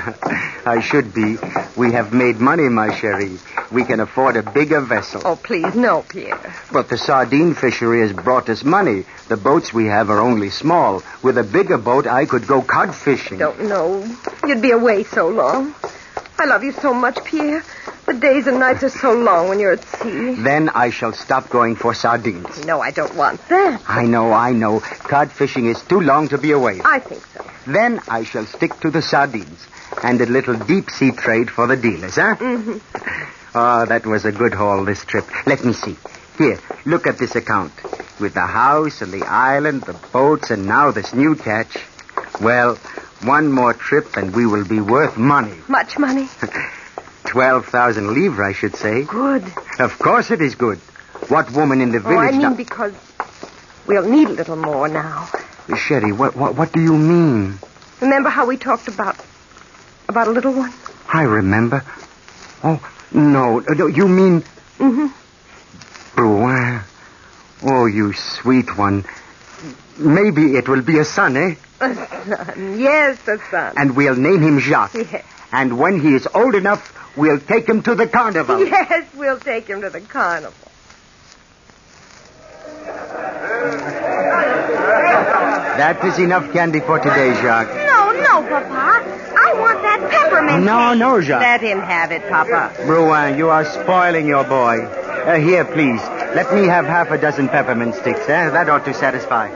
I should be. We have made money, my cherie. We can afford a bigger vessel. Oh, please, no, Pierre. But the sardine fishery has brought us money. The boats we have are only small. With a bigger boat, I could go cod fishing. Don't know. You'd be away so long. I love you so much, Pierre. The days and nights are so long when you're at sea. Then I shall stop going for sardines. No, I don't want that. I know. Cod fishing is too long to be away. I think so. Then I shall stick to the sardines and a little deep-sea trade for the dealers, huh? Mm-hmm. Oh, that was a good haul, this trip. Let me see. Here, look at this account. With the house and the island, the boats, and now this new catch. Well, one more trip and we will be worth money. Much money? 12,000 livres, I should say. Good. Of course it is good. What woman in the village... I mean because we'll need a little more now. Sherry, what do you mean? Remember how we talked about a little one? I remember. Oh, no, you mean... Mm-hmm. Bruin. Oh, you sweet one. Maybe it will be a son, eh? A son. Yes, a son. And we'll name him Jacques. Yes. And when he is old enough, we'll take him to the carnival. Yes, we'll take him to the carnival. That is enough candy for today, Jacques. No, Papa. I want that peppermint. No, Jacques. Let him have it, Papa. Bruin, you are spoiling your boy. Here, please. Let me have half a dozen peppermint sticks, eh? That ought to satisfy.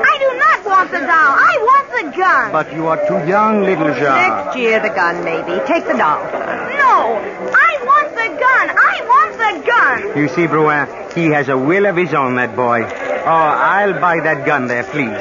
I do not want the doll. I want the gun. But you are too young, little Jacques. Next year, the gun, maybe. Take the doll. No, I want the gun. I want the gun. You see, Bruin, he has a will of his own, that boy. Oh, I'll buy that gun there, please.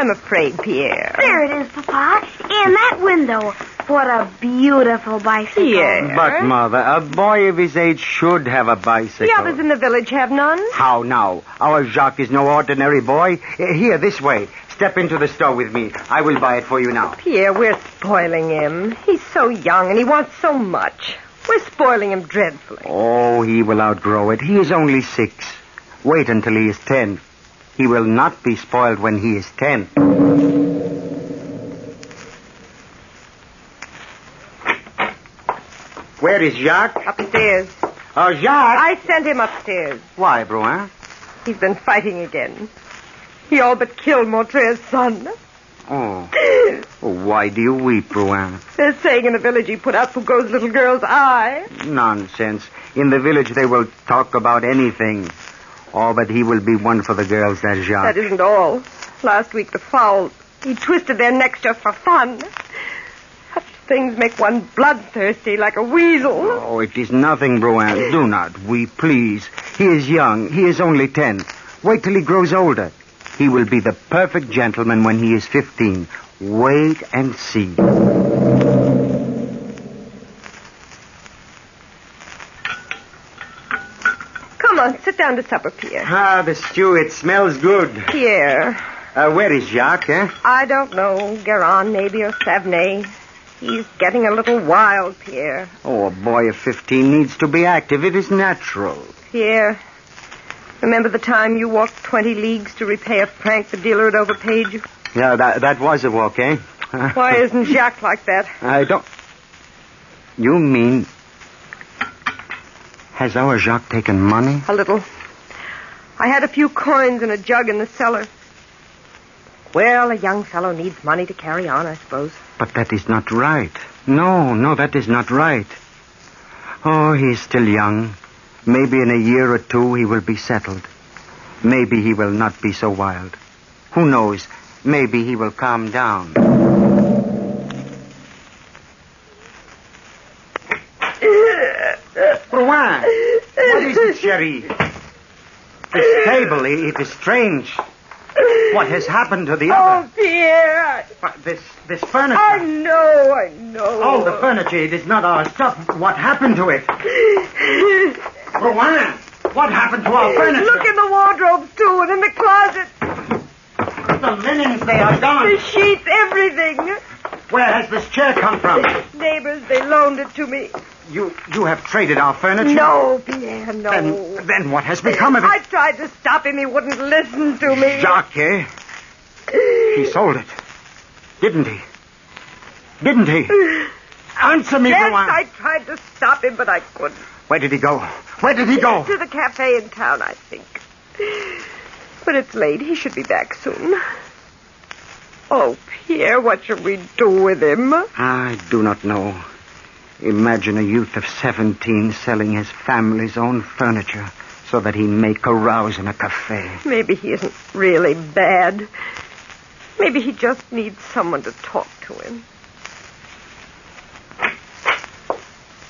I'm afraid, Pierre. There it is, Papa. In that window. What a beautiful bicycle. Yes. But, Mother, a boy of his age should have a bicycle. The others in the village have none. How now? Our Jacques is no ordinary boy. Here, this way. Step into the store with me. I will buy it for you now. Pierre, we're spoiling him. He's so young and he wants so much. We're spoiling him dreadfully. Oh, he will outgrow it. He is only 6. Wait until he is 10. He will not be spoiled when he is 10. Where is Jacques? Upstairs. Oh, Jacques! I sent him upstairs. Why, Bruin? He's been fighting again. He all but killed Montre's son. Oh. Why do you weep, Bruin? They're saying in the village he put out Foucault's little girl's eye. Nonsense. In the village they will talk about anything. Oh, but he will be one for the girls, that Jacques. That isn't all. Last week the fowls, he twisted their necks just for fun. Such things make one bloodthirsty like a weasel. Oh, it is nothing, Bruin. Do not weep, please. He is young. He is only 10. Wait till he grows older. He will be the perfect gentleman when he is 15. Wait and see. Come on, sit down to supper, Pierre. Ah, the stew, it smells good. Pierre. Where is Jacques, eh? I don't know. Guérin, maybe, or Savenay. He's getting a little wild, Pierre. Oh, a boy of 15 needs to be active. It is natural. Pierre, remember the time you walked 20 leagues to repay a franc the dealer had overpaid you? Yeah, that was a walk, eh? Why isn't Jacques like that? I don't... You mean... Has our Jacques taken money? A little. I had a few coins and a jug in the cellar. Well, a young fellow needs money to carry on, I suppose. But that is not right. No, that is not right. Oh, he's still young. Maybe in a year or two he will be settled. Maybe he will not be so wild. Who knows? Maybe he will calm down. Rouen, what is it, Sherry? This table, it is strange. What has happened to the other? Oh, Pierre! This furniture. I know. Oh, the furniture, it is not our stuff. What happened to it? Rouen, what happened to our furniture? Look in the wardrobes, too, and in the closet. The linens, they are gone. The sheets, everything. Where has this chair come from? Neighbors, they loaned it to me. You have traded our furniture? No, Pierre, no. Then what has become of it? I tried to stop him. He wouldn't listen to me. Jacques, eh? He sold it. Didn't he? Answer me, Yes, Rouen. I tried to stop him, but I couldn't. Where did he go? To the cafe in town, I think. But it's late. He should be back soon. Oh, Pierre, what shall we do with him? I do not know. Imagine a youth of 17 selling his family's own furniture so that he may carouse in a cafe. Maybe he isn't really bad. Maybe he just needs someone to talk to him.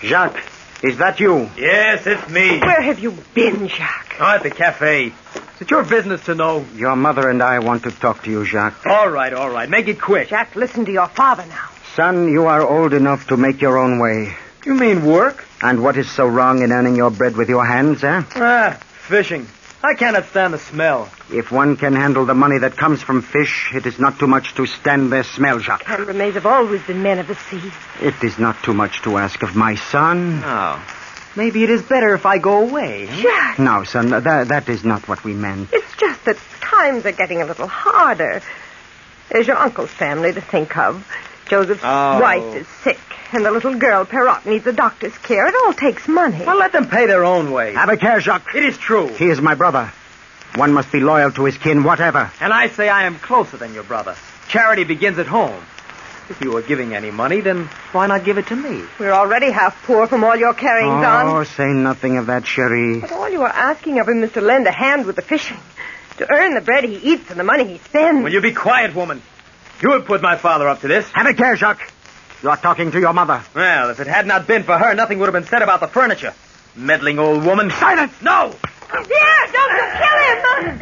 Jacques, is that you? Yes, it's me. Where have you been, Jacques? Oh, at the cafe. Is it your business to know? Your mother and I want to talk to you, Jacques. All right. Make it quick. Jacques, listen to your father now. Son, you are old enough to make your own way. You mean work? And what is so wrong in earning your bread with your hands, eh? Fishing. I cannot stand the smell. If one can handle the money that comes from fish, it is not too much to stand their smell, Jacques. Cambermays have always been men of the sea. It is not too much to ask of my son. Oh. Maybe it is better if I go away. Jacques. No, son, that is not what we meant. It's just that times are getting a little harder. There's your uncle's family to think of. Joseph's wife is sick, and the little girl, Perrot, needs a doctor's care. It all takes money. Well, let them pay their own way. Have a care, Jacques. It is true. He is my brother. One must be loyal to his kin, whatever. And I say I am closer than your brother. Charity begins at home. If you are giving any money, then why not give it to me? We're already half poor from all your carryings on. Oh, say nothing of that, Cherie. But all you are asking of him is to lend a hand with the fishing. To earn the bread he eats and the money he spends. Will you be quiet, woman? You would put my father up to this. Have a care, Jacques. You are talking to your mother. Well, if it had not been for her, nothing would have been said about the furniture. Meddling old woman. Silence! No! Pierre, don't you kill him!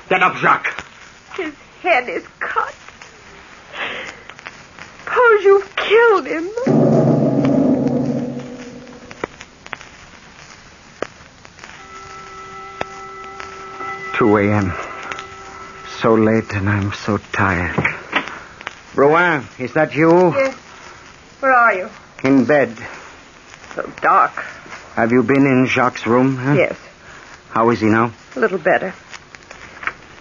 Get up, Jacques. His head is cut. Suppose you've killed him. 2 a.m. So late and I'm so tired. Rouen, is that you? Yes. Where are you? In bed. So dark. Have you been in Jacques' room? Huh? Yes. How is he now? A little better.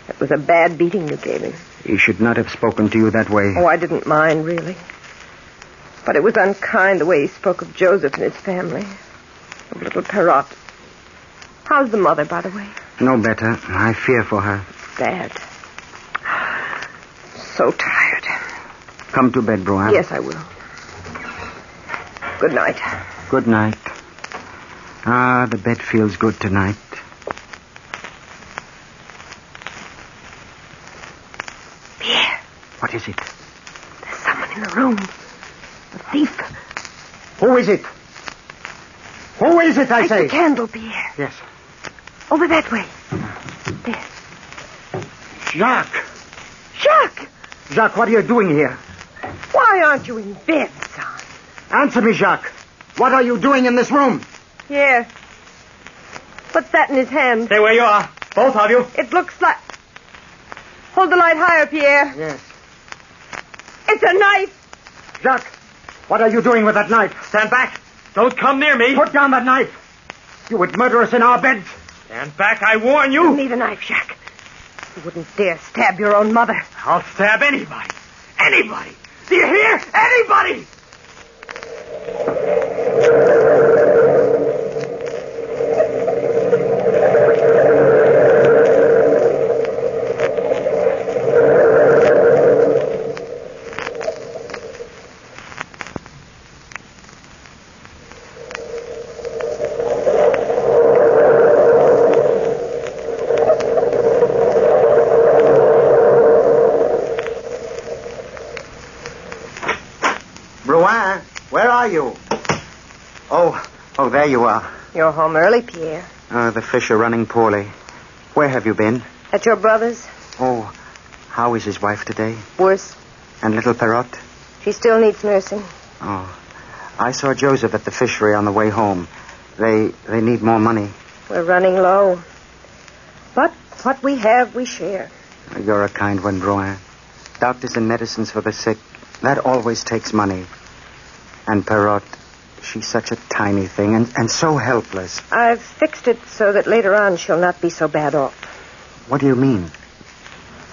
It was a bad beating you gave him. He should not have spoken to you that way. Oh, I didn't mind, really. But it was unkind the way he spoke of Joseph and his family. Of little Perrot. How's the mother, by the way? No better. I fear for her. Bad. So tired. Come to bed, Rouen. Yes, I will. Good night. Good night. Ah, the bed feels good tonight. Pierre. What is it? There's someone in the room. A thief. Who is it? Who is it, I Light say? the candle, Pierre. Yes. Over that way. There. Jacques! Jacques! Jacques, what are you doing here? Why aren't you in bed, son? Answer me, Jacques. What are you doing in this room? Yeah. What's that in his hand? Stay where you are. Both of you. It looks like... Hold the light higher, Pierre. Yes. It's a knife. Jacques, what are you doing with that knife? Stand back. Don't come near me. Put down that knife. You would murder us in our beds. Stand back, I warn you. You need a knife, Jacques. You wouldn't dare stab your own mother. I'll stab anybody. Anybody. Do you hear? Anybody! Bruin, where are you? Oh, there you are. You're home early, Pierre. The fish are running poorly. Where have you been? At your brother's? Oh, how is his wife today? Worse. And little Perrot? She still needs nursing. Oh, I saw Joseph at the fishery on the way home. They need more money. We're running low. But what we have, we share. You're a kind one, Bruin. Doctors and medicines for the sick, that always takes money. And Perrot, she's such a tiny thing and so helpless. I've fixed it so that later on she'll not be so bad off. What do you mean?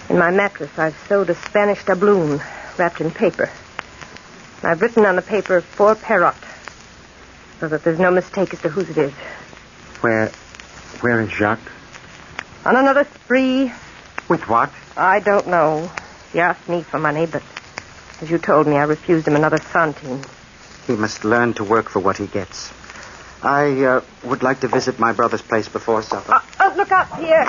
In my mattress, I've sewed a Spanish doubloon wrapped in paper. I've written on the paper, for Perrot, so that there's no mistake as to whose it is. Where is Jacques? On another spree. With what? I don't know. He asked me for money, but as you told me, I refused him another centime. He must learn to work for what he gets. I would like to visit my brother's place before supper. Look out, Pierre.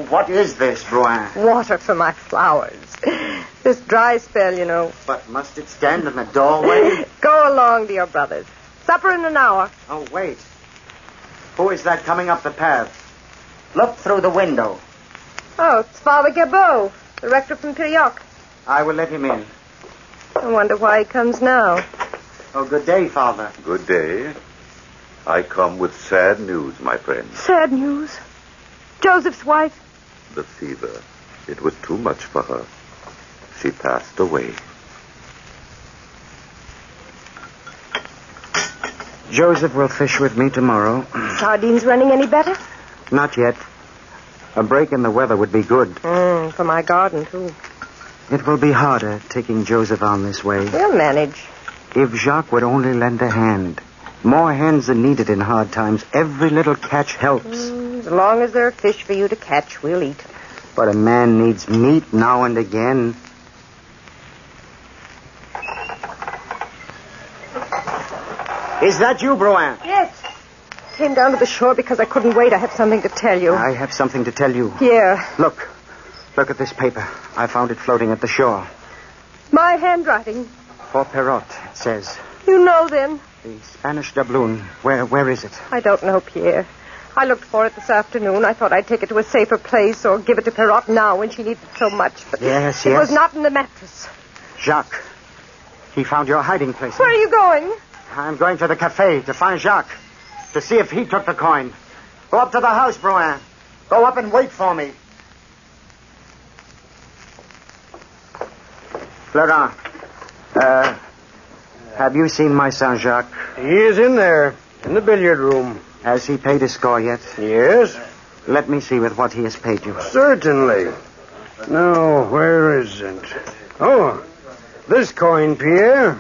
What is this, Bruin? Water for my flowers. This dry spell, you know. But must it stand in the doorway? Go along to your brother's. Supper in an hour. Oh, wait. Who is that coming up the path? Look through the window. Oh, it's Father Gabot, the rector from Pirioc. I will let him in. I wonder why he comes now. Oh, good day, Father. Good day. I come with sad news, my friend. Sad news? Joseph's wife? The fever. It was too much for her. She passed away. Joseph will fish with me tomorrow. Sardines running any better? Not yet. A break in the weather would be good. For my garden, too. It will be harder taking Joseph on this way. We'll manage. If Jacques would only lend a hand. More hands are needed in hard times. Every little catch helps. As long as there are fish for you to catch, we'll eat. But a man needs meat now and again. Is that you, Bruin? Yes. Came down to the shore because I couldn't wait. I have something to tell you. I have something to tell you. Here. Look at this paper. I found it floating at the shore. My handwriting. For Perrot, it says. You know, then. The Spanish doubloon. Where is it? I don't know, Pierre. I looked for it this afternoon. I thought I'd take it to a safer place or give it to Perrot now when she needs it so much. But yes. It was not in the mattress. Jacques. He found your hiding place. Where are you going? I'm going to the cafe to find Jacques. To see if he took the coin. Go up to the house, Bruin. Go up and wait for me. Florent, have you seen my son, Jacques? He is in there, in the billiard room. Has he paid his score yet? Yes. Let me see with what he has paid you. Certainly. No, where is it? Oh, this coin, Pierre.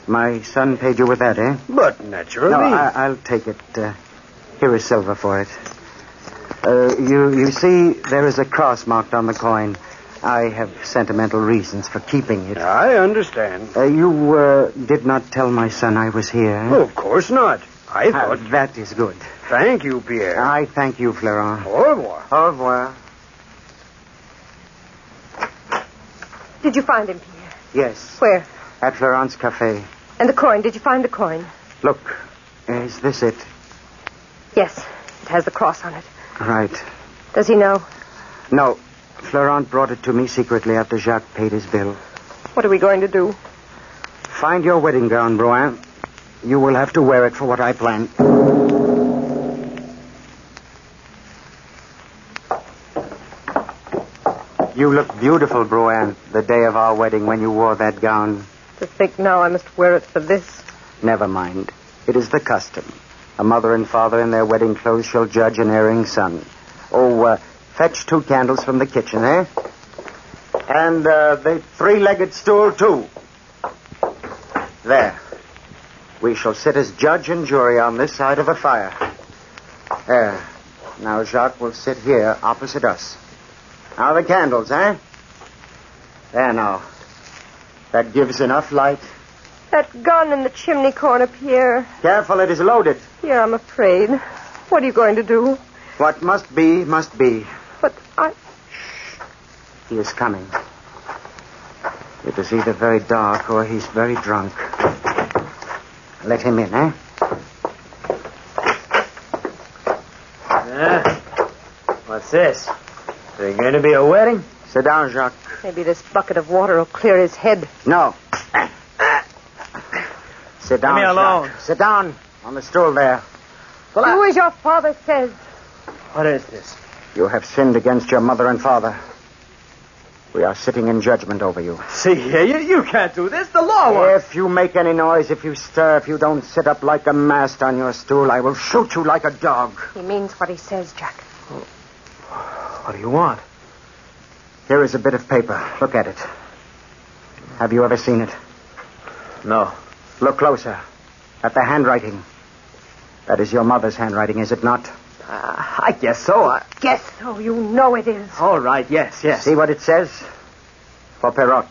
My son paid you with that, eh? But naturally. No, I'll take it. Here is silver for it. You see, there is a cross marked on the coin. I have sentimental reasons for keeping it. I understand. You did not tell my son I was here. Oh, of course not. I thought... that is good. Thank you, Pierre. I thank you, Florent. Au revoir. Au revoir. Did you find him, Pierre? Yes. Where? At Florent's cafe. And the coin? Did you find the coin? Look, is this it? Yes. It has the cross on it. Right. Does he know? No. Florent brought it to me secretly after Jacques paid his bill. What are we going to do? Find your wedding gown, Bruin. You will have to wear it for what I plan. You look beautiful, Bruin, the day of our wedding when you wore that gown. To think now I must wear it for this. Never mind. It is the custom. A mother and father in their wedding clothes shall judge an erring son. Oh, fetch 2 candles from the kitchen, eh? And the 3-legged stool, too. There. We shall sit as judge and jury on this side of the fire. There. Now Jacques will sit here opposite us. Now the candles, eh? There now. That gives enough light. That gun in the chimney corner, Pierre. Careful, it is loaded. Pierre, I'm afraid. What are you going to do? What must be, must be. But I... Shh. He is coming. It is either very dark or he's very drunk. Let him in, eh? What's this? Is there going to be a wedding? Sit down, Jacques. Maybe this bucket of water will clear his head. No. Sit down, Leave me alone. Jacques. Sit down on the stool there. Do as your father says. What is this? You have sinned against your mother and father. We are sitting in judgment over you. See here, you can't do this. The law won't. If you make any noise, if you stir, if you don't sit up like a mast on your stool, I will shoot you like a dog. He means what he says, Jack. What do you want? Here is a bit of paper. Look at it. Have you ever seen it? No. Look closer. At the handwriting. That is your mother's handwriting, is it not? I guess so. Guess so. You know it is. All right, yes. See what it says? For Perrot.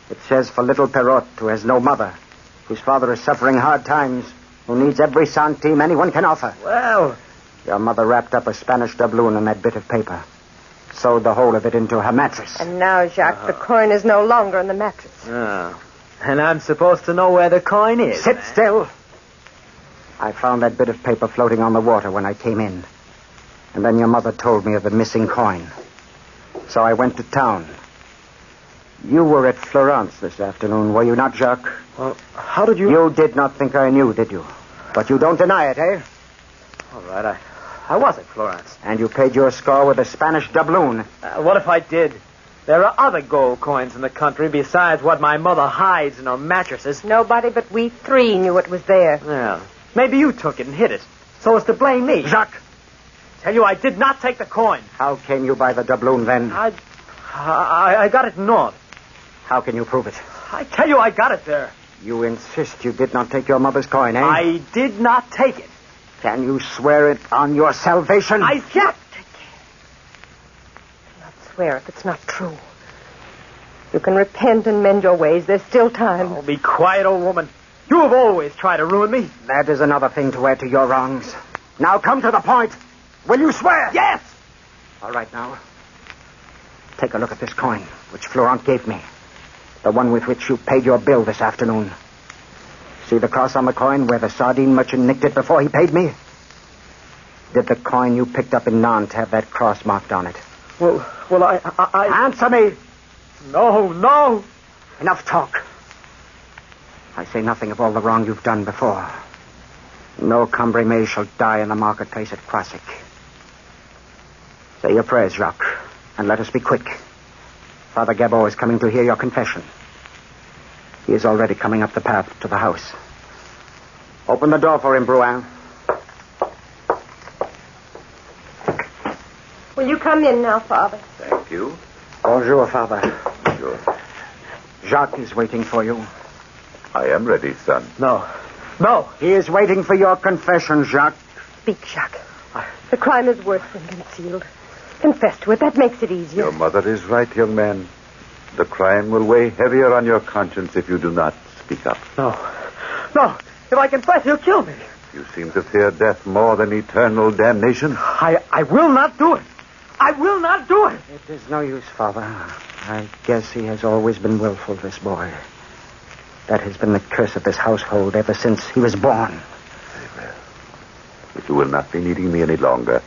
It says for little Perrot, who has no mother, whose father is suffering hard times, who needs every centime anyone can offer. Well... Your mother wrapped up a Spanish doubloon in that bit of paper. Sewed the whole of it into her mattress. And now, Jacques, the coin is no longer in the mattress. Oh. And I'm supposed to know where the coin is. Sit still. I found that bit of paper floating on the water when I came in. And then your mother told me of the missing coin. So I went to town. You were at Florence this afternoon, were you not, Jacques? Well, how did you... You did not think I knew, did you? But you don't deny it, eh? All right, I was at Florence. And you paid your score with a Spanish doubloon. What if I did? There are other gold coins in the country besides what my mother hides in her mattresses. Nobody but we 3 knew it was there. Yeah. Maybe you took it and hid it, so as to blame me. Jacques! Tell you I did not take the coin. How came you by the doubloon then? I got it gnawed. How can you prove it? I tell you I got it there. You insist you did not take your mother's coin, eh? I did not take it. Can you swear it on your salvation? I can't. Not swear if it's not true. You can repent and mend your ways. There's still time. Oh, be quiet, old woman. You have always tried to ruin me. That is another thing to add to your wrongs. Now come to the point. Will you swear? Yes. All right, now. Take a look at this coin, which Florent gave me. The one with which you paid your bill this afternoon. See the cross on the coin where the sardine merchant nicked it before he paid me? Did the coin you picked up in Nantes have that cross marked on it? Well, I... Answer me! No. Enough talk. I say nothing of all the wrong you've done before. No Cambrémé shall die in the marketplace at Croisic. Say your prayers, Jacques, and let us be quick. Father Gabot is coming to hear your confession. He is already coming up the path to the house. Open the door for him, Bruin. Will you come in now, Father? Thank you. Bonjour, Father. Bonjour. Jacques is waiting for you. I am ready, son. No. He is waiting for your confession, Jacques. Speak, Jacques. The crime is worse than concealed. Confess to it. That makes it easier. Your mother is right, young man. The crime will weigh heavier on your conscience if you do not speak up. No. If I confess, he'll kill me. You seem to fear death more than eternal damnation. I will not do it. I will not do it. It is no use, Father. I guess he has always been willful, this boy. That has been the curse of this household ever since he was born. Very well. But you will not be needing me any longer.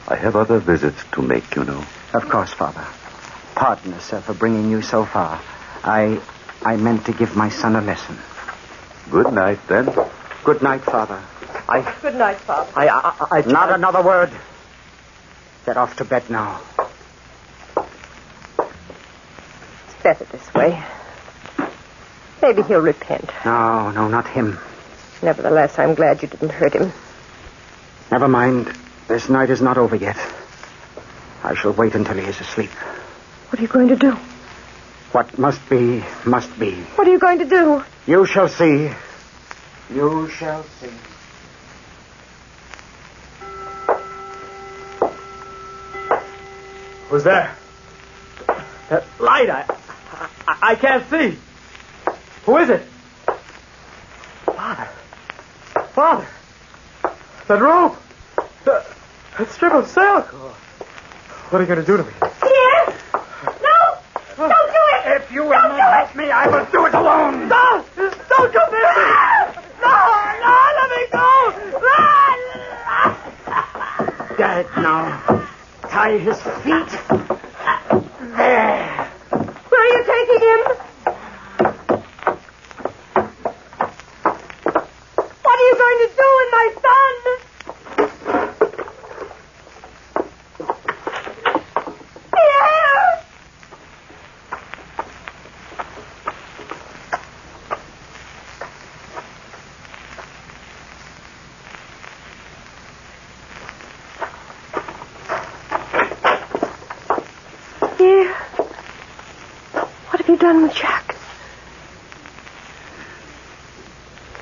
I have other visits to make, you know. Of course, Father. Pardon us, sir, for bringing you so far. I meant to give my son a lesson. Good night, then. Good night, Father. Good night, Father. Not another word. Get off to bed now. It's better this way. Maybe he'll repent. No, not him. Nevertheless, I'm glad you didn't hurt him. Never mind. This night is not over yet. I shall wait until he is asleep. What are you going to do? What must be, must be. What are you going to do? You shall see. You shall see. Who's there? That light, I can't see. Who is it? Father. That rope. That strip of silk. What are you going to do to me? Pierre! No! Don't do it! If you will not help me, I will do it alone. No! Don't come near me! No, let me go! Dead now. Tie his feet. There. Where are you taking him? What are you going to do with my son? Pierre! Pierre, what have you done with Jack?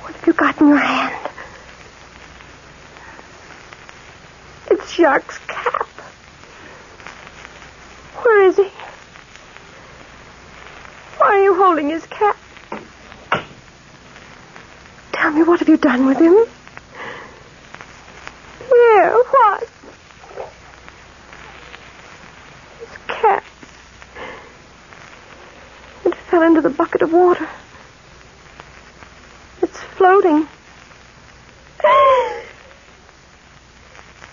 What have you got in your hand? It's Jacques' cap. Where is he? Why are you holding his cap? Tell me, what have you done with him? Pierre, what? His cap. It fell into the bucket of water. It's floating.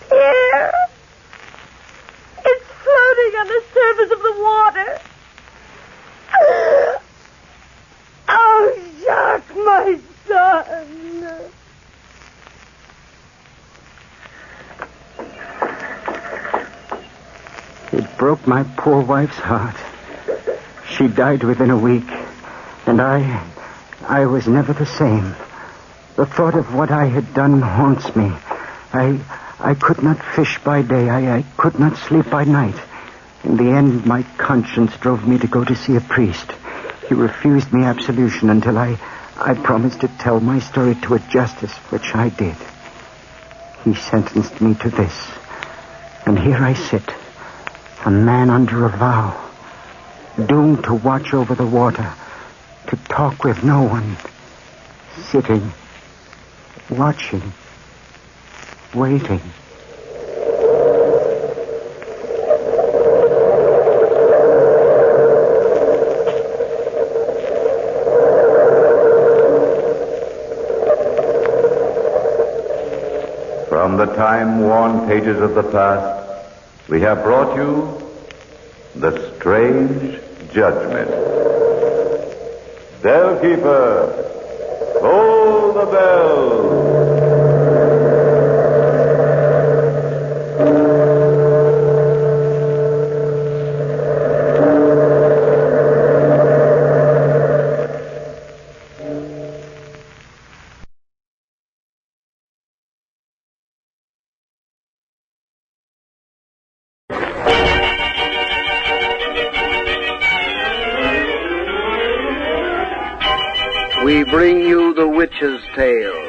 Pierre! It's floating on the surface of the water. Oh, Jacques, my son. It broke my poor wife's heart. She died within a week, and I was never the same. The thought of what I had done haunts me. I could not fish by day. I could not sleep by night. In the end, my conscience drove me to go to see a priest. He refused me absolution until I promised to tell my story to a justice, which I did. He sentenced me to this. And here I sit, a man under a vow, doomed to watch over the water, to talk with no one, sitting, watching, waiting. From the time-worn pages of the past, we have brought you The Strange Judgment. Bellkeeper, toll the bell. We bring you The Witch's Tale,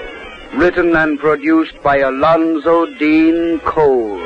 written and produced by Alonzo Dean Cole.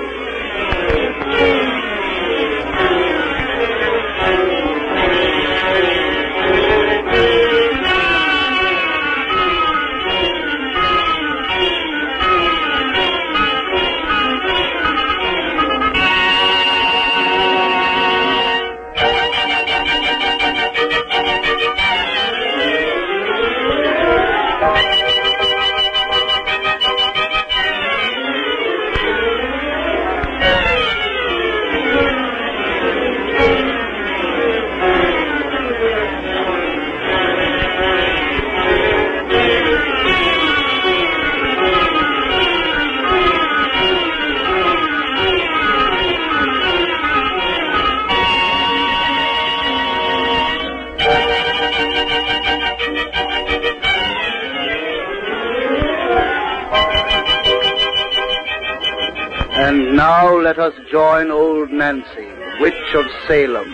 And now let us join old Nancy, witch of Salem,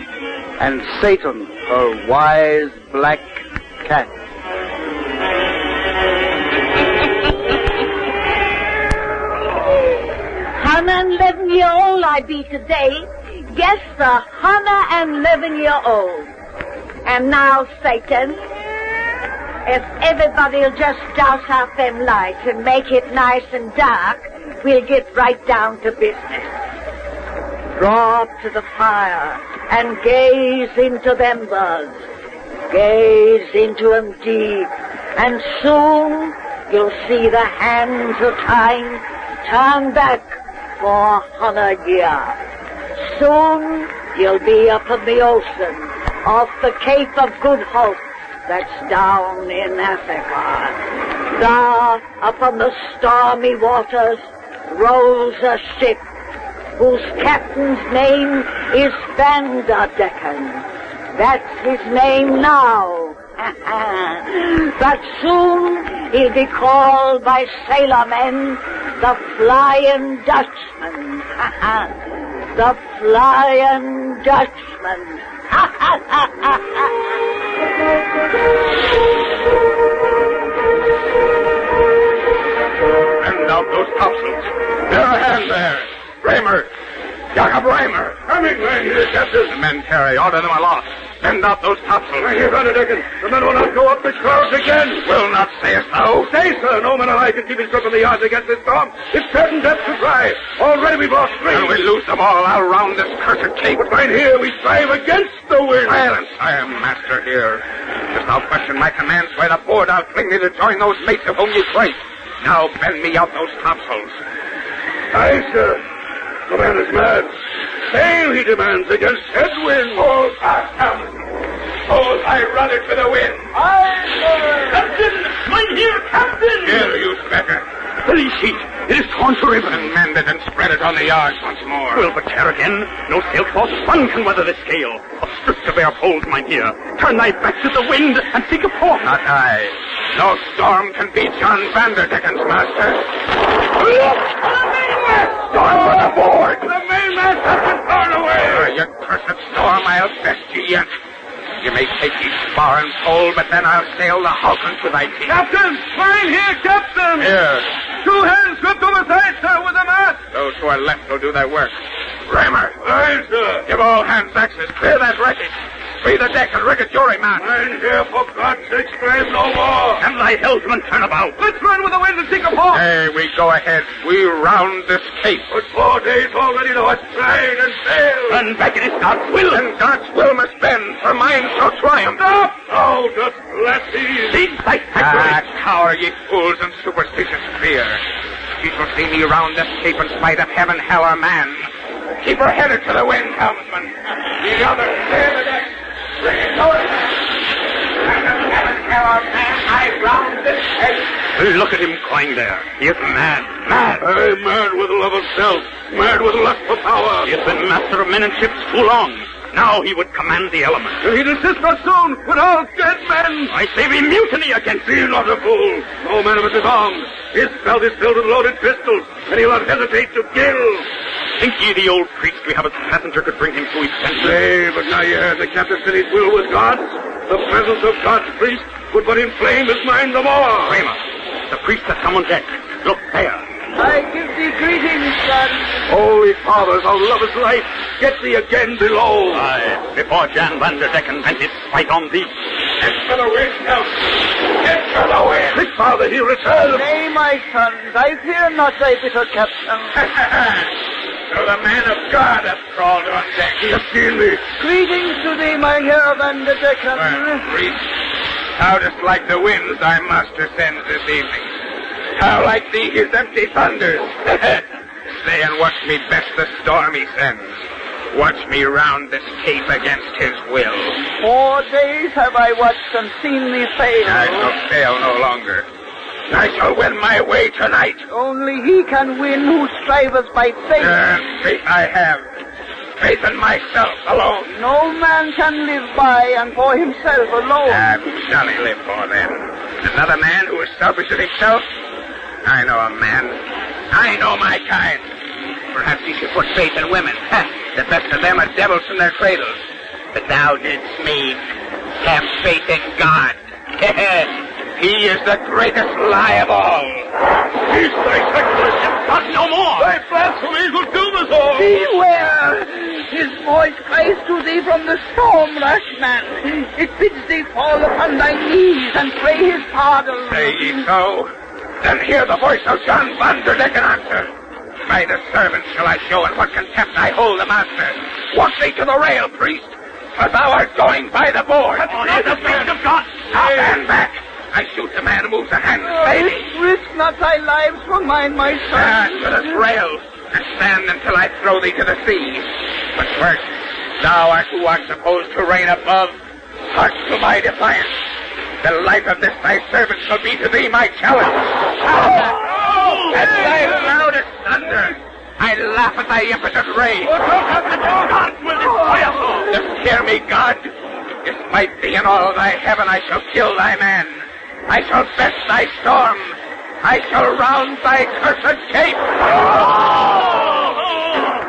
and Satan, her wise black cat. $111 I be today. Yes, sir, 111. And now, Satan, if everybody'll just douse out them lights and make it nice and dark, we'll get right down to business. Draw up to the fire and gaze into them buds. Gaze into them deep, and soon you'll see the hands of time turn back for 100 years. Soon you'll be up in the ocean, off the Cape of Good Hope, that's down in Africa. There, up on the stormy waters, rolls a ship whose captain's name is Vanderdecken. That's his name now. But soon he'll be called by sailormen the Flying Dutchman. The Flying Dutchman. Bend out those topsails. Bear a hand there. Raymer. Jacob Raymer. Coming, man, here, Captain. The men carry. Order them aloft. Bend out those topsails. Right here, Vanderdecken. The men will not go up the clouds again. Will not, sayest thou? Say, sir. No man alive can keep his grip on the yards against this storm. It's certain death to try. Already we've lost 3. And we lose them all out round this cursed cape. But right here we strive against the wind. Silence. I am master here. If thou question my commands by the board, I'll fling thee to join those mates of whom ye prate. Now bend me out those topsails. Aye, sir. The man is mad. Sail, he demands, against headwind. Hold fast, Captain. Hold thy rudder to the wind. Aye, sir. Captain! Mine here, Captain! Here, you specker. The lee sheet. It is torn to ribbons. And mend it and spread it on the yards once more. We'll but tear again. No sailcloth spun can weather this gale. Of strips of bare poles, mine here. Turn thy back to the wind and seek a port. Not I. No storm can beat John Vanderdecken's master. Look! The mainmast! Storm for the board! The mainmast has been torn away! You cursed storm, I'll best you yet. You may take each spar and pole, but then I'll sail the Hawkins with thy teeth. Captain! Mine here, Captain! Here. 2 hands gripped overside, sir, with the mast. Those who are left will do thy work. Raymer! Aye, sir. Give all hands axes. Clear that wreckage. Free the deck and rig a jury mast. Mine here, for God's sake, strive no more. And thy helmsman turn about. Let's run with the wind and seek a port. Hey, we go ahead. We round this cape. But 4 days already thou hast tried and failed. And back it is God's will. And God's will must bend, for mine shall triumph. Stop! Oh, just blaspheme. Cease thy sacrilege. Cower, ye fools, and superstitious fear. She shall see me round this cape in spite of heaven, hell, or man. Keep her headed to the wind, helmsman. The other, clear the deck. Bring it to it. Heaven, hell, or man, I round this cape. Look at him crying there. He is mad. Mad. Aye, mad with love of self. Mad with lust for power. He has been master of men and ships too long. Now he would command the elements. He'd assist us soon with all dead men. I say we mutiny against Be him. not a fool. No man of us is armed. His belt is filled with loaded pistols, and he'll not hesitate to kill. Think ye the old priest we have as passenger could bring him to his senses? Nay, but now you heard the captain said his will was God's. The presence of God's priest would but inflame his mind the more. Kramer, the priest has come on deck. Look there. I give thee greetings, son. Holy fathers, our lovest life, get thee again below. Aye, before Jan Vanderdecken vent his spite on thee. Get for the wind, helmsman. Get for the wind. Quick, father, he returns. Nay, my sons, I fear not thy bitter captain. So the man of God hath crawled on deck. He has seen me. Greetings to thee, my Herr Vanderdecken. Well, priest, how dost like the winds thy master sends this evening? How like thee his empty thunders? Stay and watch me best the storm he sends. Watch me round this cape against his will. 4 days have I watched and seen thee fail. I shall fail no longer. I shall win my way tonight. Only he can win who striveth by faith. Faith I have. Faith in myself alone. No man can live by and for himself alone. Who shall he live for then? Another man who is selfish in himself? I know a man. I know my kind. perhaps he should put faith in women. The best of them are devils from their cradles. But thou didst me have faith in God. He is the greatest lie of all. He's thy sacrilege, God no more. Thy blasphemies will doom us all. Beware! His voice cries to thee from the storm, rash man. It bids thee fall upon thy knees and pray his pardon. Say ye so? Then hear the voice of John Vanderdecken answer. By the servants shall I show in what contempt I hold the master. Walk thee to the rail, priest, for thou art going by the board. That's not the priest of God. Now stand back. I shoot the man who moves a hand, baby. Risk not thy lives for mine, my son. Stand to this rail, and stand until I throw thee to the sea. But first, thou art who art supposed to reign above. Hark to my defiance. The life of this thy servant shall be to thee my challenge. At thy loudest thunder, I laugh at thy impotent rage. Just hear me, God. Despite thee and all thy heaven, I shall kill thy man. I shall best thy storm. I shall round thy cursed cape.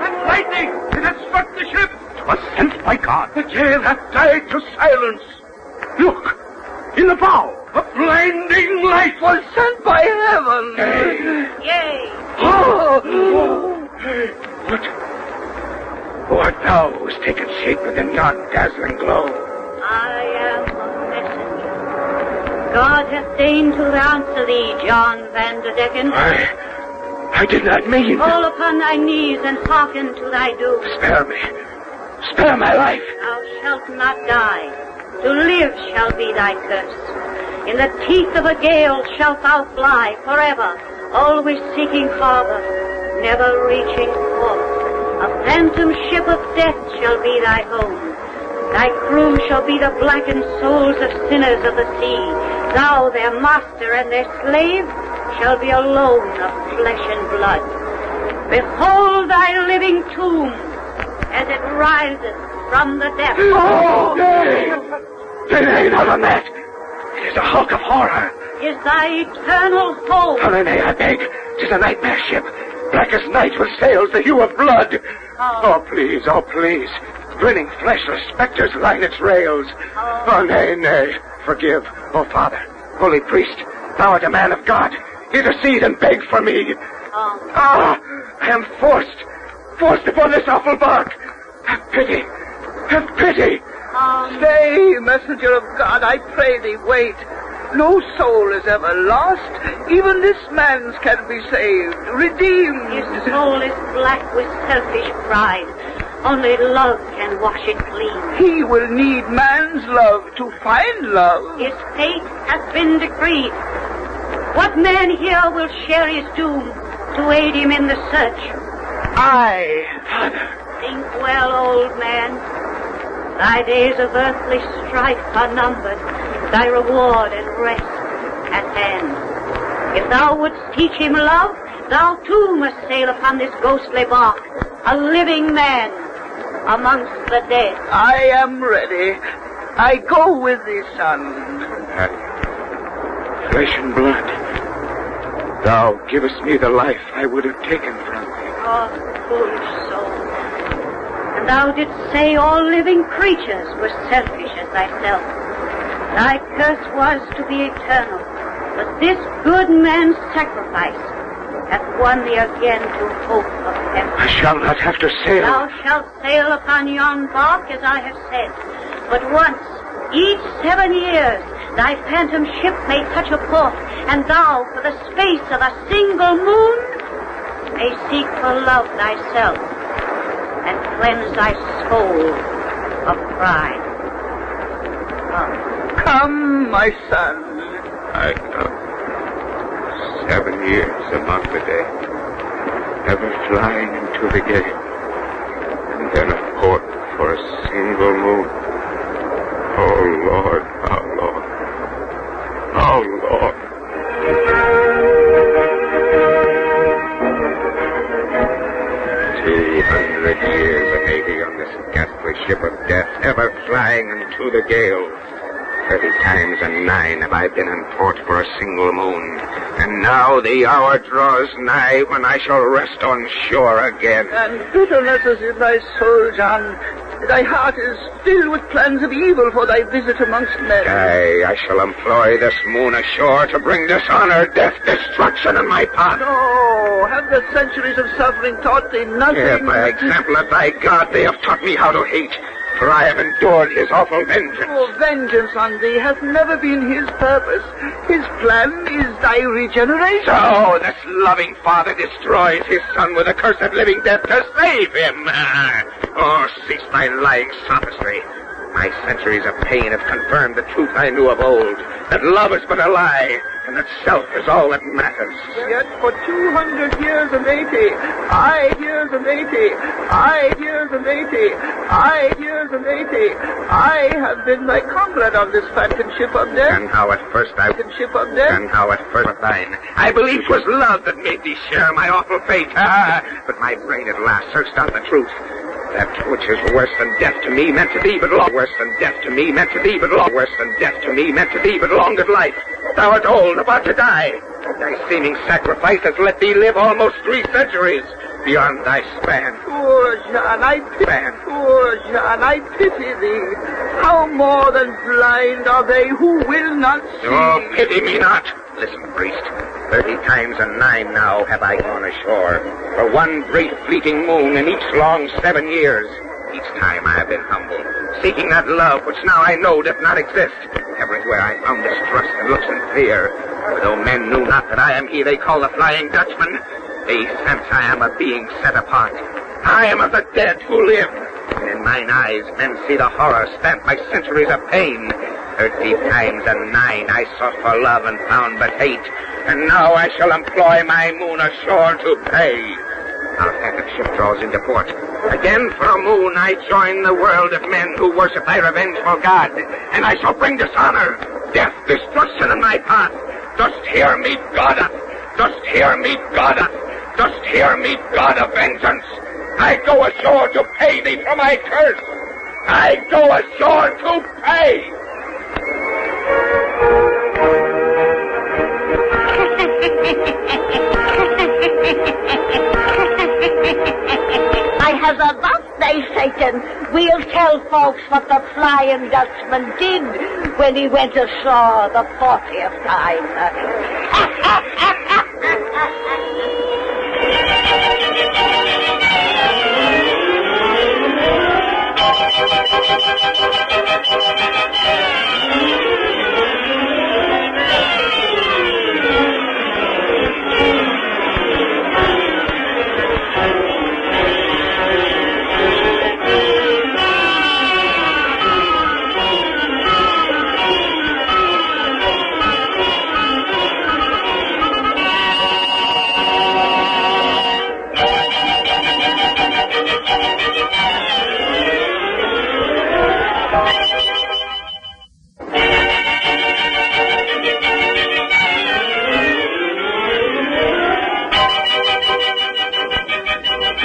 That lightning! It hath struck the ship! 'Twas sent by God. The gale hath died to silence. Look! In the bow, a blinding light was sent by heaven. Yea. Oh. Who art thou who has taken shape within yon dazzling glow? I am a messenger. God hath deigned to answer thee, John Vanderdecken. I did not mean. Fall upon thy knees and hearken to thy doom. Spare me. Spare my life. Thou shalt not die. To live shall be thy curse. In the teeth of a gale shalt thou fly forever, always seeking farther, never reaching forth. A phantom ship of death shall be thy home. Thy crew shall be the blackened souls of sinners of the sea. Thou, their master and their slave, shall be alone of flesh and blood. Behold thy living tomb as it rises from the depths. Oh, nay! Nay, not on that. It is a hulk of horror. Is thy eternal home. Nay, I beg. 'Tis a nightmare ship. Black as night with sails the hue of blood. Oh, please, oh, please. Grinning fleshless specters line its rails. Oh, nay. Forgive, oh, Father, holy priest. Thou art a man of God. Intercede and beg for me. I am forced upon this awful bark. Have pity. Have pity. Stay, messenger of God, I pray thee, wait. No soul is ever lost. Even this man's can be saved, redeemed. His soul is black with selfish pride. Only love can wash it clean. He will need man's love to find love. His fate has been decreed. What man here will share his doom to aid him in the search? I. Father. Think well, old man. Thy days of earthly strife are numbered, thy reward and rest at hand. If thou wouldst teach him love, thou too must sail upon this ghostly bark, a living man amongst the dead. I am ready. I go with thee, son. Flesh and blood. Thou givest me the life I would have taken from thee. Oh, foolish soul. And thou didst say all living creatures were selfish as thyself. Thy curse was to be eternal, but this good man's sacrifice hath won thee again to hope of heaven. I shall not have to sail. Thou shalt sail upon yon bark, as I have said, but once, each 7 years, thy phantom ship may touch a port, and thou, for the space of a single moon, may seek for love thyself, and cleanse thy soul of pride. Come, my son. I come. 7 years among the dead, ever flying into the gale, and then a port for a single moon. Oh, Lord, oh, Lord, oh, Lord. 200 years a navy on this ghastly ship of death, ever flying into the gale. 30 times and 9 have I been in port for a single moon, And now the hour draws nigh when I shall rest on shore again. And bitterness is in thy soul, John. Thy heart is filled with plans of evil for thy visit amongst men. Aye, I shall employ this moon ashore to bring dishonor, death, destruction in my path. No, have the centuries of suffering taught thee nothing? Here, by example of thy God, they have taught me how to hate. For I have endured his awful vengeance. Oh, vengeance on thee hath never been his purpose. His plan is thy regeneration. So, this loving father destroys his son with a cursed living death to save him. Oh, cease thy lying sophistry. My centuries of pain have confirmed the truth I knew of old, that love is but a lie, and that self is all that matters. Yet for 200 years and 80, years and 80, years and 80, years and 80, I have been thy comrade on this phantom ship of death. And how at first was thine. I believed 'twas love that made thee share my awful fate. But my brain at last searched out the truth. That which is worse than death to me meant to thee but long. Worse than death to me meant to thee but long. Worse than death to me meant to thee but long of life. Thou art old, about to die. Thy seeming sacrifice has let thee live almost 3 centuries beyond thy span. Poor John, I pity thee. How more than blind are they who will not see? Oh, pity me not. Listen, priest. 30 times and 9 now have I gone ashore, for one great fleeting moon in each long 7 years. Each time I have been humble, seeking that love which now I know doth not exist. Everywhere I found distrust and looks and fear. For though men knew not that I am he they call the Flying Dutchman, they sense I am a being set apart. I am of the dead who live. And in mine eyes men see the horror stamped by centuries of pain. 30 times and 9 I sought for love and found but hate. And now I shall employ my moon ashore to pay. Our phantom ship draws into port. Again for a moon I join the world of men who worship thy revengeful God. And I shall bring dishonor, death, destruction in my path. Dost hear me, Goddess? Dost hear me, Goddess? Dost hear me, God of vengeance? I go ashore to pay thee for my curse. I go ashore to pay. I have a birthday, Satan. We'll tell folks what the Flying Dutchman did when he went ashore the 40th time.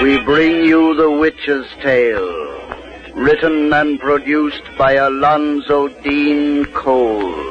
We bring you The Witch's Tale, written and produced by Alonzo Dean Cole.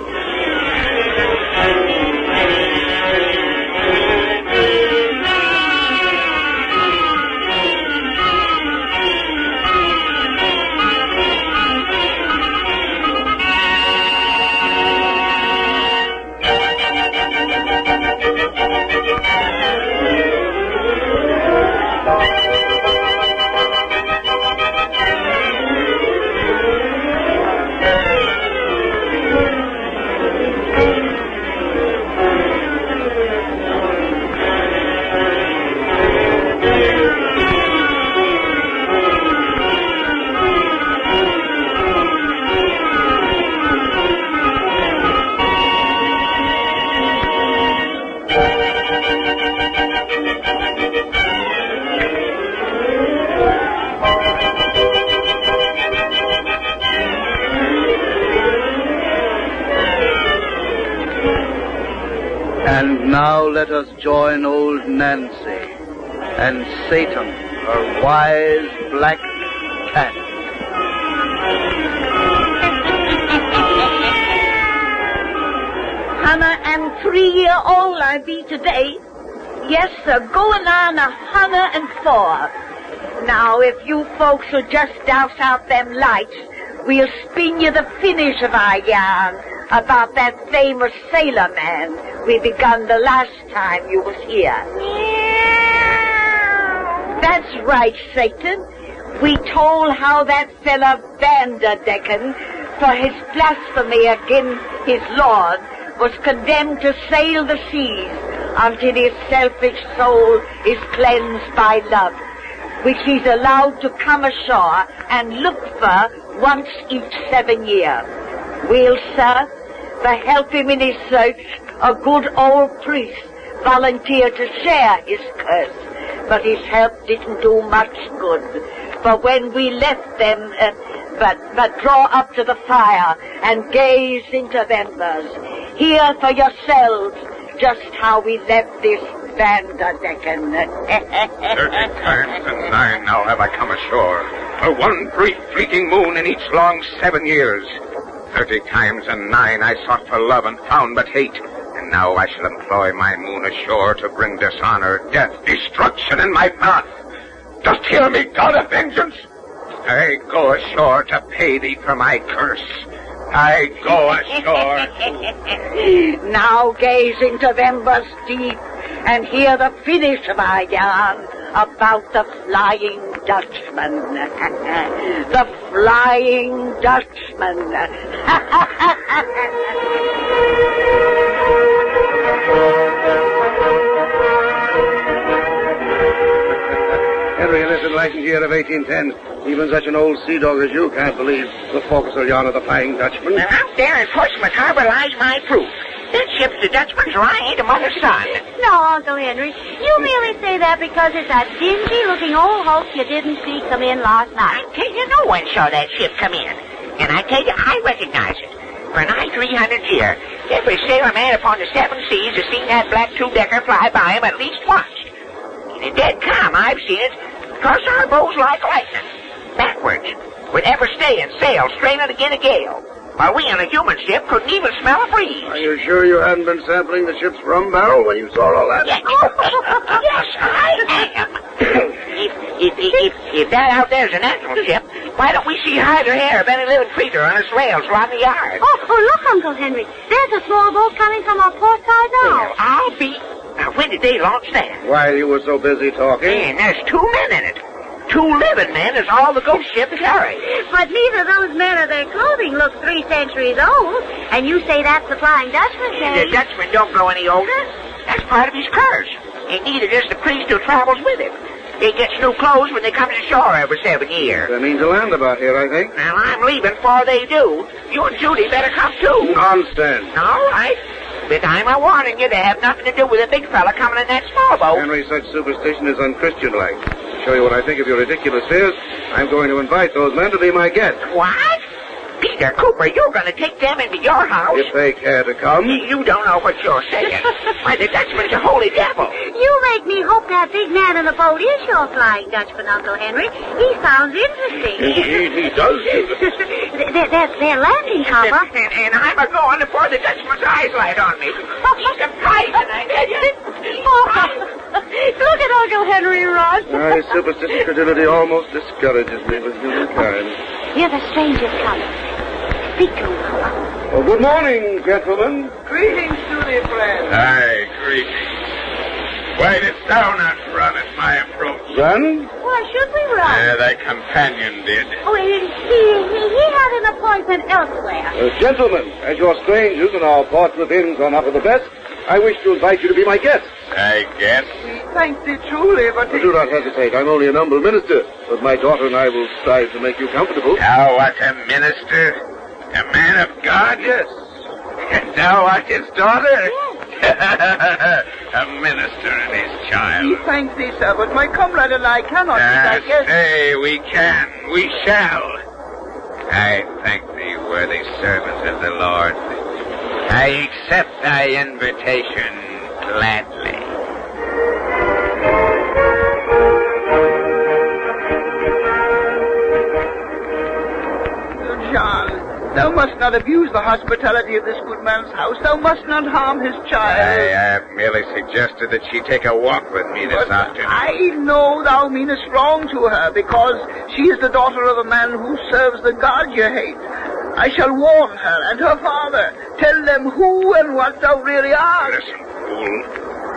And now let us join old Nancy and Satan, her wise black cat. Honor and 3-year-old I be today. Yes, sir, going on 104. Now, if you folks will just douse out them lights, we'll spin you the finish of our yarn about that famous sailor man we begun the last time you was here. That's right, Satan. We told how that fella Vanderdecken, for his blasphemy against his Lord, was condemned to sail the seas until his selfish soul is cleansed by love, which he's allowed to come ashore and look for once each 7 years. Well, sir, to help him in his search, a good old priest volunteered to share his curse, but his help didn't do much good. For when we left them, but draw up to the fire and gaze into embers, hear for yourselves just how we left this Vanderdecken. 30 times and 9 now have I come ashore, for one brief fleeting moon in each long 7 years. 30 times and 9 I sought for love and found but hate, and now I shall employ my moon ashore to bring dishonor, death, destruction in my path. Dost hear me, God of vengeance? I go ashore to pay thee for my curse. I go ashore. Now gaze into the embers deep and hear the finish of our yarn about the Flying Dutchman. The Flying Dutchman. Henry, in this enlightened year of 1810, even such an old sea dog as you can't believe the forecastle yarn of the Flying Dutchman. Now, out there in Portsmouth Harbor lies my proof. That ship's the Dutchman's right among the sun. No, Uncle Henry. You merely say that because it's a dingy-looking old hulk you didn't see come in last night. I tell you, no one saw that ship come in. And I tell you, I recognize it. For nigh 300 years, every sailor man upon the 7 seas has seen that black 2-decker fly by him at least once. In dead calm, I've seen it, cross our bows like lightning, backwards, with ever stay and sail straight on again a gale, while we on a human ship couldn't even smell a breeze. Are you sure you hadn't been sampling the ship's rum barrel when you saw all that? Yes, I am. If that out there's a natural ship, why don't we see hide or hair of any living creature on its rails along the yard? Oh, look, Uncle Henry. There's a small boat coming from our port side now. Well, I'll be... Now, when did they launch that? While you were so busy talking. And there's 2 men in it. 2 living men is all the ghost ship carry. But neither of those men or their clothing look 3 centuries old. And you say that's the Flying Dutchman, The Dutchman don't grow any older. That's part of his curse. And neither does the priest who travels with him. They gets new clothes when they come to shore every 7 years. They mean to land about here, I think. Well, I'm leaving before they do. You and Judy better come too. Nonsense. All right. But I'm warning you, they have nothing to do with a big fella coming in that small boat. Henry, such superstition is unchristian-like. To show you what I think of your ridiculous fears, I'm going to invite those men to be my guests. What? Peter Cooper, you're going to take them into your house? If they care to come. You don't know what you're saying. Why, the Dutchman's a holy devil. You make me hope that big man in the boat is your Flying Dutchman, Uncle Henry. He sounds interesting. Indeed, he does. They're landing, Papa. And I'm a-going before the Dutchman's eyes light on me. He's surprising, I tell you. Look at Uncle Henry run. My superstitious credulity almost discourages me with humankind. Hear the strangers coming. Speak to him, Papa. Well, good morning, gentlemen. Greetings to thee, friend. Aye, greetings. Why didst thou not run at my approach? Run? Why should we run? Thy companion did. Oh, he had an appointment elsewhere. Gentlemen, as you're strangers and our Portsmouth inns are not of the best, I wish to invite you to be my guests. I guess. Thank thee truly, but... Do not hesitate. I'm only an humble minister, but my daughter and I will strive to make you comfortable. Thou art a minister? A man of God? Yes. And thou art his daughter? Yes. A minister and his child. Thank thee, sir, but my comrade and I cannot be thy guests. Say, we can. We shall. I thank thee, worthy servant of the Lord. I accept thy invitation gladly. John, thou must not abuse the hospitality of this good man's house. Thou must not harm his child. I have merely suggested that she take a walk with me this afternoon. I know thou meanest wrong to her, because she is the daughter of a man who serves the God you hate. I shall warn her and her father. Tell them who and what thou really art. Listen, fool.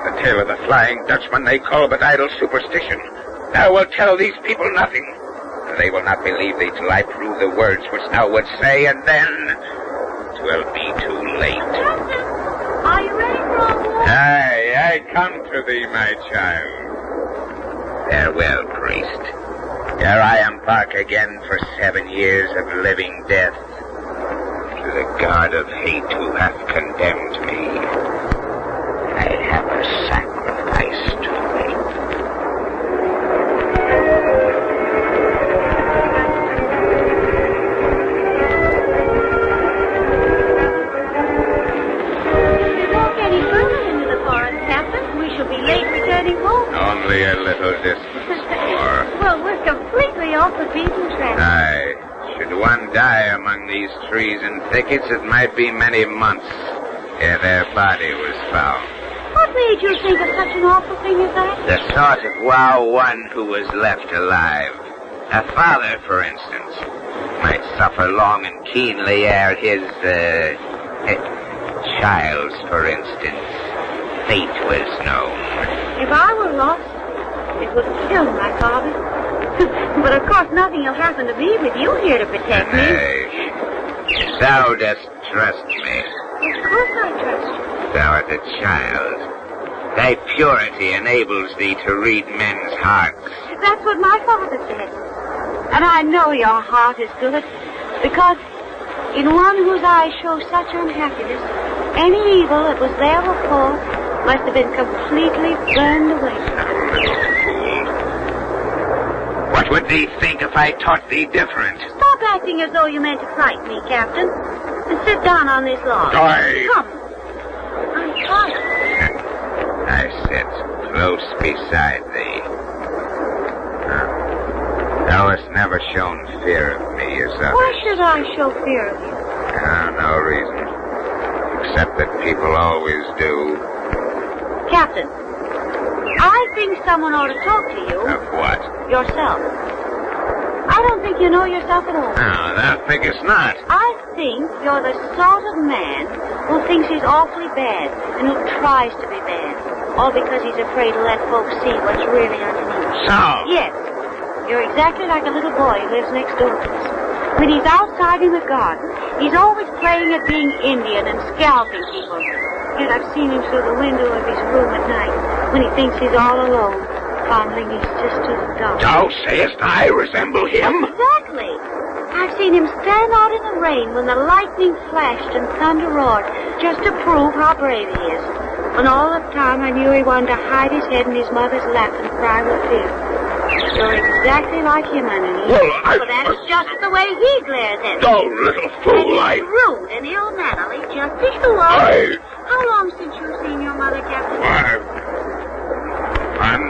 The tale of the Flying Dutchman they call but idle superstition. Thou wilt tell these people nothing. They will not believe thee till I prove the words which thou wouldst say, and then 'twill be too late. Captain, are you ready for our war? Aye, I come to thee, my child. Farewell, priest. Here I embark again for 7 years of living death. To the God of hate who hath condemned me, I have a sacrifice to make. Only a little distance more. Well, we're completely off the beaten track. Aye. Should one die among these trees and thickets, it might be many months ere their body was found. What made you think of such an awful thing as that? The thought of one who was left alive. A father, for instance, might suffer long and keenly ere his, child's, for instance, fate was known. If I were lost, it would kill my father. But of course nothing will happen to me with you here to protect me. Nay, thou dost trust me. Of course I trust you. Thou art a child. Thy purity enables thee to read men's hearts. That's what my father said. And I know your heart is good, because in one whose eyes show such unhappiness, any evil that was there before must have been completely burned away. Fool. What would thee think if I taught thee different? Stop acting as though you meant to frighten me, Captain. And sit down on this log. Aye. Come. I'm tired. I sit close beside thee. Thou hast never shown fear of me as others. Why should I show fear of you? No reason. Except that people always do. Captain, I think someone ought to talk to you. Of what? Yourself. I don't think you know yourself at all. No, thou thinkest not. I think you're the sort of man who thinks he's awfully bad and who tries to be bad, all because he's afraid to let folks see what's really underneath. So? Yes. You're exactly like a little boy who lives next door to us. When he's outside in the garden, he's always playing at being Indian and scalping people. Yet I've seen him through the window of his room at night when he thinks he's all alone, fondling his sister's doll. Thou sayest I resemble him? Exactly. I've seen him stand out in the rain when the lightning flashed and thunder roared, just to prove how brave he is. And all the time I knew he wanted to hide his head in his mother's lap and cry with fear. You're exactly like him underneath. But that is just the way he glares at me. Oh, little fool, and he's rude and ill-mannerly, just as you are. How long since you've seen your mother, Captain? I'm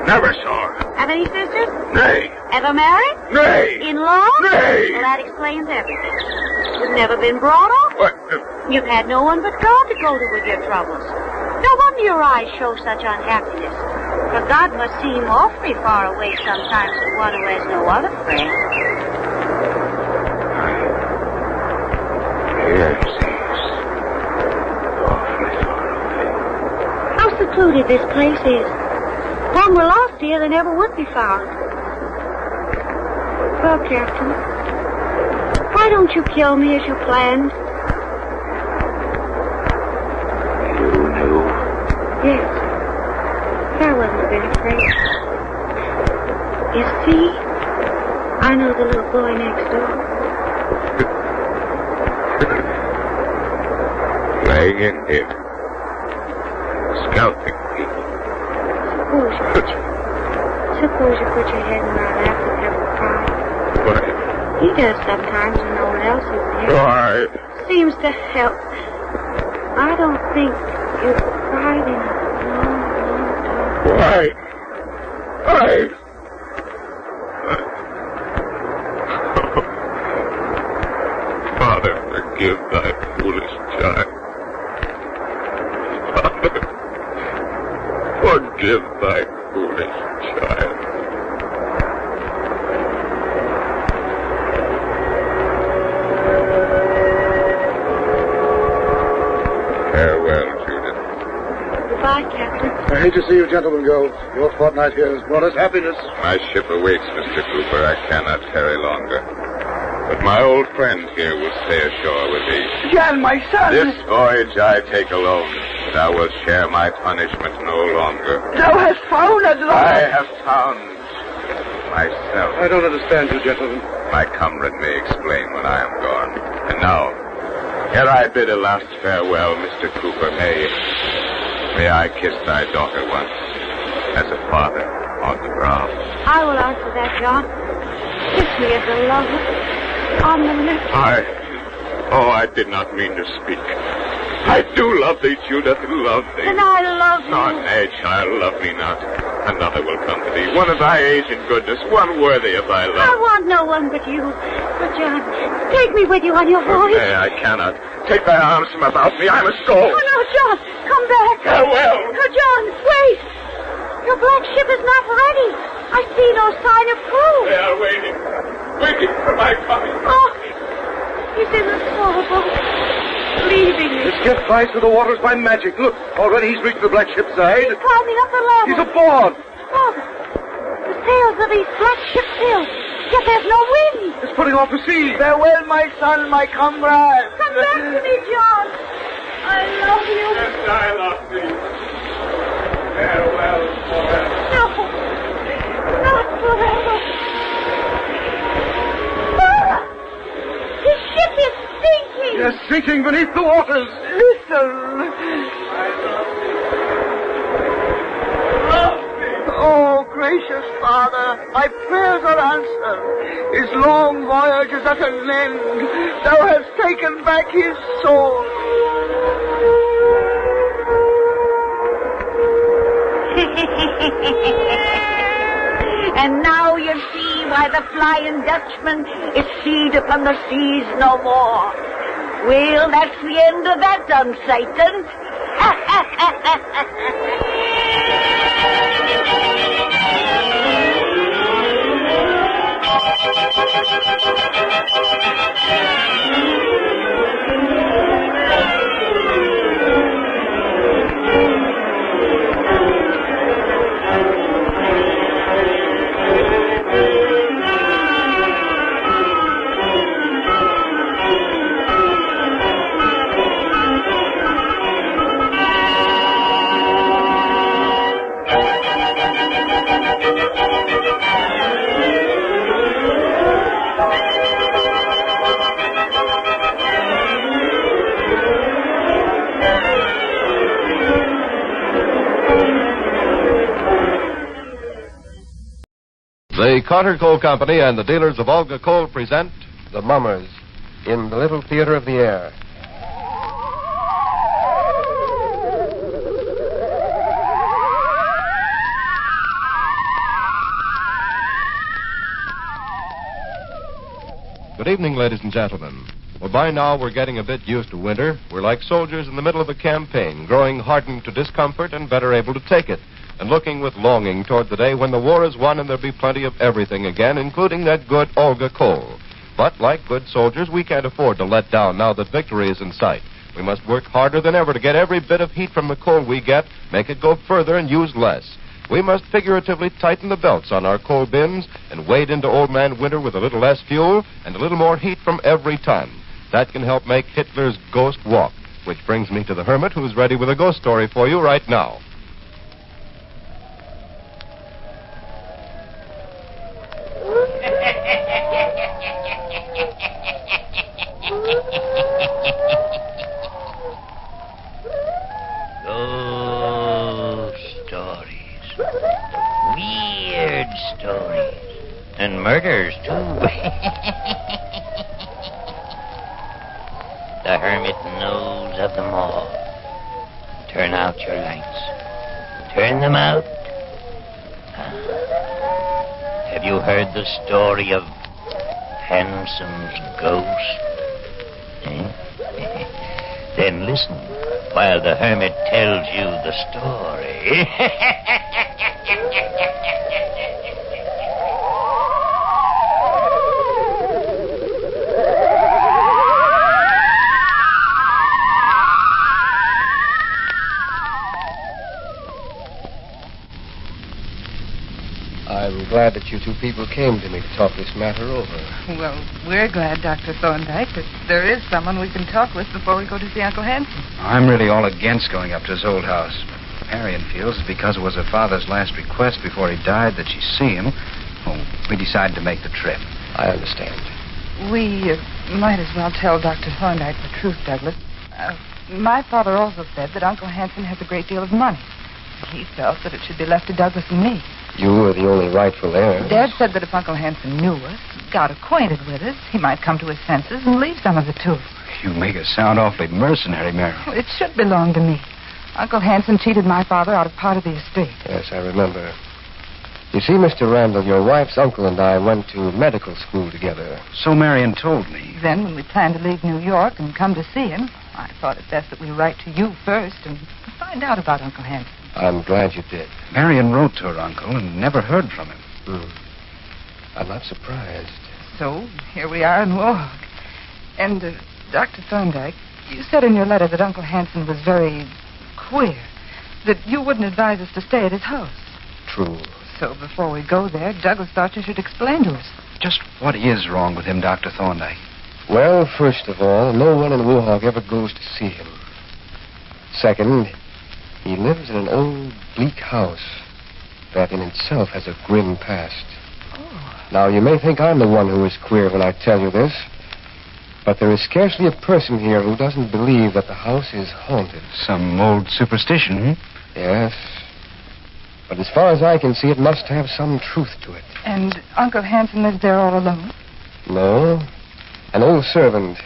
never saw her. Have any sisters? Nay. Ever married? Nay. In-laws? Nay. Well, that explains everything. You've never been brought up. What? You've had no one but God to go to with your troubles. No wonder your eyes show such unhappiness. For God must seem awfully far away sometimes to one who has no other friend. Yes. How secluded this place is. If one were lost here, they never would be found. Well, Captain, why don't you kill me as you planned? You knew? Yes. I wasn't a bit afraid. You see, I know the little boy next door. Playing in here. Scalping people. Suppose you put your head in my lap and have him cry. Why? He does sometimes when no one else is there. Why? Seems to help. I don't think you've cried in a long, long time. Why? Father, Forgive my foolish child. Farewell, Judith. Goodbye, Captain. I hate to see you gentlemen go. Your fortnight here has brought us happiness. My ship awaits, Mr. Cooper. I cannot tarry longer. But my old friend here will stay ashore with me. Jan, my son! This voyage I take alone. Thou wilt share my punishment no longer. Thou hast found at last. I have found myself. I don't understand you, gentlemen. My comrade may explain when I am gone. And now, ere I bid a last farewell, Mr. Cooper, may I kiss thy daughter once, as a father, on the brow. I will answer that, John. Kiss me as a lover. On the lips. I did not mean to speak. I do love thee, Judith, love thee. And I love you. Oh, nay, child, love me not. Another will come to thee, one of thy age and goodness, one worthy of thy love. I want no one but you. But, John, take me with you on your voyage. Nay, I cannot. Take thy arms from about me. I must go. Oh, no, John, come back. Farewell. No, John, wait. Your black ship is not ready. I see no sign of crew. They are waiting for my coming. Oh, he's in the small boat, leaving me. This ship flies through the waters by magic. Look, already he's reached the black ship's side. He's climbing up the ladder. He's aboard. Oh, the sails of these black ships fill. Yet there's no wind. It's putting off to sea. Farewell, my son, my comrade. Come back to me, John. I love you. Yes, I love thee. Farewell forever. No, not forever. His ship is sinking. Yes, sinking beneath the waters. Listen. Oh, gracious Father, my prayers are answered. His long voyage is at an end. Thou hast taken back his soul. And now you see why the Flying Dutchman is seed upon the seas no more. Well, that's the end of that done, Satan. The Carter Coal Company and the dealers of Olga Coal present The Mummers in the Little Theater of the Air. Good evening, ladies and gentlemen. Well, by now we're getting a bit used to winter. We're like soldiers in the middle of a campaign, growing hardened to discomfort and better able to take it, and looking with longing toward the day when the war is won and there'll be plenty of everything again, including that good Olga coal. But like good soldiers, we can't afford to let down now that victory is in sight. We must work harder than ever to get every bit of heat from the coal we get, make it go further and use less. We must figuratively tighten the belts on our coal bins and wade into old man winter with a little less fuel and a little more heat from every ton. That can help make Hitler's ghost walk, which brings me to the Hermit, who's ready with a ghost story for you right now. Ghost stories. Weird stories. And murders, too. The Hermit knows of them all. Turn out your lights. Turn them out. Have you heard the story of Hanson's ghost? Eh? Then listen. while the hermit tells you the story. I'm glad that you two people came to me to talk this matter over. Well, we're glad, Dr. Thorndyke, that there is someone we can talk with before we go to see Uncle Hanson. I'm really all against going up to his old house. Marion feels it's because it was her father's last request before he died that she see him. Well, we decided to make the trip. I understand. We might as well tell Dr. Thorndyke the truth, Douglas. My father also said that Uncle Hanson has a great deal of money. He felt that it should be left to Douglas and me. You were the only rightful heir. Dad said that if Uncle Hanson knew us, got acquainted with us, he might come to his senses and leave some of it to us. You make us sound awfully mercenary, Mary. Well, it should belong to me. Uncle Hanson cheated my father out of part of the estate. Yes, I remember. You see, Mr. Randall, your wife's uncle and I went to medical school together. So Marion told me. Then, when we planned to leave New York and come to see him, I thought it best that we write to you first and find out about Uncle Hanson. I'm glad you did. Marion wrote to her uncle and never heard from him. I'm not surprised. So, here we are in Wohawk. And, Dr. Thorndyke, you said in your letter that Uncle Hanson was very queer, that you wouldn't advise us to stay at his house. True. So, before we go there, Douglas thought you should explain to us. Just what is wrong with him, Dr. Thorndyke? Well, first of all, no one in Wohawk ever goes to see him. Second, he lives in an old, bleak house that in itself has a grim past. Oh. Now, you may think I'm the one who is queer when I tell you this, but there is scarcely a person here who doesn't believe that the house is haunted. Some old superstition, Yes. But as far as I can see, it must have some truth to it. And Uncle Hanson lives there all alone? No. An old servant,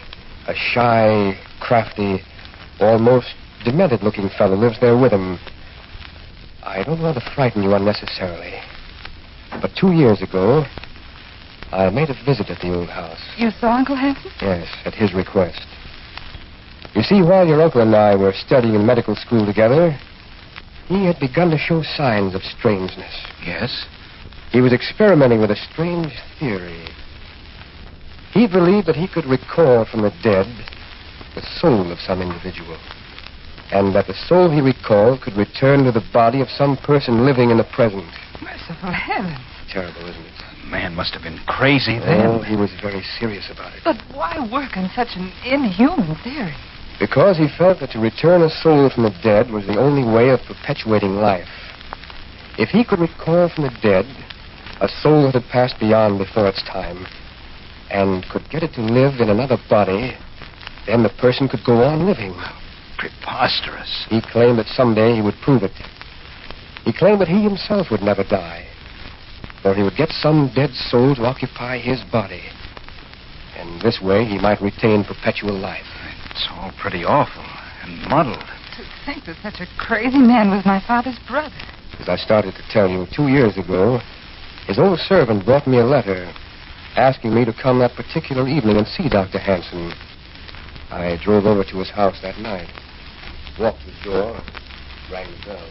a shy, crafty, almost demented-looking fellow lives there with him. I don't want to frighten you unnecessarily, but 2 years ago, I made a visit at the old house. You saw Uncle Hanson? Yes, at his request. You see, while your uncle and I were studying in medical school together, he had begun to show signs of strangeness. Yes? He was experimenting with a strange theory. He believed that he could recall from the dead the soul of some individual, and that the soul he recalled could return to the body of some person living in the present. Merciful heavens. Terrible, isn't it? The man must have been crazy then. Oh, he was very serious about it. But why work on such an inhuman theory? Because he felt that to return a soul from the dead was the only way of perpetuating life. If he could recall from the dead a soul that had passed beyond before its time, and could get it to live in another body, then the person could go on living. Preposterous. He claimed that someday he would prove it. He claimed that he himself would never die, or he would get some dead soul to occupy his body. And this way he might retain perpetual life. It's all pretty awful and muddled. To think that such a crazy man was my father's brother. As I started to tell you, 2 years ago, his old servant brought me a letter asking me to come that particular evening and see Dr. Hanson. I drove over to his house that night, walked to the door, rang the bell.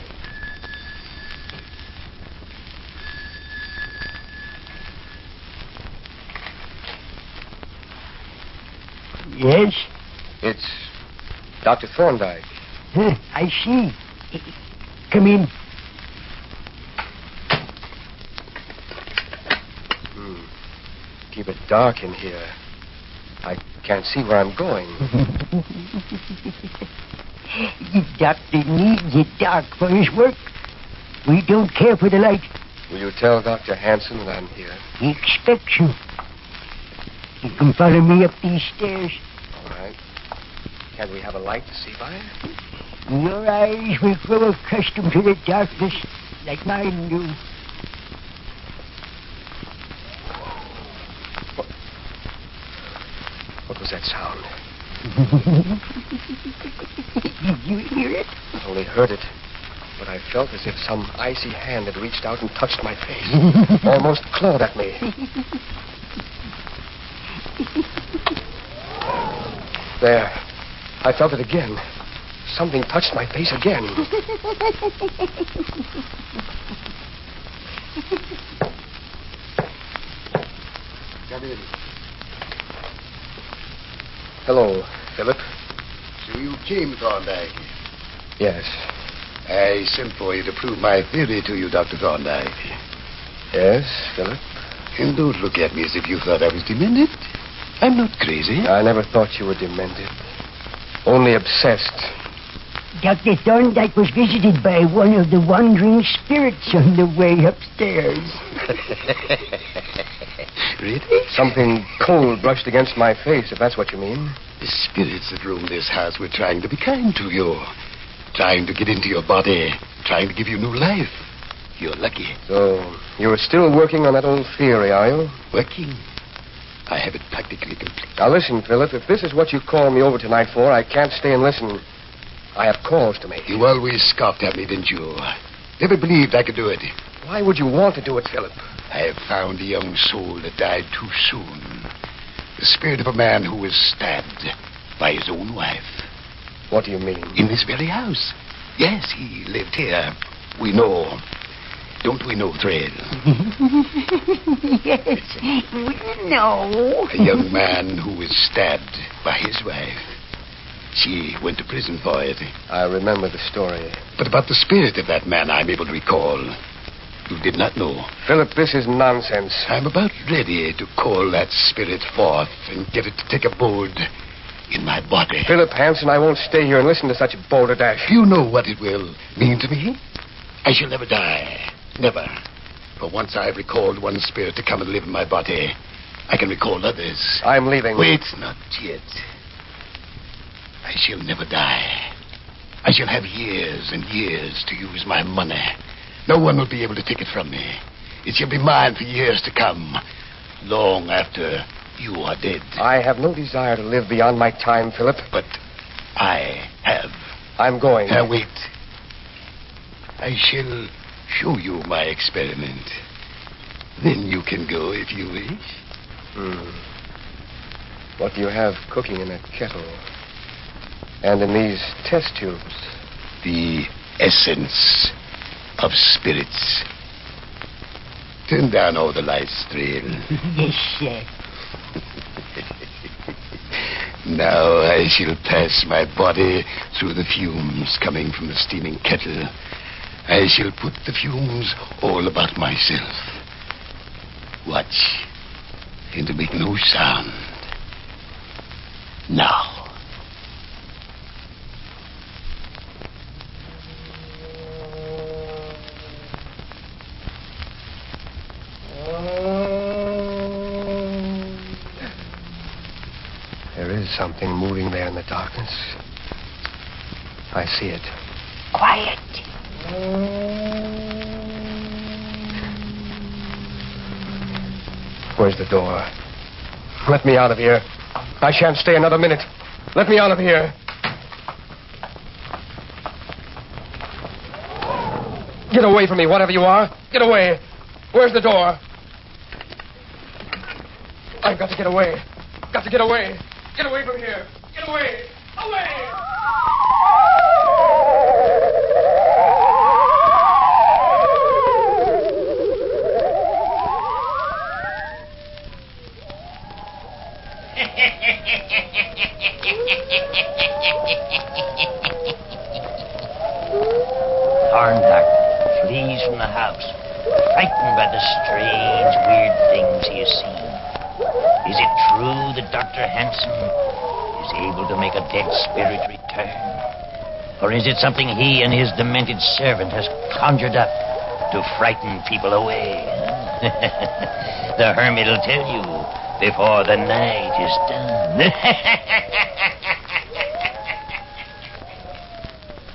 Yes? It's Dr. Thorndyke. I see. Come in. Keep it dark in here. I can't see where I'm going. The doctor needs it dark for his work. We don't care for the light. Will you tell Dr. Hanson that I'm here? He expects you. You can follow me up these stairs. All right. Can we have a light to see by? Your eyes will grow accustomed to the darkness like mine do. What was that sound? Did you hear it? I only heard it, but I felt as if some icy hand had reached out and touched my face, almost clawed at me. There. I felt it again. Something touched my face again. Come in. Hello, Philip. So you came, Thorndyke? Yes. I sent for you to prove my theory to you, Dr. Thorndyke. Yes, Philip? And don't look at me as if you thought I was demented. I'm not crazy. I never thought you were demented. Only obsessed. Dr. Thorndyke was visited by one of the wandering spirits on the way upstairs. Really? Something cold brushed against my face, if that's what you mean. The spirits that roam this house were trying to be kind to you. Trying to get into your body. Trying to give you new life. You're lucky. So, you're still working on that old theory, are you? Working? I have it practically complete. Now listen, Philip, if this is what you called me over tonight for, I can't stay and listen. I have calls to make. You always scoffed at me, didn't you? Never believed I could do it. Why would you want to do it, Philip? I have found a young soul that died too soon. The spirit of a man who was stabbed by his own wife. What do you mean? In this very house. Yes, he lived here. We know. Don't we know, Thread? Yes, we know. A young man who was stabbed by his wife. She went to prison for it. I remember the story. But about the spirit of that man, I'm able to recall. You did not know. Philip, this is nonsense. I'm about ready to call that spirit forth and get it to take abode in my body. Philip Hanson, I won't stay here and listen to such balderdash. You know what it will mean to me? I shall never die. Never. For once I've recalled one spirit to come and live in my body, I can recall others. I'm leaving. Wait, not yet. I shall never die. I shall have years and years to use my money. No one will be able to take it from me. It shall be mine for years to come, long after you are dead. I have no desire to live beyond my time, Philip. But I have. I'm going. Now, wait. I shall show you my experiment. Then you can go if you wish. What do you have cooking in that kettle? And in these test tubes? The essence of spirits. Turn down all the lights, Thrill. Yes, sir. Now I shall pass my body through the fumes coming from the steaming kettle. I shall put the fumes all about myself. Watch. And to make no sound. Now. There is something moving there in the darkness. I see it. Quiet. Where's the door? Let me out of here. I shan't stay another minute. Let me out of here. Get away from me, whatever you are. Get away. Where's the door? I've got to get away. Got to get away. Get away from here. Get away. Away! Thorndyke flees from the house, frightened by the strange, weird things he has seen. Is it true that Dr. Hanson is able to make a dead spirit return? Or is it something he and his demented servant has conjured up to frighten people away? The hermit will tell you before the night is done.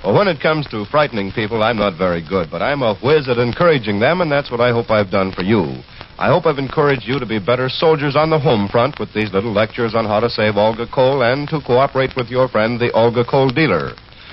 Well, when it comes to frightening people, I'm not very good, but I'm a whiz at encouraging them, and that's what I hope I've done for you. I hope I've encouraged you to be better soldiers on the home front with these little lectures on how to save Olga coal and to cooperate with your friend, the Olga coal dealer.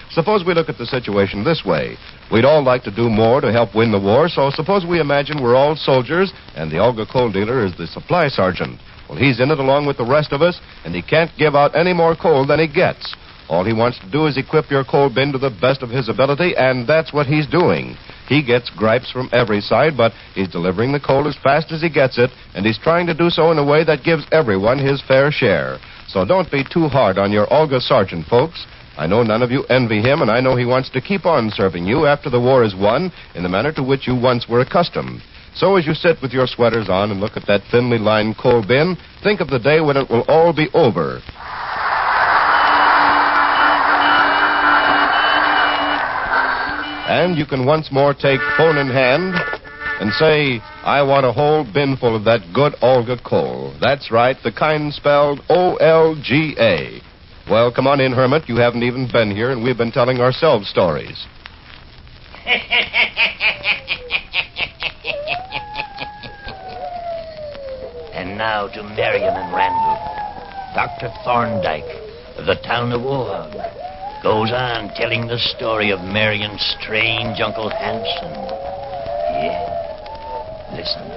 Suppose we look at the situation this way. We'd all like to do more to help win the war, so suppose we imagine we're all soldiers and the Olga coal dealer is the supply sergeant. Well, he's in it along with the rest of us, and he can't give out any more coal than he gets. All he wants to do is equip your coal bin to the best of his ability, and that's what he's doing. He gets gripes from every side, but he's delivering the coal as fast as he gets it, and he's trying to do so in a way that gives everyone his fair share. So don't be too hard on your Olga Sargent, folks. I know none of you envy him, and I know he wants to keep on serving you after the war is won in the manner to which you once were accustomed. So as you sit with your sweaters on and look at that thinly lined coal bin, think of the day when it will all be over. And you can once more take phone in hand and say, I want a whole bin full of that good Olga coal. That's right, the kind spelled O-L-G-A. Well, come on in, Hermit. You haven't even been here, and we've been telling ourselves stories. And now to Marion and Randall. Dr. Thorndyke of the town of Wohog goes on telling the story of Marion's strange Uncle Hanson. Yeah, listen.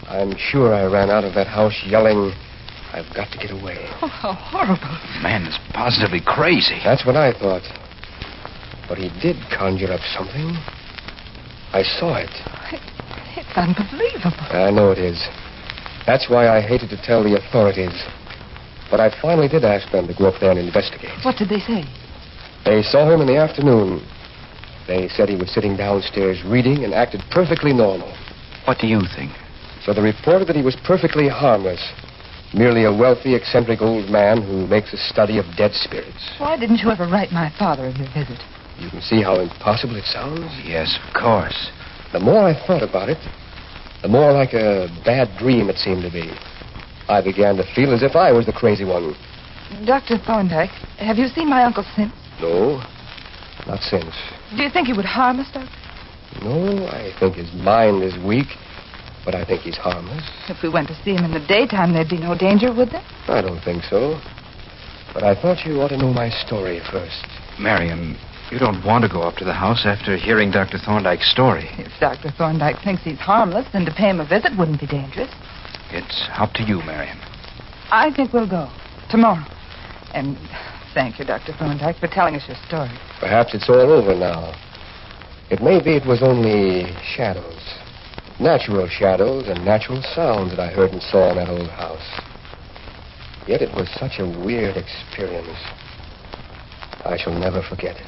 I'm sure I ran out of that house yelling, I've got to get away. Oh, how horrible. Man is positively crazy. That's what I thought. But he did conjure up something. I saw it. It's unbelievable. I know it is. That's why I hated to tell the authorities. But I finally did ask them to go up there and investigate. What did they say? They saw him in the afternoon. They said he was sitting downstairs reading and acted perfectly normal. What do you think? So they reported that he was perfectly harmless. Merely a wealthy, eccentric old man who makes a study of dead spirits. Why didn't you ever write my father of your visit? You can see how impossible it sounds? Yes, of course. The more I thought about it, the more like a bad dream it seemed to be. I began to feel as if I was the crazy one. Dr. Thorndyke, have you seen my uncle since? No, not since. Do you think he would harm us, Doctor? No, I think his mind is weak, but I think he's harmless. If we went to see him in the daytime, there'd be no danger, would there? I don't think so. But I thought you ought to know my story first. Marion, you don't want to go up to the house after hearing Dr. Thorndyke's story. If Dr. Thorndyke thinks he's harmless, then to pay him a visit wouldn't be dangerous. It's up to you, Marion. I think we'll go. Tomorrow. And thank you, Dr. Thorndyke, for telling us your story. Perhaps it's all over now. It may be it was only shadows. Natural shadows and natural sounds that I heard and saw in that old house. Yet it was such a weird experience. I shall never forget it.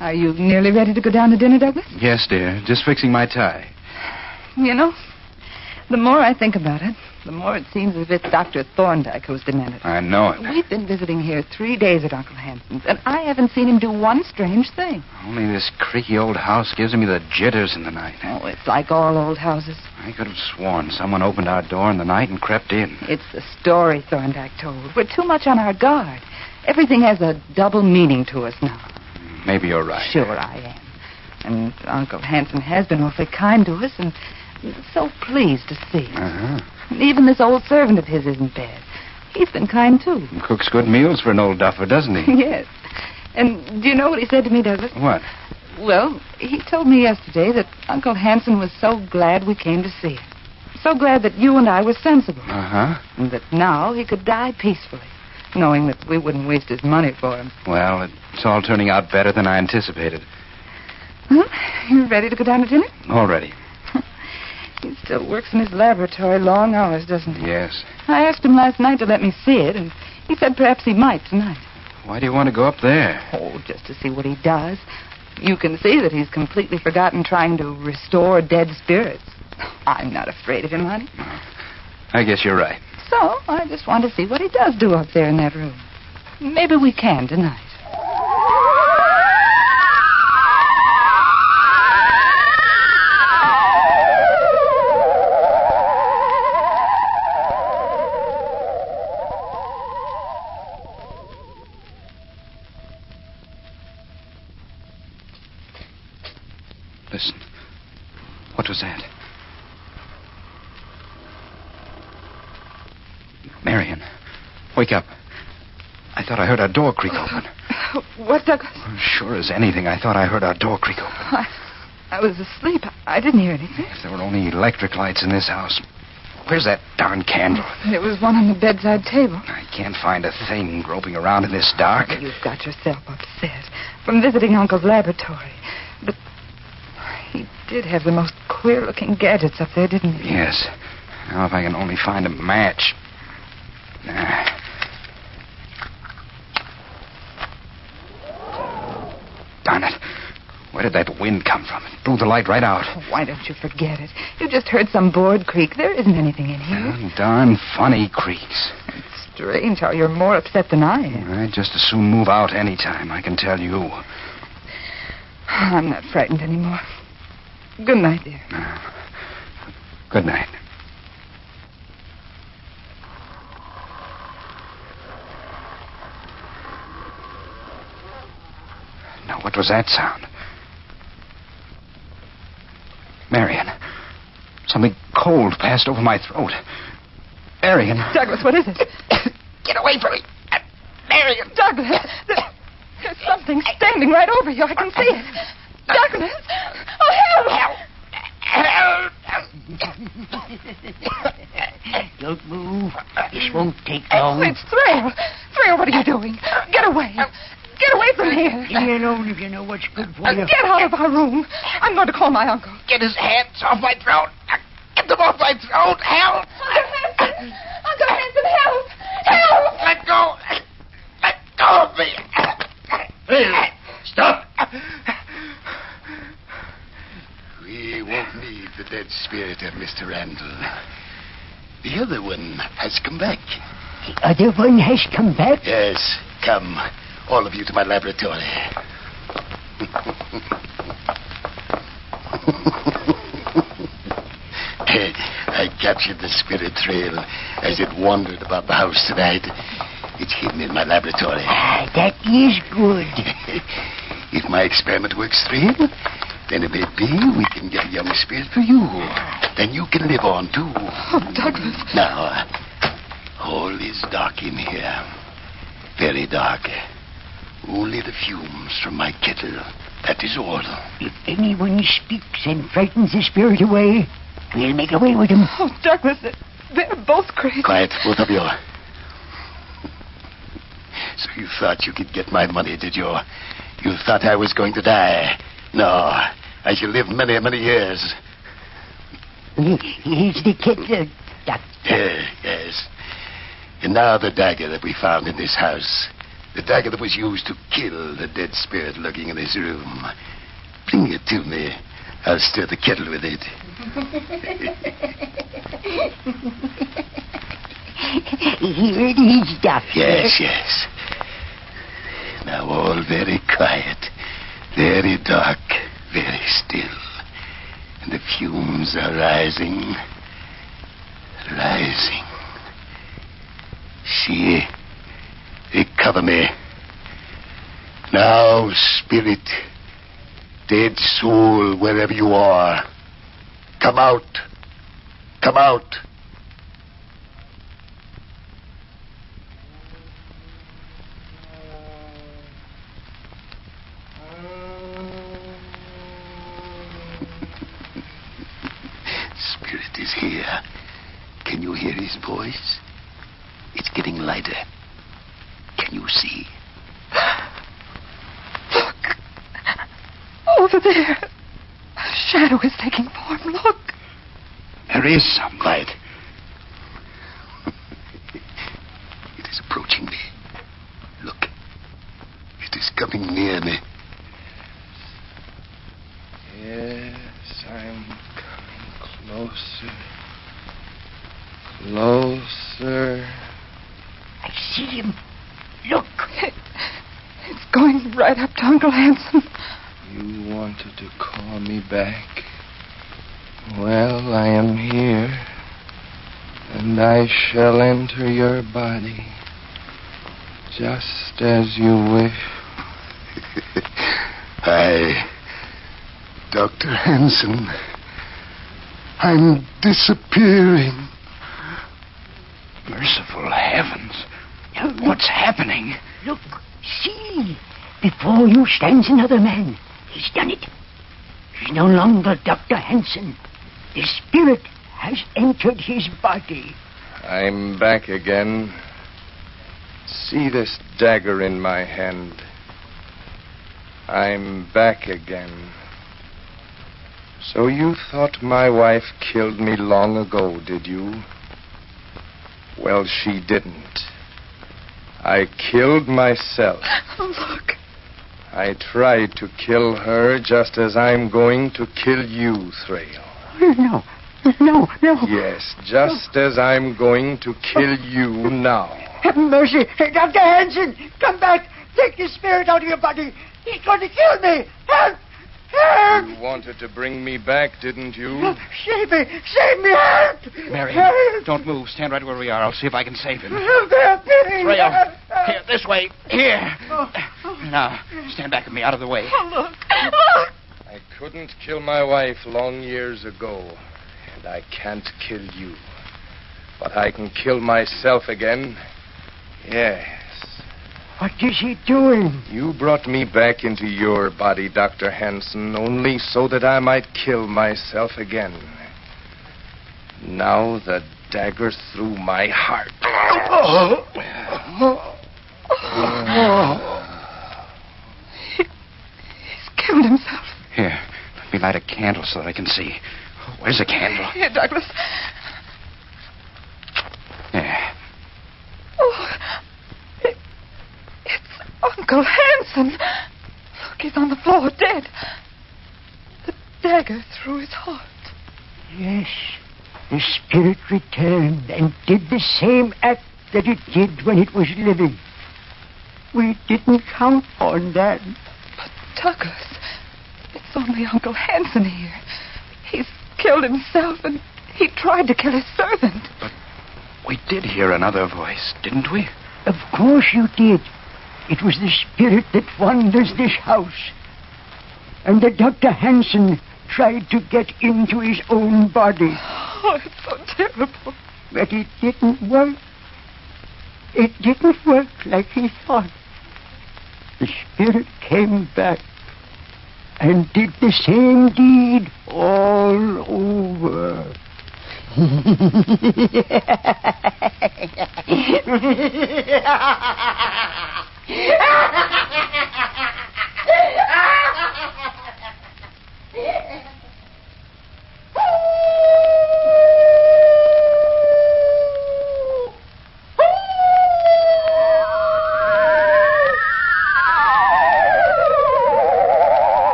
Are you nearly ready to go down to dinner, Douglas? Yes, dear. Just fixing my tie. You know, the more I think about it, the more it seems as if it's Dr. Thorndyke who's demented. I know it. We've been visiting here 3 days at Uncle Hanson's, and I haven't seen him do one strange thing. Only this creaky old house gives me the jitters in the night. Oh, it's like all old houses. I could have sworn someone opened our door in the night and crept in. It's the story Thorndyke told. We're too much on our guard. Everything has a double meaning to us now. Maybe you're right. Sure I am. And Uncle Hanson has been awfully kind to us, and so pleased to see us. Uh-huh. Even this old servant of his isn't bad. He's been kind, too. He cooks good meals for an old duffer, doesn't he? Yes. And do you know what he said to me, Douglas? What? Well, he told me yesterday that Uncle Hanson was so glad we came to see him. So glad that you and I were sensible. Uh-huh. And that now he could die peacefully, knowing that we wouldn't waste his money for him. Well, it's all turning out better than I anticipated. Huh? You ready to go down to dinner? Already. He still works in his laboratory long hours, doesn't he? Yes. I asked him last night to let me see it, and he said perhaps he might tonight. Why do you want to go up there? Oh, just to see what he does. You can see that he's completely forgotten trying to restore dead spirits. I'm not afraid of him, honey. I guess you're right. So, I just want to see what he does do up there in that room. Maybe we can tonight. Listen. What was that? Wake up. I thought I heard our door creak open. What, Douglas? Sure as anything, I thought I heard our door creak open. I was asleep. I didn't hear anything. If there were only electric lights in this house. Where's that darn candle? There was one on the bedside table. I can't find a thing groping around in this dark. You've got yourself upset from visiting Uncle's laboratory. But he did have the most queer-looking gadgets up there, didn't he? Yes. Now, if I can only find a match. Darn it. Where did that wind come from? It blew the light right out. Oh, why don't you forget it? You just heard some board creak. There isn't anything in here. Darn funny creaks. It's strange how you're more upset than I am. I'd just as soon move out any time, I can tell you. I'm not frightened anymore. Good night, dear. Good night. Now, what was that sound? Marion, something cold passed over my throat. Marion. Douglas, what is it? Get away from me. Marion. Douglas, there's something standing right over you. I can see it. Douglas. Oh, help. Don't move. This won't take long. It's Thrail. Thrail, what are you doing? Get away. Get away from here. Leave me alone if you know what's good for you. Get out of our room. I'm going to call my uncle. Get his hands off my throat. Get them off my throat. Help. Uncle Hanson, help. Help. Let go. Let go of me. Hey, stop. We won't need the dead spirit of Mr. Randall. The other one has come back. The other one has come back? Yes, come. All of you to my laboratory. I captured the spirit trail as it wandered about the house tonight. It's hidden in my laboratory. That is good. If my experiment works through, then it may be we can get a young spirit for you. Then you can live on, too. Oh, Douglas. Now, all is dark in here. Very dark. Only the fumes from my kettle. That is all. If anyone speaks and frightens the spirit away, we'll make away with him. Oh, Douglas, they're both crazy. Quiet, both of you. So you thought you could get my money, did you? You thought I was going to die. No, I shall live many, many years. Here's the kettle, Doctor. Yes. And now the dagger that we found in this house. The dagger that was used to kill the dead spirit lurking in this room. Bring it to me. I'll stir the kettle with it. Here it is, Doctor. Yes. Now all very quiet, very dark, very still. And the fumes are rising. Rising. See? They cover me. Now, spirit, dead soul, wherever you are, come out. Come out. Spirit is here. Can you hear his voice? It's getting lighter. Can you see? Look. Over there. A shadow is taking form. Look. There is some light. It is approaching me. Look. It is coming near me. Yes, I'm coming closer. Closer. I see him. Look. It's going right up to Uncle Hanson. You wanted to call me back. Well, I am here. And I shall enter your body. Just as you wish. Dr. Hanson. I'm disappearing. Merciful heavens. What's happening? Look, see. Before you stands another man. He's done it. He's no longer Dr. Hanson. The spirit has entered his body. I'm back again. See this dagger in my hand. I'm back again. So you thought my wife killed me long ago, did you? Well, she didn't. I killed myself. Oh, look. I tried to kill her just as I'm going to kill you, Thrale. No. Yes, just as I'm going to kill you now. Have mercy. Hey, Dr. Hanson, come back. Take the spirit out of your body. He's going to kill me. Help! Help! You wanted to bring me back, didn't you? Save me! Save me! Help! Mary, Help! don't move. Stand right where we are. I'll see if I can save him. They're pinning me. Thrale, here, this way. Here. Now, stand back with me, out of the way. Oh, look. I couldn't kill my wife long years ago, and I can't kill you. But I can kill myself again. Yes. What is he doing? You brought me back into your body, Dr. Hanson, only so that I might kill myself again. Now the dagger through my heart. He's killed himself. Here, let me light a candle so that I can see. Where's the candle? Here, Douglas. There. Oh, it's Uncle Hanson. Look, he's on the floor, dead. The dagger through his heart. Yes. The spirit returned and did the same act that it did when it was living. We didn't count on that. But, Douglas, it's only Uncle Hanson here. He's killed himself and he tried to kill his servant. But we did hear another voice, didn't we? Of course you did. It was the spirit that wanders this house. And the Dr. Hanson tried to get into his own body. Oh, it's so terrible. But it didn't work. It didn't work like he thought. The spirit came back and did the same deed all over.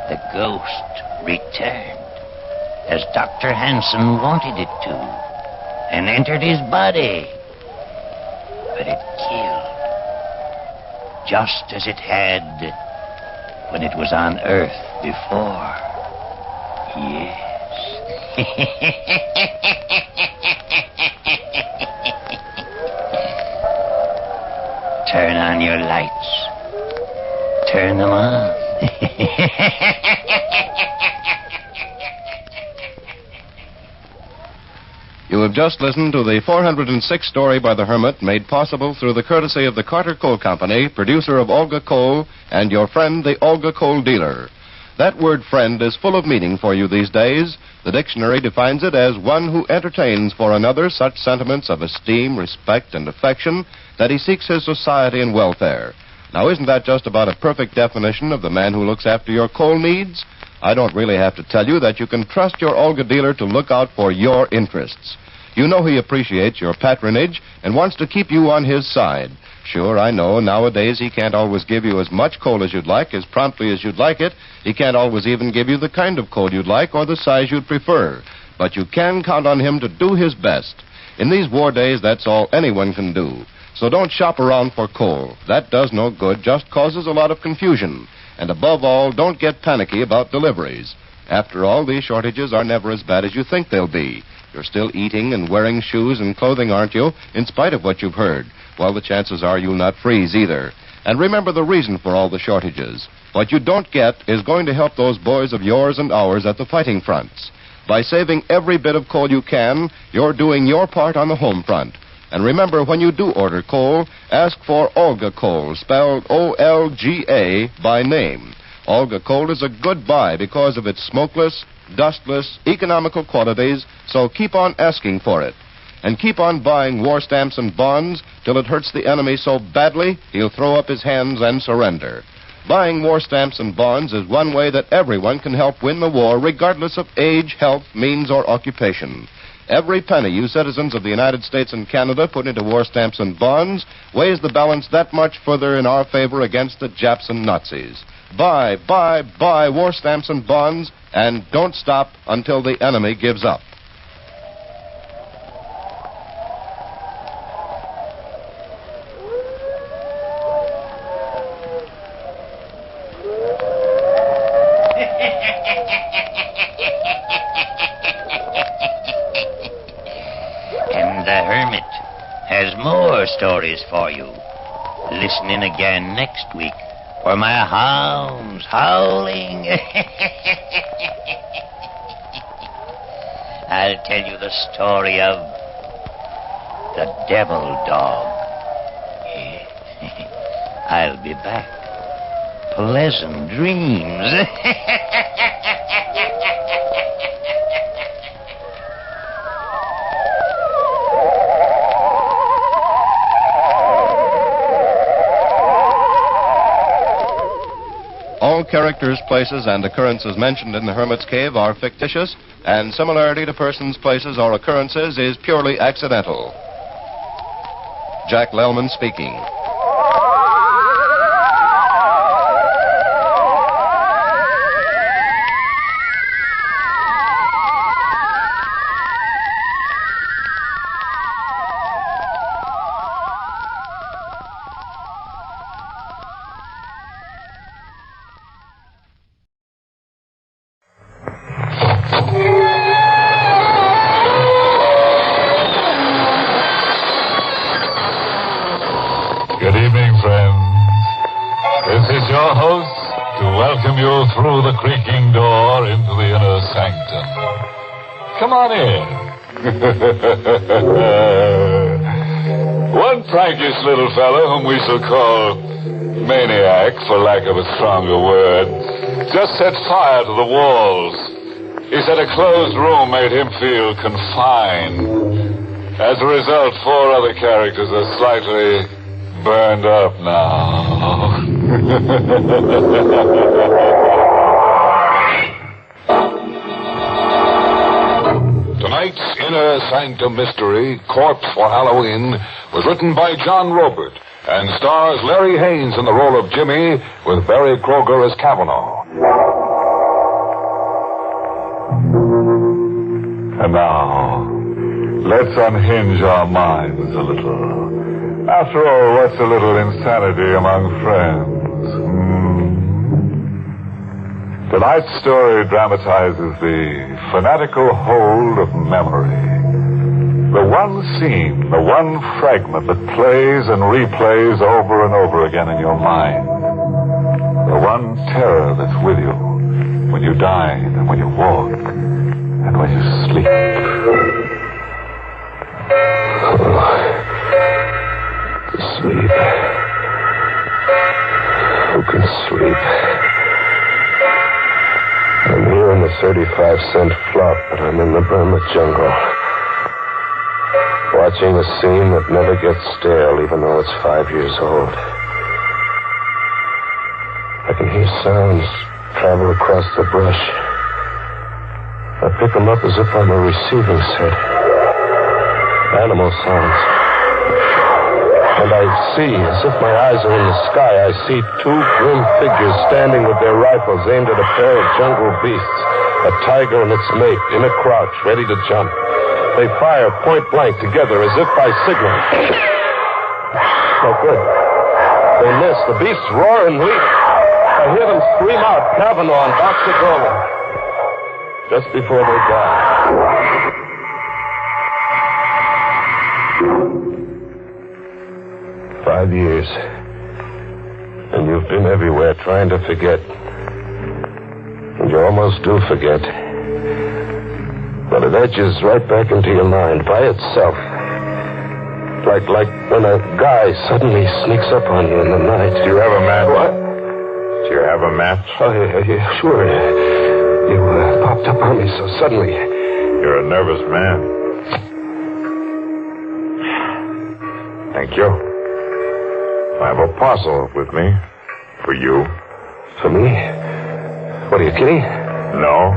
The ghost returned, as Dr. Hanson wanted it to, and entered his body. But it killed, just as it had when it was on Earth before. Yes. Turn on your lights. Turn them on. You have just listened to the 406th story by the Hermit, made possible through the courtesy of the Carter Coal Company, producer of Olga Coal, and your friend, the Olga Coal dealer. That word friend is full of meaning for you these days. The dictionary defines it as one who entertains for another such sentiments of esteem, respect, and affection that he seeks his society and welfare. Now, isn't that just about a perfect definition of the man who looks after your coal needs? I don't really have to tell you that you can trust your Olga dealer to look out for your interests. You know he appreciates your patronage and wants to keep you on his side. Sure, I know nowadays he can't always give you as much coal as you'd like, as promptly as you'd like it. He can't always even give you the kind of coal you'd like or the size you'd prefer. but you can count on him to do his best. In these war days, that's all anyone can do. So don't shop around for coal. That does no good, just causes a lot of confusion. And above all, don't get panicky about deliveries. After all, these shortages are never as bad as you think they'll be. You're still eating and wearing shoes and clothing, aren't you, in spite of what you've heard? Well, the chances are you'll not freeze either. And remember the reason for all the shortages. What you don't get is going to help those boys of yours and ours at the fighting fronts. By saving every bit of coal you can, you're doing your part on the home front. And remember, when you do order coal, ask for Olga coal, spelled O-L-G-A, by name. Olga coal is a good buy because of its smokeless, dustless, economical qualities, so keep on asking for it. And keep on buying war stamps and bonds till it hurts the enemy so badly he'll throw up his hands and surrender. Buying war stamps and bonds is one way that everyone can help win the war, regardless of age, health, means, or occupation. Every penny you citizens of the United States and Canada put into war stamps and bonds weighs the balance that much further in our favor against the Japs and Nazis. Buy war stamps and bonds, and don't stop until the enemy gives up. And the Hermit has more stories for you. Listen in again next week for my hounds howling. I'll tell you the story of the devil dog. I'll be back. Pleasant dreams. All characters, places, and occurrences mentioned in the Hermit's Cave are fictitious, and similarity to persons, places, or occurrences is purely accidental. Jack Lellman speaking. Good evening, friends. This is your host to welcome you through the creaking door into the inner sanctum. Come on in. One prankish little fellow, whom we shall call Maniac, for lack of a stronger word, just set fire to the walls. He said a closed room made him feel confined. As a result, 4 other characters are slightly burned up now. Tonight's Inner Sanctum Mystery, Corpse for Halloween, was written by John Robert and stars Larry Haynes in the role of Jimmy with Barry Kroger as Kavanaugh. And now, let's unhinge our minds a little. After all, what's a little insanity among friends? Tonight's story dramatizes the fanatical hold of memory. The one scene, the one fragment that plays and replays over and over again in your mind. The one terror that's with you when you dine and when you walk and when you sleep. Sleep. Who can sleep? I'm here in the 35-cent flop, but I'm in the Burma jungle. Watching a scene that never gets stale, even though it's 5 years old. I can hear sounds travel across the brush. I pick them up as if I'm a receiving set. Animal sounds. And I see, as if my eyes are in the sky, I see 2 grim figures standing with their rifles aimed at a pair of jungle beasts. A tiger and its mate in a crouch, ready to jump. They fire point blank together as if by signal. No good. They miss. The beasts roar and leap. I hear them scream out, Kavanaugh and Boxer Golan. Just before they die. 5 years. And you've been everywhere trying to forget. And you almost do forget. But it edges right back into your mind by itself. Like when a guy suddenly sneaks up on you in the night. Do you have a match? What? Do you have a match? Oh, yeah, sure. You popped up on me so suddenly. You're a nervous man. Thank you. I have a parcel with me. For you. For me? What, are you kidding? No.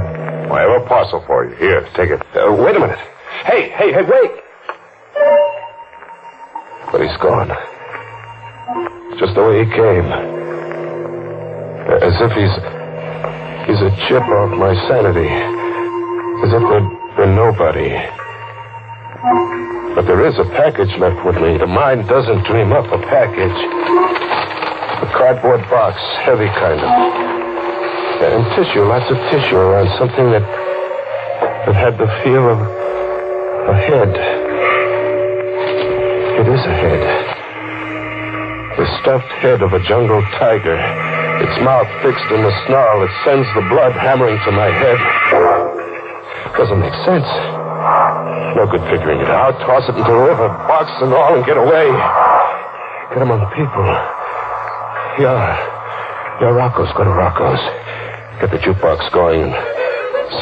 I have a parcel for you. Here, take it. Wait a minute. Hey, wait! But he's gone. Just the way he came. As if he's a chip off my sanity. As if there'd been nobody. But there is a package left with me. The mind doesn't dream up a package. A cardboard box, heavy kind of. And tissue, lots of tissue around something that had the feel of a head. It is a head. The stuffed head of a jungle tiger. Its mouth fixed in the snarl that sends the blood hammering to my head. Doesn't make sense. No good figuring it out. Toss it into the river, box and all, and get away. Get among people. Yeah, Rocco's. Go to Rocco's. Get the jukebox going and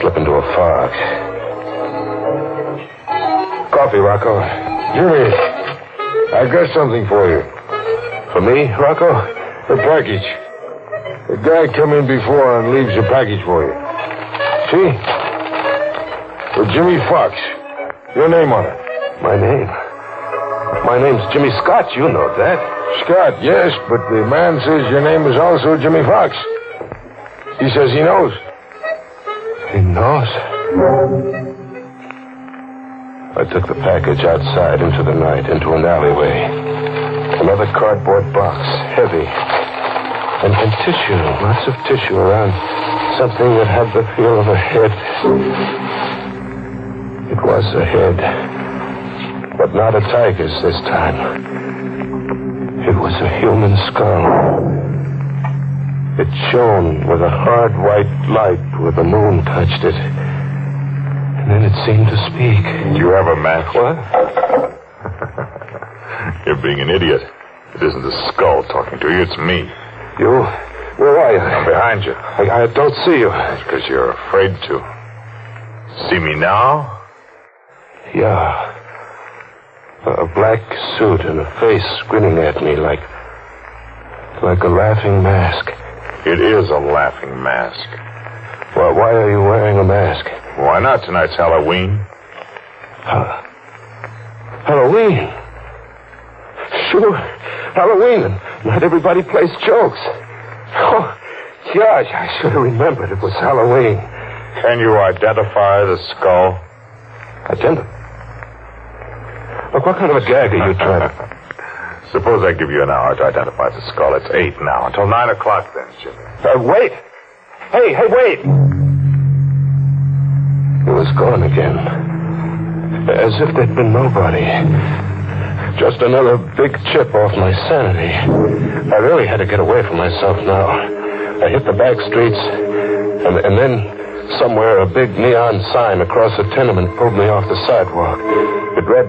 slip into a fog. Coffee, Rocco. Jimmy, I got something for you. For me, Rocco? A package. The guy come in before and leaves a package for you. See? For Jimmy Fox. Your name on it. My name? My name's Jimmy Scott. You know that. Scott, yes, but the man says your name is also Jimmy Fox. He says he knows. He knows? I took the package outside into the night, into an alleyway. Another cardboard box, heavy. And tissue, lots of tissue around something that had the feel of a head. It was a head. But not a tiger's this time. It was a human skull. It shone with a hard white light where the moon touched it. And then it seemed to speak. Do you have a match? What? You're being an idiot. It isn't the skull talking to you, it's me. You? Where are you? I'm behind you. I don't see you. That's because you're afraid to. See me now? Yeah. A black suit and a face grinning at me like a laughing mask. It is a laughing mask. Well, why are you wearing a mask? Why not? Tonight's Halloween. Halloween? Sure. Halloween, and not everybody plays jokes. Oh, gosh, I should have remembered it was Halloween. Can you identify the skull? Identify? Look, what kind of a gag are you trying to... Suppose I give you an hour to identify the skull. It's 8 now. Until 9 o'clock then, Jimmy. Wait! Hey, wait! It was gone again. As if there'd been nobody. Just another big chip off my sanity. I really had to get away from myself now. I hit the back streets, and then somewhere a big neon sign across a tenement pulled me off the sidewalk. It read,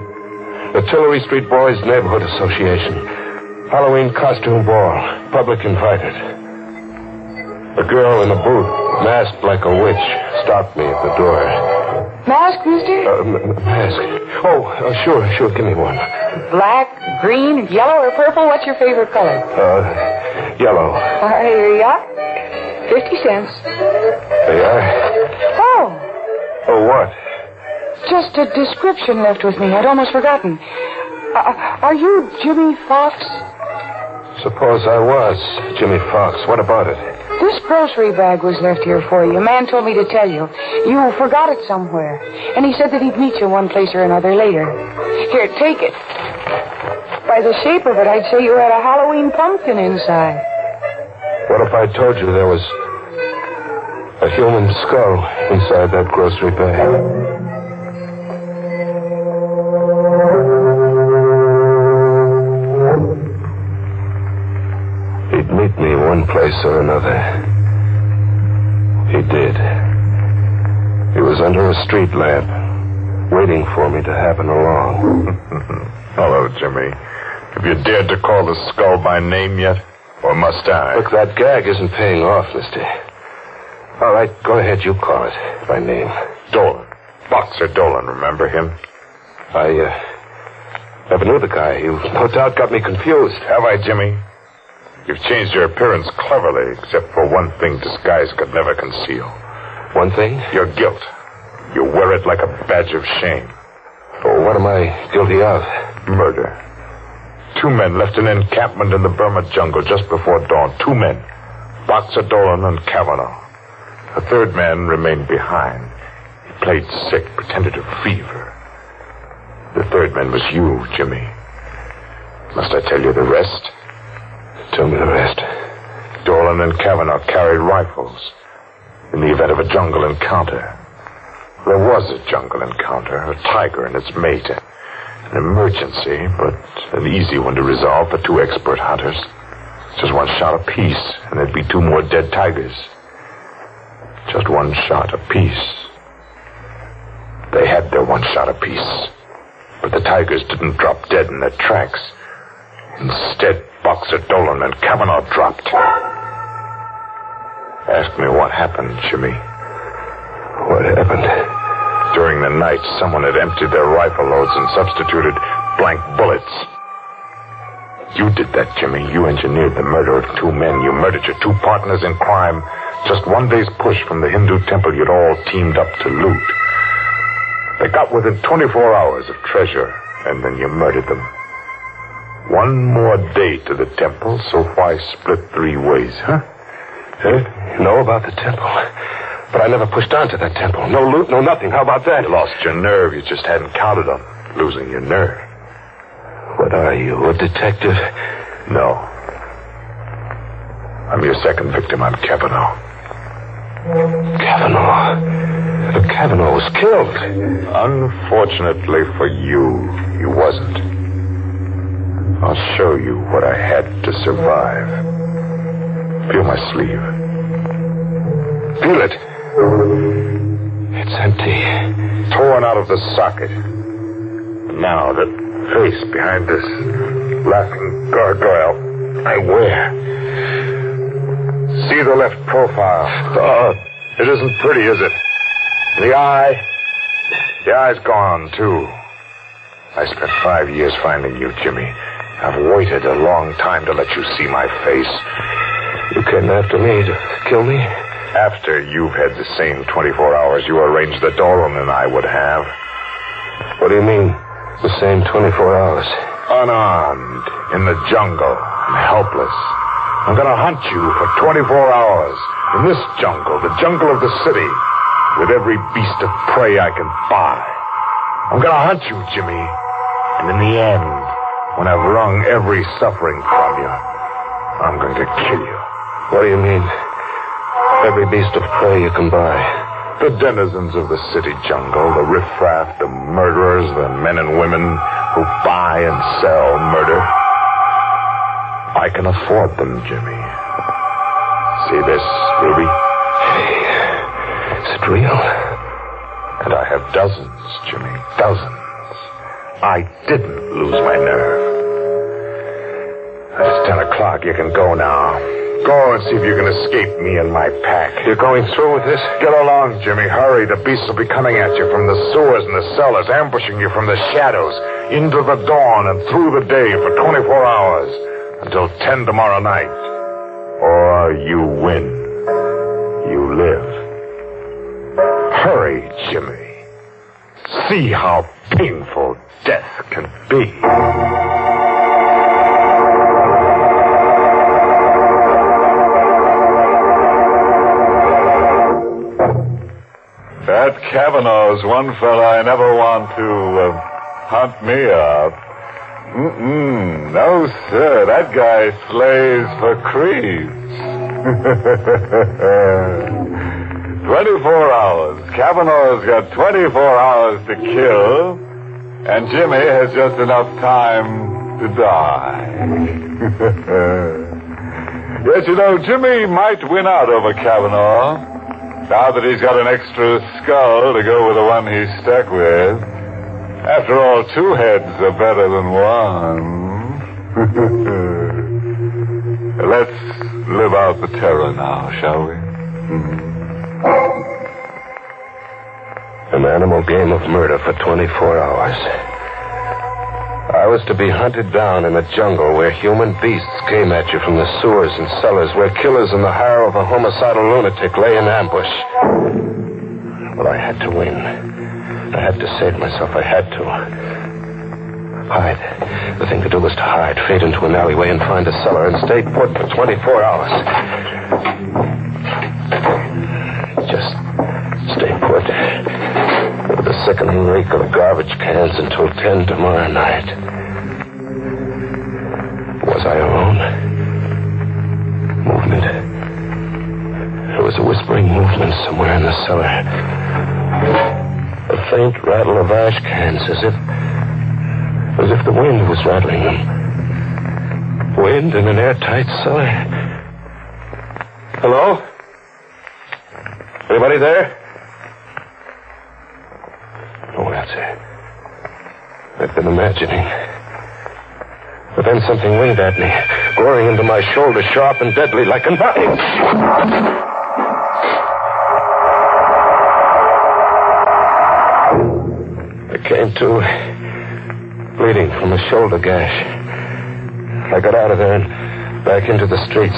Artillery Street Boys Neighborhood Association. Halloween costume ball. Public invited. A girl in a booth, masked like a witch, stopped me at the door. Mask, mister? Mask. Oh, sure. Give me one. Black, green, yellow, or purple? What's your favorite color? Yellow. Here you are. 50 cents. They are? Oh. Oh, what? Just a description left with me. I'd almost forgotten. Are you Jimmy Fox? Suppose I was Jimmy Fox. What about it? This grocery bag was left here for you. A man told me to tell you. You forgot it somewhere. And he said that he'd meet you one place or another later. Here, take it. By the shape of it, I'd say you had a Halloween pumpkin inside. What if I told you there was a human skull inside that grocery bag? He'd meet me one place or another. He did. He was under a street lamp, waiting for me to happen along. Hello, Jimmy. Have you dared to call the skull by name yet? Or must I? Look, that gag isn't paying off, mister. All right, go ahead, you call it by name. Dolan. Boxer Dolan, remember him? I never knew the guy. You no doubt got me confused. Have I, Jimmy? You've changed your appearance cleverly, except for one thing disguise could never conceal. One thing? Your guilt. You wear it like a badge of shame. Oh, what am I guilty of? Murder. 2 men left an encampment in the Burma jungle just before dawn. 2 men. Boxer Dolan and Kavanaugh. A 3rd man remained behind. He played sick, pretended to fever. The 3rd man was you, Jimmy. Must I tell you the rest? Tell me the rest. Dolan and Kavanaugh carried rifles in the event of a jungle encounter. There was a jungle encounter, a tiger and its mate. An emergency, but an easy one to resolve for 2 expert hunters. Just 1 shot apiece, and there'd be 2 more dead tigers. Just 1 shot apiece. They had their 1 shot apiece, but the tigers didn't drop dead in their tracks. Instead, Boxer Dolan and Kavanaugh dropped. Ask me what happened, Jimmy. What happened? During the night, someone had emptied their rifle loads and substituted blank bullets. You did that, Jimmy. You engineered the murder of 2 men. You murdered your 2 partners in crime. Just 1 day's push from the Hindu temple you'd all teamed up to loot. They got within 24 hours of treasure, and then you murdered them. 1 more day to the temple, so why split 3 ways, huh? You know about the temple. But I never pushed on to that temple. No loot, no nothing. How about that? You lost your nerve. You just hadn't counted on losing your nerve. What are you, a detective? No. I'm your 2nd victim. I'm Kavanaugh. Kavanaugh? But Kavanaugh was killed. Unfortunately for you, he wasn't. I'll show you what I had to survive. Feel my sleeve. Feel it. It's empty. Torn out of the socket. Now, the face behind this laughing gargoyle I wear. See the left profile. Oh, it isn't pretty, is it? The eye's gone, too. I spent 5 years finding you, Jimmy. I've waited a long time to let you see my face. You came after me to kill me? After you've had the same 24 hours you arranged that Dolan and I would have. What do you mean, the same 24 hours? Unarmed, in the jungle, and helpless. I'm gonna hunt you for 24 hours. In this jungle, the jungle of the city, with every beast of prey I can buy. I'm gonna hunt you, Jimmy. And in the end, when I've wrung every suffering from you, I'm going to kill you. What do you mean? Every beast of prey you can buy. The denizens of the city jungle, the riffraff, the murderers, the men and women who buy and sell murder. I can afford them, Jimmy. See this, Ruby? Hey, is it real? And I have dozens, Jimmy, dozens. I didn't lose my nerve. It's 10 o'clock. You can go now. Go and see if you can escape me and my pack. You're going through with this? Get along, Jimmy. Hurry. The beasts will be coming at you from the sewers and the cellars, ambushing you from the shadows, into the dawn and through the day for 24 hours, until 10 tomorrow night. Or you win. You live. Hurry, Jimmy. See how painful death can be. Kavanaugh's one fella I never want to hunt me up. No, sir. That guy slays for creeps. 24 hours. Kavanaugh's got 24 hours to kill, and Jimmy has just enough time to die. Yes, you know, Jimmy might win out over Kavanaugh, now that he's got an extra skull to go with the one he's stuck with. After all, 2 heads are better than 1. Let's live out the terror now, shall we? An animal game of murder for 24 hours. I was to be hunted down in a jungle where human beasts came at you from the sewers and cellars, where killers in the hire of a homicidal lunatic lay in ambush. But I had to win. I had to save myself. I had to. Hide. The thing to do was to hide, fade into an alleyway and find a cellar and stay put for 24 hours. Just stay put. With the sickening reek of garbage cans until 10 tomorrow night. Was I alone? Movement. There was a whispering movement somewhere in the cellar. A faint rattle of ash cans, as if the wind was rattling them. Wind in an airtight cellar. Hello? Anybody there? No answer. I've been imagining. But then something winged at me, goring into my shoulder, sharp and deadly, like a knife. I came to, bleeding from a shoulder gash. I got out of there and back into the streets,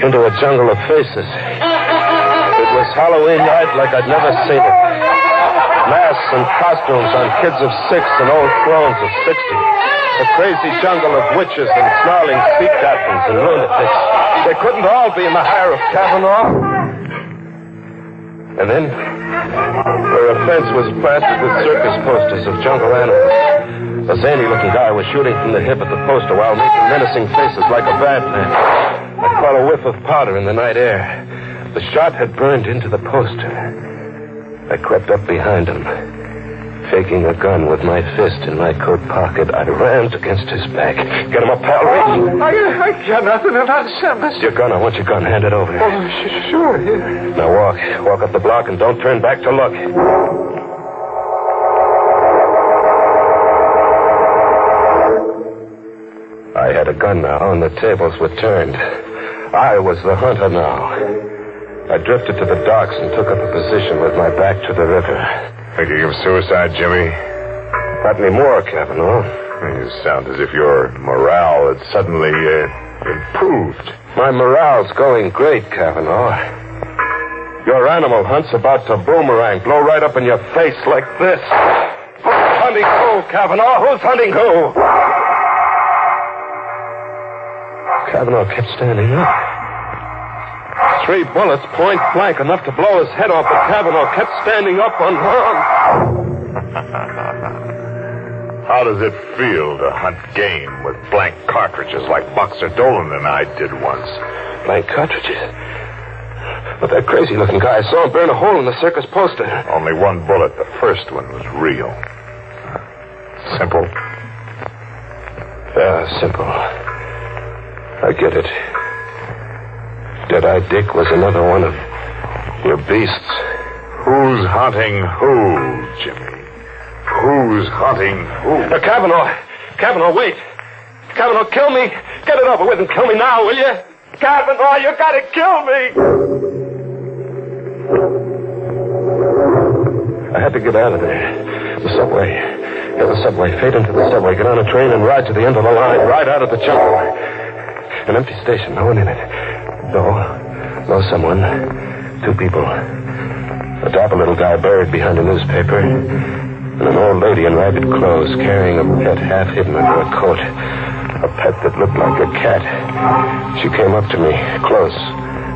into a jungle of faces. It was Halloween night like I'd never seen it. Masks and costumes on kids of 6 and old crones of 60. A crazy jungle of witches and snarling sea captains and lunatics. They couldn't all be in the hire of Kavanaugh. And then, where a fence was planted with circus posters of jungle animals, a zany-looking guy was shooting from the hip at the poster while making menacing faces like a bad man. I caught a whiff of powder in the night air. The shot had burned into the poster. I crept up behind him, faking a gun with my fist in my coat pocket. I rammed against his back. Get him up, pal. Reach. I got nothing of that, Sam. Your gun. I want your gun. Hand it over. Oh, sure. Here. Now walk up the block and don't turn back to look. I had a gun now, and the tables were turned. I was the hunter now. I drifted to the docks and took up a position with my back to the river. Thinking of suicide, Jimmy? Not anymore, Kavanaugh. You sound as if your morale had suddenly improved. My morale's going great, Kavanaugh. Your animal hunt's about to boomerang, blow right up in your face like this. Who's hunting who, Kavanaugh? Who's hunting who? Kavanaugh kept standing up. 3 bullets, point blank, enough to blow his head off, but Kavanaugh kept standing up unharmed. How does it feel to hunt game with blank cartridges like Boxer Dolan and I did once? Blank cartridges? But that crazy-looking guy, I saw him burn a hole in the circus poster. Only 1 bullet. The first one was real. Simple? Yeah, simple. I get it. Dead-Eye Dick was another one of your beasts. Who's hunting who, Jimmy? Who's hunting who? Kavanaugh, wait. Kavanaugh, kill me. Get it over with and kill me now, will you? Kavanaugh, you gotta kill me. I had to get out of there. The subway. Yeah, the subway. Fade into the subway. Get on a train and ride to the end of the line. Ride out of the jungle. An empty station. No one in it. No, someone. 2 people. A dapper little guy buried behind a newspaper, and an old lady in ragged clothes carrying a pet half hidden under a coat. A pet that looked like a cat. She came up to me, close,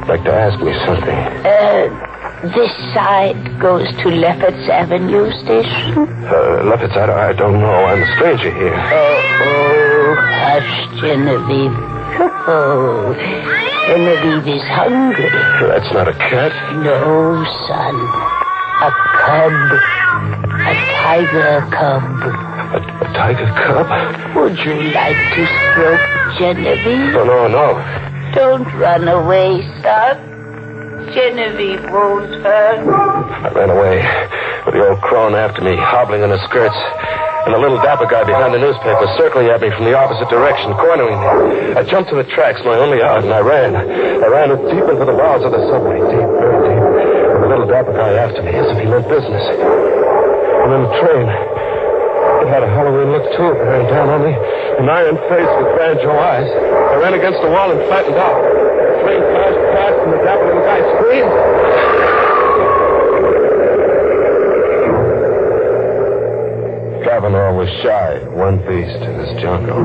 like to ask me something. This side goes to Lefferts Avenue Station. Lefferts, I don't know. I'm a stranger here. Oh, hush, Genevieve. Oh, Genevieve is hungry. That's not a cat. No, son. A cub. A tiger cub. A tiger cub? Would you like to stroke Genevieve? No. Don't run away, son. Genevieve won't hurt. I ran away with the old crone after me, hobbling on her skirts, and the little dapper guy behind the newspaper circling at me from the opposite direction, cornering me. I jumped to the tracks, my only out, and I ran. I ran deep into the bowels of the subway, deep, very deep, with the little dapper guy after me, as if he meant business. And then the train. It had a Halloween look, too. It ran down on me, an iron face with banjo eyes. I ran against the wall and flattened out. The train flashed past, and the dapper little guy screamed. Kavanaugh was shy, one beast in his jungle.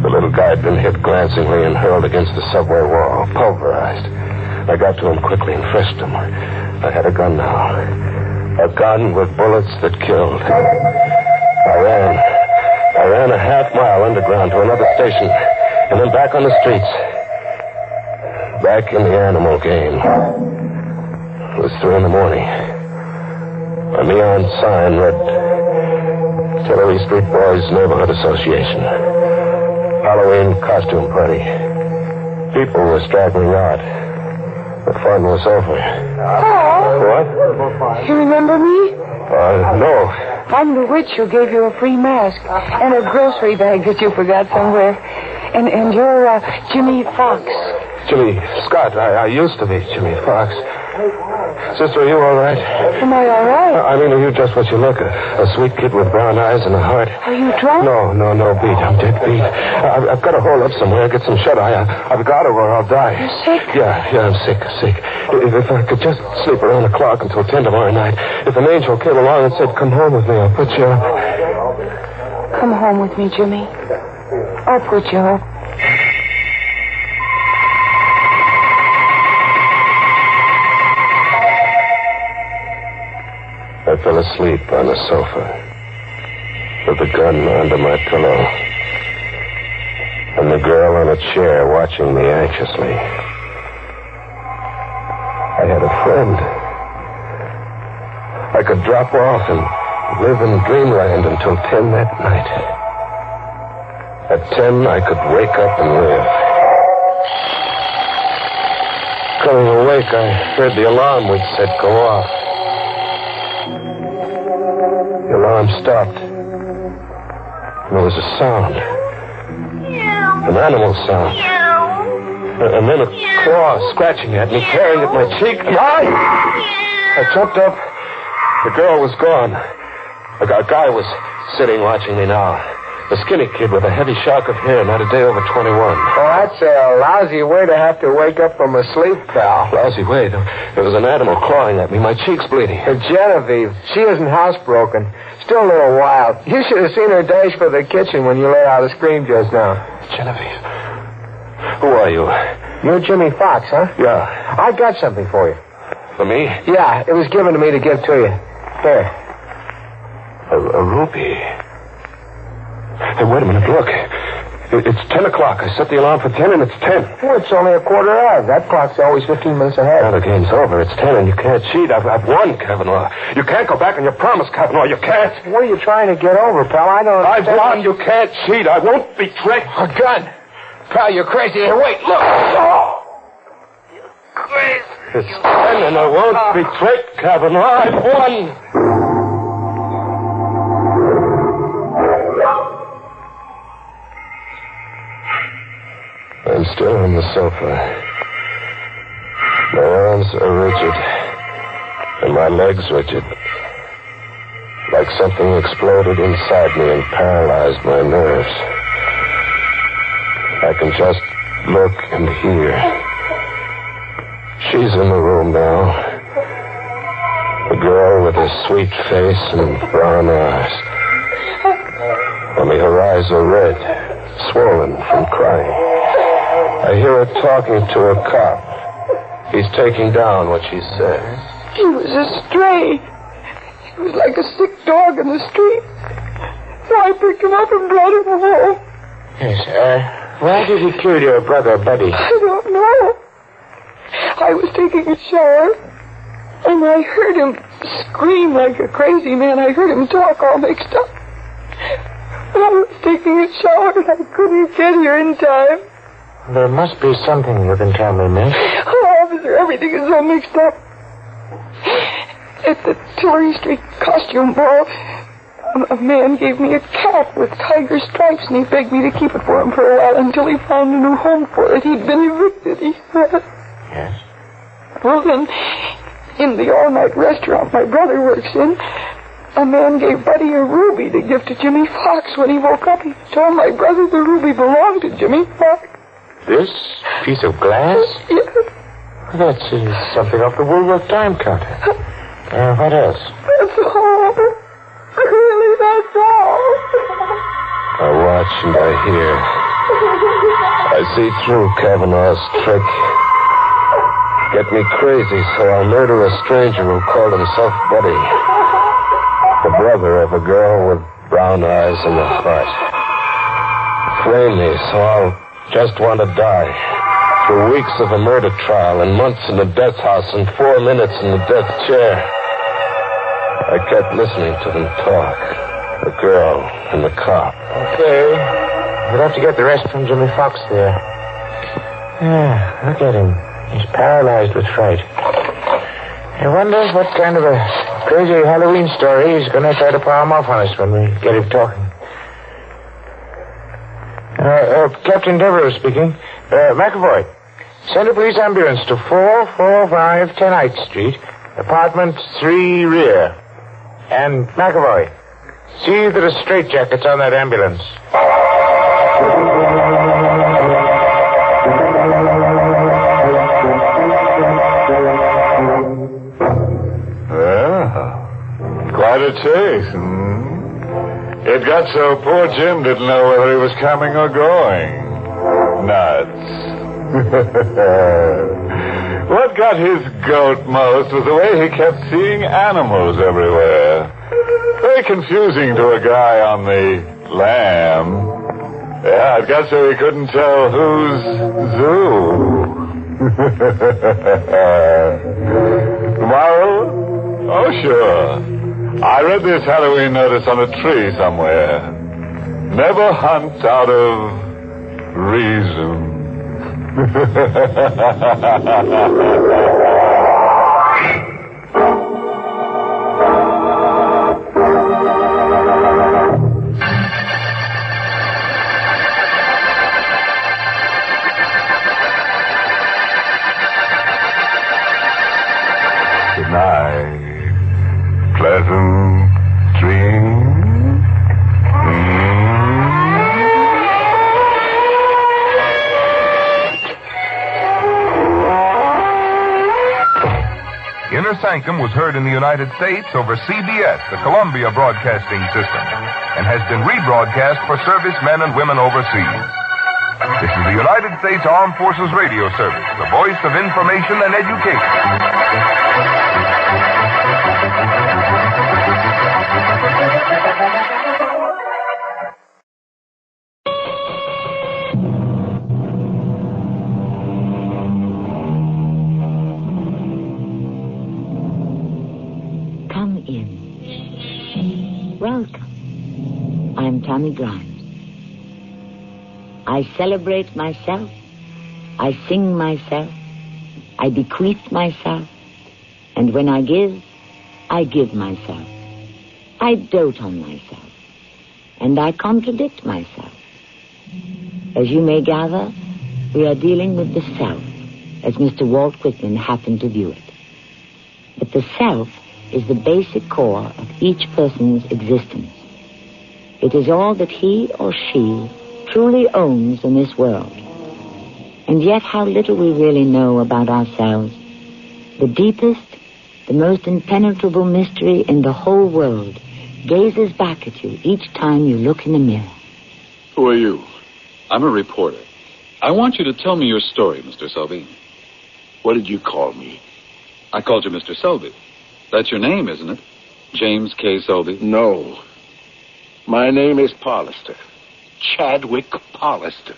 The little guy had been hit glancingly and hurled against the subway wall, pulverized. I got to him quickly and frisked him. I had a gun now. A gun with bullets that killed. I ran a half mile underground to another station, and then back on the streets. Back in the animal game. It was 3 a.m. A neon sign read Tillery Street Boys Neighborhood Association. Halloween costume party. People were straggling out. The fun was over. What? You remember me? No. I'm the witch who gave you a free mask and a grocery bag that you forgot somewhere. And you're Jimmy Fox. Jimmy Scott. I used to be Jimmy Fox. Sister, are you all right? Am I all right? I mean, are you just what you look? A sweet kid with brown eyes and a heart. Are you drunk? No, beat. I'm dead beat. I've got to hole up somewhere, get some shut-eye. I've got to or I'll die. You're sick? Yeah, I'm sick. If I could just sleep around the clock until 10 tomorrow night. If an angel came along and said, come home with me, I'll put you up. Come home with me, Jimmy. I'll put you up. I fell asleep on the sofa with the gun under my pillow and the girl on a chair watching me anxiously. I had a friend. I could drop off and live in dreamland until 10 that night. At 10, I could wake up and live. Coming awake, I heard the alarm we'd set go off. The alarm stopped. There was a sound. An animal sound. And then a claw scratching at me, tearing at my cheek. I jumped up. The girl was gone. A guy was sitting watching me now. A skinny kid with a heavy shock of hair, not a day over 21. Oh, that's a lousy way to have to wake up from a sleep, pal. Lousy way? There was an animal clawing at me. My cheek's bleeding. Genevieve, she isn't housebroken. Still a little wild. You should have seen her dash for the kitchen when you let out a scream just now. Genevieve. Who are you? You're Jimmy Fox, huh? Yeah. I got something for you. For me? Yeah, it was given to me to give to you. Here. A rupee. Hey, wait a minute, look. It's 10 o'clock. I set the alarm for 10 and it's 10. Well, it's only a quarter of. That clock's always 15 minutes ahead. Now the game's over. It's 10 and you can't cheat. I've won, Kavanaugh. You can't go back on your promise, Kavanaugh. You can't. What are you trying to get over, pal? I don't understand. I've won. You can't cheat. I won't be tricked. A gun. Pal, you're crazy. Here, wait, look. Oh! You're crazy. It's 10 and I won't be tricked, Kavanaugh. I've won. I'm still on the sofa. My arms are rigid, and my legs rigid. Like something exploded inside me and paralyzed my nerves. I can just look and hear. She's in the room now. The girl with the sweet face and brown eyes. Only her eyes are red, swollen from crying. I hear her talking to a cop. He's taking down what she said. He was a stray. He was like a sick dog in the street. So I picked him up and brought him home. Yes, why did he kill your brother, Buddy? I don't know. I was taking a shower, and I heard him scream like a crazy man. I heard him talk all mixed up. And I was taking a shower, and I couldn't get here in time. There must be something you can tell me, miss. Oh, officer, everything is so mixed up. At the Tillery Street costume ball, a man gave me a cap with tiger stripes, and he begged me to keep it for him for a while until he found a new home for it. He'd been evicted, he said. Yes? Well, then, in the all-night restaurant my brother works in, a man gave Buddy a ruby to give to Jimmy Fox. When he woke up, he told my brother the ruby belonged to Jimmy Fox. This piece of glass? Yes. That's something off the Woolworth time counter. What else? That's all. Really, that's all. I watch and I hear. I see through Kavanaugh's trick. Get me crazy, so I'll murder a stranger who called himself Buddy. The brother of a girl with brown eyes and a heart. Flame me, so I'll just want to die. Through weeks of a murder trial and months in the death house and 4 minutes in the death chair. I kept listening to them talk. The girl and the cop. Okay. We'll have to get the rest from Jimmy Fox there. Yeah, look at him. He's paralyzed with fright. I wonder what kind of a crazy Halloween story he's going to try to palm off on us when we get him talking. Captain Devereux speaking. McAvoy, send a police ambulance to 445 10th Street, apartment 3 rear. And McAvoy, see that a straitjacket's on that ambulance. Well, quite a chase, It got so poor Jim didn't know whether he was coming or going. Nuts. What got his goat most was the way he kept seeing animals everywhere. Very confusing to a guy on the lamb. Yeah, it got so he couldn't tell who's zoo. Moral? Oh, sure. I read this Halloween notice on a tree somewhere. Never hunt out of reason. Good night. Pleasant dreams. Inner Sanctum was heard in the United States over CBS, the Columbia Broadcasting System, and has been rebroadcast for servicemen and women overseas. This is the United States Armed Forces Radio Service, the voice of information and education. Come in. Welcome. I'm Tommy Grimes. I celebrate myself. I sing myself. I bequeath myself. And when I give myself. I dote on myself. And I contradict myself. As you may gather, we are dealing with the self, as Mr. Walt Whitman happened to view it. But the self is the basic core of each person's existence. It is all that he or she truly owns in this world. And yet how little we really know about ourselves. The deepest, the most impenetrable mystery in the whole world gazes back at you each time you look in the mirror. Who are you? I'm a reporter. I want you to tell me your story, Mr. Salvini. What did you call me? I called you Mr. Selby. That's your name, isn't it? James K. Selby? No. My name is Pollister. Chadwick Pollister.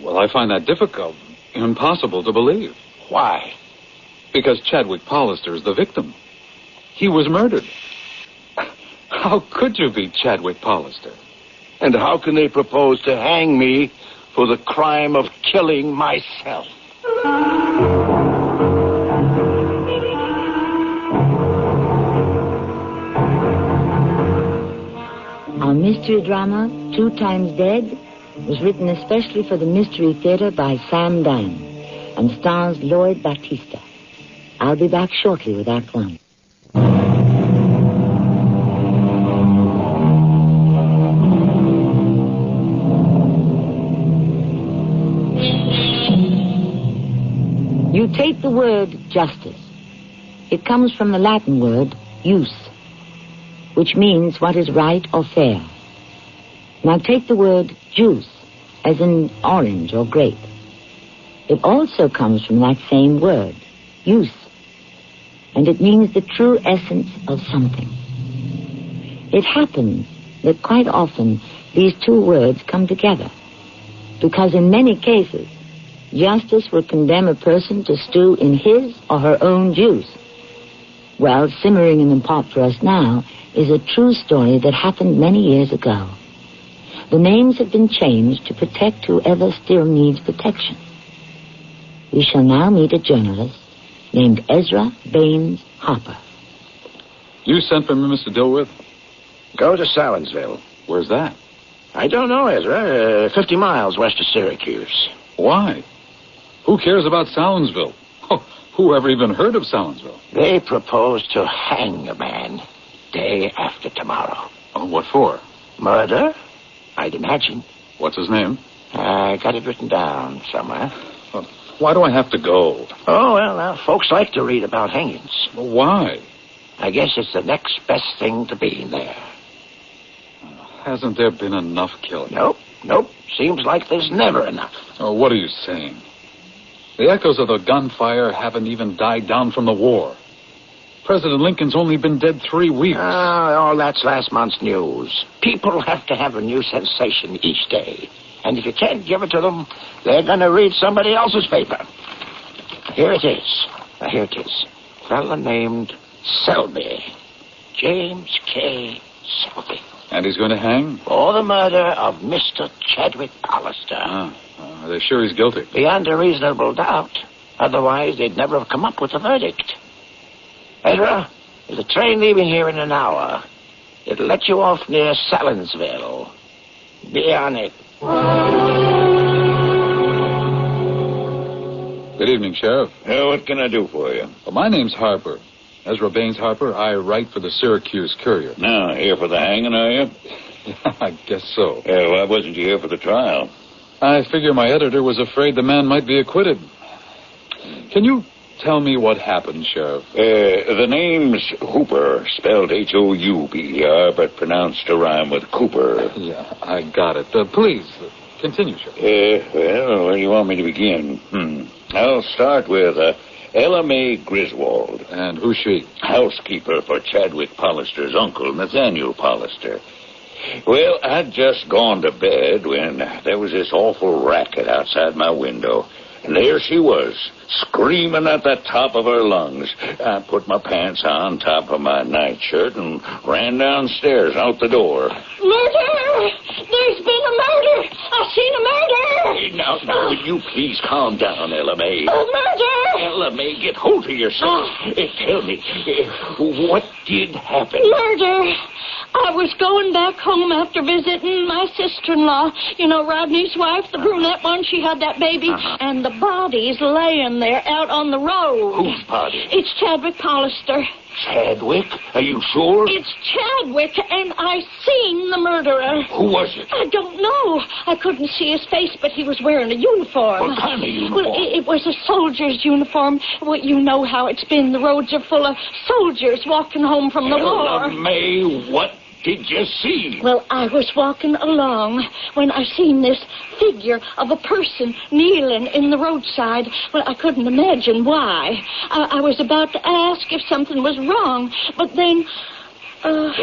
Well, I find that difficult, impossible to believe. Why? Because Chadwick Pollister is the victim. He was murdered. How could you be Chadwick Pollister? And how can they propose to hang me for the crime of killing myself? Our mystery drama, 2 Times Dead, was written especially for the Mystery Theater by Sam Dan and stars Lloyd Battista. I'll be back shortly with Act 1. You take the word justice. It comes from the Latin word jus, which means what is right or fair. Now take the word juice, as in orange or grape. It also comes from that same word, jus, and it means the true essence of something. It happens that quite often these 2 words come together, because in many cases, justice will condemn a person to stew in his or her own juice. Well, simmering in the pot for us now is a true story that happened many years ago. The names have been changed to protect whoever still needs protection. We shall now meet a journalist named Ezra Baines Harper. You sent for me, Mr. Dilworth? Go to Salinsville. Where's that? I don't know, Ezra. 50 miles west of Syracuse. Why? Who cares about Salinsville? Oh, who ever even heard of Salinsville? They propose to hang a man day after tomorrow. Oh, what for? Murder, I'd imagine. What's his name? I got it written down somewhere. Well, why do I have to go? Oh, well, now, folks like to read about hangings. Well, why? I guess it's the next best thing to being there. Hasn't there been enough killing? Nope. Seems like there's never enough. Oh, what are you saying? The echoes of the gunfire haven't even died down from the war. President Lincoln's only been dead 3 weeks. All that's last month's news. People have to have a new sensation each day. And if you can't give it to them, they're going to read somebody else's paper. Here it is. A fellow named Selby. James K. Selby. And he's going to hang? For the murder of Mr. Chadwick Pollister. Are they sure he's guilty? Beyond a reasonable doubt. Otherwise, they'd never have come up with a verdict. Ezra, there's a train leaving here in an hour. It'll let you off near Salinsville. Be on it. Good evening, Sheriff. What can I do for you? Well, my name's Harper. Ezra Baines Harper. I write for the Syracuse Courier. Now, here for the hanging, are you? Yeah, I guess so. Why wasn't you here for the trial? I figure my editor was afraid the man might be acquitted. Can you tell me what happened, Sheriff? The name's Hooper, spelled Houper, but pronounced to rhyme with Cooper. Yeah, I got it. Please, continue, Sheriff. Where do you want me to begin? I'll start with Ella Mae Griswold. And who's she? Housekeeper for Chadwick Pollister's uncle, Nathaniel Pollister. Well, I'd just gone to bed when there was this awful racket outside my window. And there she was, screaming at the top of her lungs. I put my pants on top of my nightshirt and ran downstairs out the door. Murder! There's been a murder! I've seen a murder! Now, will you please calm down, Ella Mae? Murder! Ella Mae, get hold of yourself. Tell me, what did happen? Murder! I was going back home after visiting my sister-in-law. You know, Rodney's wife, the brunette one, she had that baby. And the body's laying there out on the road. Whose body? It's Chadwick Pollister. Chadwick? Are you sure? It's Chadwick, and I seen the murderer. Who was it? I don't know. I couldn't see his face, but he was wearing a uniform. What kind of uniform? Well, it was a soldier's uniform. Well, you know how it's been. The roads are full of soldiers walking home from the war. Ella Mae, what did you see? Well, I was walking along when I seen this figure of a person kneeling in the roadside. Well, I couldn't imagine why. I was about to ask if something was wrong, but then... But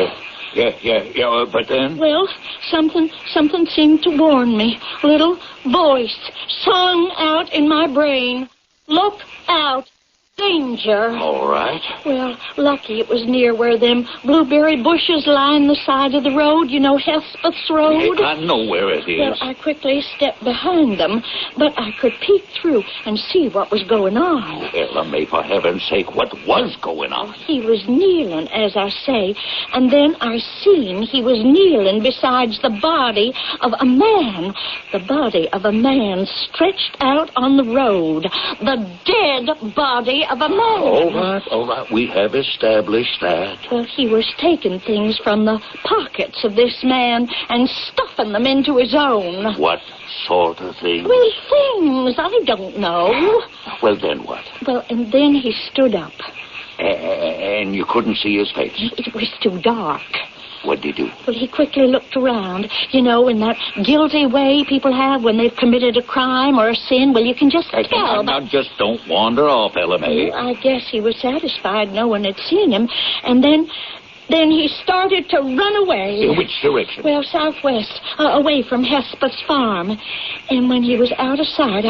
then? Well, something seemed to warn me. Little voice sung out in my brain. Look out. Danger. All right. Well, lucky it was near where them blueberry bushes line the side of the road. You know, Hespeth's Road? I know where it is. Well, I quickly stepped behind them, but I could peek through and see what was going on. May, for heaven's sake, what was going on? He was kneeling, as I say, and then I seen he was kneeling besides the body of a man. The body of a man stretched out on the road. The dead body of a man. All right. We have established that. Well, he was taking things from the pockets of this man and stuffing them into his own. What sort of things? Well, things. I don't know. Well, then what? Well, and then he stood up. And you couldn't see his face? It was too dark. What did he do? Well, he quickly looked around. You know, in that guilty way people have when they've committed a crime or a sin. Well, you can just tell. Now, just don't wander off, May. Well, I guess he was satisfied no one had seen him. And then he started to run away. In which direction? Well, southwest, away from Hespeth's farm. And when he was out of sight,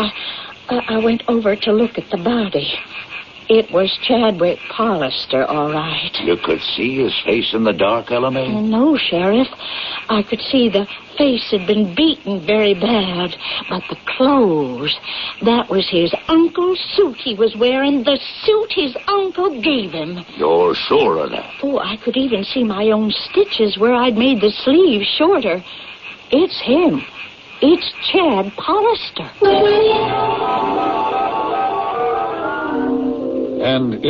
I went over to look at the body. It was Chadwick Hollister, all right. You could see his face in the dark, May? No, Sheriff. I could see the face had been beaten very bad. But the clothes, that was his uncle's suit he was wearing, the suit his uncle gave him. You're sure of that? Oh, I could even see my own stitches where I'd made the sleeves shorter. It's him. It's Chad Hollister. And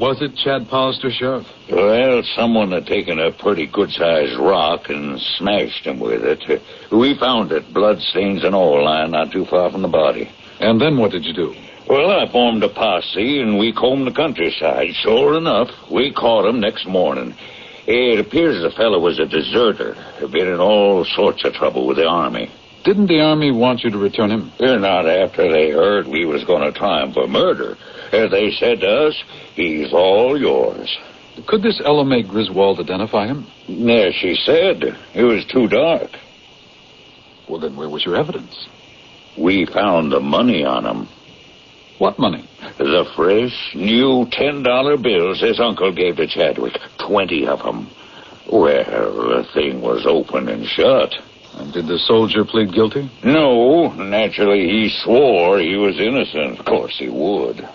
was it Chad Hollister, Sheriff? Well, someone had taken a pretty good-sized rock and smashed him with it. We found it, bloodstains and all, lying not too far from the body. And then what did you do? Well, I formed a posse, and we combed the countryside. Sure enough, we caught him next morning. It appears the fellow was a deserter, been in all sorts of trouble with the Army. Didn't the Army want you to return him? Not after they heard we was going to try him for murder. They said to us, he's all yours. Could this May Griswold identify him? Yeah, she said. It was too dark. Well, then where was your evidence? We found the money on him. What money? The fresh, new $10 bills his uncle gave to Chadwick. 20 of them. Well, the thing was open and shut. And did the soldier plead guilty? No. Naturally, he swore he was innocent. Of course he would.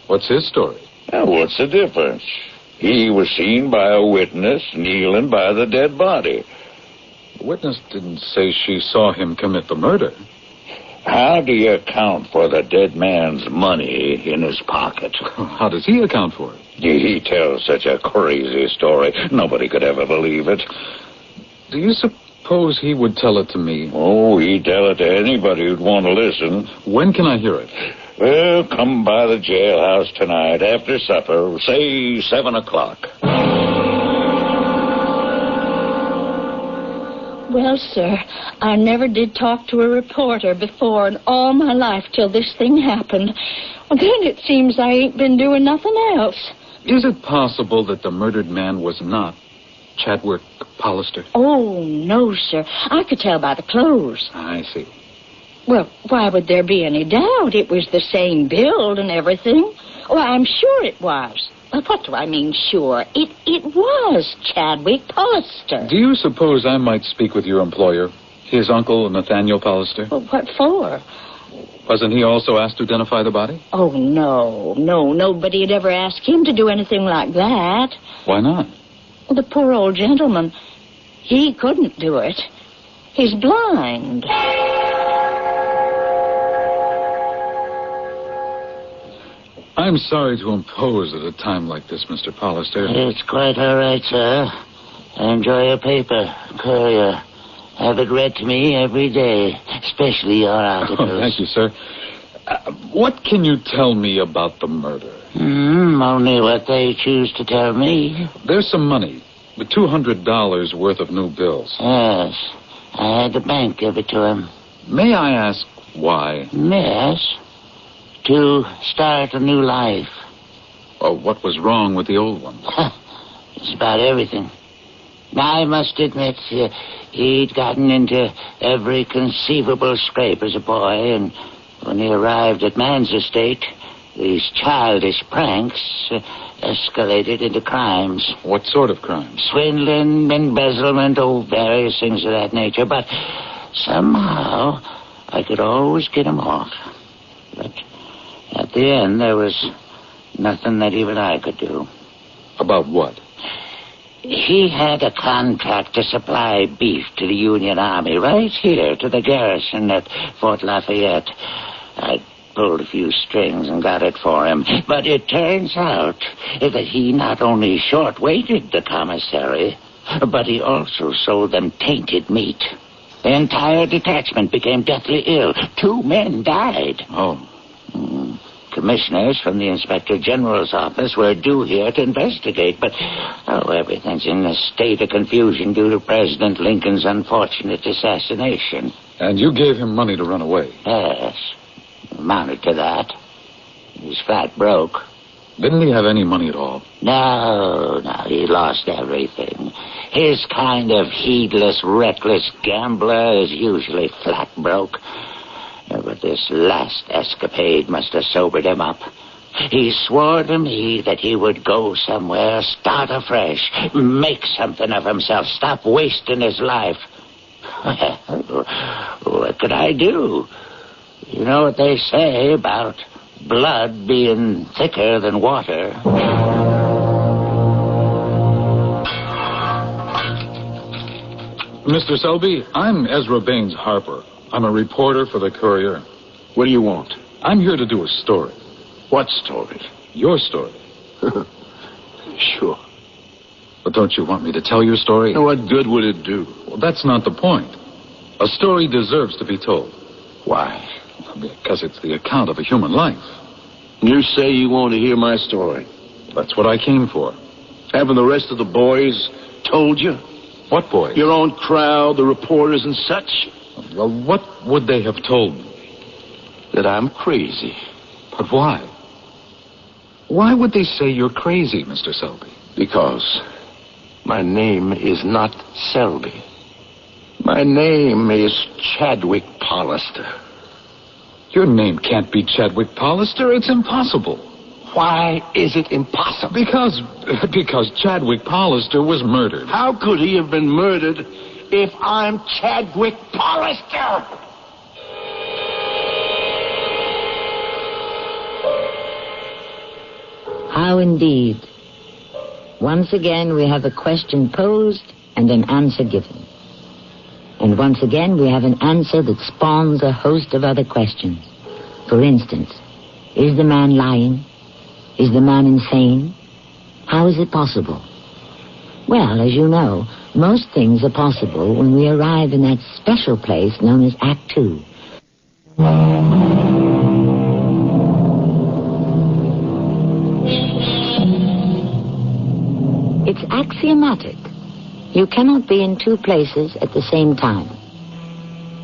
What's his story? Now, what's the difference? He was seen by a witness kneeling by the dead body. The witness didn't say she saw him commit the murder. How do you account for the dead man's money in his pocket? How does he account for it? He tells such a crazy story. Nobody could ever believe it. Do you suppose he would tell it to me? Oh, he'd tell it to anybody who'd want to listen. When can I hear it? Well, come by the jailhouse tonight after supper, say 7 o'clock. Well, sir, I never did talk to a reporter before in all my life till this thing happened. Well, then it seems I ain't been doing nothing else. Is it possible that the murdered man was not Chadwick Hollister? Oh, no, sir. I could tell by the clothes. I see. Well, why would there be any doubt? It was the same build and everything. Oh, I'm sure it was. What do I mean, sure? It was Chadwick Hollister. Do you suppose I might speak with your employer, his uncle, Nathaniel Hollister? Well, what for? Wasn't he also asked to identify the body? Oh, no. Nobody had ever asked him to do anything like that. Why not? Well, the poor old gentleman, he couldn't do it. He's blind. I'm sorry to impose at a time like this, Mr. Hollister. It's quite all right, sir. Enjoy your paper, Courier. Have it read to me every day, especially your articles. Oh, thank you, sir. What can you tell me about the murder? Only what they choose to tell me. There's some money. With $200 worth of new bills. Yes. I had the bank give it to him. May I ask why? Yes. To start a new life. What was wrong with the old one? It's about everything. I must admit, he'd gotten into every conceivable scrape as a boy, and when he arrived at man's estate, these childish pranks escalated into crimes. What sort of crimes? Swindling, embezzlement, various things of that nature. But somehow I could always get him off. But at the end, there was nothing that even I could do. About what? He had a contract to supply beef to the Union Army right here to the garrison at Fort Lafayette. I pulled a few strings and got it for him. But it turns out that he not only short-weighted the commissary, but he also sold them tainted meat. The entire detachment became deathly ill. 2 men died. Oh. Commissioners from the Inspector General's office were due here to investigate, but everything's in a state of confusion due to President Lincoln's unfortunate assassination. And you gave him money to run away? Yes. Amounted to that. He's flat broke. Didn't he have any money at all? No, he lost everything. His kind of heedless, reckless gambler is usually flat broke. But this last escapade must have sobered him up. He swore to me that he would go somewhere, start afresh, make something of himself, stop wasting his life. What could I do? You know what they say about blood being thicker than water? Mr. Selby, I'm Ezra Baines Harper. I'm a reporter for the Courier. What do you want? I'm here to do a story. What story? Your story. Sure. But don't you want me to tell your story? And what good would it do? Well, that's not the point. A story deserves to be told. Why? Because it's the account of a human life. You say you want to hear my story? That's what I came for. Haven't the rest of the boys told you? What boys? Your own crowd, the reporters and such? Well, what would they have told me? That I'm crazy. But why? Why would they say you're crazy, Mr. Selby? Because my name is not Selby. My name is Chadwick Pollister. Your name can't be Chadwick Pollister. It's impossible. Why is it impossible? Because Chadwick Pollister was murdered. How could he have been murdered if I'm Chadwick Pollister? How indeed. Once again, we have a question posed and an answer given. And once again, we have an answer that spawns a host of other questions. For instance, is the man lying? Is the man insane? How is it possible? Well, as you know, most things are possible when we arrive in that special place known as Act 2. It's axiomatic. You cannot be in 2 places at the same time.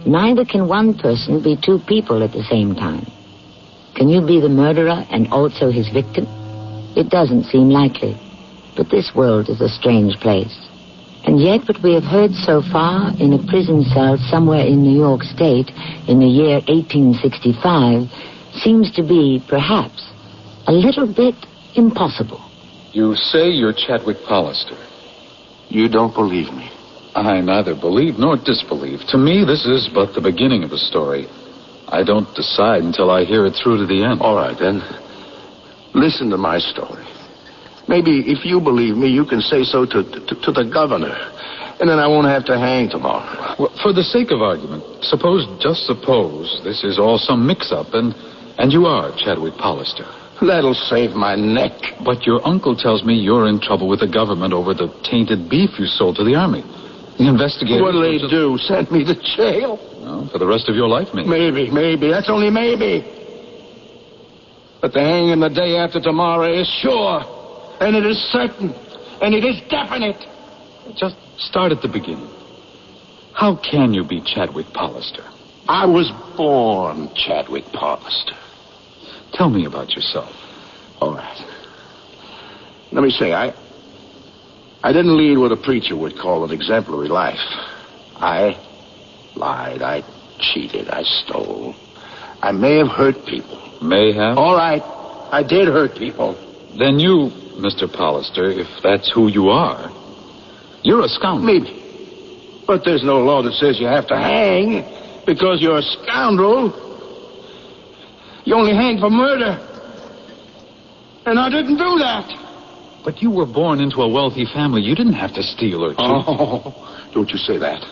Neither can one person be 2 people at the same time. Can you be the murderer and also his victim? It doesn't seem likely. But this world is a strange place. And yet what we have heard so far in a prison cell somewhere in New York State in the year 1865 seems to be, perhaps, a little bit impossible. You say you're Chadwick Pollister. You don't believe me. I neither believe nor disbelieve. To me, this is but the beginning of a story. I don't decide until I hear it through to the end. All right, then. Listen to my story. Maybe if you believe me, you can say so to the governor. And then I won't have to hang tomorrow. Well, for the sake of argument, just suppose this is all some mix-up and you are Chadwick Pollister. That'll save my neck. But your uncle tells me you're in trouble with the government over the tainted beef you sold to the army. The investigators... What'll they do? Send me to jail? No, for the rest of your life, maybe. Maybe. That's only maybe. But the hanging the day after tomorrow is sure. And it is certain. And it is definite. Just start at the beginning. How can you be Chadwick Pallister? I was born Chadwick Pallister. Tell me about yourself. All right. Let me say, I didn't lead what a preacher would call an exemplary life. I lied, I cheated, I stole. I may have hurt people. May have? All right, I did hurt people. Then you, Mr. Pallister, if that's who you are, you're a scoundrel. Maybe. But there's no law that says you have to hang because you're a scoundrel. You only hang for murder. And I didn't do that. But you were born into a wealthy family. You didn't have to steal or cheat. Oh, don't you say that.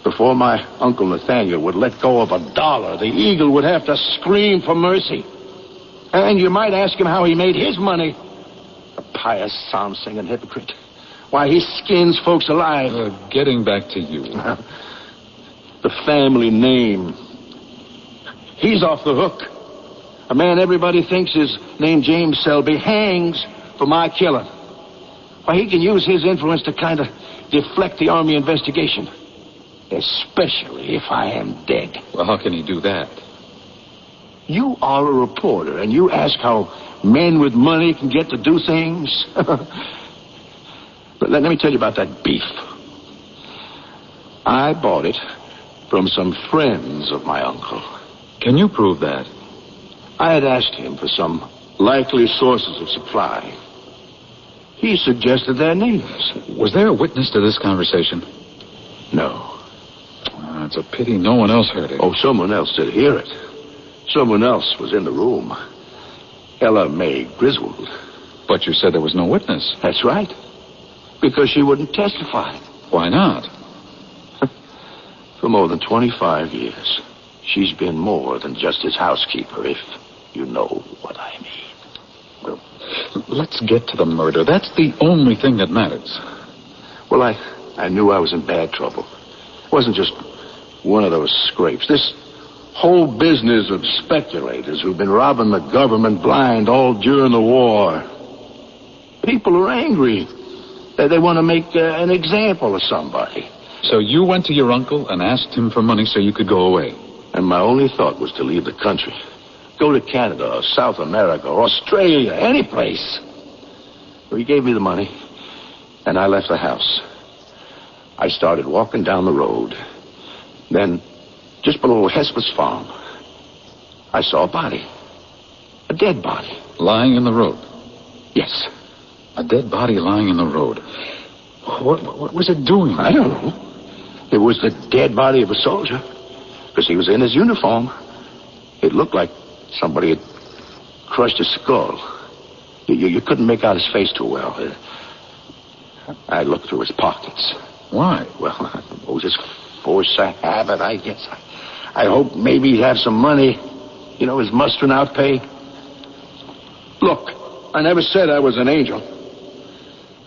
Before my Uncle Nathaniel would let go of $1, the eagle would have to scream for mercy. And you might ask him how he made his money. A pious psalm-singing hypocrite. Why, he skins folks alive. Getting back to you. The family name. He's off the hook. A man everybody thinks is named James Selby hangs for my killing. Why, he can use his influence to kind of deflect the Army investigation. Especially if I am dead. Well, how can he do that? You are a reporter, and you ask how men with money can get to do things? But let me tell you about that beef. I bought it from some friends of my uncle. Can you prove that? I had asked him for some likely sources of supply. He suggested their names. Was there a witness to this conversation? No. It's a pity no one else heard it. Oh, someone else did hear it. Someone else was in the room. Ella Mae Griswold. But you said there was no witness. That's right. Because she wouldn't testify. Why not? For more than 25 years, she's been more than just his housekeeper, if you know what I mean. Well, let's get to the murder. That's the only thing that matters. Well, I knew I was in bad trouble. It wasn't just one of those scrapes. This whole business of speculators who've been robbing the government blind all during the war. People are angry. They want to make an example of somebody. So you went to your uncle and asked him for money so you could go away? And my only thought was to leave the country. Go to Canada or South America or Australia, any place. So he gave me the money, and I left the house. I started walking down the road. Then, just below Hesper's farm, I saw a body. A dead body. Lying in the road? Yes. A dead body lying in the road. What was it doing? I don't know. It was the dead body of a soldier. Because he was in his uniform. It looked like somebody had crushed his skull. You couldn't make out his face too well. I looked through his pockets. Why? Well, I suppose his force I have it, I guess. I hope maybe he'd have some money. You know, his mustering out pay. Look, I never said I was an angel.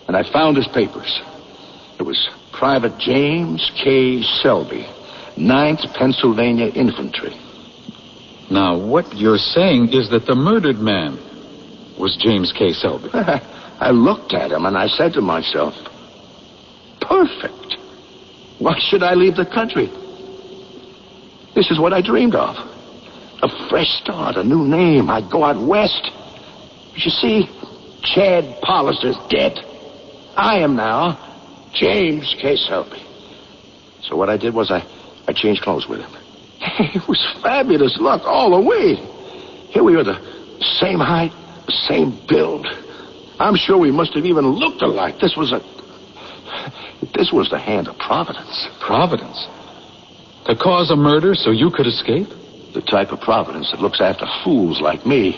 And I found his papers. It was Private James K. Selby, 9th Pennsylvania Infantry. Now, what you're saying is that the murdered man was James K. Selby. I looked at him and I said to myself, perfect. Why should I leave the country? This is what I dreamed of. A fresh start, a new name. I'd go out west. But you see, Chad Pallister's dead. I am now James K. Selby. So what I did was I changed clothes with him. It was fabulous luck all the way. Here we were, the same height, the same build. I'm sure we must have even looked alike. This was the hand of Providence. Providence? To cause a murder so you could escape? The type of Providence that looks after fools like me.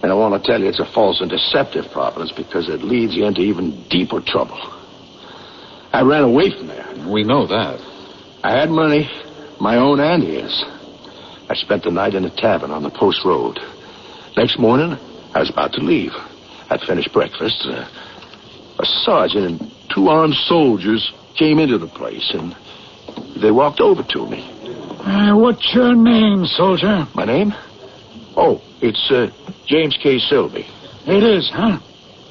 And I want to tell you, it's a false and deceptive Providence because it leads you into even deeper trouble. I ran away from there. We know that. I had money, my own and his. I spent the night in a tavern on the post road. Next morning, I was about to leave. I'd finished breakfast. A sergeant and 2 armed soldiers came into the place, and they walked over to me. What's your name, soldier? My name? Oh, it's James K. Selby. It is, huh?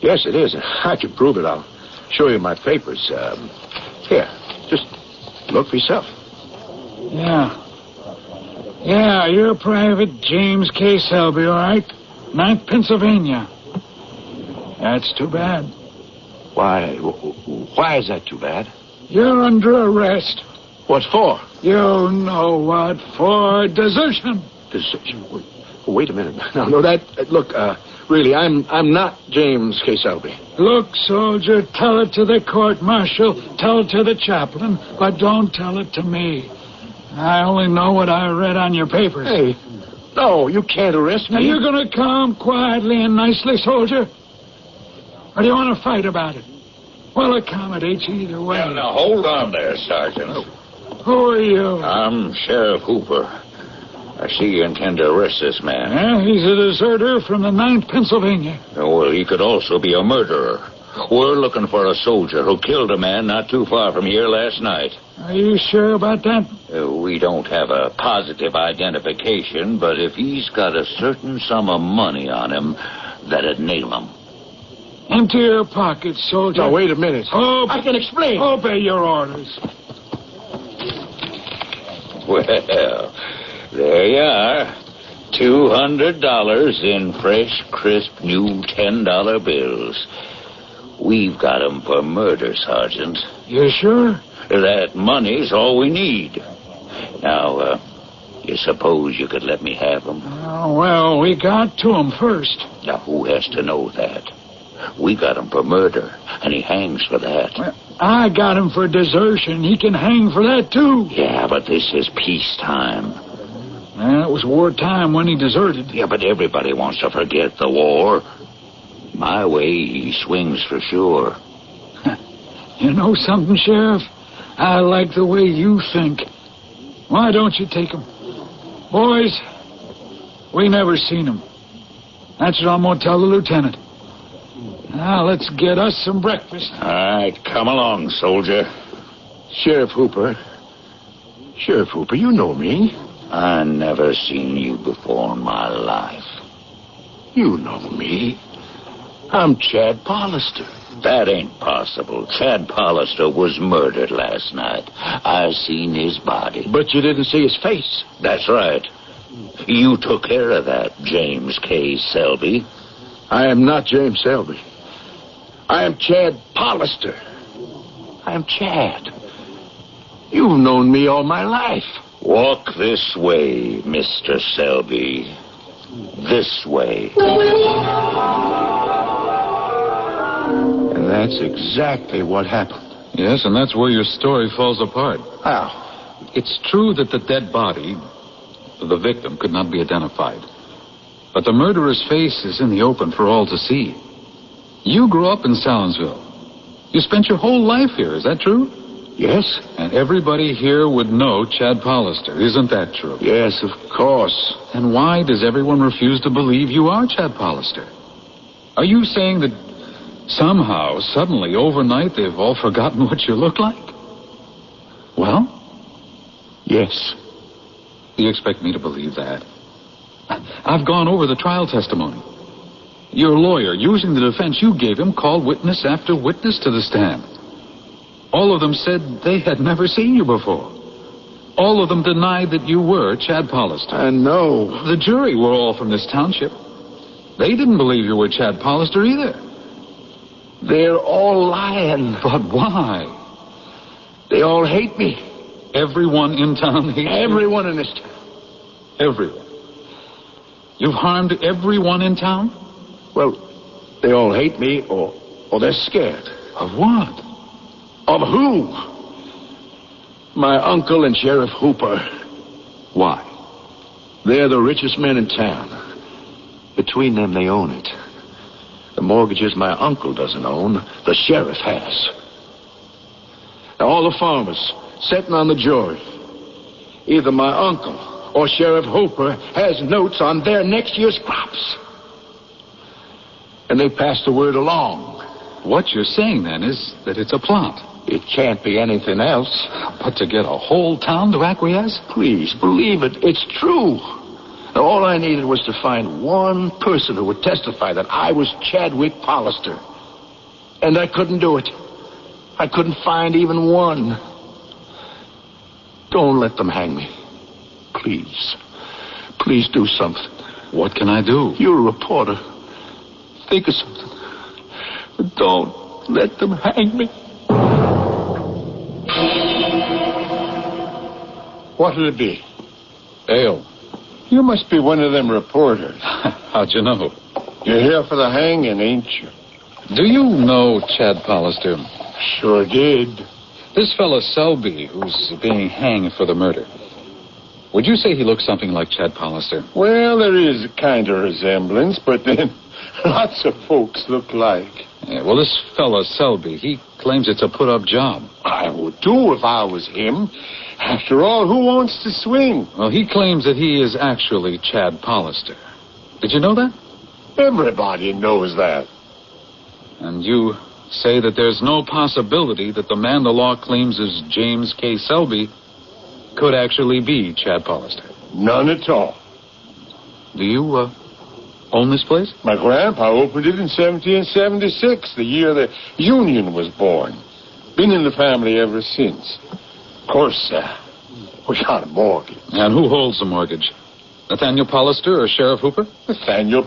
Yes, it is. I can prove it. I'll show you my papers. Here, just look for yourself. Yeah. Yeah, you're Private James K. Selby, all right? 9th Pennsylvania. That's too bad. Why is that too bad? You're under arrest. What for? You know what for. Desertion. Desertion? Wait a minute. No, look, really, I'm not James K. Selby. Look, soldier, tell it to the court-martial, tell it to the chaplain, but don't tell it to me. I only know what I read on your papers. Hey, no, you can't arrest me. Now, you're going to come quietly and nicely, soldier? Or do you want to fight about it? We'll accommodate you either way. Now, hold on there, Sergeant. Who are you? I'm Sheriff Hooper. I see you intend to arrest this man. Yeah, he's a deserter from the 9th Pennsylvania. Well, he could also be a murderer. We're looking for a soldier who killed a man not too far from here last night. Are you sure about that? We don't have a positive identification, but if he's got a certain sum of money on him, that'd nail him. Empty your pockets, soldier. Now, wait a minute. I can explain. Obey your orders. Well, there you are. $200 in fresh, crisp, new $10 bills. We've got 'em for murder, Sergeant. You sure? That money's all we need. Now, you suppose you could let me have 'em? Oh, well, we got to him first. Now, who has to know that? We got him for murder, and he hangs for that. Well, I got him for desertion. He can hang for that, too. Yeah, but this is peacetime. Well, it was wartime when he deserted. Yeah, but everybody wants to forget the war. My way, he swings for sure. You know something, Sheriff? I like the way you think. Why don't you take him? Boys, we never seen him. That's what I'm going to tell the lieutenant. Now, let's get us some breakfast. All right, come along, soldier. Sheriff Hooper, you know me. I never seen you before in my life. You know me. I'm Chad Pollister. That ain't possible. Chad Pollister was murdered last night. I seen his body. But you didn't see his face. That's right. You took care of that, James K. Selby. I am not James Selby. I am Chad Pollister. I am Chad. You've known me all my life. Walk this way, Mr. Selby. This way. And that's exactly what happened. Yes, and that's where your story falls apart. How? It's true that the dead body, the victim, could not be identified. But the murderer's face is in the open for all to see. You grew up in Salinsville. You spent your whole life here, is that true? Yes. And everybody here would know Chad Pollister, isn't that true? Yes, of course. And why does everyone refuse to believe you are Chad Pollister? Are you saying that somehow, suddenly, overnight, they've all forgotten what you look like? Well? Yes. You expect me to believe that? I've gone over the trial testimony. Your lawyer, using the defense you gave him, called witness after witness to the stand. All of them said they had never seen you before. All of them denied that you were Chad Pollister. I know. The jury were all from this township. They didn't believe you were Chad Pollister either. They're all lying. But why? They all hate me. Everyone in town hates you? Everyone in this town. Everyone. You've harmed everyone in town? Well, they all hate me or they're scared. Of what? Of who? My uncle and Sheriff Hooper. Why? They're the richest men in town. Between them, they own it. The mortgages my uncle doesn't own, the sheriff has. Now, all the farmers sitting on the jury, either my uncle or Sheriff Hooper has notes on their next year's crops. And they pass the word along. What you're saying, then, is that it's a plot. It can't be anything else. But to get a whole town to acquiesce? Please, believe it. It's true. Now, all I needed was to find one person who would testify that I was Chadwick Pollister. And I couldn't do it. I couldn't find even one. Don't let them hang me. Please. Please do something. What can I do? You're a reporter. Think of something. But don't let them hang me. What'll it be? Ale. You must be one of them reporters. How'd you know? You're here for the hanging, ain't you? Do you know Chad Pollister? Sure did. This fella Selby, who's being hanged for the murder. Would you say he looks something like Chad Pollister? Well, there is a kind of resemblance, but then lots of folks look like. Yeah, well, this fella Selby, he claims it's a put-up job. I would too if I was him. After all, who wants to swing? Well, he claims that he is actually Chad Pollister. Did you know that? Everybody knows that. And you say that there's no possibility that the man the law claims is James K. Selby could actually be Chad Pollister? None at all. Do you, own this place? My grandpa opened it in 1776, the year the Union was born. Been in the family ever since. Of course, we got a mortgage. And who holds the mortgage? Nathaniel Pollister or Sheriff Hooper? Nathaniel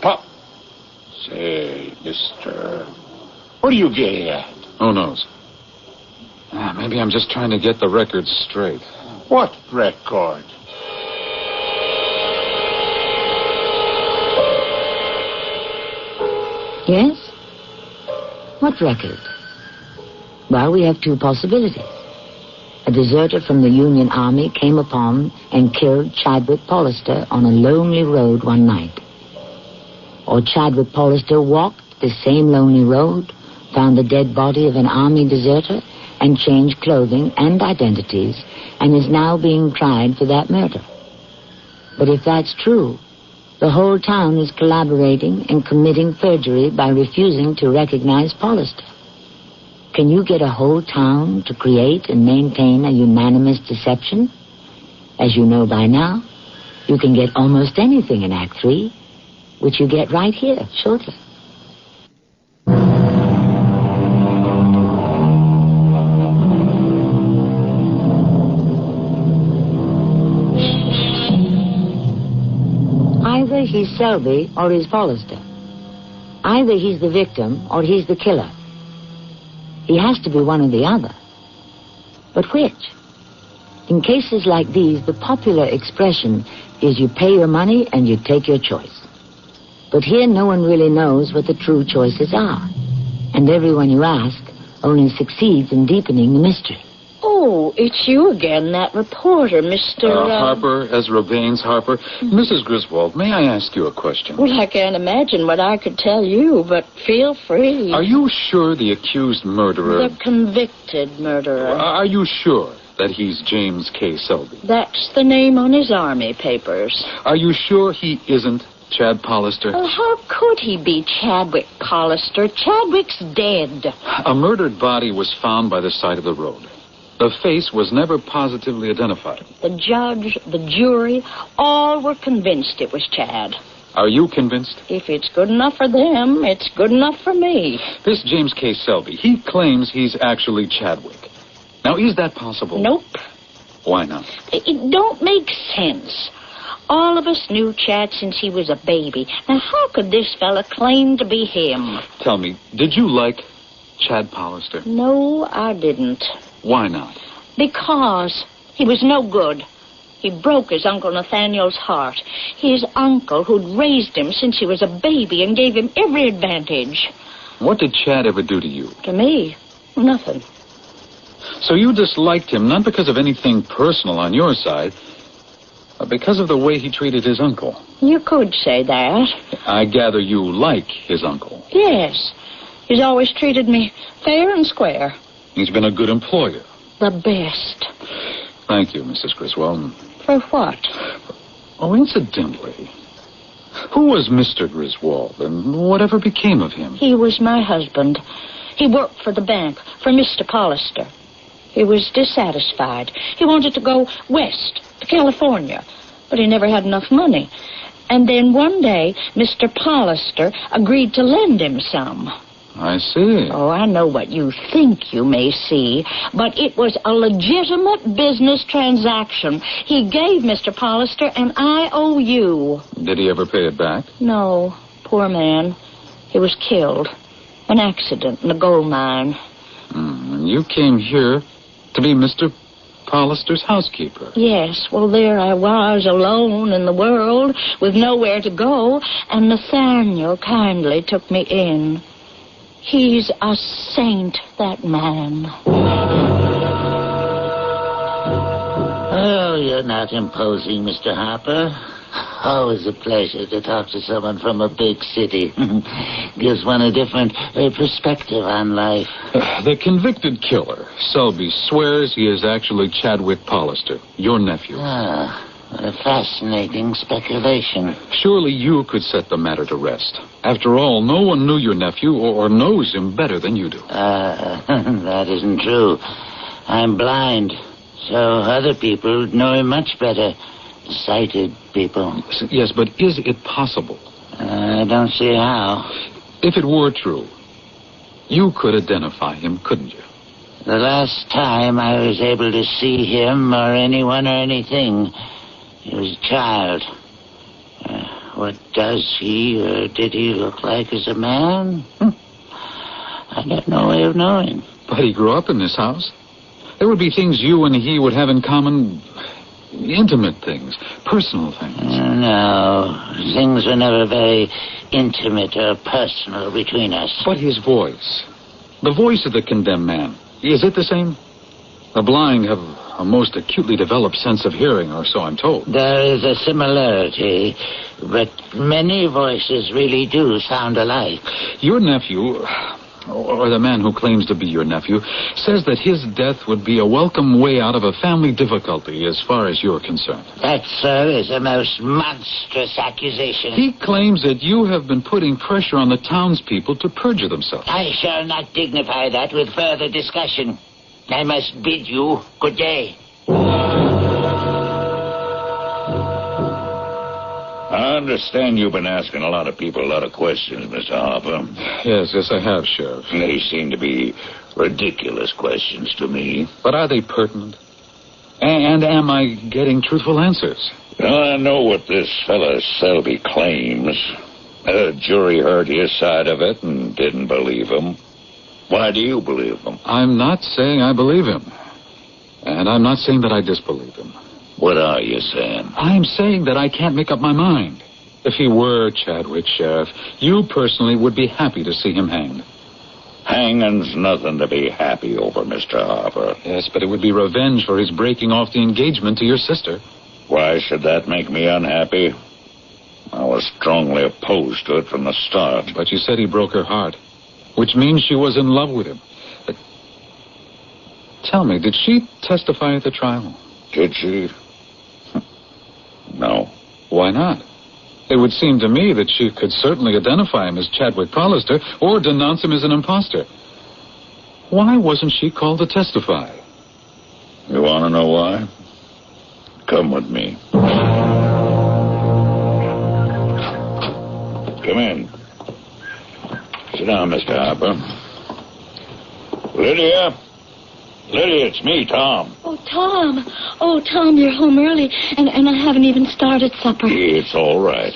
Say, mister, what are you getting at? Who knows? Maybe I'm just trying to get the record straight. What record? Yes? What record? Well, we have two possibilities. A deserter from the Union Army came upon and killed Chadwick Pollister on a lonely road one night. Or Chadwick Pollister walked the same lonely road, found the dead body of an Army deserter, and changed clothing and identities, and is now being tried for that murder. But if that's true, the whole town is collaborating and committing perjury by refusing to recognize Pollister. Can you get a whole town to create and maintain a unanimous deception? As you know by now, you can get almost anything in Act 3, which you get right here shortly. Either he's Selby or he's Pollister. Either he's the victim or he's the killer. He has to be one or the other. But which? In cases like these, the popular expression is you pay your money and you take your choice. But here no one really knows what the true choices are. And everyone you ask only succeeds in deepening the mystery. Oh, it's you again, that reporter, Mr. Harper, Ezra Baines Harper. Mrs. Griswold, may I ask you a question? Well, I can't imagine what I could tell you, but feel free. Are you sure the accused murderer... The convicted murderer. Are you sure that he's James K. Selby? That's the name on his Army papers. Are you sure he isn't Chad Pollister? Well, how could he be Chadwick Pollister? Chadwick's dead. A murdered body was found by the side of the road. The face was never positively identified. The judge, the jury, all were convinced it was Chad. Are you convinced? If it's good enough for them, it's good enough for me. This James K. Selby, he claims he's actually Chadwick. Now, is that possible? Nope. Why not? It don't make sense. All of us knew Chad since he was a baby. Now, how could this fella claim to be him? Tell me, did you like Chad Pollister? No, I didn't. Why not? Because he was no good. He broke his Uncle Nathaniel's heart. His uncle who'd raised him since he was a baby and gave him every advantage. What did Chad ever do to you? To me, nothing. So you disliked him not because of anything personal on your side, but because of the way he treated his uncle. You could say that. I gather you like his uncle. Yes. He's always treated me fair and square. He's been a good employer. The best. Thank you, Mrs. Griswold. For what? Oh, incidentally, who was Mr. Griswold, and whatever became of him? He was my husband. He worked for the bank, for Mr. Pollister. He was dissatisfied. He wanted to go west, to California, but he never had enough money. And then one day, Mr. Pollister agreed to lend him some. I see. Oh, I know what you think you may see, but it was a legitimate business transaction. He gave Mr. Pollister an IOU. Did he ever pay it back? No, poor man. He was killed. An accident in a gold mine. And you came here to be Mr. Pollister's housekeeper. Yes, well, there I was, alone in the world, with nowhere to go, and Nathaniel kindly took me in. He's a saint, that man. Oh, you're not imposing, Mr. Harper. Always a pleasure to talk to someone from a big city. Gives one a different perspective on life. The convicted killer, Selby, swears he is actually Chadwick Pollister, your nephew. Ah, what a fascinating speculation. Surely you could set the matter to rest. After all, no one knew your nephew or knows him better than you do. That isn't true. I'm blind, so other people know him much better. Sighted people. Yes, but is it possible? I don't see how. If it were true, you could identify him, couldn't you? The last time I was able to see him or anyone or anything, he was a child. What does he or did he look like as a man? I got no way of knowing. But he grew up in this house. There would be things you and he would have in common. Intimate things, personal things. No, things were never very intimate or personal between us. But his voice, the voice of the condemned man, is it the same? The blind have a most acutely developed sense of hearing, or so I'm told. There is a similarity, but many voices really do sound alike. Your nephew, or the man who claims to be your nephew, says that his death would be a welcome way out of a family difficulty as far as you're concerned. That, sir, is a most monstrous accusation. He claims that you have been putting pressure on the townspeople to perjure themselves. I shall not dignify that with further discussion. I must bid you good day. I understand you've been asking a lot of people a lot of questions, Mr. Harper. Yes, I have, Sheriff. They seem to be ridiculous questions to me. But are they pertinent? And am I getting truthful answers? I know what this fellow Selby claims. The jury heard his side of it and didn't believe him. Why do you believe him? I'm not saying I believe him. And I'm not saying that I disbelieve him. What are you saying? I'm saying that I can't make up my mind. If he were Chadwick, Sheriff, you personally would be happy to see him hanged. Hanging's nothing to be happy over, Mr. Harper. Yes, but it would be revenge for his breaking off the engagement to your sister. Why should that make me unhappy? I was strongly opposed to it from the start. But you said he broke her heart, which means she was in love with him. But tell me, did she testify at the trial? Did she? No. Why not? It would seem to me that she could certainly identify him as Chadwick Pollister or denounce him as an imposter. Why wasn't she called to testify? You want to know why? Come with me. Come in. Sit down, Mr. Harper. Lydia? Lydia, it's me, Tom. Oh, Tom. Oh, Tom, you're home early, and I haven't even started supper. It's all right.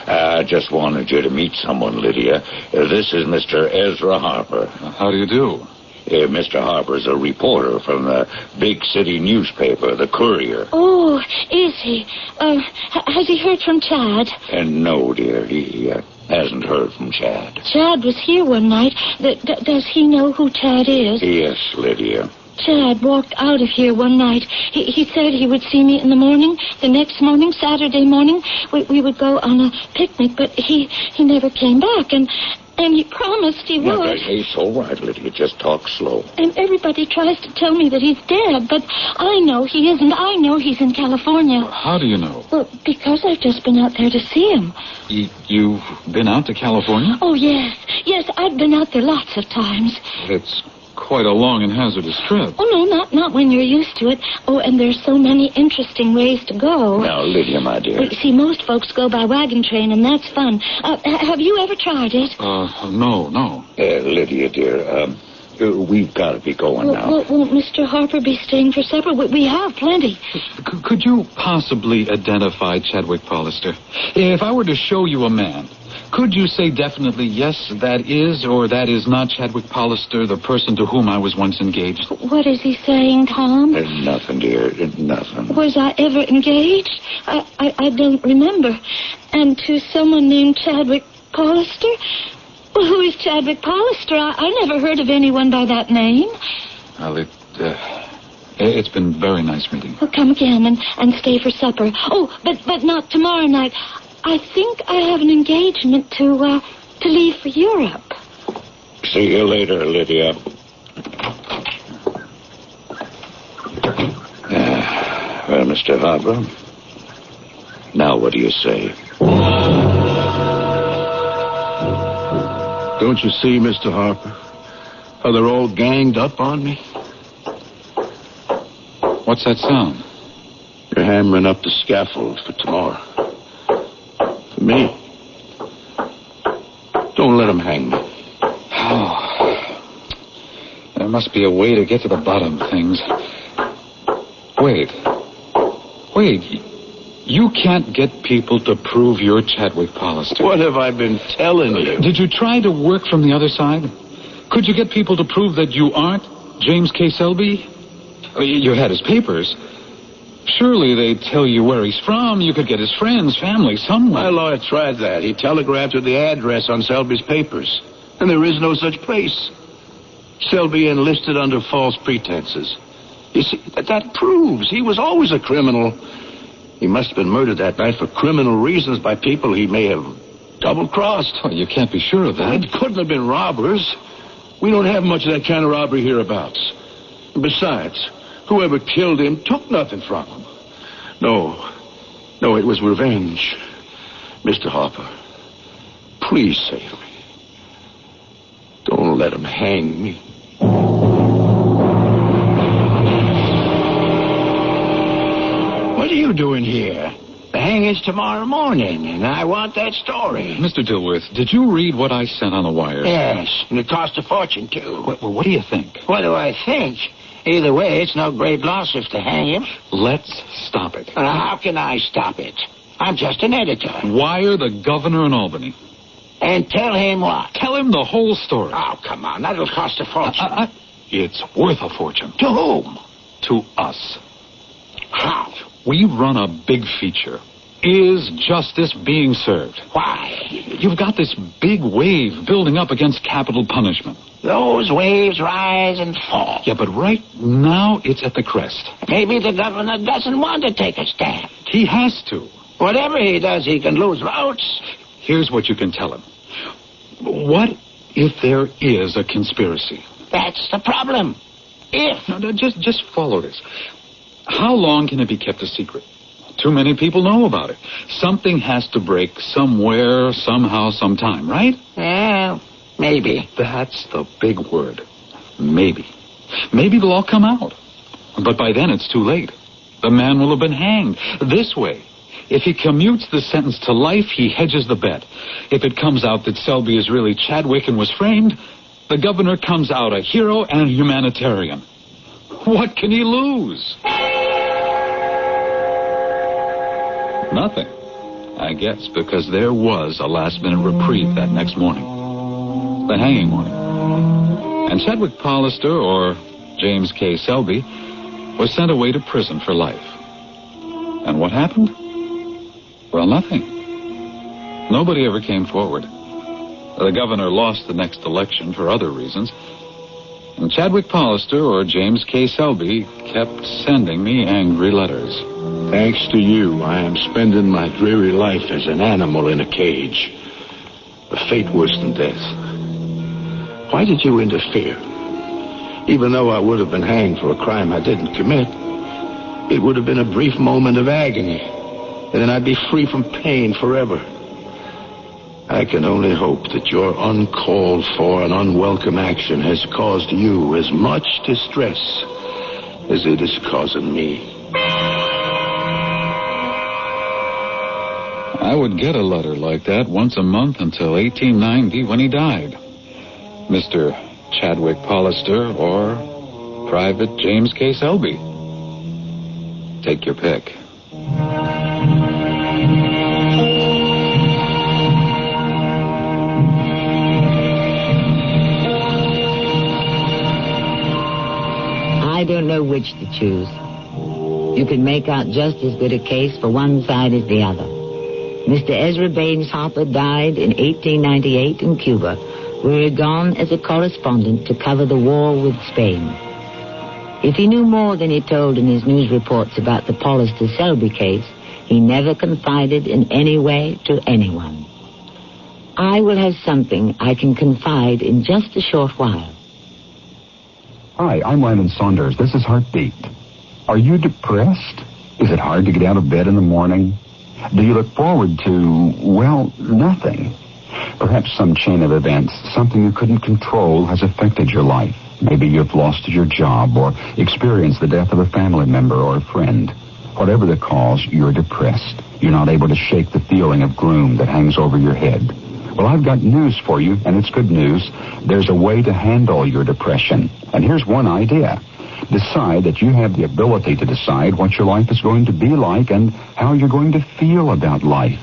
I just wanted you to meet someone, Lydia. This is Mr. Ezra Harper. How do you do? Mr. Harper's a reporter from the big city newspaper, the Courier. Oh, is he? Has he heard from Chad? And no, dear, he hasn't heard from Chad. Chad was here one night. Does he know who Chad is? Yes, Lydia. Chad walked out of here one night. He said he would see me in the morning. The next morning, Saturday morning, we would go on a picnic, but he never came back, and he promised he would. It's all right, Lydia. Just talk slow. And everybody tries to tell me that he's dead, but I know he isn't. I know he's in California. How do you know? Well, because I've just been out there to see him. You've been out to California? Oh, yes. Yes, I've been out there lots of times. It's quite a long and hazardous trip. Oh, no, not when you're used to it. Oh, and there's so many interesting ways to go. Now, Lydia, my dear. Well, you see, most folks go by wagon train, and that's fun. Have you ever tried it? No. Lydia, dear, we've got to be going now. Won't Mr. Harper be staying for supper? We have plenty. Could you possibly identify Chadwick Pallister? If I were to show you a man, could you say definitely, yes, that is or that is not Chadwick Pallister, the person to whom I was once engaged? What is he saying, Tom? Nothing, dear. Nothing. Was I ever engaged? I don't remember. And to someone named Chadwick Pallister? Well, who is Chadwick Pallister? I never heard of anyone by that name. Well, it's been very nice meeting you. Well, come again and stay for supper. Oh, but not tomorrow night. I think I have an engagement to leave for Europe. See you later, Lydia. Well, Mr. Harper, now what do you say? Don't you see, Mr. Harper, how they're all ganged up on me? What's that sound? They're hammering up the scaffold for tomorrow. For me. Don't let them hang me. Oh. There must be a way to get to the bottom of things. Wait. You can't get people to prove you're Chadwick Pallister. What have I been telling you? Did you try to work from the other side? Could you get people to prove that you aren't James K. Selby? You had his papers. Surely they'd tell you where he's from. You could get his friends, family, someone. My lawyer tried that. He telegraphed with the address on Selby's papers. And there is no such place. Selby enlisted under false pretenses. You see, that proves he was always a criminal. He must have been murdered that night for criminal reasons by people he may have double-crossed. Oh, you can't be sure of that. It couldn't have been robbers. We don't have much of that kind of robbery hereabouts. And besides, whoever killed him took nothing from him. No, it was revenge. Mr. Harper, please save me. Don't let him hang me. What are you doing here? The hanging's tomorrow morning, and I want that story. Mr. Dilworth, did you read what I sent on the wires? Yes, and it cost a fortune, too. What do you think? What do I think? Either way, it's no great loss if to hang him. Let's stop it. How can I stop it? I'm just an editor. Wire the governor in Albany. And tell him what? Tell him the whole story. Oh, come on. That'll cost a fortune. It's worth a fortune. To whom? To us. How? We run a big feature. Is justice being served? Why? You've got this big wave building up against capital punishment. Those waves rise and fall. Yeah, but right now it's at the crest. Maybe the governor doesn't want to take a stand. He has to. Whatever he does, he can lose votes. Here's what you can tell him. What if there is a conspiracy? That's the problem. If. No, just follow this. How long can it be kept a secret? Too many people know about it. Something has to break somewhere, somehow, sometime, right? Yeah, maybe. That's the big word. Maybe. Maybe it'll all come out. But by then it's too late. The man will have been hanged. This way, if he commutes the sentence to life, he hedges the bet. If it comes out that Selby is really Chadwick and was framed, the governor comes out a hero and a humanitarian. What can he lose? Nothing, I guess, because there was a last-minute reprieve that next morning. The hanging morning. And Chadwick Pallister, or James K. Selby, was sent away to prison for life. And what happened? Well, nothing. Nobody ever came forward. The governor lost the next election for other reasons. And Chadwick Pallister, or James K. Selby, kept sending me angry letters. Thanks to you, I am spending my dreary life as an animal in a cage. A fate worse than death. Why did you interfere? Even though I would have been hanged for a crime I didn't commit, it would have been a brief moment of agony, and then I'd be free from pain forever. I can only hope that your uncalled for and unwelcome action has caused you as much distress as it is causing me. I would get a letter like that once a month until 1890 when he died. Mr. Chadwick Pollister or Private James K. Selby. Take your pick. I don't know which to choose. You can make out just as good a case for one side as the other. Mr. Ezra Baines Hopper died in 1898 in Cuba, where he had gone as a correspondent to cover the war with Spain. If he knew more than he told in his news reports about the Pollister-Selby case, he never confided in any way to anyone. I will have something I can confide in just a short while. Hi, I'm Landon Saunders. This is Heartbeat. Are you depressed? Is it hard to get out of bed in the morning? Do you look forward to, well, nothing? Perhaps some chain of events, something you couldn't control, has affected your life. Maybe you've lost your job or experienced the death of a family member or a friend. Whatever the cause, you're depressed. You're not able to shake the feeling of gloom that hangs over your head. Well, I've got news for you, and it's good news. There's a way to handle your depression. And here's one idea. Decide that you have the ability to decide what your life is going to be like and how you're going to feel about life.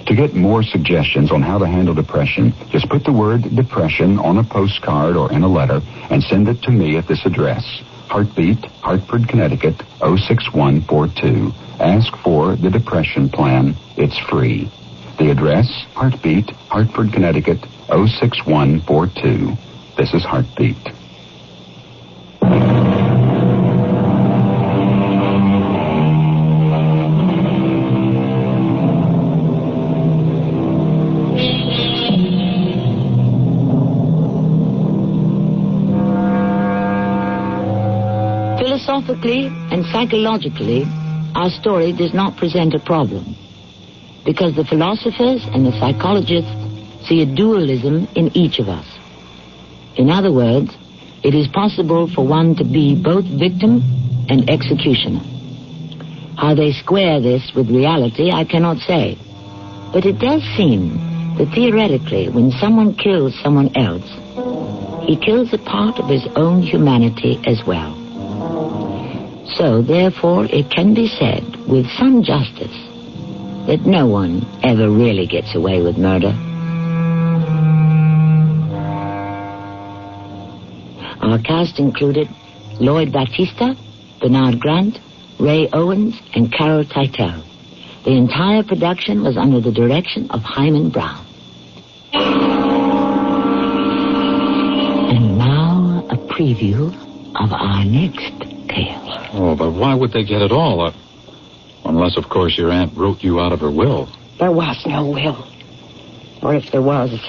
To get more suggestions on how to handle depression, just put the word depression on a postcard or in a letter and send it to me at this address. Heartbeat, Hartford, Connecticut, 06142. Ask for the Depression Plan. It's free. The address, Heartbeat, Hartford, Connecticut, 06142. This is Heartbeat. Philosophically and psychologically, our story does not present a problem, because the philosophers and the psychologists see a dualism in each of us. In other words, it is possible for one to be both victim and executioner. How they square this with reality, I cannot say. But it does seem that theoretically, when someone kills someone else, he kills a part of his own humanity as well. So, therefore, it can be said with some justice that no one ever really gets away with murder. Our cast included Lloyd Battista, Bernard Grant, Ray Owens, and Carol Teitel. The entire production was under the direction of Hyman Brown. And now a preview of our next tale. Oh, but why would they get it all? Unless, of course, your aunt wrote you out of her will. There was no will. Or if there was,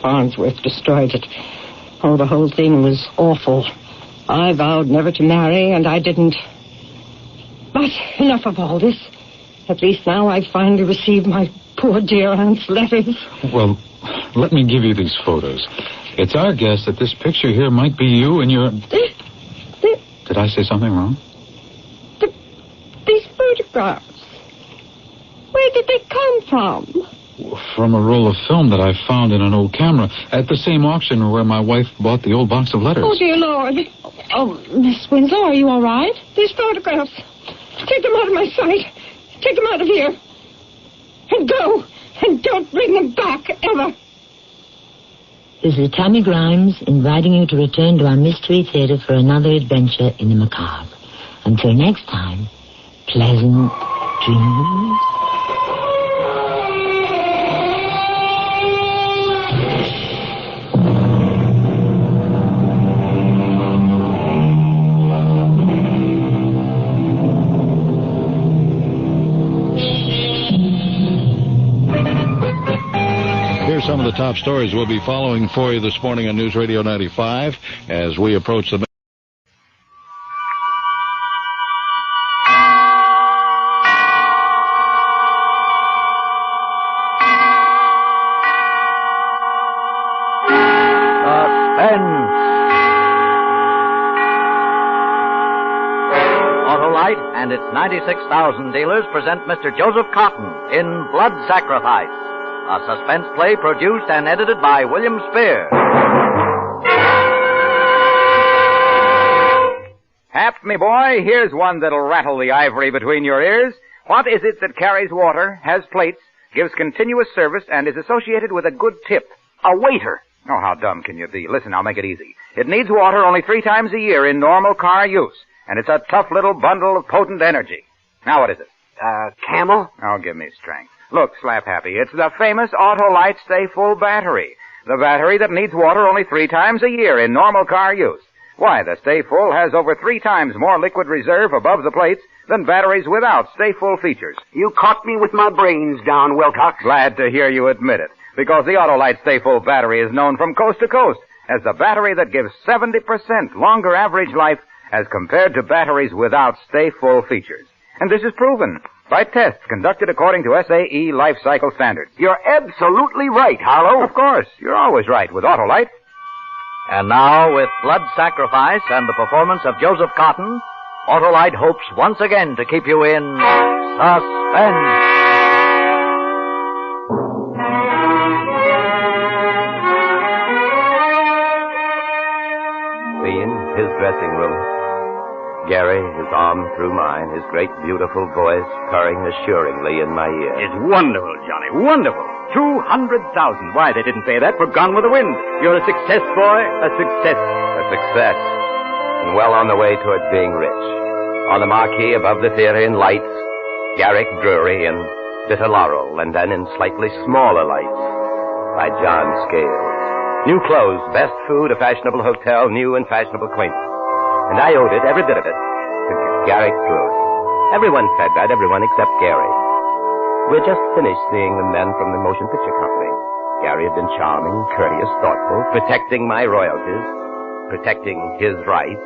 Farnsworth destroyed it. Oh, the whole thing was awful. I vowed never to marry, and I didn't. But enough of all this. At least now I've finally received my poor dear aunt's letters. Well, let me give you these photos. It's our guess that this picture here might be you and your... Did I say something wrong? These photographs. Where did they come from? From a roll of film that I found in an old camera at the same auction where my wife bought the old box of letters. Oh, dear Lord. Oh, Miss Winslow, are you all right? These photographs. Take them out of my sight. Take them out of here. And go. And don't bring them back, ever. This is Tammy Grimes inviting you to return to our Mystery Theater for another adventure in the macabre. Until next time, pleasant dreams. Some of the top stories we'll be following for you this morning on News Radio 95 as we approach the... and its 96,000 dealers present Mr. Joseph Cotton in Blood Sacrifice, a suspense play produced and edited by William Spear. Hap, me boy, here's one that'll rattle the ivory between your ears. What is it that carries water, has plates, gives continuous service, and is associated with a good tip? A waiter. Oh, how dumb can you be? Listen, I'll make it easy. It needs water only 3 times a year in normal car use, and it's a tough little bundle of potent energy. Now, what is it? Camel? Oh, give me strength. Look, Slap Happy, it's the famous Autolite Stay Full battery. The battery that needs water only 3 times a year in normal car use. Why, the Stay Full has over 3 times more liquid reserve above the plates than batteries without Stay Full features. You caught me with my brains down, Wilcox. Glad to hear you admit it, because the Autolite Stay Full battery is known from coast to coast as the battery that gives 70% longer average life as compared to batteries without Stay Full features. And this is proven by tests conducted according to SAE life cycle standards. You're absolutely right, Harlow. Of course, you're always right with Autolite. And now, with Blood Sacrifice and the performance of Joseph Cotton, Autolite hopes once again to keep you in suspense. In his dressing room, Gary, his arm through mine, his great beautiful voice purring assuringly in my ear. It's wonderful, Johnny, wonderful. 200,000. Why, they didn't pay that for Gone with the Wind. You're a success, boy, a success. A success, and well on the way toward being rich. On the marquee above the theater in lights, Garrick Drury in Bitter Laurel, and then in slightly smaller lights by John Scales. New clothes, best food, a fashionable hotel, new and fashionable acquaintance. And I owed it, every bit of it, to Garrick Drury. Everyone said that, everyone except Gary. We'd just finished seeing the men from the motion picture company. Gary had been charming, courteous, thoughtful, protecting my royalties, protecting his rights,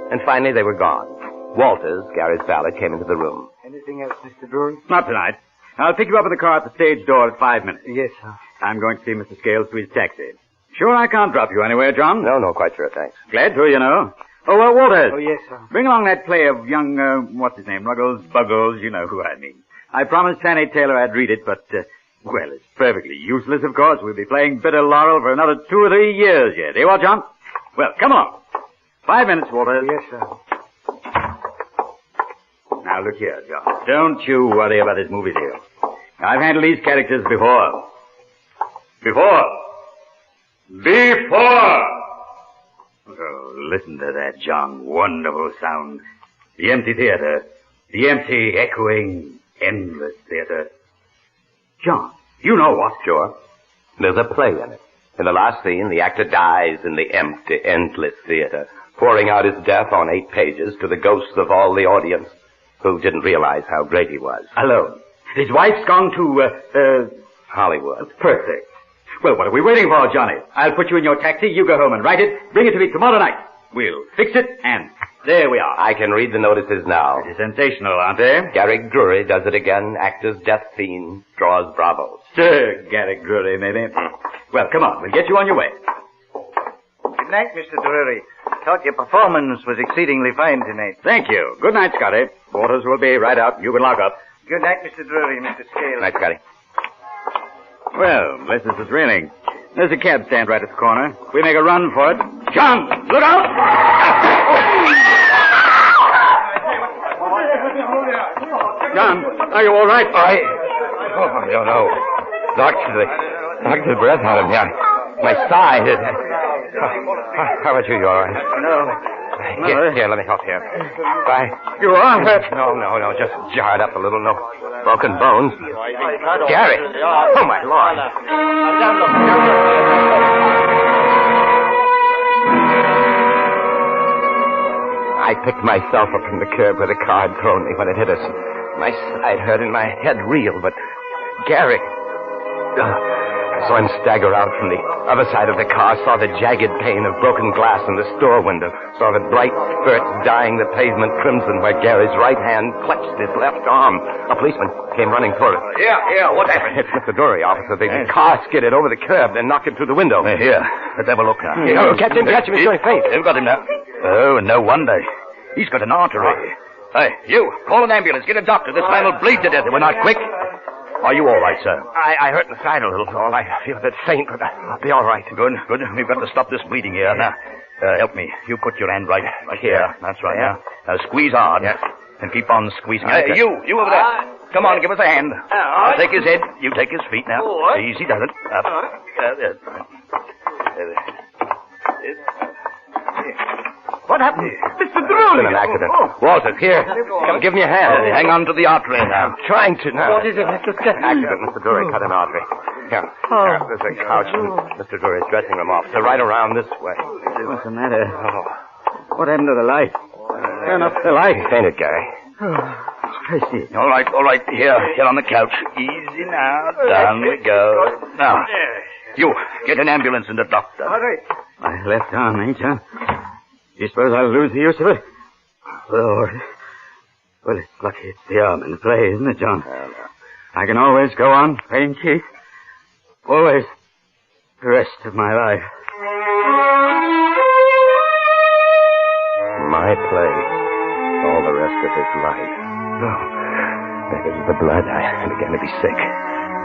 and finally they were gone. Walters, Gary's valet, came into the room. Anything else, Mr. Drury? Not tonight. I'll pick you up in the car at the stage door at 5 minutes. Yes, sir. I'm going to see Mr. Scales to his taxi. Sure I can't drop you anywhere, John? No, quite sure, thanks. Glad to, you know. Oh, well, Walters. Oh, yes, sir. Bring along that play of young, what's his name, Ruggles, Buggles, you know who I mean. I promised Fanny Taylor I'd read it, but, well, it's perfectly useless, of course. We'll be playing Bitter Laurel for another 2 or 3 years yet. Eh, what, John? Well, come along. 5 minutes, Walters. Yes, sir. Now, look here, John. Don't you worry about this movie deal. I've handled these characters before. Before! Oh, listen to that, John. Wonderful sound. The empty theater. The empty, echoing, endless theater. John, you know what? Sure. There's a play in it. In the last scene, the actor dies in the empty, endless theater, pouring out his death on 8 pages to the ghosts of all the audience who didn't realize how great he was. Alone. His wife's gone to, Hollywood. Perfect. Well, what are we waiting for, Johnny? I'll put you in your taxi, you go home and write it, bring it to me tomorrow night. We'll fix it, and there we are. I can read the notices now. It's sensational, aren't they? Garrick Drury does it again. Actor's death scene draws bravos. Sir Garrick Drury, maybe. Well, come on, we'll get you on your way. Good night, Mr. Drury. Thought your performance was exceedingly fine tonight. Thank you. Good night, Scotty. Waters will be right out. You can lock up. Good night, Mr. Drury, Mr. Scales. Good night, Scotty. Well, this is thrilling. There's a cab stand right at the corner. We make a run for it. John, look out! John, are you all right? I don't know. Knocked the breath out of me. My side. How about you? You all right? No. Here, let me help you. Bye. You are hurt? No. Just jarred up a little. No broken bones. Gary! Oh, my Lord. I picked myself up from the curb where the car had thrown me when it hit us. My side hurt and my head reeled, but Gary... I saw him stagger out from the other side of the car, saw the jagged pane of broken glass in the store window, saw the bright spurts dyeing the pavement crimson where Gary's right hand clutched his left arm. A policeman came running toward us. Yeah, what happened? It's Mr. Drury, officer. The car skidded over the curb, then knocked him through the window. Here, let's have a look now. Catch him, he's got him, he's going faint. They've got him now. Oh, and no wonder. He's got an artery. Hey, you, call an ambulance. Get a doctor. This man will bleed to death if we're not quick. Are you all right, sir? I hurt the side a little, Paul. I feel a bit faint, but I'll be all right. Good. We've got to stop this bleeding here. Now, help me. You put your hand right here. That's right. Yeah. Now, squeeze hard. Yeah. And keep on squeezing. Okay. You over there. Come on, give us a hand. I'll take his head. You take his feet now. Easy does it. Up. What happened? Mr. Drury! It's been an accident. Walters, here. Come give me a hand. Hang on to the artery now. I'm trying to now. What is it, Mr. Skell's? Accident. Mr. Drury cut an artery. Here. There's a couch in Mr. Drury's dressing room officer right around this way. What's the matter? What happened to the light? Turn up the light. He fainted, Gary. I see. All right. Here on the couch. Easy now. Down we go. Now, you, get an ambulance and a doctor. All right. My left arm, ain't you? You suppose I'll lose the use of it? Lord. Well, it's lucky it's the arm in play, isn't it, John? I can always go on playing chief. Always. The rest of my life. My play. All the rest of his life. Oh. That is the blood. I began to be sick.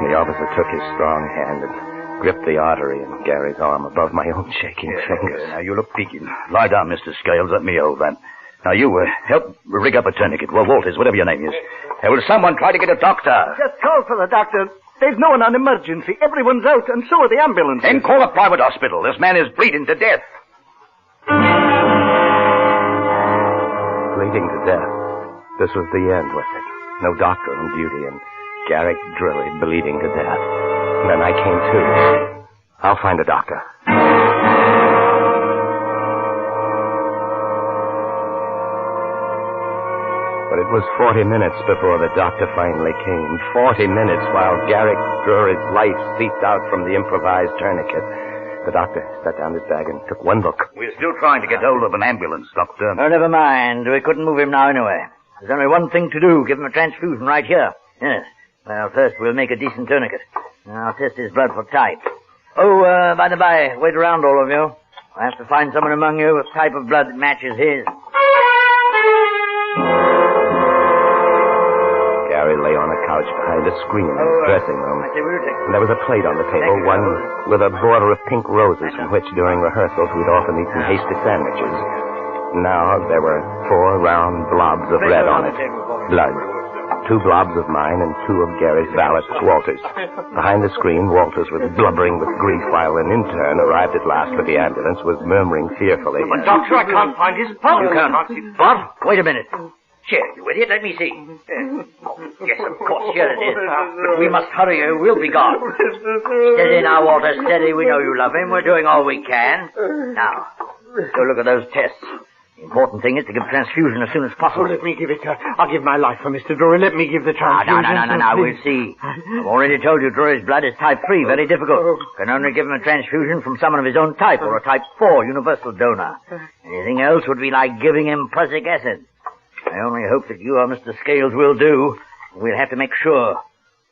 The officer took his strong hand and gripped the artery in Gary's arm above my own shaking fingers. Now, you look peaking. Lie down, Mr. Scales. Let me hold that. Now, you, help rig up a tourniquet. Well, Walters, whatever your name is. Will someone try to get a doctor? Just call for the doctor. There's no one on emergency. Everyone's out, and so are the ambulances. Then call a private hospital. This man is bleeding to death. Bleeding to death. This was the end, was it? No doctor on duty, and Garrick Drury bleeding to death. And then I came to. I'll find a doctor. But it was 40 minutes before the doctor finally came. 40 minutes while Garrick Drury's life seeped out from the improvised tourniquet. The doctor set down his bag and took one look. We're still trying to get hold of an ambulance, Doctor. Oh, never mind. We couldn't move him now anyway. There's only one thing to do. Give him a transfusion right here. Yes. Well, first we'll make a decent tourniquet. I'll test his blood for type. Oh, by the by, wait around, all of you. I have to find someone among you with type of blood that matches his. Gary lay on a couch behind a screen in his dressing room. And there was a plate on the table, one with a border of pink roses from which, during rehearsals, we'd often eaten hasty sandwiches. Now there were 4 round blobs of red on it. Blood. 2 blobs of mine and 2 of Gary's valet, Walters. Behind the screen, Walters was blubbering with grief while an intern, arrived at last with the ambulance, was murmuring fearfully. But, Doctor, I can't find his pulse. You can't. What? Wait a minute. Here, you idiot, let me see. Yes, of course, here it is. But we must hurry or we'll be gone. Steady now, Walter, steady. We know you love him. We're doing all we can. Now, go look at those tests. The important thing is to give transfusion as soon as possible. Let me give it. I'll give my life for Mr. Drury. Let me give the transfusion. No. We'll see. I've already told you Drury's blood is type 3, very difficult. Can only give him a transfusion from someone of his own type or a type 4 universal donor. Anything else would be like giving him prussic acid. I only hope that you or Mr. Scales will do. We'll have to make sure.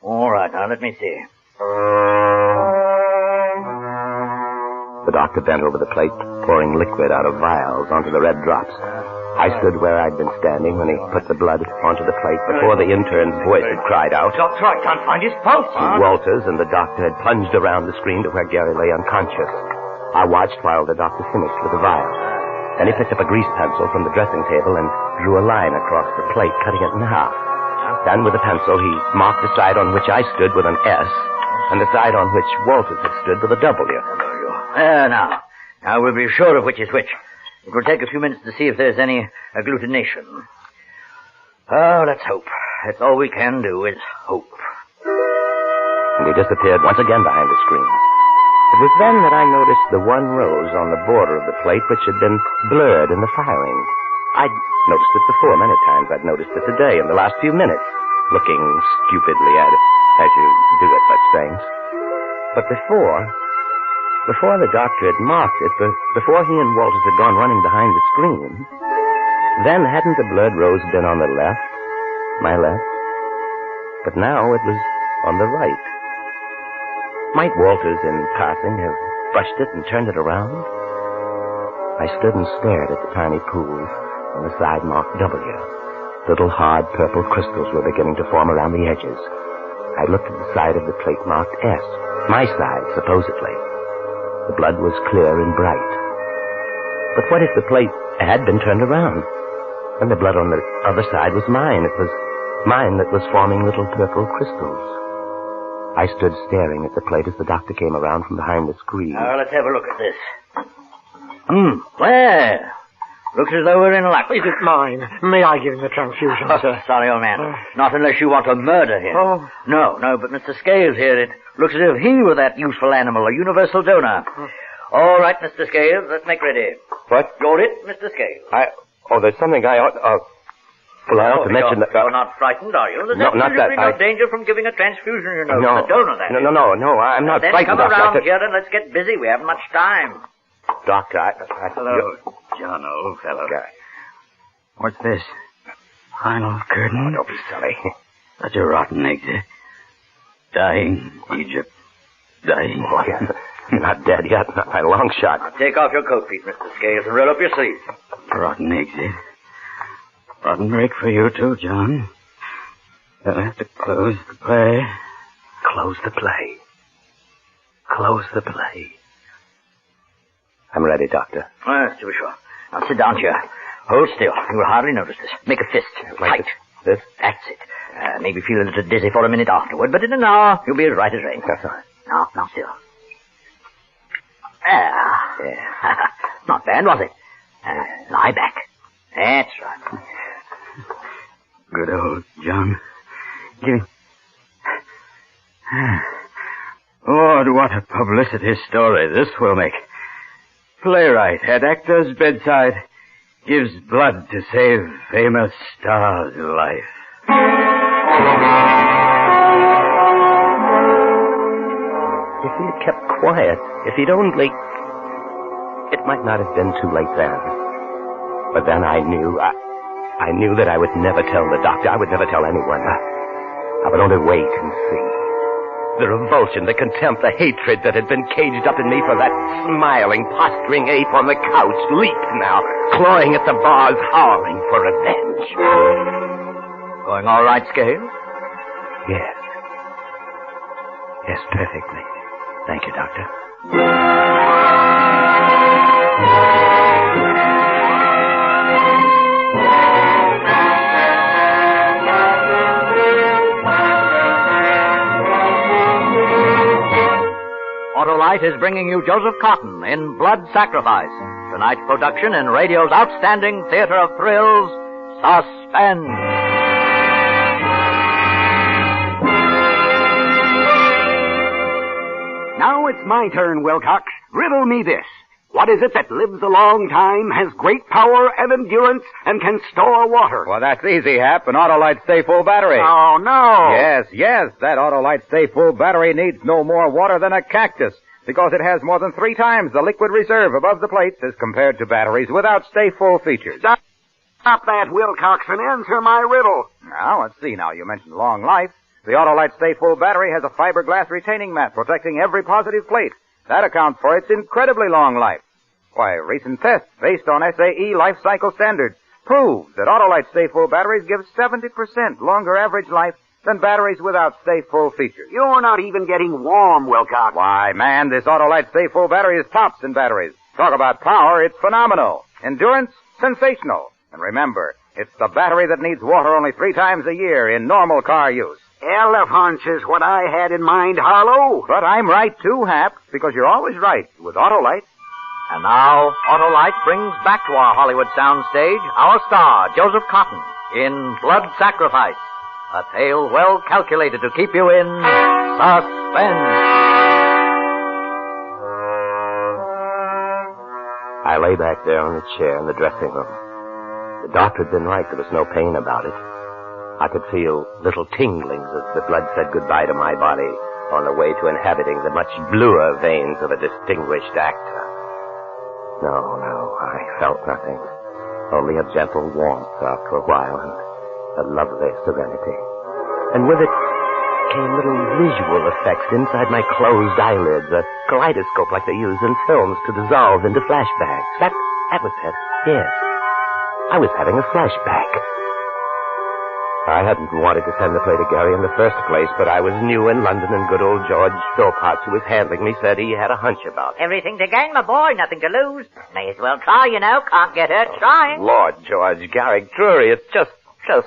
All right, now let me see. The doctor bent over the plate, pouring liquid out of vials onto the red drops. I stood where I'd been standing when he put the blood onto the plate before the intern's voice had cried out. Doctor, I can't find his pulse. Walters and the doctor had plunged around the screen to where Gary lay unconscious. I watched while the doctor finished with the vial. Then he picked up a grease pencil from the dressing table and drew a line across the plate, cutting it in half. Then with the pencil, he marked the side on which I stood with an S, and the side on which Walters had stood with a W. Now we'll be sure of which is which. It will take a few minutes to see if there's any agglutination. Oh, let's hope. That's all we can do is hope. And he disappeared once again behind the screen. It was then that I noticed the one rose on the border of the plate which had been blurred in the firing. I'd noticed it before many times. I'd noticed it today in the last few minutes, looking stupidly at it, as you do at such things. But before the doctor had marked it, before he and Walters had gone running behind the screen, then hadn't the blood rose been on the left, my left? But now it was on the right. Might Walters, in passing, have brushed it and turned it around? I stood and stared at the tiny pool on the side marked W. Little hard purple crystals were beginning to form around the edges. I looked at the side of the plate marked S. My side, supposedly. The blood was clear and bright. But what if the plate had been turned around? And the blood on the other side was mine. It was mine that was forming little purple crystals. I stood staring at the plate as the doctor came around from behind the screen. Now, let's have a look at this. Well, looks as though we're in luck. Is it mine? May I give him the transfusion, sir? Sorry, old man. Not unless you want to murder him. Oh. No, but Mr. Scales here, it looks as if he were that useful animal, a universal donor. All right, Mr. Scales, let's make ready. What? You're it, Mr. Scales. There's something I ought... Well, I ought to mention that... You're not frightened, are you? There's not that. no danger from giving a transfusion, you know. No. The donor, that is. No, I'm not then frightened. Then come around here and let's get busy. We haven't much time. Doctor, Hello, John, old fellow. What's this? Final curtain? Oh, don't be silly. Such a rotten exit. Dying, Egypt. Dying. Oh, you're not dead yet, not by a long shot. Now, take off your coat, Pete, Mr. Scales, and roll up your sleeves. Rotten exit. Rotten break for you too, John. You'll have to close the play. Close the play. Close the play. I'm ready, Doctor. To be sure. Now sit down here. Hold still. You will hardly notice this. Make a fist. Tight. This? That's it. Maybe feel a little dizzy for a minute afterward, but in an hour, you'll be as right as rain. That's all right. Now still. Yeah. Not bad, was it? Lie back. That's right. Good old John. Give me... Lord, what a publicity story this will make. Playwright at actor's bedside gives blood to save famous star's life. If he had kept quiet, if he'd only... It might not have been too late then. But then I knew that I would never tell the doctor. I would never tell anyone. I would only wait and see. The revulsion, the contempt, the hatred that had been caged up in me for that smiling, posturing ape on the couch leaped now, clawing at the bars, howling for revenge. Going all right, Scales? Yes. Yes, perfectly. Thank you, Doctor. Autolite is bringing you Joseph Cotton in Blood Sacrifice. Tonight's production in radio's outstanding theater of thrills, Suspense. Now it's my turn, Wilcox. Riddle me this. What is it that lives a long time, has great power and endurance, and can store water? Well, that's easy, Hap. An Autolite Stay Full battery. Oh, no. Yes. That Autolite Stay Full battery needs no more water than a cactus, because it has more than 3 times the liquid reserve above the plates as compared to batteries without Stay Full features. Stop that, Wilcox, and answer my riddle. Now, let's see now. You mentioned long life. The Autolite Stay Full battery has a fiberglass retaining mat protecting every positive plate. That accounts for its incredibly long life. Why, recent tests based on SAE life cycle standards prove that Autolite Stay Full batteries give 70% longer average life than batteries without Stay Full features. You're not even getting warm, Wilcox. Why, man, this Autolite Stay Full battery is tops in batteries. Talk about power, it's phenomenal. Endurance, sensational. And remember, it's the battery that needs water only 3 times a year in normal car use. Elephants is what I had in mind, Harlow. But I'm right, too, Hap, because you're always right with Autolite. And now, Autolite brings back to our Hollywood soundstage our star, Joseph Cotton, in Blood Sacrifice, a tale well calculated to keep you in suspense. I lay back there on the chair in the dressing room. The doctor had been right. There was no pain about it. I could feel little tinglings as the blood said goodbye to my body on the way to inhabiting the much bluer veins of a distinguished actor. No, I felt nothing. Only a gentle warmth after a while and a lovely serenity. And with it came little visual effects inside my closed eyelids, a kaleidoscope like they use in films to dissolve into flashbacks. That was it. Yes. I was having a flashback. I hadn't wanted to send the play to Gary in the first place, but I was new in London, and good old George Philpotts, who was handling me, said he had a hunch about it. Everything to gain, my boy. Nothing to lose. May as well try, you know. Can't get hurt trying. Lord, George, Garrick Drury, it's just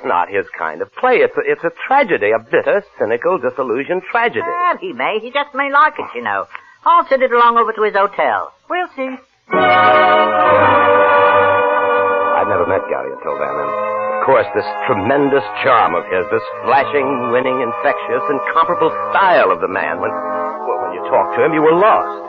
not his kind of play. It's a tragedy, a bitter, cynical, disillusioned tragedy. Well, he just may like it, you know. I'll send it along over to his hotel. We'll see. I'd never met Gary until then, and of course this tremendous charm of his, this flashing, winning, infectious, incomparable style of the man, when you talked to him, you were lost.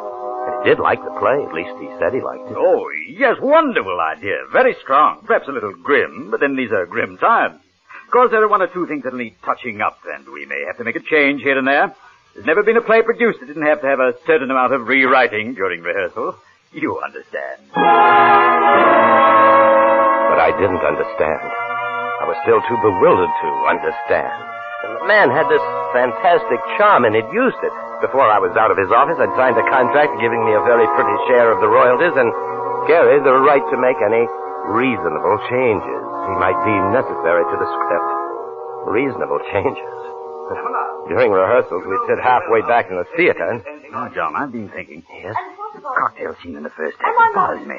And he did like the play, at least he said he liked it. Oh, yes, wonderful idea. Very strong. Perhaps a little grim, but then these are grim times. Of course, there are one or two things that need touching up, and we may have to make a change here and there. There's never been a play produced that didn't have to have a certain amount of rewriting during rehearsal. You understand. But I didn't understand. I was still too bewildered to understand. And the man had this fantastic charm, and he'd used it. Before I was out of his office, I'd signed a contract giving me a very pretty share of the royalties, and Gary the right to make any reasonable changes he might deem necessary to the script. Reasonable changes. During rehearsals, we'd sit halfway back in the theater, and... Oh, John, I've been thinking. Yes? The cocktail scene in the first act bothers me.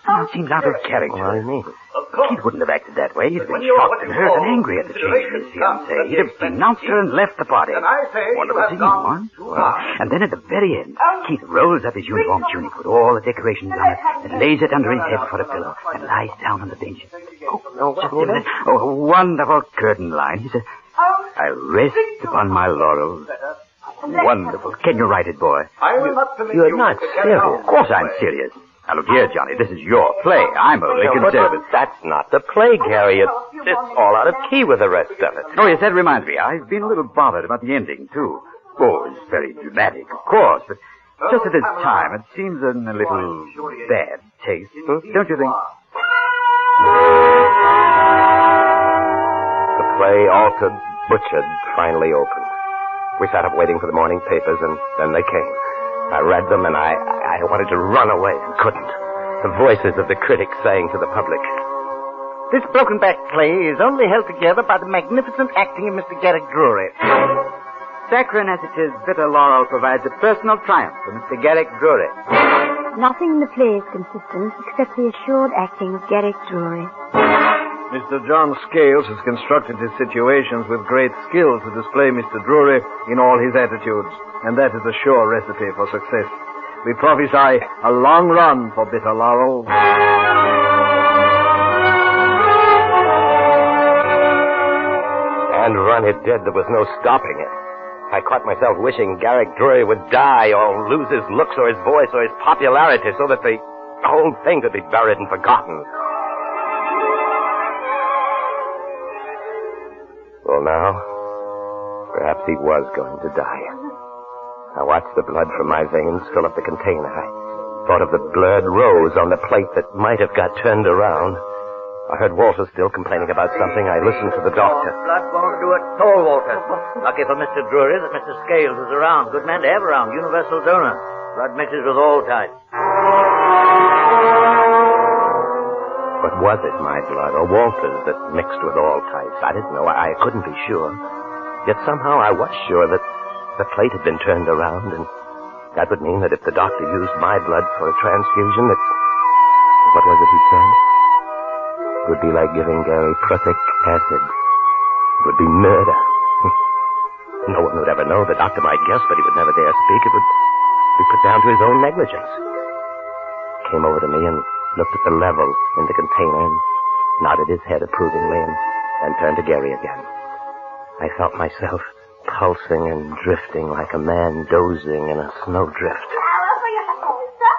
Somehow it seems out of character. What do you mean? Keith wouldn't have acted that way. He'd have been shocked and hurt and angry at the change in his fiancée. He'd have denounced her and left the party. Wonderful scene, huh? Well, and then at the very end, Keith rolls up his uniform tunic with all the decorations on it and lays it under his head for a pillow and lies down on the bench. Oh, just a minute. Oh, a wonderful curtain line. He says, I rest upon my laurels. Wonderful. Can you write it, boy? You're not serious. Of course I'm serious. Now, look here, Johnny. This is your play. I'm only conservative. But that's not the play, Gary. It's all out of key with the rest of it. Oh, yes, that reminds me. I've been a little bothered about the ending, too. Oh, it's very dramatic, of course, but just at this time, it seems in a little bad taste. Don't you think? The play, altered, butchered, finally opened. We sat up waiting for the morning papers, and then they came. I read them, and I wanted to run away and couldn't. The voices of the critics saying to the public, This broken-back play is only held together by the magnificent acting of Mr. Garrick Drury. Saccharine as it is, bitter laurel provides a personal triumph for Mr. Garrick Drury. Nothing in the play is consistent except the assured acting of Garrick Drury. Mr. John Scales has constructed his situations with great skill to display Mr. Drury in all his attitudes, and that is a sure recipe for success. We prophesy a long run for bitter laurel. And run it did. There was no stopping it. I caught myself wishing Garrick Drury would die or lose his looks or his voice or his popularity so that the whole thing could be buried and forgotten. Well, now, perhaps he was going to die. I watched the blood from my veins fill up the container. I thought of the blurred rose on the plate that might have got turned around. I heard Walter still complaining about something. I listened to the doctor. Blood won't do it at all, Walter. Lucky for Mr. Drury that Mr. Scales is around. Good man to have around. Universal donor. Blood mixes with all types. But was it my blood or Walter's that mixed with all types? I didn't know. I couldn't be sure. Yet somehow I was sure that the plate had been turned around, and that would mean that if the doctor used my blood for a transfusion, that... What was it he said? It would be like giving Gary prussic acid. It would be murder. No one would ever know. The doctor might guess, but he would never dare speak. It would be put down to his own negligence. He came over to me and looked at the level in the container and nodded his head approvingly and turned to Gary again. I felt myself pulsing and drifting like a man dozing in a snowdrift. Flower for your lapel, sir.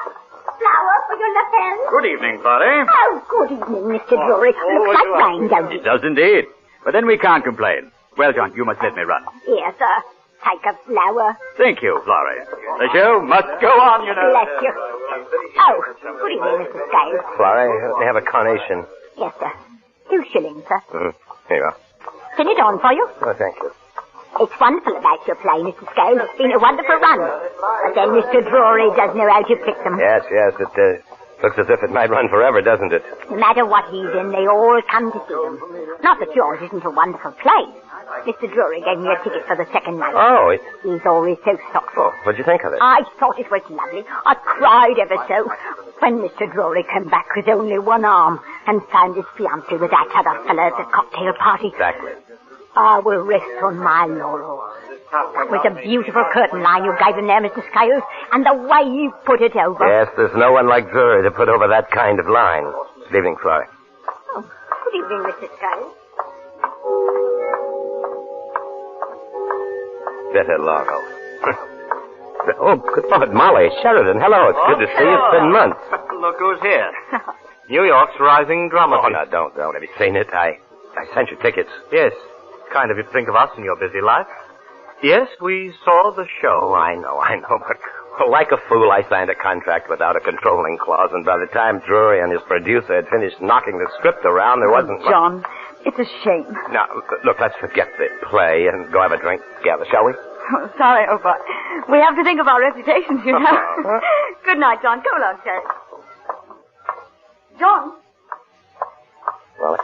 Flower for your lapel. Good evening, Florrie. Oh, good evening, Mr. Drury. Looks like rain, don't it? It does indeed. But then we can't complain. Well, John, you must let me run. Here, sir. Take a flower. Thank you, Florrie. The show must go on, you know. Bless you. Oh, good evening, Mr. Scales. Florrie, let me have a carnation. Yes, sir. 2 shillings, sir. Here you are. Send it on for you. Oh, thank you. It's wonderful about your play, Mr. Scales. It's been a wonderful run. But then Mr. Drury does know how to pick them. Yes, it Looks as if it might run forever, doesn't it? No matter what he's in, they all come to see him. Not that yours isn't a wonderful play. Mr. Drury gave me a ticket for the second night. Oh, it's... He's always so thoughtful. Oh, what'd you think of it? I thought it was lovely. I cried ever so when Mr. Drury came back with only one arm and found his fiancée with that other fellow at the cocktail party. Exactly. I will rest on my laurels. That was a beautiful curtain line you gave him there, Mr. Scales, and the way you put it over. Yes, there's no one like Drury to put over that kind of line. Good evening, Florrie. Oh, good evening, Mr. Scales. Bitter Laurel. Oh, good Lord, Molly, Sheridan, hello. It's good to see you. It's been months. Look who's here. New York's rising drama. Oh, no, don't. Have you seen it? I sent you tickets. Yes. Kind of you to think of us in your busy life. Yes, we saw the show. Oh, I know. But like a fool, I signed a contract without a controlling clause, and by the time Drury and his producer had finished knocking the script around, there wasn't... John, it's a shame. Now, look, let's forget the play and go have a drink together, shall we? Oh, sorry, but we have to think of our reputations, you know. Good night, John. Come along, Terry. John. Well,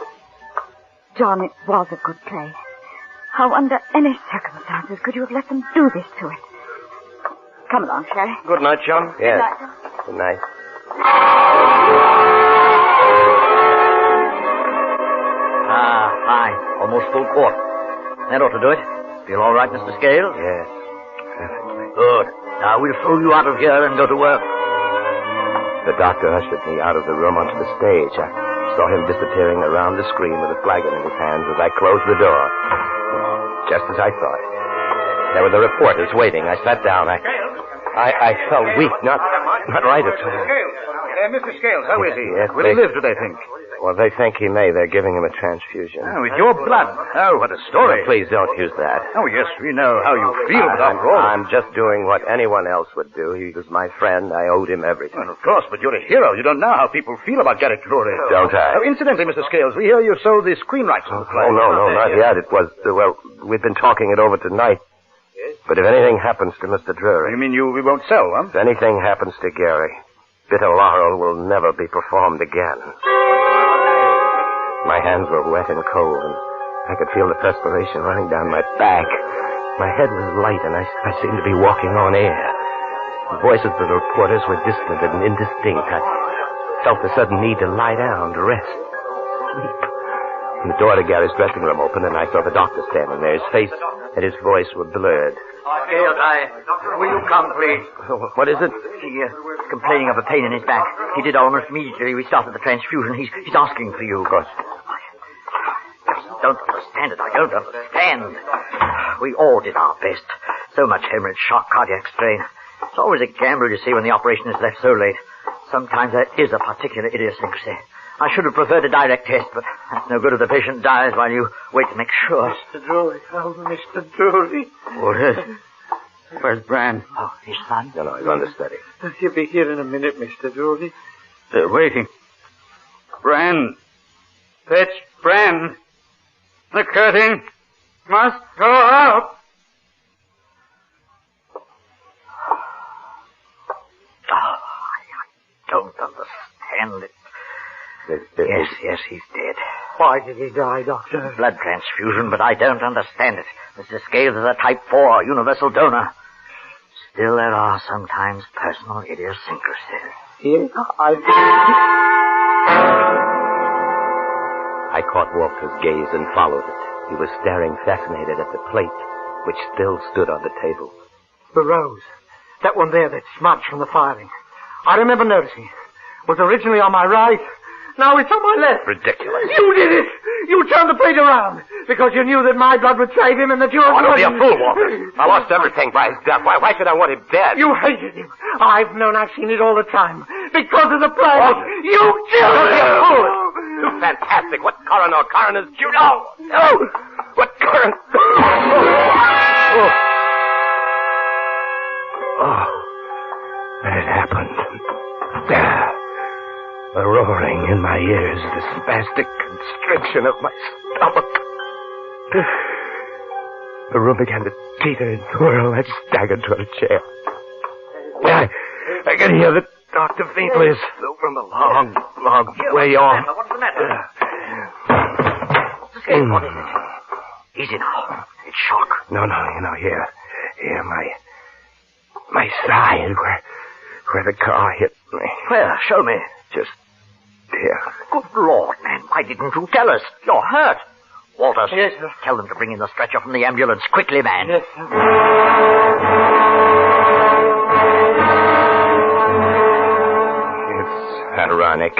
John, it was a good play. How under any circumstances could you have let them do this to it? Come along, Sherry. Good night, John. Yes. Good night, John. Good night. Hi. Almost full court. That ought to do it. Feel all right, Mr. Scales? Yes. Perfectly. Good. Now we'll throw you out of here and go to work. The doctor ushered me out of the room onto the stage. I saw him disappearing around the screen with a flagon in his hands as I closed the door. Just as I thought. There were the reporters waiting. I sat down. I felt weak, not right at all. Mr. Scales, how is he? Yes, Will he live, do they think? Well, they think he may. They're giving him a transfusion. Oh, with your blood. Oh, what a story. No, please don't use that. Oh, yes, we know how you feel, but after all... I'm just doing what anyone else would do. He was my friend. I owed him everything. Well, of course, but you're a hero. You don't know how people feel about Garrick Drury. Don't I? Oh, incidentally, Mr. Scales, we hear you sold the screen rights of the play. Oh, no, not yet. It was, we've been talking it over tonight. Yes? But if anything happens to Mr. Drury... You mean we won't sell, huh? If anything happens to Gary, Bitter Laurel will never be performed again. My hands were wet and cold, and I could feel the perspiration running down my back. My head was light, and I seemed to be walking on air. The voices of the reporters were distant and indistinct. I felt the sudden need to lie down, to rest, sleep. And the door to Gary's dressing room opened, and I saw the doctor standing there. His face and his voice were blurred. Scales, will you come, please? What is it? He's complaining of a pain in his back. He did almost immediately. We started the transfusion. He's asking for you. Of course. I don't understand it. I don't understand. We all did our best. So much hemorrhage, shock, cardiac strain. It's always a gamble, you see, when the operation is left so late. Sometimes there is a particular idiosyncrasy. I should have preferred a direct test, but that's no good if the patient dies while you wait to make sure. Mr. Drury. Oh, Mr. Drury. What is it? Where's Bran? Oh, his son? No, he's understudy. He'll be here in a minute, Mr. Drury. They're waiting. Bran. Fetch Bran. The curtain must go up. Oh, I don't understand it. Yes, he's dead. Why did he die, Doctor? Blood transfusion, but I don't understand it. Mr. Scales is a type 4 universal donor. Still, there are sometimes personal idiosyncrasies. Yes, I caught Walter's gaze and followed it. He was staring fascinated at the plate, which still stood on the table. The rose. That one there, that smudge from the firing. I remember noticing. It was originally on my right. Now it's on my left. Ridiculous. You did it! You turned the plate around because you knew that my blood would save him and that yours Don't be a wouldn't. fool, Walter. I lost everything by his death. Why should I want him dead? You hated him. I've seen it all the time. Because of the play. Walter. You killed Don't be a him! fool. You're fantastic. What coroner's duty? No! What coroner... Oh, it happened. The roaring in my ears, the spastic constriction of my stomach. The room began to teeter and twirl. I staggered toward a chair. I could hear the start to faint, Liz. From a long way off. What's the matter? What is it? Easy now. It's shock. No, here, my side, where the car hit me. Where? Show me. Just here. Good Lord, man, why didn't you tell us? You're hurt. Walters. Yes, sir. Tell them to bring in the stretcher from the ambulance. Quickly, man. Yes, sir. It's ironic.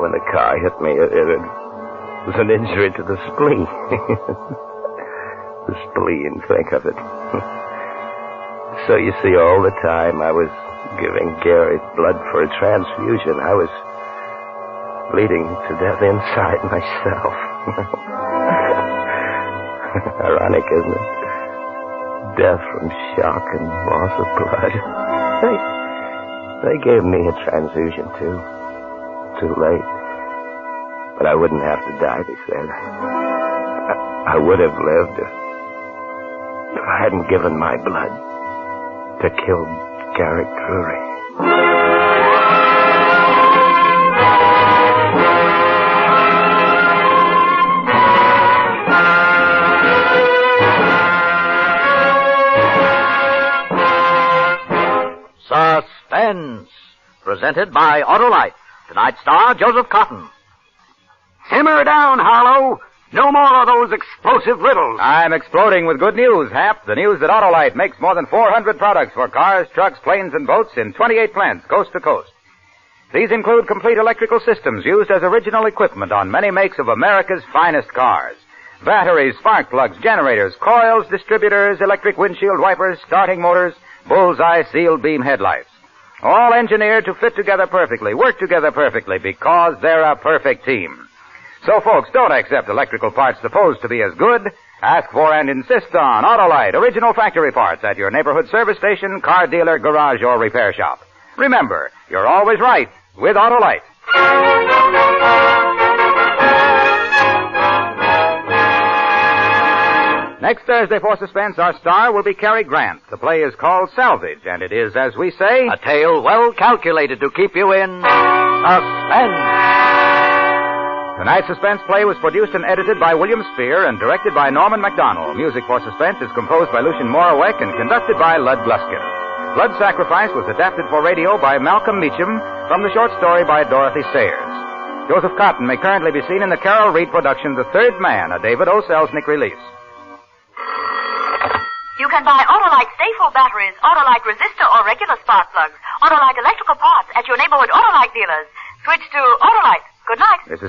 When the car hit me, it was an injury to the spleen. The spleen, think of it. So you see, all the time I was giving Gary blood for a transfusion, I was bleeding to death inside myself. Ironic, isn't it? Death from shock and loss of blood. They gave me a transfusion, too. Too late. But I wouldn't have to die, they said. I would have lived if I hadn't given my blood to kill Garrick Drury. Suspense. Presented by Autolite. Tonight's star, Joseph Cotton. Simmer down, Harlow. No more of those explosive riddles. I'm exploding with good news, Hap. The news that Autolite makes more than 400 products for cars, trucks, planes, and boats in 28 plants, coast to coast. These include complete electrical systems used as original equipment on many makes of America's finest cars. Batteries, spark plugs, generators, coils, distributors, electric windshield wipers, starting motors, bullseye sealed beam headlights. All engineered to fit together perfectly, work together perfectly, because they're a perfect team. So, folks, don't accept electrical parts supposed to be as good. Ask for and insist on Autolite, original factory parts at your neighborhood service station, car dealer, garage, or repair shop. Remember, you're always right with Autolite. Next Thursday for Suspense, our star will be Cary Grant. The play is called Salvage, and it is, as we say, a tale well calculated to keep you in suspense. Tonight's Suspense play was produced and edited by William Spear and directed by Norman MacDonald. Music for Suspense is composed by Lucien Moraweck and conducted by Lud Gluskin. Blood Sacrifice was adapted for radio by Malcolm Meacham from the short story by Dorothy Sayers. Joseph Cotton may currently be seen in the Carol Reed production The Third Man, a David O. Selznick release. You can buy Autolite Stayful batteries, Autolite resistor or regular spark plugs, Autolite electrical parts at your neighborhood Autolite dealers. Switch to Autolite. Good night. This is